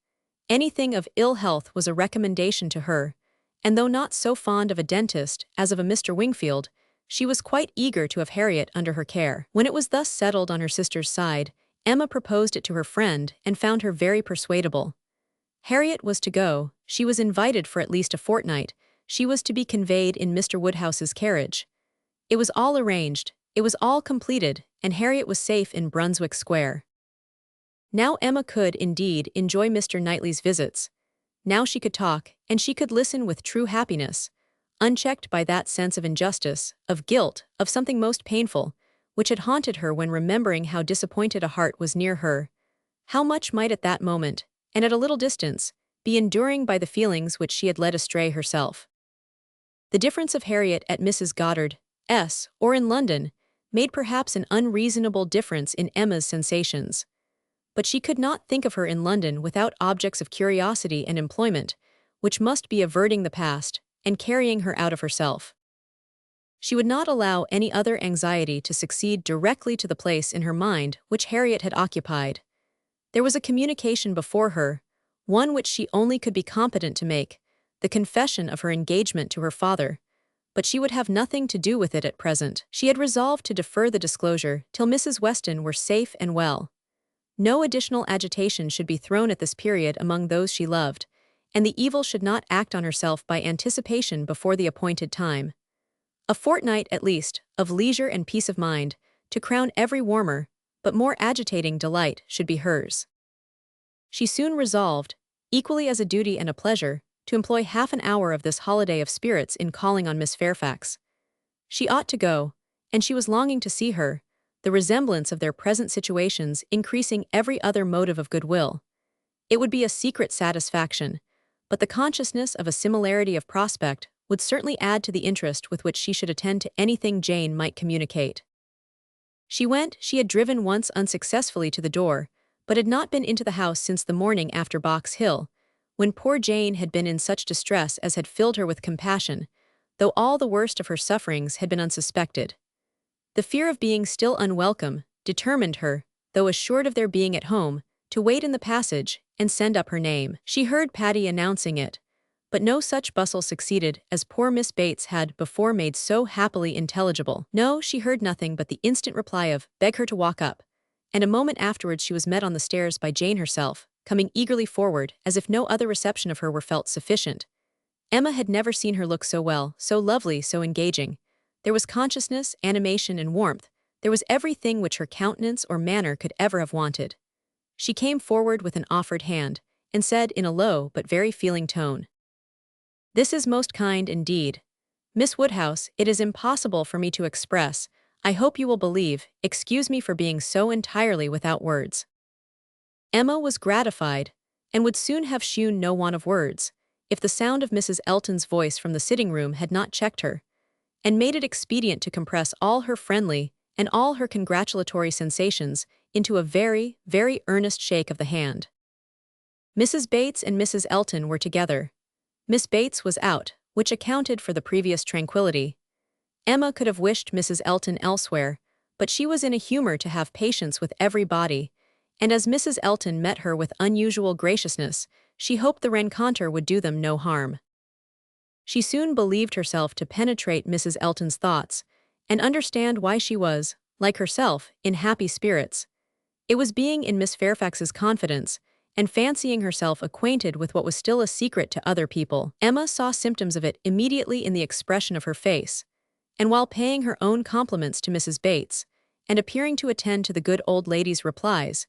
Anything of ill health was a recommendation to her, and though not so fond of a dentist as of a Mr. Wingfield, she was quite eager to have Harriet under her care. When it was thus settled on her sister's side, Emma proposed it to her friend and found her very persuadable. Harriet was to go, she was invited for at least a fortnight, she was to be conveyed in Mr. Woodhouse's carriage. It was all arranged, it was all completed, and Harriet was safe in Brunswick Square. Now Emma could, indeed, enjoy Mr. Knightley's visits. Now she could talk, and she could listen with true happiness, unchecked by that sense of injustice, of guilt, of something most painful, which had haunted her when remembering how disappointed a heart was near her. How much might at that moment, and at a little distance, be enduring by the feelings which she had led astray herself. The difference of Harriet at Mrs. Goddard's, or in London, made perhaps an unreasonable difference in Emma's sensations. But she could not think of her in London without objects of curiosity and employment, which must be averting the past, and carrying her out of herself. She would not allow any other anxiety to succeed directly to the place in her mind which Harriet had occupied. There was a communication before her, one which she only could be competent to make, the confession of her engagement to her father, but she would have nothing to do with it at present. She had resolved to defer the disclosure till Mrs. Weston were safe and well. No additional agitation should be thrown at this period among those she loved, and the evil should not act on herself by anticipation before the appointed time. A fortnight, at least, of leisure and peace of mind, to crown every warmer, but more agitating delight, should be hers. She soon resolved, equally as a duty and a pleasure, to employ half an hour of this holiday of spirits in calling on Miss Fairfax. She ought to go, and she was longing to see her, the resemblance of their present situations increasing every other motive of goodwill. It would be a secret satisfaction, but the consciousness of a similarity of prospect would certainly add to the interest with which she should attend to anything Jane might communicate. She went. She had driven once unsuccessfully to the door, but had not been into the house since the morning after Box Hill, when poor Jane had been in such distress as had filled her with compassion, though all the worst of her sufferings had been unsuspected. The fear of being still unwelcome determined her, though assured of their being at home, to wait in the passage and send up her name. She heard Patty announcing it, but no such bustle succeeded as poor Miss Bates had before made so happily intelligible. No, she heard nothing but the instant reply of, "Beg her to walk up," and a moment afterwards she was met on the stairs by Jane herself, coming eagerly forward, as if no other reception of her were felt sufficient. Emma had never seen her look so well, so lovely, so engaging. There was consciousness, animation, and warmth. There was everything which her countenance or manner could ever have wanted. She came forward with an offered hand, and said in a low but very feeling tone, "This is most kind indeed. Miss Woodhouse, it is impossible for me to express, I hope you will believe, excuse me for being so entirely without words." Emma was gratified, and would soon have shewn no want of words, if the sound of Mrs. Elton's voice from the sitting-room had not checked her, and made it expedient to compress all her friendly and all her congratulatory sensations into a very, very earnest shake of the hand. Mrs. Bates and Mrs. Elton were together. Miss Bates was out, which accounted for the previous tranquillity. Emma could have wished Mrs. Elton elsewhere, but she was in a humor to have patience with everybody, and as Mrs. Elton met her with unusual graciousness, she hoped the rencontre would do them no harm. She soon believed herself to penetrate Mrs. Elton's thoughts, and understand why she was, like herself, in happy spirits. It was being in Miss Fairfax's confidence, and fancying herself acquainted with what was still a secret to other people. Emma saw symptoms of it immediately in the expression of her face, and while paying her own compliments to Mrs. Bates, and appearing to attend to the good old lady's replies,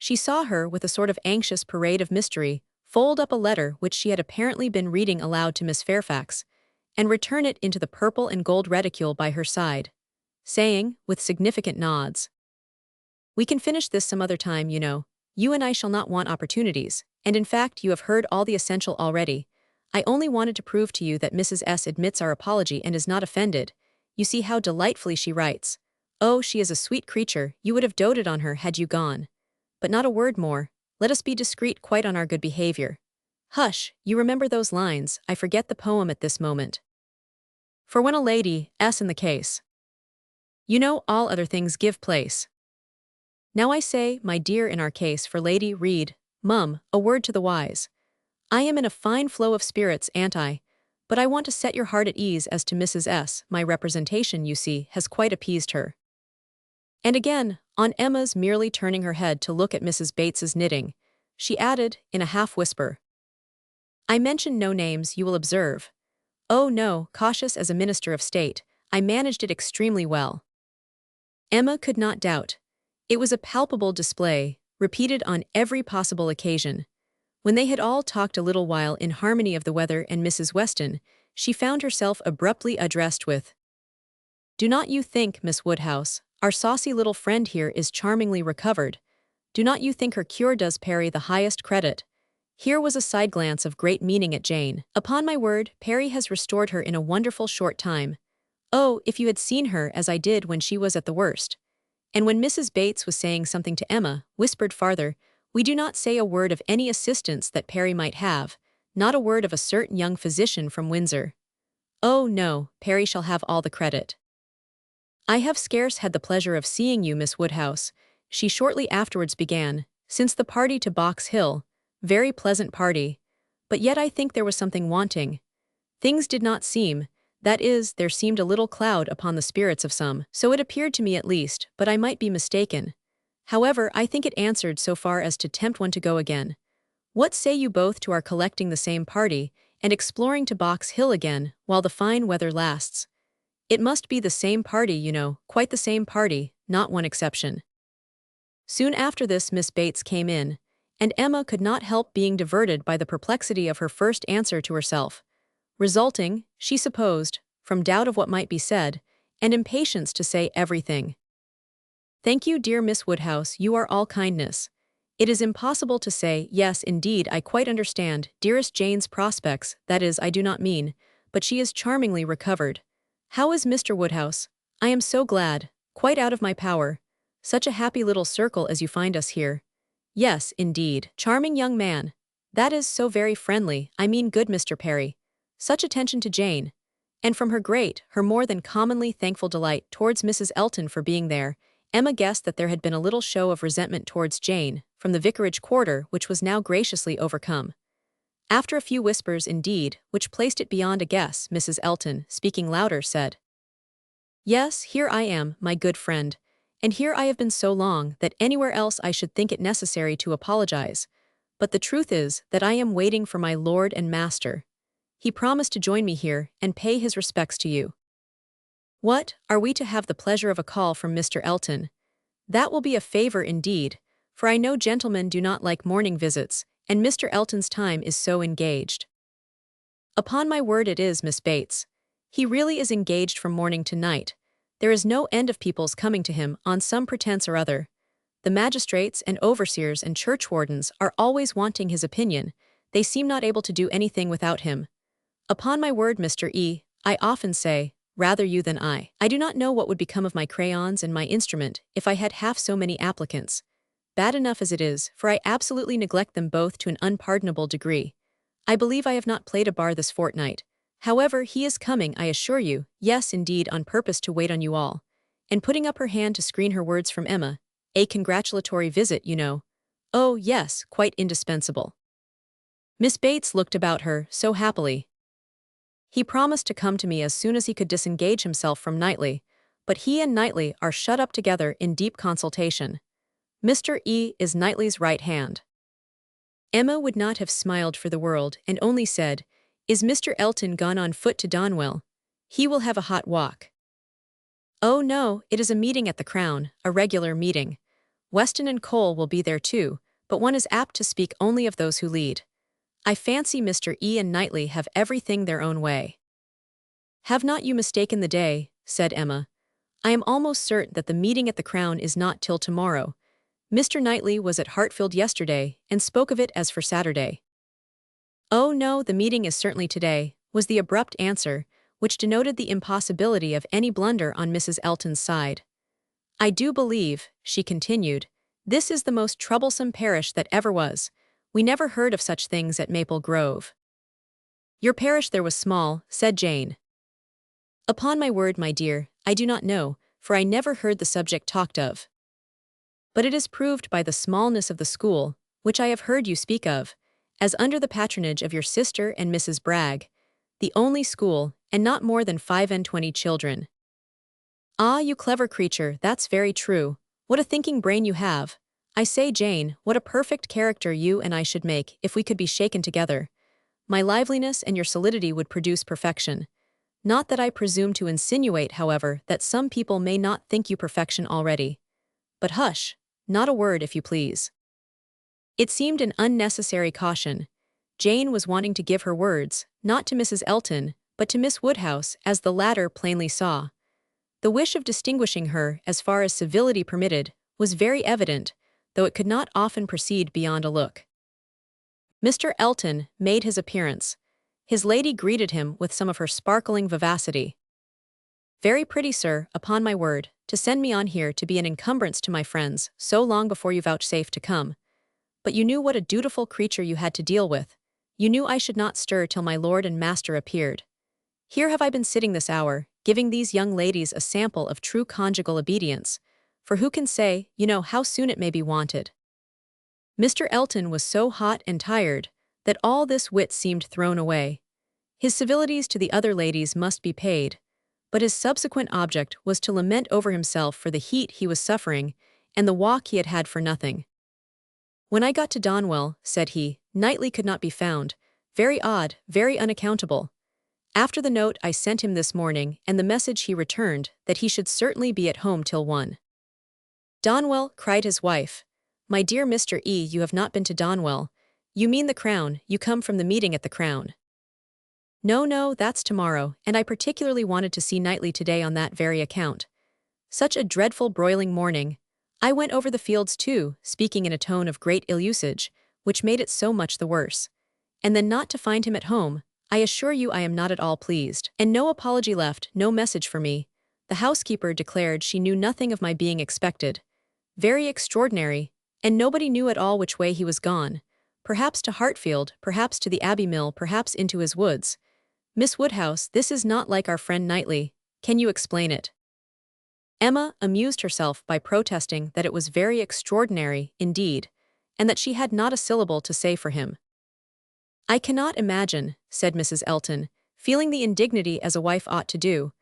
She saw her, with a sort of anxious parade of mystery, fold up a letter which she had apparently been reading aloud to Miss Fairfax, and return it into the purple and gold reticule by her side, saying, with significant nods, "We can finish this some other time, you know. You and I shall not want opportunities, and in fact you have heard all the essential already. I only wanted to prove to you that Mrs. S. admits our apology and is not offended. You see how delightfully she writes. Oh, she is a sweet creature, you would have doted on her had you gone. But not a word more. Let us be discreet quite on our good behavior. Hush, you remember those lines, I forget the poem at this moment. For when a lady, S in the case. You know, all other things give place. Now I say, my dear, in our case, for lady, read, mum, a word to the wise. I am in a fine flow of spirits, an't I? But I want to set your heart at ease as to Mrs. S. My representation, you see, has quite appeased her." And again, on Emma's merely turning her head to look at Mrs. Bates's knitting, she added, in a half-whisper, "I mention no names, you will observe. Oh no, cautious as a minister of state, I managed it extremely well." Emma could not doubt. It was a palpable display, repeated on every possible occasion. When they had all talked a little while in harmony of the weather and Mrs. Weston, she found herself abruptly addressed with, "Do not you think, Miss Woodhouse, our saucy little friend here is charmingly recovered? Do not you think her cure does Perry the highest credit?" Here was a side glance of great meaning at Jane. "Upon my word, Perry has restored her in a wonderful short time. Oh, if you had seen her as I did when she was at the worst." And when Mrs. Bates was saying something to Emma, whispered farther, "We do not say a word of any assistance that Perry might have, not a word of a certain young physician from Windsor. Oh no, Perry shall have all the credit. I have scarce had the pleasure of seeing you, Miss Woodhouse," she shortly afterwards began, "since the party to Box Hill. Very pleasant party. But yet I think there was something wanting. Things did not seem, that is, there seemed a little cloud upon the spirits of some, so it appeared to me at least, but I might be mistaken. However, I think it answered so far as to tempt one to go again. What say you both to our collecting the same party, and exploring to Box Hill again, while the fine weather lasts? It must be the same party, you know, quite the same party, not one exception." Soon after this Miss Bates came in, and Emma could not help being diverted by the perplexity of her first answer to herself, resulting, she supposed, from doubt of what might be said, and impatience to say everything. "Thank you, dear Miss Woodhouse, you are all kindness. It is impossible to say, yes, indeed, I quite understand, dearest Jane's prospects, that is, I do not mean, but she is charmingly recovered. How is Mr. Woodhouse? I am so glad, quite out of my power. Such a happy little circle as you find us here. Yes, indeed, charming young man. That is so very friendly, I mean good Mr. Perry. Such attention to Jane." And from her more than commonly thankful delight towards Mrs. Elton for being there, Emma guessed that there had been a little show of resentment towards Jane, from the vicarage quarter, which was now graciously overcome. After a few whispers indeed, which placed it beyond a guess, Mrs. Elton, speaking louder, said, "Yes, here I am, my good friend, and here I have been so long that anywhere else I should think it necessary to apologize. But the truth is that I am waiting for my lord and master. He promised to join me here and pay his respects to you." "What, are we to have the pleasure of a call from Mr. Elton? That will be a favor indeed, for I know gentlemen do not like morning visits, and Mr. Elton's time is so engaged." "Upon my word it is, Miss Bates. He really is engaged from morning to night. There is no end of people's coming to him on some pretense or other. The magistrates and overseers and churchwardens are always wanting his opinion. They seem not able to do anything without him. Upon my word, Mr. E., I often say, rather you than I. I do not know what would become of my crayons and my instrument if I had half so many applicants. Bad enough as it is, for I absolutely neglect them both to an unpardonable degree. I believe I have not played a bar this fortnight. However, he is coming, I assure you, yes, indeed, on purpose to wait on you all." And putting up her hand to screen her words from Emma, "A congratulatory visit, you know." "Oh, yes, quite indispensable." Miss Bates looked about her, so happily. "He promised to come to me as soon as he could disengage himself from Knightley, but he and Knightley are shut up together in deep consultation. Mr. E. is Knightley's right hand." Emma would not have smiled for the world, and only said, "Is Mr. Elton gone on foot to Donwell? He will have a hot walk." "Oh no, it is a meeting at the Crown, a regular meeting. Weston and Cole will be there too, but one is apt to speak only of those who lead. I fancy Mr. E and Knightley have everything their own way." "Have not you mistaken the day?" said Emma. "I am almost certain that the meeting at the Crown is not till tomorrow. Mr. Knightley was at Hartfield yesterday, and spoke of it as for Saturday." "Oh no, the meeting is certainly today," was the abrupt answer, which denoted the impossibility of any blunder on Mrs. Elton's side. "I do believe," she continued, "this is the most troublesome parish that ever was. We never heard of such things at Maple Grove." "Your parish there was small," said Jane. "Upon my word, my dear, I do not know, for I never heard the subject talked of. But it is proved by the smallness of the school, which I have heard you speak of, as under the patronage of your sister and Mrs. Bragg, the only school, and not more than 25 children." "Ah, you clever creature, that's very true. What a thinking brain you have. I say, Jane, what a perfect character you and I should make if we could be shaken together. My liveliness and your solidity would produce perfection. Not that I presume to insinuate, however, that some people may not think you perfection already. But hush, not a word if you please." It seemed an unnecessary caution. Jane was wanting to give her words, not to Mrs. Elton, but to Miss Woodhouse, as the latter plainly saw. The wish of distinguishing her, as far as civility permitted, was very evident, though it could not often proceed beyond a look. Mr. Elton made his appearance. His lady greeted him with some of her sparkling vivacity. "Very pretty, sir, upon my word, to send me on here to be an encumbrance to my friends so long before you vouchsafed to come. But you knew what a dutiful creature you had to deal with. You knew I should not stir till my lord and master appeared. Here have I been sitting this hour, giving these young ladies a sample of true conjugal obedience, for who can say, you know, how soon it may be wanted." Mr. Elton was so hot and tired that all this wit seemed thrown away. His civilities to the other ladies must be paid, but his subsequent object was to lament over himself for the heat he was suffering and the walk he had had for nothing. "When I got to Donwell," said he, "Knightley could not be found. Very odd, very unaccountable. After the note I sent him this morning and the message he returned that he should certainly be at home till 1. "Donwell," cried his wife. "My dear Mr. E., you have not been to Donwell. You mean the Crown, you come from the meeting at the Crown." "No, no, that's tomorrow, and I particularly wanted to see Knightley today on that very account. Such a dreadful broiling morning. I went over the fields too, speaking in a tone of great ill-usage, which made it so much the worse. And then not to find him at home. I assure you I am not at all pleased. And no apology left, no message for me. The housekeeper declared she knew nothing of my being expected. Very extraordinary, and nobody knew at all which way he was gone. Perhaps to Hartfield, perhaps to the Abbey Mill, perhaps into his woods. Miss Woodhouse, this is not like our friend Knightley. Can you explain it?" Emma amused herself by protesting that it was very extraordinary, indeed, and that she had not a syllable to say for him. "I cannot imagine," said Mrs. Elton, feeling the indignity as a wife ought to do,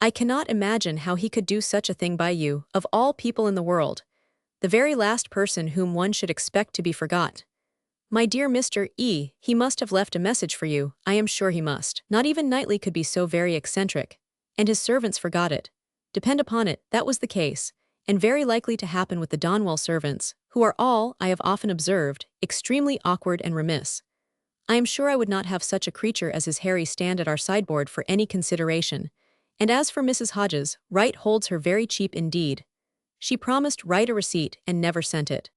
"I cannot imagine how he could do such a thing by you, of all people in the world. The very last person whom one should expect to be forgot. My dear Mr. E., he must have left a message for you, I am sure he must. Not even Knightley could be so very eccentric. And his servants forgot it. Depend upon it, that was the case, and very likely to happen with the Donwell servants, who are all, I have often observed, extremely awkward and remiss. I am sure I would not have such a creature as his Harry stand at our sideboard for any consideration. And as for Mrs. Hodges, Wright holds her very cheap indeed. She promised Wright a receipt and never sent it.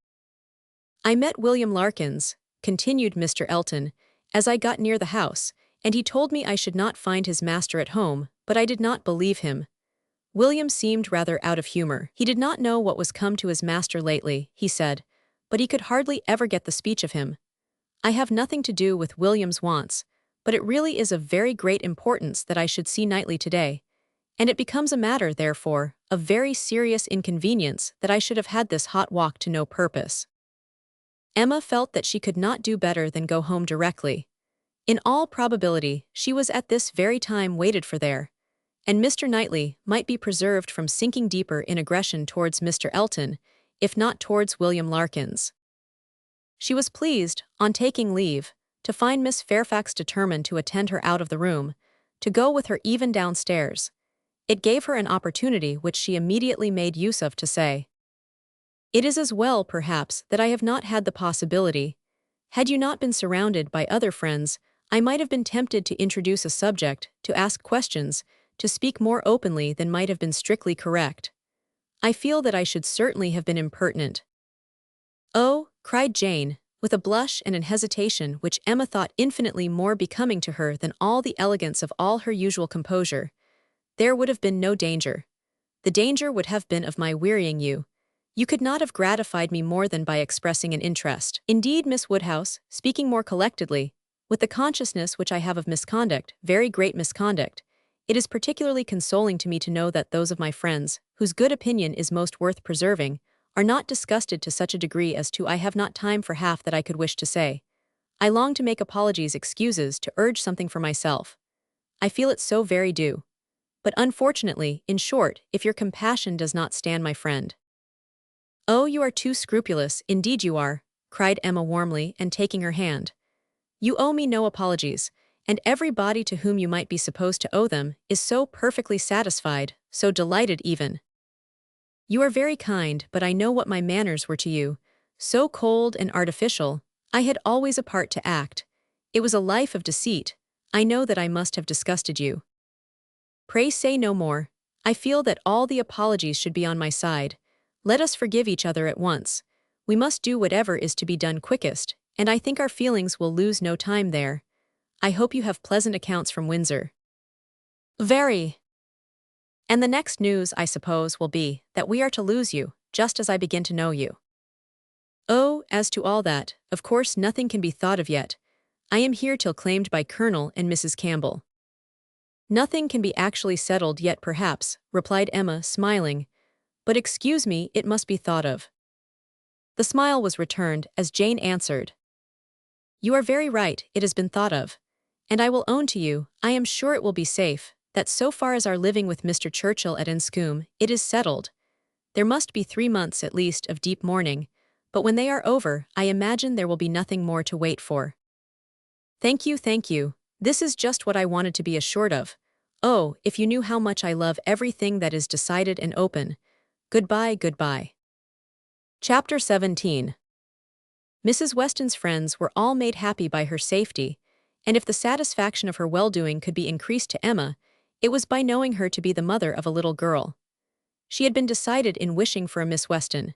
I met William Larkins," continued Mr. Elton, "as I got near the house, and he told me I should not find his master at home, but I did not believe him. William seemed rather out of humor. He did not know what was come to his master lately, he said, but he could hardly ever get the speech of him. I have nothing to do with William's wants, but it really is of very great importance that I should see Knightley today, and it becomes a matter, therefore, of very serious inconvenience that I should have had this hot walk to no purpose." Emma felt that she could not do better than go home directly. In all probability, she was at this very time waited for there, and Mr. Knightley might be preserved from sinking deeper in aggression towards Mr. Elton, if not towards William Larkins. She was pleased, on taking leave, to find Miss Fairfax determined to attend her out of the room, to go with her even downstairs. It gave her an opportunity which she immediately made use of to say, It is as well, perhaps, that I have not had the possibility. Had you not been surrounded by other friends, I might have been tempted to introduce a subject, to ask questions, to speak more openly than might have been strictly correct. I feel that I should certainly have been impertinent. Oh, cried Jane, with a blush and an hesitation which Emma thought infinitely more becoming to her than all the elegance of all her usual composure. There would have been no danger. The danger would have been of my wearying you. You could not have gratified me more than by expressing an interest. Indeed, Miss Woodhouse, speaking more collectedly, with the consciousness which I have of misconduct, very great misconduct, it is particularly consoling to me to know that those of my friends, whose good opinion is most worth preserving, are not disgusted to such a degree as to I have not time for half that I could wish to say. I long to make apologies, excuses, to urge something for myself. I feel it so very due. But unfortunately, in short, if your compassion does not stand my friend. Oh, you are too scrupulous, indeed you are, cried Emma warmly and taking her hand. You owe me no apologies, and everybody to whom you might be supposed to owe them is so perfectly satisfied, so delighted even. You are very kind, but I know what my manners were to you. So cold and artificial, I had always a part to act. It was a life of deceit. I know that I must have disgusted you. Pray say no more. I feel that all the apologies should be on my side. Let us forgive each other at once. We must do whatever is to be done quickest, and I think our feelings will lose no time there. I hope you have pleasant accounts from Windsor. Very. And the next news, I suppose, will be that we are to lose you, just as I begin to know you. Oh, as to all that, of course nothing can be thought of yet. I am here till claimed by Colonel and Mrs. Campbell. Nothing can be actually settled yet perhaps, replied Emma, smiling. But excuse me, it must be thought of. The smile was returned as Jane answered. You are very right, it has been thought of. And I will own to you, I am sure it will be safe, that so far as our living with Mr. Churchill at Enscombe, it is settled. There must be 3 months at least of deep mourning, but when they are over, I imagine there will be nothing more to wait for. Thank you, thank you. This is just what I wanted to be assured of. Oh, if you knew how much I love everything that is decided and open. Goodbye, goodbye. Chapter 17. Mrs. Weston's friends were all made happy by her safety, and if the satisfaction of her well-doing could be increased to Emma, it was by knowing her to be the mother of a little girl. She had been decided in wishing for a Miss Weston.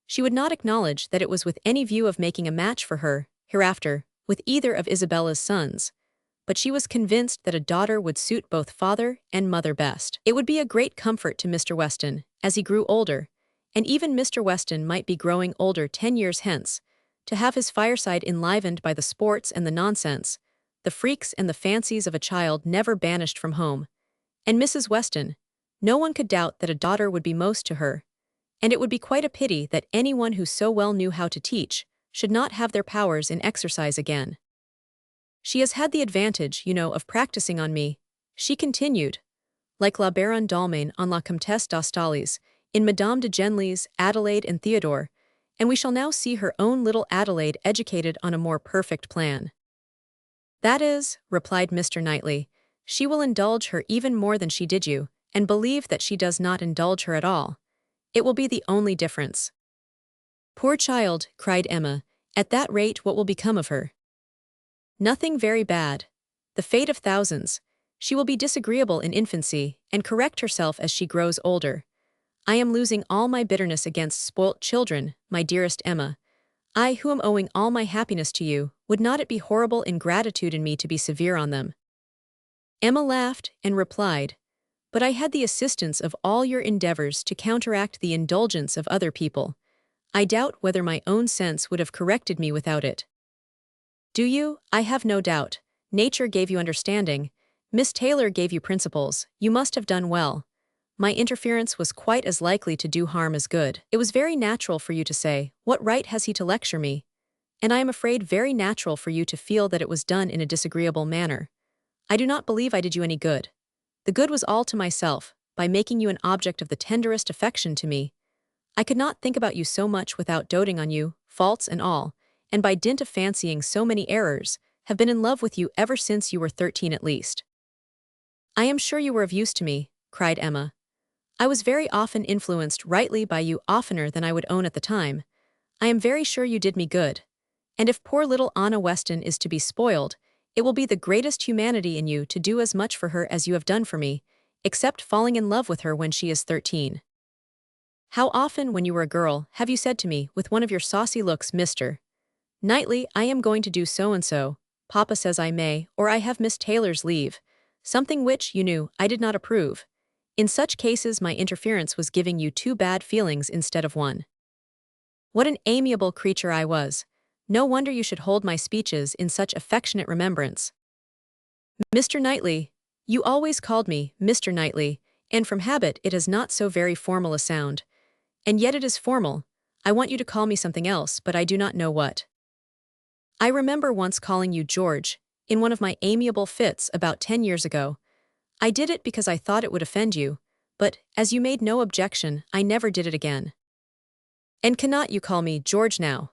She would not acknowledge that it was with any view of making a match for her, hereafter, with either of Isabella's sons, but she was convinced that a daughter would suit both father and mother best. It would be a great comfort to Mr. Weston, as he grew older, and even Mr. Weston might be growing older 10 years hence, to have his fireside enlivened by the sports and the nonsense, the freaks and the fancies of a child never banished from home. And Mrs. Weston, no one could doubt that a daughter would be most to her, and it would be quite a pity that anyone who so well knew how to teach should not have their powers in exercise again. She has had the advantage, you know, of practicing on me, she continued, like la Baronne d'Almaine on la Comtesse d'Ostalis, in Madame de Genlis, Adelaide and Theodore, and we shall now see her own little Adelaide educated on a more perfect plan. That is, replied Mr. Knightley, she will indulge her even more than she did you, and believe that she does not indulge her at all. It will be the only difference. Poor child, cried Emma, at that rate what will become of her? Nothing very bad. The fate of thousands. She will be disagreeable in infancy, and correct herself as she grows older. I am losing all my bitterness against spoilt children, my dearest Emma. I who am owing all my happiness to you, would not it be horrible ingratitude in me to be severe on them? Emma laughed and replied, but I had the assistance of all your endeavors to counteract the indulgence of other people. I doubt whether my own sense would have corrected me without it. Do you? I have no doubt. Nature gave you understanding. Miss Taylor gave you principles. You must have done well. My interference was quite as likely to do harm as good. It was very natural for you to say, what right has he to lecture me? And I am afraid very natural for you to feel that it was done in a disagreeable manner. I do not believe I did you any good. The good was all to myself, by making you an object of the tenderest affection to me. I could not think about you so much without doting on you, faults and all, and by dint of fancying so many errors, have been in love with you ever since you were 13 at least. I am sure you were of use to me, cried Emma. I was very often influenced rightly by you, oftener than I would own at the time. I am very sure you did me good. And if poor little Anna Weston is to be spoiled, it will be the greatest humanity in you to do as much for her as you have done for me, except falling in love with her when she is 13. How often, when you were a girl, have you said to me, with one of your saucy looks, Mr. Knightley, I am going to do so-and-so, Papa says I may, or I have Miss Taylor's leave, something which, you knew, I did not approve. In such cases my interference was giving you 2 bad feelings instead of 1. What an amiable creature I was. No wonder you should hold my speeches in such affectionate remembrance. Mr. Knightley, you always called me Mr. Knightley, and from habit it has not so very formal a sound. And yet it is formal. I want you to call me something else, but I do not know what. I remember once calling you George, in one of my amiable fits about 10 years ago. I did it because I thought it would offend you, but, as you made no objection, I never did it again. And cannot you call me George now?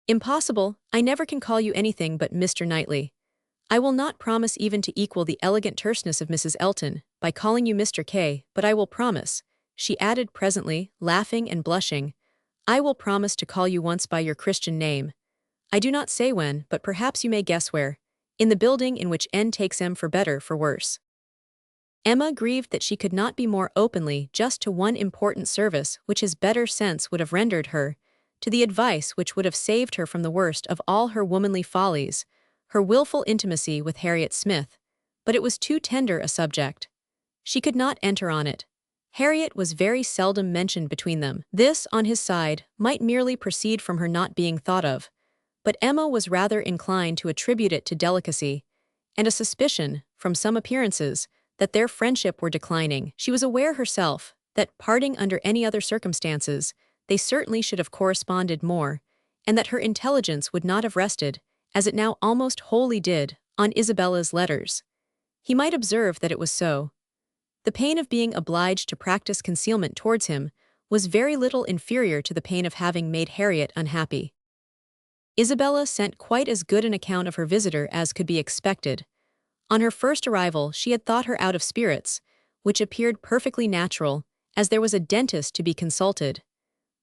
Impossible, I never can call you anything but Mr. Knightley. I will not promise even to equal the elegant terseness of Mrs. Elton, by calling you Mr. K, but I will promise, she added presently, laughing and blushing, I will promise to call you once by your Christian name. I do not say when, but perhaps you may guess where. In the building in which N takes M for better, for worse. Emma grieved that she could not be more openly just to one important service which his better sense would have rendered her, to the advice which would have saved her from the worst of all her womanly follies, her wilful intimacy with Harriet Smith, but it was too tender a subject. She could not enter on it. Harriet was very seldom mentioned between them. This, on his side, might merely proceed from her not being thought of, but Emma was rather inclined to attribute it to delicacy, and a suspicion, from some appearances, that their friendship were declining. She was aware herself that, parting under any other circumstances, they certainly should have corresponded more, and that her intelligence would not have rested, as it now almost wholly did, on Isabella's letters. He might observe that it was so. The pain of being obliged to practice concealment towards him was very little inferior to the pain of having made Harriet unhappy. Isabella sent quite as good an account of her visitor as could be expected. On her first arrival she had thought her out of spirits, which appeared perfectly natural, as there was a dentist to be consulted.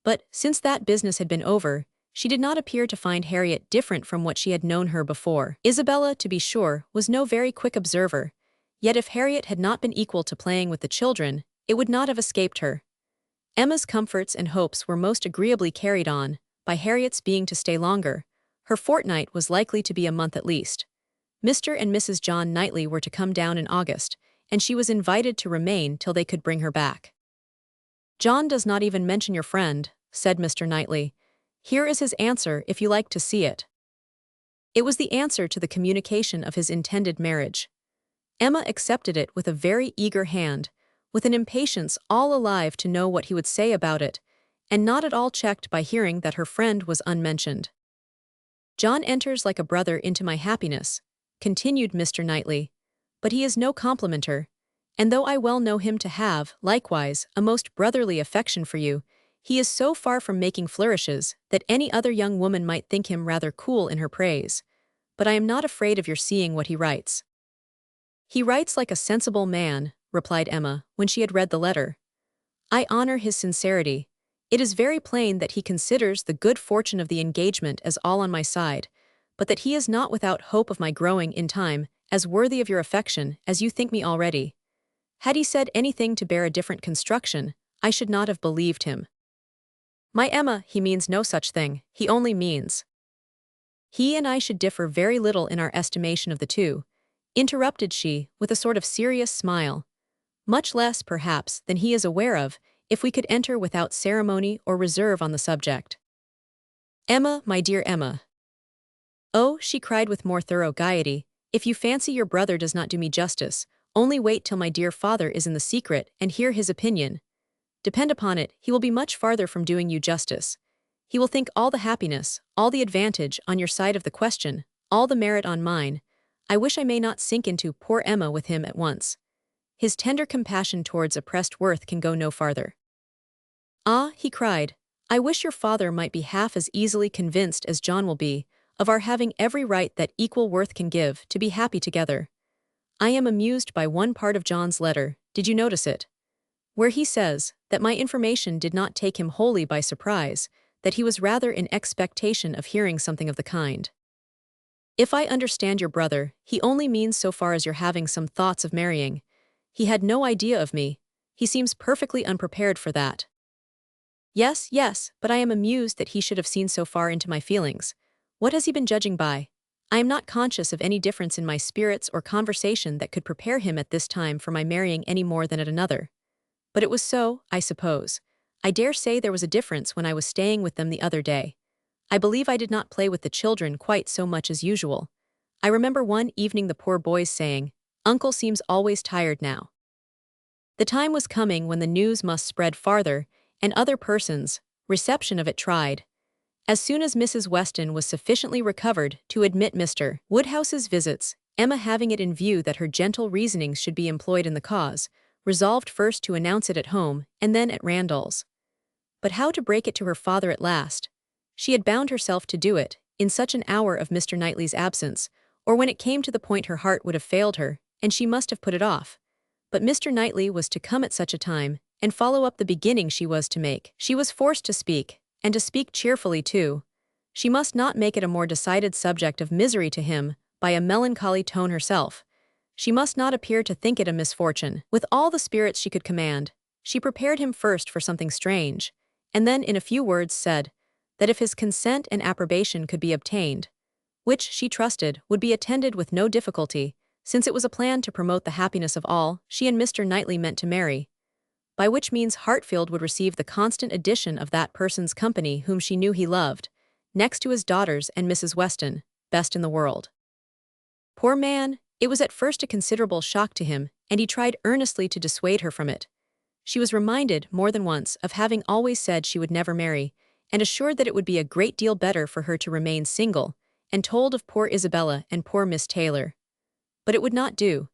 But, since that business had been over, she did not appear to find Harriet different from what she had known her before. Isabella, to be sure, was no very quick observer, yet if Harriet had not been equal to playing with the children, it would not have escaped her. Emma's comforts and hopes were most agreeably carried on, by Harriet's being to stay longer. Her fortnight was likely to be a month at least. Mr. and Mrs. John Knightley were to come down in August, and she was invited to remain till they could bring her back. John does not even mention your friend, said Mr. Knightley. Here is his answer if you like to see it. It was the answer to the communication of his intended marriage. Emma accepted it with a very eager hand, with an impatience all alive to know what he would say about it, and not at all checked by hearing that her friend was unmentioned. John enters like a brother into my happiness, continued Mr. Knightley, but he is no complimenter, and though I well know him to have, likewise, a most brotherly affection for you, he is so far from making flourishes that any other young woman might think him rather cool in her praise. But I am not afraid of your seeing what he writes. He writes like a sensible man, replied Emma, when she had read the letter. I honor his sincerity. It is very plain that he considers the good fortune of the engagement as all on my side, but that he is not without hope of my growing, in time, as worthy of your affection as you think me already. Had he said anything to bear a different construction, I should not have believed him. My Emma, he means no such thing, he only means. He and I should differ very little in our estimation of the two, interrupted she, with a sort of serious smile. Much less, perhaps, than he is aware of, if we could enter without ceremony or reserve on the subject. Emma, my dear Emma. Oh, she cried with more thorough gaiety, if you fancy your brother does not do me justice, only wait till my dear father is in the secret and hear his opinion. Depend upon it, he will be much farther from doing you justice. He will think all the happiness, all the advantage on your side of the question, all the merit on mine. I wish I may not sink into poor Emma with him at once. His tender compassion towards oppressed worth can go no farther. Ah, he cried, I wish your father might be half as easily convinced as John will be, of our having every right that equal worth can give to be happy together. I am amused by one part of John's letter, did you notice it? where he says that my information did not take him wholly by surprise, that he was rather in expectation of hearing something of the kind. If I understand your brother, he only means so far as you're having some thoughts of marrying. He had no idea of me. He seems perfectly unprepared for that. Yes, yes, but I am amused that he should have seen so far into my feelings. What has he been judging by? I am not conscious of any difference in my spirits or conversation that could prepare him at this time for my marrying any more than at another. But it was so, I suppose. I dare say there was a difference when I was staying with them the other day. I believe I did not play with the children quite so much as usual. I remember one evening the poor boys saying, "Uncle seems always tired now." The time was coming when the news must spread farther, and other persons' reception of it tried. As soon as Mrs. Weston was sufficiently recovered to admit Mr. Woodhouse's visits, Emma, having it in view that her gentle reasonings should be employed in the cause, resolved first to announce it at home and then at Randall's. But how to break it to her father at last? She had bound herself to do it, in such an hour of Mr. Knightley's absence, or when it came to the point her heart would have failed her, and she must have put it off. But Mr. Knightley was to come at such a time, and follow up the beginning she was to make. She was forced to speak, and to speak cheerfully too. She must not make it a more decided subject of misery to him, by a melancholy tone herself. She must not appear to think it a misfortune. With all the spirits she could command, she prepared him first for something strange, and then in a few words said, that if his consent and approbation could be obtained, which, she trusted, would be attended with no difficulty, since it was a plan to promote the happiness of all she and Mr. Knightley meant to marry, by which means Hartfield would receive the constant addition of that person's company whom she knew he loved, next to his daughters and Mrs. Weston, best in the world. Poor man, it was at first a considerable shock to him, and he tried earnestly to dissuade her from it. She was reminded, more than once, of having always said she would never marry, and assured that it would be a great deal better for her to remain single, and told of poor Isabella and poor Miss Taylor. But it would not do.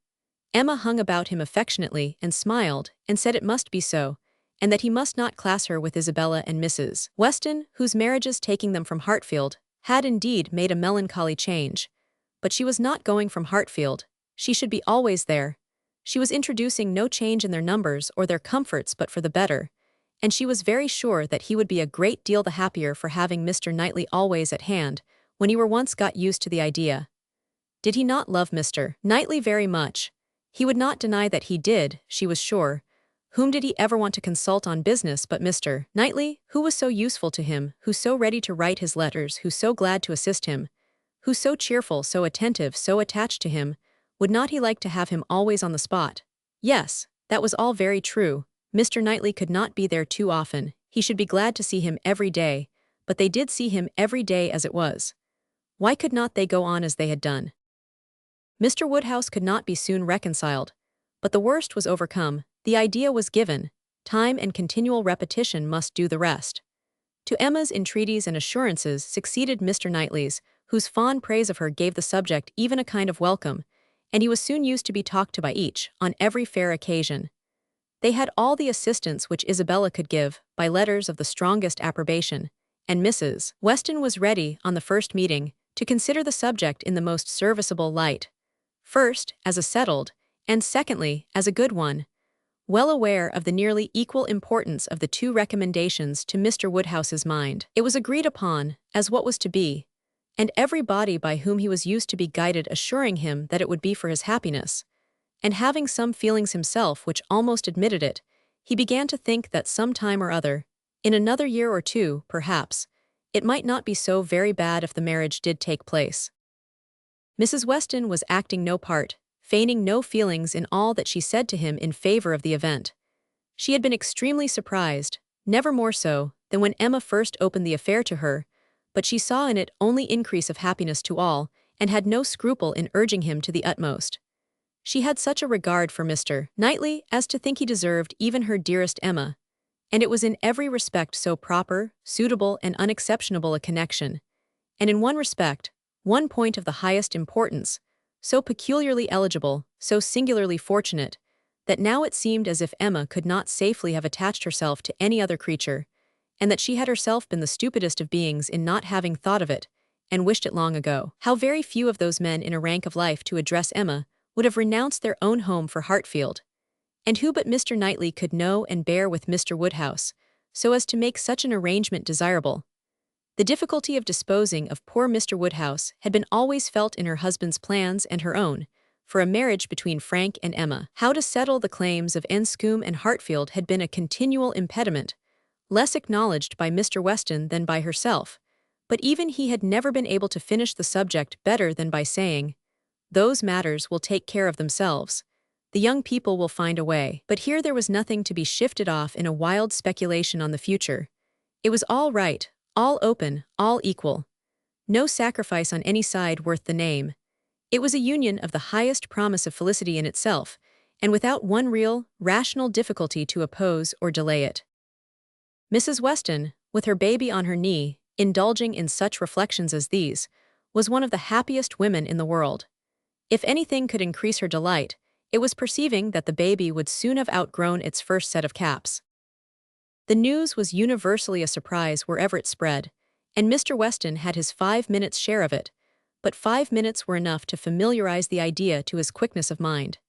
Emma hung about him affectionately and smiled, and said it must be so, and that he must not class her with Isabella and Mrs. Weston, whose marriages taking them from Hartfield had indeed made a melancholy change. But she was not going from Hartfield. She should be always there. She was introducing no change in their numbers or their comforts but for the better, and she was very sure that he would be a great deal the happier for having Mr. Knightley always at hand, when he were once got used to the idea. Did he not love Mr. Knightley very much? He would not deny that he did, she was sure. Whom did he ever want to consult on business but Mr. Knightley, who was so useful to him, who so ready to write his letters, who so glad to assist him, who so cheerful, so attentive, so attached to him? Would not he like to have him always on the spot? Yes, that was all very true. Mr. Knightley could not be there too often. He should be glad to see him every day, but they did see him every day as it was. Why could not they go on as they had done? Mr. Woodhouse could not be soon reconciled, but the worst was overcome, the idea was given, time and continual repetition must do the rest. To Emma's entreaties and assurances succeeded Mr. Knightley's, whose fond praise of her gave the subject even a kind of welcome, and he was soon used to be talked to by each, on every fair occasion. They had all the assistance which Isabella could give, by letters of the strongest approbation, and Mrs. Weston was ready, on the first meeting, to consider the subject in the most serviceable light. First, as a settled, and secondly, as a good one. Well aware of the nearly equal importance of the two recommendations to Mr. Woodhouse's mind, it was agreed upon, as what was to be, and every body by whom he was used to be guided assuring him that it would be for his happiness, and having some feelings himself which almost admitted it, he began to think that some time or other, in another year or two, perhaps, it might not be so very bad if the marriage did take place. Mrs. Weston was acting no part, feigning no feelings in all that she said to him in favor of the event. She had been extremely surprised, never more so, than when Emma first opened the affair to her, but she saw in it only increase of happiness to all, and had no scruple in urging him to the utmost. She had such a regard for Mr. Knightley as to think he deserved even her dearest Emma, and it was in every respect so proper, suitable, and unexceptionable a connection, and in one respect, one point of the highest importance, so peculiarly eligible, so singularly fortunate, that now it seemed as if Emma could not safely have attached herself to any other creature, and that she had herself been the stupidest of beings in not having thought of it, and wished it long ago. How very few of those men in a rank of life to address Emma would have renounced their own home for Hartfield. And who but Mr. Knightley could know and bear with Mr. Woodhouse, so as to make such an arrangement desirable? The difficulty of disposing of poor Mr. Woodhouse had been always felt in her husband's plans and her own, for a marriage between Frank and Emma. How to settle the claims of Enscombe and Hartfield had been a continual impediment, less acknowledged by Mr. Weston than by herself, but even he had never been able to finish the subject better than by saying, "Those matters will take care of themselves. The young people will find a way." But here there was nothing to be shifted off in a wild speculation on the future. It was all right, all open, all equal. No sacrifice on any side worth the name. It was a union of the highest promise of felicity in itself, and without one real, rational difficulty to oppose or delay it. Mrs. Weston, with her baby on her knee, indulging in such reflections as these, was one of the happiest women in the world. If anything could increase her delight, it was perceiving that the baby would soon have outgrown its first set of caps. The news was universally a surprise wherever it spread, and Mr. Weston had his 5 minutes' share of it, but 5 minutes were enough to familiarize the idea to his quickness of mind.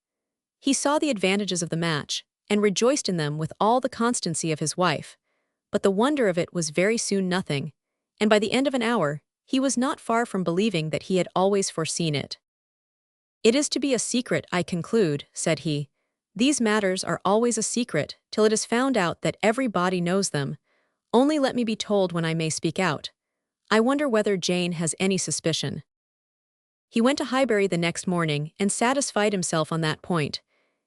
He saw the advantages of the match, and rejoiced in them with all the constancy of his wife, but the wonder of it was very soon nothing, and by the end of an hour, he was not far from believing that he had always foreseen it. "It is to be a secret, I conclude," said he. "These matters are always a secret till it is found out that everybody knows them. Only let me be told when I may speak out. I wonder whether Jane has any suspicion." He went to Highbury the next morning and satisfied himself on that point.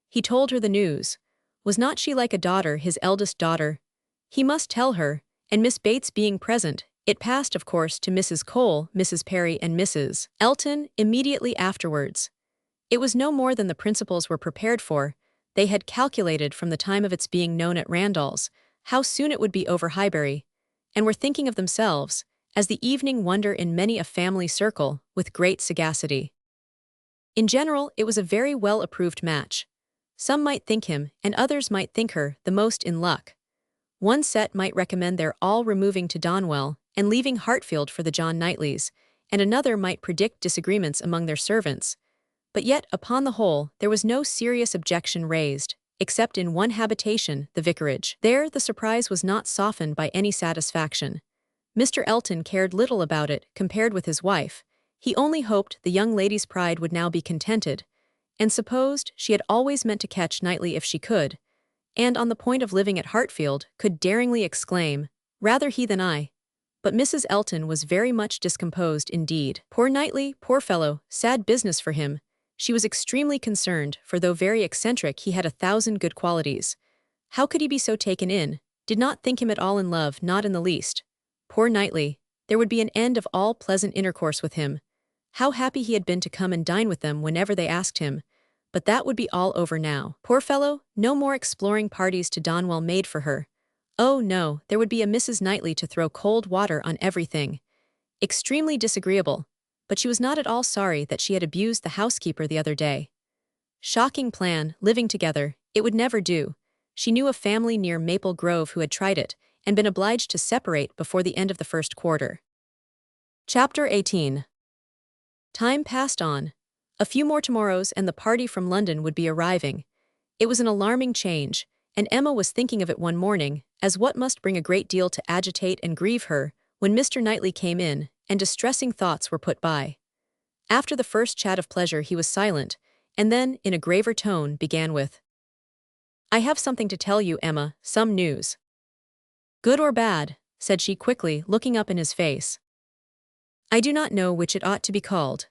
He told her the news. Was not she like a daughter, his eldest daughter? He must tell her, and Miss Bates being present, it passed of course to Mrs. Cole, Mrs. Perry and Mrs. Elton immediately afterwards. It was no more than the principals were prepared for. They had calculated from the time of its being known at Randall's, how soon it would be over Highbury, and were thinking of themselves, as the evening wonder in many a family circle, with great sagacity. In general, it was a very well-approved match. Some might think him, and others might think her, the most in luck. One set might recommend their all removing to Donwell, and leaving Hartfield for the John Knightleys, and another might predict disagreements among their servants. But yet, upon the whole, there was no serious objection raised, except in one habitation, the vicarage. There the surprise was not softened by any satisfaction. Mr. Elton cared little about it compared with his wife. He only hoped the young lady's pride would now be contented, and supposed she had always meant to catch Knightley if she could, and on the point of living at Hartfield, could daringly exclaim, "Rather he than I." But Mrs. Elton was very much discomposed indeed. Poor Knightley, poor fellow, sad business for him. She was extremely concerned, for though very eccentric he had 1,000 good qualities. How could he be so taken in? Did not think him at all in love, not in the least. Poor Knightley, there would be an end of all pleasant intercourse with him. How happy he had been to come and dine with them whenever they asked him, but that would be all over now. Poor fellow, no more exploring parties to Donwell made for her. Oh no, there would be a Mrs. Knightley to throw cold water on everything. Extremely disagreeable, but she was not at all sorry that she had abused the housekeeper the other day. Shocking plan, living together, it would never do. She knew a family near Maple Grove who had tried it, and been obliged to separate before the end of the first quarter. Chapter 18. Time passed on. A few more tomorrows and the party from London would be arriving. It was an alarming change, and Emma was thinking of it one morning, as what must bring a great deal to agitate and grieve her, when Mr. Knightley came in, and distressing thoughts were put by. After the first chat of pleasure he was silent, and then, in a graver tone, began with, "I have something to tell you, Emma, some news." "Good or bad?" said she quickly, looking up in his face. "I do not know which it ought to be called."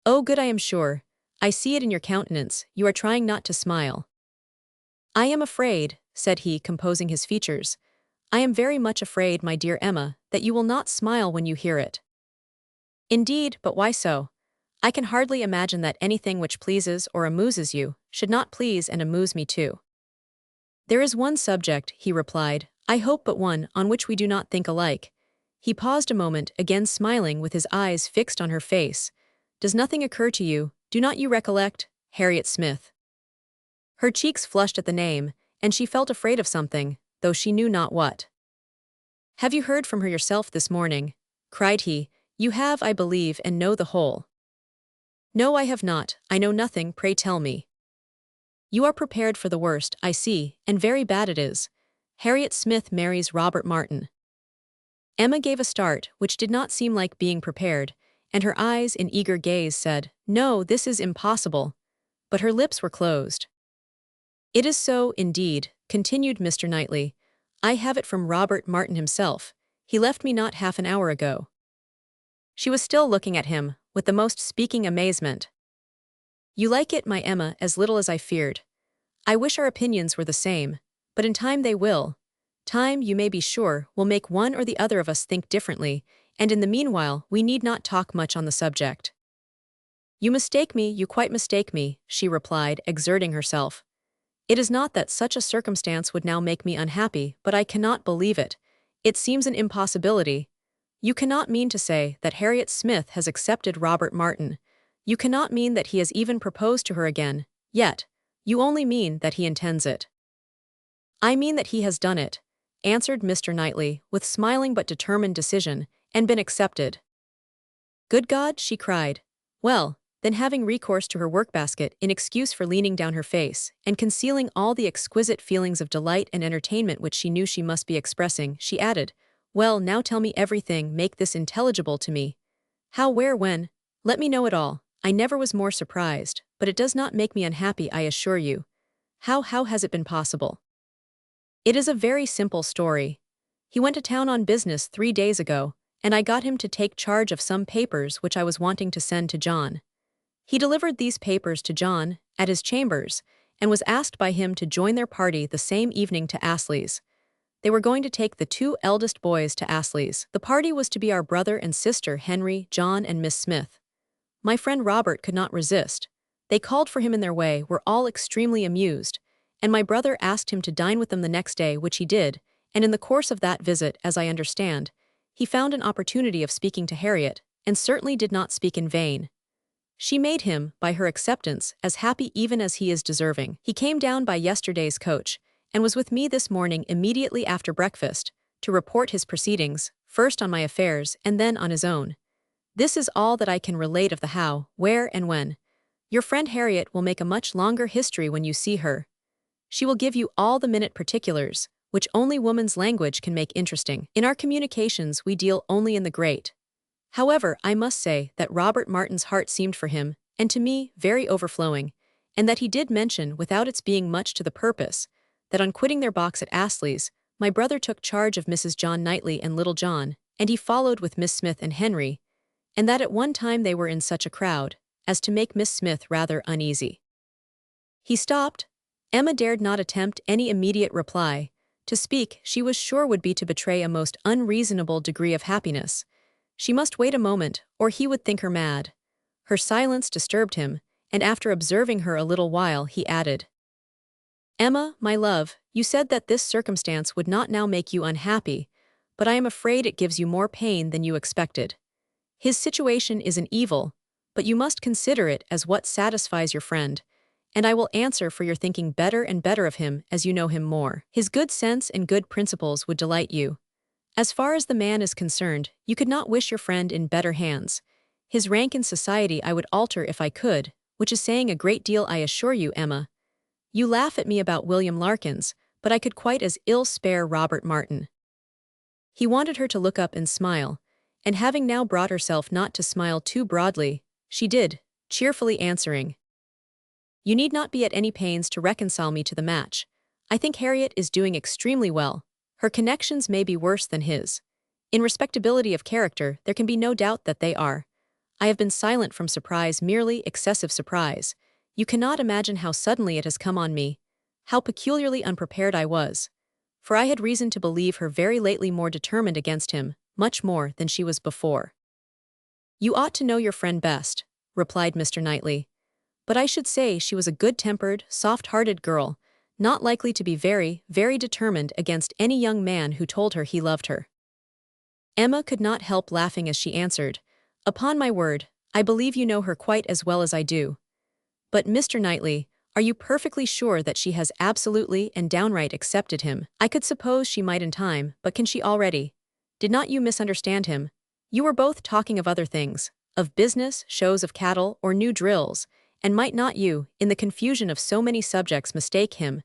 "Oh, good, I am sure. I see it in your countenance, you are trying not to smile." "I am afraid," said he, composing his features, "I am very much afraid, my dear Emma, that you will not smile when you hear it." "Indeed, but why so? I can hardly imagine that anything which pleases or amuses you should not please and amuse me too." "There is one subject," he replied, "I hope but one, on which we do not think alike." He paused a moment, again smiling with his eyes fixed on her face. "Does nothing occur to you? Do not you recollect Harriet Smith?" Her cheeks flushed at the name, and she felt afraid of something, though she knew not what. "Have you heard from her yourself this morning?" cried he. "You have, I believe, and know the whole." "No, I have not. I know nothing, pray tell me." You are prepared for the worst, I see, and very bad it is. Harriet Smith marries Robert Martin. Emma gave a start, which did not seem like being prepared, and her eyes in eager gaze said, "No, this is impossible." But her lips were closed. "It is so, indeed," continued Mr. Knightley. "I have it from Robert Martin himself. He left me not half an hour ago." She was still looking at him, with the most speaking amazement. "You like it, my Emma, as little as I feared. I wish our opinions were the same, but in time they will. Time, you may be sure, will make one or the other of us think differently, and in the meanwhile we need not talk much on the subject." "You mistake me, you quite mistake me," she replied, exerting herself. "It is not that such a circumstance would now make me unhappy, but I cannot believe it. It seems an impossibility. You cannot mean to say that Harriet Smith has accepted Robert Martin. You cannot mean that he has even proposed to her again, yet. You only mean that he intends it." "I mean that he has done it," answered Mr. Knightley, with smiling but determined decision, "and been accepted." "Good God!" she cried. Well, then having recourse to her workbasket in excuse for leaning down her face, and concealing all the exquisite feelings of delight and entertainment which she knew she must be expressing, she added, "Well, now tell me everything, make this intelligible to me. How, where, when? Let me know it all. I never was more surprised, but it does not make me unhappy, I assure you. How has it been possible?" "It is a very simple story. He went to town on business 3 days ago, and I got him to take charge of some papers which I was wanting to send to John. He delivered these papers to John, at his chambers, and was asked by him to join their party the same evening to Astley's. They were going to take the 2 eldest boys to Astley's. The party was to be our brother and sister Henry, John, and Miss Smith. My friend Robert could not resist. They called for him in their way, were all extremely amused, and my brother asked him to dine with them the next day, which he did, and in the course of that visit, as I understand, he found an opportunity of speaking to Harriet, and certainly did not speak in vain. She made him, by her acceptance, as happy even as he is deserving. He came down by yesterday's coach, and was with me this morning immediately after breakfast, to report his proceedings, first on my affairs, and then on his own. This is all that I can relate of the how, where, and when. Your friend Harriet will make a much longer history when you see her. She will give you all the minute particulars, which only woman's language can make interesting. In our communications we deal only in the great. However, I must say that Robert Martin's heart seemed for him, and to me, very overflowing, and that he did mention, without its being much to the purpose, that on quitting their box at Astley's, my brother took charge of Mrs. John Knightley and little John, and he followed with Miss Smith and Henry, and that at one time they were in such a crowd, as to make Miss Smith rather uneasy. He stopped. Emma dared not attempt any immediate reply. To speak, she was sure, would be to betray a most unreasonable degree of happiness. She must wait a moment, or he would think her mad. Her silence disturbed him, and after observing her a little while, he added, "Emma, my love, you said that this circumstance would not now make you unhappy, but I am afraid it gives you more pain than you expected. His situation is an evil, but you must consider it as what satisfies your friend, and I will answer for your thinking better and better of him as you know him more. His good sense and good principles would delight you. As far as the man is concerned, you could not wish your friend in better hands. His rank in society I would alter if I could, which is saying a great deal, I assure you, Emma. You laugh at me about William Larkins, but I could quite as ill spare Robert Martin." He wanted her to look up and smile, and having now brought herself not to smile too broadly, she did, cheerfully answering, "You need not be at any pains to reconcile me to the match. I think Harriet is doing extremely well. Her connections may be worse than his. In respectability of character, there can be no doubt that they are. I have been silent from surprise, merely excessive surprise. You cannot imagine how suddenly it has come on me, how peculiarly unprepared I was. For I had reason to believe her very lately more determined against him, much more than she was before." "You ought to know your friend best," replied Mr. Knightley. "But I should say she was a good-tempered, soft-hearted girl, not likely to be very, very determined against any young man who told her he loved her." Emma could not help laughing as she answered, "Upon my word, I believe you know her quite as well as I do. But, Mr. Knightley, are you perfectly sure that she has absolutely and downright accepted him? I could suppose she might in time, but can she already? Did not you misunderstand him? You were both talking of other things, of business, shows of cattle, or new drills, and might not you, in the confusion of so many subjects, mistake him?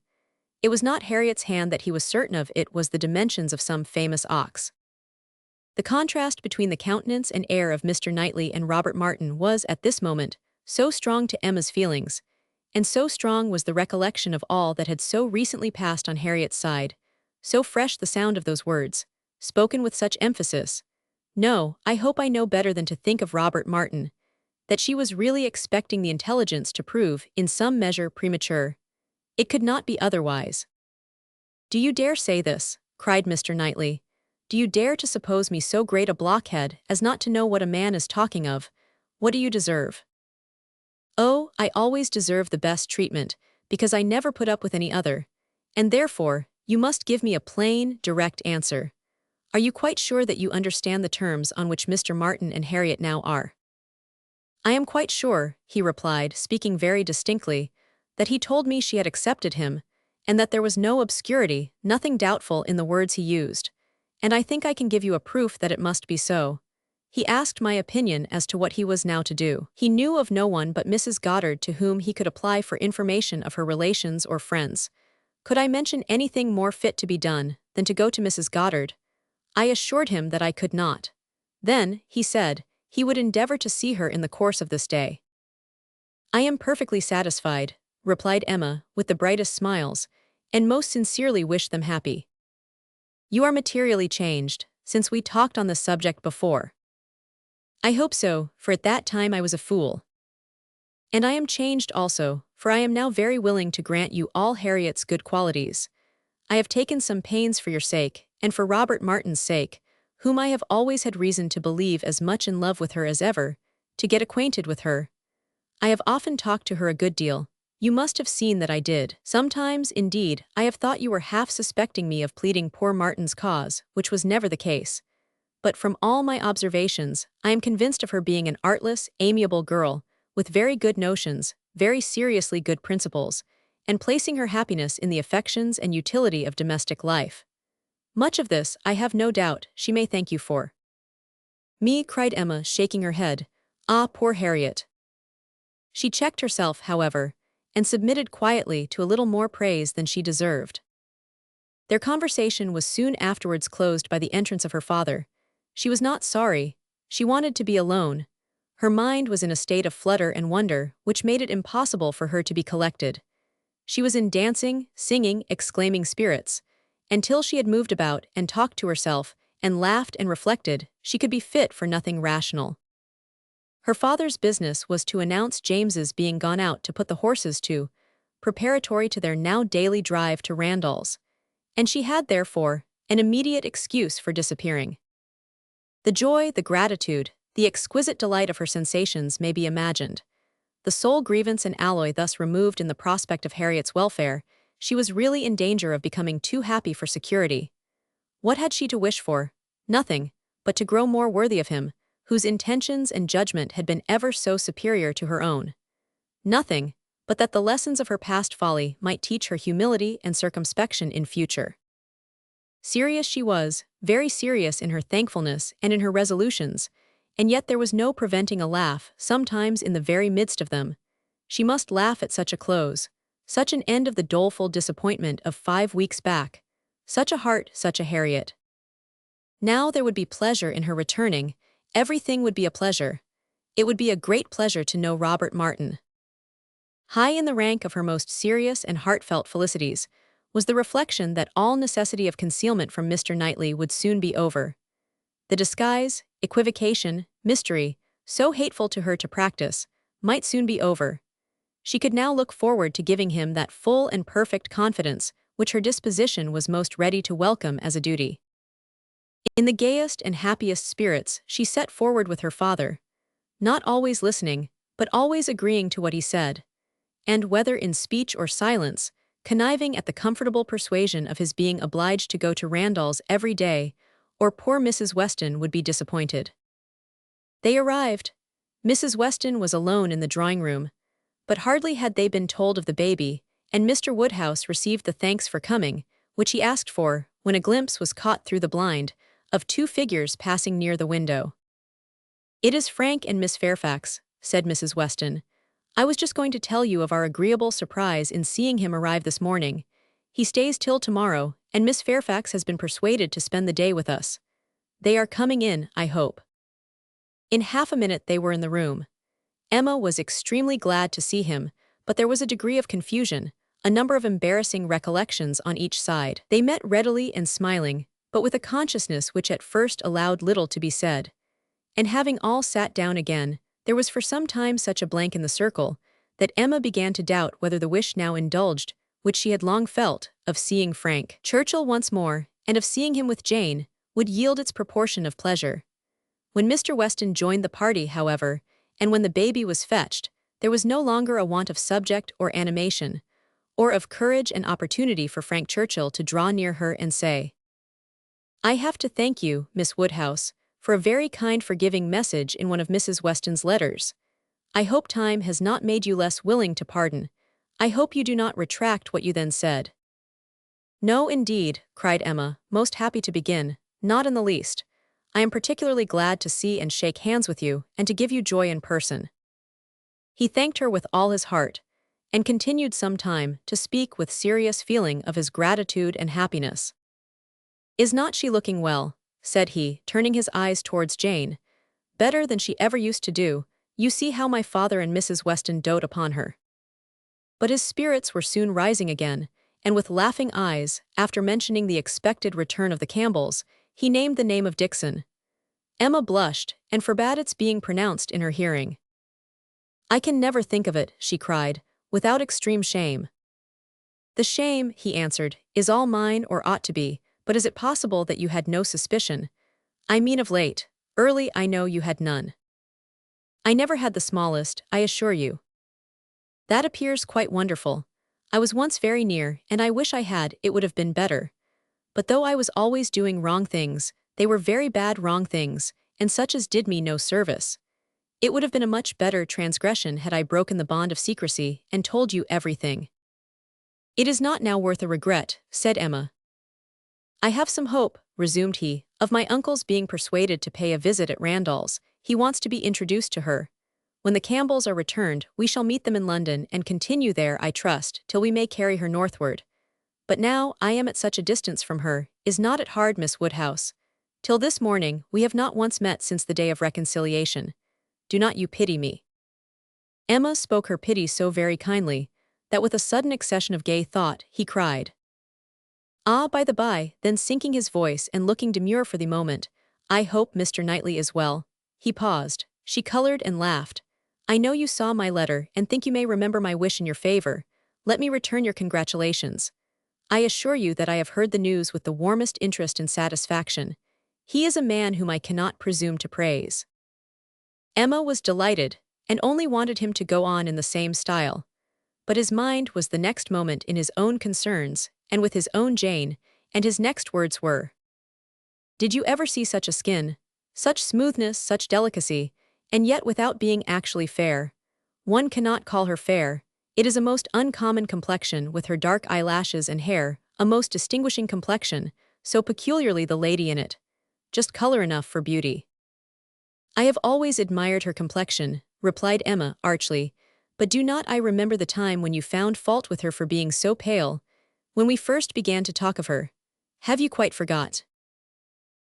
It was not Harriet's hand that he was certain of, it was the dimensions of some famous ox. The contrast between the countenance and air of Mr. Knightley and Robert Martin was, at this moment, so strong to Emma's feelings, and so strong was the recollection of all that had so recently passed on Harriet's side, so fresh the sound of those words, spoken with such emphasis, "No, I hope I know better than to think of Robert Martin," that she was really expecting the intelligence to prove, in some measure, premature. It could not be otherwise. "Do you dare say this?" cried Mr. Knightley. "Do you dare to suppose me so great a blockhead as not to know what a man is talking of? What do you deserve?" "Oh, I always deserve the best treatment, because I never put up with any other. And therefore, you must give me a plain, direct answer. Are you quite sure that you understand the terms on which Mr. Martin and Harriet now are?" "I am quite sure," he replied, speaking very distinctly, "that he told me she had accepted him, and that there was no obscurity, nothing doubtful in the words he used. And I think I can give you a proof that it must be so. He asked my opinion as to what he was now to do. He knew of no one but Mrs. Goddard to whom he could apply for information of her relations or friends. Could I mention anything more fit to be done than to go to Mrs. Goddard? I assured him that I could not. Then, he said, he would endeavor to see her in the course of this day." "I am perfectly satisfied," replied Emma, with the brightest smiles, "and most sincerely wish them happy. You are materially changed, since we talked on this subject before." "I hope so, for at that time I was a fool. And I am changed also, for I am now very willing to grant you all Harriet's good qualities. I have taken some pains for your sake, and for Robert Martin's sake, whom I have always had reason to believe as much in love with her as ever, to get acquainted with her. I have often talked to her a good deal. You must have seen that I did. Sometimes, indeed, I have thought you were half suspecting me of pleading poor Martin's cause, which was never the case. But from all my observations, I am convinced of her being an artless, amiable girl, with very good notions, very seriously good principles, and placing her happiness in the affections and utility of domestic life. Much of this, I have no doubt, she may thank you for." "Me," cried Emma, shaking her head. "Ah, poor Harriet." She checked herself, however, and submitted quietly to a little more praise than she deserved. Their conversation was soon afterwards closed by the entrance of her father. She was not sorry. She wanted to be alone. Her mind was in a state of flutter and wonder, which made it impossible for her to be collected. She was in dancing, singing, exclaiming spirits. Until she had moved about and talked to herself, and laughed and reflected, she could be fit for nothing rational. Her father's business was to announce James's being gone out to put the horses to, preparatory to their now daily drive to Randall's, and she had, therefore, an immediate excuse for disappearing. The joy, the gratitude, the exquisite delight of her sensations may be imagined. The sole grievance and alloy thus removed in the prospect of Harriet's welfare, she was really in danger of becoming too happy for security. What had she to wish for? Nothing, but to grow more worthy of him, whose intentions and judgment had been ever so superior to her own. Nothing, but that the lessons of her past folly might teach her humility and circumspection in future. Serious she was, very serious in her thankfulness and in her resolutions, and yet there was no preventing a laugh, sometimes in the very midst of them. She must laugh at such a close, such an end of the doleful disappointment of 5 weeks back. Such a heart, such a Harriet. Now there would be pleasure in her returning, everything would be a pleasure. It would be a great pleasure to know Robert Martin. High in the rank of her most serious and heartfelt felicities was the reflection that all necessity of concealment from Mr. Knightley would soon be over. The disguise, equivocation, mystery, so hateful to her to practice, might soon be over. She could now look forward to giving him that full and perfect confidence which her disposition was most ready to welcome as a duty. In the gayest and happiest spirits she set forward with her father, not always listening, but always agreeing to what he said, and whether in speech or silence, conniving at the comfortable persuasion of his being obliged to go to Randall's every day, or poor Mrs. Weston would be disappointed. They arrived. Mrs. Weston was alone in the drawing-room, but hardly had they been told of the baby, and Mr. Woodhouse received the thanks for coming, which he asked for, when a glimpse was caught through the blind, of 2 figures passing near the window. "It is Frank and Miss Fairfax," said Mrs. Weston. I was just going to tell you of our agreeable surprise in seeing him arrive this morning. He stays till tomorrow, and Miss Fairfax has been persuaded to spend the day with us. They are coming in, I hope." In half a minute they were in the room. Emma was extremely glad to see him, but there was a degree of confusion, a number of embarrassing recollections on each side. They met readily and smiling, but with a consciousness which at first allowed little to be said. And having all sat down again, there was for some time such a blank in the circle, that Emma began to doubt whether the wish now indulged, which she had long felt, of seeing Frank Churchill once more, and of seeing him with Jane, would yield its proportion of pleasure. When Mr. Weston joined the party, however, and when the baby was fetched, there was no longer a want of subject or animation, or of courage and opportunity for Frank Churchill to draw near her and say, "I have to thank you, Miss Woodhouse, for a very kind forgiving message in one of Mrs. Weston's letters. I hope time has not made you less willing to pardon. I hope you do not retract what you then said." "No, indeed," cried Emma, most happy to begin, "not in the least. I am particularly glad to see and shake hands with you, and to give you joy in person." He thanked her with all his heart, and continued some time to speak with serious feeling of his gratitude and happiness. "Is not she looking well?" said he, turning his eyes towards Jane. "Better than she ever used to do. You see how my father and Mrs. Weston dote upon her." But his spirits were soon rising again, and with laughing eyes, after mentioning the expected return of the Campbells, he named the name of Dixon. Emma blushed, and forbade its being pronounced in her hearing. "I can never think of it," she cried, without extreme shame. "The shame," he answered, "is all mine or ought to be, but is it possible that you had no suspicion? I mean of late. Early I know you had none." "I never had the smallest, I assure you." "That appears quite wonderful. I was once very near, and I wish I had, it would have been better. But though I was always doing wrong things, they were very bad wrong things, and such as did me no service. It would have been a much better transgression had I broken the bond of secrecy and told you everything." "It is not now worth a regret," said Emma. "I have some hope," resumed he, "of my uncle's being persuaded to pay a visit at Randall's. He wants to be introduced to her. When the Campbells are returned, we shall meet them in London and continue there, I trust, till we may carry her northward. But now I am at such a distance from her, is not it hard, Miss Woodhouse? Till this morning, we have not once met since the day of reconciliation. Do not you pity me?" Emma spoke her pity so very kindly, that with a sudden accession of gay thought, he cried, "Ah, by the by," then sinking his voice and looking demure for the moment, "I hope Mr. Knightley is well." He paused. She colored and laughed. "I know you saw my letter, and think you may remember my wish in your favor. Let me return your congratulations. I assure you that I have heard the news with the warmest interest and satisfaction. He is a man whom I cannot presume to praise." Emma was delighted, and only wanted him to go on in the same style. But his mind was the next moment in his own concerns, and with his own Jane, and his next words were, "Did you ever see such a skin? Such smoothness, such delicacy, and yet without being actually fair? One cannot call her fair. It is a most uncommon complexion, with her dark eyelashes and hair, a most distinguishing complexion, so peculiarly the lady in it. Just color enough for beauty." "I have always admired her complexion," replied Emma, archly, "but do not I remember the time when you found fault with her for being so pale, when we first began to talk of her? Have you quite forgot?"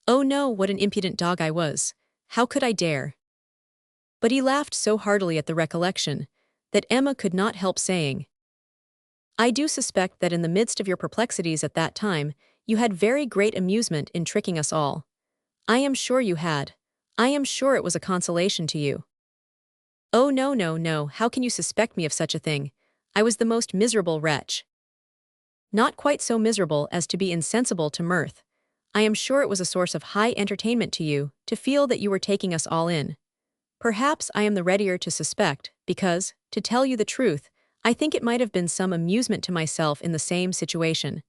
"Oh no, what an impudent dog I was. How could I dare?" But he laughed so heartily at the recollection, that Emma could not help saying, "I do suspect that in the midst of your perplexities at that time, you had very great amusement in tricking us all. I am sure you had. I am sure it was a consolation to you." "Oh no, no, no, how can you suspect me of such a thing? I was the most miserable wretch." "Not quite so miserable as to be insensible to mirth. I am sure it was a source of high entertainment to you, to feel that you were taking us all in. Perhaps I am the readier to suspect, because, to tell you the truth, I think it might have been some amusement to myself in the same situation.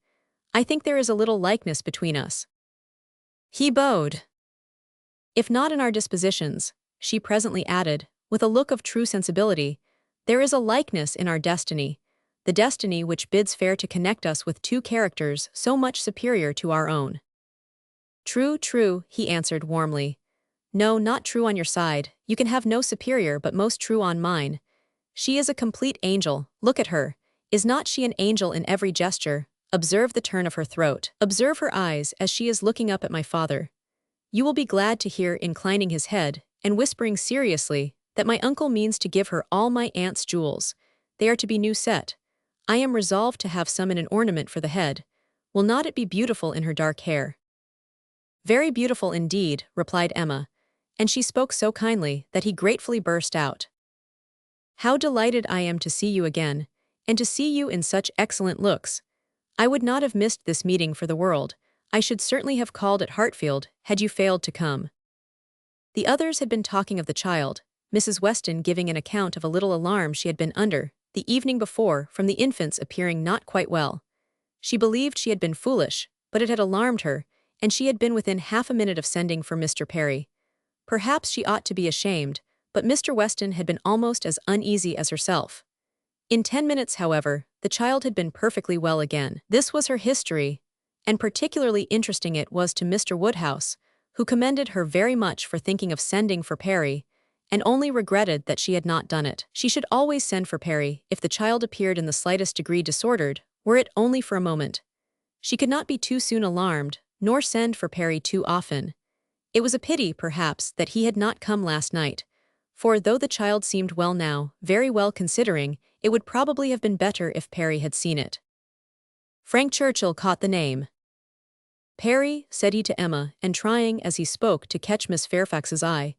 I think there is a little likeness between us." He bowed. "If not in our dispositions," she presently added, with a look of true sensibility, "there is a likeness in our destiny, the destiny which bids fair to connect us with two characters so much superior to our own." "True, true," he answered warmly. "No, not true on your side, you can have no superior but most true on mine. She is a complete angel, look at her. Is not she an angel in every gesture? Observe the turn of her throat. Observe her eyes as she is looking up at my father. You will be glad to hear, inclining his head, and whispering seriously, that my uncle means to give her all my aunt's jewels. They are to be new set. I am resolved to have some in an ornament for the head. Will not it be beautiful in her dark hair? Very beautiful indeed, replied Emma, and she spoke so kindly that he gratefully burst out. How delighted I am to see you again, and to see you in such excellent looks. I would not have missed this meeting for the world. I should certainly have called at Hartfield, had you failed to come. The others had been talking of the child, Mrs. Weston giving an account of a little alarm she had been under, the evening before, from the infant's appearing not quite well. She believed she had been foolish, but it had alarmed her, and she had been within half a minute of sending for Mr. Perry. Perhaps she ought to be ashamed, but Mr. Weston had been almost as uneasy as herself. In 10 minutes, however, the child had been perfectly well again. This was her history, and particularly interesting it was to Mr. Woodhouse, who commended her very much for thinking of sending for Perry, and only regretted that she had not done it. She should always send for Perry if the child appeared in the slightest degree disordered, were it only for a moment. She could not be too soon alarmed, nor send for Perry too often. It was a pity, perhaps, that he had not come last night, for though the child seemed well now, very well considering, it would probably have been better if Perry had seen it. Frank Churchill caught the name. Perry, said he to Emma, and trying, as he spoke, to catch Miss Fairfax's eye.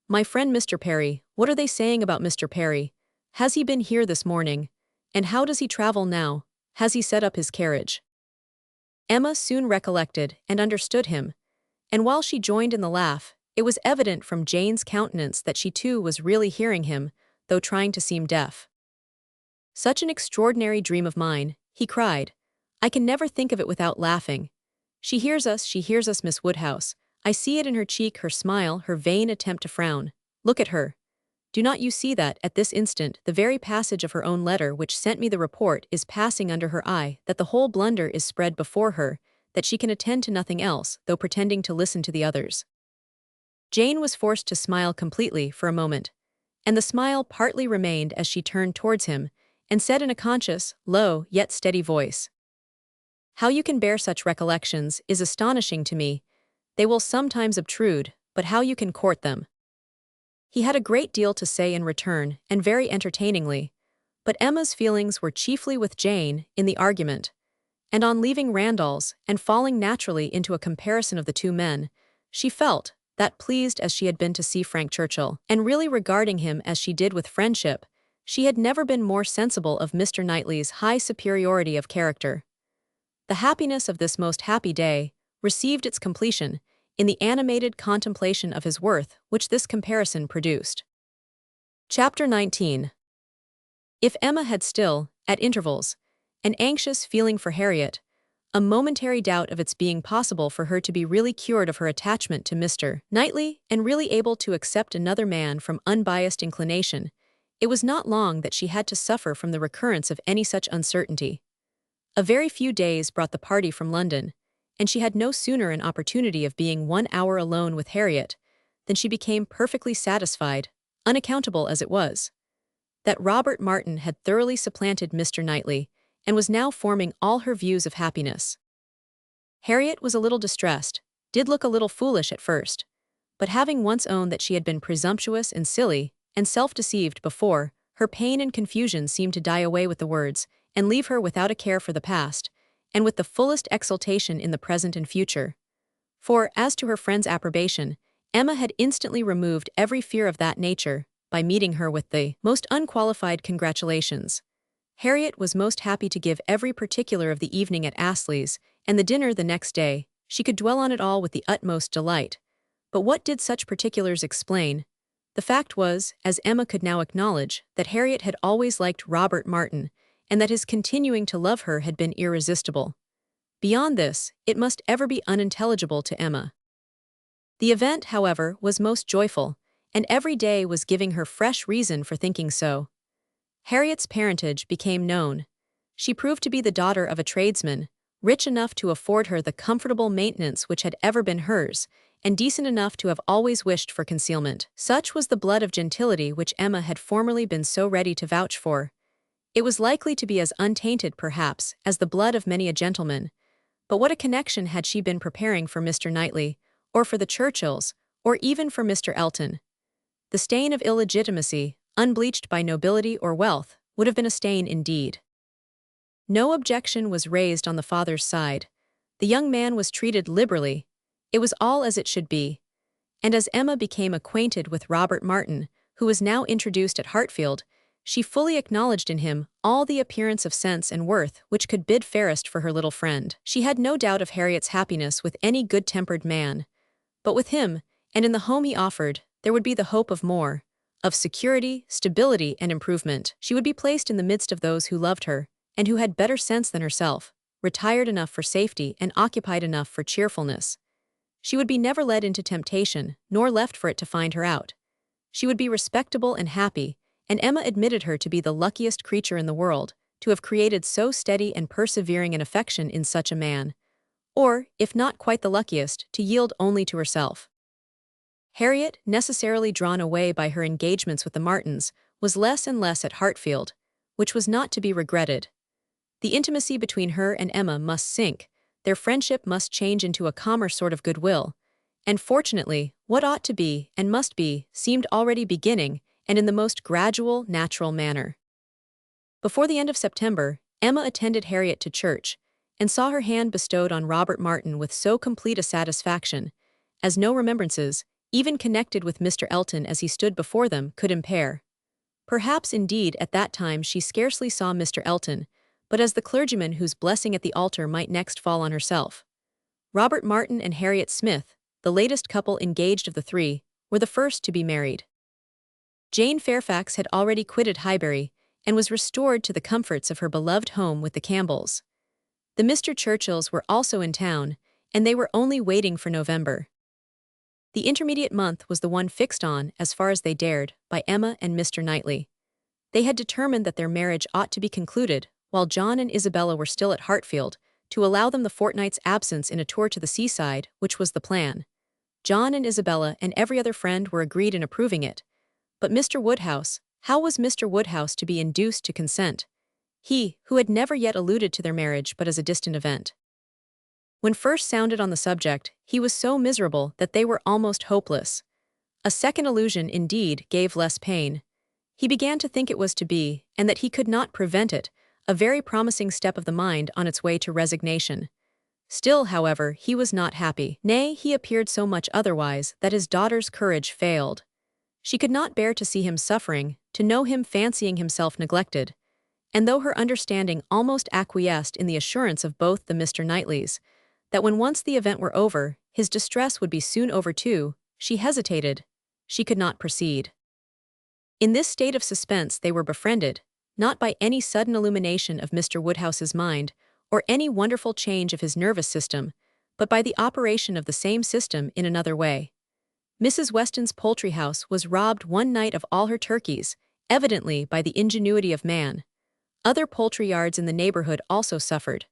My friend Mr. Perry, what are they saying about Mr. Perry? Has he been here this morning? And how does he travel now? Has he set up his carriage? Emma soon recollected and understood him, and while she joined in the laugh, it was evident from Jane's countenance that she too was really hearing him, though trying to seem deaf. Such an extraordinary dream of mine, he cried. I can never think of it without laughing. She hears us, Miss Woodhouse. I see it in her cheek, her smile, her vain attempt to frown. Look at her. Do not you see that, at this instant, the very passage of her own letter which sent me the report is passing under her eye, that the whole blunder is spread before her, that she can attend to nothing else, though pretending to listen to the others. Jane was forced to smile completely for a moment, and the smile partly remained as she turned towards him, and said in a conscious, low, yet steady voice, How you can bear such recollections is astonishing to me. They will sometimes obtrude, but how you can court them. He had a great deal to say in return, and very entertainingly, but Emma's feelings were chiefly with Jane in the argument, and on leaving Randall's and falling naturally into a comparison of the two men, she felt that, pleased as she had been to see Frank Churchill, and really regarding him as she did with friendship, she had never been more sensible of Mr. Knightley's high superiority of character. The happiness of this most happy day received its completion in the animated contemplation of his worth which this comparison produced. Chapter 19. If Emma had still, at intervals, an anxious feeling for Harriet, a momentary doubt of its being possible for her to be really cured of her attachment to Mr. Knightley and really able to accept another man from unbiased inclination, it was not long that she had to suffer from the recurrence of any such uncertainty. A very few days brought the party from London, and she had no sooner an opportunity of being 1 hour alone with Harriet than she became perfectly satisfied, unaccountable as it was, that Robert Martin had thoroughly supplanted Mr. Knightley and was now forming all her views of happiness. Harriet was a little distressed, did look a little foolish at first, but having once owned that she had been presumptuous and silly and self-deceived before, her pain and confusion seemed to die away with the words, and leave her without a care for the past, and with the fullest exultation in the present and future. For, as to her friend's approbation, Emma had instantly removed every fear of that nature, by meeting her with the most unqualified congratulations. Harriet was most happy to give every particular of the evening at Astley's, and the dinner the next day. She could dwell on it all with the utmost delight. But what did such particulars explain? The fact was, as Emma could now acknowledge, that Harriet had always liked Robert Martin, and that his continuing to love her had been irresistible. Beyond this, it must ever be unintelligible to Emma. The event, however, was most joyful, and every day was giving her fresh reason for thinking so. Harriet's parentage became known. She proved to be the daughter of a tradesman, rich enough to afford her the comfortable maintenance which had ever been hers, and decent enough to have always wished for concealment. Such was the blood of gentility which Emma had formerly been so ready to vouch for. It was likely to be as untainted, perhaps, as the blood of many a gentleman. But what a connection had she been preparing for Mr. Knightley, or for the Churchills, or even for Mr. Elton? The stain of illegitimacy, unbleached by nobility or wealth, would have been a stain indeed. No objection was raised on the father's side. The young man was treated liberally. It was all as it should be. And as Emma became acquainted with Robert Martin, who was now introduced at Hartfield, she fully acknowledged in him all the appearance of sense and worth which could bid fairest for her little friend. She had no doubt of Harriet's happiness with any good-tempered man. But with him, and in the home he offered, there would be the hope of more, of security, stability, and improvement. She would be placed in the midst of those who loved her, and who had better sense than herself, retired enough for safety and occupied enough for cheerfulness. She would be never led into temptation, nor left for it to find her out. She would be respectable and happy, and Emma admitted her to be the luckiest creature in the world, to have created so steady and persevering an affection in such a man, or, if not quite the luckiest, to yield only to herself. Harriet, necessarily drawn away by her engagements with the Martins, was less and less at Hartfield, which was not to be regretted. The intimacy between her and Emma must sink, their friendship must change into a calmer sort of goodwill, and fortunately, what ought to be, and must be, seemed already beginning, and in the most gradual, natural manner. Before the end of September, Emma attended Harriet to church, and saw her hand bestowed on Robert Martin with so complete a satisfaction, as no remembrances, even connected with Mr. Elton as he stood before them, could impair. Perhaps, indeed, at that time she scarcely saw Mr. Elton, but as the clergyman whose blessing at the altar might next fall on herself. Robert Martin and Harriet Smith, the latest couple engaged of the three, were the first to be married. Jane Fairfax had already quitted Highbury, and was restored to the comforts of her beloved home with the Campbells. The Mr. Churchills were also in town, and they were only waiting for November. The intermediate month was the one fixed on, as far as they dared, by Emma and Mr. Knightley. They had determined that their marriage ought to be concluded, while John and Isabella were still at Hartfield, to allow them the fortnight's absence in a tour to the seaside, which was the plan. John and Isabella and every other friend were agreed in approving it. But Mr. Woodhouse, how was Mr. Woodhouse to be induced to consent? He, who had never yet alluded to their marriage but as a distant event. When first sounded on the subject, he was so miserable that they were almost hopeless. A second allusion, indeed, gave less pain. He began to think it was to be, and that he could not prevent it, a very promising step of the mind on its way to resignation. Still, however, he was not happy. Nay, he appeared so much otherwise that his daughter's courage failed. She could not bear to see him suffering, to know him fancying himself neglected. And though her understanding almost acquiesced in the assurance of both the Mr. Knightleys, that when once the event were over, his distress would be soon over too, she hesitated. She could not proceed. In this state of suspense they were befriended, not by any sudden illumination of Mr. Woodhouse's mind, or any wonderful change of his nervous system, but by the operation of the same system in another way. Mrs. Weston's poultry house was robbed one night of all her turkeys, evidently by the ingenuity of man. Other poultry yards in the neighborhood also suffered.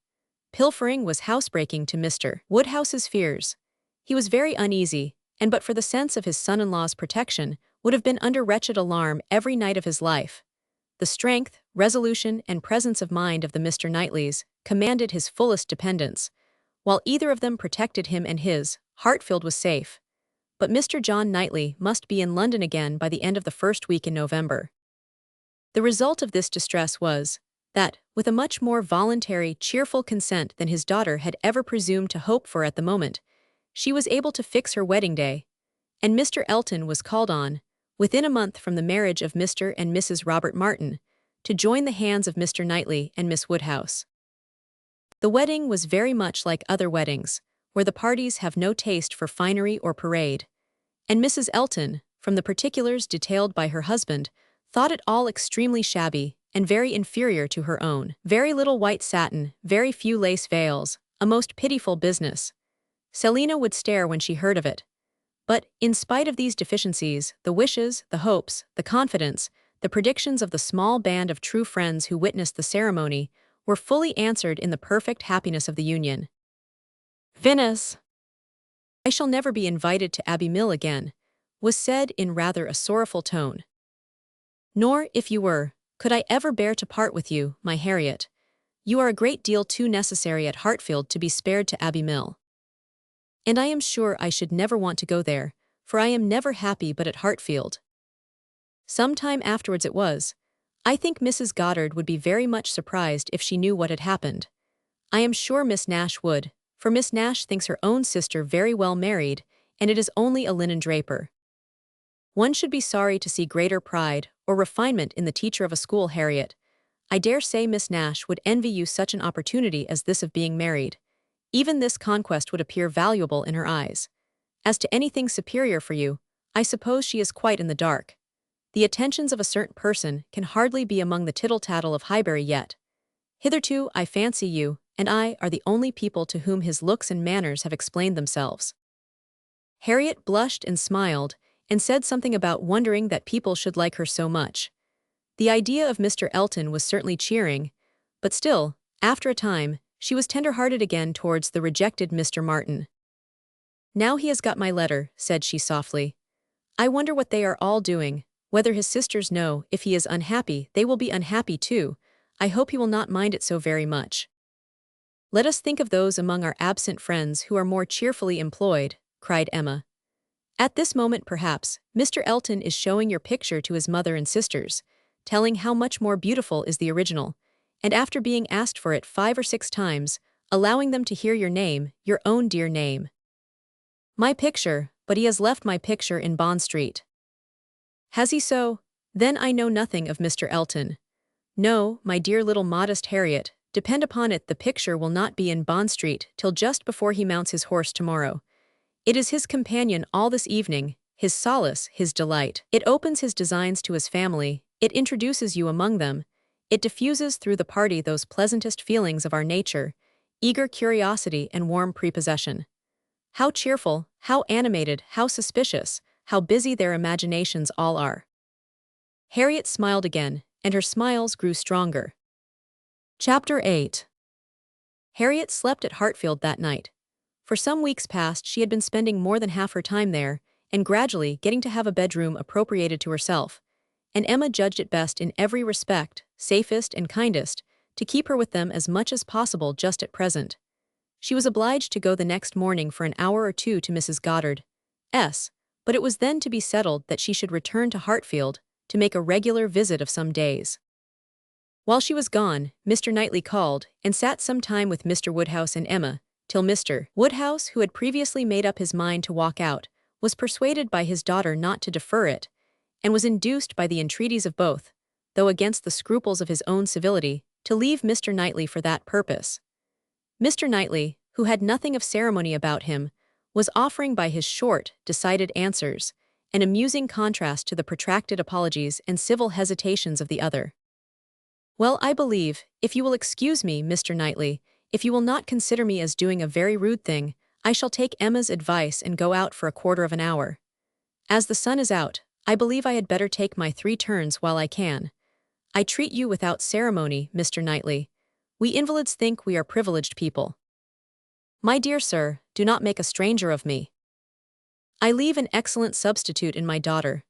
Pilfering was housebreaking to Mr. Woodhouse's fears. He was very uneasy, and but for the sense of his son-in-law's protection, would have been under wretched alarm every night of his life. The strength, resolution, and presence of mind of the Mr. Knightleys commanded his fullest dependence. While either of them protected him and his, Hartfield was safe. But Mr. John Knightley must be in London again by the end of the first week in November. The result of this distress was that, with a much more voluntary, cheerful consent than his daughter had ever presumed to hope for at the moment, she was able to fix her wedding day, and Mr. Elton was called on, within a month from the marriage of Mr. and Mrs. Robert Martin, to join the hands of Mr. Knightley and Miss Woodhouse. The wedding was very much like other weddings, where the parties have no taste for finery or parade, and Mrs. Elton, from the particulars detailed by her husband, thought it all extremely shabby and very inferior to her own. Very little white satin, very few lace veils, a most pitiful business. Selina would stare when she heard of it. But, in spite of these deficiencies, the wishes, the hopes, the confidence, the predictions of the small band of true friends who witnessed the ceremony were fully answered in the perfect happiness of the union. Finis. I shall never be invited to Abbey Mill again, was said in rather a sorrowful tone. Nor, if you were, could I ever bear to part with you, my Harriet. You are a great deal too necessary at Hartfield to be spared to Abbey Mill. And I am sure I should never want to go there, for I am never happy but at Hartfield. Some time afterwards it was. I think Mrs. Goddard would be very much surprised if she knew what had happened. I am sure Miss Nash would, for Miss Nash thinks her own sister very well married, and it is only a linen draper. One should be sorry to see greater pride or refinement in the teacher of a school, Harriet. I dare say Miss Nash would envy you such an opportunity as this of being married. Even this conquest would appear valuable in her eyes. As to anything superior for you, I suppose she is quite in the dark. The attentions of a certain person can hardly be among the tittle-tattle of Highbury yet. Hitherto, I fancy you and I are the only people to whom his looks and manners have explained themselves. Harriet blushed and smiled, and said something about wondering that people should like her so much. The idea of Mr. Elton was certainly cheering, but still, after a time, she was tender-hearted again towards the rejected Mr. Martin. Now he has got my letter, said she softly. I wonder what they are all doing, whether his sisters know if he is unhappy they will be unhappy too. I hope he will not mind it so very much. Let us think of those among our absent friends who are more cheerfully employed, cried Emma. At this moment perhaps, Mr. Elton is showing your picture to his mother and sisters, telling how much more beautiful is the original, and after being asked for it 5 or 6 times, allowing them to hear your name, your own dear name. My picture, but he has left my picture in Bond Street. Has he so? Then I know nothing of Mr. Elton. No, my dear little modest Harriet, depend upon it the picture will not be in Bond Street till just before he mounts his horse tomorrow. It is his companion all this evening, his solace, his delight. It opens his designs to his family, it introduces you among them, it diffuses through the party those pleasantest feelings of our nature, eager curiosity and warm prepossession. How cheerful, how animated, how suspicious, how busy their imaginations all are. Harriet smiled again, and her smiles grew stronger. Chapter 8. Harriet slept at Hartfield that night. For some weeks past she had been spending more than half her time there, and gradually getting to have a bedroom appropriated to herself, and Emma judged it best in every respect, safest and kindest, to keep her with them as much as possible just at present. She was obliged to go the next morning for an hour or two to Mrs. Goddard's, but it was then to be settled that she should return to Hartfield to make a regular visit of some days. While she was gone, Mr. Knightley called and sat some time with Mr. Woodhouse and Emma, till Mr. Woodhouse, who had previously made up his mind to walk out, was persuaded by his daughter not to defer it, and was induced by the entreaties of both, though against the scruples of his own civility, to leave Mr. Knightley for that purpose. Mr. Knightley, who had nothing of ceremony about him, was offering by his short, decided answers, an amusing contrast to the protracted apologies and civil hesitations of the other. Well, I believe, if you will excuse me, Mr. Knightley, if you will not consider me as doing a very rude thing, I shall take Emma's advice and go out for a quarter of an hour. As the sun is out, I believe I had better take my 3 turns while I can. I treat you without ceremony, Mr. Knightley. We invalids think we are privileged people. My dear sir, do not make a stranger of me. I leave an excellent substitute in my daughter.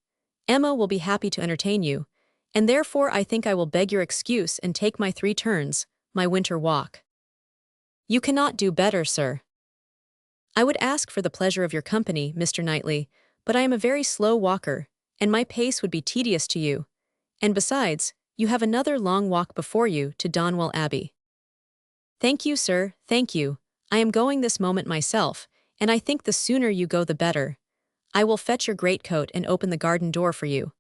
Emma will be happy to entertain you, and therefore I think I will beg your excuse and take my 3 turns, my winter walk. You cannot do better, sir. I would ask for the pleasure of your company, Mr. Knightley, but I am a very slow walker, and my pace would be tedious to you. And besides, you have another long walk before you to Donwell Abbey. Thank you, sir, thank you. I am going this moment myself, and I think the sooner you go the better. I will fetch your greatcoat and open the garden door for you.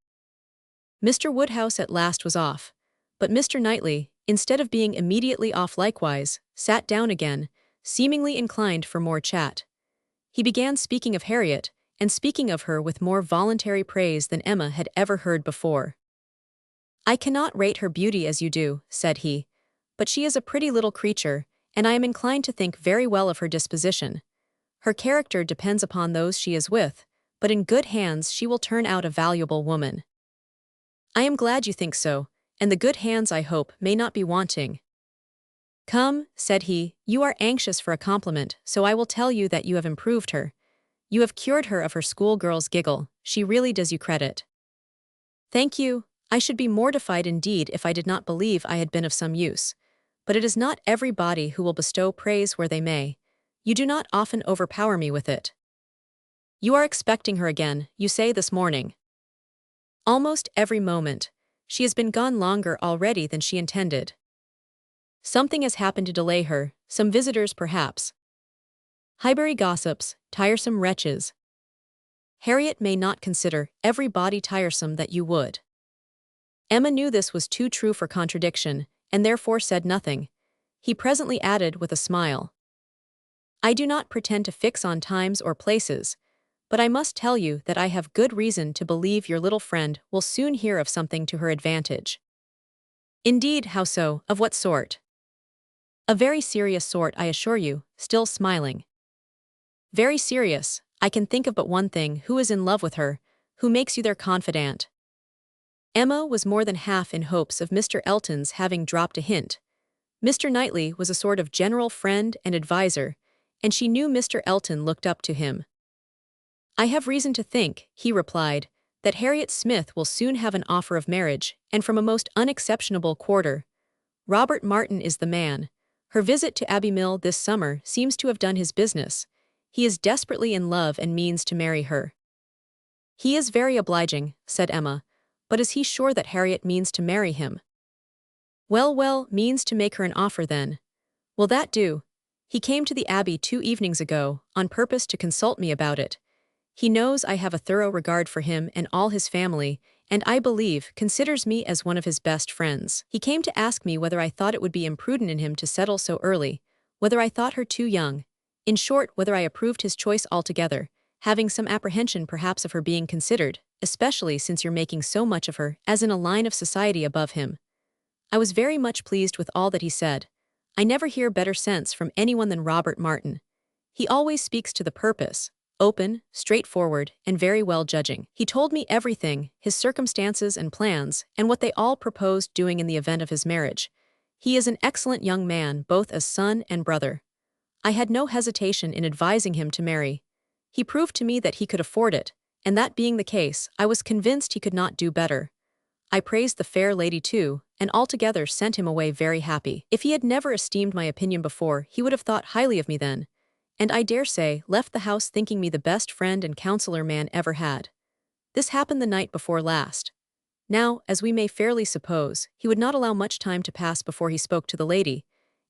Mr. Woodhouse at last was off, but Mr. Knightley, instead of being immediately off likewise, sat down again, seemingly inclined for more chat. He began speaking of Harriet, and speaking of her with more voluntary praise than Emma had ever heard before. I cannot rate her beauty as you do, said he, but she is a pretty little creature, and I am inclined to think very well of her disposition. Her character depends upon those she is with, but in good hands she will turn out a valuable woman. I am glad you think so, and the good hands, I hope, may not be wanting. Come, said he, you are anxious for a compliment, so I will tell you that you have improved her. You have cured her of her schoolgirl's giggle. She really does you credit. Thank you. I should be mortified indeed if I did not believe I had been of some use. But it is not everybody who will bestow praise where they may. You do not often overpower me with it. You are expecting her again, you say this morning. Almost every moment. She has been gone longer already than she intended. Something has happened to delay her, some visitors perhaps. Highbury gossips, tiresome wretches. Harriet may not consider everybody tiresome that you would. Emma knew this was too true for contradiction, and therefore said nothing. He presently added with a smile. I do not pretend to fix on times or places, but I must tell you that I have good reason to believe your little friend will soon hear of something to her advantage. Indeed, how so? Of what sort? A very serious sort, I assure you, still smiling. Very serious. I can think of but one thing: who is in love with her, who makes you their confidant. Emma was more than half in hopes of Mr. Elton's having dropped a hint. Mr. Knightley was a sort of general friend and adviser, and she knew Mr. Elton looked up to him. I have reason to think, he replied, that Harriet Smith will soon have an offer of marriage, and from a most unexceptionable quarter. Robert Martin is the man. Her visit to Abbey Mill this summer seems to have done his business. He is desperately in love and means to marry her. He is very obliging, said Emma, but is he sure that Harriet means to marry him? Well, means to make her an offer then. Will that do? He came to the Abbey 2 evenings ago, on purpose to consult me about it. He knows I have a thorough regard for him and all his family, and I believe considers me as one of his best friends. He came to ask me whether I thought it would be imprudent in him to settle so early, whether I thought her too young, in short, whether I approved his choice altogether, having some apprehension perhaps of her being considered, especially since you're making so much of her as in a line of society above him. I was very much pleased with all that he said. I never hear better sense from anyone than Robert Martin. He always speaks to the purpose, open, straightforward, and very well judging. He told me everything, his circumstances and plans, and what they all proposed doing in the event of his marriage. He is an excellent young man, both as son and brother. I had no hesitation in advising him to marry. He proved to me that he could afford it, and that being the case, I was convinced he could not do better. I praised the fair lady too, and altogether sent him away very happy. If he had never esteemed my opinion before, he would have thought highly of me then, and I dare say left the house thinking me the best friend and counselor man ever had. This happened the night before last. Now, as we may fairly suppose, he would not allow much time to pass before he spoke to the lady,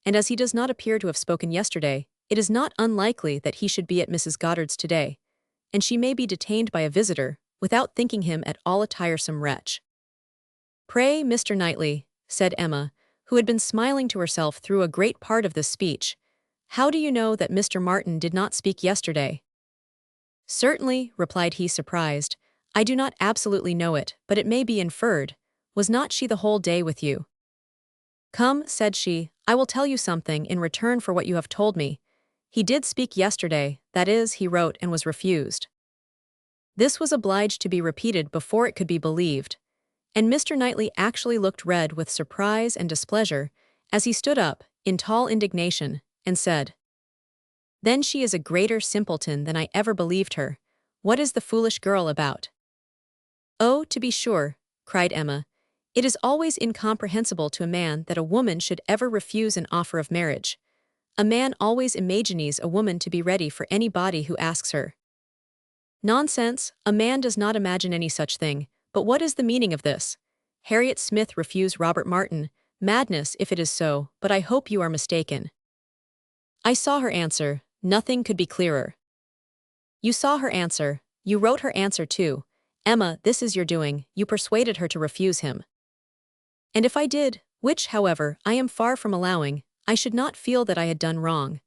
and as he does not appear to have spoken yesterday, it is not unlikely that he should be at Mrs. Goddard's today, and she may be detained by a visitor, without thinking him at all a tiresome wretch. Pray, Mr. Knightley, said Emma, who had been smiling to herself through a great part of this speech, how do you know that Mr. Martin did not speak yesterday? Certainly, replied he surprised, I do not absolutely know it, but it may be inferred. Was not she the whole day with you? Come, said she, I will tell you something in return for what you have told me. He did speak yesterday, that is, he wrote and was refused. This was obliged to be repeated before it could be believed, and Mr. Knightley actually looked red with surprise and displeasure as he stood up, in tall indignation, and said, Then she is a greater simpleton than I ever believed her. What is the foolish girl about? Oh, to be sure, cried Emma, it is always incomprehensible to a man that a woman should ever refuse an offer of marriage. A man always imagines a woman to be ready for anybody who asks her. Nonsense, a man does not imagine any such thing, but what is the meaning of this? Harriet Smith refuse Robert Martin, madness if it is so, but I hope you are mistaken. I saw her answer, nothing could be clearer. You saw her answer, you wrote her answer too. Emma, this is your doing, you persuaded her to refuse him. And if I did, which, however, I am far from allowing, I should not feel that I had done wrong.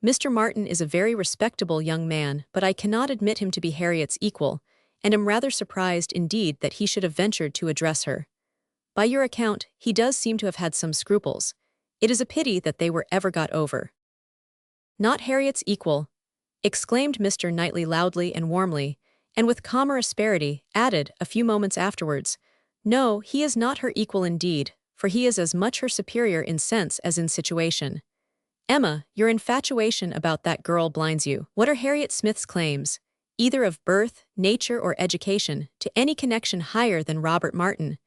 Mr. Martin is a very respectable young man, but I cannot admit him to be Harriet's equal, and am rather surprised indeed that he should have ventured to address her. By your account, he does seem to have had some scruples. It is a pity that they were ever got over. Not Harriet's equal, exclaimed Mr. Knightley loudly and warmly, and with calmer asperity, added, a few moments afterwards, No, he is not her equal indeed, for he is as much her superior in sense as in situation. Emma, your infatuation about that girl blinds you. What are Harriet Smith's claims? either of birth, nature, or education, to any connection higher than Robert Martin.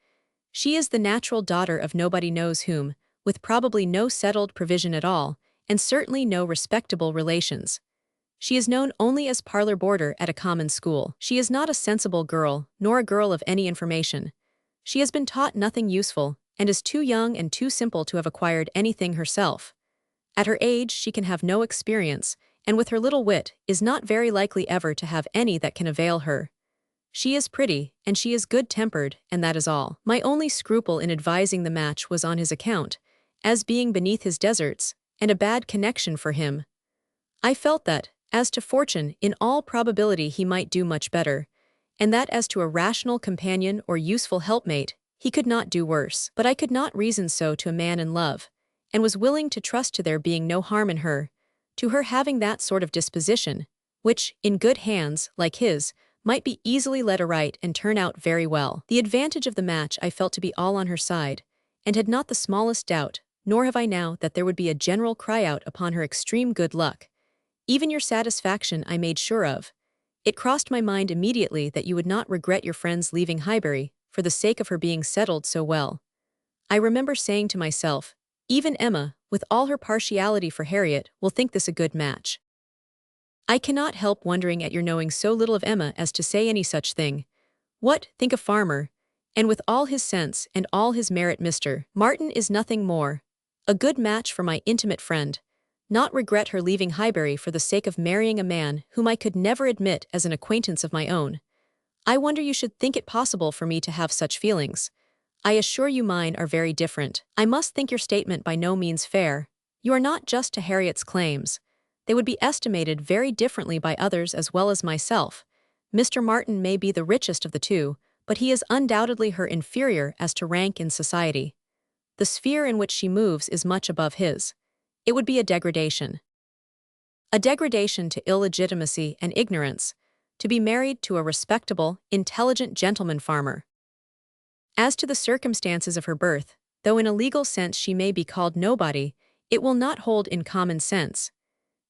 She is the natural daughter of nobody knows whom, with probably no settled provision at all, and certainly no respectable relations. She is known only as parlor boarder at a common school. She is not a sensible girl, nor a girl of any information. She has been taught nothing useful, and is too young and too simple to have acquired anything herself. At her age she can have no experience, and with her little wit is not very likely ever to have any that can avail her. She is pretty, and she is good-tempered, and that is all. My only scruple in advising the match was on his account, as being beneath his deserts, and a bad connection for him. I felt that, as to fortune, in all probability he might do much better, and that as to a rational companion or useful helpmate, he could not do worse. But I could not reason so to a man in love, and was willing to trust to there being no harm in her, to her having that sort of disposition, which, in good hands, like his, might be easily led aright and turn out very well. The advantage of the match I felt to be all on her side, and had not the smallest doubt, nor have I now, that there would be a general cry-out upon her extreme good luck. Even your satisfaction I made sure of. It crossed my mind immediately that you would not regret your friend's leaving Highbury, for the sake of her being settled so well. I remember saying to myself, even Emma, with all her partiality for Harriet, will think this a good match. I cannot help wondering at your knowing so little of Emma as to say any such thing. What, think a farmer, and with all his sense and all his merit Mr. Martin is nothing more. A good match for my intimate friend. Not regret her leaving Highbury for the sake of marrying a man whom I could never admit as an acquaintance of my own. I wonder you should think it possible for me to have such feelings. I assure you mine are very different. I must think your statement by no means fair. You are not just to Harriet's claims. They would be estimated very differently by others as well as myself. Mr. Martin may be the richest of the two, but he is undoubtedly her inferior as to rank in society. The sphere in which she moves is much above his. It would be a degradation. A degradation to illegitimacy and ignorance, to be married to a respectable, intelligent gentleman farmer. As to the circumstances of her birth, though in a legal sense she may be called nobody, it will not hold in common sense.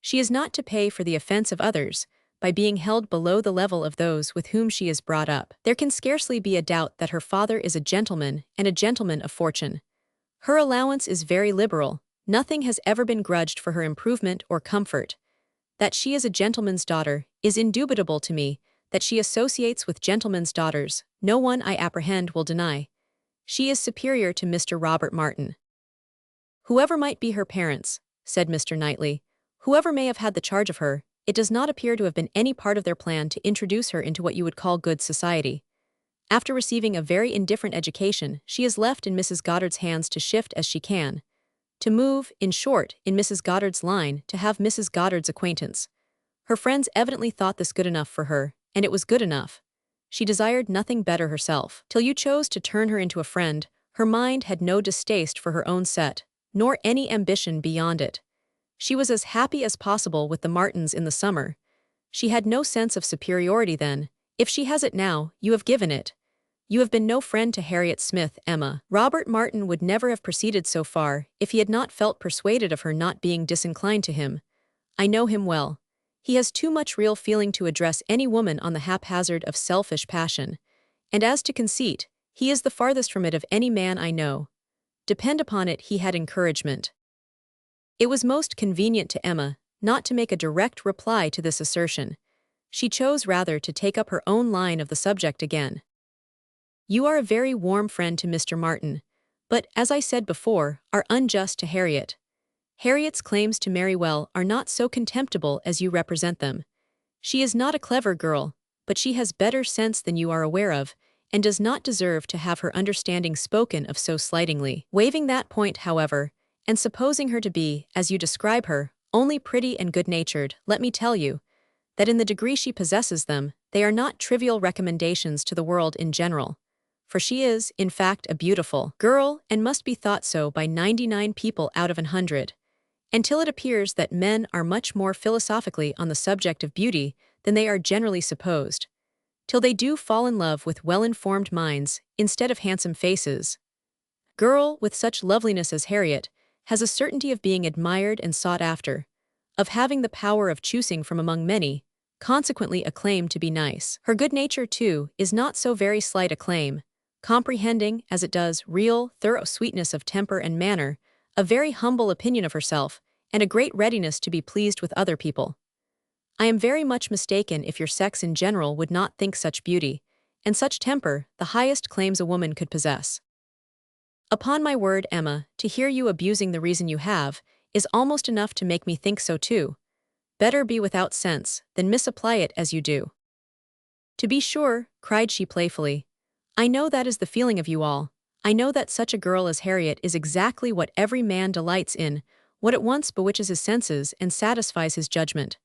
She is not to pay for the offense of others, by being held below the level of those with whom she is brought up. There can scarcely be a doubt that her father is a gentleman and a gentleman of fortune. Her allowance is very liberal. Nothing has ever been grudged for her improvement or comfort. That she is a gentleman's daughter is indubitable to me. That she associates with gentlemen's daughters, no one I apprehend will deny. She is superior to Mr. Robert Martin. Whoever might be her parents, said Mr. Knightley, whoever may have had the charge of her, it does not appear to have been any part of their plan to introduce her into what you would call good society. After receiving a very indifferent education, she is left in Mrs. Goddard's hands to shift as she can. To move, in short, in Mrs. Goddard's line, to have Mrs. Goddard's acquaintance. Her friends evidently thought this good enough for her, and it was good enough. She desired nothing better herself. Till you chose to turn her into a friend, her mind had no distaste for her own set, nor any ambition beyond it. She was as happy as possible with the Martins in the summer. She had no sense of superiority then. If she has it now, you have given it. You have been no friend to Harriet Smith, Emma. Robert Martin would never have proceeded so far if he had not felt persuaded of her not being disinclined to him. I know him well. He has too much real feeling to address any woman on the haphazard of selfish passion. And as to conceit, he is the farthest from it of any man I know. Depend upon it he had encouragement. It was most convenient to Emma not to make a direct reply to this assertion. She chose rather to take up her own line of the subject again. You are a very warm friend to Mr. Martin, but, as I said before, are unjust to Harriet. Harriet's claims to marry well are not so contemptible as you represent them. She is not a clever girl, but she has better sense than you are aware of, and does not deserve to have her understanding spoken of so slightingly. Waiving that point, however, and supposing her to be, as you describe her, only pretty and good-natured, let me tell you, that in the degree she possesses them, they are not trivial recommendations to the world in general. For she is, in fact, a beautiful girl, and must be thought so by 99 people out of 100. Until it appears that men are much more philosophically on the subject of beauty than they are generally supposed. Till they do fall in love with well-informed minds, instead of handsome faces. Girl, with such loveliness as Harriet, has a certainty of being admired and sought after, of having the power of choosing from among many, consequently a claim to be nice. Her good nature, too, is not so very slight a claim, comprehending, as it does, real, thorough sweetness of temper and manner, a very humble opinion of herself, and a great readiness to be pleased with other people. I am very much mistaken if your sex in general would not think such beauty, and such temper, the highest claims a woman could possess. Upon my word, Emma, to hear you abusing the reason you have, is almost enough to make me think so too. Better be without sense, than misapply it as you do. To be sure, cried she playfully, I know that is the feeling of you all. I know that such a girl as Harriet is exactly what every man delights in, what at once bewitches his senses and satisfies his judgment.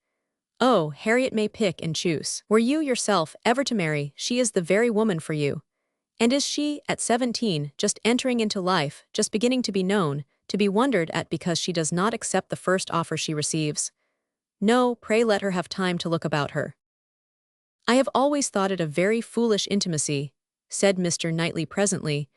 Oh, Harriet may pick and choose. Were you yourself ever to marry, she is the very woman for you. And is she, at 17, just entering into life, just beginning to be known, to be wondered at because she does not accept the first offer she receives? No, pray let her have time to look about her. I have always thought it a very foolish intimacy, said Mr. Knightley presently,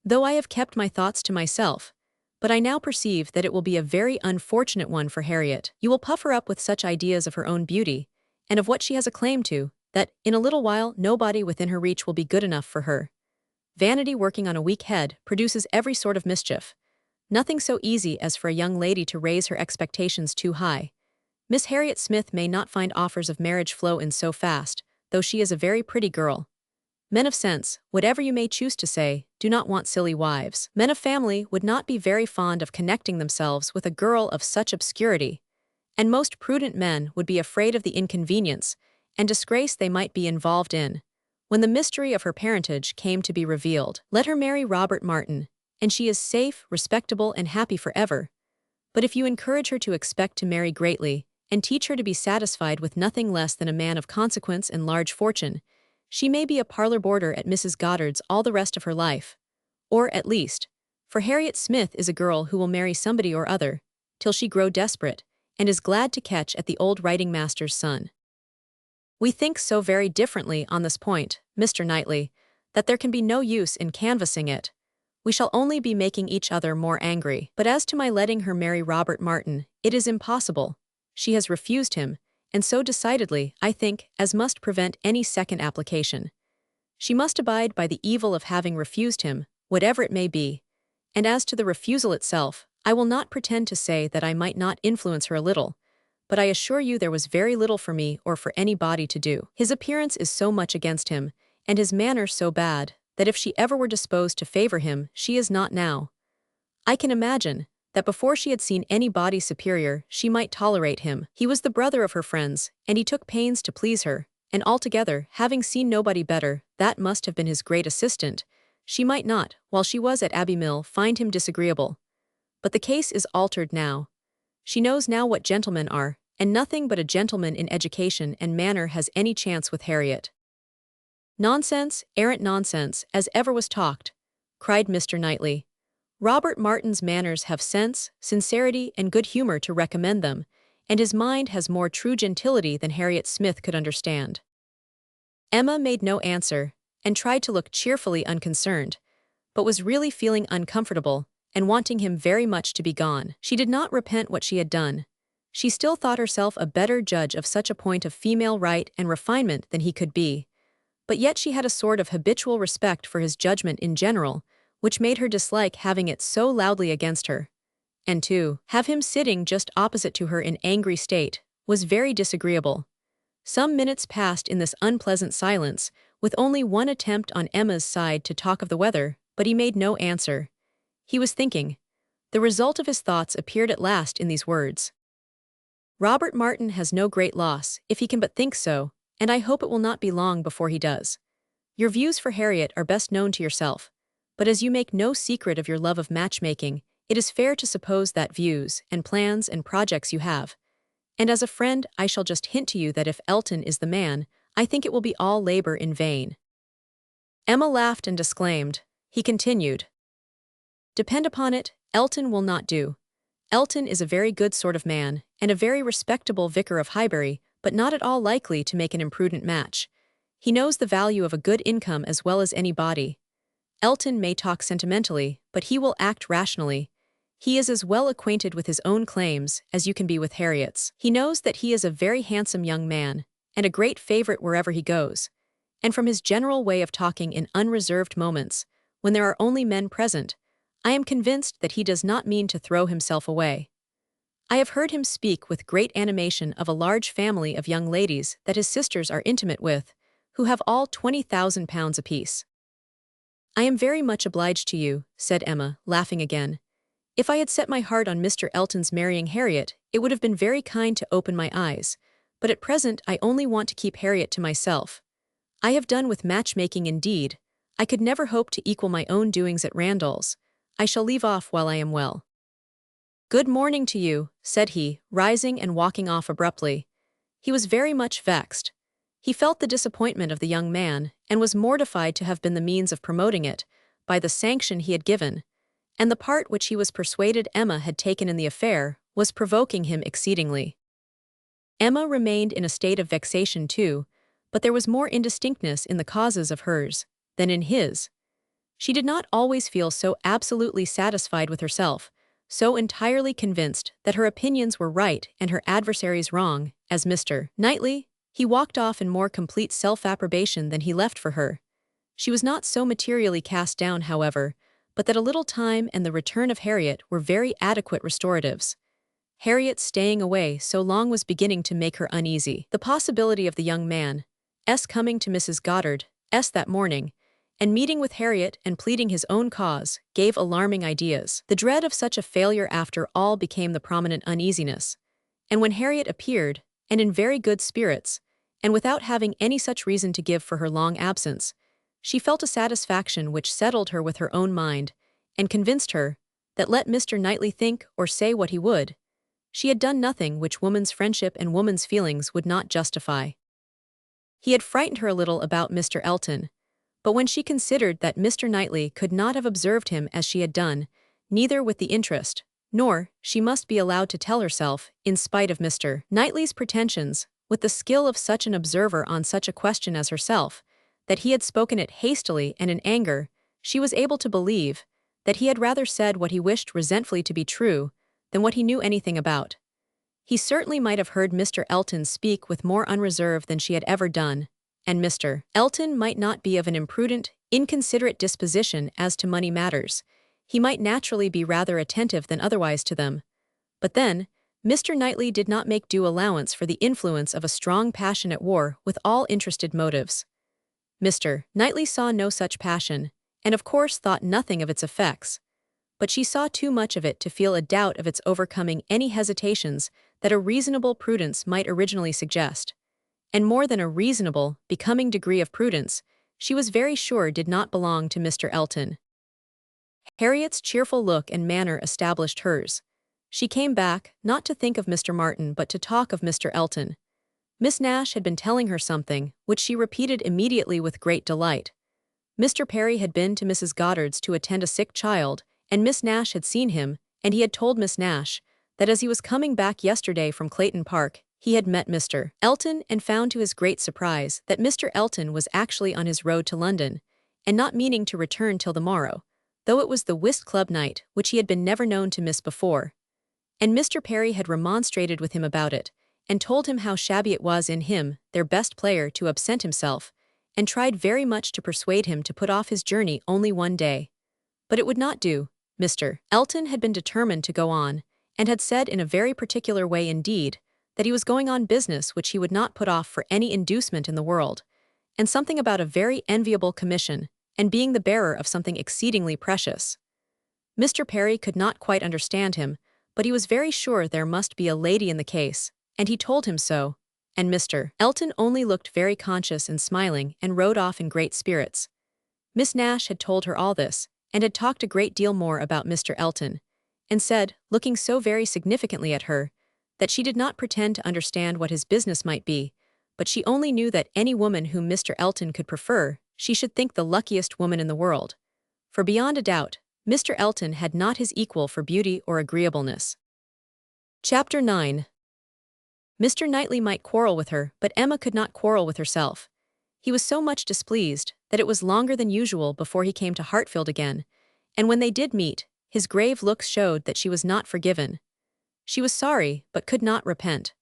though I have kept my thoughts to myself, but I now perceive that it will be a very unfortunate one for Harriet. You will puff her up with such ideas of her own beauty, and of what she has a claim to, that, in a little while, nobody within her reach will be good enough for her. Vanity working on a weak head produces every sort of mischief. Nothing so easy as for a young lady to raise her expectations too high. Miss Harriet Smith may not find offers of marriage flow in so fast, though she is a very pretty girl. Men of sense, whatever you may choose to say, do not want silly wives. Men of family would not be very fond of connecting themselves with a girl of such obscurity, and most prudent men would be afraid of the inconvenience and disgrace they might be involved in, when the mystery of her parentage came to be revealed. Let her marry Robert Martin, and she is safe, respectable, and happy forever. But if you encourage her to expect to marry greatly, and teach her to be satisfied with nothing less than a man of consequence and large fortune, she may be a parlor boarder at Mrs. Goddard's all the rest of her life. Or, at least, for Harriet Smith is a girl who will marry somebody or other, till she grow desperate, and is glad to catch at the old writing-master's son. We think so very differently on this point, Mr. Knightley, that there can be no use in canvassing it. We shall only be making each other more angry. But as to my letting her marry Robert Martin, it is impossible. She has refused him, and so decidedly, I think, as must prevent any second application. She must abide by the evil of having refused him, whatever it may be, and as to the refusal itself, I will not pretend to say that I might not influence her a little, but I assure you there was very little for me or for anybody to do. His appearance is so much against him, and his manner so bad, that if she ever were disposed to favor him, she is not now. I can imagine that before she had seen anybody superior, she might tolerate him. He was the brother of her friends, and he took pains to please her, and altogether, having seen nobody better, that must have been his great assistant, she might not, while she was at Abbey Mill, find him disagreeable. But the case is altered now. She knows now what gentlemen are, and nothing but a gentleman in education and manner has any chance with Harriet. Nonsense, arrant nonsense, as ever was talked, cried Mr. Knightley. Robert Martin's manners have sense, sincerity, and good humor to recommend them, and his mind has more true gentility than Harriet Smith could understand. Emma made no answer, and tried to look cheerfully unconcerned, but was really feeling uncomfortable, and wanting him very much to be gone. She did not repent what she had done. She still thought herself a better judge of such a point of female right and refinement than he could be, but yet she had a sort of habitual respect for his judgment in general, which made her dislike having it so loudly against her. And to have him sitting just opposite to her in angry state was very disagreeable. Some minutes passed in this unpleasant silence, with only one attempt on Emma's side to talk of the weather, but he made no answer. He was thinking. The result of his thoughts appeared at last in these words. Robert Martin has no great loss, if he can but think so, and I hope it will not be long before he does. Your views for Harriet are best known to yourself, but as you make no secret of your love of matchmaking, it is fair to suppose that views, and plans, and projects you have. And as a friend, I shall just hint to you that if Elton is the man, I think it will be all labor in vain. Emma laughed and disclaimed. He continued. Depend upon it, Elton will not do. Elton is a very good sort of man, and a very respectable vicar of Highbury, but not at all likely to make an imprudent match. He knows the value of a good income as well as anybody. Elton may talk sentimentally, but he will act rationally. He is as well acquainted with his own claims as you can be with Harriet's. He knows that he is a very handsome young man, and a great favorite wherever he goes. And from his general way of talking in unreserved moments, when there are only men present, I am convinced that he does not mean to throw himself away. I have heard him speak with great animation of a large family of young ladies that his sisters are intimate with, who have all £20,000 apiece. I am very much obliged to you, said Emma, laughing again. If I had set my heart on Mr. Elton's marrying Harriet, it would have been very kind to open my eyes, but at present I only want to keep Harriet to myself. I have done with matchmaking indeed. I could never hope to equal my own doings at Randall's. I shall leave off while I am well. Good morning to you, said he, rising and walking off abruptly. He was very much vexed. He felt the disappointment of the young man, and was mortified to have been the means of promoting it, by the sanction he had given, and the part which he was persuaded Emma had taken in the affair was provoking him exceedingly. Emma remained in a state of vexation too, but there was more indistinctness in the causes of hers than in his. She did not always feel so absolutely satisfied with herself, so entirely convinced that her opinions were right and her adversaries wrong, as Mr. Knightley. He walked off in more complete self-approbation than he left for her. She was not so materially cast down, however, but that a little time and the return of Harriet were very adequate restoratives. Harriet's staying away so long was beginning to make her uneasy. The possibility of the young man's coming to Mrs. Goddard's that morning, and meeting with Harriet and pleading his own cause, gave alarming ideas. The dread of such a failure after all became the prominent uneasiness, and when Harriet appeared, and in very good spirits, and without having any such reason to give for her long absence, she felt a satisfaction which settled her with her own mind, and convinced her that let Mr. Knightley think or say what he would, she had done nothing which woman's friendship and woman's feelings would not justify. He had frightened her a little about Mr. Elton, but when she considered that Mr. Knightley could not have observed him as she had done, neither with the interest, nor, she must be allowed to tell herself, in spite of Mr. Knightley's pretensions, with the skill of such an observer on such a question as herself, that he had spoken it hastily and in anger, she was able to believe that he had rather said what he wished resentfully to be true than what he knew anything about. He certainly might have heard Mr. Elton speak with more unreserve than she had ever done, and Mr. Elton might not be of an imprudent, inconsiderate disposition as to money matters. He might naturally be rather attentive than otherwise to them. But then, Mr. Knightley did not make due allowance for the influence of a strong passion at war with all interested motives. Mr. Knightley saw no such passion, and of course thought nothing of its effects. But she saw too much of it to feel a doubt of its overcoming any hesitations that a reasonable prudence might originally suggest. And more than a reasonable, becoming degree of prudence, she was very sure did not belong to Mr. Elton. Harriet's cheerful look and manner established hers. She came back, not to think of Mr. Martin but to talk of Mr. Elton. Miss Nash had been telling her something, which she repeated immediately with great delight. Mr. Perry had been to Mrs. Goddard's to attend a sick child, and Miss Nash had seen him, and he had told Miss Nash that as he was coming back yesterday from Clayton Park, he had met Mr. Elton and found to his great surprise that Mr. Elton was actually on his road to London, and not meaning to return till the morrow, though it was the whist club night which he had been never known to miss before. And Mr. Perry had remonstrated with him about it, and told him how shabby it was in him, their best player, to absent himself, and tried very much to persuade him to put off his journey only one day. But it would not do. Mr. Elton had been determined to go on, and had said in a very particular way indeed, that he was going on business which he would not put off for any inducement in the world, and something about a very enviable commission, and being the bearer of something exceedingly precious. Mr. Perry could not quite understand him, but he was very sure there must be a lady in the case, and he told him so, and Mr. Elton only looked very conscious and smiling and rode off in great spirits. Miss Nash had told her all this, and had talked a great deal more about Mr. Elton, and said, looking so very significantly at her, that she did not pretend to understand what his business might be, but she only knew that any woman whom Mr. Elton could prefer, she should think the luckiest woman in the world. For beyond a doubt, Mr. Elton had not his equal for beauty or agreeableness. Chapter 9. Mr. Knightley might quarrel with her, but Emma could not quarrel with herself. He was so much displeased that it was longer than usual before he came to Hartfield again, and when they did meet, his grave looks showed that she was not forgiven. She was sorry, but could not repent.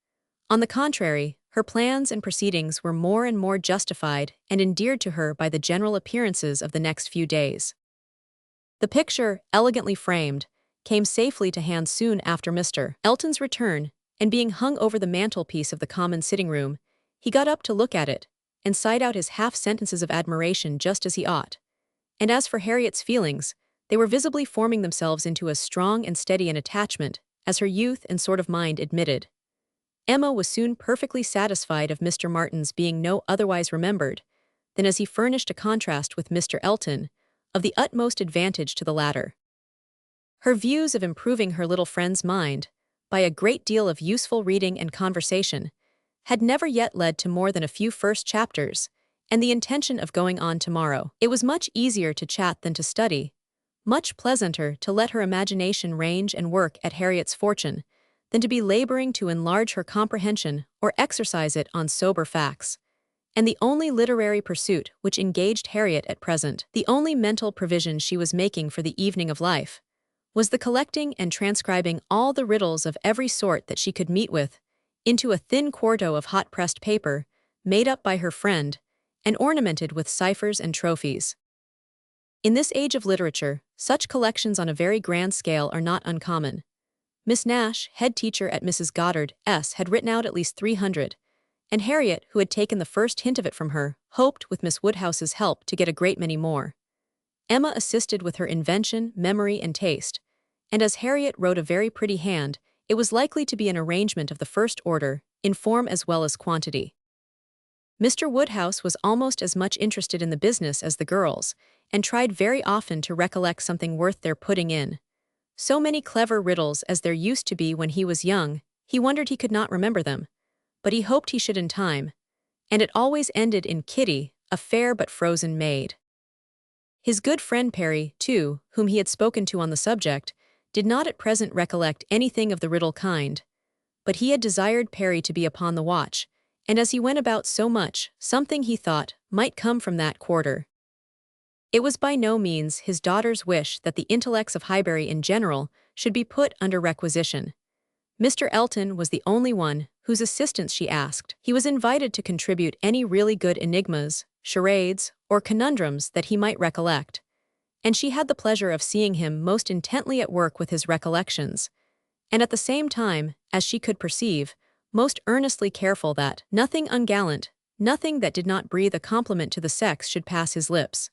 On the contrary, Her plans and proceedings were more and more justified and endeared to her by the general appearances of the next few days. The picture, elegantly framed, came safely to hand soon after Mr. Elton's return, and being hung over the mantelpiece of the common sitting-room, he got up to look at it, and sighed out his half-sentences of admiration just as he ought. And as for Harriet's feelings, they were visibly forming themselves into as strong and steady an attachment as her youth and sort of mind admitted. Emma was soon perfectly satisfied of Mr. Martin's being no otherwise remembered than as he furnished a contrast with Mr. Elton, of the utmost advantage to the latter. Her views of improving her little friend's mind, by a great deal of useful reading and conversation, had never yet led to more than a few first chapters, and the intention of going on tomorrow. It was much easier to chat than to study, much pleasanter to let her imagination range and work at Harriet's fortune, than to be laboring to enlarge her comprehension or exercise it on sober facts. And the only literary pursuit which engaged Harriet at present, the only mental provision she was making for the evening of life, was the collecting and transcribing all the riddles of every sort that she could meet with, into a thin quarto of hot-pressed paper, made up by her friend, and ornamented with ciphers and trophies. In this age of literature, such collections on a very grand scale are not uncommon. Miss Nash, head teacher at Mrs. Goddard's, had written out at least 300, and Harriet, who had taken the first hint of it from her, hoped with Miss Woodhouse's help to get a great many more. Emma assisted with her invention, memory, and taste, and as Harriet wrote a very pretty hand, it was likely to be an arrangement of the first order, in form as well as quantity. Mr. Woodhouse was almost as much interested in the business as the girls, and tried very often to recollect something worth their putting in. So many clever riddles as there used to be when he was young, he wondered he could not remember them, but he hoped he should in time, and it always ended in Kitty, a fair but frozen maid. His good friend Perry, too, whom he had spoken to on the subject, did not at present recollect anything of the riddle kind, but he had desired Perry to be upon the watch, and as he went about so much, something, he thought, might come from that quarter. It was by no means his daughter's wish that the intellects of Highbury in general should be put under requisition. Mr. Elton was the only one whose assistance she asked. He was invited to contribute any really good enigmas, charades, or conundrums that he might recollect, and she had the pleasure of seeing him most intently at work with his recollections, and at the same time, as she could perceive, most earnestly careful that nothing ungallant, nothing that did not breathe a compliment to the sex should pass his lips.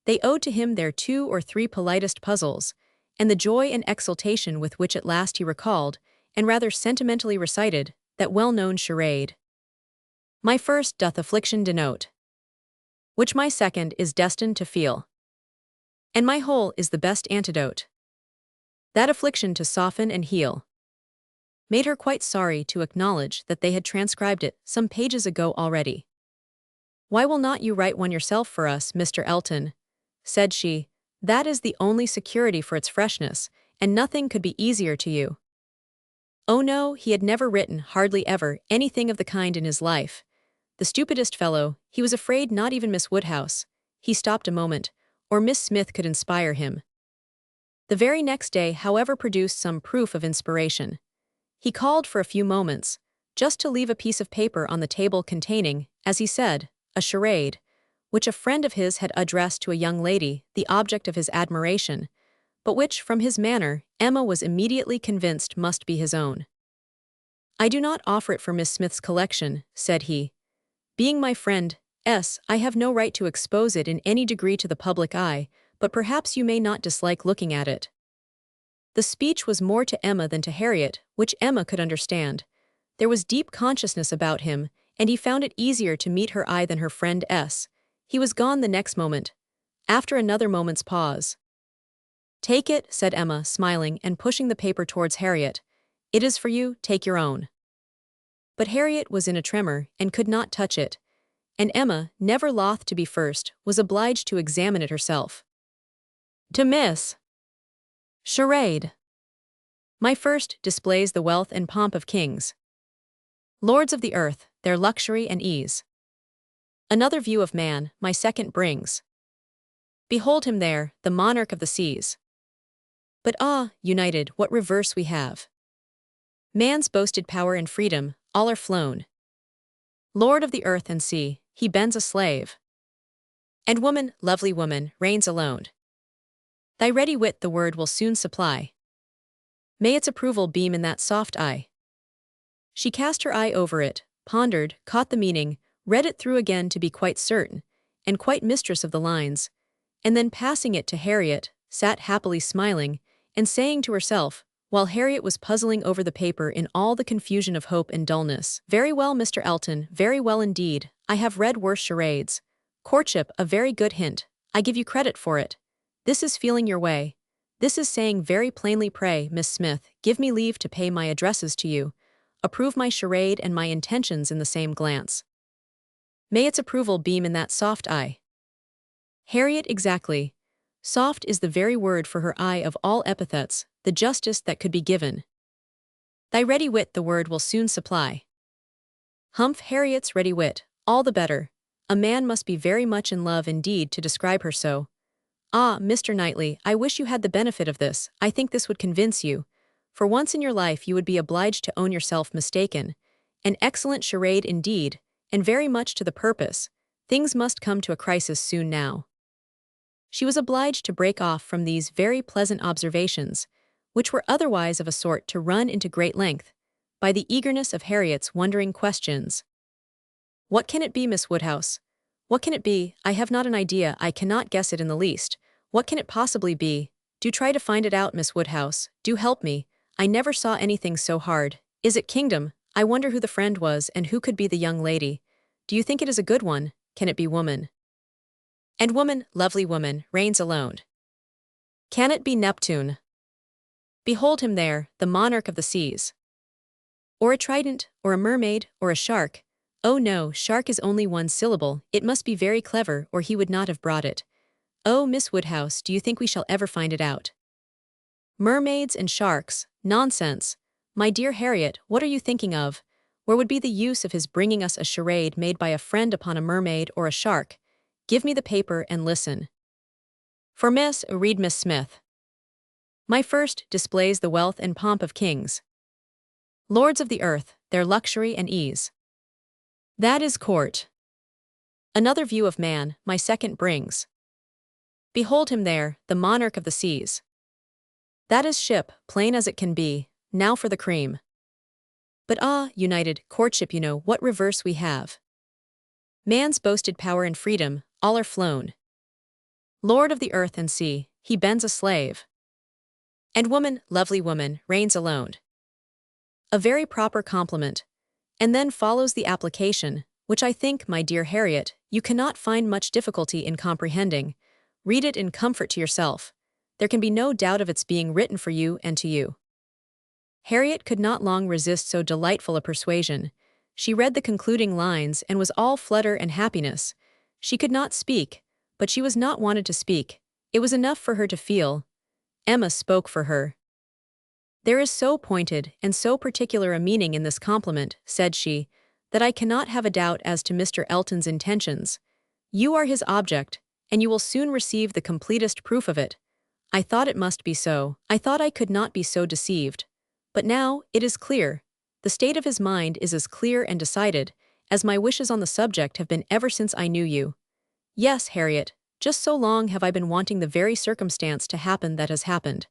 They owed to him their 2 or 3 politest puzzles, and the joy and exultation with which at last he recalled, and rather sentimentally recited, that well-known charade. My first doth affliction denote, which my second is destined to feel, and my whole is the best antidote, that affliction to soften and heal. Made her quite sorry to acknowledge that they had transcribed it some pages ago already. Why will not you write one yourself for us, Mr. Elton? Said she. That is the only security for its freshness, and nothing could be easier to you. Oh no, he had never written, hardly ever, anything of the kind in his life. The stupidest fellow, he was afraid not even Miss Woodhouse, he stopped a moment, or Miss Smith could inspire him. The very next day, however, produced some proof of inspiration. He called for a few moments, just to leave a piece of paper on the table containing, as he said, a charade, which a friend of his had addressed to a young lady, the object of his admiration, but which, from his manner, Emma was immediately convinced must be his own. I do not offer it for Miss Smith's collection, said he. Being my friend's, I have no right to expose it in any degree to the public eye, but perhaps you may not dislike looking at it. The speech was more to Emma than to Harriet, which Emma could understand. There was deep consciousness about him, and he found it easier to meet her eye than her friend's. He was gone the next moment, after another moment's pause. Take it, said Emma, smiling and pushing the paper towards Harriet. It is for you, take your own. But Harriet was in a tremor and could not touch it, and Emma, never loth to be first, was obliged to examine it herself. To Miss Charade. My first displays the wealth and pomp of kings, lords of the earth, their luxury and ease. Another view of man, my second brings. Behold him there, the monarch of the seas. But ah, united, what reverse we have! Man's boasted power and freedom, all are flown. Lord of the earth and sea, he bends a slave. And woman, lovely woman, reigns alone. Thy ready wit the word will soon supply. May its approval beam in that soft eye. She cast her eye over it, pondered, caught the meaning, read it through again to be quite certain, and quite mistress of the lines, and then passing it to Harriet, sat happily smiling, and saying to herself, while Harriet was puzzling over the paper in all the confusion of hope and dullness, "Very well, Mr. Elton, very well indeed. I have read worse charades. Courtship, a very good hint. I give you credit for it. This is feeling your way. This is saying very plainly, pray, Miss Smith, give me leave to pay my addresses to you. Approve my charade and my intentions in the same glance. May its approval beam in that soft eye." Harriet, exactly. Soft is the very word for her eye of all epithets, the justest that could be given. Thy ready wit the word will soon supply. Humph, Harriet's ready wit, all the better. A man must be very much in love indeed to describe her so. Ah, Mr. Knightley, I wish you had the benefit of this. I think this would convince you. For once in your life you would be obliged to own yourself mistaken. An excellent charade indeed, and very much to the purpose. Things must come to a crisis soon now. She was obliged to break off from these very pleasant observations, which were otherwise of a sort to run into great length, by the eagerness of Harriet's wondering questions. "What can it be, Miss Woodhouse? What can it be? I have not an idea, I cannot guess it in the least. What can it possibly be? Do try to find it out, Miss Woodhouse. Do help me. I never saw anything so hard. Is it kingdom? I wonder who the friend was and who could be the young lady. Do you think it is a good one? Can it be woman? And woman, lovely woman, reigns alone. Can it be Neptune? Behold him there, the monarch of the seas. Or a trident, or a mermaid, or a shark. Oh no, shark is only one syllable, it must be very clever or he would not have brought it. Oh, Miss Woodhouse, do you think we shall ever find it out? Mermaids and sharks, nonsense. My dear Harriet, what are you thinking of? Where would be the use of his bringing us a charade made by a friend upon a mermaid or a shark? Give me the paper and listen. For read Miss Smith. My first displays the wealth and pomp of kings. Lords of the earth, their luxury and ease. That is court. Another view of man, my second brings. Behold him there, the monarch of the seas. That is ship, plain as it can be, now for the cream. But ah, united, courtship, you know, what reverse we have. Man's boasted power and freedom, all are flown. Lord of the earth and sea, he bends a slave. And woman, lovely woman, reigns alone. A very proper compliment. And then follows the application, which I think, my dear Harriet, you cannot find much difficulty in comprehending. Read it in comfort to yourself. There can be no doubt of its being written for you and to you. Harriet could not long resist so delightful a persuasion. She read the concluding lines and was all flutter and happiness. She could not speak, but she was not wanted to speak. It was enough for her to feel. Emma spoke for her. There is so pointed and so particular a meaning in this compliment, said she, that I cannot have a doubt as to Mr. Elton's intentions. You are his object, and you will soon receive the completest proof of it. I thought it must be so. I thought I could not be so deceived. But now, it is clear. The state of his mind is as clear and decided, as my wishes on the subject have been ever since I knew you. Yes, Harriet, just so long have I been wanting the very circumstance to happen that has happened.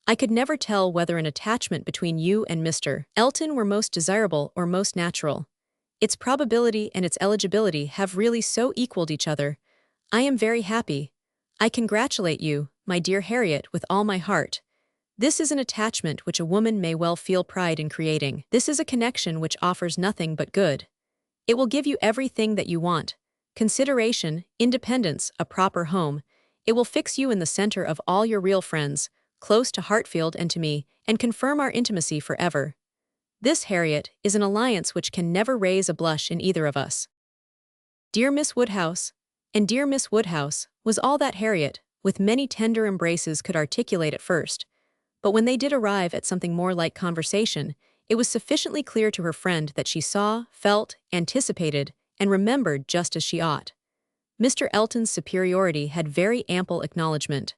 I could never tell whether an attachment between you and Mr. Elton were most desirable or most natural. Its probability and its eligibility have really so equaled each other. I am very happy. I congratulate you, my dear Harriet, with all my heart. This is an attachment which a woman may well feel pride in creating. This is a connection which offers nothing but good. It will give you everything that you want: consideration, independence, a proper home. It will fix you in the center of all your real friends, close to Hartfield and to me, and confirm our intimacy forever. This, Harriet, is an alliance which can never raise a blush in either of us. Dear Miss Woodhouse, and dear Miss Woodhouse, was all that Harriet, with many tender embraces, could articulate at first. But when they did arrive at something more like conversation, it was sufficiently clear to her friend that she saw, felt, anticipated, and remembered just as she ought. Mr. Elton's superiority had very ample acknowledgment.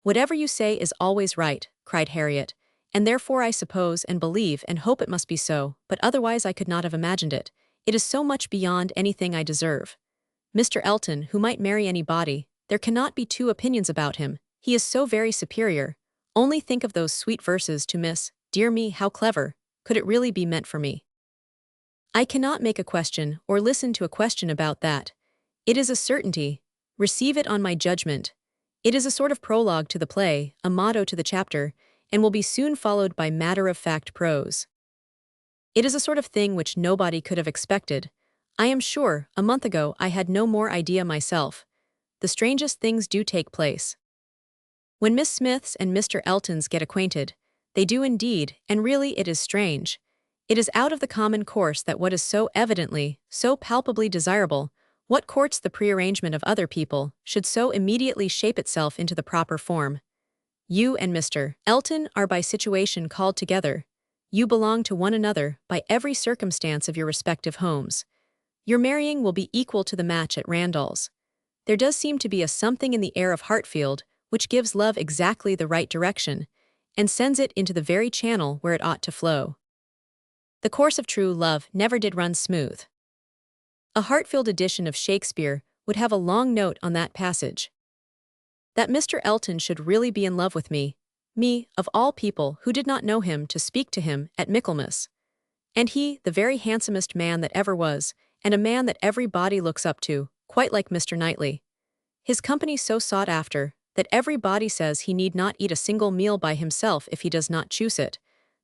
Whatever you say is always right, cried Harriet, and therefore I suppose and believe and hope it must be so, but otherwise I could not have imagined it. It is so much beyond anything I deserve. Mr. Elton, who might marry anybody, there cannot be two opinions about him. He is so very superior. Only think of those sweet verses to Miss, dear me, how clever. Could it really be meant for me? I cannot make a question or listen to a question about that. It is a certainty. Receive it on my judgment. It is a sort of prologue to the play, a motto to the chapter, and will be soon followed by matter-of-fact prose. It is a sort of thing which nobody could have expected. I am sure, a month ago I had no more idea myself. The strangest things do take place. When Miss Smiths and Mr. Eltons get acquainted, they do indeed, and really it is strange. It is out of the common course that what is so evidently, so palpably desirable, what courts the prearrangement of other people, should so immediately shape itself into the proper form. You and Mr. Elton are by situation called together. You belong to one another by every circumstance of your respective homes. Your marrying will be equal to the match at Randall's. There does seem to be a something in the air of Hartfield which gives love exactly the right direction, and sends it into the very channel where it ought to flow. The course of true love never did run smooth. A Hartfield edition of Shakespeare would have a long note on that passage. That Mr. Elton should really be in love with me, of all people who did not know him, to speak to him at Michaelmas. And he, the very handsomest man that ever was, and a man that every body looks up to, quite like Mr. Knightley. His company so sought after, that every body says he need not eat a single meal by himself if he does not choose it,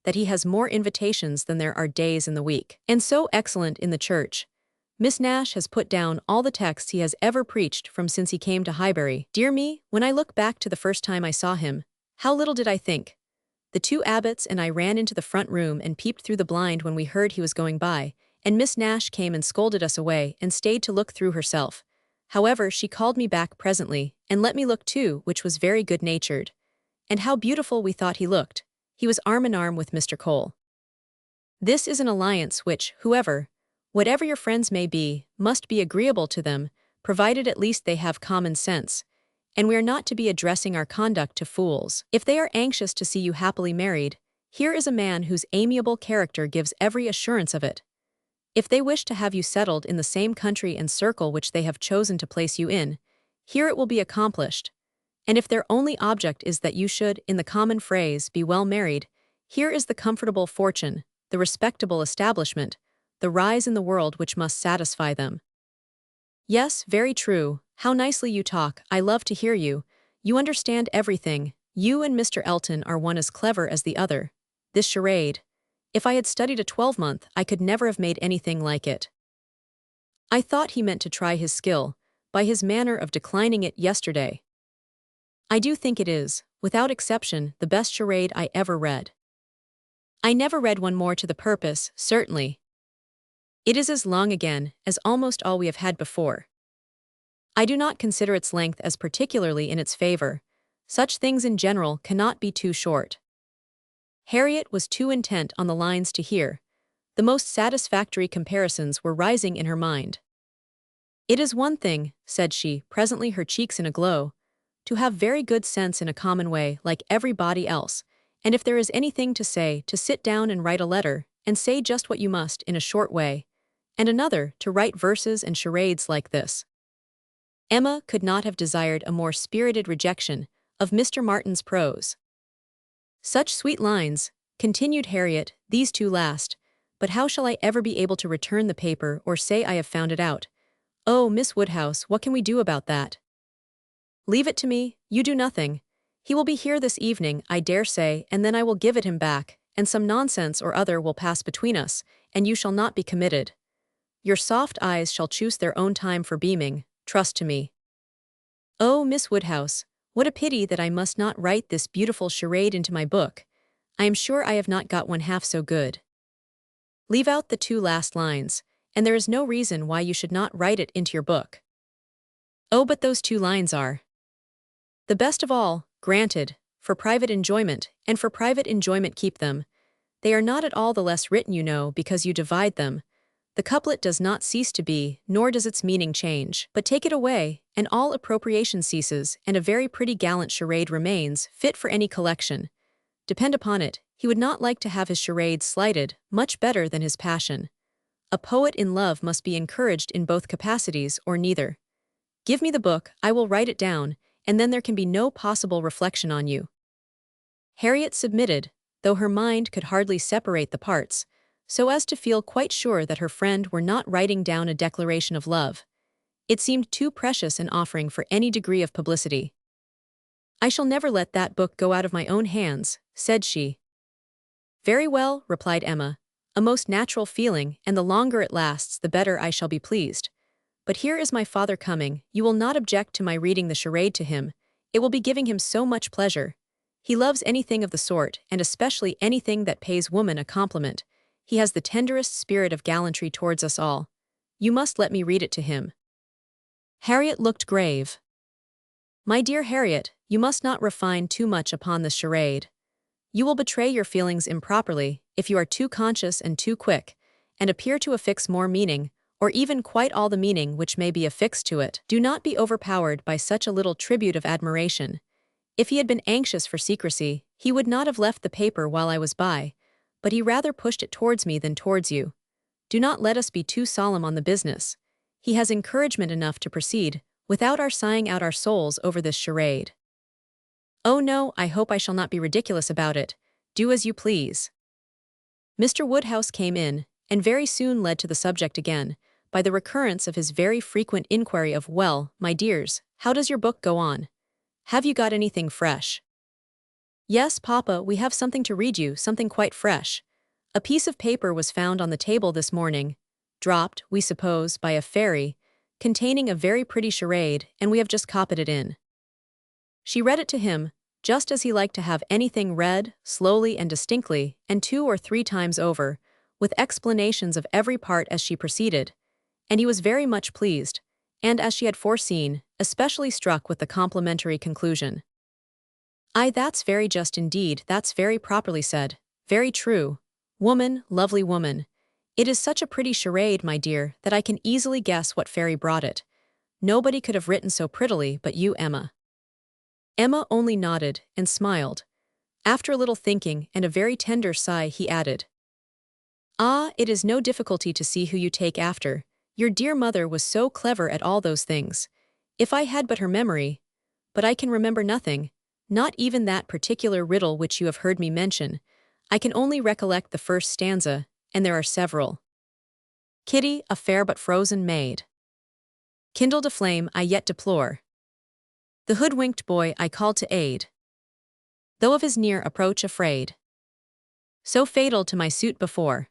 that he has more invitations than there are days in the week, and so excellent in the church. Miss Nash has put down all the texts he has ever preached from since he came to Highbury. Dear me, when I look back to the first time I saw him, how little did I think. The two abbots and I ran into the front room and peeped through the blind when we heard he was going by, and Miss Nash came and scolded us away and stayed to look through herself. However, she called me back presently, and let me look too, which was very good-natured. And how beautiful we thought he looked. He was arm in arm with Mr. Cole. This is an alliance which, whatever your friends may be, must be agreeable to them, provided at least they have common sense. And we are not to be addressing our conduct to fools. If they are anxious to see you happily married, here is a man whose amiable character gives every assurance of it. If they wish to have you settled in the same country and circle which they have chosen to place you in, here it will be accomplished. And if their only object is that you should, in the common phrase, be well married, here is the comfortable fortune, the respectable establishment, the rise in the world which must satisfy them. Yes, very true. How nicely you talk. I love to hear you. You understand everything. You and Mr. Elton are one as clever as the other. This charade. If I had studied a 12-month, I could never have made anything like it. I thought he meant to try his skill, by his manner of declining it yesterday. I do think it is, without exception, the best charade I ever read. I never read one more to the purpose, certainly. It is as long again as almost all we have had before. I do not consider its length as particularly in its favor. Such things in general cannot be too short. Harriet was too intent on the lines to hear. The most satisfactory comparisons were rising in her mind. It is one thing, said she, presently her cheeks in a glow, to have very good sense in a common way like everybody else, and if there is anything to say, to sit down and write a letter, and say just what you must in a short way, and another to write verses and charades like this. Emma could not have desired a more spirited rejection of Mr. Martin's prose. Such sweet lines, continued Harriet, these two last, but how shall I ever be able to return the paper or say I have found it out? Oh, Miss Woodhouse, what can we do about that? Leave it to me, you do nothing. He will be here this evening, I dare say, and then I will give it him back, and some nonsense or other will pass between us, and you shall not be committed. Your soft eyes shall choose their own time for beaming, trust to me. Oh, Miss Woodhouse, what a pity that I must not write this beautiful charade into my book. I am sure I have not got one half so good. Leave out the two last lines, and there is no reason why you should not write it into your book. Oh, but those two lines are the best of all, granted, for private enjoyment, and for private enjoyment keep them. They are not at all the less written, you know, because you divide them. The couplet does not cease to be, nor does its meaning change, but take it away, and all appropriation ceases, and a very pretty gallant charade remains, fit for any collection. Depend upon it, he would not like to have his charade slighted, much better than his passion. A poet in love must be encouraged in both capacities or neither. Give me the book, I will write it down, and then there can be no possible reflection on you. Harriet submitted, though her mind could hardly separate the parts, so as to feel quite sure that her friend were not writing down a declaration of love. It seemed too precious an offering for any degree of publicity. I shall never let that book go out of my own hands, said she. Very well, replied Emma, a most natural feeling, and the longer it lasts the better I shall be pleased. But here is my father coming, you will not object to my reading the charade to him, it will be giving him so much pleasure. He loves anything of the sort, and especially anything that pays woman a compliment. He has the tenderest spirit of gallantry towards us all. You must let me read it to him. Harriet looked grave. My dear Harriet, you must not refine too much upon this charade. You will betray your feelings improperly if you are too conscious and too quick, and appear to affix more meaning, or even quite all the meaning which may be affixed to it. Do not be overpowered by such a little tribute of admiration. If he had been anxious for secrecy, he would not have left the paper while I was by, but he rather pushed it towards me than towards you. Do not let us be too solemn on the business. He has encouragement enough to proceed, without our sighing out our souls over this charade. Oh no, I hope I shall not be ridiculous about it. Do as you please. Mr. Woodhouse came in, and very soon led to the subject again, by the recurrence of his very frequent inquiry of, well, my dears, how does your book go on? Have you got anything fresh? Yes, Papa, we have something to read you, something quite fresh. A piece of paper was found on the table this morning, dropped, we suppose, by a fairy, containing a very pretty charade, and we have just copied it in. She read it to him, just as he liked to have anything read, slowly and distinctly, and 2 or 3 times over, with explanations of every part as she proceeded, and he was very much pleased, and, as she had foreseen, especially struck with the complimentary conclusion. Aye, that's very just indeed, that's very properly said, very true. Woman, lovely woman. It is such a pretty charade, my dear, that I can easily guess what fairy brought it. Nobody could have written so prettily but you, Emma. Emma only nodded and smiled. After a little thinking and a very tender sigh, he added, Ah, it is no difficulty to see who you take after. Your dear mother was so clever at all those things. If I had but her memory. But I can remember nothing, not even that particular riddle which you have heard me mention. I can only recollect the first stanza, and there are several. Kitty, a fair but frozen maid. Kindled a flame I yet deplore. The hoodwinked boy I called to aid, though of his near approach afraid. So fatal to my suit before.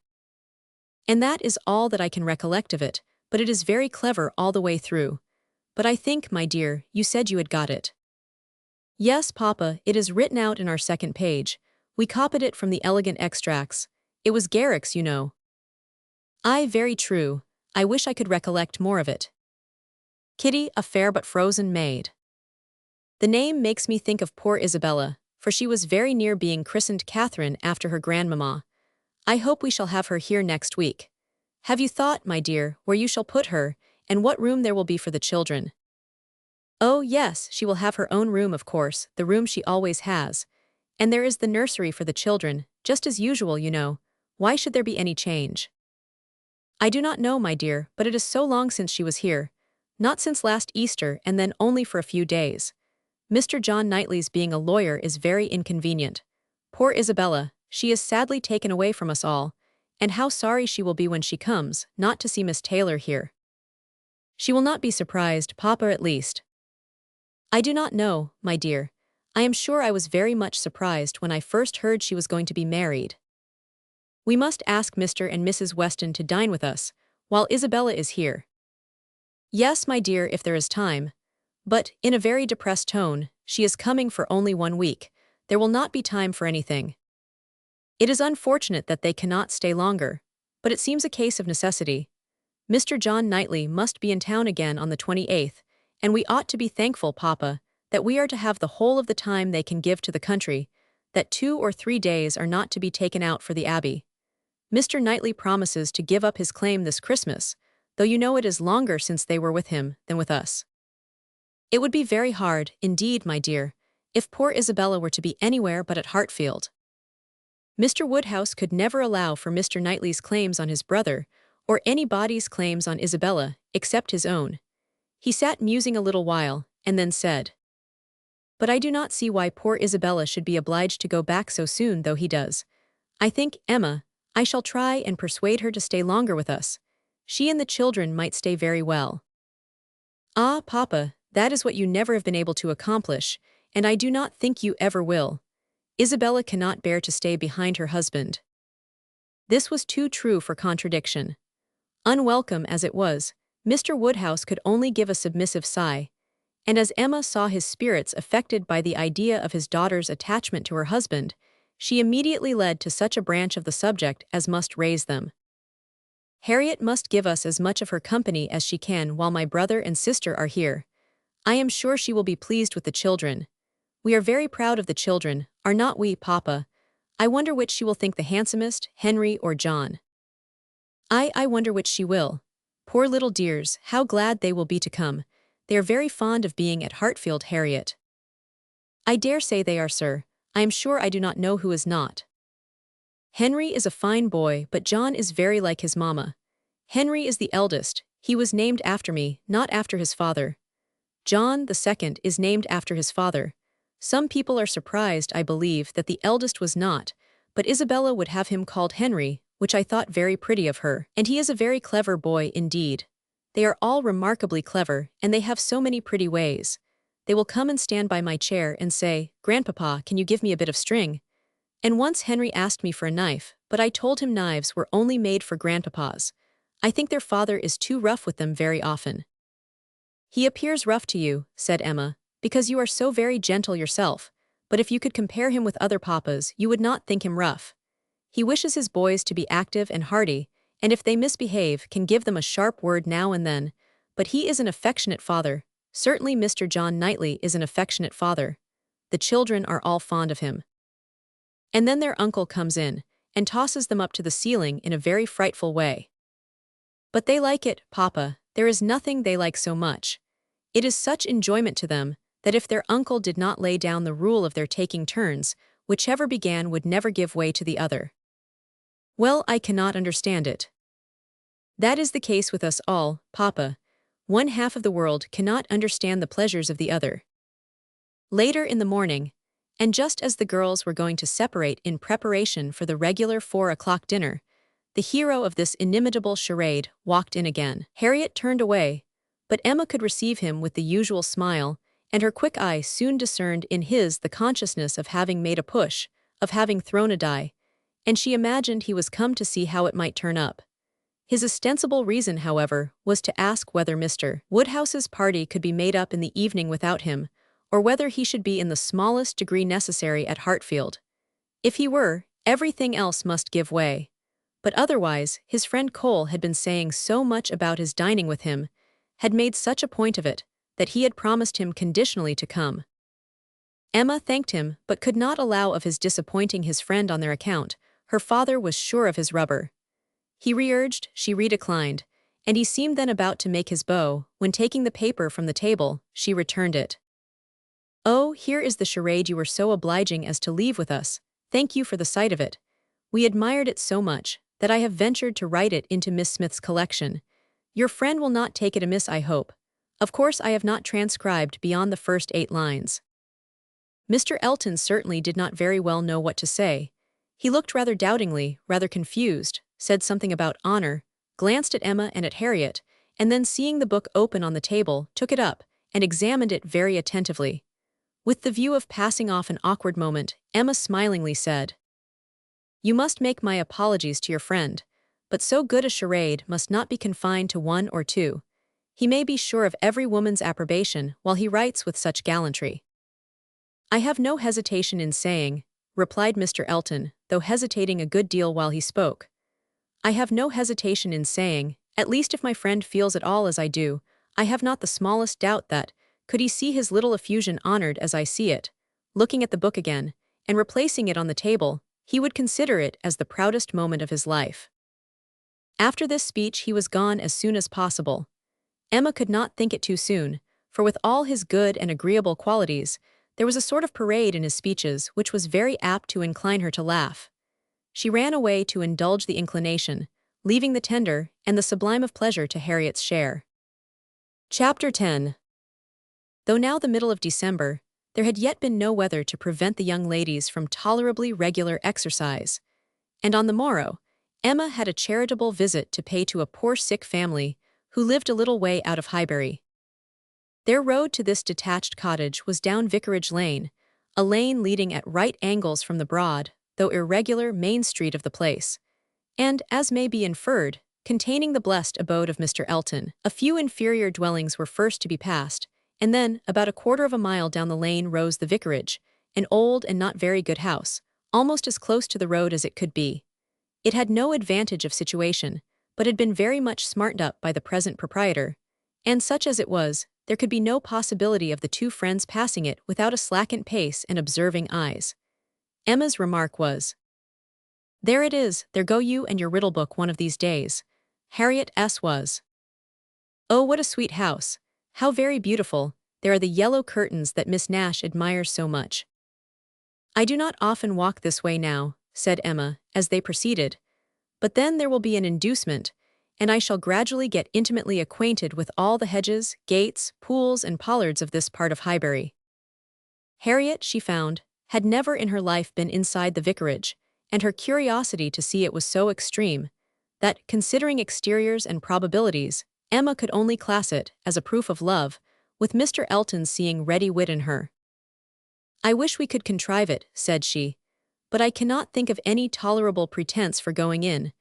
And that is all that I can recollect of it, but it is very clever all the way through. But I think, my dear, you said you had got it. Yes, Papa, it is written out in our second page. We copied it from the elegant extracts. It was Garrick's, you know. Aye, very true. I wish I could recollect more of it. Kitty, a fair but frozen maid. The name makes me think of poor Isabella, for she was very near being christened Catherine after her grandmamma. I hope we shall have her here next week. Have you thought, my dear, where you shall put her, and what room there will be for the children? Oh, yes, she will have her own room, of course, the room she always has. And there is the nursery for the children, just as usual, you know. Why should there be any change? I do not know, my dear, but it is so long since she was here. Not since last Easter, and then only for a few days. Mr. John Knightley's being a lawyer is very inconvenient. Poor Isabella, she is sadly taken away from us all, and how sorry she will be when she comes, not to see Miss Taylor here. She will not be surprised, Papa at least. I do not know, my dear. I am sure I was very much surprised when I first heard she was going to be married. We must ask Mr. and Mrs. Weston to dine with us, while Isabella is here. Yes, my dear, if there is time. But, in a very depressed tone, she is coming for only 1 week. There will not be time for anything. It is unfortunate that they cannot stay longer, but it seems a case of necessity. Mr. John Knightley must be in town again on the 28th, and we ought to be thankful, Papa, that we are to have the whole of the time they can give to the country, that 2 or 3 days are not to be taken out for the Abbey. Mr. Knightley promises to give up his claim this Christmas, though you know it is longer since they were with him than with us. It would be very hard, indeed, my dear, if poor Isabella were to be anywhere but at Hartfield. Mr. Woodhouse could never allow for Mr. Knightley's claims on his brother, or anybody's claims on Isabella, except his own. He sat musing a little while, and then said, "But I do not see why poor Isabella should be obliged to go back so soon, though he does. I think, Emma, I shall try and persuade her to stay longer with us. She and the children might stay very well." "Ah, Papa, that is what you never have been able to accomplish, and I do not think you ever will. Isabella cannot bear to stay behind her husband." This was too true for contradiction. Unwelcome as it was, Mr. Woodhouse could only give a submissive sigh, and as Emma saw his spirits affected by the idea of his daughter's attachment to her husband, she immediately led to such a branch of the subject as must raise them. "Harriet must give us as much of her company as she can while my brother and sister are here. I am sure she will be pleased with the children. We are very proud of the children, are not we, Papa? I wonder which she will think the handsomest, Henry or John." I wonder which she will. Poor little dears, how glad they will be to come. They are very fond of being at Hartfield, Harriet." "I dare say they are, sir. I am sure I do not know who is not. Henry is a fine boy, but John is very like his mamma. Henry is the eldest. He was named after me, not after his father. John, the second, is named after his father. Some people are surprised, I believe, that the eldest was not, but Isabella would have him called Henry, which I thought very pretty of her, and he is a very clever boy indeed. They are all remarkably clever, and they have so many pretty ways. They will come and stand by my chair and say, 'Grandpapa, can you give me a bit of string?' And once Henry asked me for a knife, but I told him knives were only made for grandpapas. I think their father is too rough with them very often." "He appears rough to you," said Emma, "because you are so very gentle yourself, but if you could compare him with other papas you would not think him rough. He wishes his boys to be active and hearty, and if they misbehave can give them a sharp word now and then, but he is an affectionate father. Certainly Mr. John Knightley is an affectionate father. The children are all fond of him." And then their uncle comes in, and tosses them up to the ceiling in a very frightful way. "But they like it, Papa, there is nothing they like so much. It is such enjoyment to them, that if their uncle did not lay down the rule of their taking turns, whichever began would never give way to the other." "Well, I cannot understand it." "That is the case with us all, Papa. One half of the world cannot understand the pleasures of the other." Later in the morning, and just as the girls were going to separate in preparation for the regular 4 o'clock dinner, the hero of this inimitable charade walked in again. Harriet turned away, but Emma could receive him with the usual smile, and her quick eye soon discerned in his the consciousness of having made a push, of having thrown a die, and she imagined he was come to see how it might turn up. His ostensible reason, however, was to ask whether Mr. Woodhouse's party could be made up in the evening without him, or whether he should be in the smallest degree necessary at Hartfield. If he were, everything else must give way. But otherwise, his friend Cole had been saying so much about his dining with him, had made such a point of it, that he had promised him conditionally to come. Emma thanked him, but could not allow of his disappointing his friend on their account. Her father was sure of his rubber. He re-urged, she re-declined, and he seemed then about to make his bow, when taking the paper from the table, she returned it. "Oh, here is the charade you were so obliging as to leave with us. Thank you for the sight of it. We admired it so much, that I have ventured to write it into Miss Smith's collection. Your friend will not take it amiss, I hope. Of course I have not transcribed beyond the first 8 lines." Mr. Elton certainly did not very well know what to say. He looked rather doubtingly, rather confused, said something about honor, glanced at Emma and at Harriet, and then seeing the book open on the table, took it up, and examined it very attentively. With the view of passing off an awkward moment, Emma smilingly said, "You must make my apologies to your friend, but so good a charade must not be confined to 1 or 2. He may be sure of every woman's approbation while he writes with such gallantry." "I have no hesitation in saying," replied Mr. Elton, though hesitating a good deal while he spoke, "I have no hesitation in saying, at least if my friend feels at all as I do, I have not the smallest doubt that, could he see his little effusion honored as I see it, looking at the book again, and replacing it on the table, he would consider it as the proudest moment of his life." After this speech he was gone as soon as possible. Emma could not think it too soon, for with all his good and agreeable qualities, there was a sort of parade in his speeches which was very apt to incline her to laugh. She ran away to indulge the inclination, leaving the tender and the sublime of pleasure to Harriet's share. Chapter 10. Though now the middle of December, there had yet been no weather to prevent the young ladies from tolerably regular exercise, and on the morrow, Emma had a charitable visit to pay to a poor sick family who lived a little way out of Highbury. Their road to this detached cottage was down Vicarage Lane, a lane leading at right angles from the broad, though irregular, main street of the place, and, as may be inferred, containing the blessed abode of Mr. Elton. A few inferior dwellings were first to be passed, and then, about a quarter of a mile down the lane rose the vicarage, an old and not very good house, almost as close to the road as it could be. It had no advantage of situation, but had been very much smartened up by the present proprietor, and such as it was, there could be no possibility of the two friends passing it without a slackened pace and observing eyes. Emma's remark was, "There it is, there go you and your riddle book one of these days." Harriet's was, "Oh, what a sweet house! How very beautiful! There are the yellow curtains that Miss Nash admires so much." "I do not often walk this way now," said Emma, as they proceeded, "but then there will be an inducement, and I shall gradually get intimately acquainted with all the hedges, gates, pools, and pollards of this part of Highbury." Harriet, she found, had never in her life been inside the vicarage, and her curiosity to see it was so extreme, that, considering exteriors and probabilities, Emma could only class it, as a proof of love, with Mr. Elton's seeing ready wit in her. "I wish we could contrive it," said she, "but I cannot think of any tolerable pretence for going in.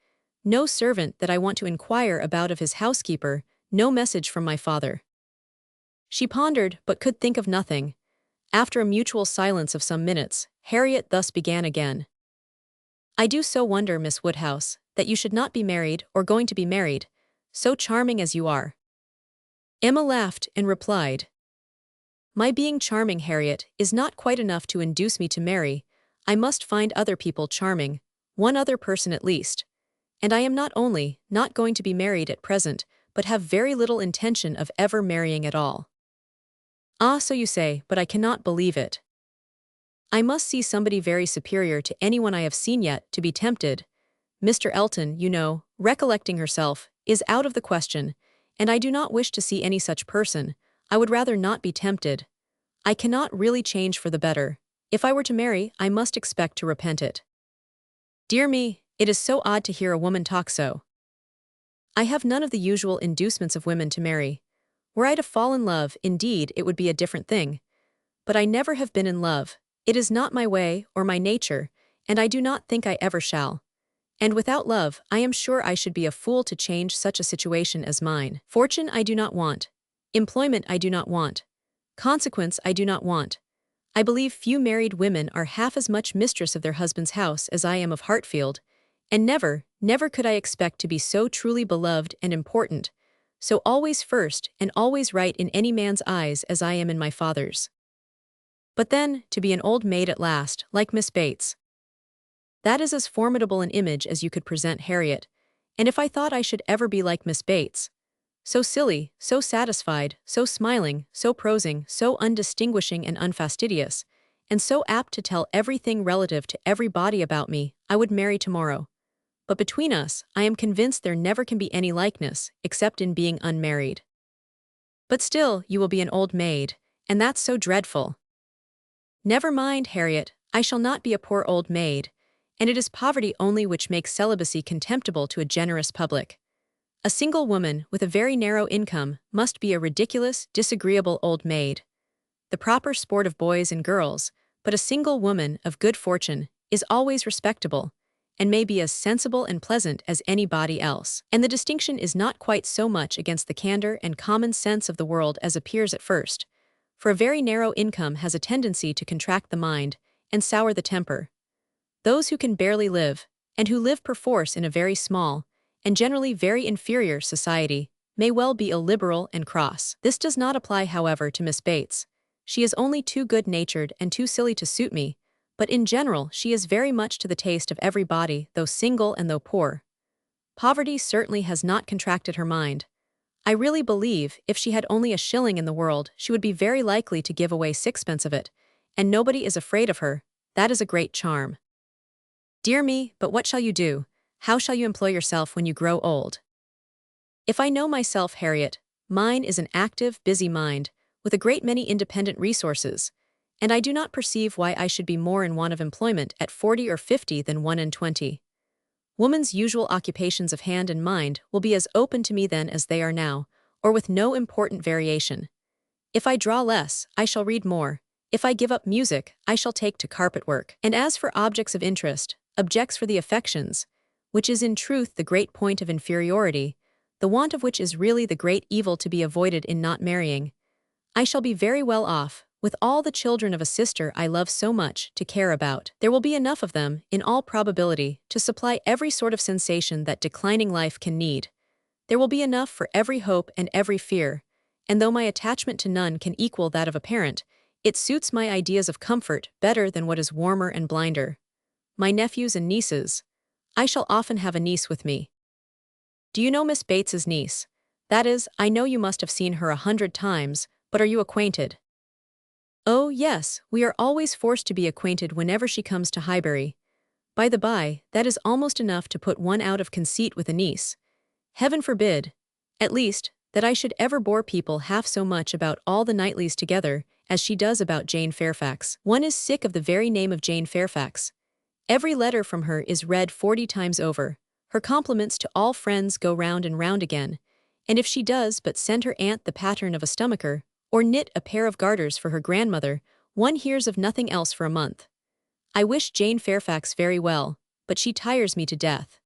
No servant that I want to inquire about of his housekeeper, no message from my father." She pondered, but could think of nothing. After a mutual silence of some minutes, Harriet thus began again. "I do so wonder, Miss Woodhouse, that you should not be married or going to be married, so charming as you are." Emma laughed and replied, "My being charming, Harriet, is not quite enough to induce me to marry. I must find other people charming, one other person at least. And I am not only not going to be married at present, but have very little intention of ever marrying at all." "Ah, so you say, but I cannot believe it. I must see somebody very superior to anyone I have seen yet to be tempted. Mr. Elton, you know, recollecting herself, is out of the question, and I do not wish to see any such person. I would rather not be tempted. I cannot really change for the better. If I were to marry, I must expect to repent it." "Dear me, it is so odd to hear a woman talk so." "I have none of the usual inducements of women to marry. Were I to fall in love, indeed, it would be a different thing. But I never have been in love. It is not my way or my nature, and I do not think I ever shall. And without love, I am sure I should be a fool to change such a situation as mine. Fortune I do not want. Employment I do not want. Consequence I do not want. I believe few married women are half as much mistress of their husband's house as I am of Hartfield, and never, never could I expect to be so truly beloved and important, so always first and always right in any man's eyes as I am in my father's. But then, to be an old maid at last, like Miss Bates. That is as formidable an image as you could present, Harriet, and if I thought I should ever be like Miss Bates, so silly, so satisfied, so smiling, so prosing, so undistinguishing and unfastidious, and so apt to tell everything relative to everybody about me, I would marry tomorrow. But between us, I am convinced there never can be any likeness, except in being unmarried. But still, you will be an old maid, and that's so dreadful." "Never mind, Harriet, I shall not be a poor old maid, and it is poverty only which makes celibacy contemptible to a generous public. A single woman with a very narrow income must be a ridiculous, disagreeable old maid. The proper sport of boys and girls, but a single woman of good fortune is always respectable, and may be as sensible and pleasant as anybody else. And the distinction is not quite so much against the candor and common sense of the world as appears at first, for a very narrow income has a tendency to contract the mind and sour the temper. Those who can barely live, and who live perforce in a very small, and generally very inferior society, may well be illiberal and cross. This does not apply, however, to Miss Bates. She is only too good-natured and too silly to suit me, but in general she is very much to the taste of everybody, though single and though poor. Poverty certainly has not contracted her mind. I really believe, if she had only a shilling in the world, she would be very likely to give away sixpence of it, and nobody is afraid of her. That is a great charm." "Dear me, but what shall you do? How shall you employ yourself when you grow old? If I know myself, Harriet, mine is an active, busy mind, with a great many independent resources, and I do not perceive why I should be more in want of employment at 40 or 50 than 1 and 20. Woman's usual occupations of hand and mind will be as open to me then as they are now, or with no important variation. If I draw less, I shall read more. If I give up music, I shall take to carpet work. And as for objects of interest, objects for the affections, which is in truth the great point of inferiority, the want of which is really the great evil to be avoided in not marrying, I shall be very well off, with all the children of a sister I love so much to care about. There will be enough of them, in all probability, to supply every sort of sensation that declining life can need. There will be enough for every hope and every fear, and though my attachment to none can equal that of a parent, it suits my ideas of comfort better than what is warmer and blinder. My nephews and nieces. I shall often have a niece with me. Do you know Miss Bates's niece? That is, I know you must have seen her 100 times, but are you acquainted? Oh, yes, we are always forced to be acquainted whenever she comes to Highbury. By the by, that is almost enough to put one out of conceit with a niece. Heaven forbid, at least, that I should ever bore people half so much about all the Knightleys together as she does about Jane Fairfax. One is sick of the very name of Jane Fairfax. Every letter from her is read 40 times over. Her compliments to all friends go round and round again, and if she does but send her aunt the pattern of a stomacher, or knit a pair of garters for her grandmother, one hears of nothing else for a month. I wish Jane Fairfax very well, but she tires me to death.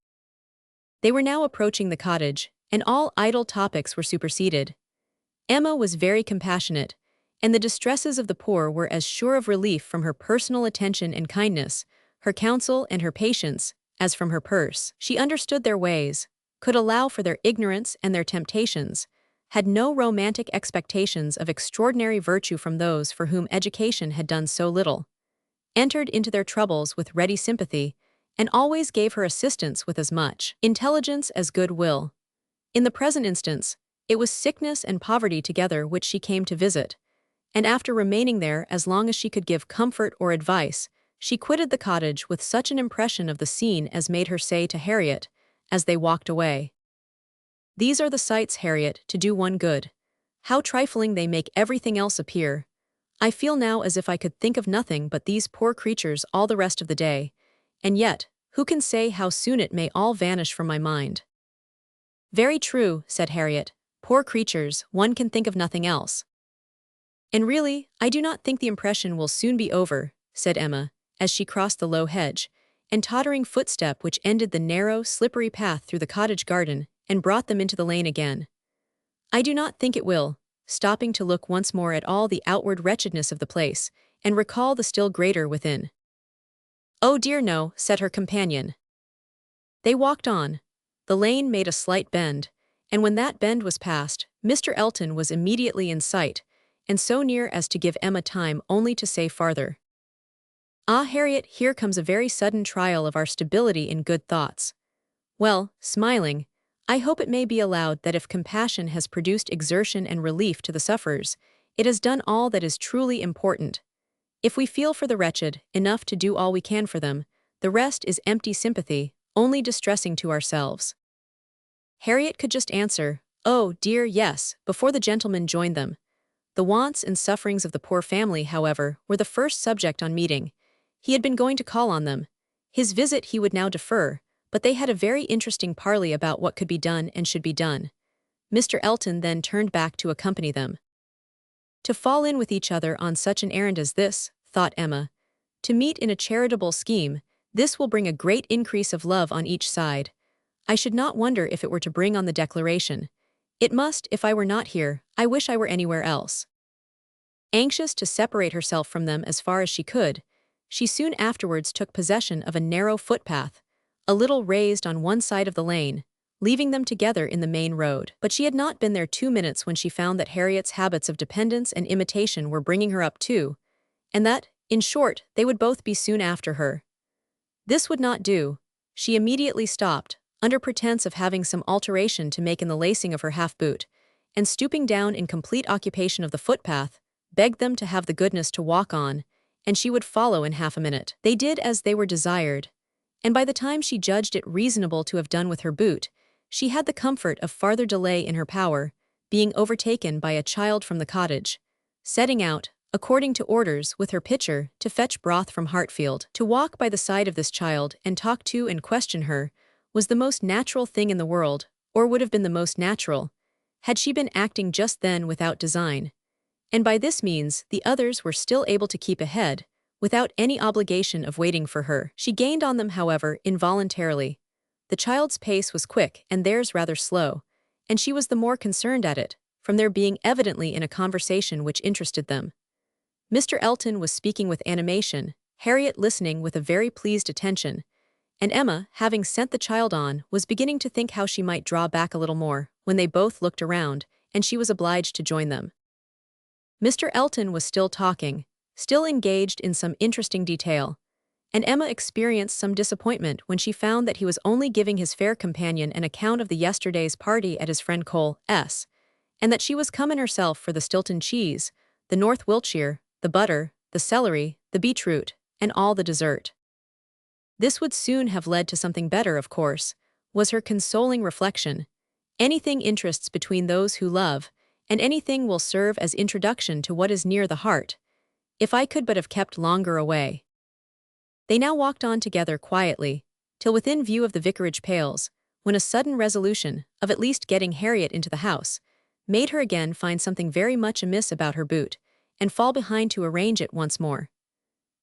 They were now approaching the cottage, and all idle topics were superseded. Emma was very compassionate, and the distresses of the poor were as sure of relief from her personal attention and kindness, her counsel and her patience, as from her purse. She understood their ways, could allow for their ignorance and their temptations, had no romantic expectations of extraordinary virtue from those for whom education had done so little, entered into their troubles with ready sympathy, and always gave her assistance with as much intelligence as good will. In the present instance, it was sickness and poverty together which she came to visit, and after remaining there as long as she could give comfort or advice, she quitted the cottage with such an impression of the scene as made her say to Harriet, as they walked away, "These are the sights, Harriet, to do one good. How trifling they make everything else appear. I feel now as if I could think of nothing but these poor creatures all the rest of the day, and yet, who can say how soon it may all vanish from my mind?" "Very true," said Harriet. "Poor creatures, one can think of nothing else." "And really, I do not think the impression will soon be over," said Emma, as she crossed the low hedge, and tottering footstep which ended the narrow, slippery path through the cottage garden, and brought them into the lane again. "I do not think it will," stopping to look once more at all the outward wretchedness of the place, and recall the still greater within. "Oh dear no," said her companion. They walked on. The lane made a slight bend, and when that bend was passed, Mr. Elton was immediately in sight, and so near as to give Emma time only to say farther, "Ah, Harriet, here comes a very sudden trial of our stability in good thoughts. Well," smiling, "I hope it may be allowed that if compassion has produced exertion and relief to the sufferers, it has done all that is truly important. If we feel for the wretched enough to do all we can for them, the rest is empty sympathy, only distressing to ourselves." Harriet could just answer, "Oh, dear, yes," before the gentleman joined them. The wants and sufferings of the poor family, however, were the first subject on meeting. He had been going to call on them. His visit he would now defer, but they had a very interesting parley about what could be done and should be done. Mr. Elton then turned back to accompany them. To fall in with each other on such an errand as this, thought Emma, to meet in a charitable scheme, this will bring a great increase of love on each side. I should not wonder if it were to bring on the declaration. It must, if I were not here, I wish I were anywhere else. Anxious to separate herself from them as far as she could, she soon afterwards took possession of a narrow footpath, a little raised on one side of the lane, leaving them together in the main road. But she had not been there 2 minutes when she found that Harriet's habits of dependence and imitation were bringing her up too, and that, in short, they would both be soon after her. This would not do. She immediately stopped, under pretense of having some alteration to make in the lacing of her half-boot, and stooping down in complete occupation of the footpath, begged them to have the goodness to walk on, and she would follow in half a minute. They did as they were desired, and by the time she judged it reasonable to have done with her boot, she had the comfort of farther delay in her power, being overtaken by a child from the cottage, setting out, according to orders, with her pitcher, to fetch broth from Hartfield. To walk by the side of this child and talk to and question her was the most natural thing in the world, or would have been the most natural, had she been acting just then without design. And by this means the others were still able to keep ahead, without any obligation of waiting for her. She gained on them, however, involuntarily. The child's pace was quick and theirs rather slow, and she was the more concerned at it, from their being evidently in a conversation which interested them. Mr. Elton was speaking with animation, Harriet listening with a very pleased attention, and Emma, having sent the child on, was beginning to think how she might draw back a little more, when they both looked around, and she was obliged to join them. Mr. Elton was still talking, still engaged in some interesting detail, and Emma experienced some disappointment when she found that he was only giving his fair companion an account of the yesterday's party at his friend Cole's, and that she was come in herself for the Stilton cheese, the North Wiltshire, the butter, the celery, the beetroot, and all the dessert. This would soon have led to something better, of course, was her consoling reflection. Anything interests between those who love, and anything will serve as introduction to what is near the heart. If I could but have kept longer away. They now walked on together quietly, till within view of the vicarage pales, when a sudden resolution, of at least getting Harriet into the house, made her again find something very much amiss about her boot, and fall behind to arrange it once more.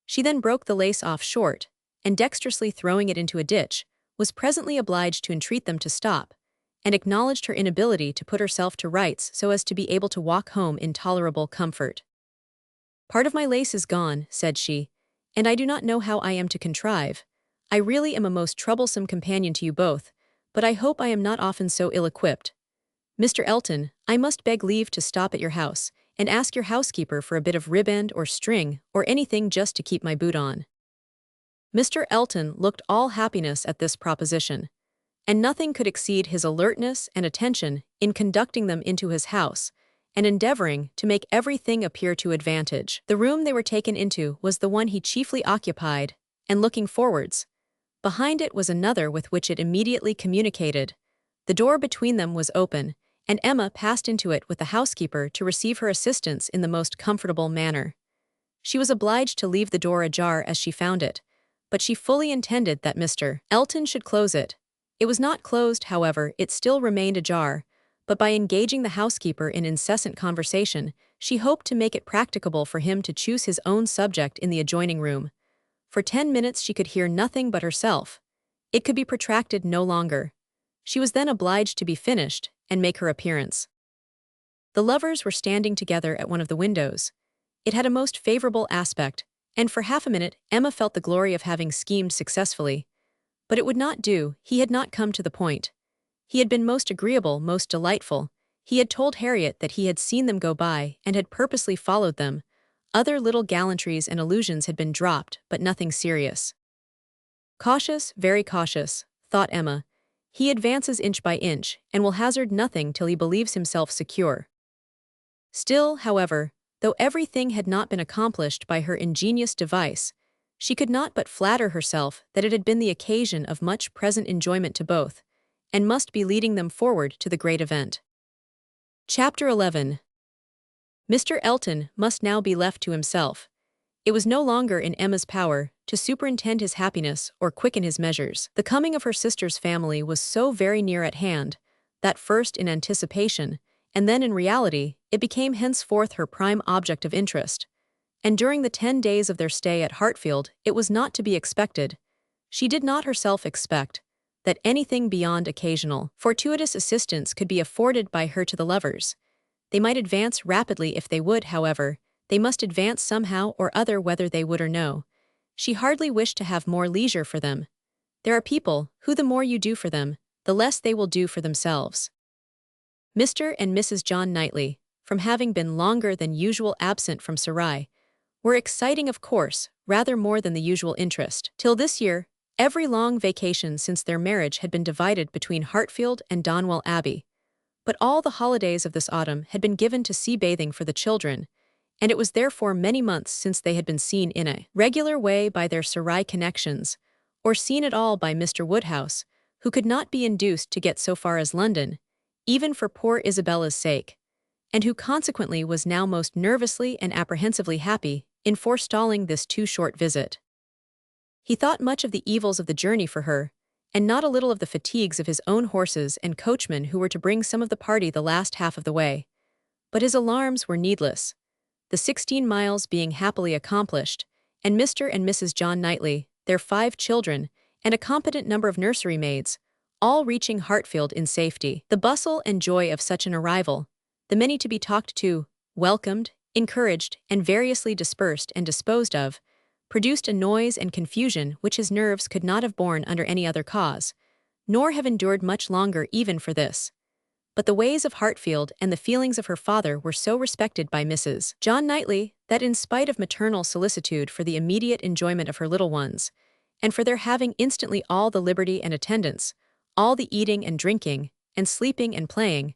She then broke the lace off short, and dexterously throwing it into a ditch, was presently obliged to entreat them to stop, and acknowledged her inability to put herself to rights so as to be able to walk home in tolerable comfort. "Part of my lace is gone," said she, "and I do not know how I am to contrive. I really am a most troublesome companion to you both, but I hope I am not often so ill-equipped. Mr. Elton, I must beg leave to stop at your house, and ask your housekeeper for a bit of riband or string, or anything just to keep my boot on." Mr. Elton looked all happiness at this proposition, and nothing could exceed his alertness and attention in conducting them into his house, and endeavoring to make everything appear to advantage. The room they were taken into was the one he chiefly occupied, and looking forwards, behind it was another with which it immediately communicated. The door between them was open, and Emma passed into it with the housekeeper to receive her assistance in the most comfortable manner. She was obliged to leave the door ajar as she found it, but she fully intended that Mr. Elton should close it. It was not closed, however, it still remained ajar, but by engaging the housekeeper in incessant conversation, she hoped to make it practicable for him to choose his own subject in the adjoining room. For 10 minutes she could hear nothing but herself. It could be protracted no longer. She was then obliged to be finished, and make her appearance. The lovers were standing together at one of the windows. It had a most favorable aspect, and for half a minute Emma felt the glory of having schemed successfully. But it would not do, he had not come to the point. He had been most agreeable, most delightful. He had told Harriet that he had seen them go by, and had purposely followed them. Other little gallantries and allusions had been dropped, but nothing serious. Cautious, very cautious, thought Emma. He advances inch by inch, and will hazard nothing till he believes himself secure. Still, however, though everything had not been accomplished by her ingenious device, she could not but flatter herself that it had been the occasion of much present enjoyment to both, and must be leading them forward to the great event. Chapter 11. Mr. Elton must now be left to himself. It was no longer in Emma's power to superintend his happiness or quicken his measures. The coming of her sister's family was so very near at hand, that first in anticipation, and then in reality, it became henceforth her prime object of interest. And during the 10 days of their stay at Hartfield, it was not to be expected, she did not herself expect, that anything beyond occasional, fortuitous assistance could be afforded by her to the lovers. They might advance rapidly if they would, however, they must advance somehow or other whether they would or no. She hardly wished to have more leisure for them. There are people who the more you do for them, the less they will do for themselves. Mr. and Mrs. John Knightley, from having been longer than usual absent from Sarai, were exciting, of course, rather more than the usual interest. Till this year, every long vacation since their marriage had been divided between Hartfield and Donwell Abbey, but all the holidays of this autumn had been given to sea-bathing for the children, and it was therefore many months since they had been seen in a regular way by their Sarai connections, or seen at all by Mr. Woodhouse, who could not be induced to get so far as London, even for poor Isabella's sake, and who consequently was now most nervously and apprehensively happy in forestalling this too short visit. He thought much of the evils of the journey for her, and not a little of the fatigues of his own horses and coachman who were to bring some of the party the last half of the way. But his alarms were needless, the 16 miles being happily accomplished, and Mr. and Mrs. John Knightley, their 5 children, and a competent number of nursery maids, all reaching Hartfield in safety. The bustle and joy of such an arrival, the many to be talked to, welcomed, encouraged, and variously dispersed and disposed of, produced a noise and confusion which his nerves could not have borne under any other cause, nor have endured much longer even for this. But the ways of Hartfield and the feelings of her father were so respected by Mrs. John Knightley that in spite of maternal solicitude for the immediate enjoyment of her little ones, and for their having instantly all the liberty and attendance, all the eating and drinking, and sleeping and playing,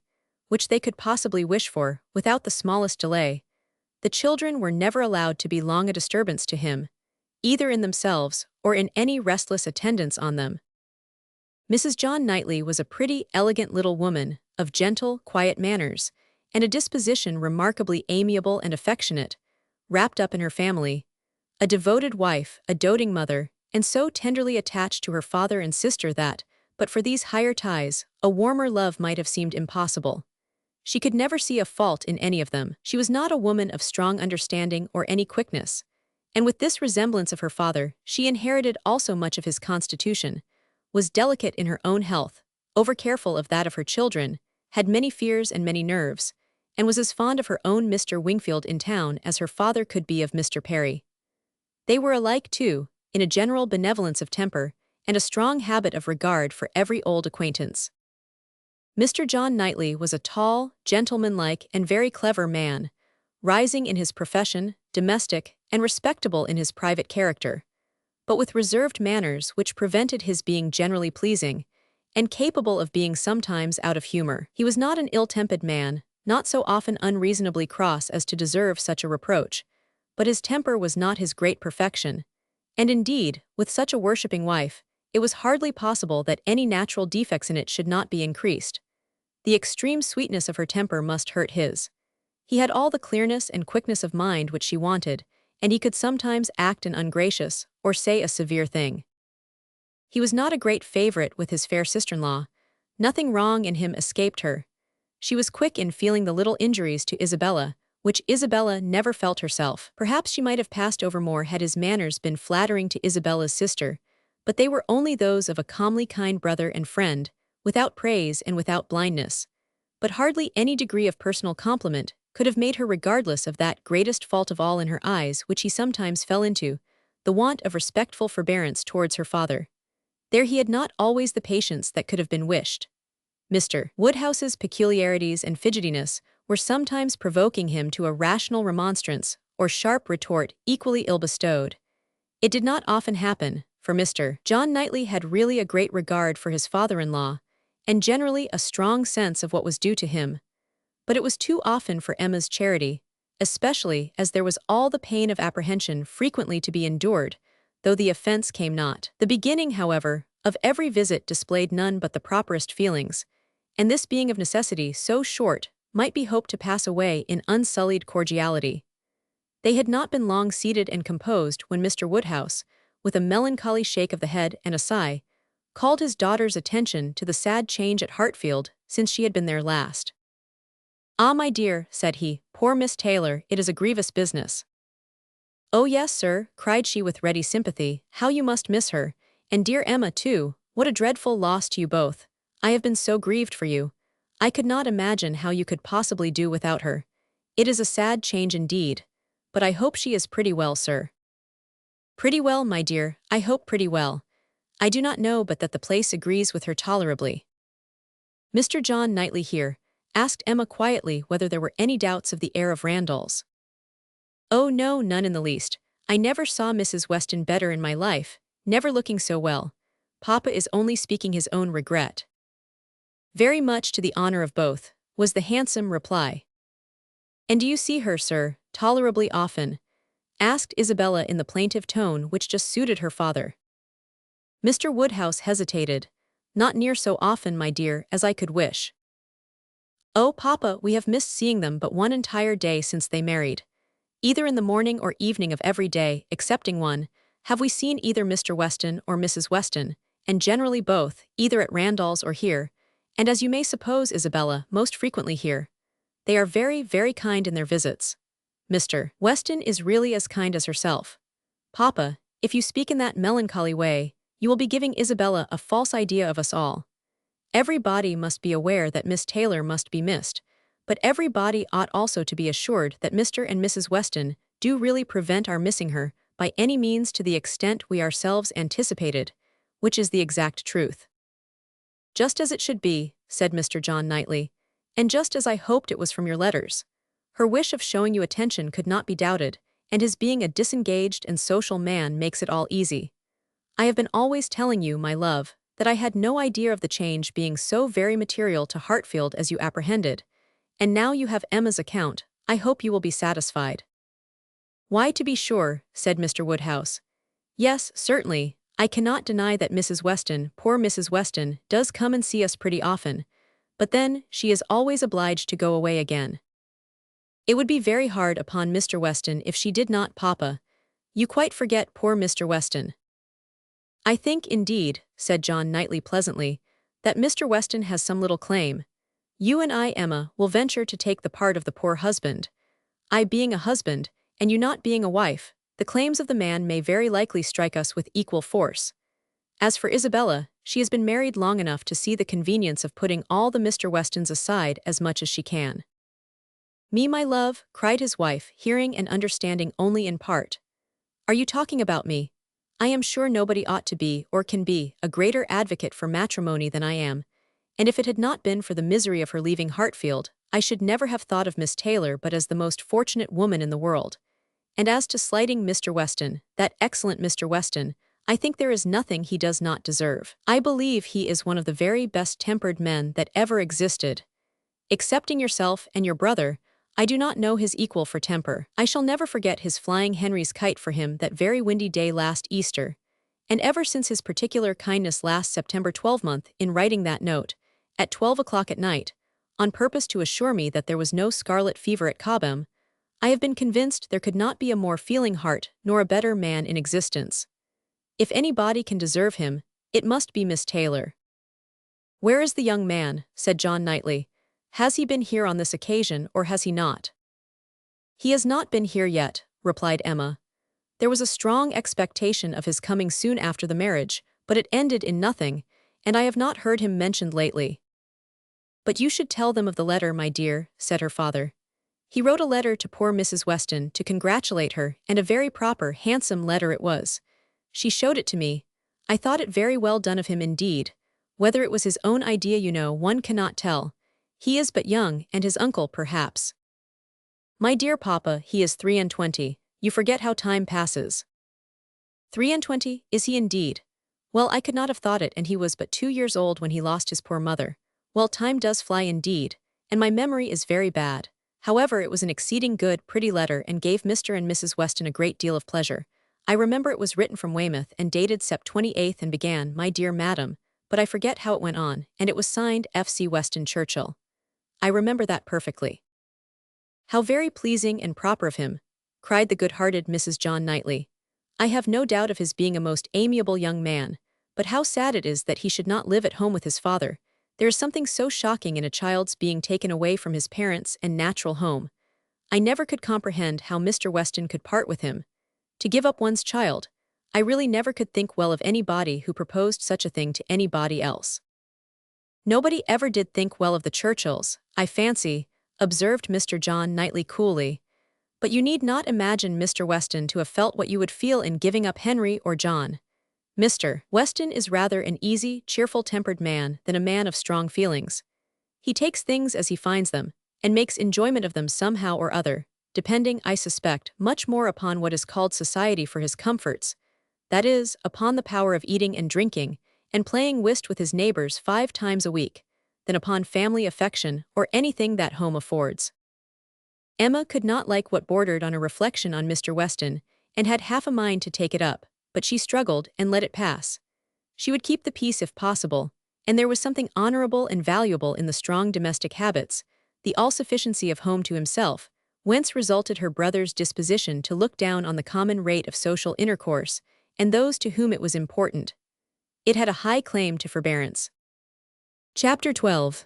which they could possibly wish for, without the smallest delay, the children were never allowed to be long a disturbance to him, either in themselves or in any restless attendance on them. Mrs. John Knightley was a pretty, elegant little woman, of gentle, quiet manners, and a disposition remarkably amiable and affectionate, wrapped up in her family, a devoted wife, a doting mother, and so tenderly attached to her father and sister that, but for these higher ties, a warmer love might have seemed impossible. She could never see a fault in any of them. She was not a woman of strong understanding or any quickness, and with this resemblance of her father, she inherited also much of his constitution, was delicate in her own health, over-careful of that of her children, had many fears and many nerves, and was as fond of her own Mr. Wingfield in town as her father could be of Mr. Perry. They were alike, too, in a general benevolence of temper, and a strong habit of regard for every old acquaintance. Mr. John Knightley was a tall, gentlemanlike, and very clever man, rising in his profession, domestic, and respectable in his private character, but with reserved manners which prevented his being generally pleasing, and capable of being sometimes out of humor. He was not an ill-tempered man, not so often unreasonably cross as to deserve such a reproach, but his temper was not his great perfection, and indeed, with such a worshipping wife, it was hardly possible that any natural defects in it should not be increased. The extreme sweetness of her temper must hurt his. He had all the clearness and quickness of mind which she wanted, and he could sometimes act an ungracious, or say a severe thing. He was not a great favorite with his fair sister-in-law. Nothing wrong in him escaped her. She was quick in feeling the little injuries to Isabella, which Isabella never felt herself. Perhaps she might have passed over more had his manners been flattering to Isabella's sister, but they were only those of a calmly kind brother and friend, without praise and without blindness. But hardly any degree of personal compliment could have made her regardless of that greatest fault of all in her eyes which he sometimes fell into, the want of respectful forbearance towards her father. There he had not always the patience that could have been wished. Mr. Woodhouse's peculiarities and fidgetiness were sometimes provoking him to a rational remonstrance or sharp retort equally ill-bestowed. It did not often happen, for Mr. John Knightley had really a great regard for his father-in-law, and generally a strong sense of what was due to him. But it was too often for Emma's charity, especially as there was all the pain of apprehension frequently to be endured, though the offense came not. The beginning, however, of every visit displayed none but the properest feelings, and this being of necessity so short, might be hoped to pass away in unsullied cordiality. They had not been long seated and composed when Mr. Woodhouse, with a melancholy shake of the head and a sigh, called his daughter's attention to the sad change at Hartfield since she had been there last. "Ah, my dear," said he, "poor Miss Taylor, it is a grievous business." "Oh yes, sir," cried she with ready sympathy, "how you must miss her, and dear Emma too, what a dreadful loss to you both. I have been so grieved for you. I could not imagine how you could possibly do without her. It is a sad change indeed, but I hope she is pretty well, sir." "Pretty well, my dear, I hope pretty well. I do not know but that the place agrees with her tolerably." Mr. John Knightley here asked Emma quietly whether there were any doubts of the heir of Randalls. "Oh no, none in the least. I never saw Mrs. Weston better in my life, never looking so well. Papa is only speaking his own regret." "Very much to the honor of both," was the handsome reply. "And do you see her, sir, tolerably often?" asked Isabella in the plaintive tone which just suited her father. Mr. Woodhouse hesitated. Not near so often, my dear, as I could wish. Oh, Papa, we have missed seeing them but one entire day since they married. Either in the morning or evening of every day, excepting one, have we seen either Mr. Weston or Mrs. Weston, and generally both, either at Randall's or here, and as you may suppose, Isabella, most frequently here. They are very, very kind in their visits. Mr. Weston is really as kind as herself. Papa, if you speak in that melancholy way, you will be giving Isabella a false idea of us all. Everybody must be aware that Miss Taylor must be missed, but everybody ought also to be assured that Mr. and Mrs. Weston do really prevent our missing her by any means to the extent we ourselves anticipated, which is the exact truth. Just as it should be, said Mr. John Knightley, and just as I hoped it was from your letters. Her wish of showing you attention could not be doubted, and his being a disengaged and social man makes it all easy. I have been always telling you, my love, that I had no idea of the change being so very material to Hartfield as you apprehended, and now you have Emma's account, I hope you will be satisfied. Why, to be sure, said Mr. Woodhouse. Yes, certainly, I cannot deny that Mrs. Weston, poor Mrs. Weston, does come and see us pretty often, but then she is always obliged to go away again. It would be very hard upon Mr. Weston if she did not, Papa. You quite forget poor Mr. Weston. I think, indeed, said John Knightley pleasantly, that Mr. Weston has some little claim. You and I, Emma, will venture to take the part of the poor husband. I being a husband, and you not being a wife, the claims of the man may very likely strike us with equal force. As for Isabella, she has been married long enough to see the convenience of putting all the Mr. Westons aside as much as she can. Me, my love, cried his wife, hearing and understanding only in part. Are you talking about me? I am sure nobody ought to be, or can be, a greater advocate for matrimony than I am, and if it had not been for the misery of her leaving Hartfield, I should never have thought of Miss Taylor but as the most fortunate woman in the world. And as to slighting Mr. Weston, that excellent Mr. Weston, I think there is nothing he does not deserve. I believe he is one of the very best-tempered men that ever existed. Excepting yourself and your brother, I do not know his equal for temper. I shall never forget his flying Henry's kite for him that very windy day last Easter, and ever since his particular kindness last September 12th in writing that note, at 12 o'clock at night, on purpose to assure me that there was no scarlet fever at Cobham, I have been convinced there could not be a more feeling heart nor a better man in existence. If anybody can deserve him, it must be Miss Taylor. Where is the young man? Said John Knightley. Has he been here on this occasion, or has he not? He has not been here yet, replied Emma. There was a strong expectation of his coming soon after the marriage, but it ended in nothing, and I have not heard him mentioned lately. But you should tell them of the letter, my dear, said her father. He wrote a letter to poor Mrs. Weston to congratulate her, and a very proper, handsome letter it was. She showed it to me. I thought it very well done of him indeed. Whether it was his own idea, you know, one cannot tell. He is but young, and his uncle, perhaps. My dear Papa, he is 23. You forget how time passes. 23, is he indeed? Well, I could not have thought it, and he was but 2 years old when he lost his poor mother. Well, time does fly indeed, and my memory is very bad. However, it was an exceeding good, pretty letter, and gave Mr. and Mrs. Weston a great deal of pleasure. I remember it was written from Weymouth, and dated Sept. 28th, and began, My dear Madam, but I forget how it went on, and it was signed F.C. Weston Churchill. I remember that perfectly. How very pleasing and proper of him, cried the good-hearted Mrs. John Knightley. I have no doubt of his being a most amiable young man, but how sad it is that he should not live at home with his father. There is something so shocking in a child's being taken away from his parents and natural home. I never could comprehend how Mr. Weston could part with him. To give up one's child, I really never could think well of anybody who proposed such a thing to anybody else. Nobody ever did think well of the Churchills, I fancy, observed Mr. John Knightley coolly. But you need not imagine Mr. Weston to have felt what you would feel in giving up Henry or John. Mr. Weston is rather an easy, cheerful-tempered man than a man of strong feelings. He takes things as he finds them, and makes enjoyment of them somehow or other, depending, I suspect, much more upon what is called society for his comforts, that is, upon the power of eating and drinking, and playing whist with his neighbors 5 times a week, than upon family affection or anything that home affords. Emma could not like what bordered on a reflection on Mr. Weston, and had half a mind to take it up, but she struggled and let it pass. She would keep the peace if possible, and there was something honorable and valuable in the strong domestic habits, the all-sufficiency of home to himself, whence resulted her brother's disposition to look down on the common rate of social intercourse, and those to whom it was important. It had a high claim to forbearance. Chapter 12.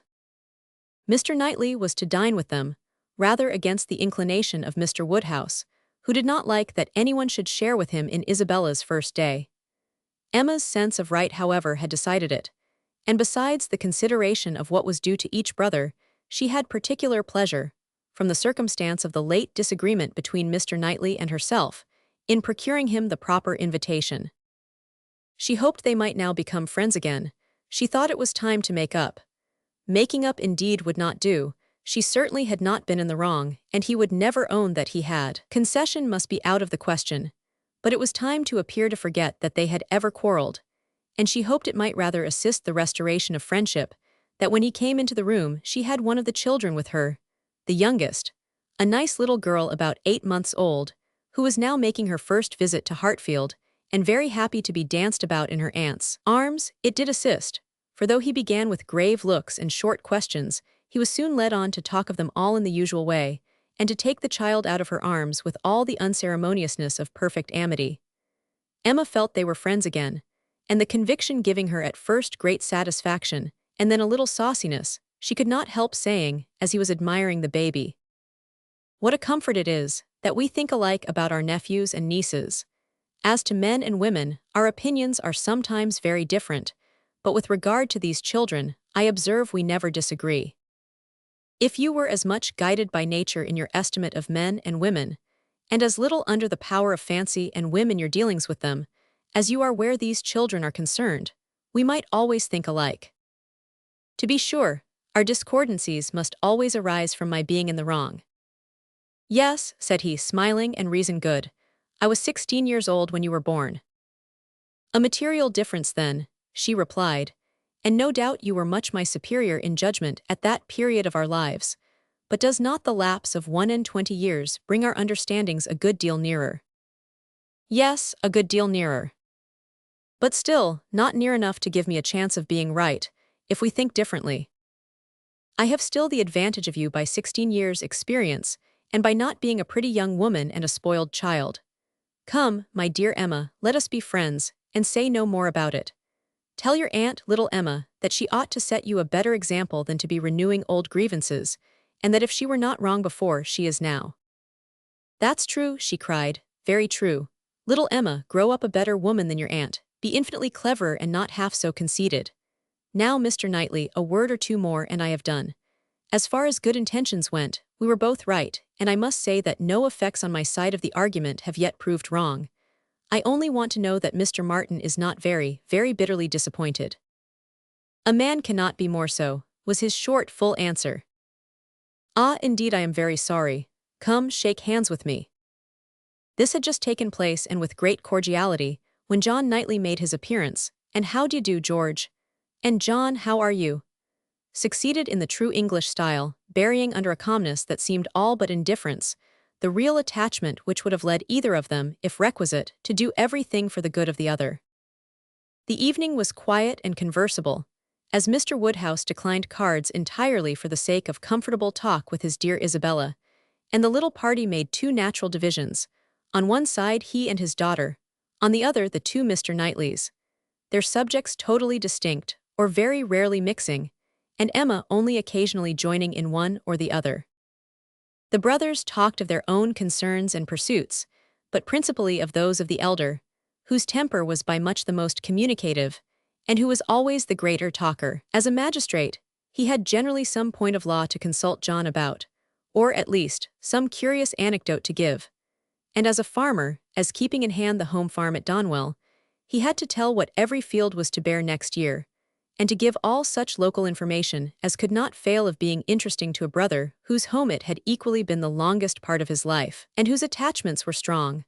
Mr. Knightley was to dine with them, rather against the inclination of Mr. Woodhouse, who did not like that anyone should share with him in Isabella's first day. Emma's sense of right, however, had decided it, and besides the consideration of what was due to each brother, she had particular pleasure, from the circumstance of the late disagreement between Mr. Knightley and herself, in procuring him the proper invitation. She hoped they might now become friends again. She thought it was time to make up. Making up indeed would not do. She certainly had not been in the wrong, and he would never own that he had. Concession must be out of the question. But it was time to appear to forget that they had ever quarreled, and she hoped it might rather assist the restoration of friendship, that when he came into the room she had one of the children with her, the youngest, a nice little girl about 8 months old, who was now making her first visit to Hartfield, and very happy to be danced about in her aunt's arms. It did assist, for though he began with grave looks and short questions, he was soon led on to talk of them all in the usual way, and to take the child out of her arms with all the unceremoniousness of perfect amity. Emma felt they were friends again, and the conviction giving her at first great satisfaction, and then a little sauciness, she could not help saying, as he was admiring the baby, "What a comfort it is, that we think alike about our nephews and nieces. As to men and women, our opinions are sometimes very different, but with regard to these children, I observe we never disagree. If you were as much guided by nature in your estimate of men and women, and as little under the power of fancy and whim in your dealings with them, as you are where these children are concerned, we might always think alike. To be sure, our discordancies must always arise from my being in the wrong." "Yes," said he, smiling and reason good, "I was 16 years old when you were born." "A material difference then," she replied, "and no doubt you were much my superior in judgment at that period of our lives, but does not the lapse of 21 years bring our understandings a good deal nearer?" "Yes, a good deal nearer. But still, not near enough to give me a chance of being right, if we think differently. I have still the advantage of you by 16 years' experience, and by not being a pretty young woman and a spoiled child. Come, my dear Emma, let us be friends, and say no more about it. Tell your aunt, little Emma, that she ought to set you a better example than to be renewing old grievances, and that if she were not wrong before, she is now." "That's true," she cried, "very true. Little Emma, grow up a better woman than your aunt, be infinitely cleverer and not half so conceited. Now, Mr. Knightley, a word or two more and I have done. As far as good intentions went, we were both right, and I must say that no effects on my side of the argument have yet proved wrong. I only want to know that Mr. Martin is not very, very bitterly disappointed." "A man cannot be more so," was his short, full answer. "Ah, indeed I am very sorry. Come, shake hands with me." This had just taken place, and with great cordiality, when John Knightley made his appearance, and "How d'ye do, George?" and "John, how are you?" succeeded in the true English style, burying under a calmness that seemed all but indifference the real attachment which would have led either of them, if requisite, to do everything for the good of the other. The evening was quiet and conversable, as Mr. Woodhouse declined cards entirely for the sake of comfortable talk with his dear Isabella, and the little party made two natural divisions, on one side he and his daughter, on the other the two Mr. Knightleys, their subjects totally distinct, or very rarely mixing, and Emma only occasionally joining in one or the other. The brothers talked of their own concerns and pursuits, but principally of those of the elder, whose temper was by much the most communicative, and who was always the greater talker. As a magistrate, he had generally some point of law to consult John about, or at least, some curious anecdote to give. And as a farmer, as keeping in hand the home farm at Donwell, he had to tell what every field was to bear next year, and to give all such local information as could not fail of being interesting to a brother whose home it had equally been the longest part of his life, and whose attachments were strong.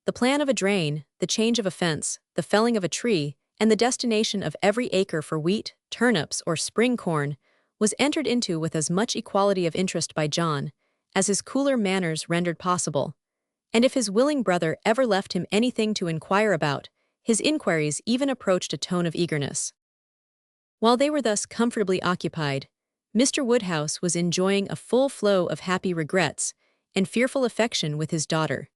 The plan of a drain, the change of a fence, the felling of a tree, and the destination of every acre for wheat, turnips, or spring corn, was entered into with as much equality of interest by John as his cooler manners rendered possible, and if his willing brother ever left him anything to inquire about, His inquiries even approached a tone of eagerness. While they were thus comfortably occupied, Mr. Woodhouse was enjoying a full flow of happy regrets and fearful affection with his daughter.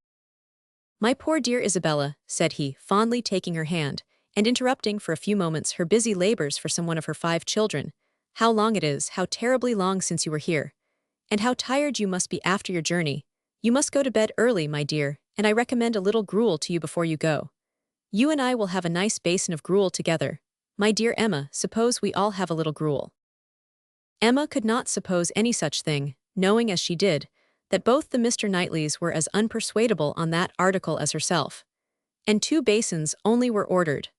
"My poor dear Isabella," said he, fondly taking her hand, and interrupting for a few moments her busy labors for some one of her 5 children, "how long it is, how terribly long since you were here. And how tired you must be after your journey. You must go to bed early, my dear, and I recommend a little gruel to you before you go. You and I will have a nice basin of gruel together. My dear Emma, suppose we all have a little gruel." Emma could not suppose any such thing, knowing as she did, that both the Mr. Knightleys were as unpersuadable on that article as herself. And 2 basins only were ordered.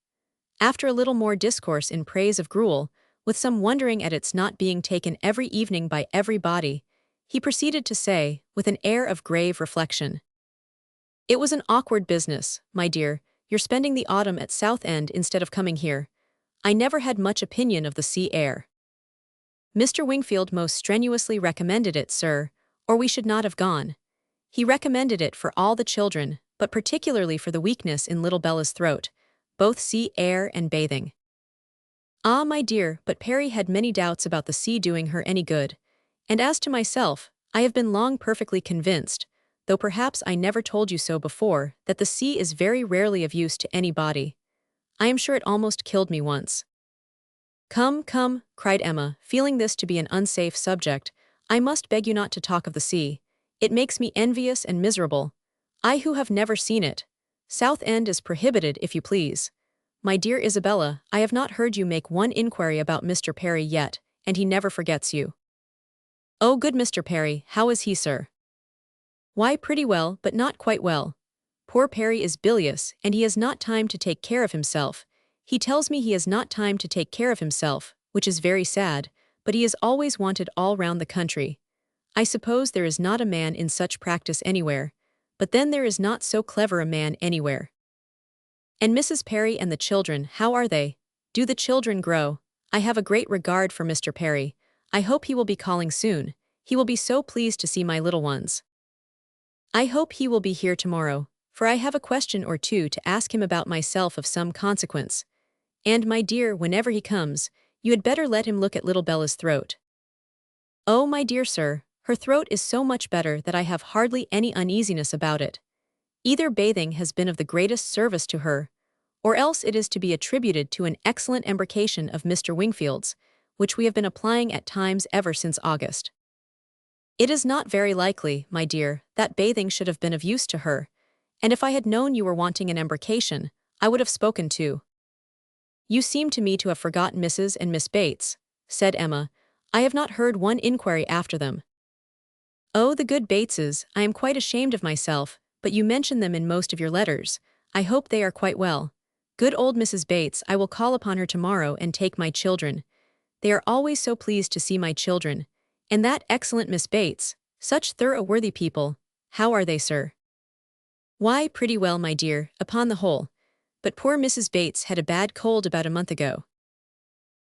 After a little more discourse in praise of gruel, with some wondering at its not being taken every evening by everybody, he proceeded to say, with an air of grave reflection, "It was an awkward business, my dear, your spending the autumn at Southend instead of coming here. I never had much opinion of the sea air. Mr. Wingfield most strenuously recommended it, sir, or we should not have gone. He recommended it for all the children, but particularly for the weakness in little Bella's throat, both sea air and bathing." "Ah, my dear, but Perry had many doubts about the sea doing her any good. And as to myself, I have been long perfectly convinced, though perhaps I never told you so before, that the sea is very rarely of use to anybody. I am sure it almost killed me once." "Come, come," cried Emma, feeling this to be an unsafe subject, "I must beg you not to talk of the sea. It makes me envious and miserable. I who have never seen it. Southend is prohibited, if you please. My dear Isabella, I have not heard you make one inquiry about Mr. Perry yet, and he never forgets you." "Oh, good Mr. Perry, how is he, sir?" "Why, pretty well, but not quite well. Poor Perry is bilious, and he has not time to take care of himself. He tells me he has not time to take care of himself, which is very sad, but he is always wanted all round the country. I suppose there is not a man in such practice anywhere, but then there is not so clever a man anywhere." "And Mrs. Perry and the children, how are they? Do the children grow? I have a great regard for Mr. Perry. I hope he will be calling soon. He will be so pleased to see my little ones. I hope he will be here tomorrow, for I have a question or two to ask him about myself of some consequence. And, my dear, whenever he comes, you had better let him look at little Bella's throat." "Oh, my dear sir, her throat is so much better that I have hardly any uneasiness about it. Either bathing has been of the greatest service to her, or else it is to be attributed to an excellent embrocation of Mr. Wingfield's, which we have been applying at times ever since August. It is not very likely, my dear, that bathing should have been of use to her, and if I had known you were wanting an embrocation, I would have spoken too." "You seem to me to have forgotten Mrs. and Miss Bates," said Emma. "I have not heard one inquiry after them." "Oh, the good Bateses, I am quite ashamed of myself, but you mention them in most of your letters. I hope they are quite well. Good old Mrs. Bates, I will call upon her tomorrow and take my children. They are always so pleased to see my children. And that excellent Miss Bates, such thorough worthy people. How are they, sir?" "Why, pretty well, my dear, upon the whole. But poor Mrs. Bates had a bad cold about a month ago."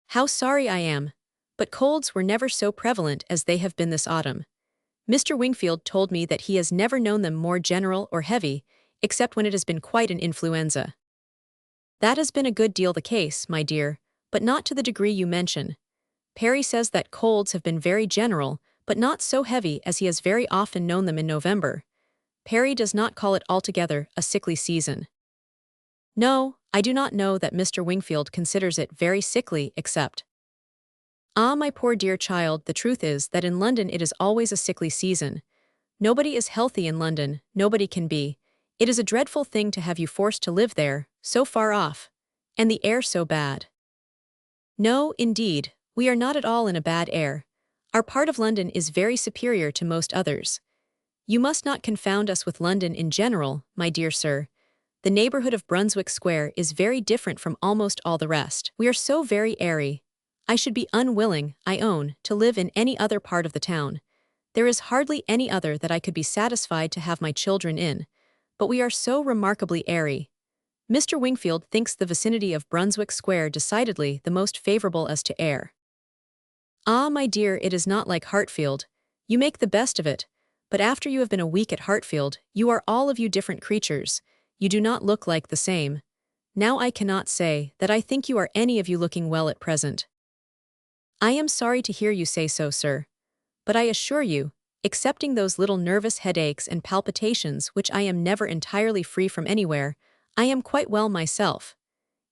"How sorry I am. But colds were never so prevalent as they have been this autumn. Mr. Wingfield told me that he has never known them more general or heavy, except when it has been quite an influenza. That has been a good deal the case, my dear, but not to the degree you mention. Perry says that colds have been very general, but not so heavy as he has very often known them in November. Perry does not call it altogether a sickly season." "No, I do not know that Mr. Wingfield considers it very sickly, except—" "Ah, my poor dear child, the truth is that in London it is always a sickly season. Nobody is healthy in London, nobody can be. It is a dreadful thing to have you forced to live there, so far off. And the air so bad." "No, indeed, we are not at all in a bad air. Our part of London is very superior to most others. You must not confound us with London in general, my dear sir. The neighborhood of Brunswick Square is very different from almost all the rest. We are so very airy. I should be unwilling, I own, to live in any other part of the town. There is hardly any other that I could be satisfied to have my children in, but we are so remarkably airy. Mr. Wingfield thinks the vicinity of Brunswick Square decidedly the most favorable as to air." "Ah, my dear, it is not like Hartfield. You make the best of it, but after you have been a week at Hartfield, you are all of you different creatures. You do not look like the same. now I cannot say that I think you are any of you looking well at present. I am sorry to hear you say so, sir. But I assure you, excepting those little nervous headaches and palpitations which I am never entirely free from anywhere, I am quite well myself.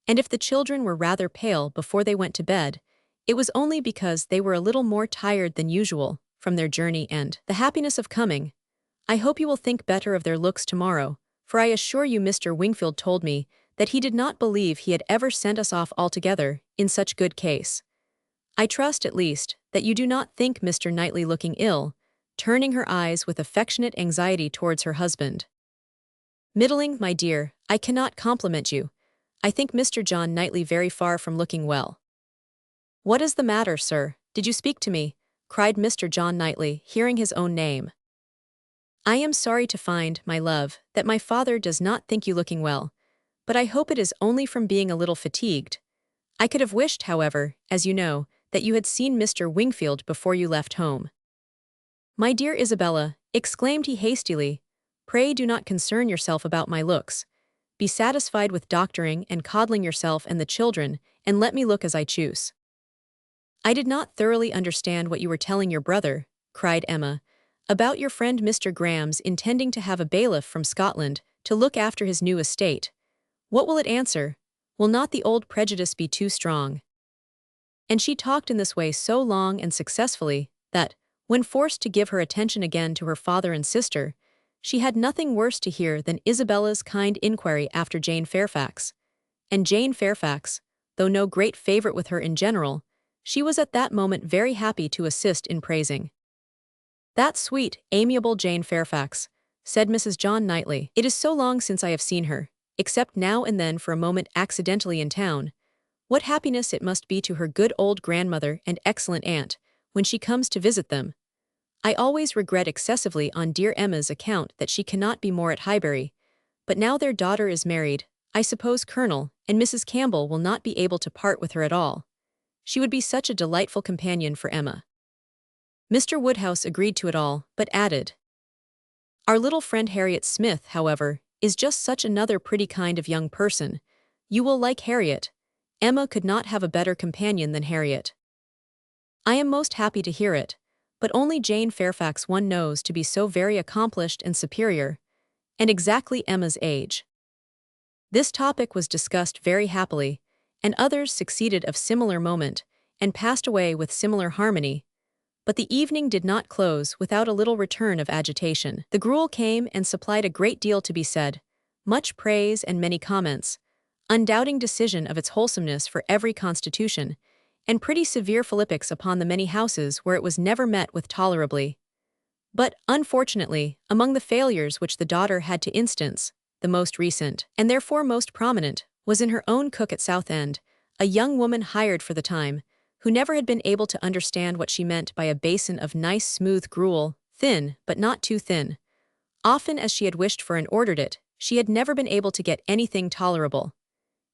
And if the children were rather pale before they went to bed, it was only because they were a little more tired than usual from their journey and the happiness of coming. I hope you will think better of their looks tomorrow, for I assure you Mr. Wingfield told me that he did not believe he had ever sent us off altogether in such good case. I trust, at least, that you do not think Mr. Knightley looking ill, turning her eyes with affectionate anxiety towards her husband. Middling, my dear, I cannot compliment you. I think Mr. John Knightley very far from looking well. What is the matter, sir? Did you speak to me? Cried Mr. John Knightley, hearing his own name. I am sorry to find, my love, that my father does not think you looking well, but I hope it is only from being a little fatigued. I could have wished, however, as you know, that you had seen Mr. Wingfield before you left home. My dear Isabella, exclaimed he hastily, pray do not concern yourself about my looks. Be satisfied with doctoring and coddling yourself and the children, and let me look as I choose. I did not thoroughly understand what you were telling your brother, cried Emma, about your friend Mr. Graham's intending to have a bailiff from Scotland to look after his new estate. What will it answer? Will not the old prejudice be too strong? And she talked in this way so long and successfully that, when forced to give her attention again to her father and sister, she had nothing worse to hear than Isabella's kind inquiry after Jane Fairfax. And Jane Fairfax, though no great favourite with her in general, she was at that moment very happy to assist in praising. That sweet, amiable Jane Fairfax, said Mrs. John Knightley. It is so long since I have seen her, except now and then for a moment accidentally in town. What happiness it must be to her good old grandmother and excellent aunt, when she comes to visit them. I always regret excessively on dear Emma's account that she cannot be more at Highbury, but now their daughter is married, I suppose Colonel and Mrs. Campbell will not be able to part with her at all. She would be such a delightful companion for Emma. Mr. Woodhouse agreed to it all, but added, our little friend Harriet Smith, however, is just such another pretty kind of young person. You will like Harriet. Emma could not have a better companion than Harriet. I am most happy to hear it, but only Jane Fairfax one knows to be so very accomplished and superior, and exactly Emma's age. This topic was discussed very happily, and others succeeded of similar moment, and passed away with similar harmony, but the evening did not close without a little return of agitation. The gruel came and supplied a great deal to be said, much praise and many comments, undoubting decision of its wholesomeness for every constitution, and pretty severe philippics upon the many houses where it was never met with tolerably. But, unfortunately, among the failures which the daughter had to instance, the most recent, and therefore most prominent, was in her own cook at Southend, a young woman hired for the time, who never had been able to understand what she meant by a basin of nice smooth gruel, thin, but not too thin. Often as she had wished for and ordered it, she had never been able to get anything tolerable.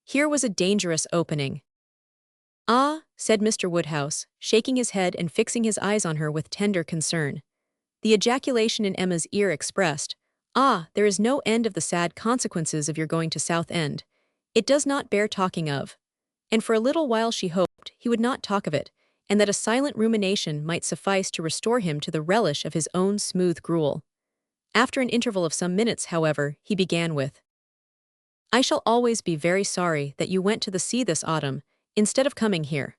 Here was a dangerous opening. Ah, said Mr. Woodhouse, shaking his head and fixing his eyes on her with tender concern. The ejaculation in Emma's ear expressed, ah, there is no end of the sad consequences of your going to Southend. It does not bear talking of. And for a little while she hoped he would not talk of it, and that a silent rumination might suffice to restore him to the relish of his own smooth gruel. After an interval of some minutes, however, he began with, I shall always be very sorry that you went to the sea this autumn, instead of coming here.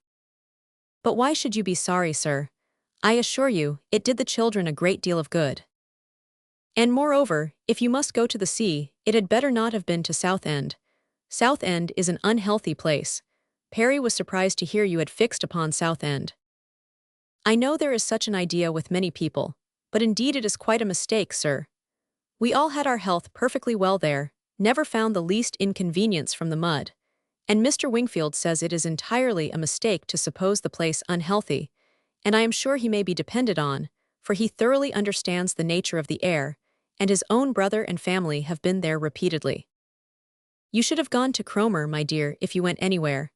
But why should you be sorry, sir? I assure you, it did the children a great deal of good. And moreover, if you must go to the sea, it had better not have been to Southend. Southend is an unhealthy place. Perry was surprised to hear you had fixed upon Southend. I know there is such an idea with many people, but indeed it is quite a mistake, sir. We all had our health perfectly well there, never found the least inconvenience from the mud, and Mr. Wingfield says it is entirely a mistake to suppose the place unhealthy, and I am sure he may be depended on, for he thoroughly understands the nature of the air, and his own brother and family have been there repeatedly. You should have gone to Cromer, my dear, if you went anywhere.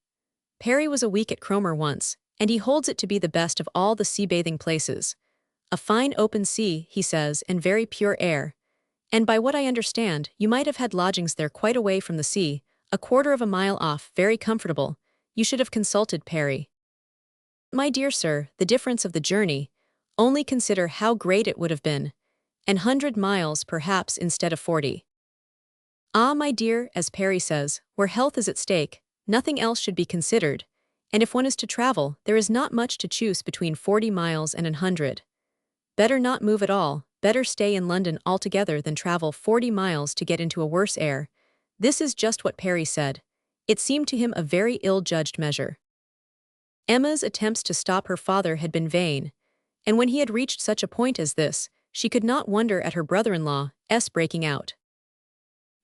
Perry was a week at Cromer once, and he holds it to be the best of all the sea-bathing places. A fine open sea, he says, and very pure air. And by what I understand, you might have had lodgings there quite away from the sea, a quarter of a mile off, very comfortable. You should have consulted Perry. My dear sir, the difference of the journey, only consider how great it would have been. 100 miles perhaps instead of 40. Ah, my dear, as Perry says, where health is at stake, nothing else should be considered, and if one is to travel, there is not much to choose between 40 miles and 100. Better not move at all, better stay in London altogether than travel 40 miles to get into a worse air. This is just what Perry said. It seemed to him a very ill-judged measure. Emma's attempts to stop her father had been vain, and when he had reached such a point as this, she could not wonder at her brother-in-law's breaking out.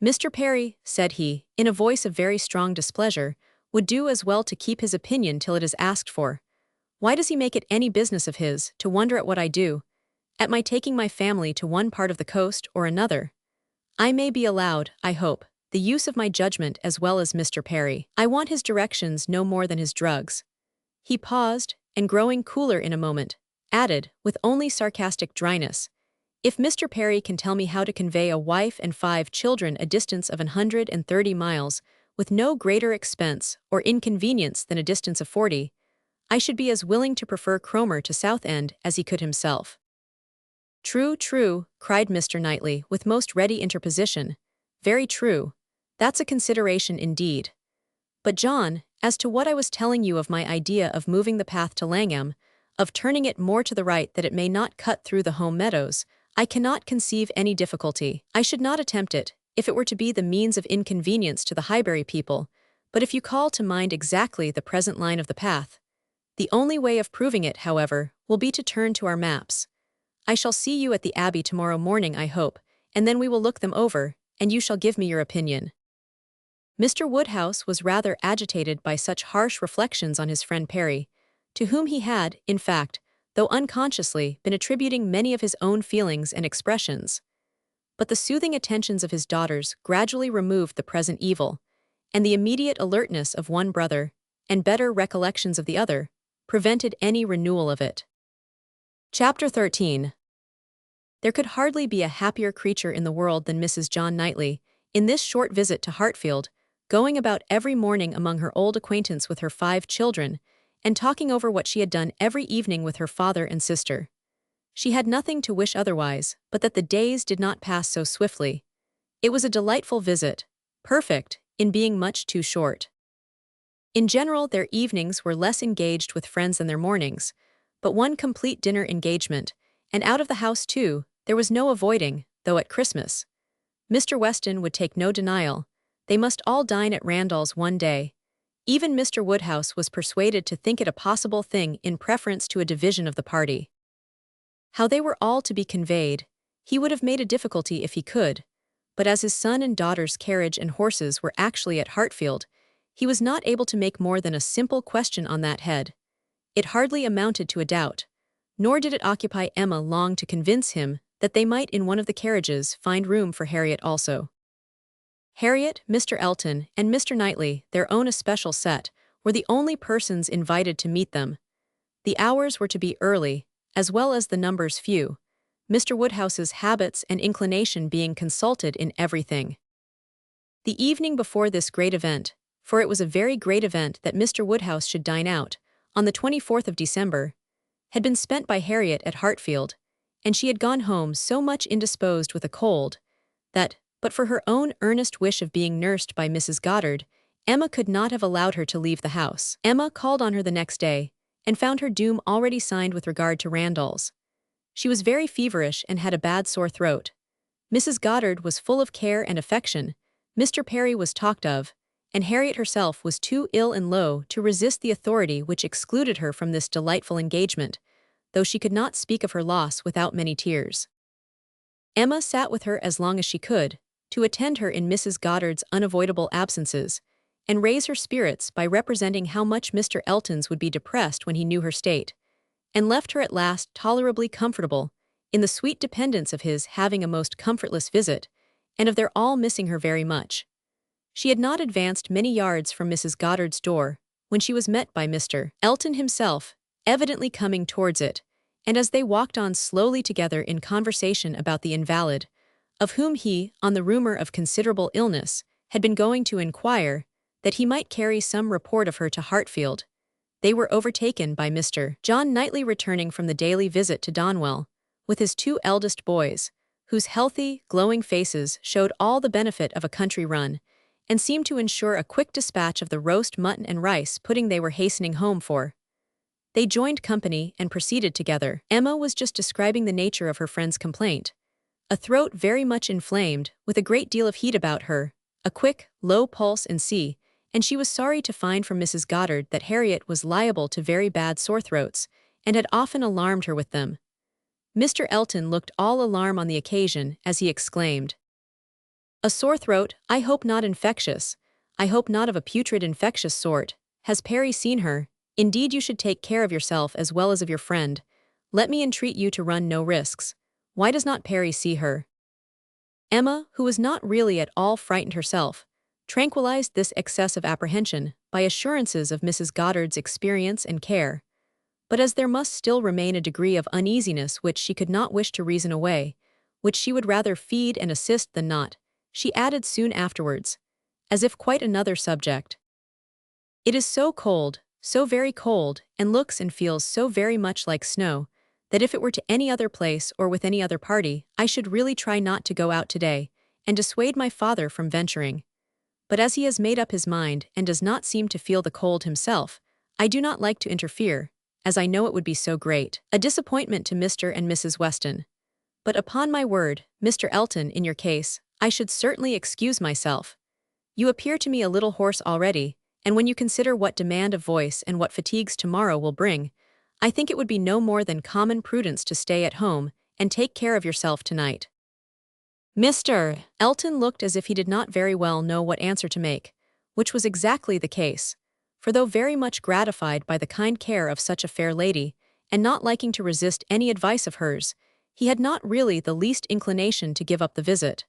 Mr. Perry, said he, in a voice of very strong displeasure, would do as well to keep his opinion till it is asked for. Why does he make it any business of his to wonder at what I do, at my taking my family to one part of the coast or another? I may be allowed, I hope, the use of my judgment as well as Mr. Perry. I want his directions no more than his drugs. He paused, and growing cooler in a moment, added, with only sarcastic dryness, if Mr. Perry can tell me how to convey a wife and 5 children a distance of 130 miles with no greater expense or inconvenience than a distance of 40, I should be as willing to prefer Cromer to Southend as he could himself. True, true, cried Mr. Knightley with most ready interposition. Very true. That's a consideration indeed. But John, as to what I was telling you of my idea of moving the path to Langham, of turning it more to the right that it may not cut through the home meadows, I cannot conceive any difficulty. I should not attempt it, if it were to be the means of inconvenience to the Highbury people, but if you call to mind exactly the present line of the path. The only way of proving it, however, will be to turn to our maps. I shall see you at the Abbey tomorrow morning, I hope, and then we will look them over, and you shall give me your opinion. Mr. Woodhouse was rather agitated by such harsh reflections on his friend Perry, to whom he had, in fact, though unconsciously, been attributing many of his own feelings and expressions. But the soothing attentions of his daughters gradually removed the present evil, and the immediate alertness of one brother, and better recollections of the other, prevented any renewal of it. Chapter 13. There could hardly be a happier creature in the world than Mrs. John Knightley, in this short visit to Hartfield, going about every morning among her old acquaintance with her 5 children, and talking over what she had done every evening with her father and sister. She had nothing to wish otherwise, but that the days did not pass so swiftly. It was a delightful visit, perfect, in being much too short. In general, their evenings were less engaged with friends than their mornings, but one complete dinner engagement, and out of the house too, there was no avoiding, though at Christmas. Mr. Weston would take no denial. They must all dine at Randall's one day. Even Mr. Woodhouse was persuaded to think it a possible thing in preference to a division of the party. How they were all to be conveyed, he would have made a difficulty if he could, but as his son and daughter's carriage and horses were actually at Hartfield, he was not able to make more than a simple question on that head. It hardly amounted to a doubt, nor did it occupy Emma long to convince him that they might in one of the carriages find room for Harriet also. Harriet, Mr. Elton, and Mr. Knightley, their own especial set, were the only persons invited to meet them. The hours were to be early, as well as the numbers few, Mr. Woodhouse's habits and inclination being consulted in everything. The evening before this great event, for it was a very great event that Mr. Woodhouse should dine out, on the 24th of December, had been spent by Harriet at Hartfield, and she had gone home so much indisposed with a cold, that, but for her own earnest wish of being nursed by Mrs. Goddard, Emma could not have allowed her to leave the house. Emma called on her the next day, and found her doom already signed with regard to Randall's. She was very feverish and had a bad sore throat. Mrs. Goddard was full of care and affection, Mr. Perry was talked of, and Harriet herself was too ill and low to resist the authority which excluded her from this delightful engagement, though she could not speak of her loss without many tears. Emma sat with her as long as she could, to attend her in Mrs. Goddard's unavoidable absences, and raise her spirits by representing how much Mr. Elton's would be depressed when he knew her state, and left her at last tolerably comfortable, in the sweet dependence of his having a most comfortless visit, and of their all missing her very much. She had not advanced many yards from Mrs. Goddard's door, when she was met by Mr. Elton himself, evidently coming towards it, and as they walked on slowly together in conversation about the invalid, of whom he, on the rumor of considerable illness, had been going to inquire that he might carry some report of her to Hartfield. They were overtaken by Mr. John Knightley returning from the daily visit to Donwell, with his two eldest boys, whose healthy, glowing faces showed all the benefit of a country run, and seemed to ensure a quick dispatch of the roast mutton and rice pudding they were hastening home for. They joined company and proceeded together. Emma was just describing the nature of her friend's complaint. A throat very much inflamed, with a great deal of heat about her, a quick, low pulse and she was sorry to find from Mrs. Goddard that Harriet was liable to very bad sore throats, and had often alarmed her with them. Mr. Elton looked all alarm on the occasion as he exclaimed, "A sore throat, I hope not infectious. I hope not of a putrid infectious sort. Has Perry seen her? Indeed you should take care of yourself as well as of your friend. Let me entreat you to run no risks. Why does not Perry see her?" Emma, who was not really at all frightened herself, tranquilized this excess of apprehension by assurances of Mrs. Goddard's experience and care. But as there must still remain a degree of uneasiness which she could not wish to reason away, which she would rather feed and assist than not, she added soon afterwards, as if quite another subject, "It is so cold, so very cold, and looks and feels so very much like snow, that if it were to any other place or with any other party, I should really try not to go out today, and dissuade my father from venturing. But as he has made up his mind and does not seem to feel the cold himself, I do not like to interfere, as I know it would be so great a disappointment to Mr. and Mrs. Weston. But upon my word, Mr. Elton, in your case, I should certainly excuse myself. You appear to me a little hoarse already, and when you consider what demand of voice and what fatigues tomorrow will bring, I think it would be no more than common prudence to stay at home and take care of yourself tonight." Mr. Elton looked as if he did not very well know what answer to make, which was exactly the case, for though very much gratified by the kind care of such a fair lady, and not liking to resist any advice of hers, he had not really the least inclination to give up the visit.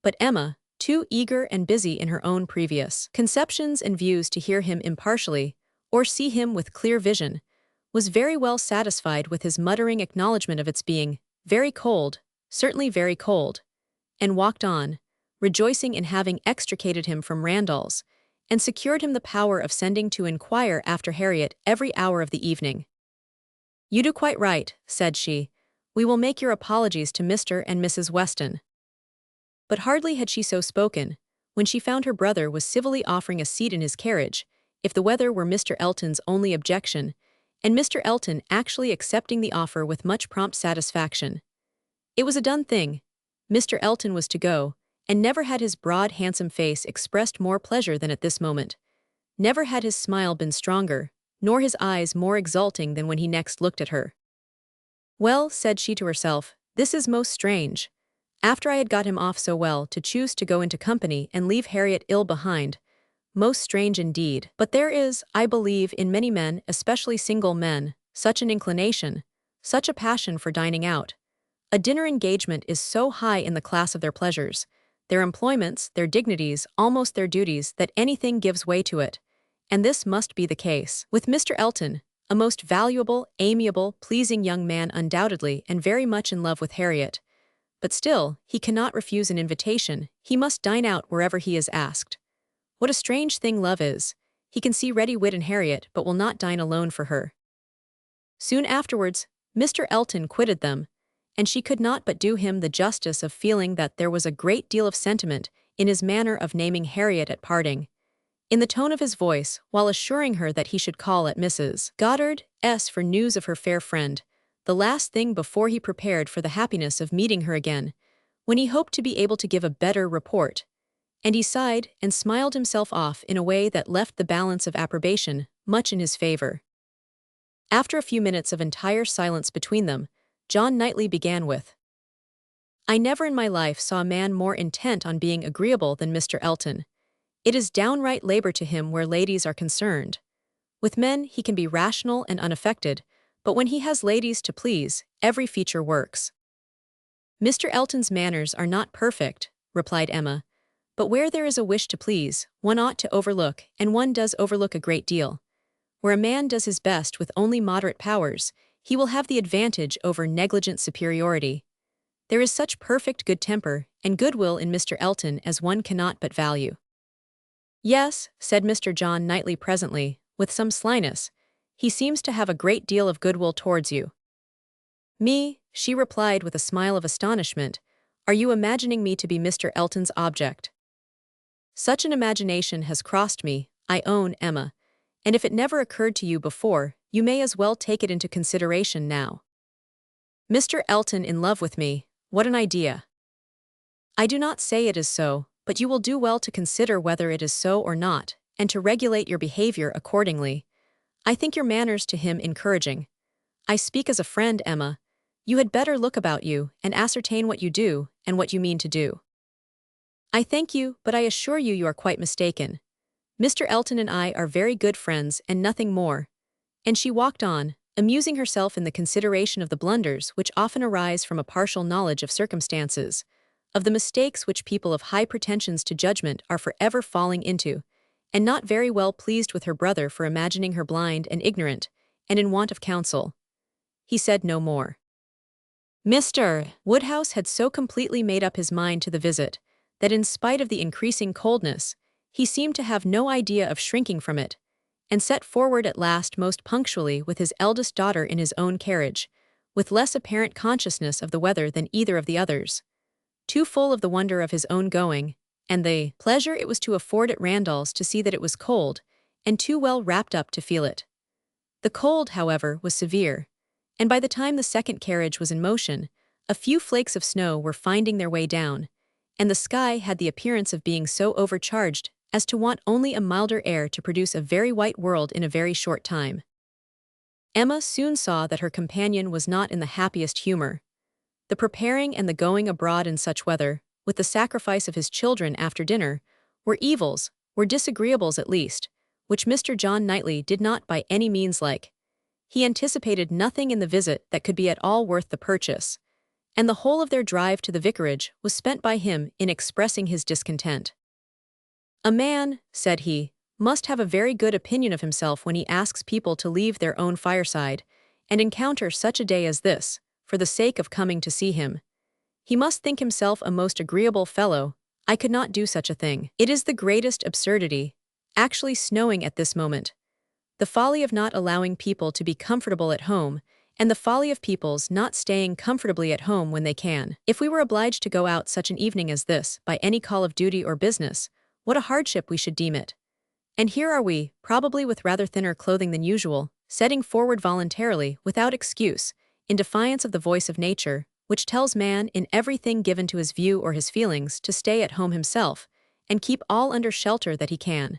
But Emma, too eager and busy in her own previous conceptions and views to hear him impartially, or see him with clear vision, was very well satisfied with his muttering acknowledgment of its being very cold, certainly very cold, and walked on, rejoicing in having extricated him from Randall's, and secured him the power of sending to inquire after Harriet every hour of the evening. "You do quite right," said she. "We will make your apologies to Mr. and Mrs. Weston." But hardly had she so spoken, when she found her brother was civilly offering a seat in his carriage, if the weather were Mr. Elton's only objection, and Mr. Elton actually accepting the offer with much prompt satisfaction. It was a done thing. Mr. Elton was to go, and never had his broad, handsome face expressed more pleasure than at this moment. Never had his smile been stronger, nor his eyes more exulting than when he next looked at her. "Well," said she to herself, "this is most strange. After I had got him off so well to choose to go into company and leave Harriet ill behind. Most strange indeed. But there is, I believe, in many men, especially single men, such an inclination, such a passion for dining out. A dinner engagement is so high in the class of their pleasures, their employments, their dignities, almost their duties, that anything gives way to it. And this must be the case with Mr. Elton, a most valuable, amiable, pleasing young man undoubtedly, and very much in love with Harriet. But still, he cannot refuse an invitation. He must dine out wherever he is asked. What a strange thing love is. He can see ready wit in Harriet, but will not dine alone for her." Soon afterwards, Mr. Elton quitted them, and she could not but do him the justice of feeling that there was a great deal of sentiment in his manner of naming Harriet at parting, in the tone of his voice, while assuring her that he should call at Mrs. Goddard's for news of her fair friend, the last thing before he prepared for the happiness of meeting her again, when he hoped to be able to give a better report. And he sighed and smiled himself off in a way that left the balance of approbation much in his favor. After a few minutes of entire silence between them, John Knightley began with, "I never in my life saw a man more intent on being agreeable than Mr. Elton. It is downright labor to him where ladies are concerned. With men he can be rational and unaffected, but when he has ladies to please, every feature works." "Mr. Elton's manners are not perfect," replied Emma, "but where there is a wish to please, one ought to overlook, and one does overlook a great deal. Where a man does his best with only moderate powers, he will have the advantage over negligent superiority. There is such perfect good temper and goodwill in Mr. Elton as one cannot but value." Yes, said Mr. John Knightley presently, with some slyness. He seems to have a great deal of goodwill towards you. Me, she replied with a smile of astonishment. Are you imagining me to be Mr. Elton's object? Such an imagination has crossed me, I own, Emma, and if it never occurred to you before, you may as well take it into consideration now. Mr. Elton in love with me, what an idea. I do not say it is so, but you will do well to consider whether it is so or not, and to regulate your behavior accordingly. I think your manners to him encouraging. I speak as a friend, Emma. You had better look about you, and ascertain what you do, and what you mean to do. I thank you, but I assure you are quite mistaken. Mr. Elton and I are very good friends, and nothing more. And she walked on, amusing herself in the consideration of the blunders which often arise from a partial knowledge of circumstances, of the mistakes which people of high pretensions to judgment are forever falling into, and not very well pleased with her brother for imagining her blind and ignorant, and in want of counsel. He said no more. Mr. Woodhouse had so completely made up his mind to the visit, that in spite of the increasing coldness, he seemed to have no idea of shrinking from it, and set forward at last most punctually with his eldest daughter in his own carriage, with less apparent consciousness of the weather than either of the others, too full of the wonder of his own going, and the pleasure it was to afford at Randall's to see that it was cold, and too well wrapped up to feel it. The cold, however, was severe, and by the time the second carriage was in motion, a few flakes of snow were finding their way down, and the sky had the appearance of being so overcharged as to want only a milder air to produce a very white world in a very short time. Emma soon saw that her companion was not in the happiest humor. The preparing and the going abroad in such weather, with the sacrifice of his children after dinner, were evils, were disagreeables at least, which Mr. John Knightley did not by any means like. He anticipated nothing in the visit that could be at all worth the purchase, and the whole of their drive to the vicarage was spent by him in expressing his discontent. A man, said he, must have a very good opinion of himself when he asks people to leave their own fireside, and encounter such a day as this, for the sake of coming to see him. He must think himself a most agreeable fellow. I could not do such a thing. It is the greatest absurdity, actually snowing at this moment. The folly of not allowing people to be comfortable at home, and the folly of people's not staying comfortably at home when they can. If we were obliged to go out such an evening as this, by any call of duty or business, what a hardship we should deem it. And here are we, probably with rather thinner clothing than usual, setting forward voluntarily, without excuse, in defiance of the voice of nature, which tells man in everything given to his view or his feelings to stay at home himself, and keep all under shelter that he can.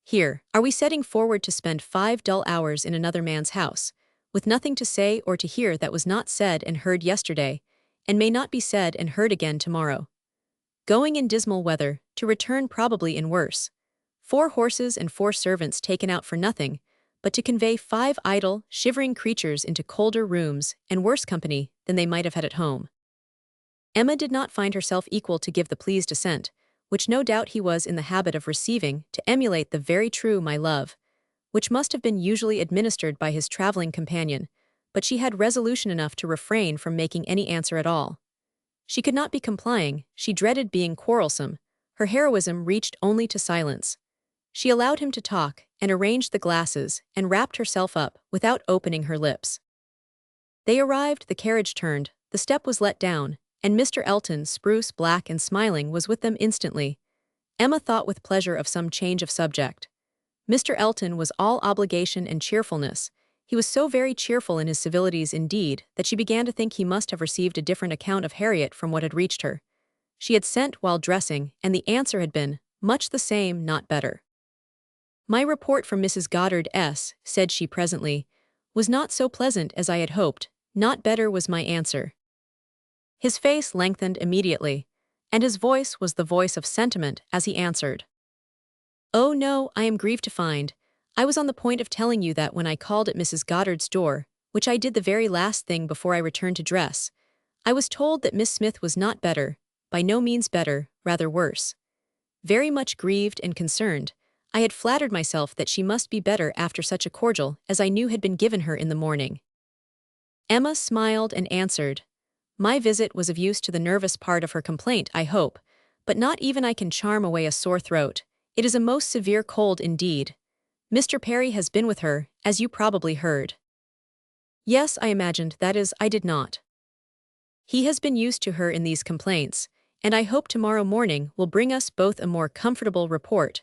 Here, are we setting forward to spend 5 dull hours in another man's house, with nothing to say or to hear that was not said and heard yesterday, and may not be said and heard again tomorrow. Going in dismal weather, to return probably in worse. 4 horses and 4 servants taken out for nothing, but to convey 5 idle, shivering creatures into colder rooms and worse company than they might have had at home. Emma did not find herself equal to give the pleased assent, which no doubt he was in the habit of receiving, to emulate the very true my love, which must have been usually administered by his traveling companion, but she had resolution enough to refrain from making any answer at all. She could not be complying, she dreaded being quarrelsome, her heroism reached only to silence. She allowed him to talk, and arranged the glasses, and wrapped herself up, without opening her lips. They arrived, the carriage turned, the step was let down, and Mr. Elton, spruce, black, and smiling, was with them instantly. Emma thought with pleasure of some change of subject. Mr. Elton was all obligation and cheerfulness. He was so very cheerful in his civilities indeed, that she began to think he must have received a different account of Harriet from what had reached her. She had sent while dressing, and the answer had been, much the same, not better. My report from Mrs. Goddard S., said she presently, was not so pleasant as I had hoped, not better was my answer. His face lengthened immediately, and his voice was the voice of sentiment as he answered. Oh no, I am grieved to find. I was on the point of telling you that when I called at Mrs. Goddard's door, which I did the very last thing before I returned to dress, I was told that Miss Smith was not better, by no means better, rather worse. Very much grieved and concerned, I had flattered myself that she must be better after such a cordial as I knew had been given her in the morning. Emma smiled and answered, My visit was of use to the nervous part of her complaint, I hope, but not even I can charm away a sore throat. It is a most severe cold indeed. Mr. Perry has been with her, as you probably heard. Yes, I imagined, that is, I did not. He has been used to her in these complaints, and I hope tomorrow morning will bring us both a more comfortable report.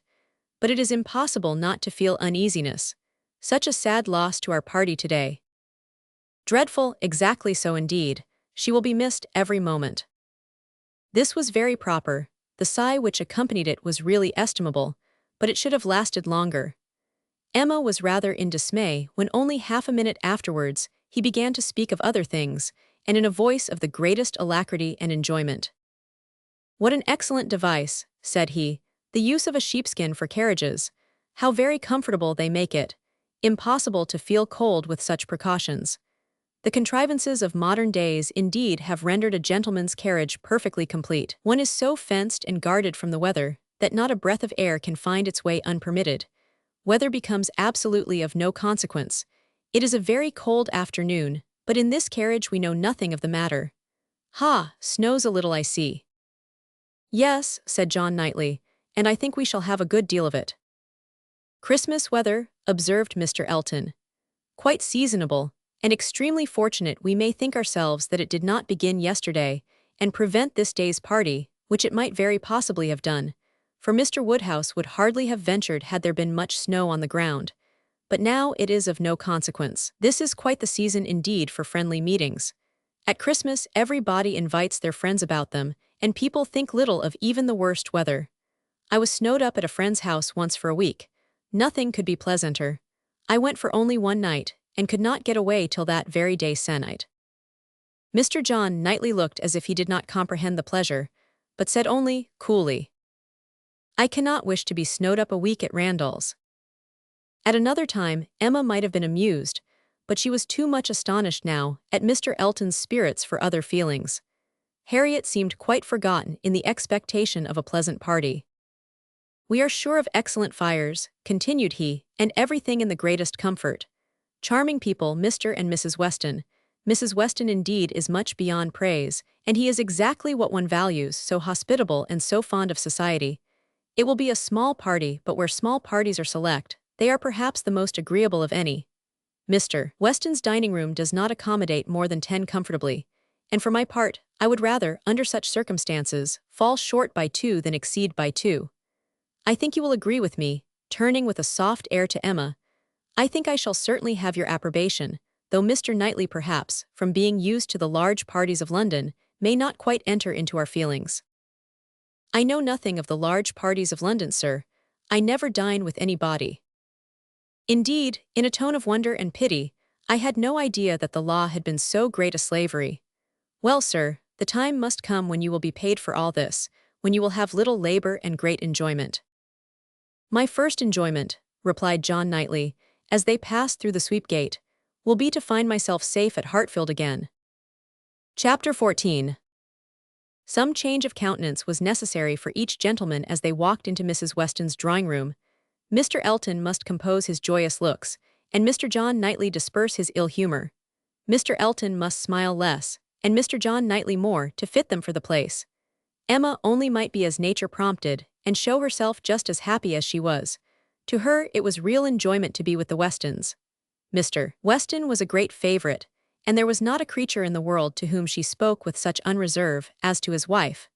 But it is impossible not to feel uneasiness. Such a sad loss to our party today. Dreadful, exactly so indeed. She will be missed every moment. This was very proper. The sigh which accompanied it was really estimable, but it should have lasted longer. Emma was rather in dismay when only half a minute afterwards he began to speak of other things, and in a voice of the greatest alacrity and enjoyment. "What an excellent device," said he, "the use of a sheepskin for carriages. How very comfortable they make it. Impossible to feel cold with such precautions. The contrivances of modern days indeed have rendered a gentleman's carriage perfectly complete. One is so fenced and guarded from the weather that not a breath of air can find its way unpermitted. Weather becomes absolutely of no consequence. It is a very cold afternoon, but in this carriage we know nothing of the matter. Ha, snows a little, I see." "Yes," said John Knightley, "and I think we shall have a good deal of it." "Christmas weather," observed Mr. Elton. "Quite seasonable, and extremely fortunate we may think ourselves that it did not begin yesterday, and prevent this day's party, which it might very possibly have done, for Mr. Woodhouse would hardly have ventured had there been much snow on the ground. But now it is of no consequence. This is quite the season indeed for friendly meetings. At Christmas everybody invites their friends about them, and people think little of even the worst weather. I was snowed up at a friend's house once for a week. Nothing could be pleasanter. I went for only one night, and could not get away till that very day se'nnight." Mr. John Knightley looked as if he did not comprehend the pleasure, but said only, coolly, "I cannot wish to be snowed up a week at Randall's." At another time, Emma might have been amused, but she was too much astonished now at Mr. Elton's spirits for other feelings. Harriet seemed quite forgotten in the expectation of a pleasant party. "We are sure of excellent fires," continued he, "and everything in the greatest comfort. Charming people, Mr. and Mrs. Weston. Mrs. Weston indeed is much beyond praise, and he is exactly what one values, so hospitable and so fond of society. It will be a small party, but where small parties are select, they are perhaps the most agreeable of any. Mr. Weston's dining room does not accommodate more than 10 comfortably, and for my part, I would rather, under such circumstances, fall short by 2 than exceed by 2. I think you will agree with me," turning with a soft air to Emma. "I think I shall certainly have your approbation, though Mr. Knightley perhaps, from being used to the large parties of London, may not quite enter into our feelings." "I know nothing of the large parties of London, sir. I never dine with anybody." Indeed, in a tone of wonder and pity, "I had no idea that the law had been so great a slavery. Well, sir, the time must come when you will be paid for all this, when you will have little labor and great enjoyment." "My first enjoyment," replied John Knightley, as they passed through the sweep gate, "will be to find myself safe at Hartfield again." Chapter 14. Some change of countenance was necessary for each gentleman as they walked into Mrs. Weston's drawing-room. Mr. Elton must compose his joyous looks, and Mr. John Knightley disperse his ill humor. Mr. Elton must smile less, and Mr. John Knightley more, to fit them for the place. Emma only might be as nature prompted, and show herself just as happy as she was. To her it was real enjoyment to be with the Westons. Mr. Weston was a great favorite, and there was not a creature in the world to whom she spoke with such unreserve as to his wife.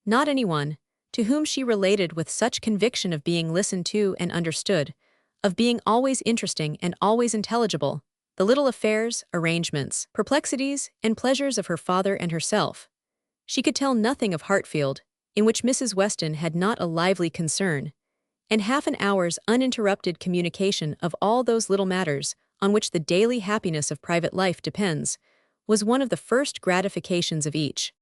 Not anyone to whom she related with such conviction of being listened to and understood, of being always interesting and always intelligible, the little affairs, arrangements, perplexities, and pleasures of her father and herself. She could tell nothing of Hartfield, in which Mrs. Weston had not a lively concern, and half an hour's uninterrupted communication of all those little matters on which the daily happiness of private life depends, was one of the first gratifications of each.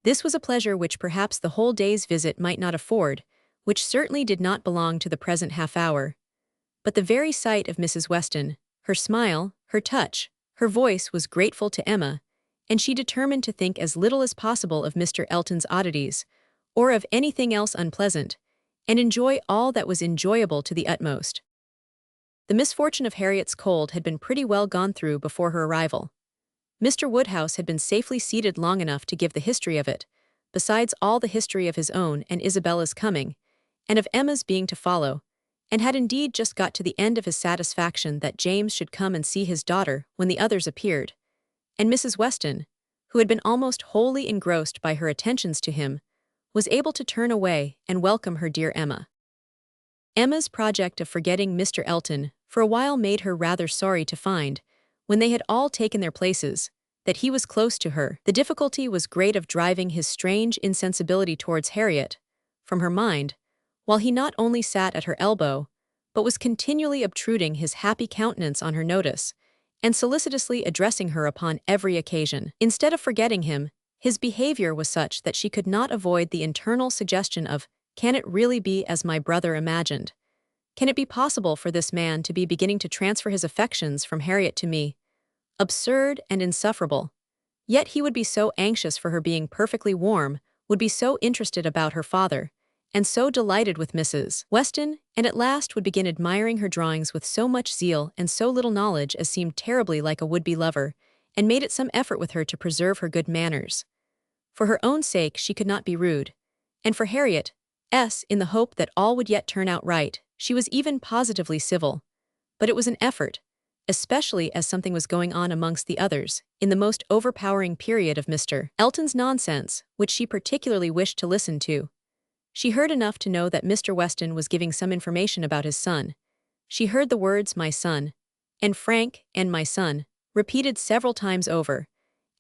This was a pleasure which perhaps the whole day's visit might not afford, which certainly did not belong to the present half-hour. But the very sight of Mrs. Weston, her smile, her touch, her voice was grateful to Emma, and she determined to think as little as possible of Mr. Elton's oddities, or of anything else unpleasant, and enjoy all that was enjoyable to the utmost. The misfortune of Harriet's cold had been pretty well gone through before her arrival. Mr. Woodhouse had been safely seated long enough to give the history of it, besides all the history of his own and Isabella's coming, and of Emma's being to follow, and had indeed just got to the end of his satisfaction that James should come and see his daughter when the others appeared, and Mrs. Weston, who had been almost wholly engrossed by her attentions to him, was able to turn away and welcome her dear Emma. Emma's project of forgetting Mr. Elton for a while made her rather sorry to find, when they had all taken their places, that he was close to her. The difficulty was great of driving his strange insensibility towards Harriet from her mind, while he not only sat at her elbow, but was continually obtruding his happy countenance on her notice, and solicitously addressing her upon every occasion. Instead of forgetting him, his behavior was such that she could not avoid the internal suggestion of, "Can it really be as my brother imagined? Can it be possible for this man to be beginning to transfer his affections from Harriet to me? Absurd and insufferable. Yet he would be so anxious for her being perfectly warm, would be so interested about her father, and so delighted with Mrs. Weston, and at last would begin admiring her drawings with so much zeal and so little knowledge as seemed terribly like a would-be lover, and made it some effort with her to preserve her good manners. For her own sake she could not be rude, and for Harriet's, in the hope that all would yet turn out right, she was even positively civil. But it was an effort, especially as something was going on amongst the others, in the most overpowering period of Mr. Elton's nonsense, which she particularly wished to listen to. She heard enough to know that Mr. Weston was giving some information about his son. She heard the words "my son," and "Frank," and "my son," repeated several times over,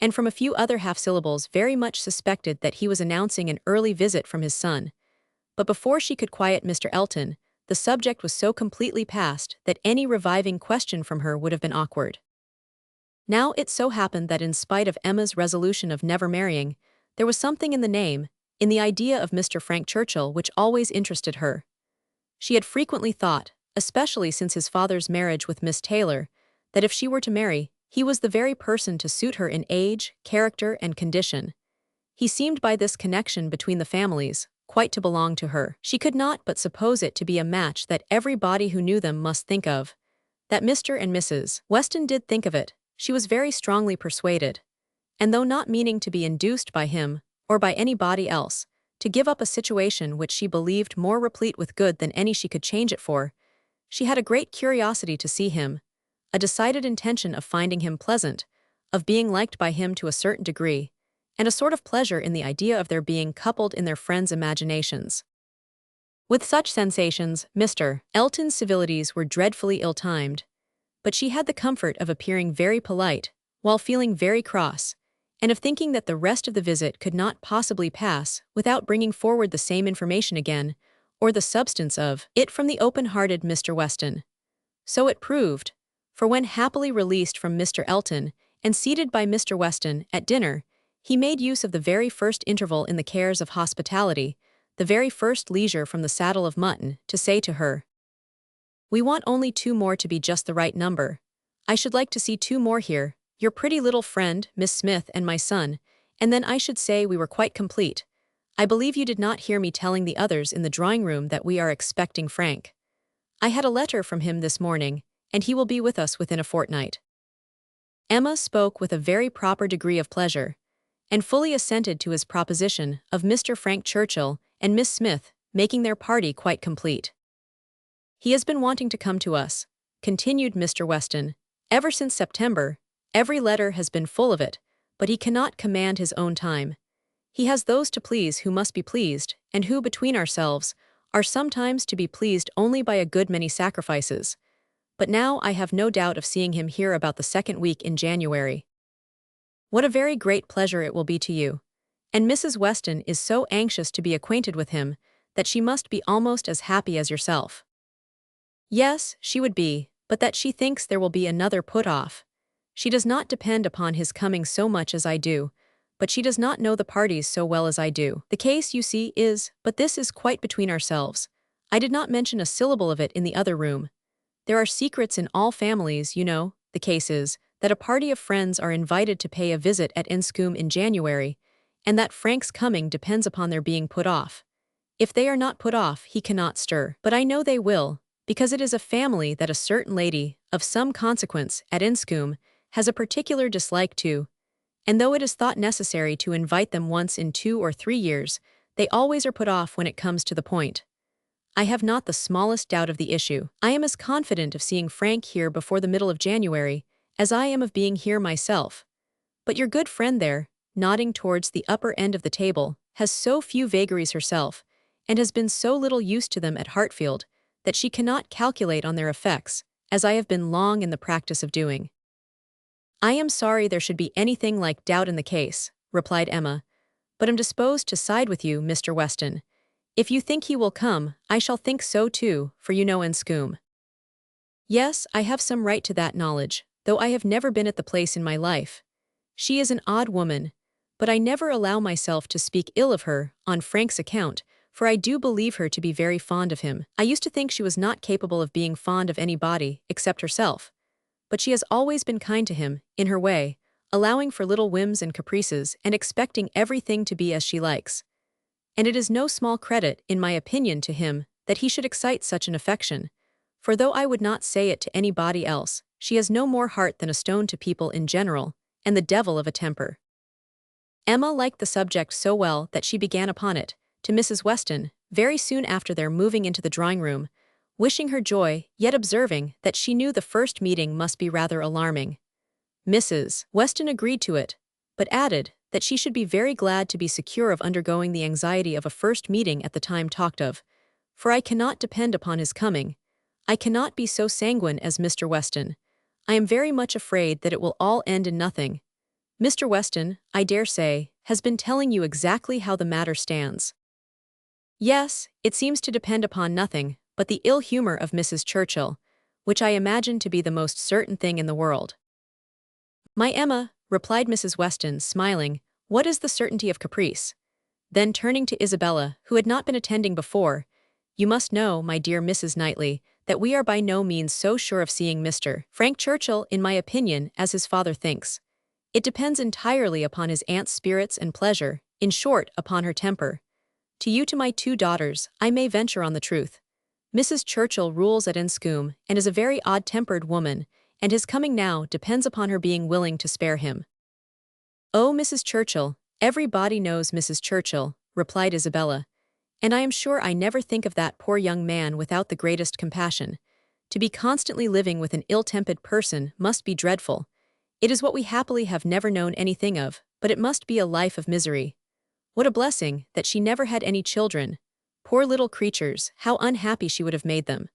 and from a few other half-syllables very much suspected that he was announcing an early visit from his son. But before she could quiet Mr. Elton, the subject was so completely past that any reviving question from her would have been awkward. Now it so happened that in spite of Emma's resolution of never marrying, there was something in the name, in the idea of Mr. Frank Churchill, which always interested her. She had frequently thought, especially since his father's marriage with Miss Taylor, that if she were to marry, he was the very person to suit her in age, character, and condition. He seemed by this connection between the families quite to belong to her. She could not but suppose it to be a match that everybody who knew them must think of. That Mr. and Mrs. Weston did think of it, she was very strongly persuaded. And though not meaning to be induced by him, or by anybody else, to give up a situation which she believed more replete with good than any she could change it for, she had a great curiosity to see him, a decided intention of finding him pleasant, of being liked by him to a certain degree, and a sort of pleasure in the idea of their being coupled in their friends' imaginations. With such sensations, Mr. Elton's civilities were dreadfully ill-timed, but she had the comfort of appearing very polite, while feeling very cross, and of thinking that the rest of the visit could not possibly pass without bringing forward the same information again, or the substance of it, from the open-hearted Mr. Weston. So it proved, for when happily released from Mr. Elton, and seated by Mr. Weston at dinner, he made use of the very first interval in the cares of hospitality, the very first leisure from the saddle of mutton, to say to her, "We want only 2 more to be just the right number. I should like to see 2 more here, your pretty little friend, Miss Smith, and my son, and then I should say we were quite complete. I believe you did not hear me telling the others in the drawing-room that we are expecting Frank. I had a letter from him this morning, and he will be with us within a fortnight." Emma spoke with a very proper degree of pleasure, and fully assented to his proposition of Mr. Frank Churchill and Miss Smith making their party quite complete. "He has been wanting to come to us," continued Mr. Weston, "ever since September. Every letter has been full of it, but he cannot command his own time. He has those to please who must be pleased, and who, between ourselves, are sometimes to be pleased only by a good many sacrifices. But now I have no doubt of seeing him here about the 2nd week in January. What a very great pleasure it will be to you. And Mrs. Weston is so anxious to be acquainted with him that she must be almost as happy as yourself." Yes, she would be, but that she thinks there will be another put off. She does not depend upon his coming so much as I do, but she does not know the parties so well as I do. The case, you see, is, but this is quite between ourselves. I did not mention a syllable of it in the other room. There are secrets in all families, you know. The case is that a party of friends are invited to pay a visit at Enscombe in January, and that Frank's coming depends upon their being put off. If they are not put off, he cannot stir. But I know they will, because it is a family that a certain lady, of some consequence, at Enscombe, has a particular dislike to, and though it is thought necessary to invite them once in 2 or 3 years, they always are put off when it comes to the point. I have not the smallest doubt of the issue. I am as confident of seeing Frank here before the middle of January as I am of being here myself. But your good friend there, nodding towards the upper end of the table, has so few vagaries herself, and has been so little used to them at Hartfield, that she cannot calculate on their effects, as I have been long in the practice of doing. I am sorry there should be anything like doubt in the case, replied Emma, but am disposed to side with you, Mr. Weston. If you think he will come, I shall think so too, for you know Enscombe. Yes, I have some right to that knowledge, though I have never been at the place in my life. She is an odd woman, but I never allow myself to speak ill of her, on Frank's account, for I do believe her to be very fond of him. I used to think she was not capable of being fond of anybody, except herself. But she has always been kind to him, in her way, allowing for little whims and caprices and expecting everything to be as she likes. And it is no small credit, in my opinion, to him, that he should excite such an affection, for though I would not say it to anybody else, she has no more heart than a stone to people in general, and the devil of a temper. Emma liked the subject so well that she began upon it, to Mrs. Weston, very soon after their moving into the drawing-room, wishing her joy, yet observing that she knew the first meeting must be rather alarming. Mrs. Weston agreed to it, but added that she should be very glad to be secure of undergoing the anxiety of a first meeting at the time talked of, for I cannot depend upon his coming. I cannot be so sanguine as Mr. Weston. I am very much afraid that it will all end in nothing. Mr. Weston, I dare say, has been telling you exactly how the matter stands. Yes, it seems to depend upon nothing but the ill humor of Mrs. Churchill, which I imagine to be the most certain thing in the world. My Emma, replied Mrs. Weston, smiling, what is the certainty of caprice? Then turning to Isabella, who had not been attending before, you must know, my dear Mrs. Knightley, that we are by no means so sure of seeing Mr. Frank Churchill, in my opinion, as his father thinks. It depends entirely upon his aunt's spirits and pleasure, in short, upon her temper. To my 2 daughters, I may venture on the truth. Mrs. Churchill rules at Enscombe, and is a very odd-tempered woman, and his coming now depends upon her being willing to spare him. Oh, Mrs. Churchill, everybody knows Mrs. Churchill, replied Isabella, and I am sure I never think of that poor young man without the greatest compassion. To be constantly living with an ill-tempered person must be dreadful. It is what we happily have never known anything of, but it must be a life of misery. What a blessing that she never had any children. Poor little creatures, how unhappy she would have made them.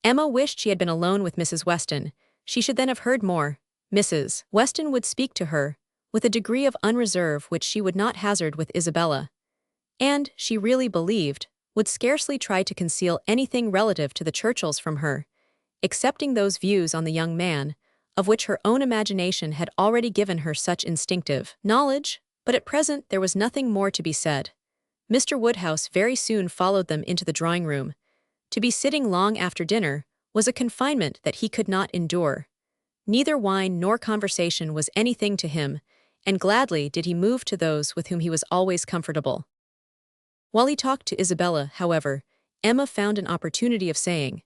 Emma wished she had been alone with Mrs. Weston. She should then have heard more. Mrs. Weston would speak to her, with a degree of unreserve which she would not hazard with Isabella, and, she really believed, would scarcely try to conceal anything relative to the Churchills from her, excepting those views on the young man, of which her own imagination had already given her such instinctive knowledge, but at present there was nothing more to be said. Mr. Woodhouse very soon followed them into the drawing-room. To be sitting long after dinner was a confinement that he could not endure. Neither wine nor conversation was anything to him, and gladly did he move to those with whom he was always comfortable. While he talked to Isabella, however, Emma found an opportunity of saying,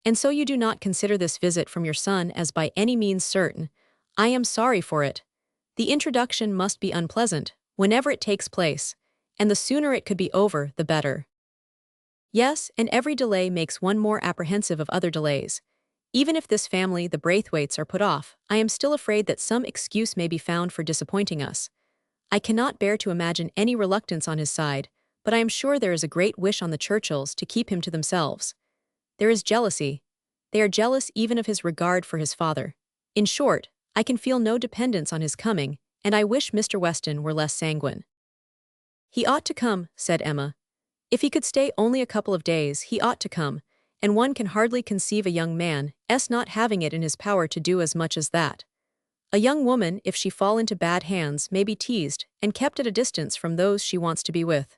"And so you do not consider this visit from your son as by any means certain. I am sorry for it. The introduction must be unpleasant, whenever it takes place, and the sooner it could be over, the better." Yes, and every delay makes one more apprehensive of other delays. Even if this family, the Braithwaites, are put off, I am still afraid that some excuse may be found for disappointing us. I cannot bear to imagine any reluctance on his side, but I am sure there is a great wish on the Churchills to keep him to themselves. There is jealousy. They are jealous even of his regard for his father. In short, I can feel no dependence on his coming, and I wish Mr. Weston were less sanguine. He ought to come, said Emma. If he could stay only a couple of days, he ought to come, and one can hardly conceive a young man's not having it in his power to do as much as that. A young woman, if she fall into bad hands, may be teased and kept at a distance from those she wants to be with.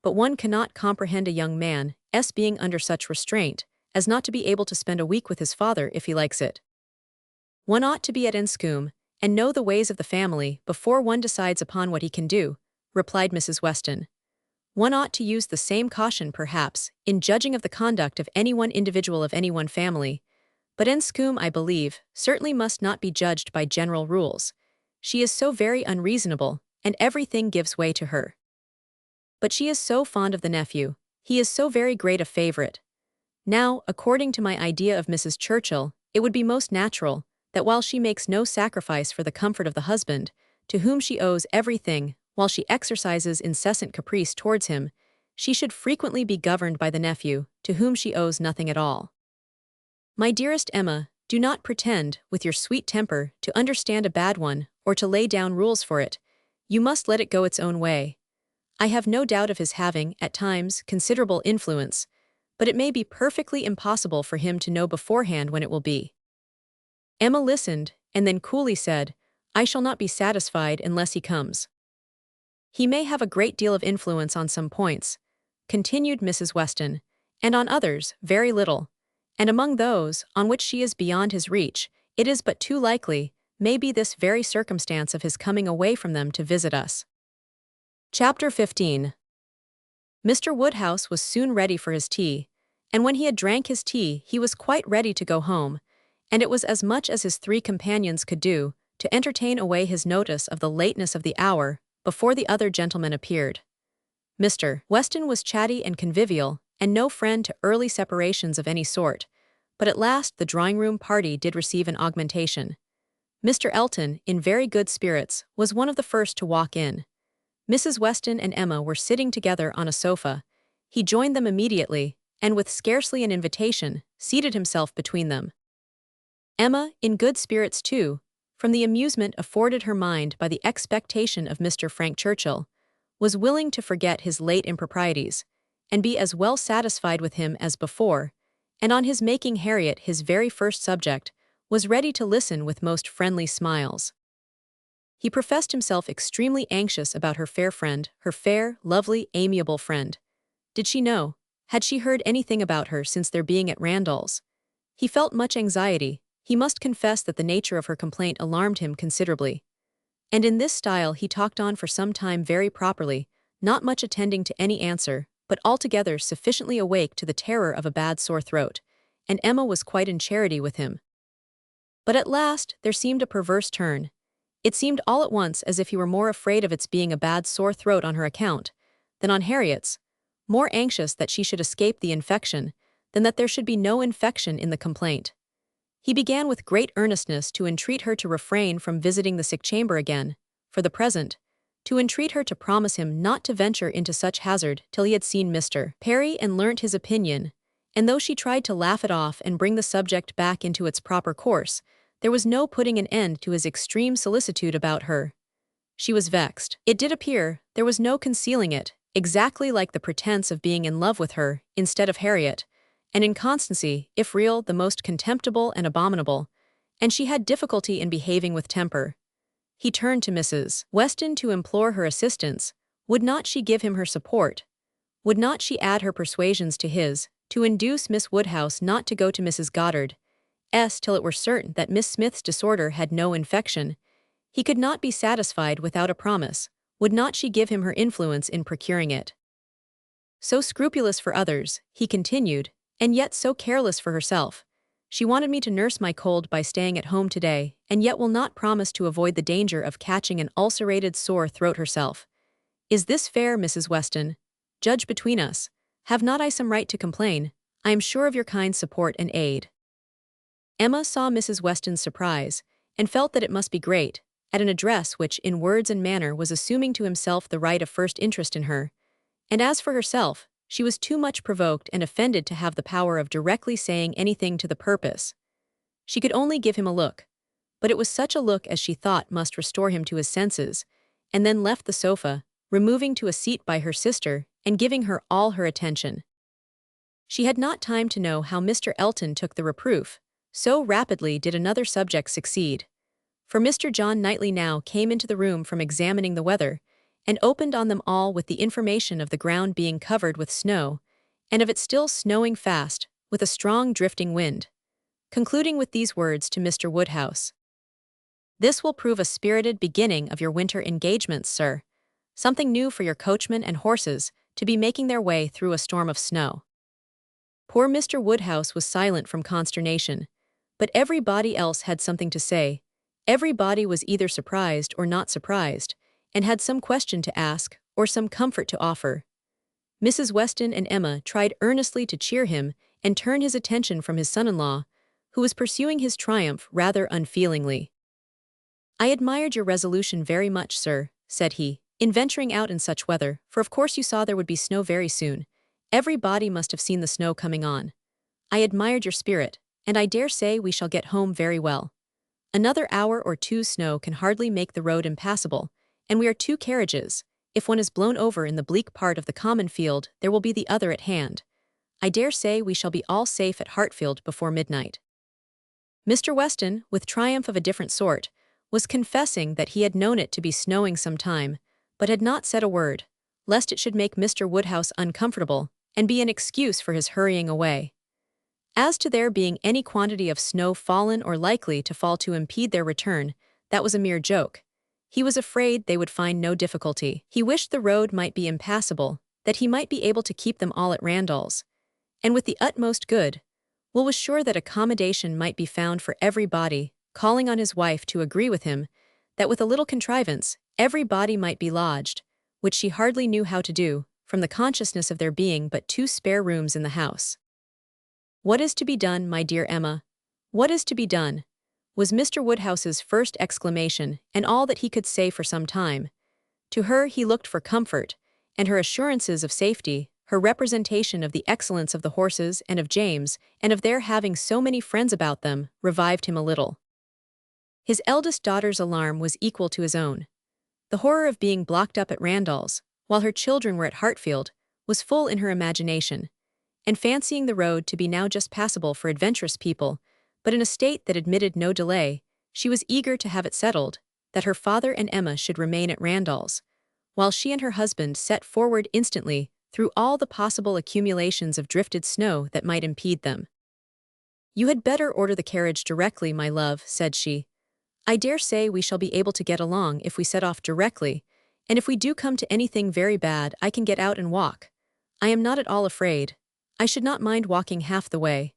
But one cannot comprehend a young man's being under such restraint as not to be able to spend a week with his father if he likes it. One ought to be at Enscombe and know the ways of the family before one decides upon what he can do, replied Mrs. Weston. One ought to use the same caution, perhaps, in judging of the conduct of any one individual of any one family, but Enscombe, I believe, certainly must not be judged by general rules. She is so very unreasonable, and everything gives way to her. But she is so fond of the nephew, He is so very great a favorite. Now, according to my idea of Mrs. Churchill, it would be most natural that while she makes no sacrifice for the comfort of the husband, to whom she owes everything, while she exercises incessant caprice towards him, she should frequently be governed by the nephew, to whom she owes nothing at all. My dearest Emma, do not pretend, with your sweet temper, to understand a bad one, or to lay down rules for it. You must let it go its own way. I have no doubt of his having, at times, considerable influence, but it may be perfectly impossible for him to know beforehand when it will be. Emma listened, and then coolly said, I shall not be satisfied unless he comes. He may have a great deal of influence on some points, continued Mrs. Weston, and on others, very little, and among those, on which she is beyond his reach, it is but too likely, may be this very circumstance of his coming away from them to visit us. Chapter 15. Mr. Woodhouse was soon ready for his tea, and when he had drank his tea he was quite ready to go home, and it was as much as his three companions could do to entertain away his notice of the lateness of the hour before the other gentlemen appeared. Mr. Weston was chatty and convivial, and no friend to early separations of any sort, but at last the drawing-room party did receive an augmentation. Mr. Elton, in very good spirits, was one of the first to walk in. Mrs. Weston and Emma were sitting together on a sofa. He joined them immediately, and with scarcely an invitation, seated himself between them. Emma, in good spirits too, from the amusement afforded her mind by the expectation of Mr. Frank Churchill, was willing to forget his late improprieties, and be as well satisfied with him as before, and on his making Harriet his very first subject, was ready to listen with most friendly smiles. He professed himself extremely anxious about her fair friend, her fair, lovely, amiable friend. Did she know? Had she heard anything about her since their being at Randall's? He felt much anxiety. He must confess that the nature of her complaint alarmed him considerably. And in this style he talked on for some time very properly, not much attending to any answer, but altogether sufficiently awake to the terror of a bad sore throat, and Emma was quite in charity with him. But at last there seemed a perverse turn. It seemed all at once as if he were more afraid of its being a bad sore throat on her account than on Harriet's, more anxious that she should escape the infection than that there should be no infection in the complaint. He began with great earnestness to entreat her to refrain from visiting the sick chamber again, for the present, to entreat her to promise him not to venture into such hazard till he had seen Mr. Perry and learnt his opinion, and though she tried to laugh it off and bring the subject back into its proper course, there was no putting an end to his extreme solicitude about her. She was vexed. It did appear, there was no concealing it, exactly like the pretense of being in love with her, instead of Harriet, an inconstancy, if real, the most contemptible and abominable, and she had difficulty in behaving with temper. He turned to Mrs. Weston to implore her assistance. Would not she give him her support? Would not she add her persuasions to his, to induce Miss Woodhouse not to go to Mrs. Goddard's till it were certain that Miss Smith's disorder had no infection? He could not be satisfied without a promise. Would not she give him her influence in procuring it? So scrupulous for others, he continued, and yet so careless for herself. She wanted me to nurse my cold by staying at home today, and yet will not promise to avoid the danger of catching an ulcerated sore throat herself. Is this fair, Mrs. Weston? Judge between us. Have not I some right to complain? I am sure of your kind support and aid. Emma saw Mrs. Weston's surprise, and felt that it must be great, at an address which in words and manner was assuming to himself the right of first interest in her, and as for herself, she was too much provoked and offended to have the power of directly saying anything to the purpose. She could only give him a look, but it was such a look as she thought must restore him to his senses, and then left the sofa, removing to a seat by her sister, and giving her all her attention. She had not time to know how Mr. Elton took the reproof, so rapidly did another subject succeed. For Mr. John Knightley now came into the room from examining the weather, and opened on them all with the information of the ground being covered with snow, and of it still snowing fast, with a strong drifting wind, concluding with these words to Mr. Woodhouse. This will prove a spirited beginning of your winter engagements, sir. Something new for your coachman and horses to be making their way through a storm of snow. Poor Mr. Woodhouse was silent from consternation, but everybody else had something to say. Everybody was either surprised or not surprised, and had some question to ask or some comfort to offer. Mrs. Weston and Emma tried earnestly to cheer him and turn his attention from his son-in-law, who was pursuing his triumph rather unfeelingly. "I admired your resolution very much, sir," said he, "in venturing out in such weather, for of course you saw there would be snow very soon. Everybody must have seen the snow coming on. I admired your spirit, and I dare say we shall get home very well. Another hour or two's snow can hardly make the road impassable, and we are two carriages. If one is blown over in the bleak part of the common field, there will be the other at hand. I dare say we shall be all safe at Hartfield before midnight." Mr. Weston, with triumph of a different sort, was confessing that he had known it to be snowing some time, but had not said a word, lest it should make Mr. Woodhouse uncomfortable and be an excuse for his hurrying away. As to there being any quantity of snow fallen or likely to fall to impede their return, that was a mere joke. He was afraid they would find no difficulty. He wished the road might be impassable, that he might be able to keep them all at Randall's. And with the utmost good, Will was sure that accommodation might be found for everybody, calling on his wife to agree with him, that with a little contrivance, everybody might be lodged, which she hardly knew how to do, from the consciousness of there being but 2 spare rooms in the house. "What is to be done, my dear Emma? What is to be done?" was Mr. Woodhouse's first exclamation, and all that he could say for some time. To her he looked for comfort, and her assurances of safety, her representation of the excellence of the horses and of James, and of their having so many friends about them, revived him a little. His eldest daughter's alarm was equal to his own. The horror of being blocked up at Randall's, while her children were at Hartfield, was full in her imagination, and fancying the road to be now just passable for adventurous people, but in a state that admitted no delay, she was eager to have it settled, that her father and Emma should remain at Randall's, while she and her husband set forward instantly through all the possible accumulations of drifted snow that might impede them. "You had better order the carriage directly, my love," said she. "I dare say we shall be able to get along if we set off directly, and if we do come to anything very bad I can get out and walk. I am not at all afraid. I should not mind walking half the way.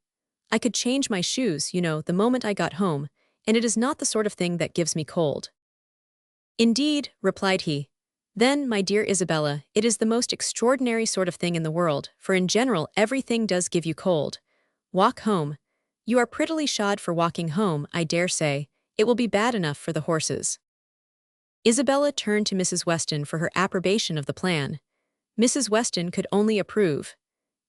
I could change my shoes, you know, the moment I got home, and it is not the sort of thing that gives me cold." "Indeed," replied he. "Then, my dear Isabella, it is the most extraordinary sort of thing in the world, for in general everything does give you cold. Walk home. You are prettily shod for walking home, I dare say. It will be bad enough for the horses." Isabella turned to Mrs. Weston for her approbation of the plan. Mrs. Weston could only approve.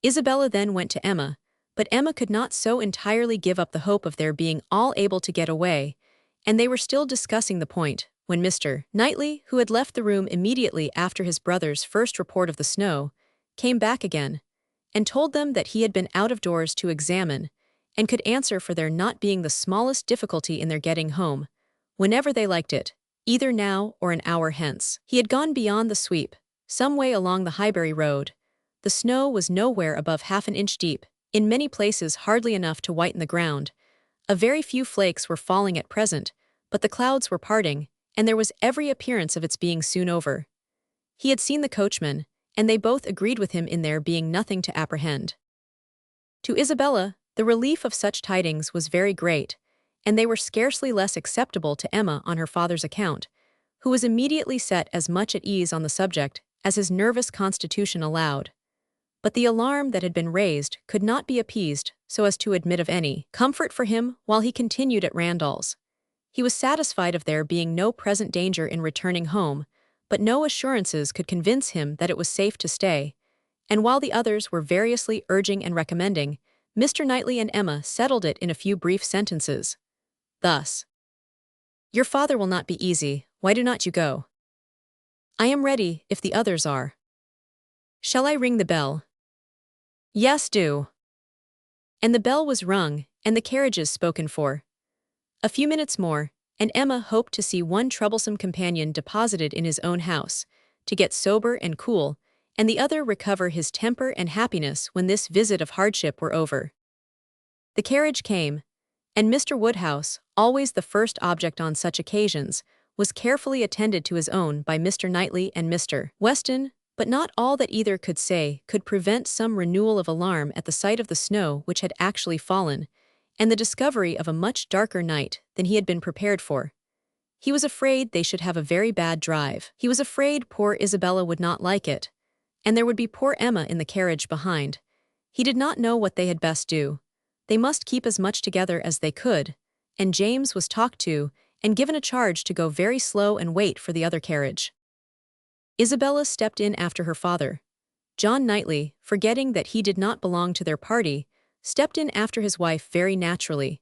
Isabella then went to Emma, but Emma could not so entirely give up the hope of their being all able to get away, and they were still discussing the point, when Mr. Knightley, who had left the room immediately after his brother's first report of the snow, came back again, and told them that he had been out of doors to examine, and could answer for there not being the smallest difficulty in their getting home, whenever they liked it, either now or an hour hence. He had gone beyond the sweep, some way along the Highbury road. The snow was nowhere above half an inch deep, in many places hardly enough to whiten the ground. A very few flakes were falling at present, but the clouds were parting, and there was every appearance of its being soon over. He had seen the coachman, and they both agreed with him in there being nothing to apprehend. To Isabella, the relief of such tidings was very great, and they were scarcely less acceptable to Emma on her father's account, who was immediately set as much at ease on the subject as his nervous constitution allowed. But the alarm that had been raised could not be appeased so as to admit of any comfort for him while he continued at Randall's. He was satisfied of there being no present danger in returning home, but no assurances could convince him that it was safe to stay, and while the others were variously urging and recommending, Mr. Knightley and Emma settled it in a few brief sentences. Thus: "Your father will not be easy, why do not you go? I am ready, if the others are. Shall I ring the bell?" "Yes, do." And the bell was rung, and the carriages spoken for. A few minutes more, and Emma hoped to see one troublesome companion deposited in his own house, to get sober and cool, and the other recover his temper and happiness when this visit of hardship were over. The carriage came, and Mr. Woodhouse, always the first object on such occasions, was carefully attended to his own by Mr. Knightley and Mr. Weston, but not all that either could say could prevent some renewal of alarm at the sight of the snow which had actually fallen, and the discovery of a much darker night than he had been prepared for. He was afraid they should have a very bad drive. He was afraid poor Isabella would not like it, and there would be poor Emma in the carriage behind. He did not know what they had best do. They must keep as much together as they could, and James was talked to and given a charge to go very slow and wait for the other carriage. Isabella stepped in after her father. John Knightley, forgetting that he did not belong to their party, stepped in after his wife very naturally.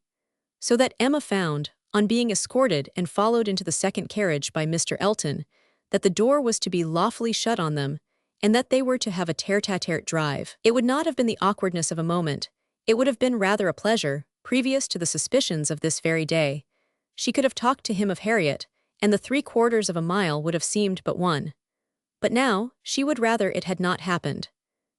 So that Emma found, on being escorted and followed into the second carriage by Mr. Elton, that the door was to be lawfully shut on them, and that they were to have a tete-a-tete drive. It would not have been the awkwardness of a moment. It would have been rather a pleasure, previous to the suspicions of this very day. She could have talked to him of Harriet, and the 3/4 of a mile would have seemed but one. But now, she would rather it had not happened.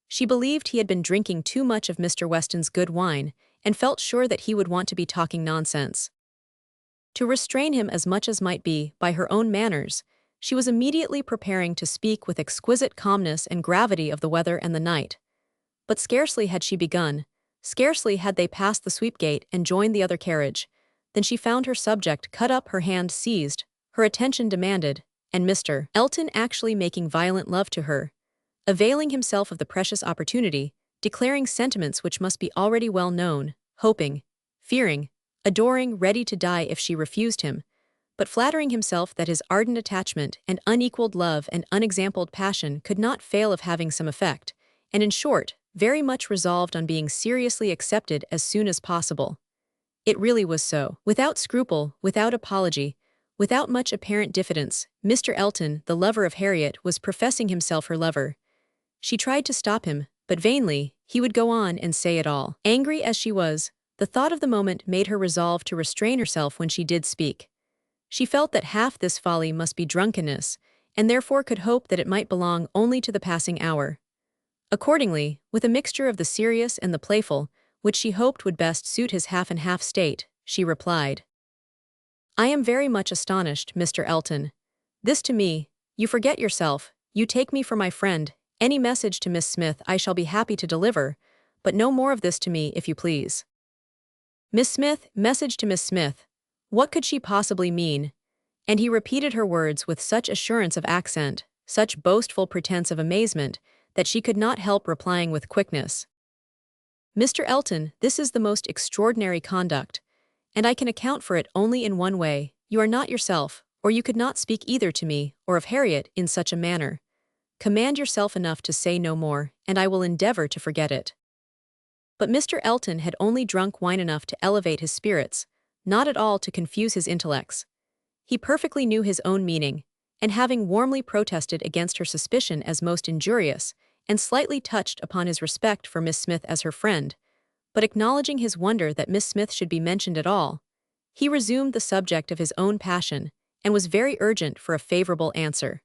She believed he had been drinking too much of Mr. Weston's good wine, and felt sure that he would want to be talking nonsense. To restrain him as much as might be by her own manners, she was immediately preparing to speak with exquisite calmness and gravity of the weather and the night. But scarcely had she begun, scarcely had they passed the sweep gate and joined the other carriage, than she found her subject cut up, her hand seized, her attention demanded, and Mr. Elton actually making violent love to her, availing himself of the precious opportunity, declaring sentiments which must be already well known, hoping, fearing, adoring, ready to die if she refused him, but flattering himself that his ardent attachment and unequaled love and unexampled passion could not fail of having some effect, and in short, very much resolved on being seriously accepted as soon as possible. It really was so. Without scruple, without apology, without much apparent diffidence, Mr. Elton, the lover of Harriet, was professing himself her lover. She tried to stop him, but vainly. He would go on and say it all. Angry as she was, the thought of the moment made her resolve to restrain herself when she did speak. She felt that half this folly must be drunkenness, and therefore could hope that it might belong only to the passing hour. Accordingly, with a mixture of the serious and the playful, which she hoped would best suit his half-and-half state, she replied, "I am very much astonished, Mr. Elton. This to me, you forget yourself, you take me for my friend. Any message to Miss Smith I shall be happy to deliver, but no more of this to me, if you please." Miss Smith, message to Miss Smith. What could she possibly mean? And he repeated her words with such assurance of accent, such boastful pretense of amazement, that she could not help replying with quickness, "Mr. Elton, this is the most extraordinary conduct, and I can account for it only in one way. You are not yourself, or you could not speak either to me or of Harriet in such a manner. Command yourself enough to say no more, and I will endeavor to forget it." But Mr. Elton had only drunk wine enough to elevate his spirits, not at all to confuse his intellects. He perfectly knew his own meaning, and having warmly protested against her suspicion as most injurious, and slightly touched upon his respect for Miss Smith as her friend, but acknowledging his wonder that Miss Smith should be mentioned at all, he resumed the subject of his own passion, and was very urgent for a favorable answer.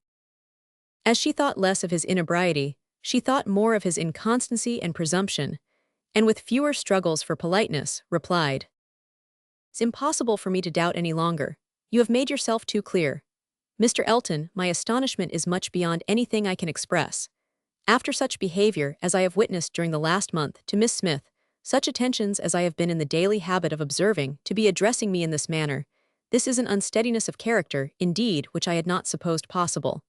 As she thought less of his inebriety, she thought more of his inconstancy and presumption, and with fewer struggles for politeness, replied, "It's impossible for me to doubt any longer. You have made yourself too clear. Mr. Elton, my astonishment is much beyond anything I can express. After such behavior as I have witnessed during the last month to Miss Smith, such attentions as I have been in the daily habit of observing, to be addressing me in this manner, this is an unsteadiness of character, indeed, which I had not supposed possible.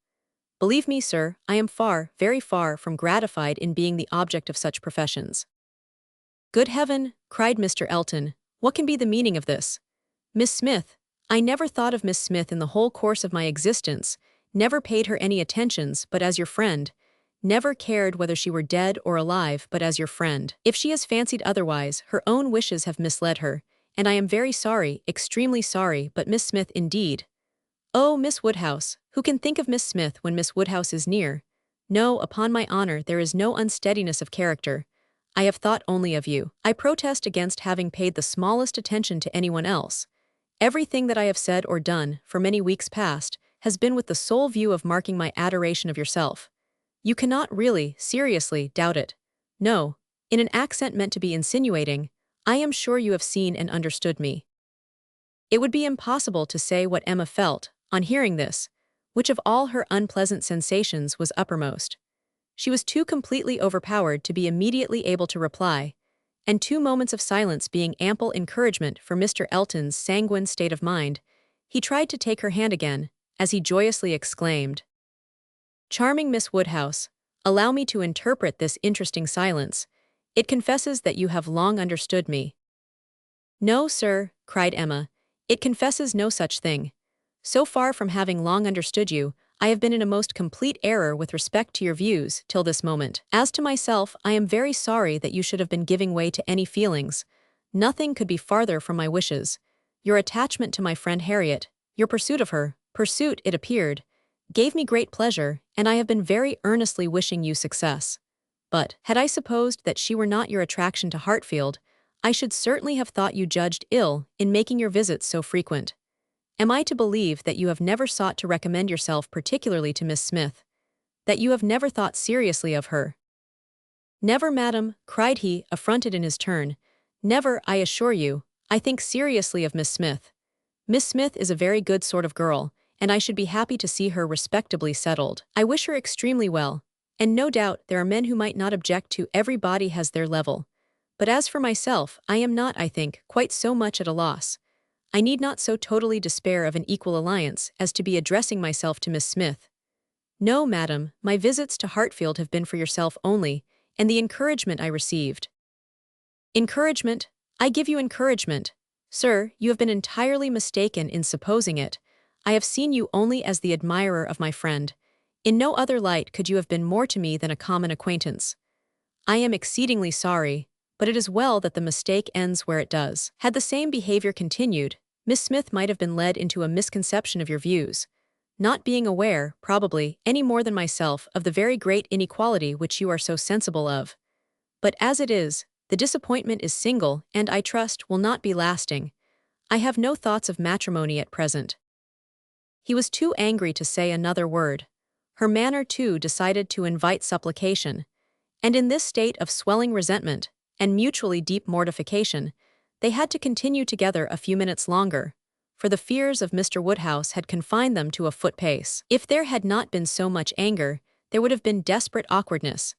Believe me, sir, I am far, very far from gratified in being the object of such professions." "Good heaven," cried Mr. Elton, "what can be the meaning of this? Miss Smith, I never thought of Miss Smith in the whole course of my existence, never paid her any attentions but as your friend, never cared whether she were dead or alive but as your friend. If she has fancied otherwise, her own wishes have misled her, and I am very sorry, extremely sorry, but Miss Smith indeed. Oh, Miss Woodhouse, who can think of Miss Smith when Miss Woodhouse is near? No, upon my honor, there is no unsteadiness of character. I have thought only of you. I protest against having paid the smallest attention to anyone else. Everything that I have said or done, for many weeks past, has been with the sole view of marking my adoration of yourself. You cannot really, seriously, doubt it. No, in an accent meant to be insinuating, I am sure you have seen and understood me." It would be impossible to say what Emma felt, on hearing this, which of all her unpleasant sensations was uppermost. She was too completely overpowered to be immediately able to reply, and 2 moments of silence being ample encouragement for Mr. Elton's sanguine state of mind, he tried to take her hand again, as he joyously exclaimed, "Charming Miss Woodhouse, Allow me to interpret this interesting silence. It confesses that you have long understood me." "No, sir," cried Emma. "It confesses no such thing. So far from having long understood you, I have been in a most complete error with respect to your views till this moment. As to myself, I am very sorry that you should have been giving way to any feelings. Nothing could be farther from my wishes. Your attachment to my friend Harriet, your pursuit of her, pursuit, it appeared, gave me great pleasure, and I have been very earnestly wishing you success. But, had I supposed that she were not your attraction to Hartfield, I should certainly have thought you judged ill in making your visits so frequent. Am I to believe that you have never sought to recommend yourself particularly to Miss Smith? That you have never thought seriously of her?" "Never, madam," cried he, affronted in his turn. "Never, I assure you. I think seriously of Miss Smith. Miss Smith is a very good sort of girl, and I should be happy to see her respectably settled. I wish her extremely well, and no doubt there are men who might not object to every body has their level. But as for myself, I am not, I think, quite so much at a loss. I need not so totally despair of an equal alliance as to be addressing myself to Miss Smith. No, madam, my visits to Hartfield have been for yourself only, and the encouragement I received." "Encouragement? I give you encouragement. Sir, you have been entirely mistaken in supposing it. I have seen you only as the admirer of my friend. In no other light could you have been more to me than a common acquaintance. I am exceedingly sorry, but it is well that the mistake ends where it does. Had the same behavior continued, Miss Smith might have been led into a misconception of your views, not being aware, probably, any more than myself, of the very great inequality which you are so sensible of. But as it is, the disappointment is single and, I trust, will not be lasting. I have no thoughts of matrimony at present." He was too angry to say another word. Her manner, too, decided to invite supplication. And in this state of swelling resentment, and mutually deep mortification, they had to continue together a few minutes longer, for the fears of Mr. Woodhouse had confined them to a foot pace. If there had not been so much anger, there would have been desperate awkwardness.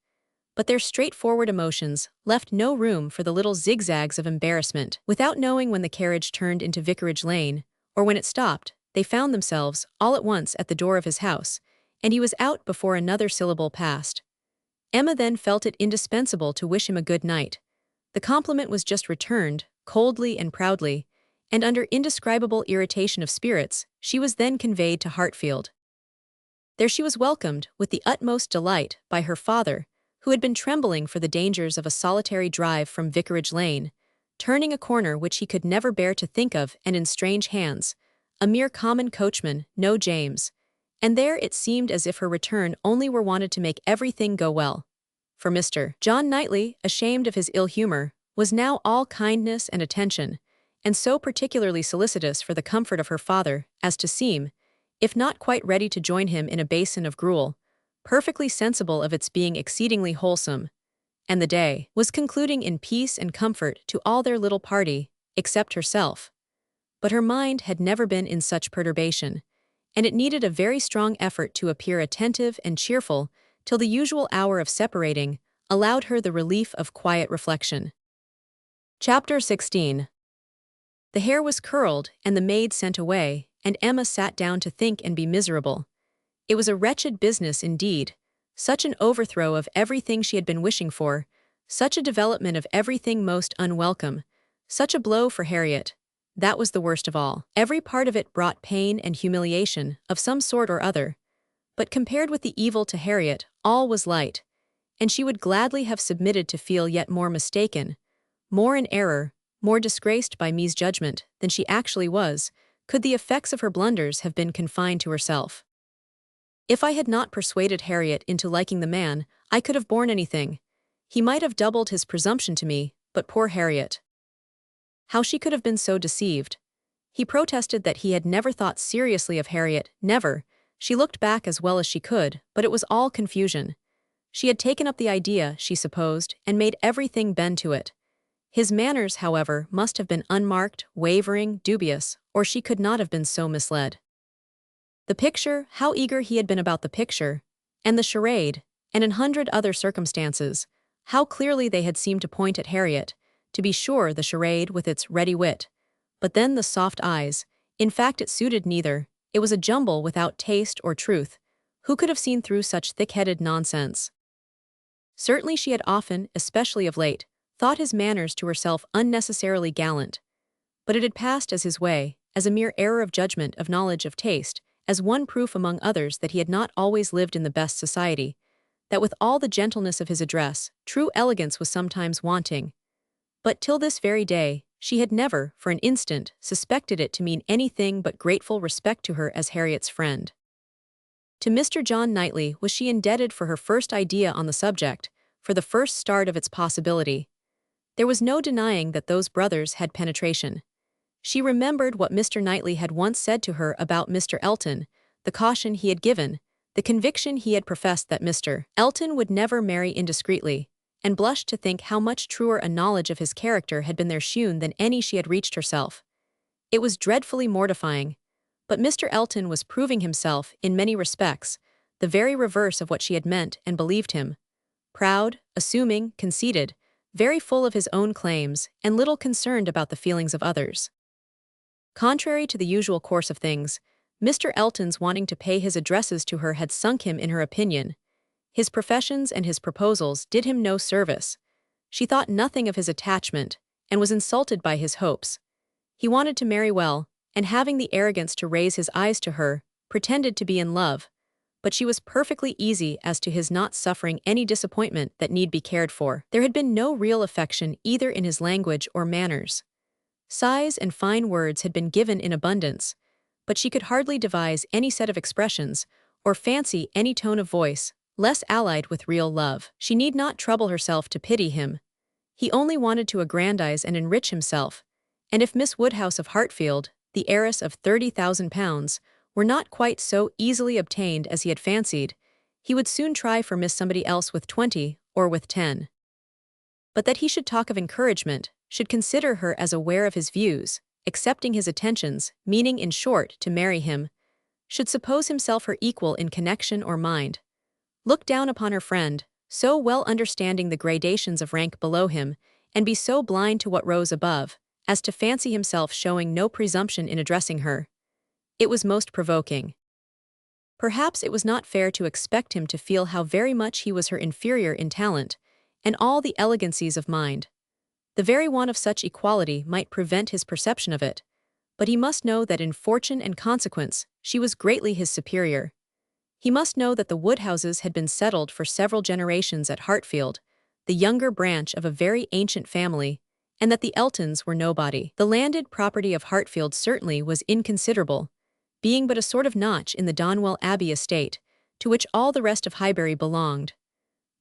But their straightforward emotions left no room for the little zigzags of embarrassment. Without knowing when the carriage turned into Vicarage Lane, or when it stopped, they found themselves, all at once, at the door of his house, and he was out before another syllable passed. Emma then felt it indispensable to wish him a good night. The compliment was just returned, coldly and proudly, and under indescribable irritation of spirits, she was then conveyed to Hartfield. There she was welcomed, with the utmost delight, by her father, who had been trembling for the dangers of a solitary drive from Vicarage Lane, turning a corner which he could never bear to think of, and in strange hands, a mere common coachman, no James. And there it seemed as if her return only were wanted to make everything go well. For Mr. John Knightley, ashamed of his ill humor, was now all kindness and attention, and so particularly solicitous for the comfort of her father as to seem, if not quite ready to join him in a basin of gruel, perfectly sensible of its being exceedingly wholesome. And the day was concluding in peace and comfort to all their little party, except herself. But her mind had never been in such perturbation, and it needed a very strong effort to appear attentive and cheerful till the usual hour of separating allowed her the relief of quiet reflection. Chapter 16. The hair was curled and the maid sent away, and Emma sat down to think and be miserable. It was a wretched business indeed, such an overthrow of everything she had been wishing for, such a development of everything most unwelcome, such a blow for Harriet. That was the worst of all. Every part of it brought pain and humiliation, of some sort or other. But compared with the evil to Harriet, all was light, and she would gladly have submitted to feel yet more mistaken, more in error, more disgraced by misjudgment than she actually was, could the effects of her blunders have been confined to herself. If I had not persuaded Harriet into liking the man, I could have borne anything. He might have doubled his presumption to me, but poor Harriet. How she could have been so deceived. He protested that he had never thought seriously of Harriet, never. She looked back as well as she could, but it was all confusion. She had taken up the idea, she supposed, and made everything bend to it. His manners, however, must have been unmarked, wavering, dubious, or she could not have been so misled. The picture, how eager he had been about the picture, and the charade, and in 100 other circumstances, how clearly they had seemed to point at Harriet, to be sure the charade with its ready wit, but then the soft eyes, in fact it suited neither, it was a jumble without taste or truth. Who could have seen through such thick-headed nonsense? Certainly she had often, especially of late, thought his manners to herself unnecessarily gallant. But it had passed as his way, as a mere error of judgment, of knowledge, of taste, as one proof among others that he had not always lived in the best society, that with all the gentleness of his address, true elegance was sometimes wanting. But till this very day, she had never, for an instant, suspected it to mean anything but grateful respect to her as Harriet's friend. To Mr. John Knightley was she indebted for her first idea on the subject, for the first start of its possibility. There was no denying that those brothers had penetration. She remembered what Mr. Knightley had once said to her about Mr. Elton, the caution he had given, the conviction he had professed that Mr. Elton would never marry indiscreetly, and blushed to think how much truer a knowledge of his character had been there shewn than any she had reached herself. It was dreadfully mortifying, but Mr. Elton was proving himself, in many respects, the very reverse of what she had meant and believed him. Proud, assuming, conceited, very full of his own claims, and little concerned about the feelings of others. Contrary to the usual course of things, Mr. Elton's wanting to pay his addresses to her had sunk him in her opinion. His professions and his proposals did him no service. She thought nothing of his attachment, and was insulted by his hopes. He wanted to marry well, and having the arrogance to raise his eyes to her, pretended to be in love, but she was perfectly easy as to his not suffering any disappointment that need be cared for. There had been no real affection either in his language or manners. Sighs and fine words had been given in abundance, but she could hardly devise any set of expressions, or fancy any tone of voice, less allied with real love. She need not trouble herself to pity him. He only wanted to aggrandize and enrich himself, and if Miss Woodhouse of Hartfield, the heiress of £30,000, were not quite so easily obtained as he had fancied, he would soon try for Miss Somebody else with 20, or with 10. But that he should talk of encouragement, should consider her as aware of his views, accepting his attentions, meaning in short to marry him, should suppose himself her equal in connection or mind, look down upon her friend, so well understanding the gradations of rank below him, and be so blind to what rose above, as to fancy himself showing no presumption in addressing her. It was most provoking. Perhaps it was not fair to expect him to feel how very much he was her inferior in talent, and all the elegancies of mind. The very want of such equality might prevent his perception of it, but he must know that in fortune and consequence she was greatly his superior. He must know that the Woodhouses had been settled for several generations at Hartfield, the younger branch of a very ancient family, and that the Eltons were nobody. The landed property of Hartfield certainly was inconsiderable, being but a sort of notch in the Donwell Abbey estate, to which all the rest of Highbury belonged.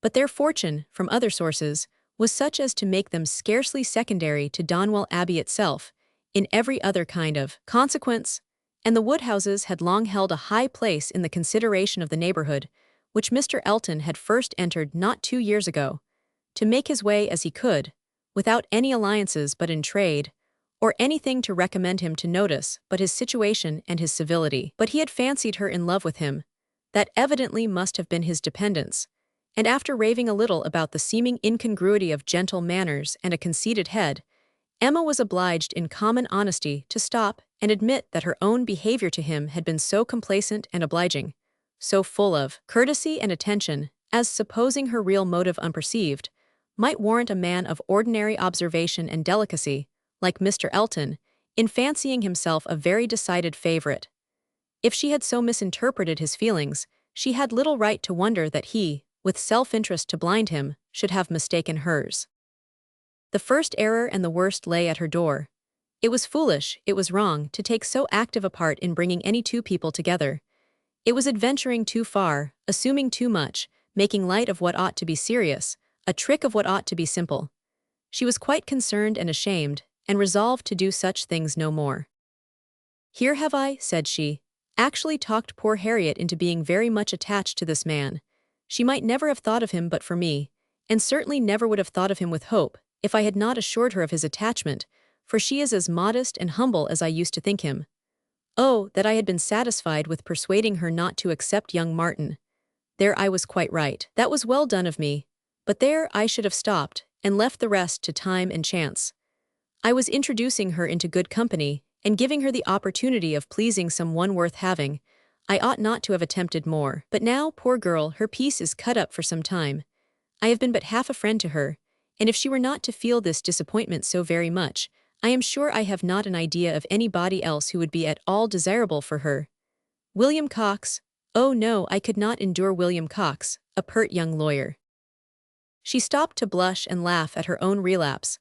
But their fortune, from other sources, was such as to make them scarcely secondary to Donwell Abbey itself, in every other kind of consequence, and the Woodhouses had long held a high place in the consideration of the neighborhood, which Mr. Elton had first entered not 2 years ago, to make his way as he could, without any alliances but in trade, or anything to recommend him to notice but his situation and his civility. But he had fancied her in love with him. That evidently must have been his dependence, and after raving a little about the seeming incongruity of gentle manners and a conceited head, Emma was obliged in common honesty to stop and admit that her own behavior to him had been so complacent and obliging, so full of courtesy and attention, as, supposing her real motive unperceived, might warrant a man of ordinary observation and delicacy, like Mr. Elton, in fancying himself a very decided favorite. If she had so misinterpreted his feelings, she had little right to wonder that he, with self-interest to blind him, should have mistaken hers. The first error and the worst lay at her door. It was foolish, it was wrong, to take so active a part in bringing any two people together. It was adventuring too far, assuming too much, making light of what ought to be serious, a trick of what ought to be simple. She was quite concerned and ashamed, and resolved to do such things no more. "Here have I," said she, "actually talked poor Harriet into being very much attached to this man. She might never have thought of him but for me, and certainly never would have thought of him with hope, if I had not assured her of his attachment, for she is as modest and humble as I used to think him. Oh, that I had been satisfied with persuading her not to accept young Martin. There I was quite right. That was well done of me, but there I should have stopped, and left the rest to time and chance. I was introducing her into good company, and giving her the opportunity of pleasing some one worth having. I ought not to have attempted more. But now, poor girl, her piece is cut up for some time. I have been but half a friend to her, and if she were not to feel this disappointment so very much, I am sure I have not an idea of anybody else who would be at all desirable for her. William Cox. Oh no, I could not endure William Cox, a pert young lawyer. She stopped to blush and laugh at her own relapse,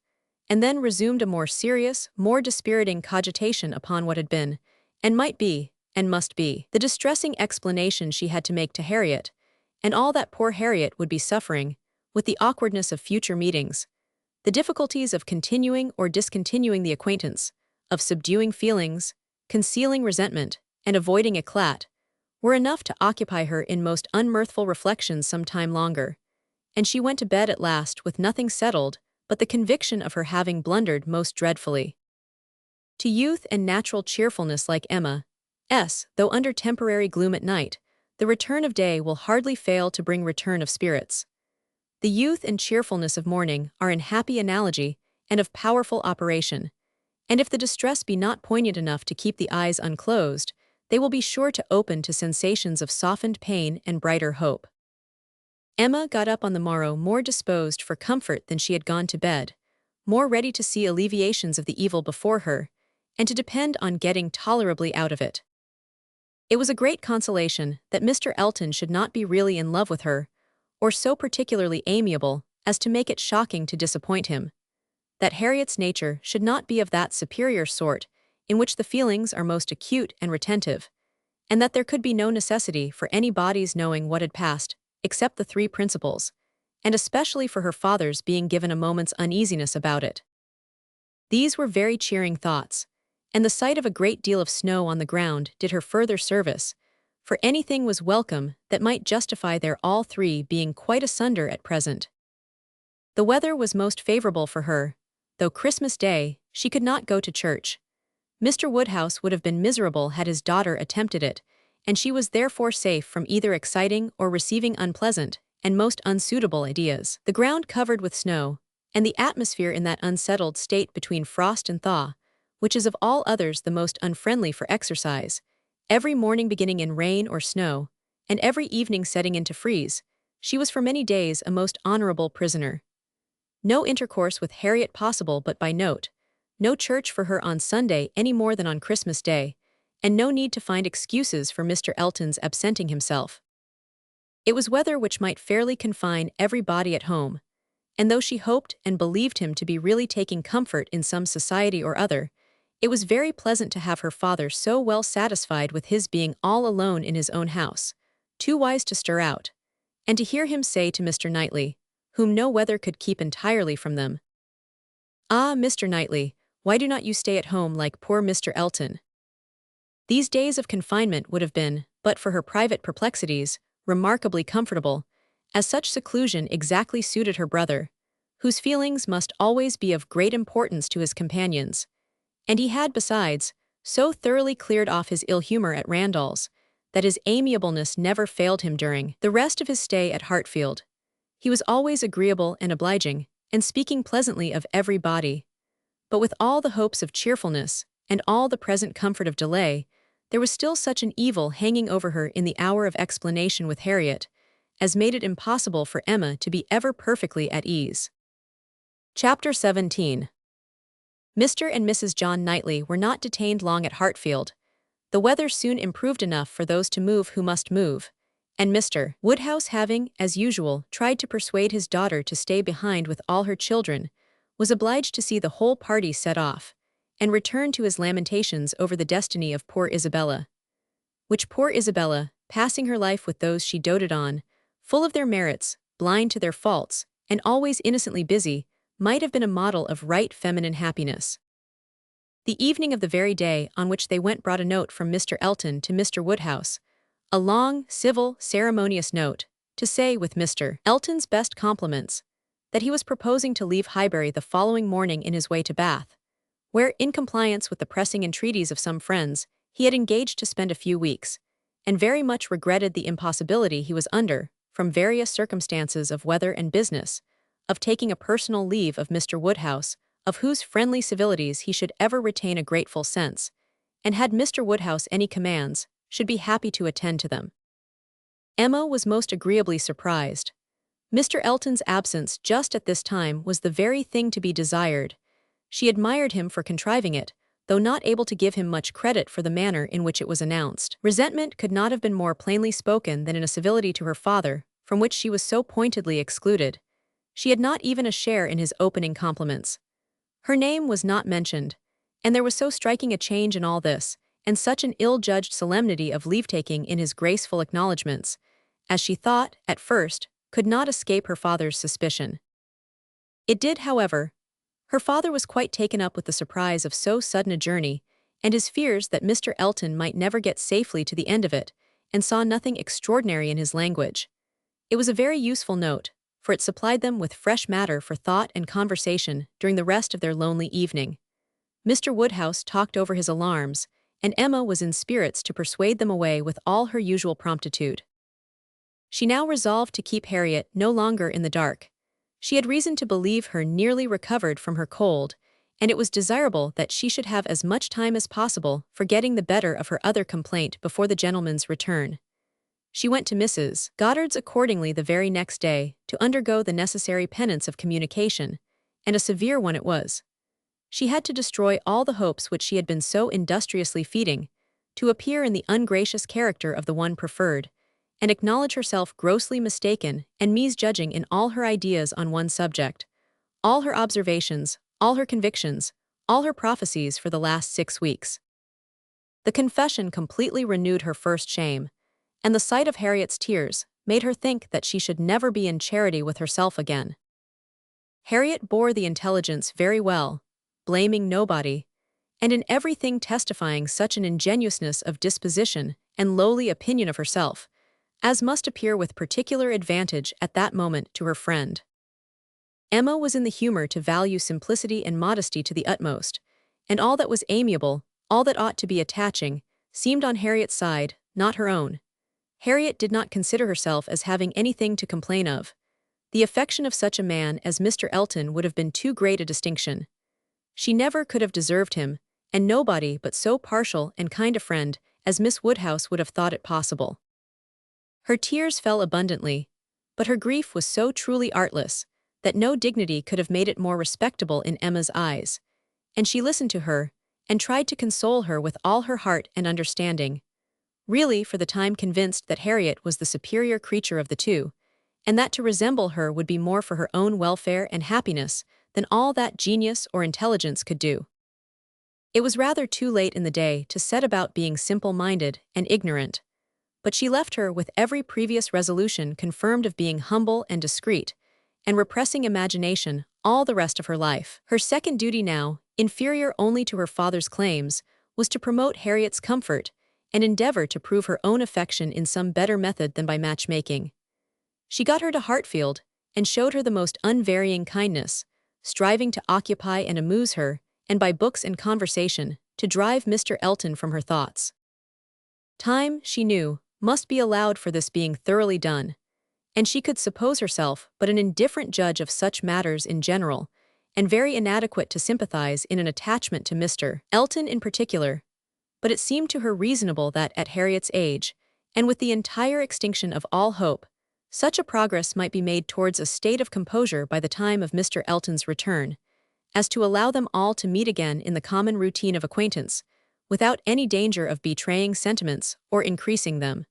and then resumed a more serious, more dispiriting cogitation upon what had been, and might be, and must be, the distressing explanation she had to make to Harriet, and all that poor Harriet would be suffering, with the awkwardness of future meetings, the difficulties of continuing or discontinuing the acquaintance, of subduing feelings, concealing resentment, and avoiding éclat, were enough to occupy her in most unmirthful reflections some time longer, and she went to bed at last with nothing settled but the conviction of her having blundered most dreadfully. To youth and natural cheerfulness like Emma's, though under temporary gloom at night, the return of day will hardly fail to bring return of spirits. The youth and cheerfulness of morning are in happy analogy and of powerful operation, and if the distress be not poignant enough to keep the eyes unclosed, they will be sure to open to sensations of softened pain and brighter hope. Emma got up on the morrow more disposed for comfort than she had gone to bed, more ready to see alleviations of the evil before her, and to depend on getting tolerably out of it. It was a great consolation that Mr. Elton should not be really in love with her, or so particularly amiable as to make it shocking to disappoint him, that Harriet's nature should not be of that superior sort in which the feelings are most acute and retentive, and that there could be no necessity for anybody's knowing what had passed, except the three principals, and especially for her father's being given a moment's uneasiness about it. These were very cheering thoughts, and the sight of a great deal of snow on the ground did her further service, for anything was welcome that might justify their all three being quite asunder at present. The weather was most favorable for her, though Christmas Day, she could not go to church. Mr. Woodhouse would have been miserable had his daughter attempted it, and she was therefore safe from either exciting or receiving unpleasant and most unsuitable ideas. The ground covered with snow, and the atmosphere in that unsettled state between frost and thaw, which is of all others the most unfriendly for exercise, every morning beginning in rain or snow, and every evening setting into freeze, she was for many days a most honorable prisoner. No intercourse with Harriet possible but by note, no church for her on Sunday any more than on Christmas Day, and no need to find excuses for Mr. Elton's absenting himself. It was weather which might fairly confine everybody at home, and though she hoped and believed him to be really taking comfort in some society or other, it was very pleasant to have her father so well satisfied with his being all alone in his own house, too wise to stir out, and to hear him say to Mr. Knightley, whom no weather could keep entirely from them, "Ah, Mr. Knightley, why do not you stay at home like poor Mr. Elton?" These days of confinement would have been, but for her private perplexities, remarkably comfortable, as such seclusion exactly suited her brother, whose feelings must always be of great importance to his companions, and he had, besides, so thoroughly cleared off his ill humor at Randall's, that his amiableness never failed him during the rest of his stay at Hartfield. He was always agreeable and obliging, and speaking pleasantly of everybody. But with all the hopes of cheerfulness, and all the present comfort of delay, there was still such an evil hanging over her in the hour of explanation with Harriet, as made it impossible for Emma to be ever perfectly at ease. Chapter 17. Mr. and Mrs. John Knightley were not detained long at Hartfield. The weather soon improved enough for those to move who must move, and Mr. Woodhouse, having, as usual, tried to persuade his daughter to stay behind with all her children, was obliged to see the whole party set off, and return to his lamentations over the destiny of poor Isabella. Which poor Isabella, passing her life with those she doted on, full of their merits, blind to their faults, and always innocently busy, might have been a model of right feminine happiness. The evening of the very day on which they went brought a note from Mr. Elton to Mr. Woodhouse, a long, civil, ceremonious note, to say, with Mr. Elton's best compliments, that he was proposing to leave Highbury the following morning in his way to Bath, where, in compliance with the pressing entreaties of some friends, he had engaged to spend a few weeks, and very much regretted the impossibility he was under, from various circumstances of weather and business, of taking a personal leave of Mr. Woodhouse, of whose friendly civilities he should ever retain a grateful sense, and had Mr. Woodhouse any commands, should be happy to attend to them. Emma was most agreeably surprised, Mr. Elton's absence just at this time was the very thing to be desired. She admired him for contriving it, though not able to give him much credit for the manner in which it was announced. Resentment could not have been more plainly spoken than in a civility to her father, from which she was so pointedly excluded. She had not even a share in his opening compliments. Her name was not mentioned, and there was so striking a change in all this, and such an ill-judged solemnity of leave-taking in his graceful acknowledgments, as she thought, at first, could not escape her father's suspicion. It did, however. Her father was quite taken up with the surprise of so sudden a journey, and his fears that Mr. Elton might never get safely to the end of it, and saw nothing extraordinary in his language. It was a very useful note, for it supplied them with fresh matter for thought and conversation during the rest of their lonely evening. Mr. Woodhouse talked over his alarms, and Emma was in spirits to persuade them away with all her usual promptitude. She now resolved to keep Harriet no longer in the dark. She had reason to believe her nearly recovered from her cold, and it was desirable that she should have as much time as possible for getting the better of her other complaint before the gentleman's return. She went to Mrs. Goddard's accordingly the very next day to undergo the necessary penance of communication, and a severe one it was. She had to destroy all the hopes which she had been so industriously feeding, to appear in the ungracious character of the one preferred, and acknowledge herself grossly mistaken and misjudging in all her ideas on one subject, all her observations, all her convictions, all her prophecies for the last 6 weeks. The confession completely renewed her first shame, and the sight of Harriet's tears made her think that she should never be in charity with herself again. Harriet bore the intelligence very well, blaming nobody, and in everything testifying such an ingenuousness of disposition and lowly opinion of herself, as must appear with particular advantage at that moment to her friend. Emma was in the humor to value simplicity and modesty to the utmost, and all that was amiable, all that ought to be attaching, seemed on Harriet's side, not her own. Harriet did not consider herself as having anything to complain of. The affection of such a man as Mr. Elton would have been too great a distinction. She never could have deserved him, and nobody but so partial and kind a friend as Miss Woodhouse would have thought it possible. Her tears fell abundantly, but her grief was so truly artless that no dignity could have made it more respectable in Emma's eyes, and she listened to her, and tried to console her with all her heart and understanding, really for the time convinced that Harriet was the superior creature of the two, and that to resemble her would be more for her own welfare and happiness than all that genius or intelligence could do. It was rather too late in the day to set about being simple-minded and ignorant, but she left her with every previous resolution confirmed of being humble and discreet, and repressing imagination all the rest of her life. Her second duty now, inferior only to her father's claims, was to promote Harriet's comfort and endeavor to prove her own affection in some better method than by matchmaking. She got her to Hartfield, and showed her the most unvarying kindness, striving to occupy and amuse her, and by books and conversation, to drive Mr. Elton from her thoughts. Time, she knew, must be allowed for this being thoroughly done, and she could suppose herself but an indifferent judge of such matters in general, and very inadequate to sympathize in an attachment to Mr. Elton in particular. But it seemed to her reasonable that at Harriet's age, and with the entire extinction of all hope, such a progress might be made towards a state of composure by the time of Mr. Elton's return, as to allow them all to meet again in the common routine of acquaintance, without any danger of betraying sentiments or increasing them.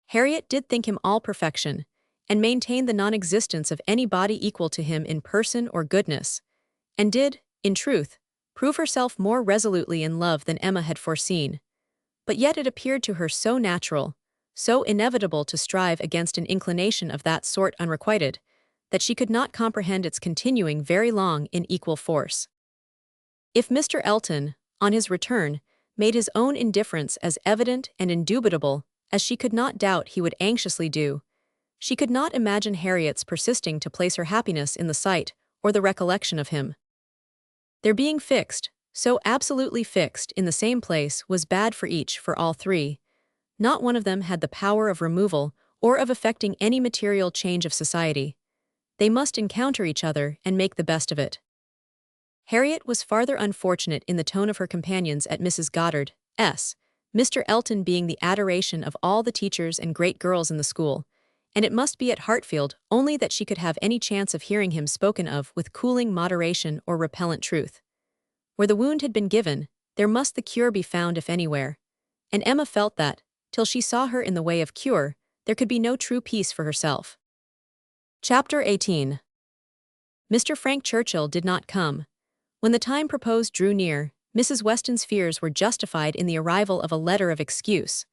Harriet did think him all perfection, and maintained the non-existence of any body equal to him in person or goodness, and did, in truth, prove herself more resolutely in love than Emma had foreseen. But yet it appeared to her so natural, so inevitable to strive against an inclination of that sort unrequited, that she could not comprehend its continuing very long in equal force. If Mr. Elton, on his return, made his own indifference as evident and indubitable as she could not doubt he would anxiously do, she could not imagine Harriet's persisting to place her happiness in the sight or the recollection of him. Their being fixed, so absolutely fixed in the same place, was bad for each, for all three. Not one of them had the power of removal or of effecting any material change of society. They must encounter each other and make the best of it. Harriet was farther unfortunate in the tone of her companions at Mrs. Goddard's, Mr. Elton being the adoration of all the teachers and great girls in the school, and it must be at Hartfield only that she could have any chance of hearing him spoken of with cooling moderation or repellent truth. Where the wound had been given, there must the cure be found if anywhere, and Emma felt that, till she saw her in the way of cure, there could be no true peace for herself. Chapter 18. Mr. Frank Churchill did not come. When the time proposed drew near, Mrs. Weston's fears were justified in the arrival of a letter of excuse.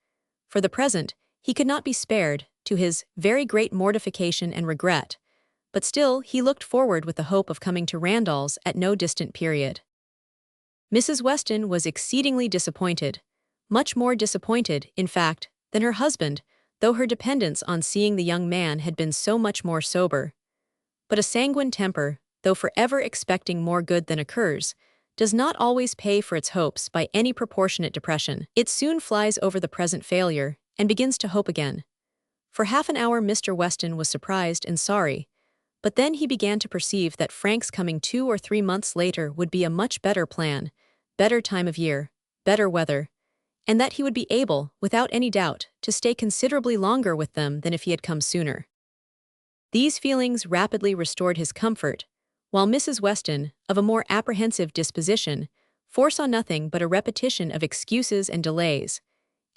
For the present, he could not be spared, to his very great mortification and regret, but still he looked forward with the hope of coming to Randalls at no distant period. Mrs. Weston was exceedingly disappointed, much more disappointed, in fact, than her husband, though her dependence on seeing the young man had been so much more sober. But a sanguine temper, though forever expecting more good than occurs, does not always pay for its hopes by any proportionate depression. It soon flies over the present failure, and begins to hope again. For half an hour Mr. Weston was surprised and sorry, but then he began to perceive that Frank's coming 2 or 3 months later would be a much better plan, better time of year, better weather, and that he would be able, without any doubt, to stay considerably longer with them than if he had come sooner. These feelings rapidly restored his comfort, while Mrs. Weston, of a more apprehensive disposition, foresaw nothing but a repetition of excuses and delays,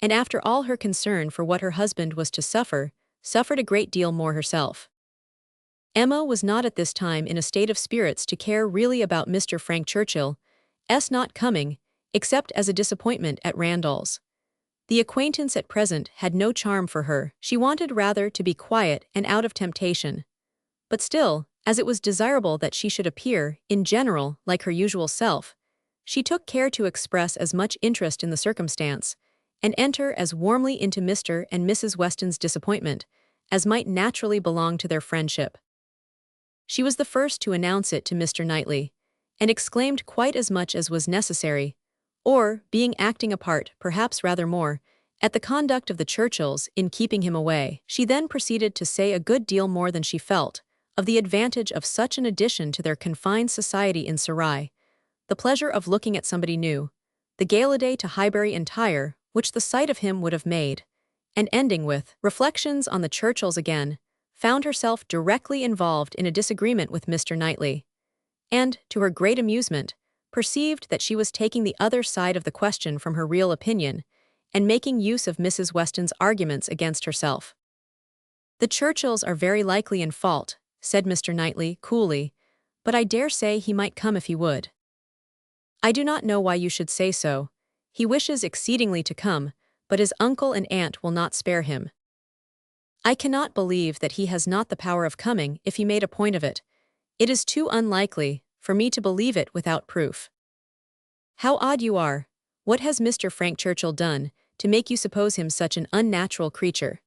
and after all her concern for what her husband was to suffer, suffered a great deal more herself. Emma was not at this time in a state of spirits to care really about Mr. Frank Churchill's not coming, except as a disappointment at Randalls. The acquaintance at present had no charm for her. She wanted rather to be quiet and out of temptation. But still, as it was desirable that she should appear, in general, like her usual self, she took care to express as much interest in the circumstance, and enter as warmly into Mr. and Mrs. Weston's disappointment, as might naturally belong to their friendship. She was the first to announce it to Mr. Knightley, and exclaimed quite as much as was necessary, or, being acting a part, perhaps rather more, at the conduct of the Churchills in keeping him away. She then proceeded to say a good deal more than she felt, of the advantage of such an addition to their confined society in Surrey, the pleasure of looking at somebody new, the gaiety to Highbury entire, which the sight of him would have made, and ending with reflections on the Churchills again, found herself directly involved in a disagreement with Mr. Knightley, and, to her great amusement, perceived that she was taking the other side of the question from her real opinion, and making use of Mrs. Weston's arguments against herself. "The Churchills are very likely in fault," said Mr. Knightley, coolly, "but I dare say he might come if he would." "I do not know why you should say so. He wishes exceedingly to come, but his uncle and aunt will not spare him. I cannot believe that he has not the power of coming if he made a point of it. It is too unlikely for me to believe it without proof." "How odd you are! What has Mr. Frank Churchill done to make you suppose him such an unnatural creature?"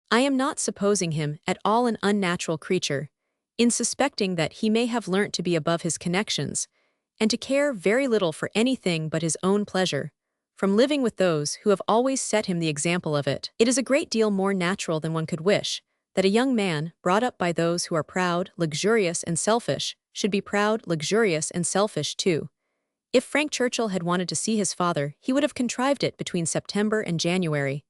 "I am not supposing him at all an unnatural creature, in suspecting that he may have learnt to be above his connections, and to care very little for anything but his own pleasure, from living with those who have always set him the example of it. It is a great deal more natural than one could wish, that a young man, brought up by those who are proud, luxurious, and selfish, should be proud, luxurious, and selfish too. If Frank Churchill had wanted to see his father, he would have contrived it between September and January.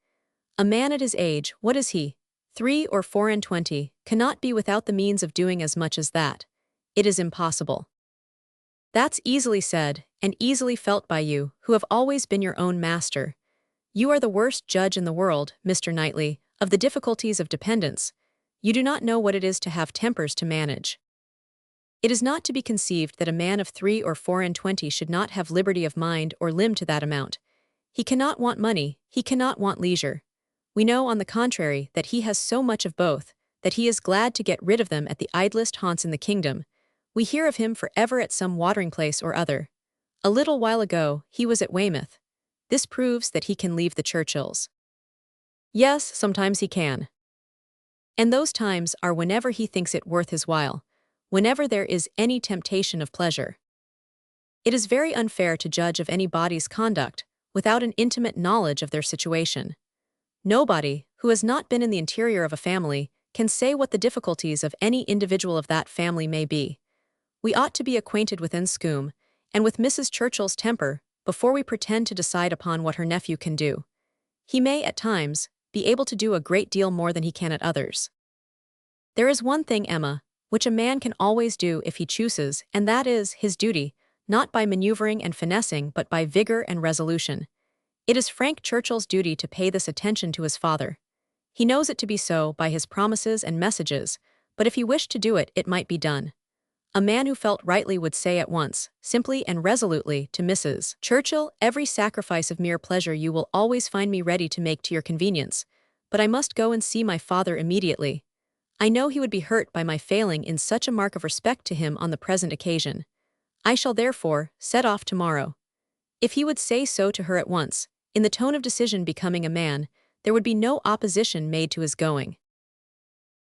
A man at his age, what is he, 3 or 24, cannot be without the means of doing as much as that. It is impossible." "That's easily said, and easily felt by you, who have always been your own master. You are the worst judge in the world, Mr. Knightley, of the difficulties of dependence. You do not know what it is to have tempers to manage. It is not to be conceived that a man of 3 or 24 should not have liberty of mind or limb to that amount. He cannot want money, he cannot want leisure. We know, on the contrary, that he has so much of both, that he is glad to get rid of them at the idlest haunts in the kingdom. We hear of him forever at some watering place or other. A little while ago, he was at Weymouth. This proves that he can leave the Churchills." "Yes, sometimes he can. And those times are whenever he thinks it worth his while, whenever there is any temptation of pleasure. It is very unfair to judge of anybody's conduct without an intimate knowledge of their situation. Nobody, who has not been in the interior of a family, can say what the difficulties of any individual of that family may be. We ought to be acquainted with Enscombe, and with Mrs. Churchill's temper, before we pretend to decide upon what her nephew can do. He may, at times, be able to do a great deal more than he can at others. There is one thing, Emma, which a man can always do if he chooses, and that is his duty, not by maneuvering and finessing but by vigor and resolution. It is Frank Churchill's duty to pay this attention to his father. He knows it to be so by his promises and messages, but if he wished to do it, it might be done. A man who felt rightly would say at once, simply and resolutely, to Mrs. Churchill, every sacrifice of mere pleasure you will always find me ready to make to your convenience, but I must go and see my father immediately. I know he would be hurt by my failing in such a mark of respect to him on the present occasion. I shall therefore set off tomorrow. If he would say so to her at once, in the tone of decision becoming a man, there would be no opposition made to his going.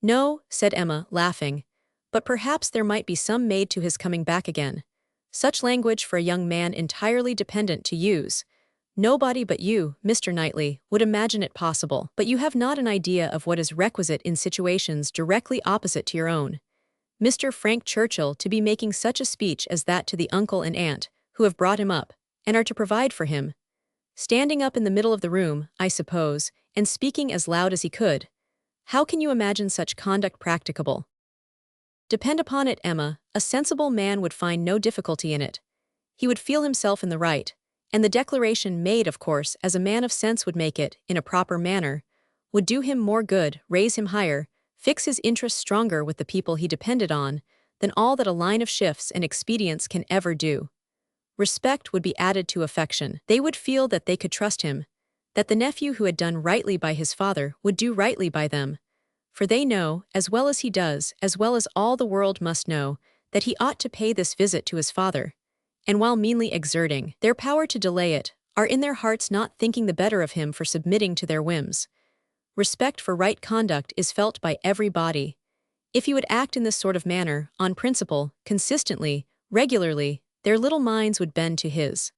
No, said Emma, laughing, but perhaps there might be some made to his coming back again. Such language for a young man entirely dependent to use. Nobody but you, Mr. Knightley, would imagine it possible, but you have not an idea of what is requisite in situations directly opposite to your own. Mr. Frank Churchill to be making such a speech as that to the uncle and aunt, who have brought him up, and are to provide for him. Standing up in the middle of the room, I suppose, and speaking as loud as he could. How can you imagine such conduct practicable? Depend upon it, Emma, a sensible man would find no difficulty in it. He would feel himself in the right, and the declaration made, of course, as a man of sense would make it, in a proper manner, would do him more good, raise him higher, fix his interests stronger with the people he depended on, than all that a line of shifts and expedients can ever do. Respect would be added to affection. They would feel that they could trust him, that the nephew who had done rightly by his father would do rightly by them, for they know, as well as he does, as well as all the world must know, that he ought to pay this visit to his father, and while meanly exerting their power to delay it, are in their hearts not thinking the better of him for submitting to their whims. Respect for right conduct is felt by every body. If he would act in this sort of manner, on principle, consistently, regularly, their little minds would bend to his.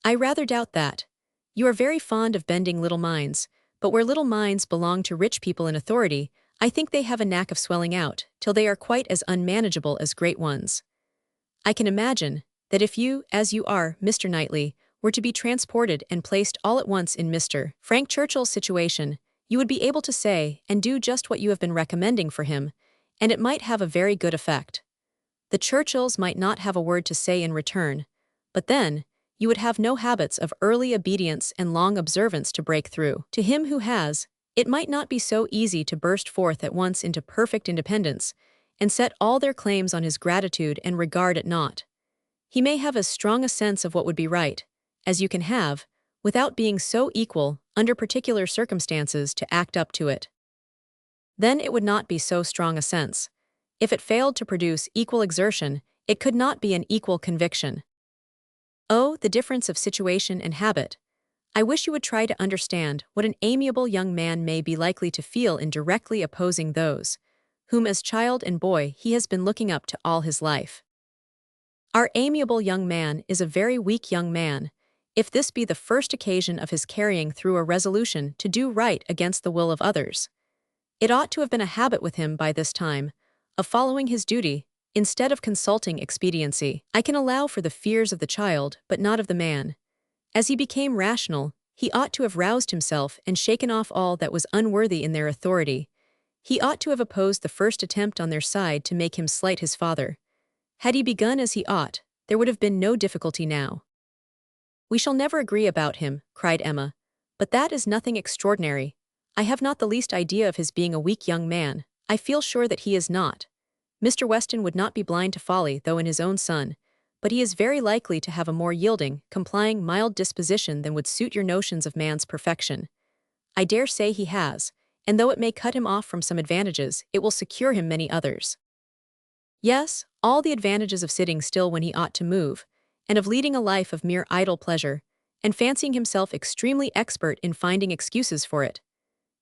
I rather doubt that. You are very fond of bending little minds, but where little minds belong to rich people in authority, I think they have a knack of swelling out, till they are quite as unmanageable as great ones. I can imagine that if you, as you are, Mr. Knightley, were to be transported and placed all at once in Mr. Frank Churchill's situation, you would be able to say and do just what you have been recommending for him, and it might have a very good effect. The Churchills might not have a word to say in return, but then, you would have no habits of early obedience and long observance to break through. To him who has, it might not be so easy to burst forth at once into perfect independence, and set all their claims on his gratitude and regard at naught. He may have as strong a sense of what would be right, as you can have, without being so equal, under particular circumstances, to act up to it. Then it would not be so strong a sense. If it failed to produce equal exertion, it could not be an equal conviction. Oh, the difference of situation and habit! I wish you would try to understand what an amiable young man may be likely to feel in directly opposing those, whom as child and boy he has been looking up to all his life. Our amiable young man is a very weak young man, if this be the first occasion of his carrying through a resolution to do right against the will of others. It ought to have been a habit with him by this time, of following his duty, instead of consulting expediency. I can allow for the fears of the child, but not of the man. As he became rational, he ought to have roused himself and shaken off all that was unworthy in their authority. He ought to have opposed the first attempt on their side to make him slight his father. Had he begun as he ought, there would have been no difficulty now. We shall never agree about him, cried Emma, but that is nothing extraordinary. I have not the least idea of his being a weak young man. I feel sure that he is not. Mr. Weston would not be blind to folly, though in his own son, but he is very likely to have a more yielding, complying, mild disposition than would suit your notions of man's perfection. I dare say he has, and though it may cut him off from some advantages, it will secure him many others. Yes, all the advantages of sitting still when he ought to move, and of leading a life of mere idle pleasure, and fancying himself extremely expert in finding excuses for it.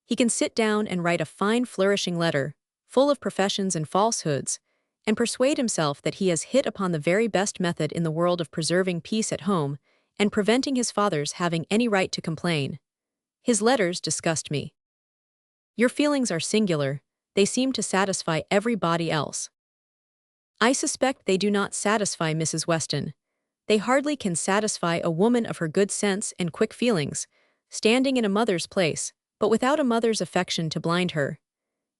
He can sit down and write a fine flourishing letter, full of professions and falsehoods, and persuade himself that he has hit upon the very best method in the world of preserving peace at home, and preventing his father's having any right to complain. His letters disgust me. Your feelings are singular, they seem to satisfy everybody else. I suspect they do not satisfy Mrs. Weston. They hardly can satisfy a woman of her good sense and quick feelings, standing in a mother's place, but without a mother's affection to blind her.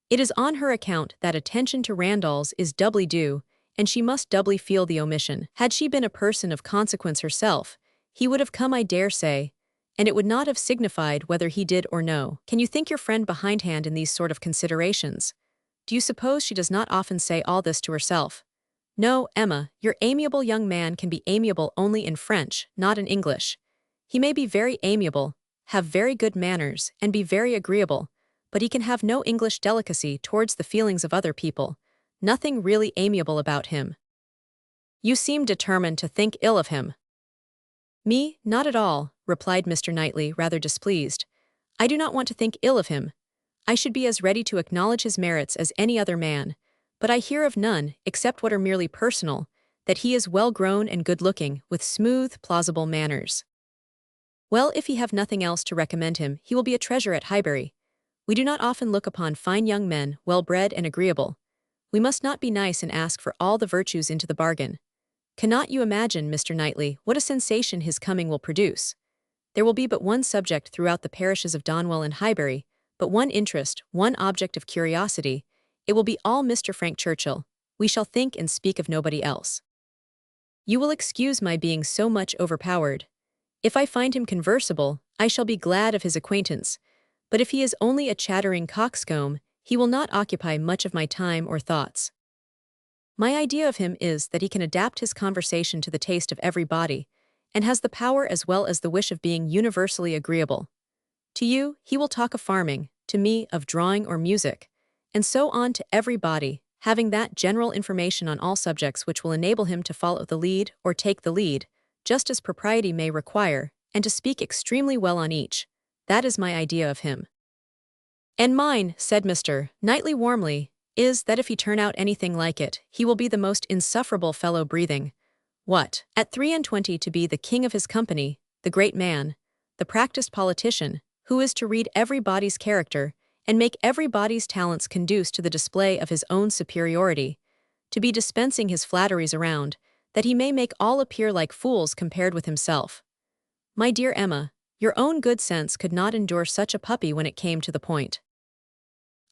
It is on her account that attention to Randalls is doubly due, and she must doubly feel the omission. Had she been a person of consequence herself, he would have come, I dare say, and it would not have signified whether he did or no. Can you think your friend behindhand in these sort of considerations? Do you suppose she does not often say all this to herself? No, Emma, your amiable young man can be amiable only in French, not in English. He may be very amiable, have very good manners, and be very agreeable, but he can have no English delicacy towards the feelings of other people, nothing really amiable about him. You seem determined to think ill of him. Me, not at all, replied Mr. Knightley, rather displeased. I do not want to think ill of him. I should be as ready to acknowledge his merits as any other man, but I hear of none, except what are merely personal, that he is well-grown and good-looking, with smooth, plausible manners. Well, if he have nothing else to recommend him, he will be a treasure at Highbury. We do not often look upon fine young men, well-bred and agreeable. We must not be nice and ask for all the virtues into the bargain. Cannot you imagine, Mr. Knightley, what a sensation his coming will produce? There will be but one subject throughout the parishes of Donwell and Highbury, but one interest, one object of curiosity. It will be all Mr. Frank Churchill. We shall think and speak of nobody else. You will excuse my being so much overpowered. If I find him conversable, I shall be glad of his acquaintance, but if he is only a chattering coxcomb, he will not occupy much of my time or thoughts. My idea of him is that he can adapt his conversation to the taste of everybody, and has the power as well as the wish of being universally agreeable. To you, he will talk of farming, to me of drawing or music, and so on to everybody, having that general information on all subjects which will enable him to follow the lead or take the lead, just as propriety may require, and to speak extremely well on each. That is my idea of him. And mine, said Mr. Knightley warmly, is that if he turn out anything like it, he will be the most insufferable fellow breathing. What, at 23 to be the king of his company, the great man, the practiced politician, who is to read everybody's character, and make everybody's talents conduce to the display of his own superiority, to be dispensing his flatteries around, that he may make all appear like fools compared with himself. My dear Emma, your own good sense could not endure such a puppy when it came to the point.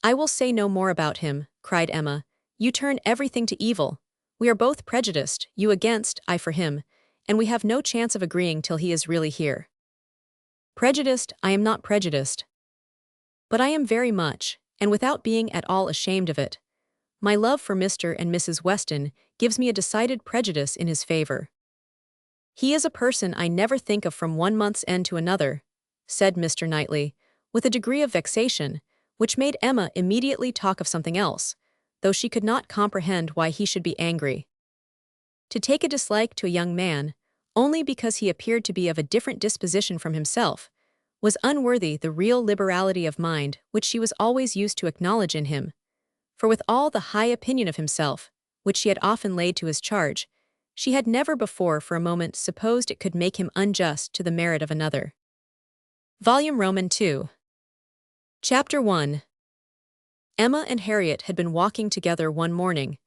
I will say no more about him, cried Emma. You turn everything to evil. We are both prejudiced, you against, I for him, and we have no chance of agreeing till he is really here. Prejudiced, I am not prejudiced. But I am very much, and without being at all ashamed of it. My love for Mr. and Mrs. Weston gives me a decided prejudice in his favor. He is a person I never think of from one month's end to another, said Mr. Knightley, with a degree of vexation, which made Emma immediately talk of something else, though she could not comprehend why he should be angry. To take a dislike to a young man, only because he appeared to be of a different disposition from himself, was unworthy the real liberality of mind which she was always used to acknowledge in him. For with all the high opinion of himself, which she had often laid to his charge, she had never before for a moment supposed it could make him unjust to the merit of another. Volume Roman 2. Chapter 1. Emma and Harriet had been walking together one morning,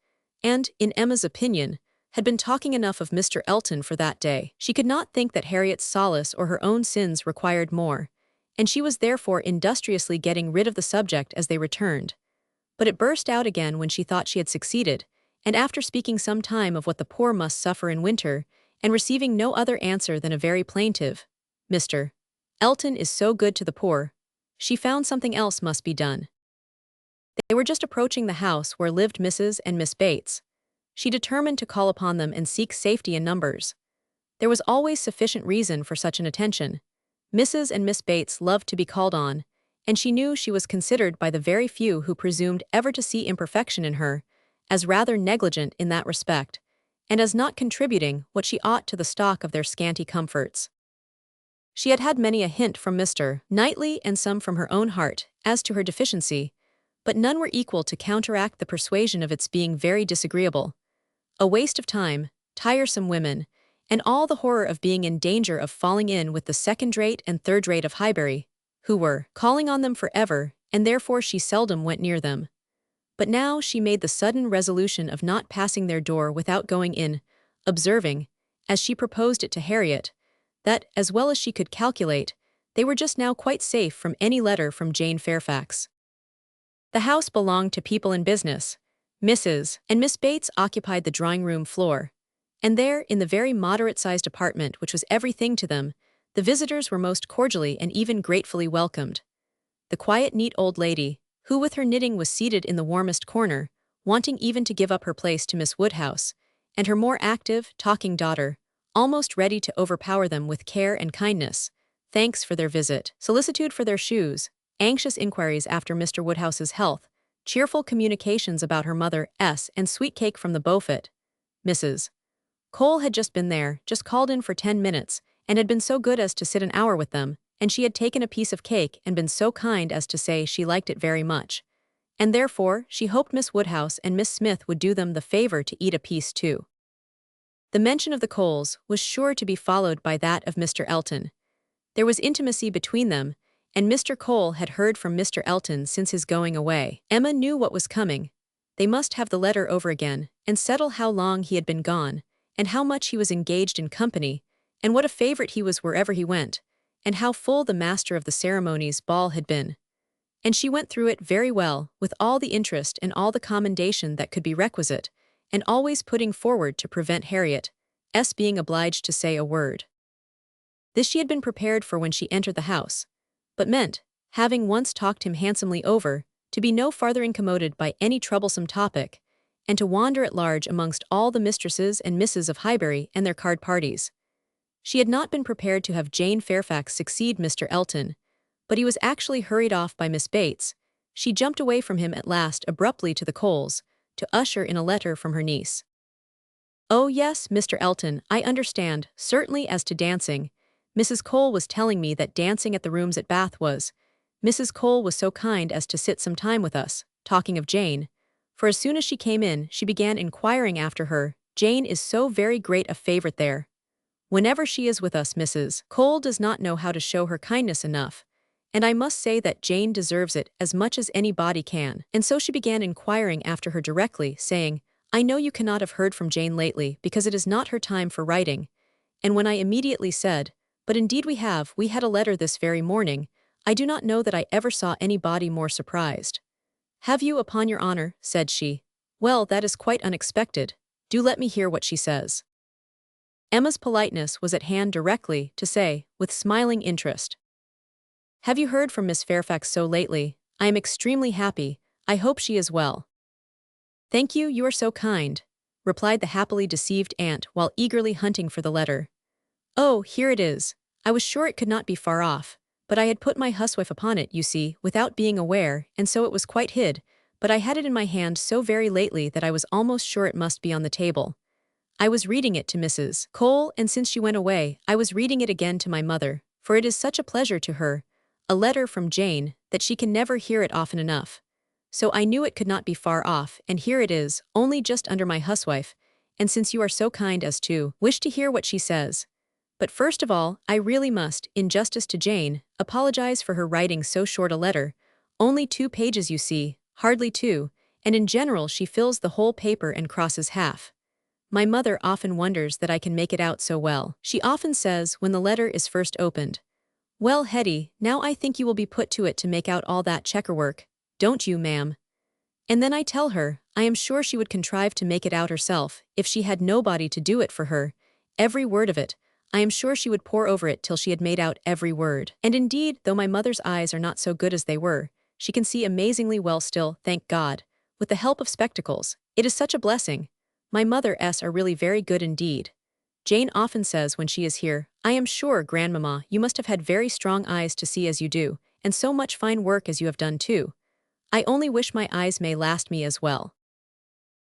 and, in Emma's opinion, had been talking enough of Mr. Elton for that day. She could not think that Harriet's solace or her own sins required more, and she was therefore industriously getting rid of the subject as they returned. But it burst out again when she thought she had succeeded, and after speaking some time of what the poor must suffer in winter, and receiving no other answer than a very plaintive, Mr. Elton is so good to the poor, she found something else must be done. They were just approaching the house where lived Mrs. and Miss Bates. She determined to call upon them and seek safety in numbers. There was always sufficient reason for such an attention. Mrs. and Miss Bates loved to be called on, and she knew she was considered by the very few who presumed ever to see imperfection in her, as rather negligent in that respect, and as not contributing what she ought to the stock of their scanty comforts. She had had many a hint from Mr. Knightley and some from her own heart as to her deficiency, but none were equal to counteract the persuasion of its being very disagreeable, a waste of time, tiresome women, and all the horror of being in danger of falling in with the second-rate and third-rate of Highbury, who were calling on them forever, and therefore she seldom went near them. But now she made the sudden resolution of not passing their door without going in, observing, as she proposed it to Harriet, that, as well as she could calculate, They were just now quite safe from any letter from Jane Fairfax. The house belonged to people in business. Mrs. and Miss Bates occupied the drawing-room floor. And there, in the very moderate-sized apartment which was everything to them, the visitors were most cordially and even gratefully welcomed. The quiet, neat old lady, who with her knitting was seated in the warmest corner, wanting even to give up her place to Miss Woodhouse, and her more active, talking daughter, almost ready to overpower them with care and kindness, thanks for their visit, solicitude for their shoes, anxious inquiries after Mr. Woodhouse's health, cheerful communications about her mother, and sweet cake from the Beaufort. Mrs. Cole had just been there, just called in for 10 minutes, and had been so good as to sit an hour with them, and she had taken a piece of cake and been so kind as to say she liked it very much. And therefore, she hoped Miss Woodhouse and Miss Smith would do them the favor to eat a piece too. The mention of the Coles was sure to be followed by that of Mr. Elton. There was intimacy between them, and Mr. Cole had heard from Mr. Elton since his going away. Emma knew what was coming. They must have the letter over again, and settle how long he had been gone, and how much he was engaged in company, and what a favorite he was wherever he went, and how full the master of the ceremonies ball had been. And she went through it very well, with all the interest and all the commendation that could be requisite, and always putting forward to prevent Harriet's being obliged to say a word. This she had been prepared for when she entered the house, but meant, having once talked him handsomely over, to be no farther incommoded by any troublesome topic, and to wander at large amongst all the mistresses and misses of Highbury and their card parties. She had not been prepared to have Jane Fairfax succeed Mr. Elton, but he was actually hurried off by Miss Bates. She jumped away from him at last abruptly to the Coles, to usher in a letter from her niece. "Oh yes, Mr. Elton, I understand, certainly as to dancing. Mrs. Cole was telling me that dancing at the rooms at Bath was. Mrs. Cole was so kind as to sit some time with us, talking of Jane, for as soon as she came in, she began inquiring after her. Jane is so very great a favorite there. Whenever she is with us, Mrs. Cole does not know how to show her kindness enough, and I must say that Jane deserves it as much as anybody can." And so she began inquiring after her directly, saying, "I know you cannot have heard from Jane lately because it is not her time for writing." And when I immediately said, "But indeed we had a letter this very morning," I do not know that I ever saw anybody more surprised. "Have you, upon your honor?" said she. "Well, that is quite unexpected. Do let me hear what she says." Emma's politeness was at hand directly to say, with smiling interest, "Have you heard from Miss Fairfax so lately? I am extremely happy. I hope she is well." "Thank you, you are so kind," replied the happily deceived aunt while eagerly hunting for the letter. "Oh, here it is. I was sure it could not be far off, but I had put my huswife upon it, you see, without being aware, and so it was quite hid, but I had it in my hand so very lately that I was almost sure it must be on the table. I was reading it to Mrs. Cole, and since she went away, I was reading it again to my mother, for it is such a pleasure to her, a letter from Jane, that she can never hear it often enough. So I knew it could not be far off, and here it is, only just under my huswife, and since you are so kind as to wish to hear what she says. But first of all, I really must, in justice to Jane, apologize for her writing so short a letter, only 2 pages you see, hardly 2, and in general she fills the whole paper and crosses half. My mother often wonders that I can make it out so well. She often says, when the letter is first opened, 'Well, Hetty, now I think you will be put to it to make out all that checkerwork, don't you, ma'am?' And then I tell her, I am sure she would contrive to make it out herself, if she had nobody to do it for her, every word of it. I am sure she would pore over it till she had made out every word. And indeed, though my mother's eyes are not so good as they were, she can see amazingly well still, thank God, with the help of spectacles. It is such a blessing. My mother's are really very good indeed. Jane often says when she is here, 'I am sure, grandmamma, you must have had very strong eyes to see as you do, and so much fine work as you have done too. I only wish my eyes may last me as well.'"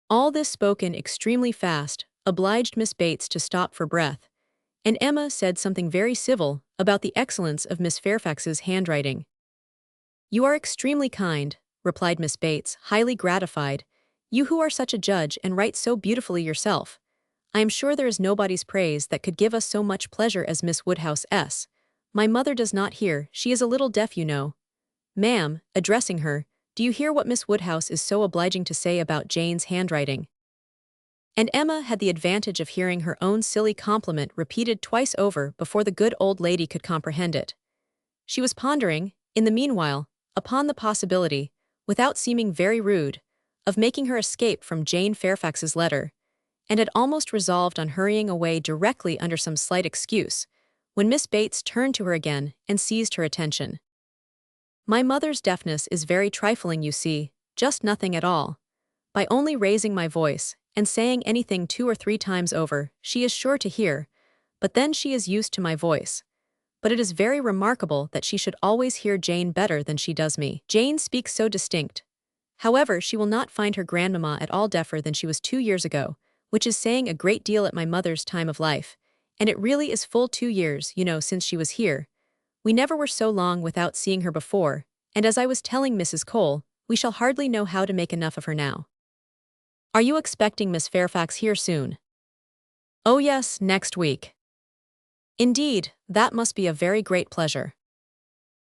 All this spoken extremely fast, obliged Miss Bates to stop for breath, and Emma said something very civil about the excellence of Miss Fairfax's handwriting. "You are extremely kind," replied Miss Bates, highly gratified, "you who are such a judge and write so beautifully yourself. I am sure there is nobody's praise that could give us so much pleasure as Miss Woodhouse's. My mother does not hear, she is a little deaf, you know. Ma'am," addressing her, "do you hear what Miss Woodhouse is so obliging to say about Jane's handwriting?" And Emma had the advantage of hearing her own silly compliment repeated twice over before the good old lady could comprehend it. She was pondering, in the meanwhile, upon the possibility, without seeming very rude, of making her escape from Jane Fairfax's letter, and had almost resolved on hurrying away directly under some slight excuse, when Miss Bates turned to her again and seized her attention. "My mother's deafness is very trifling, you see, just nothing at all. By only raising my voice, and saying anything 2 or 3 times over, she is sure to hear, but then she is used to my voice. But it is very remarkable that she should always hear Jane better than she does me. Jane speaks so distinct. However, she will not find her grandmamma at all deafer than she was 2 years ago, which is saying a great deal at my mother's time of life, and it really is full 2 years, since she was here. We never were so long without seeing her before, and as I was telling Mrs. Cole, we shall hardly know how to make enough of her now." "Are you expecting Miss Fairfax here soon?" "Oh yes, next week." "Indeed, that must be a very great pleasure."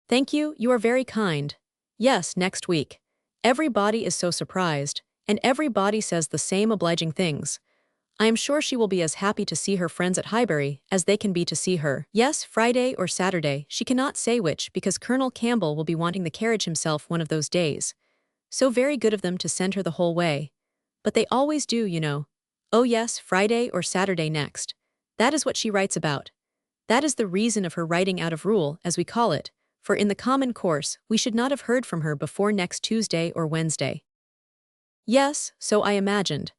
"Thank you, you are very kind. Yes, next week. Everybody is so surprised, and everybody says the same obliging things. I am sure she will be as happy to see her friends at Highbury as they can be to see her. Yes, Friday or Saturday, she cannot say which, because Colonel Campbell will be wanting the carriage himself one of those days. So very good of them to send her the whole way. But they always do, Oh yes, Friday or Saturday next. That is what she writes about. That is the reason of her writing out of rule, as we call it, for in the common course we should not have heard from her before next Tuesday or Wednesday." "Yes, so I imagined.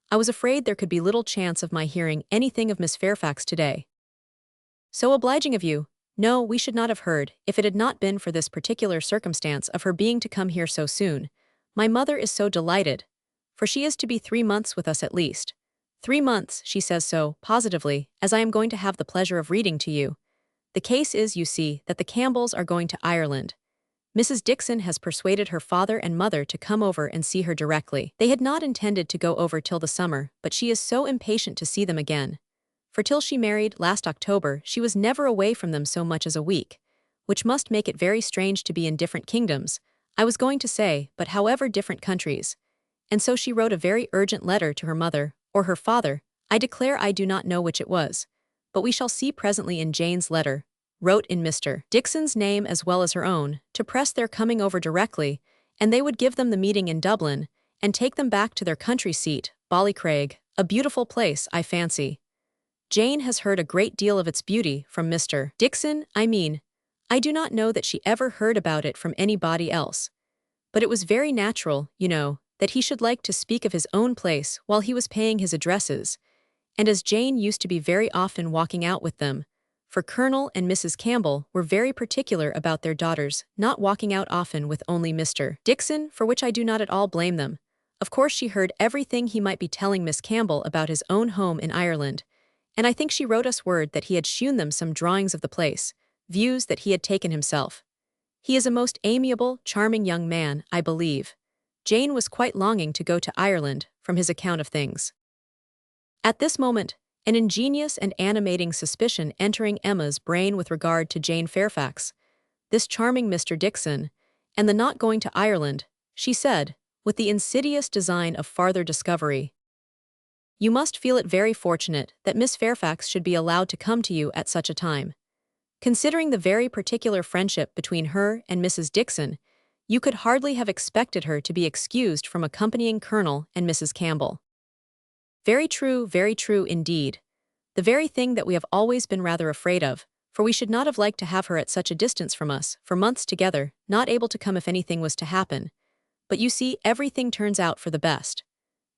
I was afraid there could be little chance of my hearing anything of Miss Fairfax today." "So obliging of you. No, we should not have heard, if it had not been for this particular circumstance of her being to come here so soon. My mother is so delighted, for she is to be 3 months with us at least. 3 months, she says so, positively, as I am going to have the pleasure of reading to you. The case is, you see, that the Campbells are going to Ireland. Mrs. Dixon has persuaded her father and mother to come over and see her directly. They had not intended to go over till the summer, but she is so impatient to see them again. For till she married, last October, she was never away from them so much as a week, which must make it very strange to be in different kingdoms, I was going to say, but however different countries. And so she wrote a very urgent letter to her mother, or her father, I declare I do not know which it was, but we shall see presently in Jane's letter, wrote in Mr. Dixon's name as well as her own, to press their coming over directly, and they would give them the meeting in Dublin, and take them back to their country seat, Ballycraig, a beautiful place, I fancy. Jane has heard a great deal of its beauty from Mr. Dixon, I mean. I do not know that she ever heard about it from anybody else. But it was very natural, that he should like to speak of his own place while he was paying his addresses, and as Jane used to be very often walking out with them, for Colonel and Mrs. Campbell were very particular about their daughters not walking out often with only Mr. Dixon, for which I do not at all blame them. Of course she heard everything he might be telling Miss Campbell about his own home in Ireland, and I think she wrote us word that he had shewn them some drawings of the place, views that he had taken himself. He is a most amiable, charming young man, I believe. Jane was quite longing to go to Ireland, from his account of things. At this moment, an ingenious and animating suspicion entering Emma's brain with regard to Jane Fairfax, this charming Mr. Dixon, and the not going to Ireland, she said, with the insidious design of farther discovery, "You must feel it very fortunate that Miss Fairfax should be allowed to come to you at such a time. Considering the very particular friendship between her and Mrs. Dixon, you could hardly have expected her to be excused from accompanying Colonel and Mrs. Campbell." Very true indeed. The very thing that we have always been rather afraid of, for we should not have liked to have her at such a distance from us, for months together, not able to come if anything was to happen. But you see, everything turns out for the best.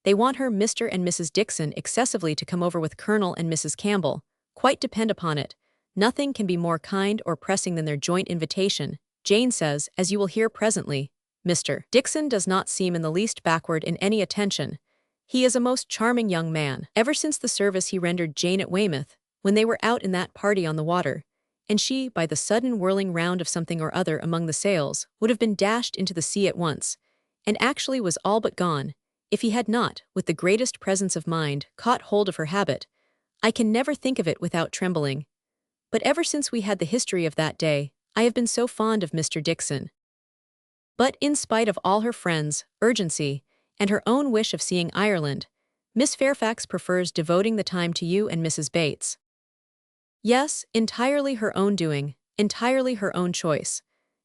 They want her, Mr. and Mrs. Dixon, excessively to come over with Colonel and Mrs. Campbell. Quite depend upon it. Nothing can be more kind or pressing than their joint invitation. Jane says, as you will hear presently, Mr. Dixon does not seem in the least backward in any attention. He is a most charming young man. Ever since the service he rendered Jane at Weymouth, when they were out in that party on the water, and she, by the sudden whirling round of something or other among the sails, would have been dashed into the sea at once, and actually was all but gone, if he had not, with the greatest presence of mind, caught hold of her habit. I can never think of it without trembling. But ever since we had the history of that day, I have been so fond of Mr. Dixon. But in spite of all her friends' urgency, and her own wish of seeing Ireland, Miss Fairfax prefers devoting the time to you and Mrs. Bates. Yes, entirely her own doing, entirely her own choice.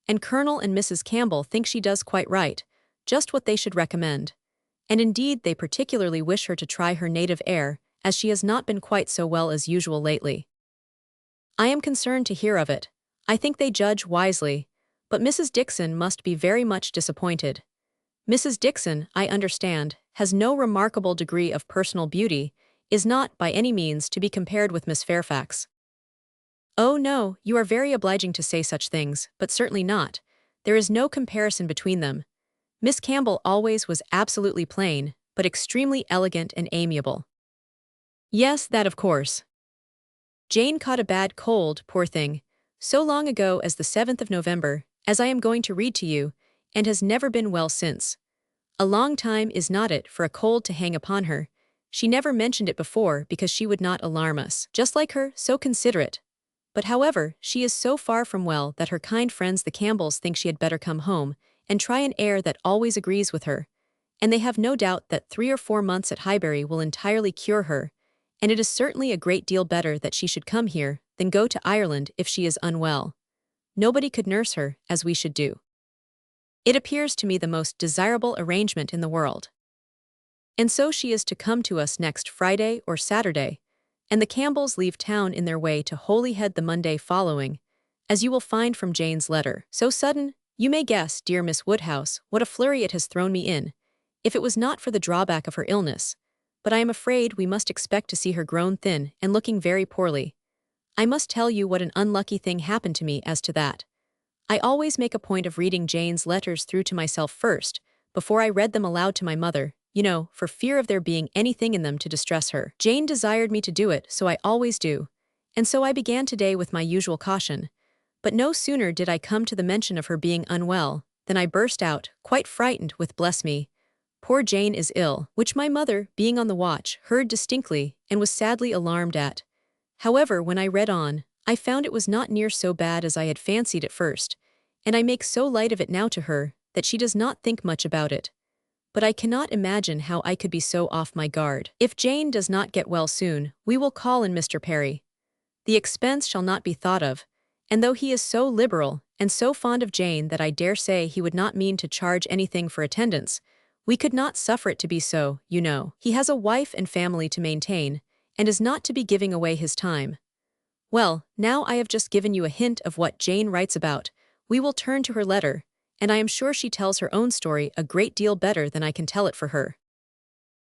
And Colonel and Mrs. Campbell think she does quite right, just what they should recommend. And indeed they particularly wish her to try her native air, as she has not been quite so well as usual lately. I am concerned to hear of it. I think they judge wisely, but Mrs. Dixon must be very much disappointed. Mrs. Dixon, I understand, has no remarkable degree of personal beauty, is not, by any means, to be compared with Miss Fairfax. Oh no, you are very obliging to say such things, but certainly not. There is no comparison between them. Miss Campbell always was absolutely plain, but extremely elegant and amiable. Yes, that of course. Jane caught a bad cold, poor thing, so long ago as the 7th of November, as I am going to read to you, and has never been well since. A long time is not it for a cold to hang upon her. She never mentioned it before because she would not alarm us. Just like her, so considerate. But however, she is so far from well that her kind friends the Campbells think she had better come home and try an air that always agrees with her. And they have no doubt that 3 or 4 months at Highbury will entirely cure her, and it is certainly a great deal better that she should come here than go to Ireland if she is unwell. Nobody could nurse her, as we should do. It appears to me the most desirable arrangement in the world. And so she is to come to us next Friday or Saturday, and the Campbells leave town in their way to Holyhead the Monday following, as you will find from Jane's letter. So sudden, you may guess, dear Miss Woodhouse, what a flurry it has thrown me in, if it was not for the drawback of her illness. But I am afraid we must expect to see her grown thin and looking very poorly. I must tell you what an unlucky thing happened to me as to that. I always make a point of reading Jane's letters through to myself first, before I read them aloud to my mother, you know, for fear of there being anything in them to distress her. Jane desired me to do it, so I always do. And so I began today with my usual caution. But no sooner did I come to the mention of her being unwell, than I burst out, quite frightened, with "Bless me, poor Jane is ill," which my mother, being on the watch, heard distinctly, and was sadly alarmed at. However, when I read on, I found it was not near so bad as I had fancied at first, and I make so light of it now to her, that she does not think much about it. But I cannot imagine how I could be so off my guard. If Jane does not get well soon, we will call in Mr. Perry. The expense shall not be thought of, and though he is so liberal, and so fond of Jane that I dare say he would not mean to charge anything for attendance, we could not suffer it to be so, you know. He has a wife and family to maintain, and is not to be giving away his time. Well, now I have just given you a hint of what Jane writes about, we will turn to her letter, and I am sure she tells her own story a great deal better than I can tell it for her.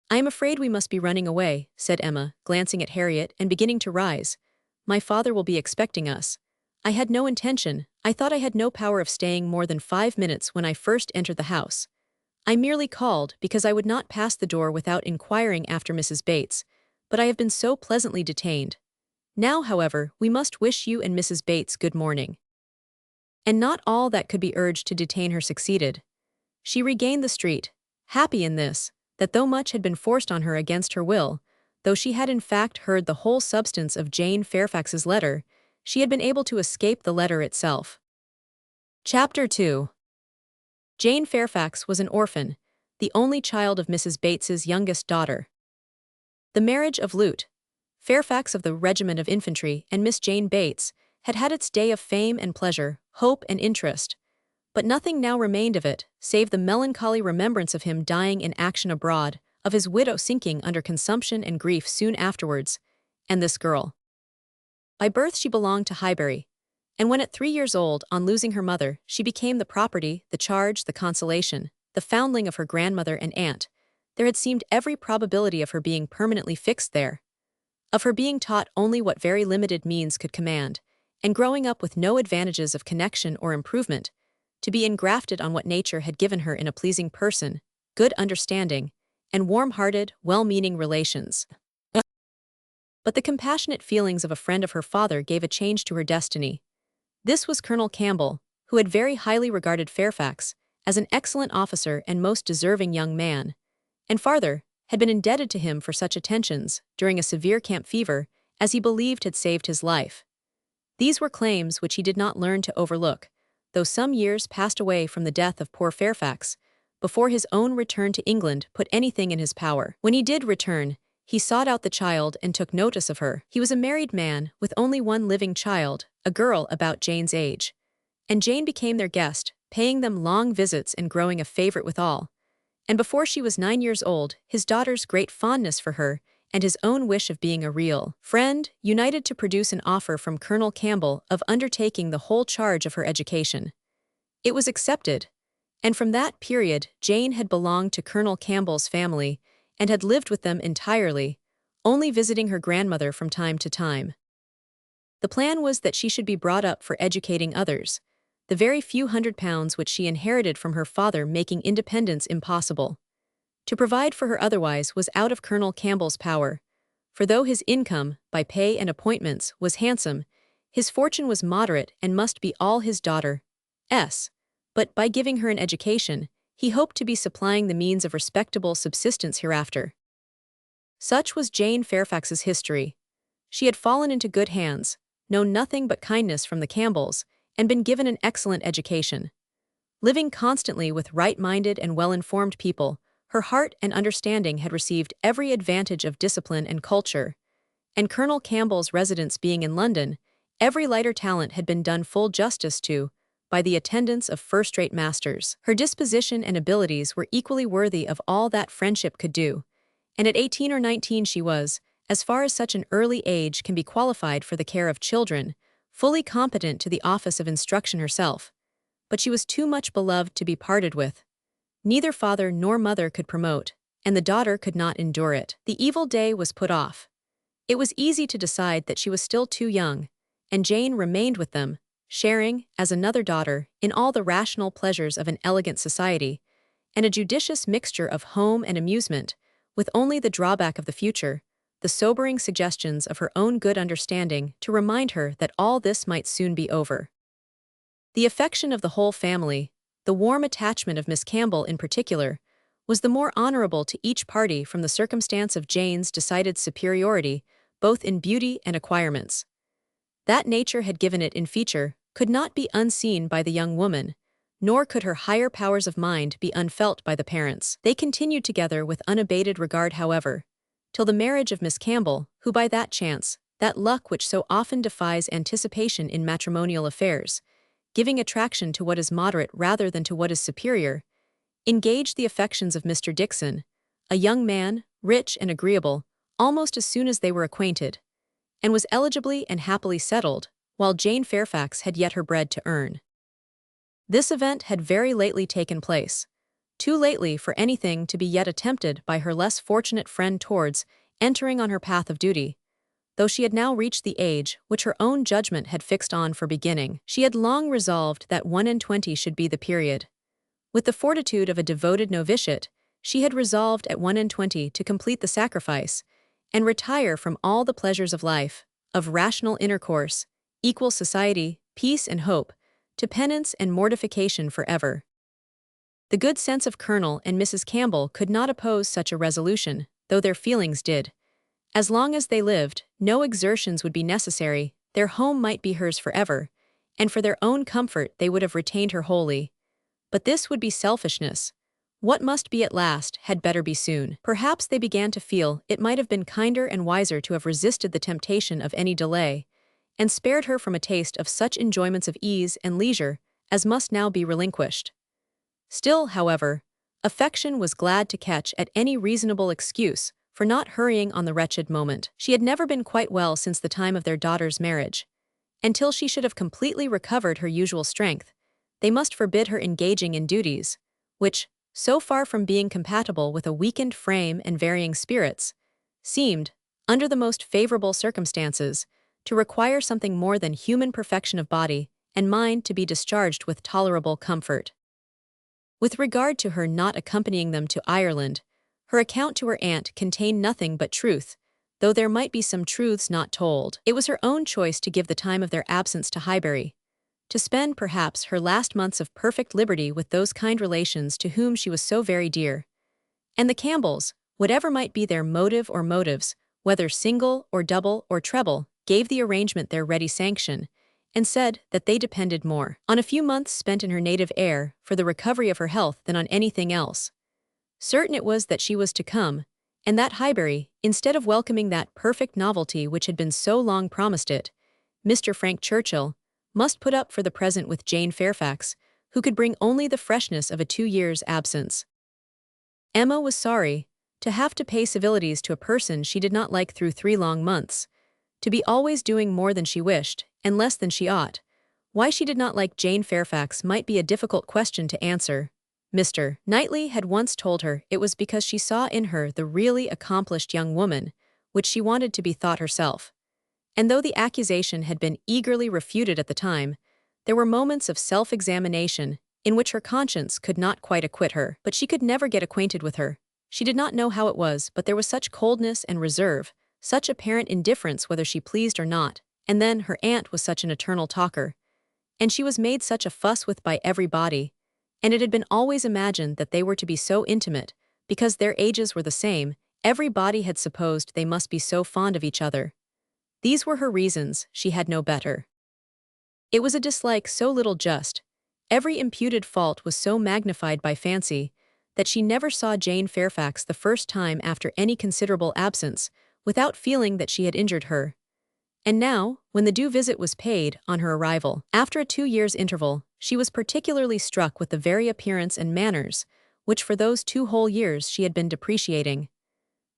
I am afraid we must be running away, said Emma, glancing at Harriet and beginning to rise. My father will be expecting us. I had no intention, I thought I had no power of staying more than 5 minutes when I first entered the house. I merely called because I would not pass the door without inquiring after Mrs. Bates, but I have been so pleasantly detained. Now, however, we must wish you and Mrs. Bates good morning. And not all that could be urged to detain her succeeded. She regained the street, happy in this, that though much had been forced on her against her will, though she had in fact heard the whole substance of Jane Fairfax's letter, she had been able to escape the letter itself. Chapter 2. Jane Fairfax was an orphan, the only child of Mrs. Bates's youngest daughter. The marriage of Lute Fairfax of the Regiment of Infantry and Miss Jane Bates had had its day of fame and pleasure, hope and interest, but nothing now remained of it, save the melancholy remembrance of him dying in action abroad, of his widow sinking under consumption and grief soon afterwards, and this girl. By birth she belonged to Highbury, and when at 3 years old, on losing her mother, she became the property, the charge, the consolation, the foundling of her grandmother and aunt, there had seemed every probability of her being permanently fixed there, of her being taught only what very limited means could command, and growing up with no advantages of connection or improvement, to be engrafted on what nature had given her in a pleasing person, good understanding, and warm-hearted, well-meaning relations. But the compassionate feelings of a friend of her father gave a change to her destiny. This was Colonel Campbell, who had very highly regarded Fairfax as an excellent officer and most deserving young man, and farther, had been indebted to him for such attentions, during a severe camp fever, as he believed had saved his life. These were claims which he did not learn to overlook, though some years passed away from the death of poor Fairfax, before his own return to England put anything in his power. When he did return, he sought out the child and took notice of her. He was a married man with only one living child, a girl about Jane's age. And Jane became their guest, paying them long visits and growing a favorite with all. And before she was 9 years old, his daughter's great fondness for her and his own wish of being a real friend united to produce an offer from Colonel Campbell of undertaking the whole charge of her education. It was accepted, and from that period Jane had belonged to Colonel Campbell's family and had lived with them entirely, only visiting her grandmother from time to time. The plan was that she should be brought up for educating others, the very few £100 which she inherited from her father making independence impossible. To provide for her otherwise was out of Colonel Campbell's power, for though his income, by pay and appointments, was handsome, his fortune was moderate and must be all his daughter's. But by giving her an education, he hoped to be supplying the means of respectable subsistence hereafter. Such was Jane Fairfax's history. She had fallen into good hands, known nothing but kindness from the Campbells, and been given an excellent education. Living constantly with right-minded and well-informed people, her heart and understanding had received every advantage of discipline and culture, and Colonel Campbell's residence being in London, every lighter talent had been done full justice to by the attendance of first-rate masters. Her disposition and abilities were equally worthy of all that friendship could do, and at 18 or 19 she was, as far as such an early age can be qualified for the care of children, fully competent to the office of instruction herself. But she was too much beloved to be parted with. Neither father nor mother could promote, and the daughter could not endure it. The evil day was put off. It was easy to decide that she was still too young, and Jane remained with them, sharing, as another daughter, in all the rational pleasures of an elegant society, and a judicious mixture of home and amusement, with only the drawback of the future, the sobering suggestions of her own good understanding to remind her that all this might soon be over. The affection of the whole family, the warm attachment of Miss Campbell in particular, was the more honorable to each party from the circumstance of Jane's decided superiority, both in beauty and acquirements. That nature had given it in feature could not be unseen by the young woman, nor could her higher powers of mind be unfelt by the parents. They continued together with unabated regard, however, till the marriage of Miss Campbell, who by that chance, that luck which so often defies anticipation in matrimonial affairs, giving attraction to what is moderate rather than to what is superior, engaged the affections of Mr. Dickson, a young man, rich and agreeable, almost as soon as they were acquainted, and was eligibly and happily settled, while Jane Fairfax had yet her bread to earn. This event had very lately taken place, too lately for anything to be yet attempted by her less fortunate friend towards entering on her path of duty. Though she had now reached the age which her own judgment had fixed on for beginning, she had long resolved that 21 should be the period. With the fortitude of a devoted novitiate, she had resolved at 21 to complete the sacrifice, and retire from all the pleasures of life, of rational intercourse, equal society, peace and hope, to penance and mortification forever. The good sense of Colonel and Mrs. Campbell could not oppose such a resolution, though their feelings did. As long as they lived, no exertions would be necessary, their home might be hers forever, and for their own comfort they would have retained her wholly. But this would be selfishness. What must be at last had better be soon. Perhaps they began to feel it might have been kinder and wiser to have resisted the temptation of any delay, and spared her from a taste of such enjoyments of ease and leisure as must now be relinquished. Still, however, affection was glad to catch at any reasonable excuse for not hurrying on the wretched moment. She had never been quite well since the time of their daughter's marriage. Until she should have completely recovered her usual strength, they must forbid her engaging in duties, which, so far from being compatible with a weakened frame and varying spirits, seemed, under the most favorable circumstances, to require something more than human perfection of body and mind to be discharged with tolerable comfort. With regard to her not accompanying them to Ireland, her account to her aunt contained nothing but truth, though there might be some truths not told. It was her own choice to give the time of their absence to Highbury, to spend perhaps her last months of perfect liberty with those kind relations to whom she was so very dear. And the Campbells, whatever might be their motive or motives, whether single or double or treble, gave the arrangement their ready sanction, and said that they depended more on a few months spent in her native air for the recovery of her health than on anything else. Certain it was that she was to come, And that Highbury, instead of welcoming that perfect novelty which had been so long promised it, Mr. Frank Churchill, must put up for the present with Jane Fairfax, who could bring only the freshness of a 2 years' absence. Emma was sorry to have to pay civilities to a person she did not like through 3 long months, to be always doing more than she wished, and less than she ought. Why she did not like Jane Fairfax might be a difficult question to answer. Mr. Knightley had once told her it was because she saw in her the really accomplished young woman, which she wanted to be thought herself. And though the accusation had been eagerly refuted at the time, there were moments of self-examination in which her conscience could not quite acquit her. But she could never get acquainted with her. She did not know how it was, but there was such coldness and reserve, such apparent indifference whether she pleased or not, and then her aunt was such an eternal talker. And she was made such a fuss with by everybody, and it had been always imagined that they were to be so intimate, because their ages were the same, everybody had supposed they must be so fond of each other. These were her reasons, she had no better. It was a dislike so little just, every imputed fault was so magnified by fancy, that she never saw Jane Fairfax the first time after any considerable absence, without feeling that she had injured her. And now, when the due visit was paid, on her arrival, after a 2 years' interval, she was particularly struck with the very appearance and manners, which for those 2 whole years she had been depreciating.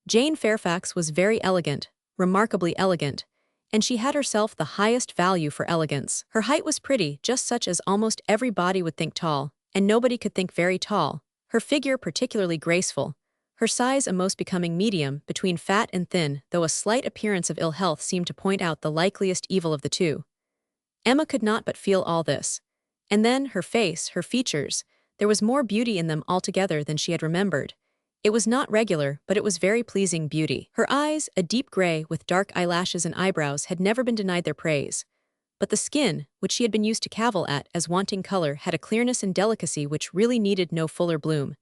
Jane Fairfax was very elegant, remarkably elegant, and she had herself the highest value for elegance. Her height was pretty, just such as almost everybody would think tall, and nobody could think very tall, her figure particularly graceful, her size a most becoming medium, between fat and thin, though a slight appearance of ill health seemed to point out the likeliest evil of the two. Emma could not but feel all this. And then her face, her features, there was more beauty in them altogether than she had remembered. It was not regular, but it was very pleasing beauty. Her eyes, a deep gray with dark eyelashes and eyebrows, had never been denied their praise. But the skin, which she had been used to cavil at as wanting color, had a clearness and delicacy which really needed no fuller bloom.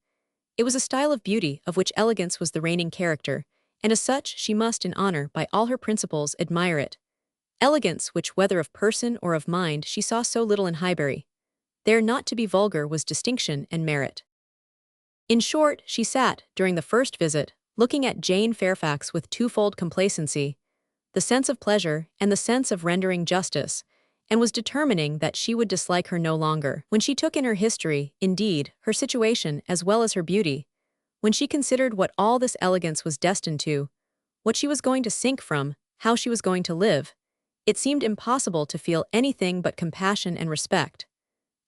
It was a style of beauty of which elegance was the reigning character, and as such she must, in honor, by all her principles, admire it. Elegance which, whether of person or of mind, she saw so little in Highbury. There not to be vulgar was distinction and merit. In short, she sat, during the first visit, looking at Jane Fairfax with twofold complacency, the sense of pleasure and the sense of rendering justice, and was determining that she would dislike her no longer. When she took in her history, indeed, her situation as well as her beauty, when she considered what all this elegance was destined to, what she was going to sink from, how she was going to live, it seemed impossible to feel anything but compassion and respect,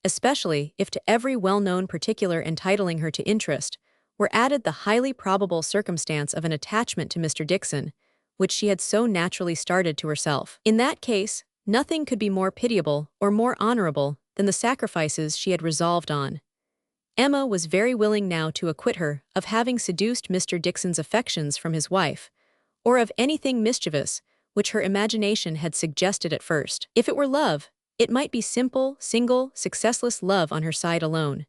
especially if to every well-known particular entitling her to interest were added the highly probable circumstance of an attachment to Mr. Dickson, which she had so naturally started to herself. In that case, nothing could be more pitiable or more honorable than the sacrifices she had resolved on. Emma was very willing now to acquit her of having seduced Mr. Dickson's affections from his wife, or of anything mischievous which her imagination had suggested at first. If it were love, it might be simple, single, successless love on her side alone.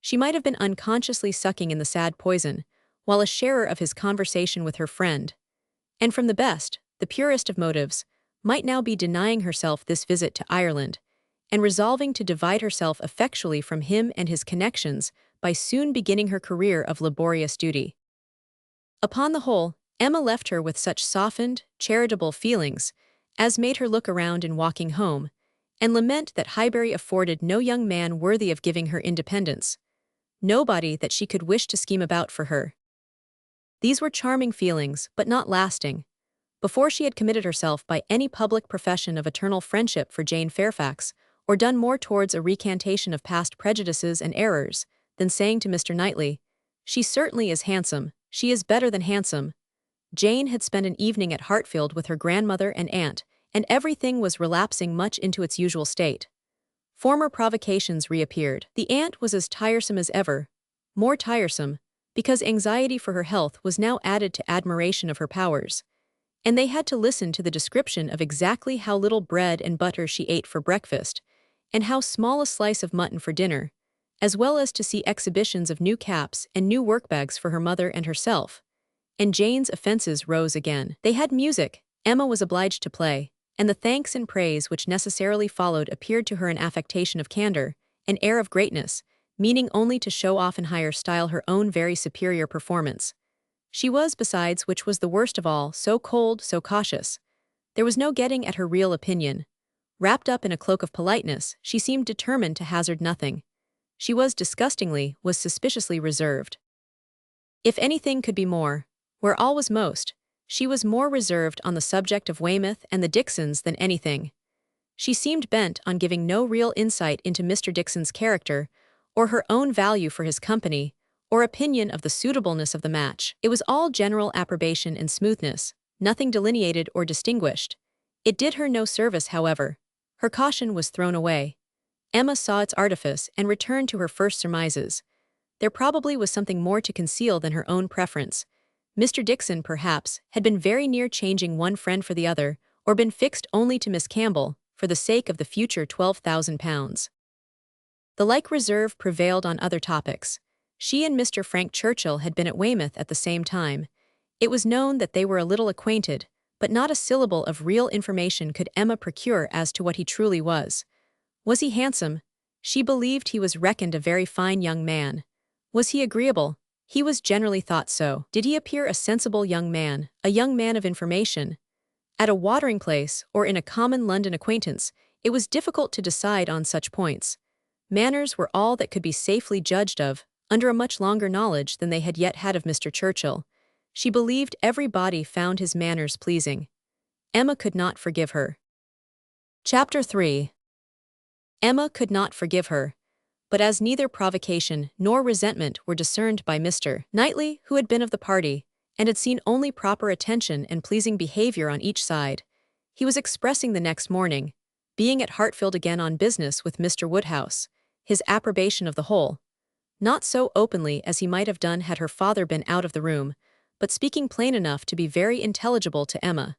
She might have been unconsciously sucking in the sad poison, while a sharer of his conversation with her friend, and from the best, the purest of motives, might now be denying herself this visit to Ireland, and resolving to divide herself effectually from him and his connections by soon beginning her career of laborious duty. Upon the whole, Emma left her with such softened, charitable feelings as made her look around in walking home, and lament that Highbury afforded no young man worthy of giving her independence, nobody that she could wish to scheme about for her. These were charming feelings, but not lasting. Before she had committed herself by any public profession of eternal friendship for Jane Fairfax, or done more towards a recantation of past prejudices and errors, than saying to Mr. Knightley, "She certainly is handsome, she is better than handsome." Jane had spent an evening at Hartfield with her grandmother and aunt, and everything was relapsing much into its usual state. Former provocations reappeared. The aunt was as tiresome as ever, more tiresome, because anxiety for her health was now added to admiration of her powers, and they had to listen to the description of exactly how little bread and butter she ate for breakfast, and how small a slice of mutton for dinner, as well as to see exhibitions of new caps and new workbags for her mother and herself. And Jane's offenses rose again. They had music, Emma was obliged to play, and the thanks and praise which necessarily followed appeared to her an affectation of candor, an air of greatness, meaning only to show off in higher style her own very superior performance. She was, besides, which was the worst of all, so cold, so cautious. There was no getting at her real opinion. Wrapped up in a cloak of politeness, she seemed determined to hazard nothing. She was suspiciously reserved. If anything could be more, where all was most, she was more reserved on the subject of Weymouth and the Dixons than anything. She seemed bent on giving no real insight into Mr. Dixon's character, or her own value for his company, or opinion of the suitableness of the match. It was all general approbation and smoothness, nothing delineated or distinguished. It did her no service, however. Her caution was thrown away. Emma saw its artifice and returned to her first surmises. There probably was something more to conceal than her own preference. Mr. Dixon, perhaps, had been very near changing one friend for the other, or been fixed only to Miss Campbell, for the sake of the future £12,000. The like reserve prevailed on other topics. She and Mr. Frank Churchill had been at Weymouth at the same time. It was known that they were a little acquainted, but not a syllable of real information could Emma procure as to what he truly was. Was he handsome? She believed he was reckoned a very fine young man. Was he agreeable? He was generally thought so. Did he appear a sensible young man, a young man of information? At a watering place, or in a common London acquaintance, it was difficult to decide on such points. Manners were all that could be safely judged of, under a much longer knowledge than they had yet had of Mr. Churchill. She believed everybody found his manners pleasing. Emma could not forgive her. Chapter 3. Emma could not forgive her. But as neither provocation nor resentment were discerned by Mr. Knightley, who had been of the party, and had seen only proper attention and pleasing behavior on each side, he was expressing the next morning, being at Hartfield again on business with Mr. Woodhouse, his approbation of the whole. Not so openly as he might have done had her father been out of the room, but speaking plain enough to be very intelligible to Emma.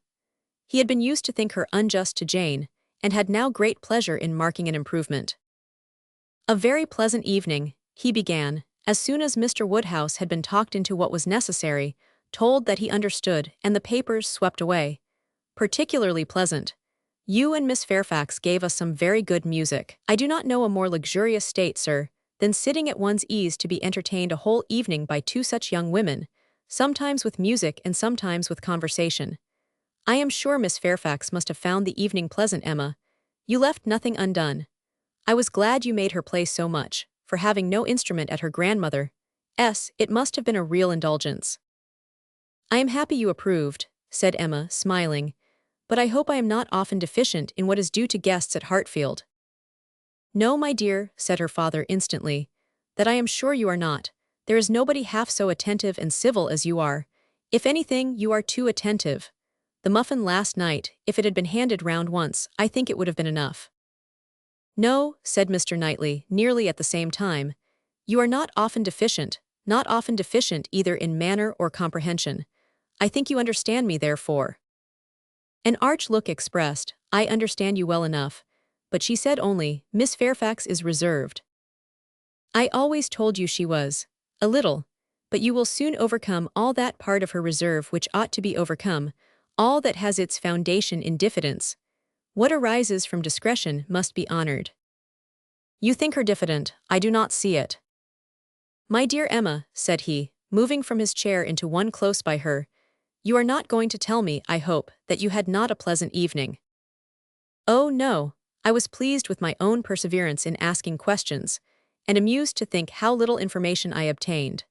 He had been used to think her unjust to Jane, and had now great pleasure in marking an improvement. A very pleasant evening, he began, as soon as Mr. Woodhouse had been talked into what was necessary, told that he understood, and the papers swept away. Particularly pleasant. You and Miss Fairfax gave us some very good music. I do not know a more luxurious state, sir, than sitting at one's ease to be entertained a whole evening by two such young women, sometimes with music and sometimes with conversation. I am sure Miss Fairfax must have found the evening pleasant, Emma. You left nothing undone. I was glad you made her play so much, for having no instrument at her grandmother's, it must have been a real indulgence. I am happy you approved, said Emma, smiling, but I hope I am not often deficient in what is due to guests at Hartfield. No, my dear, said her father instantly, that I am sure you are not. There is nobody half so attentive and civil as you are. If anything, you are too attentive. The muffin last night, if it had been handed round once, I think it would have been enough. No, said Mr. Knightley, nearly at the same time. You are not often deficient either in manner or comprehension. I think you understand me, therefore. An arch look expressed, I understand you well enough, but she said only, Miss Fairfax is reserved. I always told you she was. A little. But you will soon overcome all that part of her reserve which ought to be overcome, all that has its foundation in diffidence. What arises from discretion must be honored. You think her diffident, I do not see it. My dear Emma, said he, moving from his chair into one close by her, you are not going to tell me, I hope, that you had not a pleasant evening. Oh, no, I was pleased with my own perseverance in asking questions, and amused to think how little information I obtained.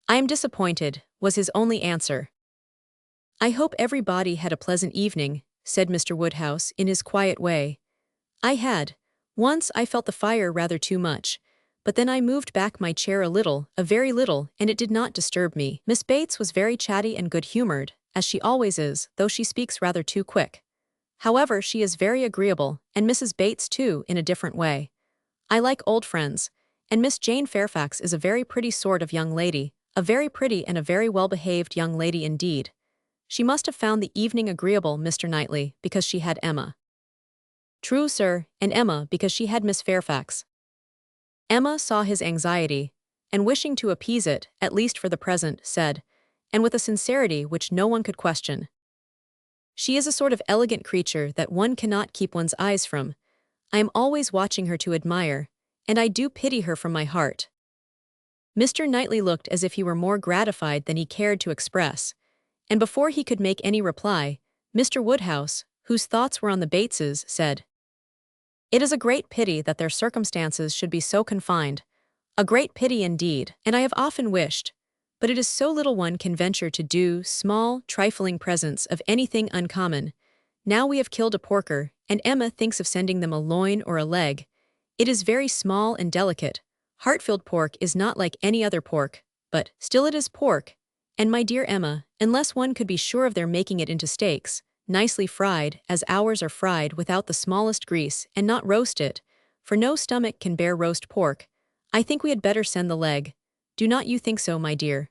I am disappointed, was his only answer. I hope everybody had a pleasant evening, said Mr. Woodhouse in his quiet way. I had. Once I felt the fire rather too much, but then I moved back my chair a very little, and it did not disturb me. Miss Bates was very chatty and good-humored, as she always is, though she speaks rather too quick. However, she is very agreeable, and Mrs. Bates too, in a different way. I like old friends, and Miss Jane Fairfax is a very pretty sort of young lady, a very pretty and a very well-behaved young lady indeed. She must have found the evening agreeable, Mr. Knightley, because she had Emma. True, sir, and Emma because she had Miss Fairfax. Emma saw his anxiety, and wishing to appease it, at least for the present, said, and with a sincerity which no one could question, she is a sort of elegant creature that one cannot keep one's eyes from. I am always watching her to admire, and I do pity her from my heart. Mr. Knightley looked as if he were more gratified than he cared to express, and before he could make any reply, Mr. Woodhouse, whose thoughts were on the Bateses, said, "It is a great pity that their circumstances should be so confined, a great pity indeed, and I have often wished, but it is so little one can venture to do small, trifling presents of anything uncommon. Now we have killed a porker, and Emma thinks of sending them a loin or a leg. It is very small and delicate. Hartfield pork is not like any other pork, but still it is pork. And my dear Emma, unless one could be sure of their making it into steaks, nicely fried, as ours are fried without the smallest grease, and not roast it, for no stomach can bear roast pork, I think we had better send the leg. Do not you think so, my dear?"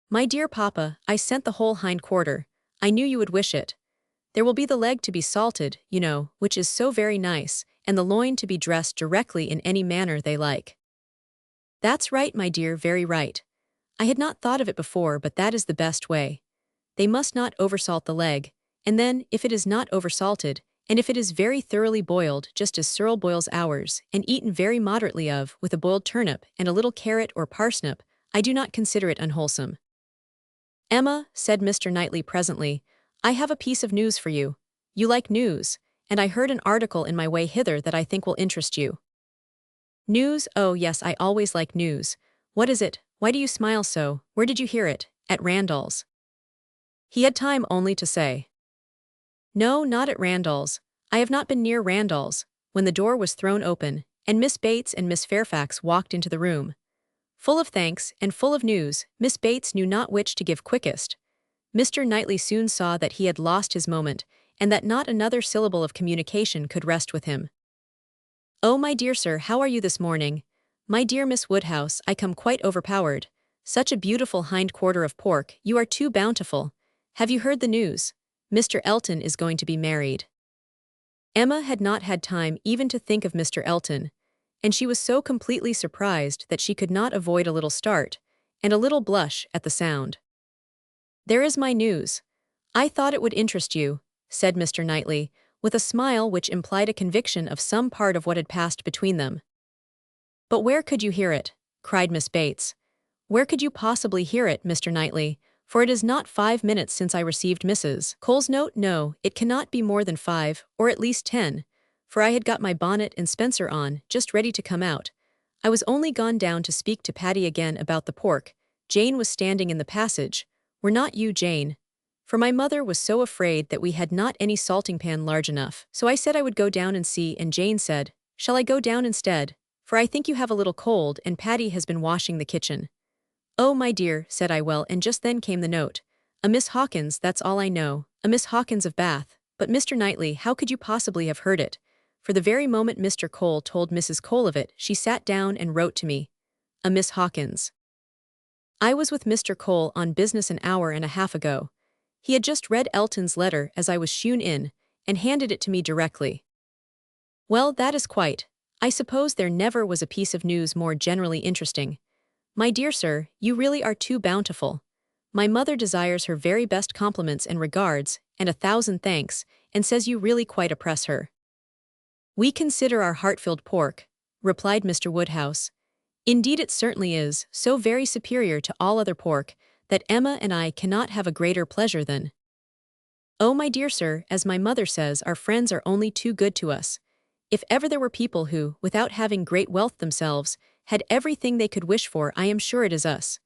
"My dear papa, I sent the whole hind quarter. I knew you would wish it. There will be the leg to be salted, you know, which is so very nice, and the loin to be dressed directly in any manner they like." "That's right, my dear, very right. I had not thought of it before, but that is the best way. They must not oversalt the leg, and then, if it is not oversalted, and if it is very thoroughly boiled just as Cyril boils ours, and eaten very moderately of, with a boiled turnip and a little carrot or parsnip, I do not consider it unwholesome." "Emma," said Mr. Knightley presently, "I have a piece of news for you. You like news, and I heard an article in my way hither that I think will interest you." "News? Oh yes, I always like news. What is it? Why do you smile so? Where did you hear it? At Randall's?" He had time only to say, "No, not at Randall's. I have not been near Randall's," when the door was thrown open, and Miss Bates and Miss Fairfax walked into the room. Full of thanks, and full of news, Miss Bates knew not which to give quickest. Mr. Knightley soon saw that he had lost his moment, and that not another syllable of communication could rest with him. "Oh, my dear sir, how are you this morning? My dear Miss Woodhouse, I come quite overpowered. Such a beautiful hind quarter of pork, you are too bountiful. Have you heard the news? Mr. Elton is going to be married." Emma had not had time even to think of Mr. Elton, and she was so completely surprised that she could not avoid a little start, and a little blush at the sound. "There is my news. I thought it would interest you," said Mr. Knightley, with a smile which implied a conviction of some part of what had passed between them. "But where could you hear it?" cried Miss Bates. "Where could you possibly hear it, Mr. Knightley? For it is not 5 minutes since I received Mrs. Cole's note. No, it cannot be more than 5, or at least 10, for I had got my bonnet and spencer on, just ready to come out. I was only gone down to speak to Patty again about the pork. Jane was standing in the passage. Were not you, Jane? For my mother was so afraid that we had not any salting pan large enough, so I said I would go down and see, and Jane said, 'Shall I go down instead? For I think you have a little cold, and Patty has been washing the kitchen.' 'Oh, my dear,' said I, well, and just then came the note. A Miss Hawkins, that's all I know, a Miss Hawkins of Bath. But Mr. Knightley, how could you possibly have heard it? For the very moment Mr. Cole told Mrs. Cole of it, she sat down and wrote to me. A Miss Hawkins. I was with Mr. Cole on business an hour and a half ago. He had just read Elton's letter as I was shewn in, and handed it to me directly. Well, that is quite. I suppose there never was a piece of news more generally interesting. My dear sir, you really are too bountiful. My mother desires her very best compliments and regards, and 1,000 thanks, and says you really quite oppress her." "We consider our Hartfield pork," replied Mr. Woodhouse. "Indeed it certainly is, so very superior to all other pork, that Emma and I cannot have a greater pleasure than—" "Oh, my dear sir, as my mother says, our friends are only too good to us. If ever there were people who, without having great wealth themselves, had everything they could wish for, I am sure it is us.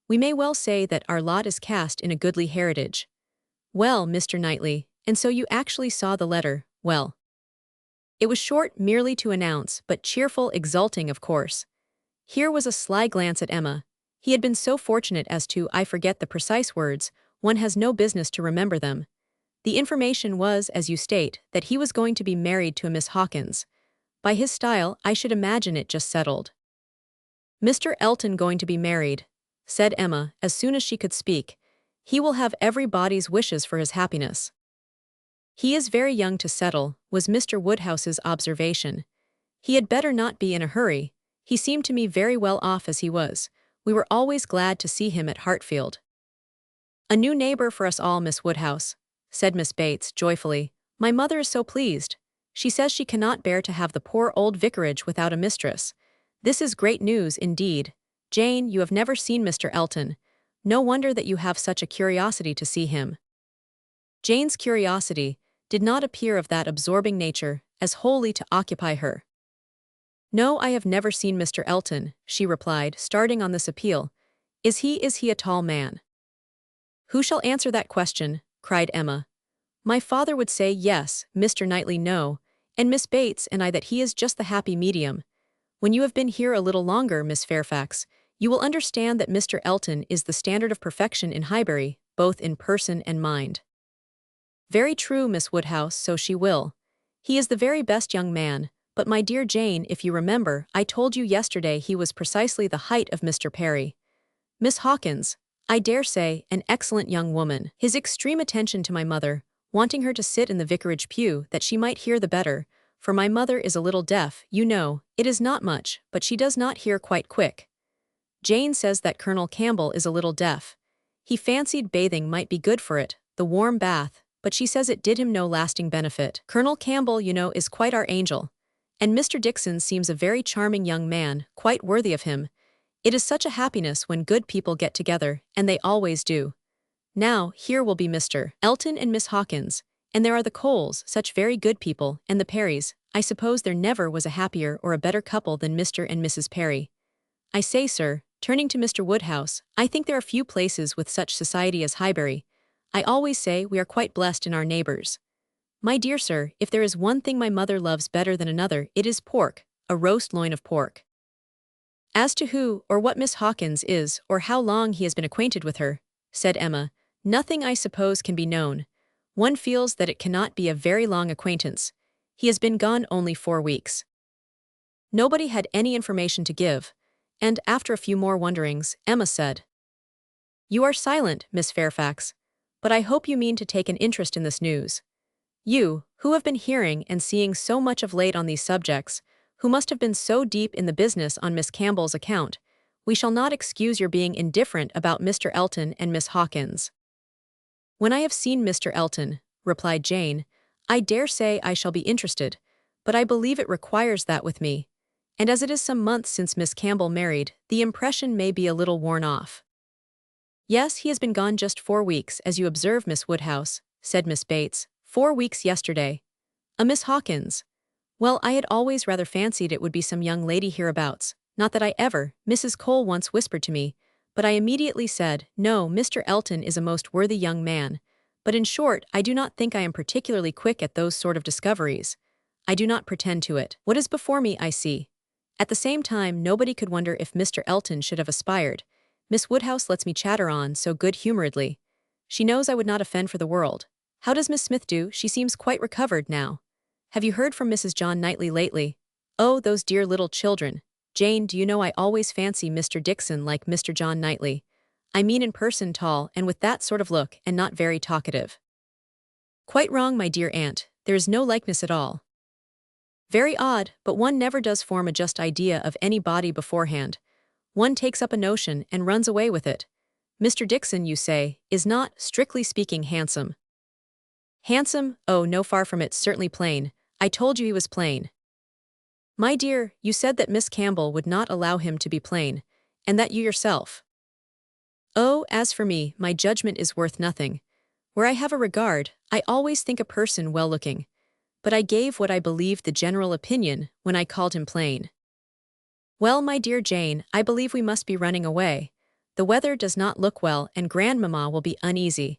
We may well say that our lot is cast in a goodly heritage." "Well, Mr. Knightley, and so you actually saw the letter, well." It was short merely to announce, but cheerful, exulting, of course. Here was a sly glance at Emma. He had been so fortunate as to, I forget the precise words, one has no business to remember them. The information was, as you state, that he was going to be married to a Miss Hawkins. By his style, I should imagine it just settled. "Mr. Elton going to be married," said Emma, as soon as she could speak. "He will have everybody's wishes for his happiness." "He is very young to settle," was Mr. Woodhouse's observation. "He had better not be in a hurry. He seemed to me very well off as he was. We were always glad to see him at Hartfield." "A new neighbor for us all, Miss Woodhouse," said Miss Bates, joyfully. "My mother is so pleased. She says she cannot bear to have the poor old vicarage without a mistress. This is great news, indeed. Jane, you have never seen Mr. Elton. No wonder that you have such a curiosity to see him. Jane's curiosity did not appear of that absorbing nature as wholly to occupy her. No, I have never seen Mr. Elton, she replied, starting on this appeal. Is he a tall man? Who shall answer that question? Cried Emma. My father would say yes, Mr. Knightley no, and Miss Bates and I that he is just the happy medium. When you have been here a little longer, Miss Fairfax, you will understand that Mr. Elton is the standard of perfection in Highbury, both in person and mind. Very true, Miss Woodhouse, so she will. He is the very best young man, but my dear Jane, if you remember, I told you yesterday he was precisely the height of Mr. Perry. Miss Hawkins, I dare say, an excellent young woman. His extreme attention to my mother, wanting her to sit in the vicarage pew that she might hear the better, for my mother is a little deaf, you know, it is not much, but she does not hear quite quick. Jane says that Colonel Campbell is a little deaf. He fancied bathing might be good for it, the warm bath, but she says it did him no lasting benefit. Colonel Campbell, you know, is quite our angel. And Mr. Dixon seems a very charming young man, quite worthy of him. It is such a happiness when good people get together, and they always do. Now, here will be Mr. Elton and Miss Hawkins, and there are the Coles, such very good people, and the Perrys. I suppose there never was a happier or a better couple than Mr. and Mrs. Perry. I say, sir, turning to Mr. Woodhouse, I think there are few places with such society as Highbury. I always say we are quite blessed in our neighbours. My dear sir, if there is one thing my mother loves better than another, it is pork, a roast loin of pork. As to who or what Miss Hawkins is, or how long he has been acquainted with her, said Emma, nothing I suppose can be known. One feels that it cannot be a very long acquaintance. He has been gone only 4 weeks. Nobody had any information to give, and after a few more wonderings, Emma said, You are silent, Miss Fairfax, but I hope you mean to take an interest in this news. You, who have been hearing and seeing so much of late on these subjects, who must have been so deep in the business on Miss Campbell's account, we shall not excuse your being indifferent about Mr. Elton and Miss Hawkins. When I have seen Mr. Elton, replied Jane, I dare say I shall be interested, but I believe it requires that with me, and as it is some months since Miss Campbell married, the impression may be a little worn off. Yes, he has been gone just 4 weeks, as you observe, Miss Woodhouse, said Miss Bates, 4 weeks yesterday. A Miss Hawkins. Well, I had always rather fancied it would be some young lady hereabouts, not that I ever, Mrs. Cole once whispered to me, but I immediately said, no, Mr. Elton is a most worthy young man, but in short, I do not think I am particularly quick at those sort of discoveries. I do not pretend to it. What is before me, I see. At the same time, nobody could wonder if Mr. Elton should have aspired. Miss Woodhouse lets me chatter on so good-humoredly. She knows I would not offend for the world. How does Miss Smith do? She seems quite recovered now. Have you heard from Mrs. John Knightley lately? Oh, those dear little children. Jane, do you know I always fancy Mr. Dixon like Mr. John Knightley. I mean in person tall and with that sort of look and not very talkative. Quite wrong, my dear aunt. There is no likeness at all. Very odd, but one never does form a just idea of any body beforehand. One takes up a notion and runs away with it. Mr. Dixon, you say, is not, strictly speaking, handsome. Handsome? Oh, no, far from it, certainly plain. I told you he was plain. My dear, you said that Miss Campbell would not allow him to be plain, and that you yourself. Oh, as for me, my judgment is worth nothing. Where I have a regard, I always think a person well-looking. But I gave what I believed the general opinion when I called him plain. Well, my dear Jane, I believe we must be running away. The weather does not look well and Grandmamma will be uneasy.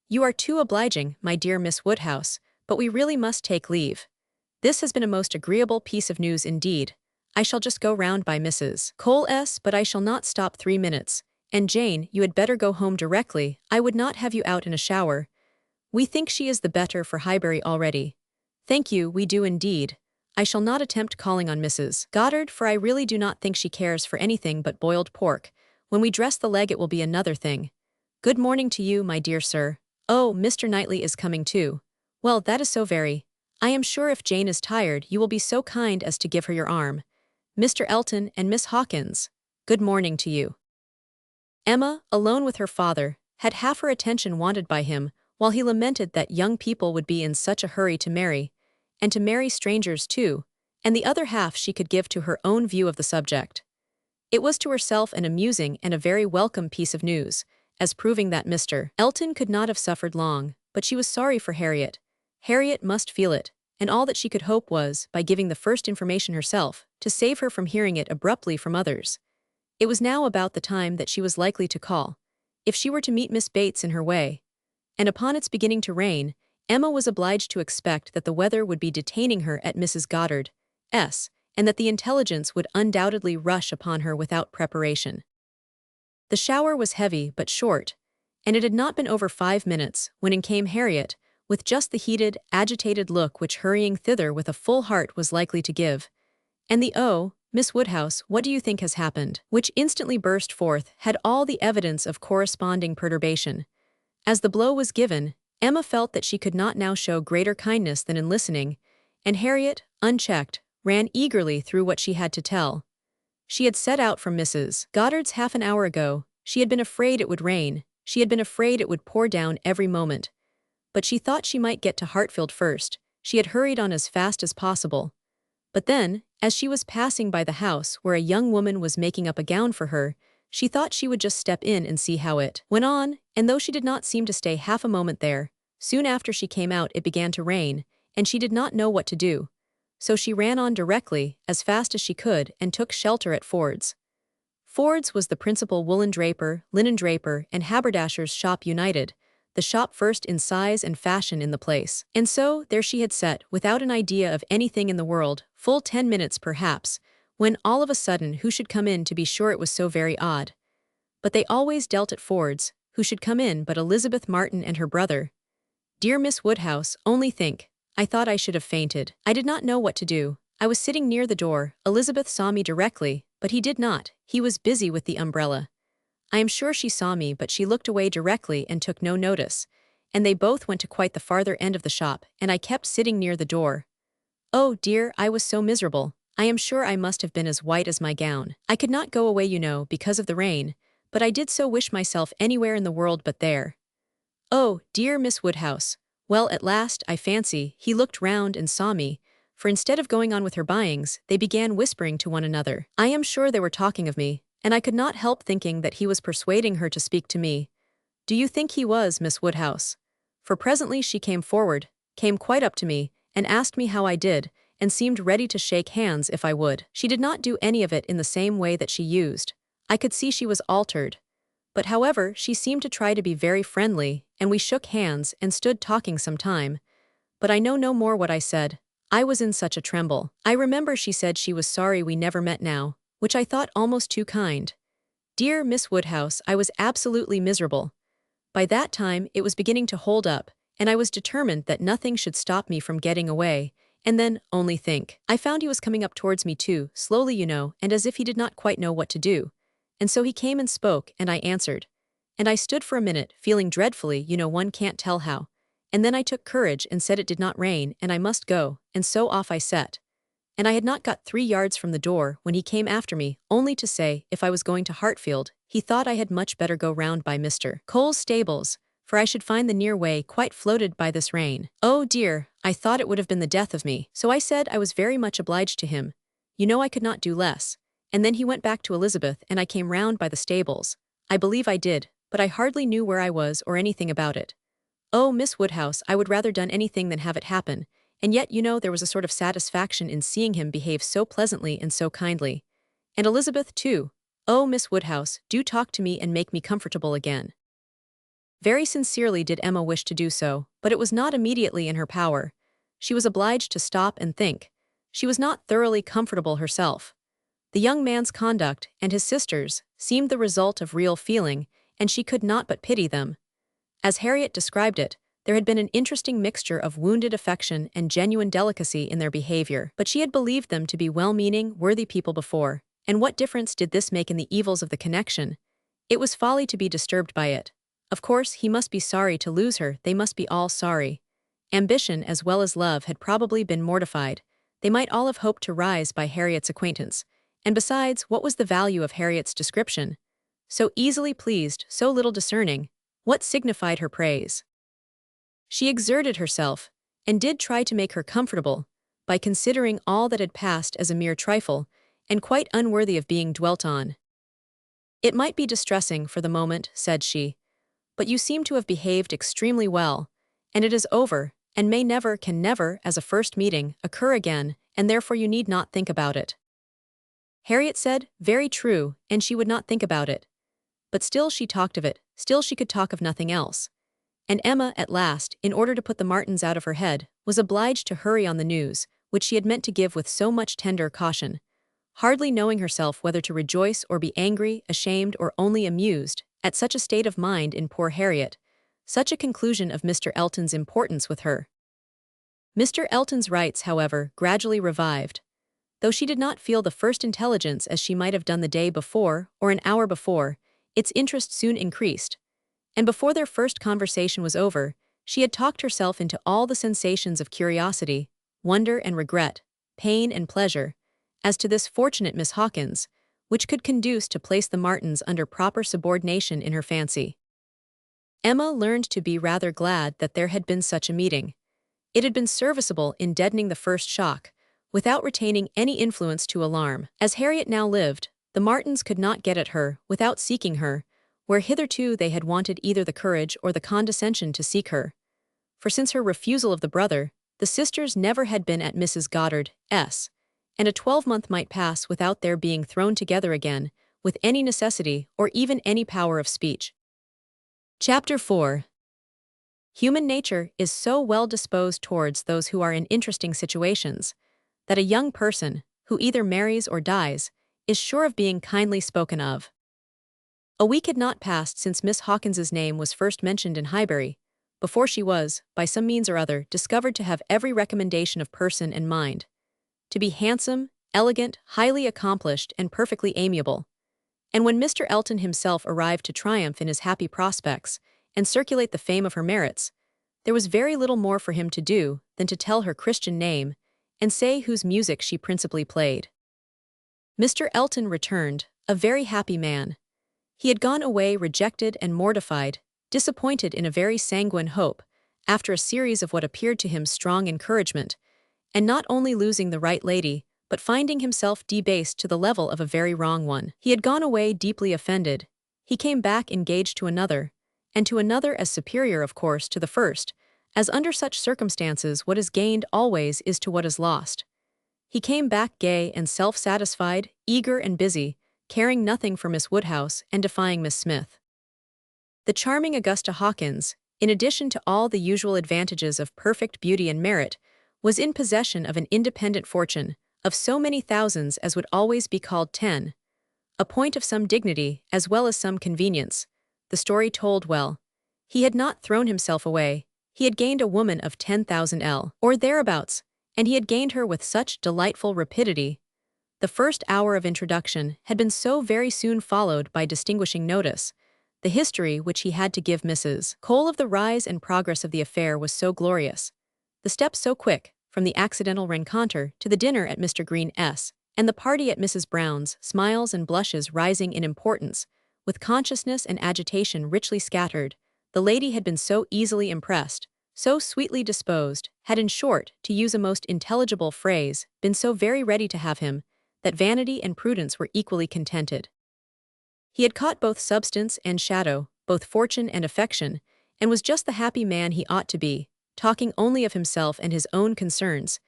You are too obliging, my dear Miss Woodhouse, but we really must take leave. This has been a most agreeable piece of news indeed. I shall just go round by Mrs. Cole's, but I shall not stop 3 minutes. And Jane, you had better go home directly. I would not have you out in a shower. We think she is the better for Highbury already. Thank you, we do indeed. I shall not attempt calling on Mrs. Goddard, for I really do not think she cares for anything but boiled pork. When we dress the leg it will be another thing. Good morning to you, my dear sir. Oh, Mr. Knightley is coming too. Well, that is so very. I am sure if Jane is tired you will be so kind as to give her your arm. Mr. Elton and Miss Hawkins, good morning to you. Emma, alone with her father, had half her attention wanted by him, while he lamented that young people would be in such a hurry to marry, and to marry strangers too, and the other half she could give to her own view of the subject. It was to herself an amusing and a very welcome piece of news, as proving that Mr. Elton could not have suffered long, but she was sorry for Harriet. Harriet must feel it, and all that she could hope was, by giving the first information herself, to save her from hearing it abruptly from others. It was now about the time that she was likely to call, if she were to meet Miss Bates in her way. And upon its beginning to rain, Emma was obliged to expect that the weather would be detaining her at Mrs. Goddard's, and that the intelligence would undoubtedly rush upon her without preparation. The shower was heavy but short, and it had not been over 5 minutes when in came Harriet, with just the heated, agitated look which hurrying thither with a full heart was likely to give. And the "Oh, Miss Woodhouse, what do you think has happened?" which instantly burst forth had all the evidence of corresponding perturbation. As the blow was given, Emma felt that she could not now show greater kindness than in listening, and Harriet, unchecked, ran eagerly through what she had to tell. She had set out from Mrs. Goddard's half an hour ago. She had been afraid it would rain, she had been afraid it would pour down every moment. But she thought she might get to Hartfield first. She had hurried on as fast as possible. But then, as she was passing by the house where a young woman was making up a gown for her, she thought she would just step in and see how it went on, and though she did not seem to stay half a moment there, soon after she came out it began to rain, and she did not know what to do. So she ran on directly, as fast as she could, and took shelter at Ford's. Ford's was the principal woolen draper, linen draper, and haberdasher's shop united, the shop first in size and fashion in the place. And so, there she had sat, without an idea of anything in the world, full 10 minutes perhaps, when all of a sudden who should come in? To be sure, it was so very odd. But they always dealt at Ford's, who should come in but Elizabeth Martin and her brother. Dear Miss Woodhouse, only think, I thought I should have fainted. I did not know what to do. I was sitting near the door. Elizabeth saw me directly, but he did not. He was busy with the umbrella. I am sure she saw me, but she looked away directly and took no notice, and they both went to quite the farther end of the shop, and I kept sitting near the door. Oh dear, I was so miserable. I am sure I must have been as white as my gown. I could not go away, you know, because of the rain, but I did so wish myself anywhere in the world but there. Oh, dear Miss Woodhouse. Well, at last, I fancy, he looked round and saw me, for instead of going on with her buyings, they began whispering to one another. I am sure they were talking of me, and I could not help thinking that he was persuading her to speak to me. Do you think he was, Miss Woodhouse? For presently she came forward, came quite up to me, and asked me how I did, and seemed ready to shake hands if I would. She did not do any of it in the same way that she used. I could see she was altered. But however, she seemed to try to be very friendly, and we shook hands and stood talking some time. But I know no more what I said. I was in such a tremble. I remember she said she was sorry we never met now, which I thought almost too kind. Dear Miss Woodhouse, I was absolutely miserable. By that time it was beginning to hold up, and I was determined that nothing should stop me from getting away, and then, only think, I found he was coming up towards me too, slowly, you know, and as if he did not quite know what to do. And so he came and spoke, and I answered. And I stood for a minute, feeling dreadfully, you know, one can't tell how. And then I took courage and said it did not rain, and I must go, and so off I set. And I had not got 3 yards from the door when he came after me, only to say, if I was going to Hartfield, he thought I had much better go round by Mr. Cole's stables, for I should find the near way quite floated by this rain. Oh dear, I thought it would have been the death of me. So I said I was very much obliged to him. You know I could not do less. And then he went back to Elizabeth and I came round by the stables. I believe I did, but I hardly knew where I was or anything about it. Oh, Miss Woodhouse, I would rather done anything than have it happen, and yet, you know, there was a sort of satisfaction in seeing him behave so pleasantly and so kindly. And Elizabeth, too. Oh, Miss Woodhouse, do talk to me and make me comfortable again. Very sincerely did Emma wish to do so, but it was not immediately in her power. She was obliged to stop and think. She was not thoroughly comfortable herself. The young man's conduct, and his sister's, seemed the result of real feeling, and she could not but pity them. As Harriet described it, there had been an interesting mixture of wounded affection and genuine delicacy in their behavior, but she had believed them to be well-meaning, worthy people before, and what difference did this make in the evils of the connection? It was folly to be disturbed by it. Of course, he must be sorry to lose her, they must be all sorry. Ambition as well as love had probably been mortified. They might all have hoped to rise by Harriet's acquaintance. And besides, what was the value of Harriet's description? So easily pleased, so little discerning. What signified her praise? She exerted herself, and did try to make her comfortable, by considering all that had passed as a mere trifle, and quite unworthy of being dwelt on. "It might be distressing for the moment," said she, "but you seem to have behaved extremely well, and it is over, and may never, can never, as a first meeting, occur again, and therefore you need not think about it." Harriet said, "Very true," and she would not think about it. But still she talked of it, still she could talk of nothing else. And Emma, at last, in order to put the Martins out of her head, was obliged to hurry on the news, which she had meant to give with so much tender caution, hardly knowing herself whether to rejoice or be angry, ashamed, or only amused, at such a state of mind in poor Harriet, such a conclusion of Mr. Elton's importance with her. Mr. Elton's rights, however, gradually revived. Though she did not feel the first intelligence as she might have done the day before or an hour before, its interest soon increased, and before their first conversation was over, she had talked herself into all the sensations of curiosity, wonder and regret, pain and pleasure, as to this fortunate Miss Hawkins, which could conduce to place the Martins under proper subordination in her fancy. Emma learned to be rather glad that there had been such a meeting. It had been serviceable in deadening the first shock, without retaining any influence to alarm. As Harriet now lived, the Martins could not get at her without seeking her, where hitherto they had wanted either the courage or the condescension to seek her. For since her refusal of the brother, the sisters never had been at Mrs. Goddard's, and a 12-month might pass without their being thrown together again, with any necessity or even any power of speech. Chapter 4. Human nature is so well disposed towards those who are in interesting situations, that a young person, who either marries or dies, is sure of being kindly spoken of. A week had not passed since Miss Hawkins's name was first mentioned in Highbury, before she was, by some means or other, discovered to have every recommendation of person and mind, to be handsome, elegant, highly accomplished, and perfectly amiable. And when Mr. Elton himself arrived to triumph in his happy prospects, and circulate the fame of her merits, there was very little more for him to do than to tell her Christian name, and say whose music she principally played. Mr. Elton returned, a very happy man. He had gone away rejected and mortified, disappointed in a very sanguine hope, after a series of what appeared to him strong encouragement, and not only losing the right lady, but finding himself debased to the level of a very wrong one. He had gone away deeply offended. He came back engaged to another, and to another as superior, of course, to the first, as under such circumstances what is gained always is to what is lost. He came back gay and self-satisfied, eager and busy, caring nothing for Miss Woodhouse and defying Miss Smith. The charming Augusta Hawkins, in addition to all the usual advantages of perfect beauty and merit, was in possession of an independent fortune, of so many thousands as would always be called 10, a point of some dignity as well as some convenience. The story told well. He had not thrown himself away. He had gained a woman of 10,000 L, or thereabouts, and he had gained her with such delightful rapidity. The first hour of introduction had been so very soon followed by distinguishing notice. The history which he had to give Mrs. Cole of the rise and progress of the affair was so glorious. The steps so quick, from the accidental rencontre to the dinner at Mr. Green's, and the party at Mrs. Brown's, smiles and blushes rising in importance, with consciousness and agitation richly scattered. The lady had been so easily impressed, so sweetly disposed, had in short, to use a most intelligible phrase, been so very ready to have him, that vanity and prudence were equally contented. He had caught both substance and shadow, both fortune and affection, and was just the happy man he ought to be, talking only of himself and his own concerns,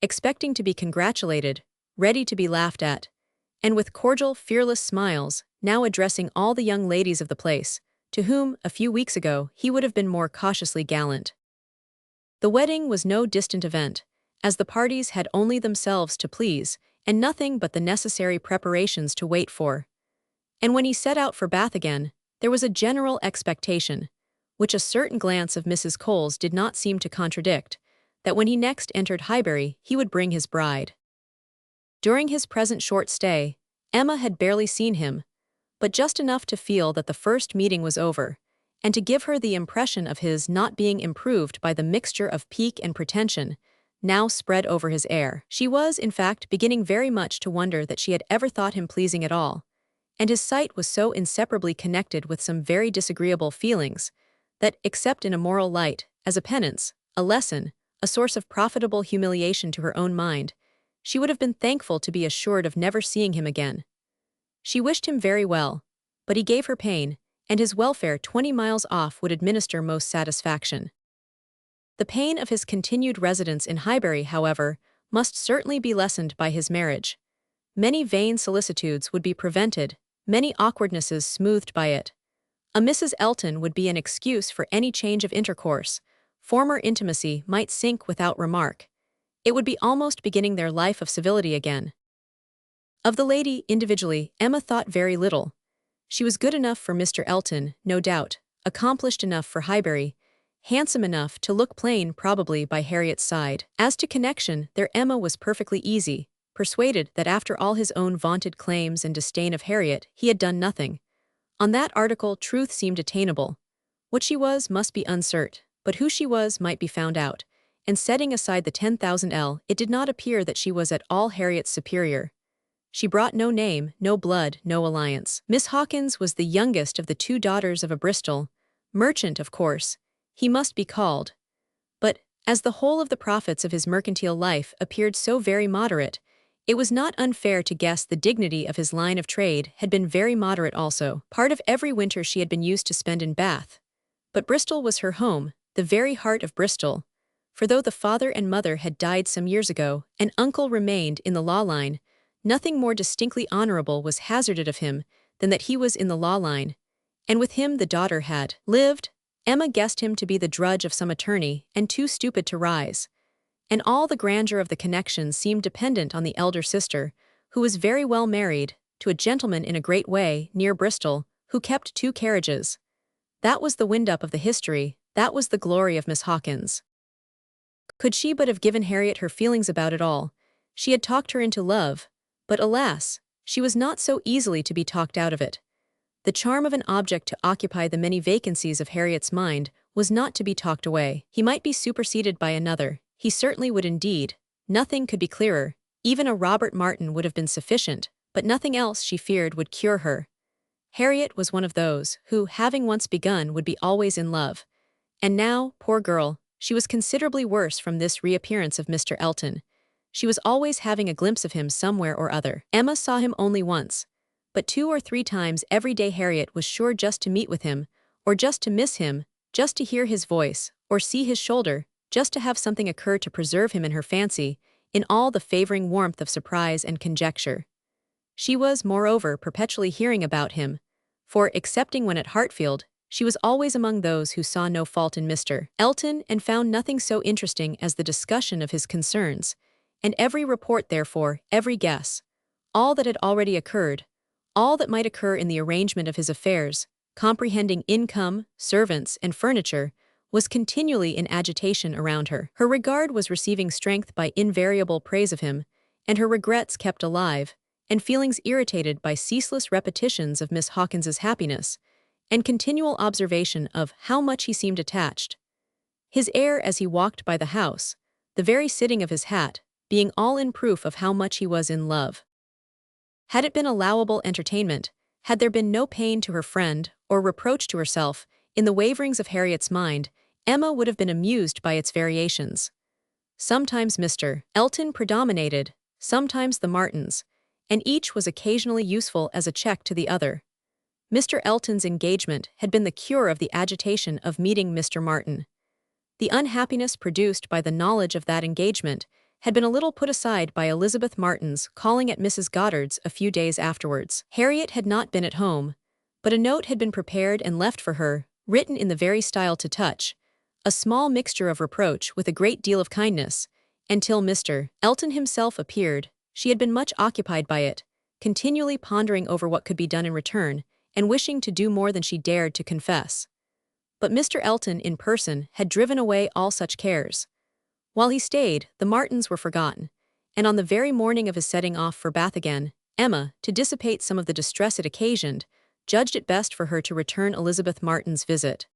expecting to be congratulated, ready to be laughed at, and with cordial, fearless smiles, now addressing all the young ladies of the place, to whom, a few weeks ago, he would have been more cautiously gallant. The wedding was no distant event, as the parties had only themselves to please, and nothing but the necessary preparations to wait for. And when he set out for Bath again, there was a general expectation, which a certain glance of Mrs. Cole's did not seem to contradict, that when he next entered Highbury he would bring his bride. During his present short stay, Emma had barely seen him, but just enough to feel that the first meeting was over, and to give her the impression of his not being improved by the mixture of pique and pretension now spread over his air. She was, in fact, beginning very much to wonder that she had ever thought him pleasing at all, and his sight was so inseparably connected with some very disagreeable feelings, that, except in a moral light, as a penance, a lesson, a source of profitable humiliation to her own mind, she would have been thankful to be assured of never seeing him again. She wished him very well, but he gave her pain, and his welfare 20 miles off would administer most satisfaction. The pain of his continued residence in Highbury, however, must certainly be lessened by his marriage. Many vain solicitudes would be prevented, many awkwardnesses smoothed by it. A Mrs. Elton would be an excuse for any change of intercourse. Former intimacy might sink without remark. It would be almost beginning their life of civility again. Of the lady, individually, Emma thought very little. She was good enough for Mr. Elton, no doubt, accomplished enough for Highbury, handsome enough to look plain probably by Harriet's side. As to connection, there Emma was perfectly easy, persuaded that after all his own vaunted claims and disdain of Harriet, he had done nothing. On that article truth seemed attainable. What she was must be uncertain, but who she was might be found out, and setting aside the 10,000L, it did not appear that she was at all Harriet's superior. She brought no name, no blood, no alliance. Miss Hawkins was the youngest of the 2 daughters of a Bristol merchant, of course, he must be called. But, as the whole of the profits of his mercantile life appeared so very moderate, it was not unfair to guess the dignity of his line of trade had been very moderate also. Part of every winter she had been used to spend in Bath. But Bristol was her home, the very heart of Bristol. For though the father and mother had died some years ago, and uncle remained in the law line, nothing more distinctly honorable was hazarded of him than that he was in the law line, and with him the daughter had lived. Emma guessed him to be the drudge of some attorney and too stupid to rise. And all the grandeur of the connection seemed dependent on the elder sister, who was very well married, to a gentleman in a great way, near Bristol, who kept 2 carriages. That was the wind-up of the history, that was the glory of Miss Hawkins. Could she but have given Harriet her feelings about it all, she had talked her into love, but alas, she was not so easily to be talked out of it. The charm of an object to occupy the many vacancies of Harriet's mind was not to be talked away. He might be superseded by another, he certainly would indeed. Nothing could be clearer, even a Robert Martin would have been sufficient, but nothing else, she feared, would cure her. Harriet was one of those who, having once begun, would be always in love. And now, poor girl, she was considerably worse from this reappearance of Mr. Elton. She was always having a glimpse of him somewhere or other. Emma saw him only once, but 2 or 3 times every day Harriet was sure just to meet with him, or just to miss him, just to hear his voice, or see his shoulder, just to have something occur to preserve him in her fancy, in all the favoring warmth of surprise and conjecture. She was, moreover, perpetually hearing about him, for, excepting when at Hartfield, she was always among those who saw no fault in Mr. Elton and found nothing so interesting as the discussion of his concerns, and every report therefore, every guess, all that had already occurred, all that might occur in the arrangement of his affairs, comprehending income, servants, and furniture, was continually in agitation around her. Her regard was receiving strength by invariable praise of him, and her regrets kept alive, and feelings irritated by ceaseless repetitions of Miss Hawkins's happiness, and continual observation of how much he seemed attached. His air as he walked by the house, the very sitting of his hat, being all in proof of how much he was in love. Had it been allowable entertainment, had there been no pain to her friend, or reproach to herself, in the waverings of Harriet's mind, Emma would have been amused by its variations. Sometimes Mr. Elton predominated, sometimes the Martins, and each was occasionally useful as a check to the other. Mr. Elton's engagement had been the cure of the agitation of meeting Mr. Martin. The unhappiness produced by the knowledge of that engagement had been a little put aside by Elizabeth Martin's calling at Mrs. Goddard's a few days afterwards. Harriet had not been at home, but a note had been prepared and left for her, written in the very style to touch, a small mixture of reproach with a great deal of kindness, and till Mr. Elton himself appeared, she had been much occupied by it, continually pondering over what could be done in return, and wishing to do more than she dared to confess. But Mr. Elton in person had driven away all such cares. While he stayed, the Martins were forgotten, and on the very morning of his setting off for Bath again, Emma, to dissipate some of the distress it occasioned, judged it best for her to return Elizabeth Martin's visit.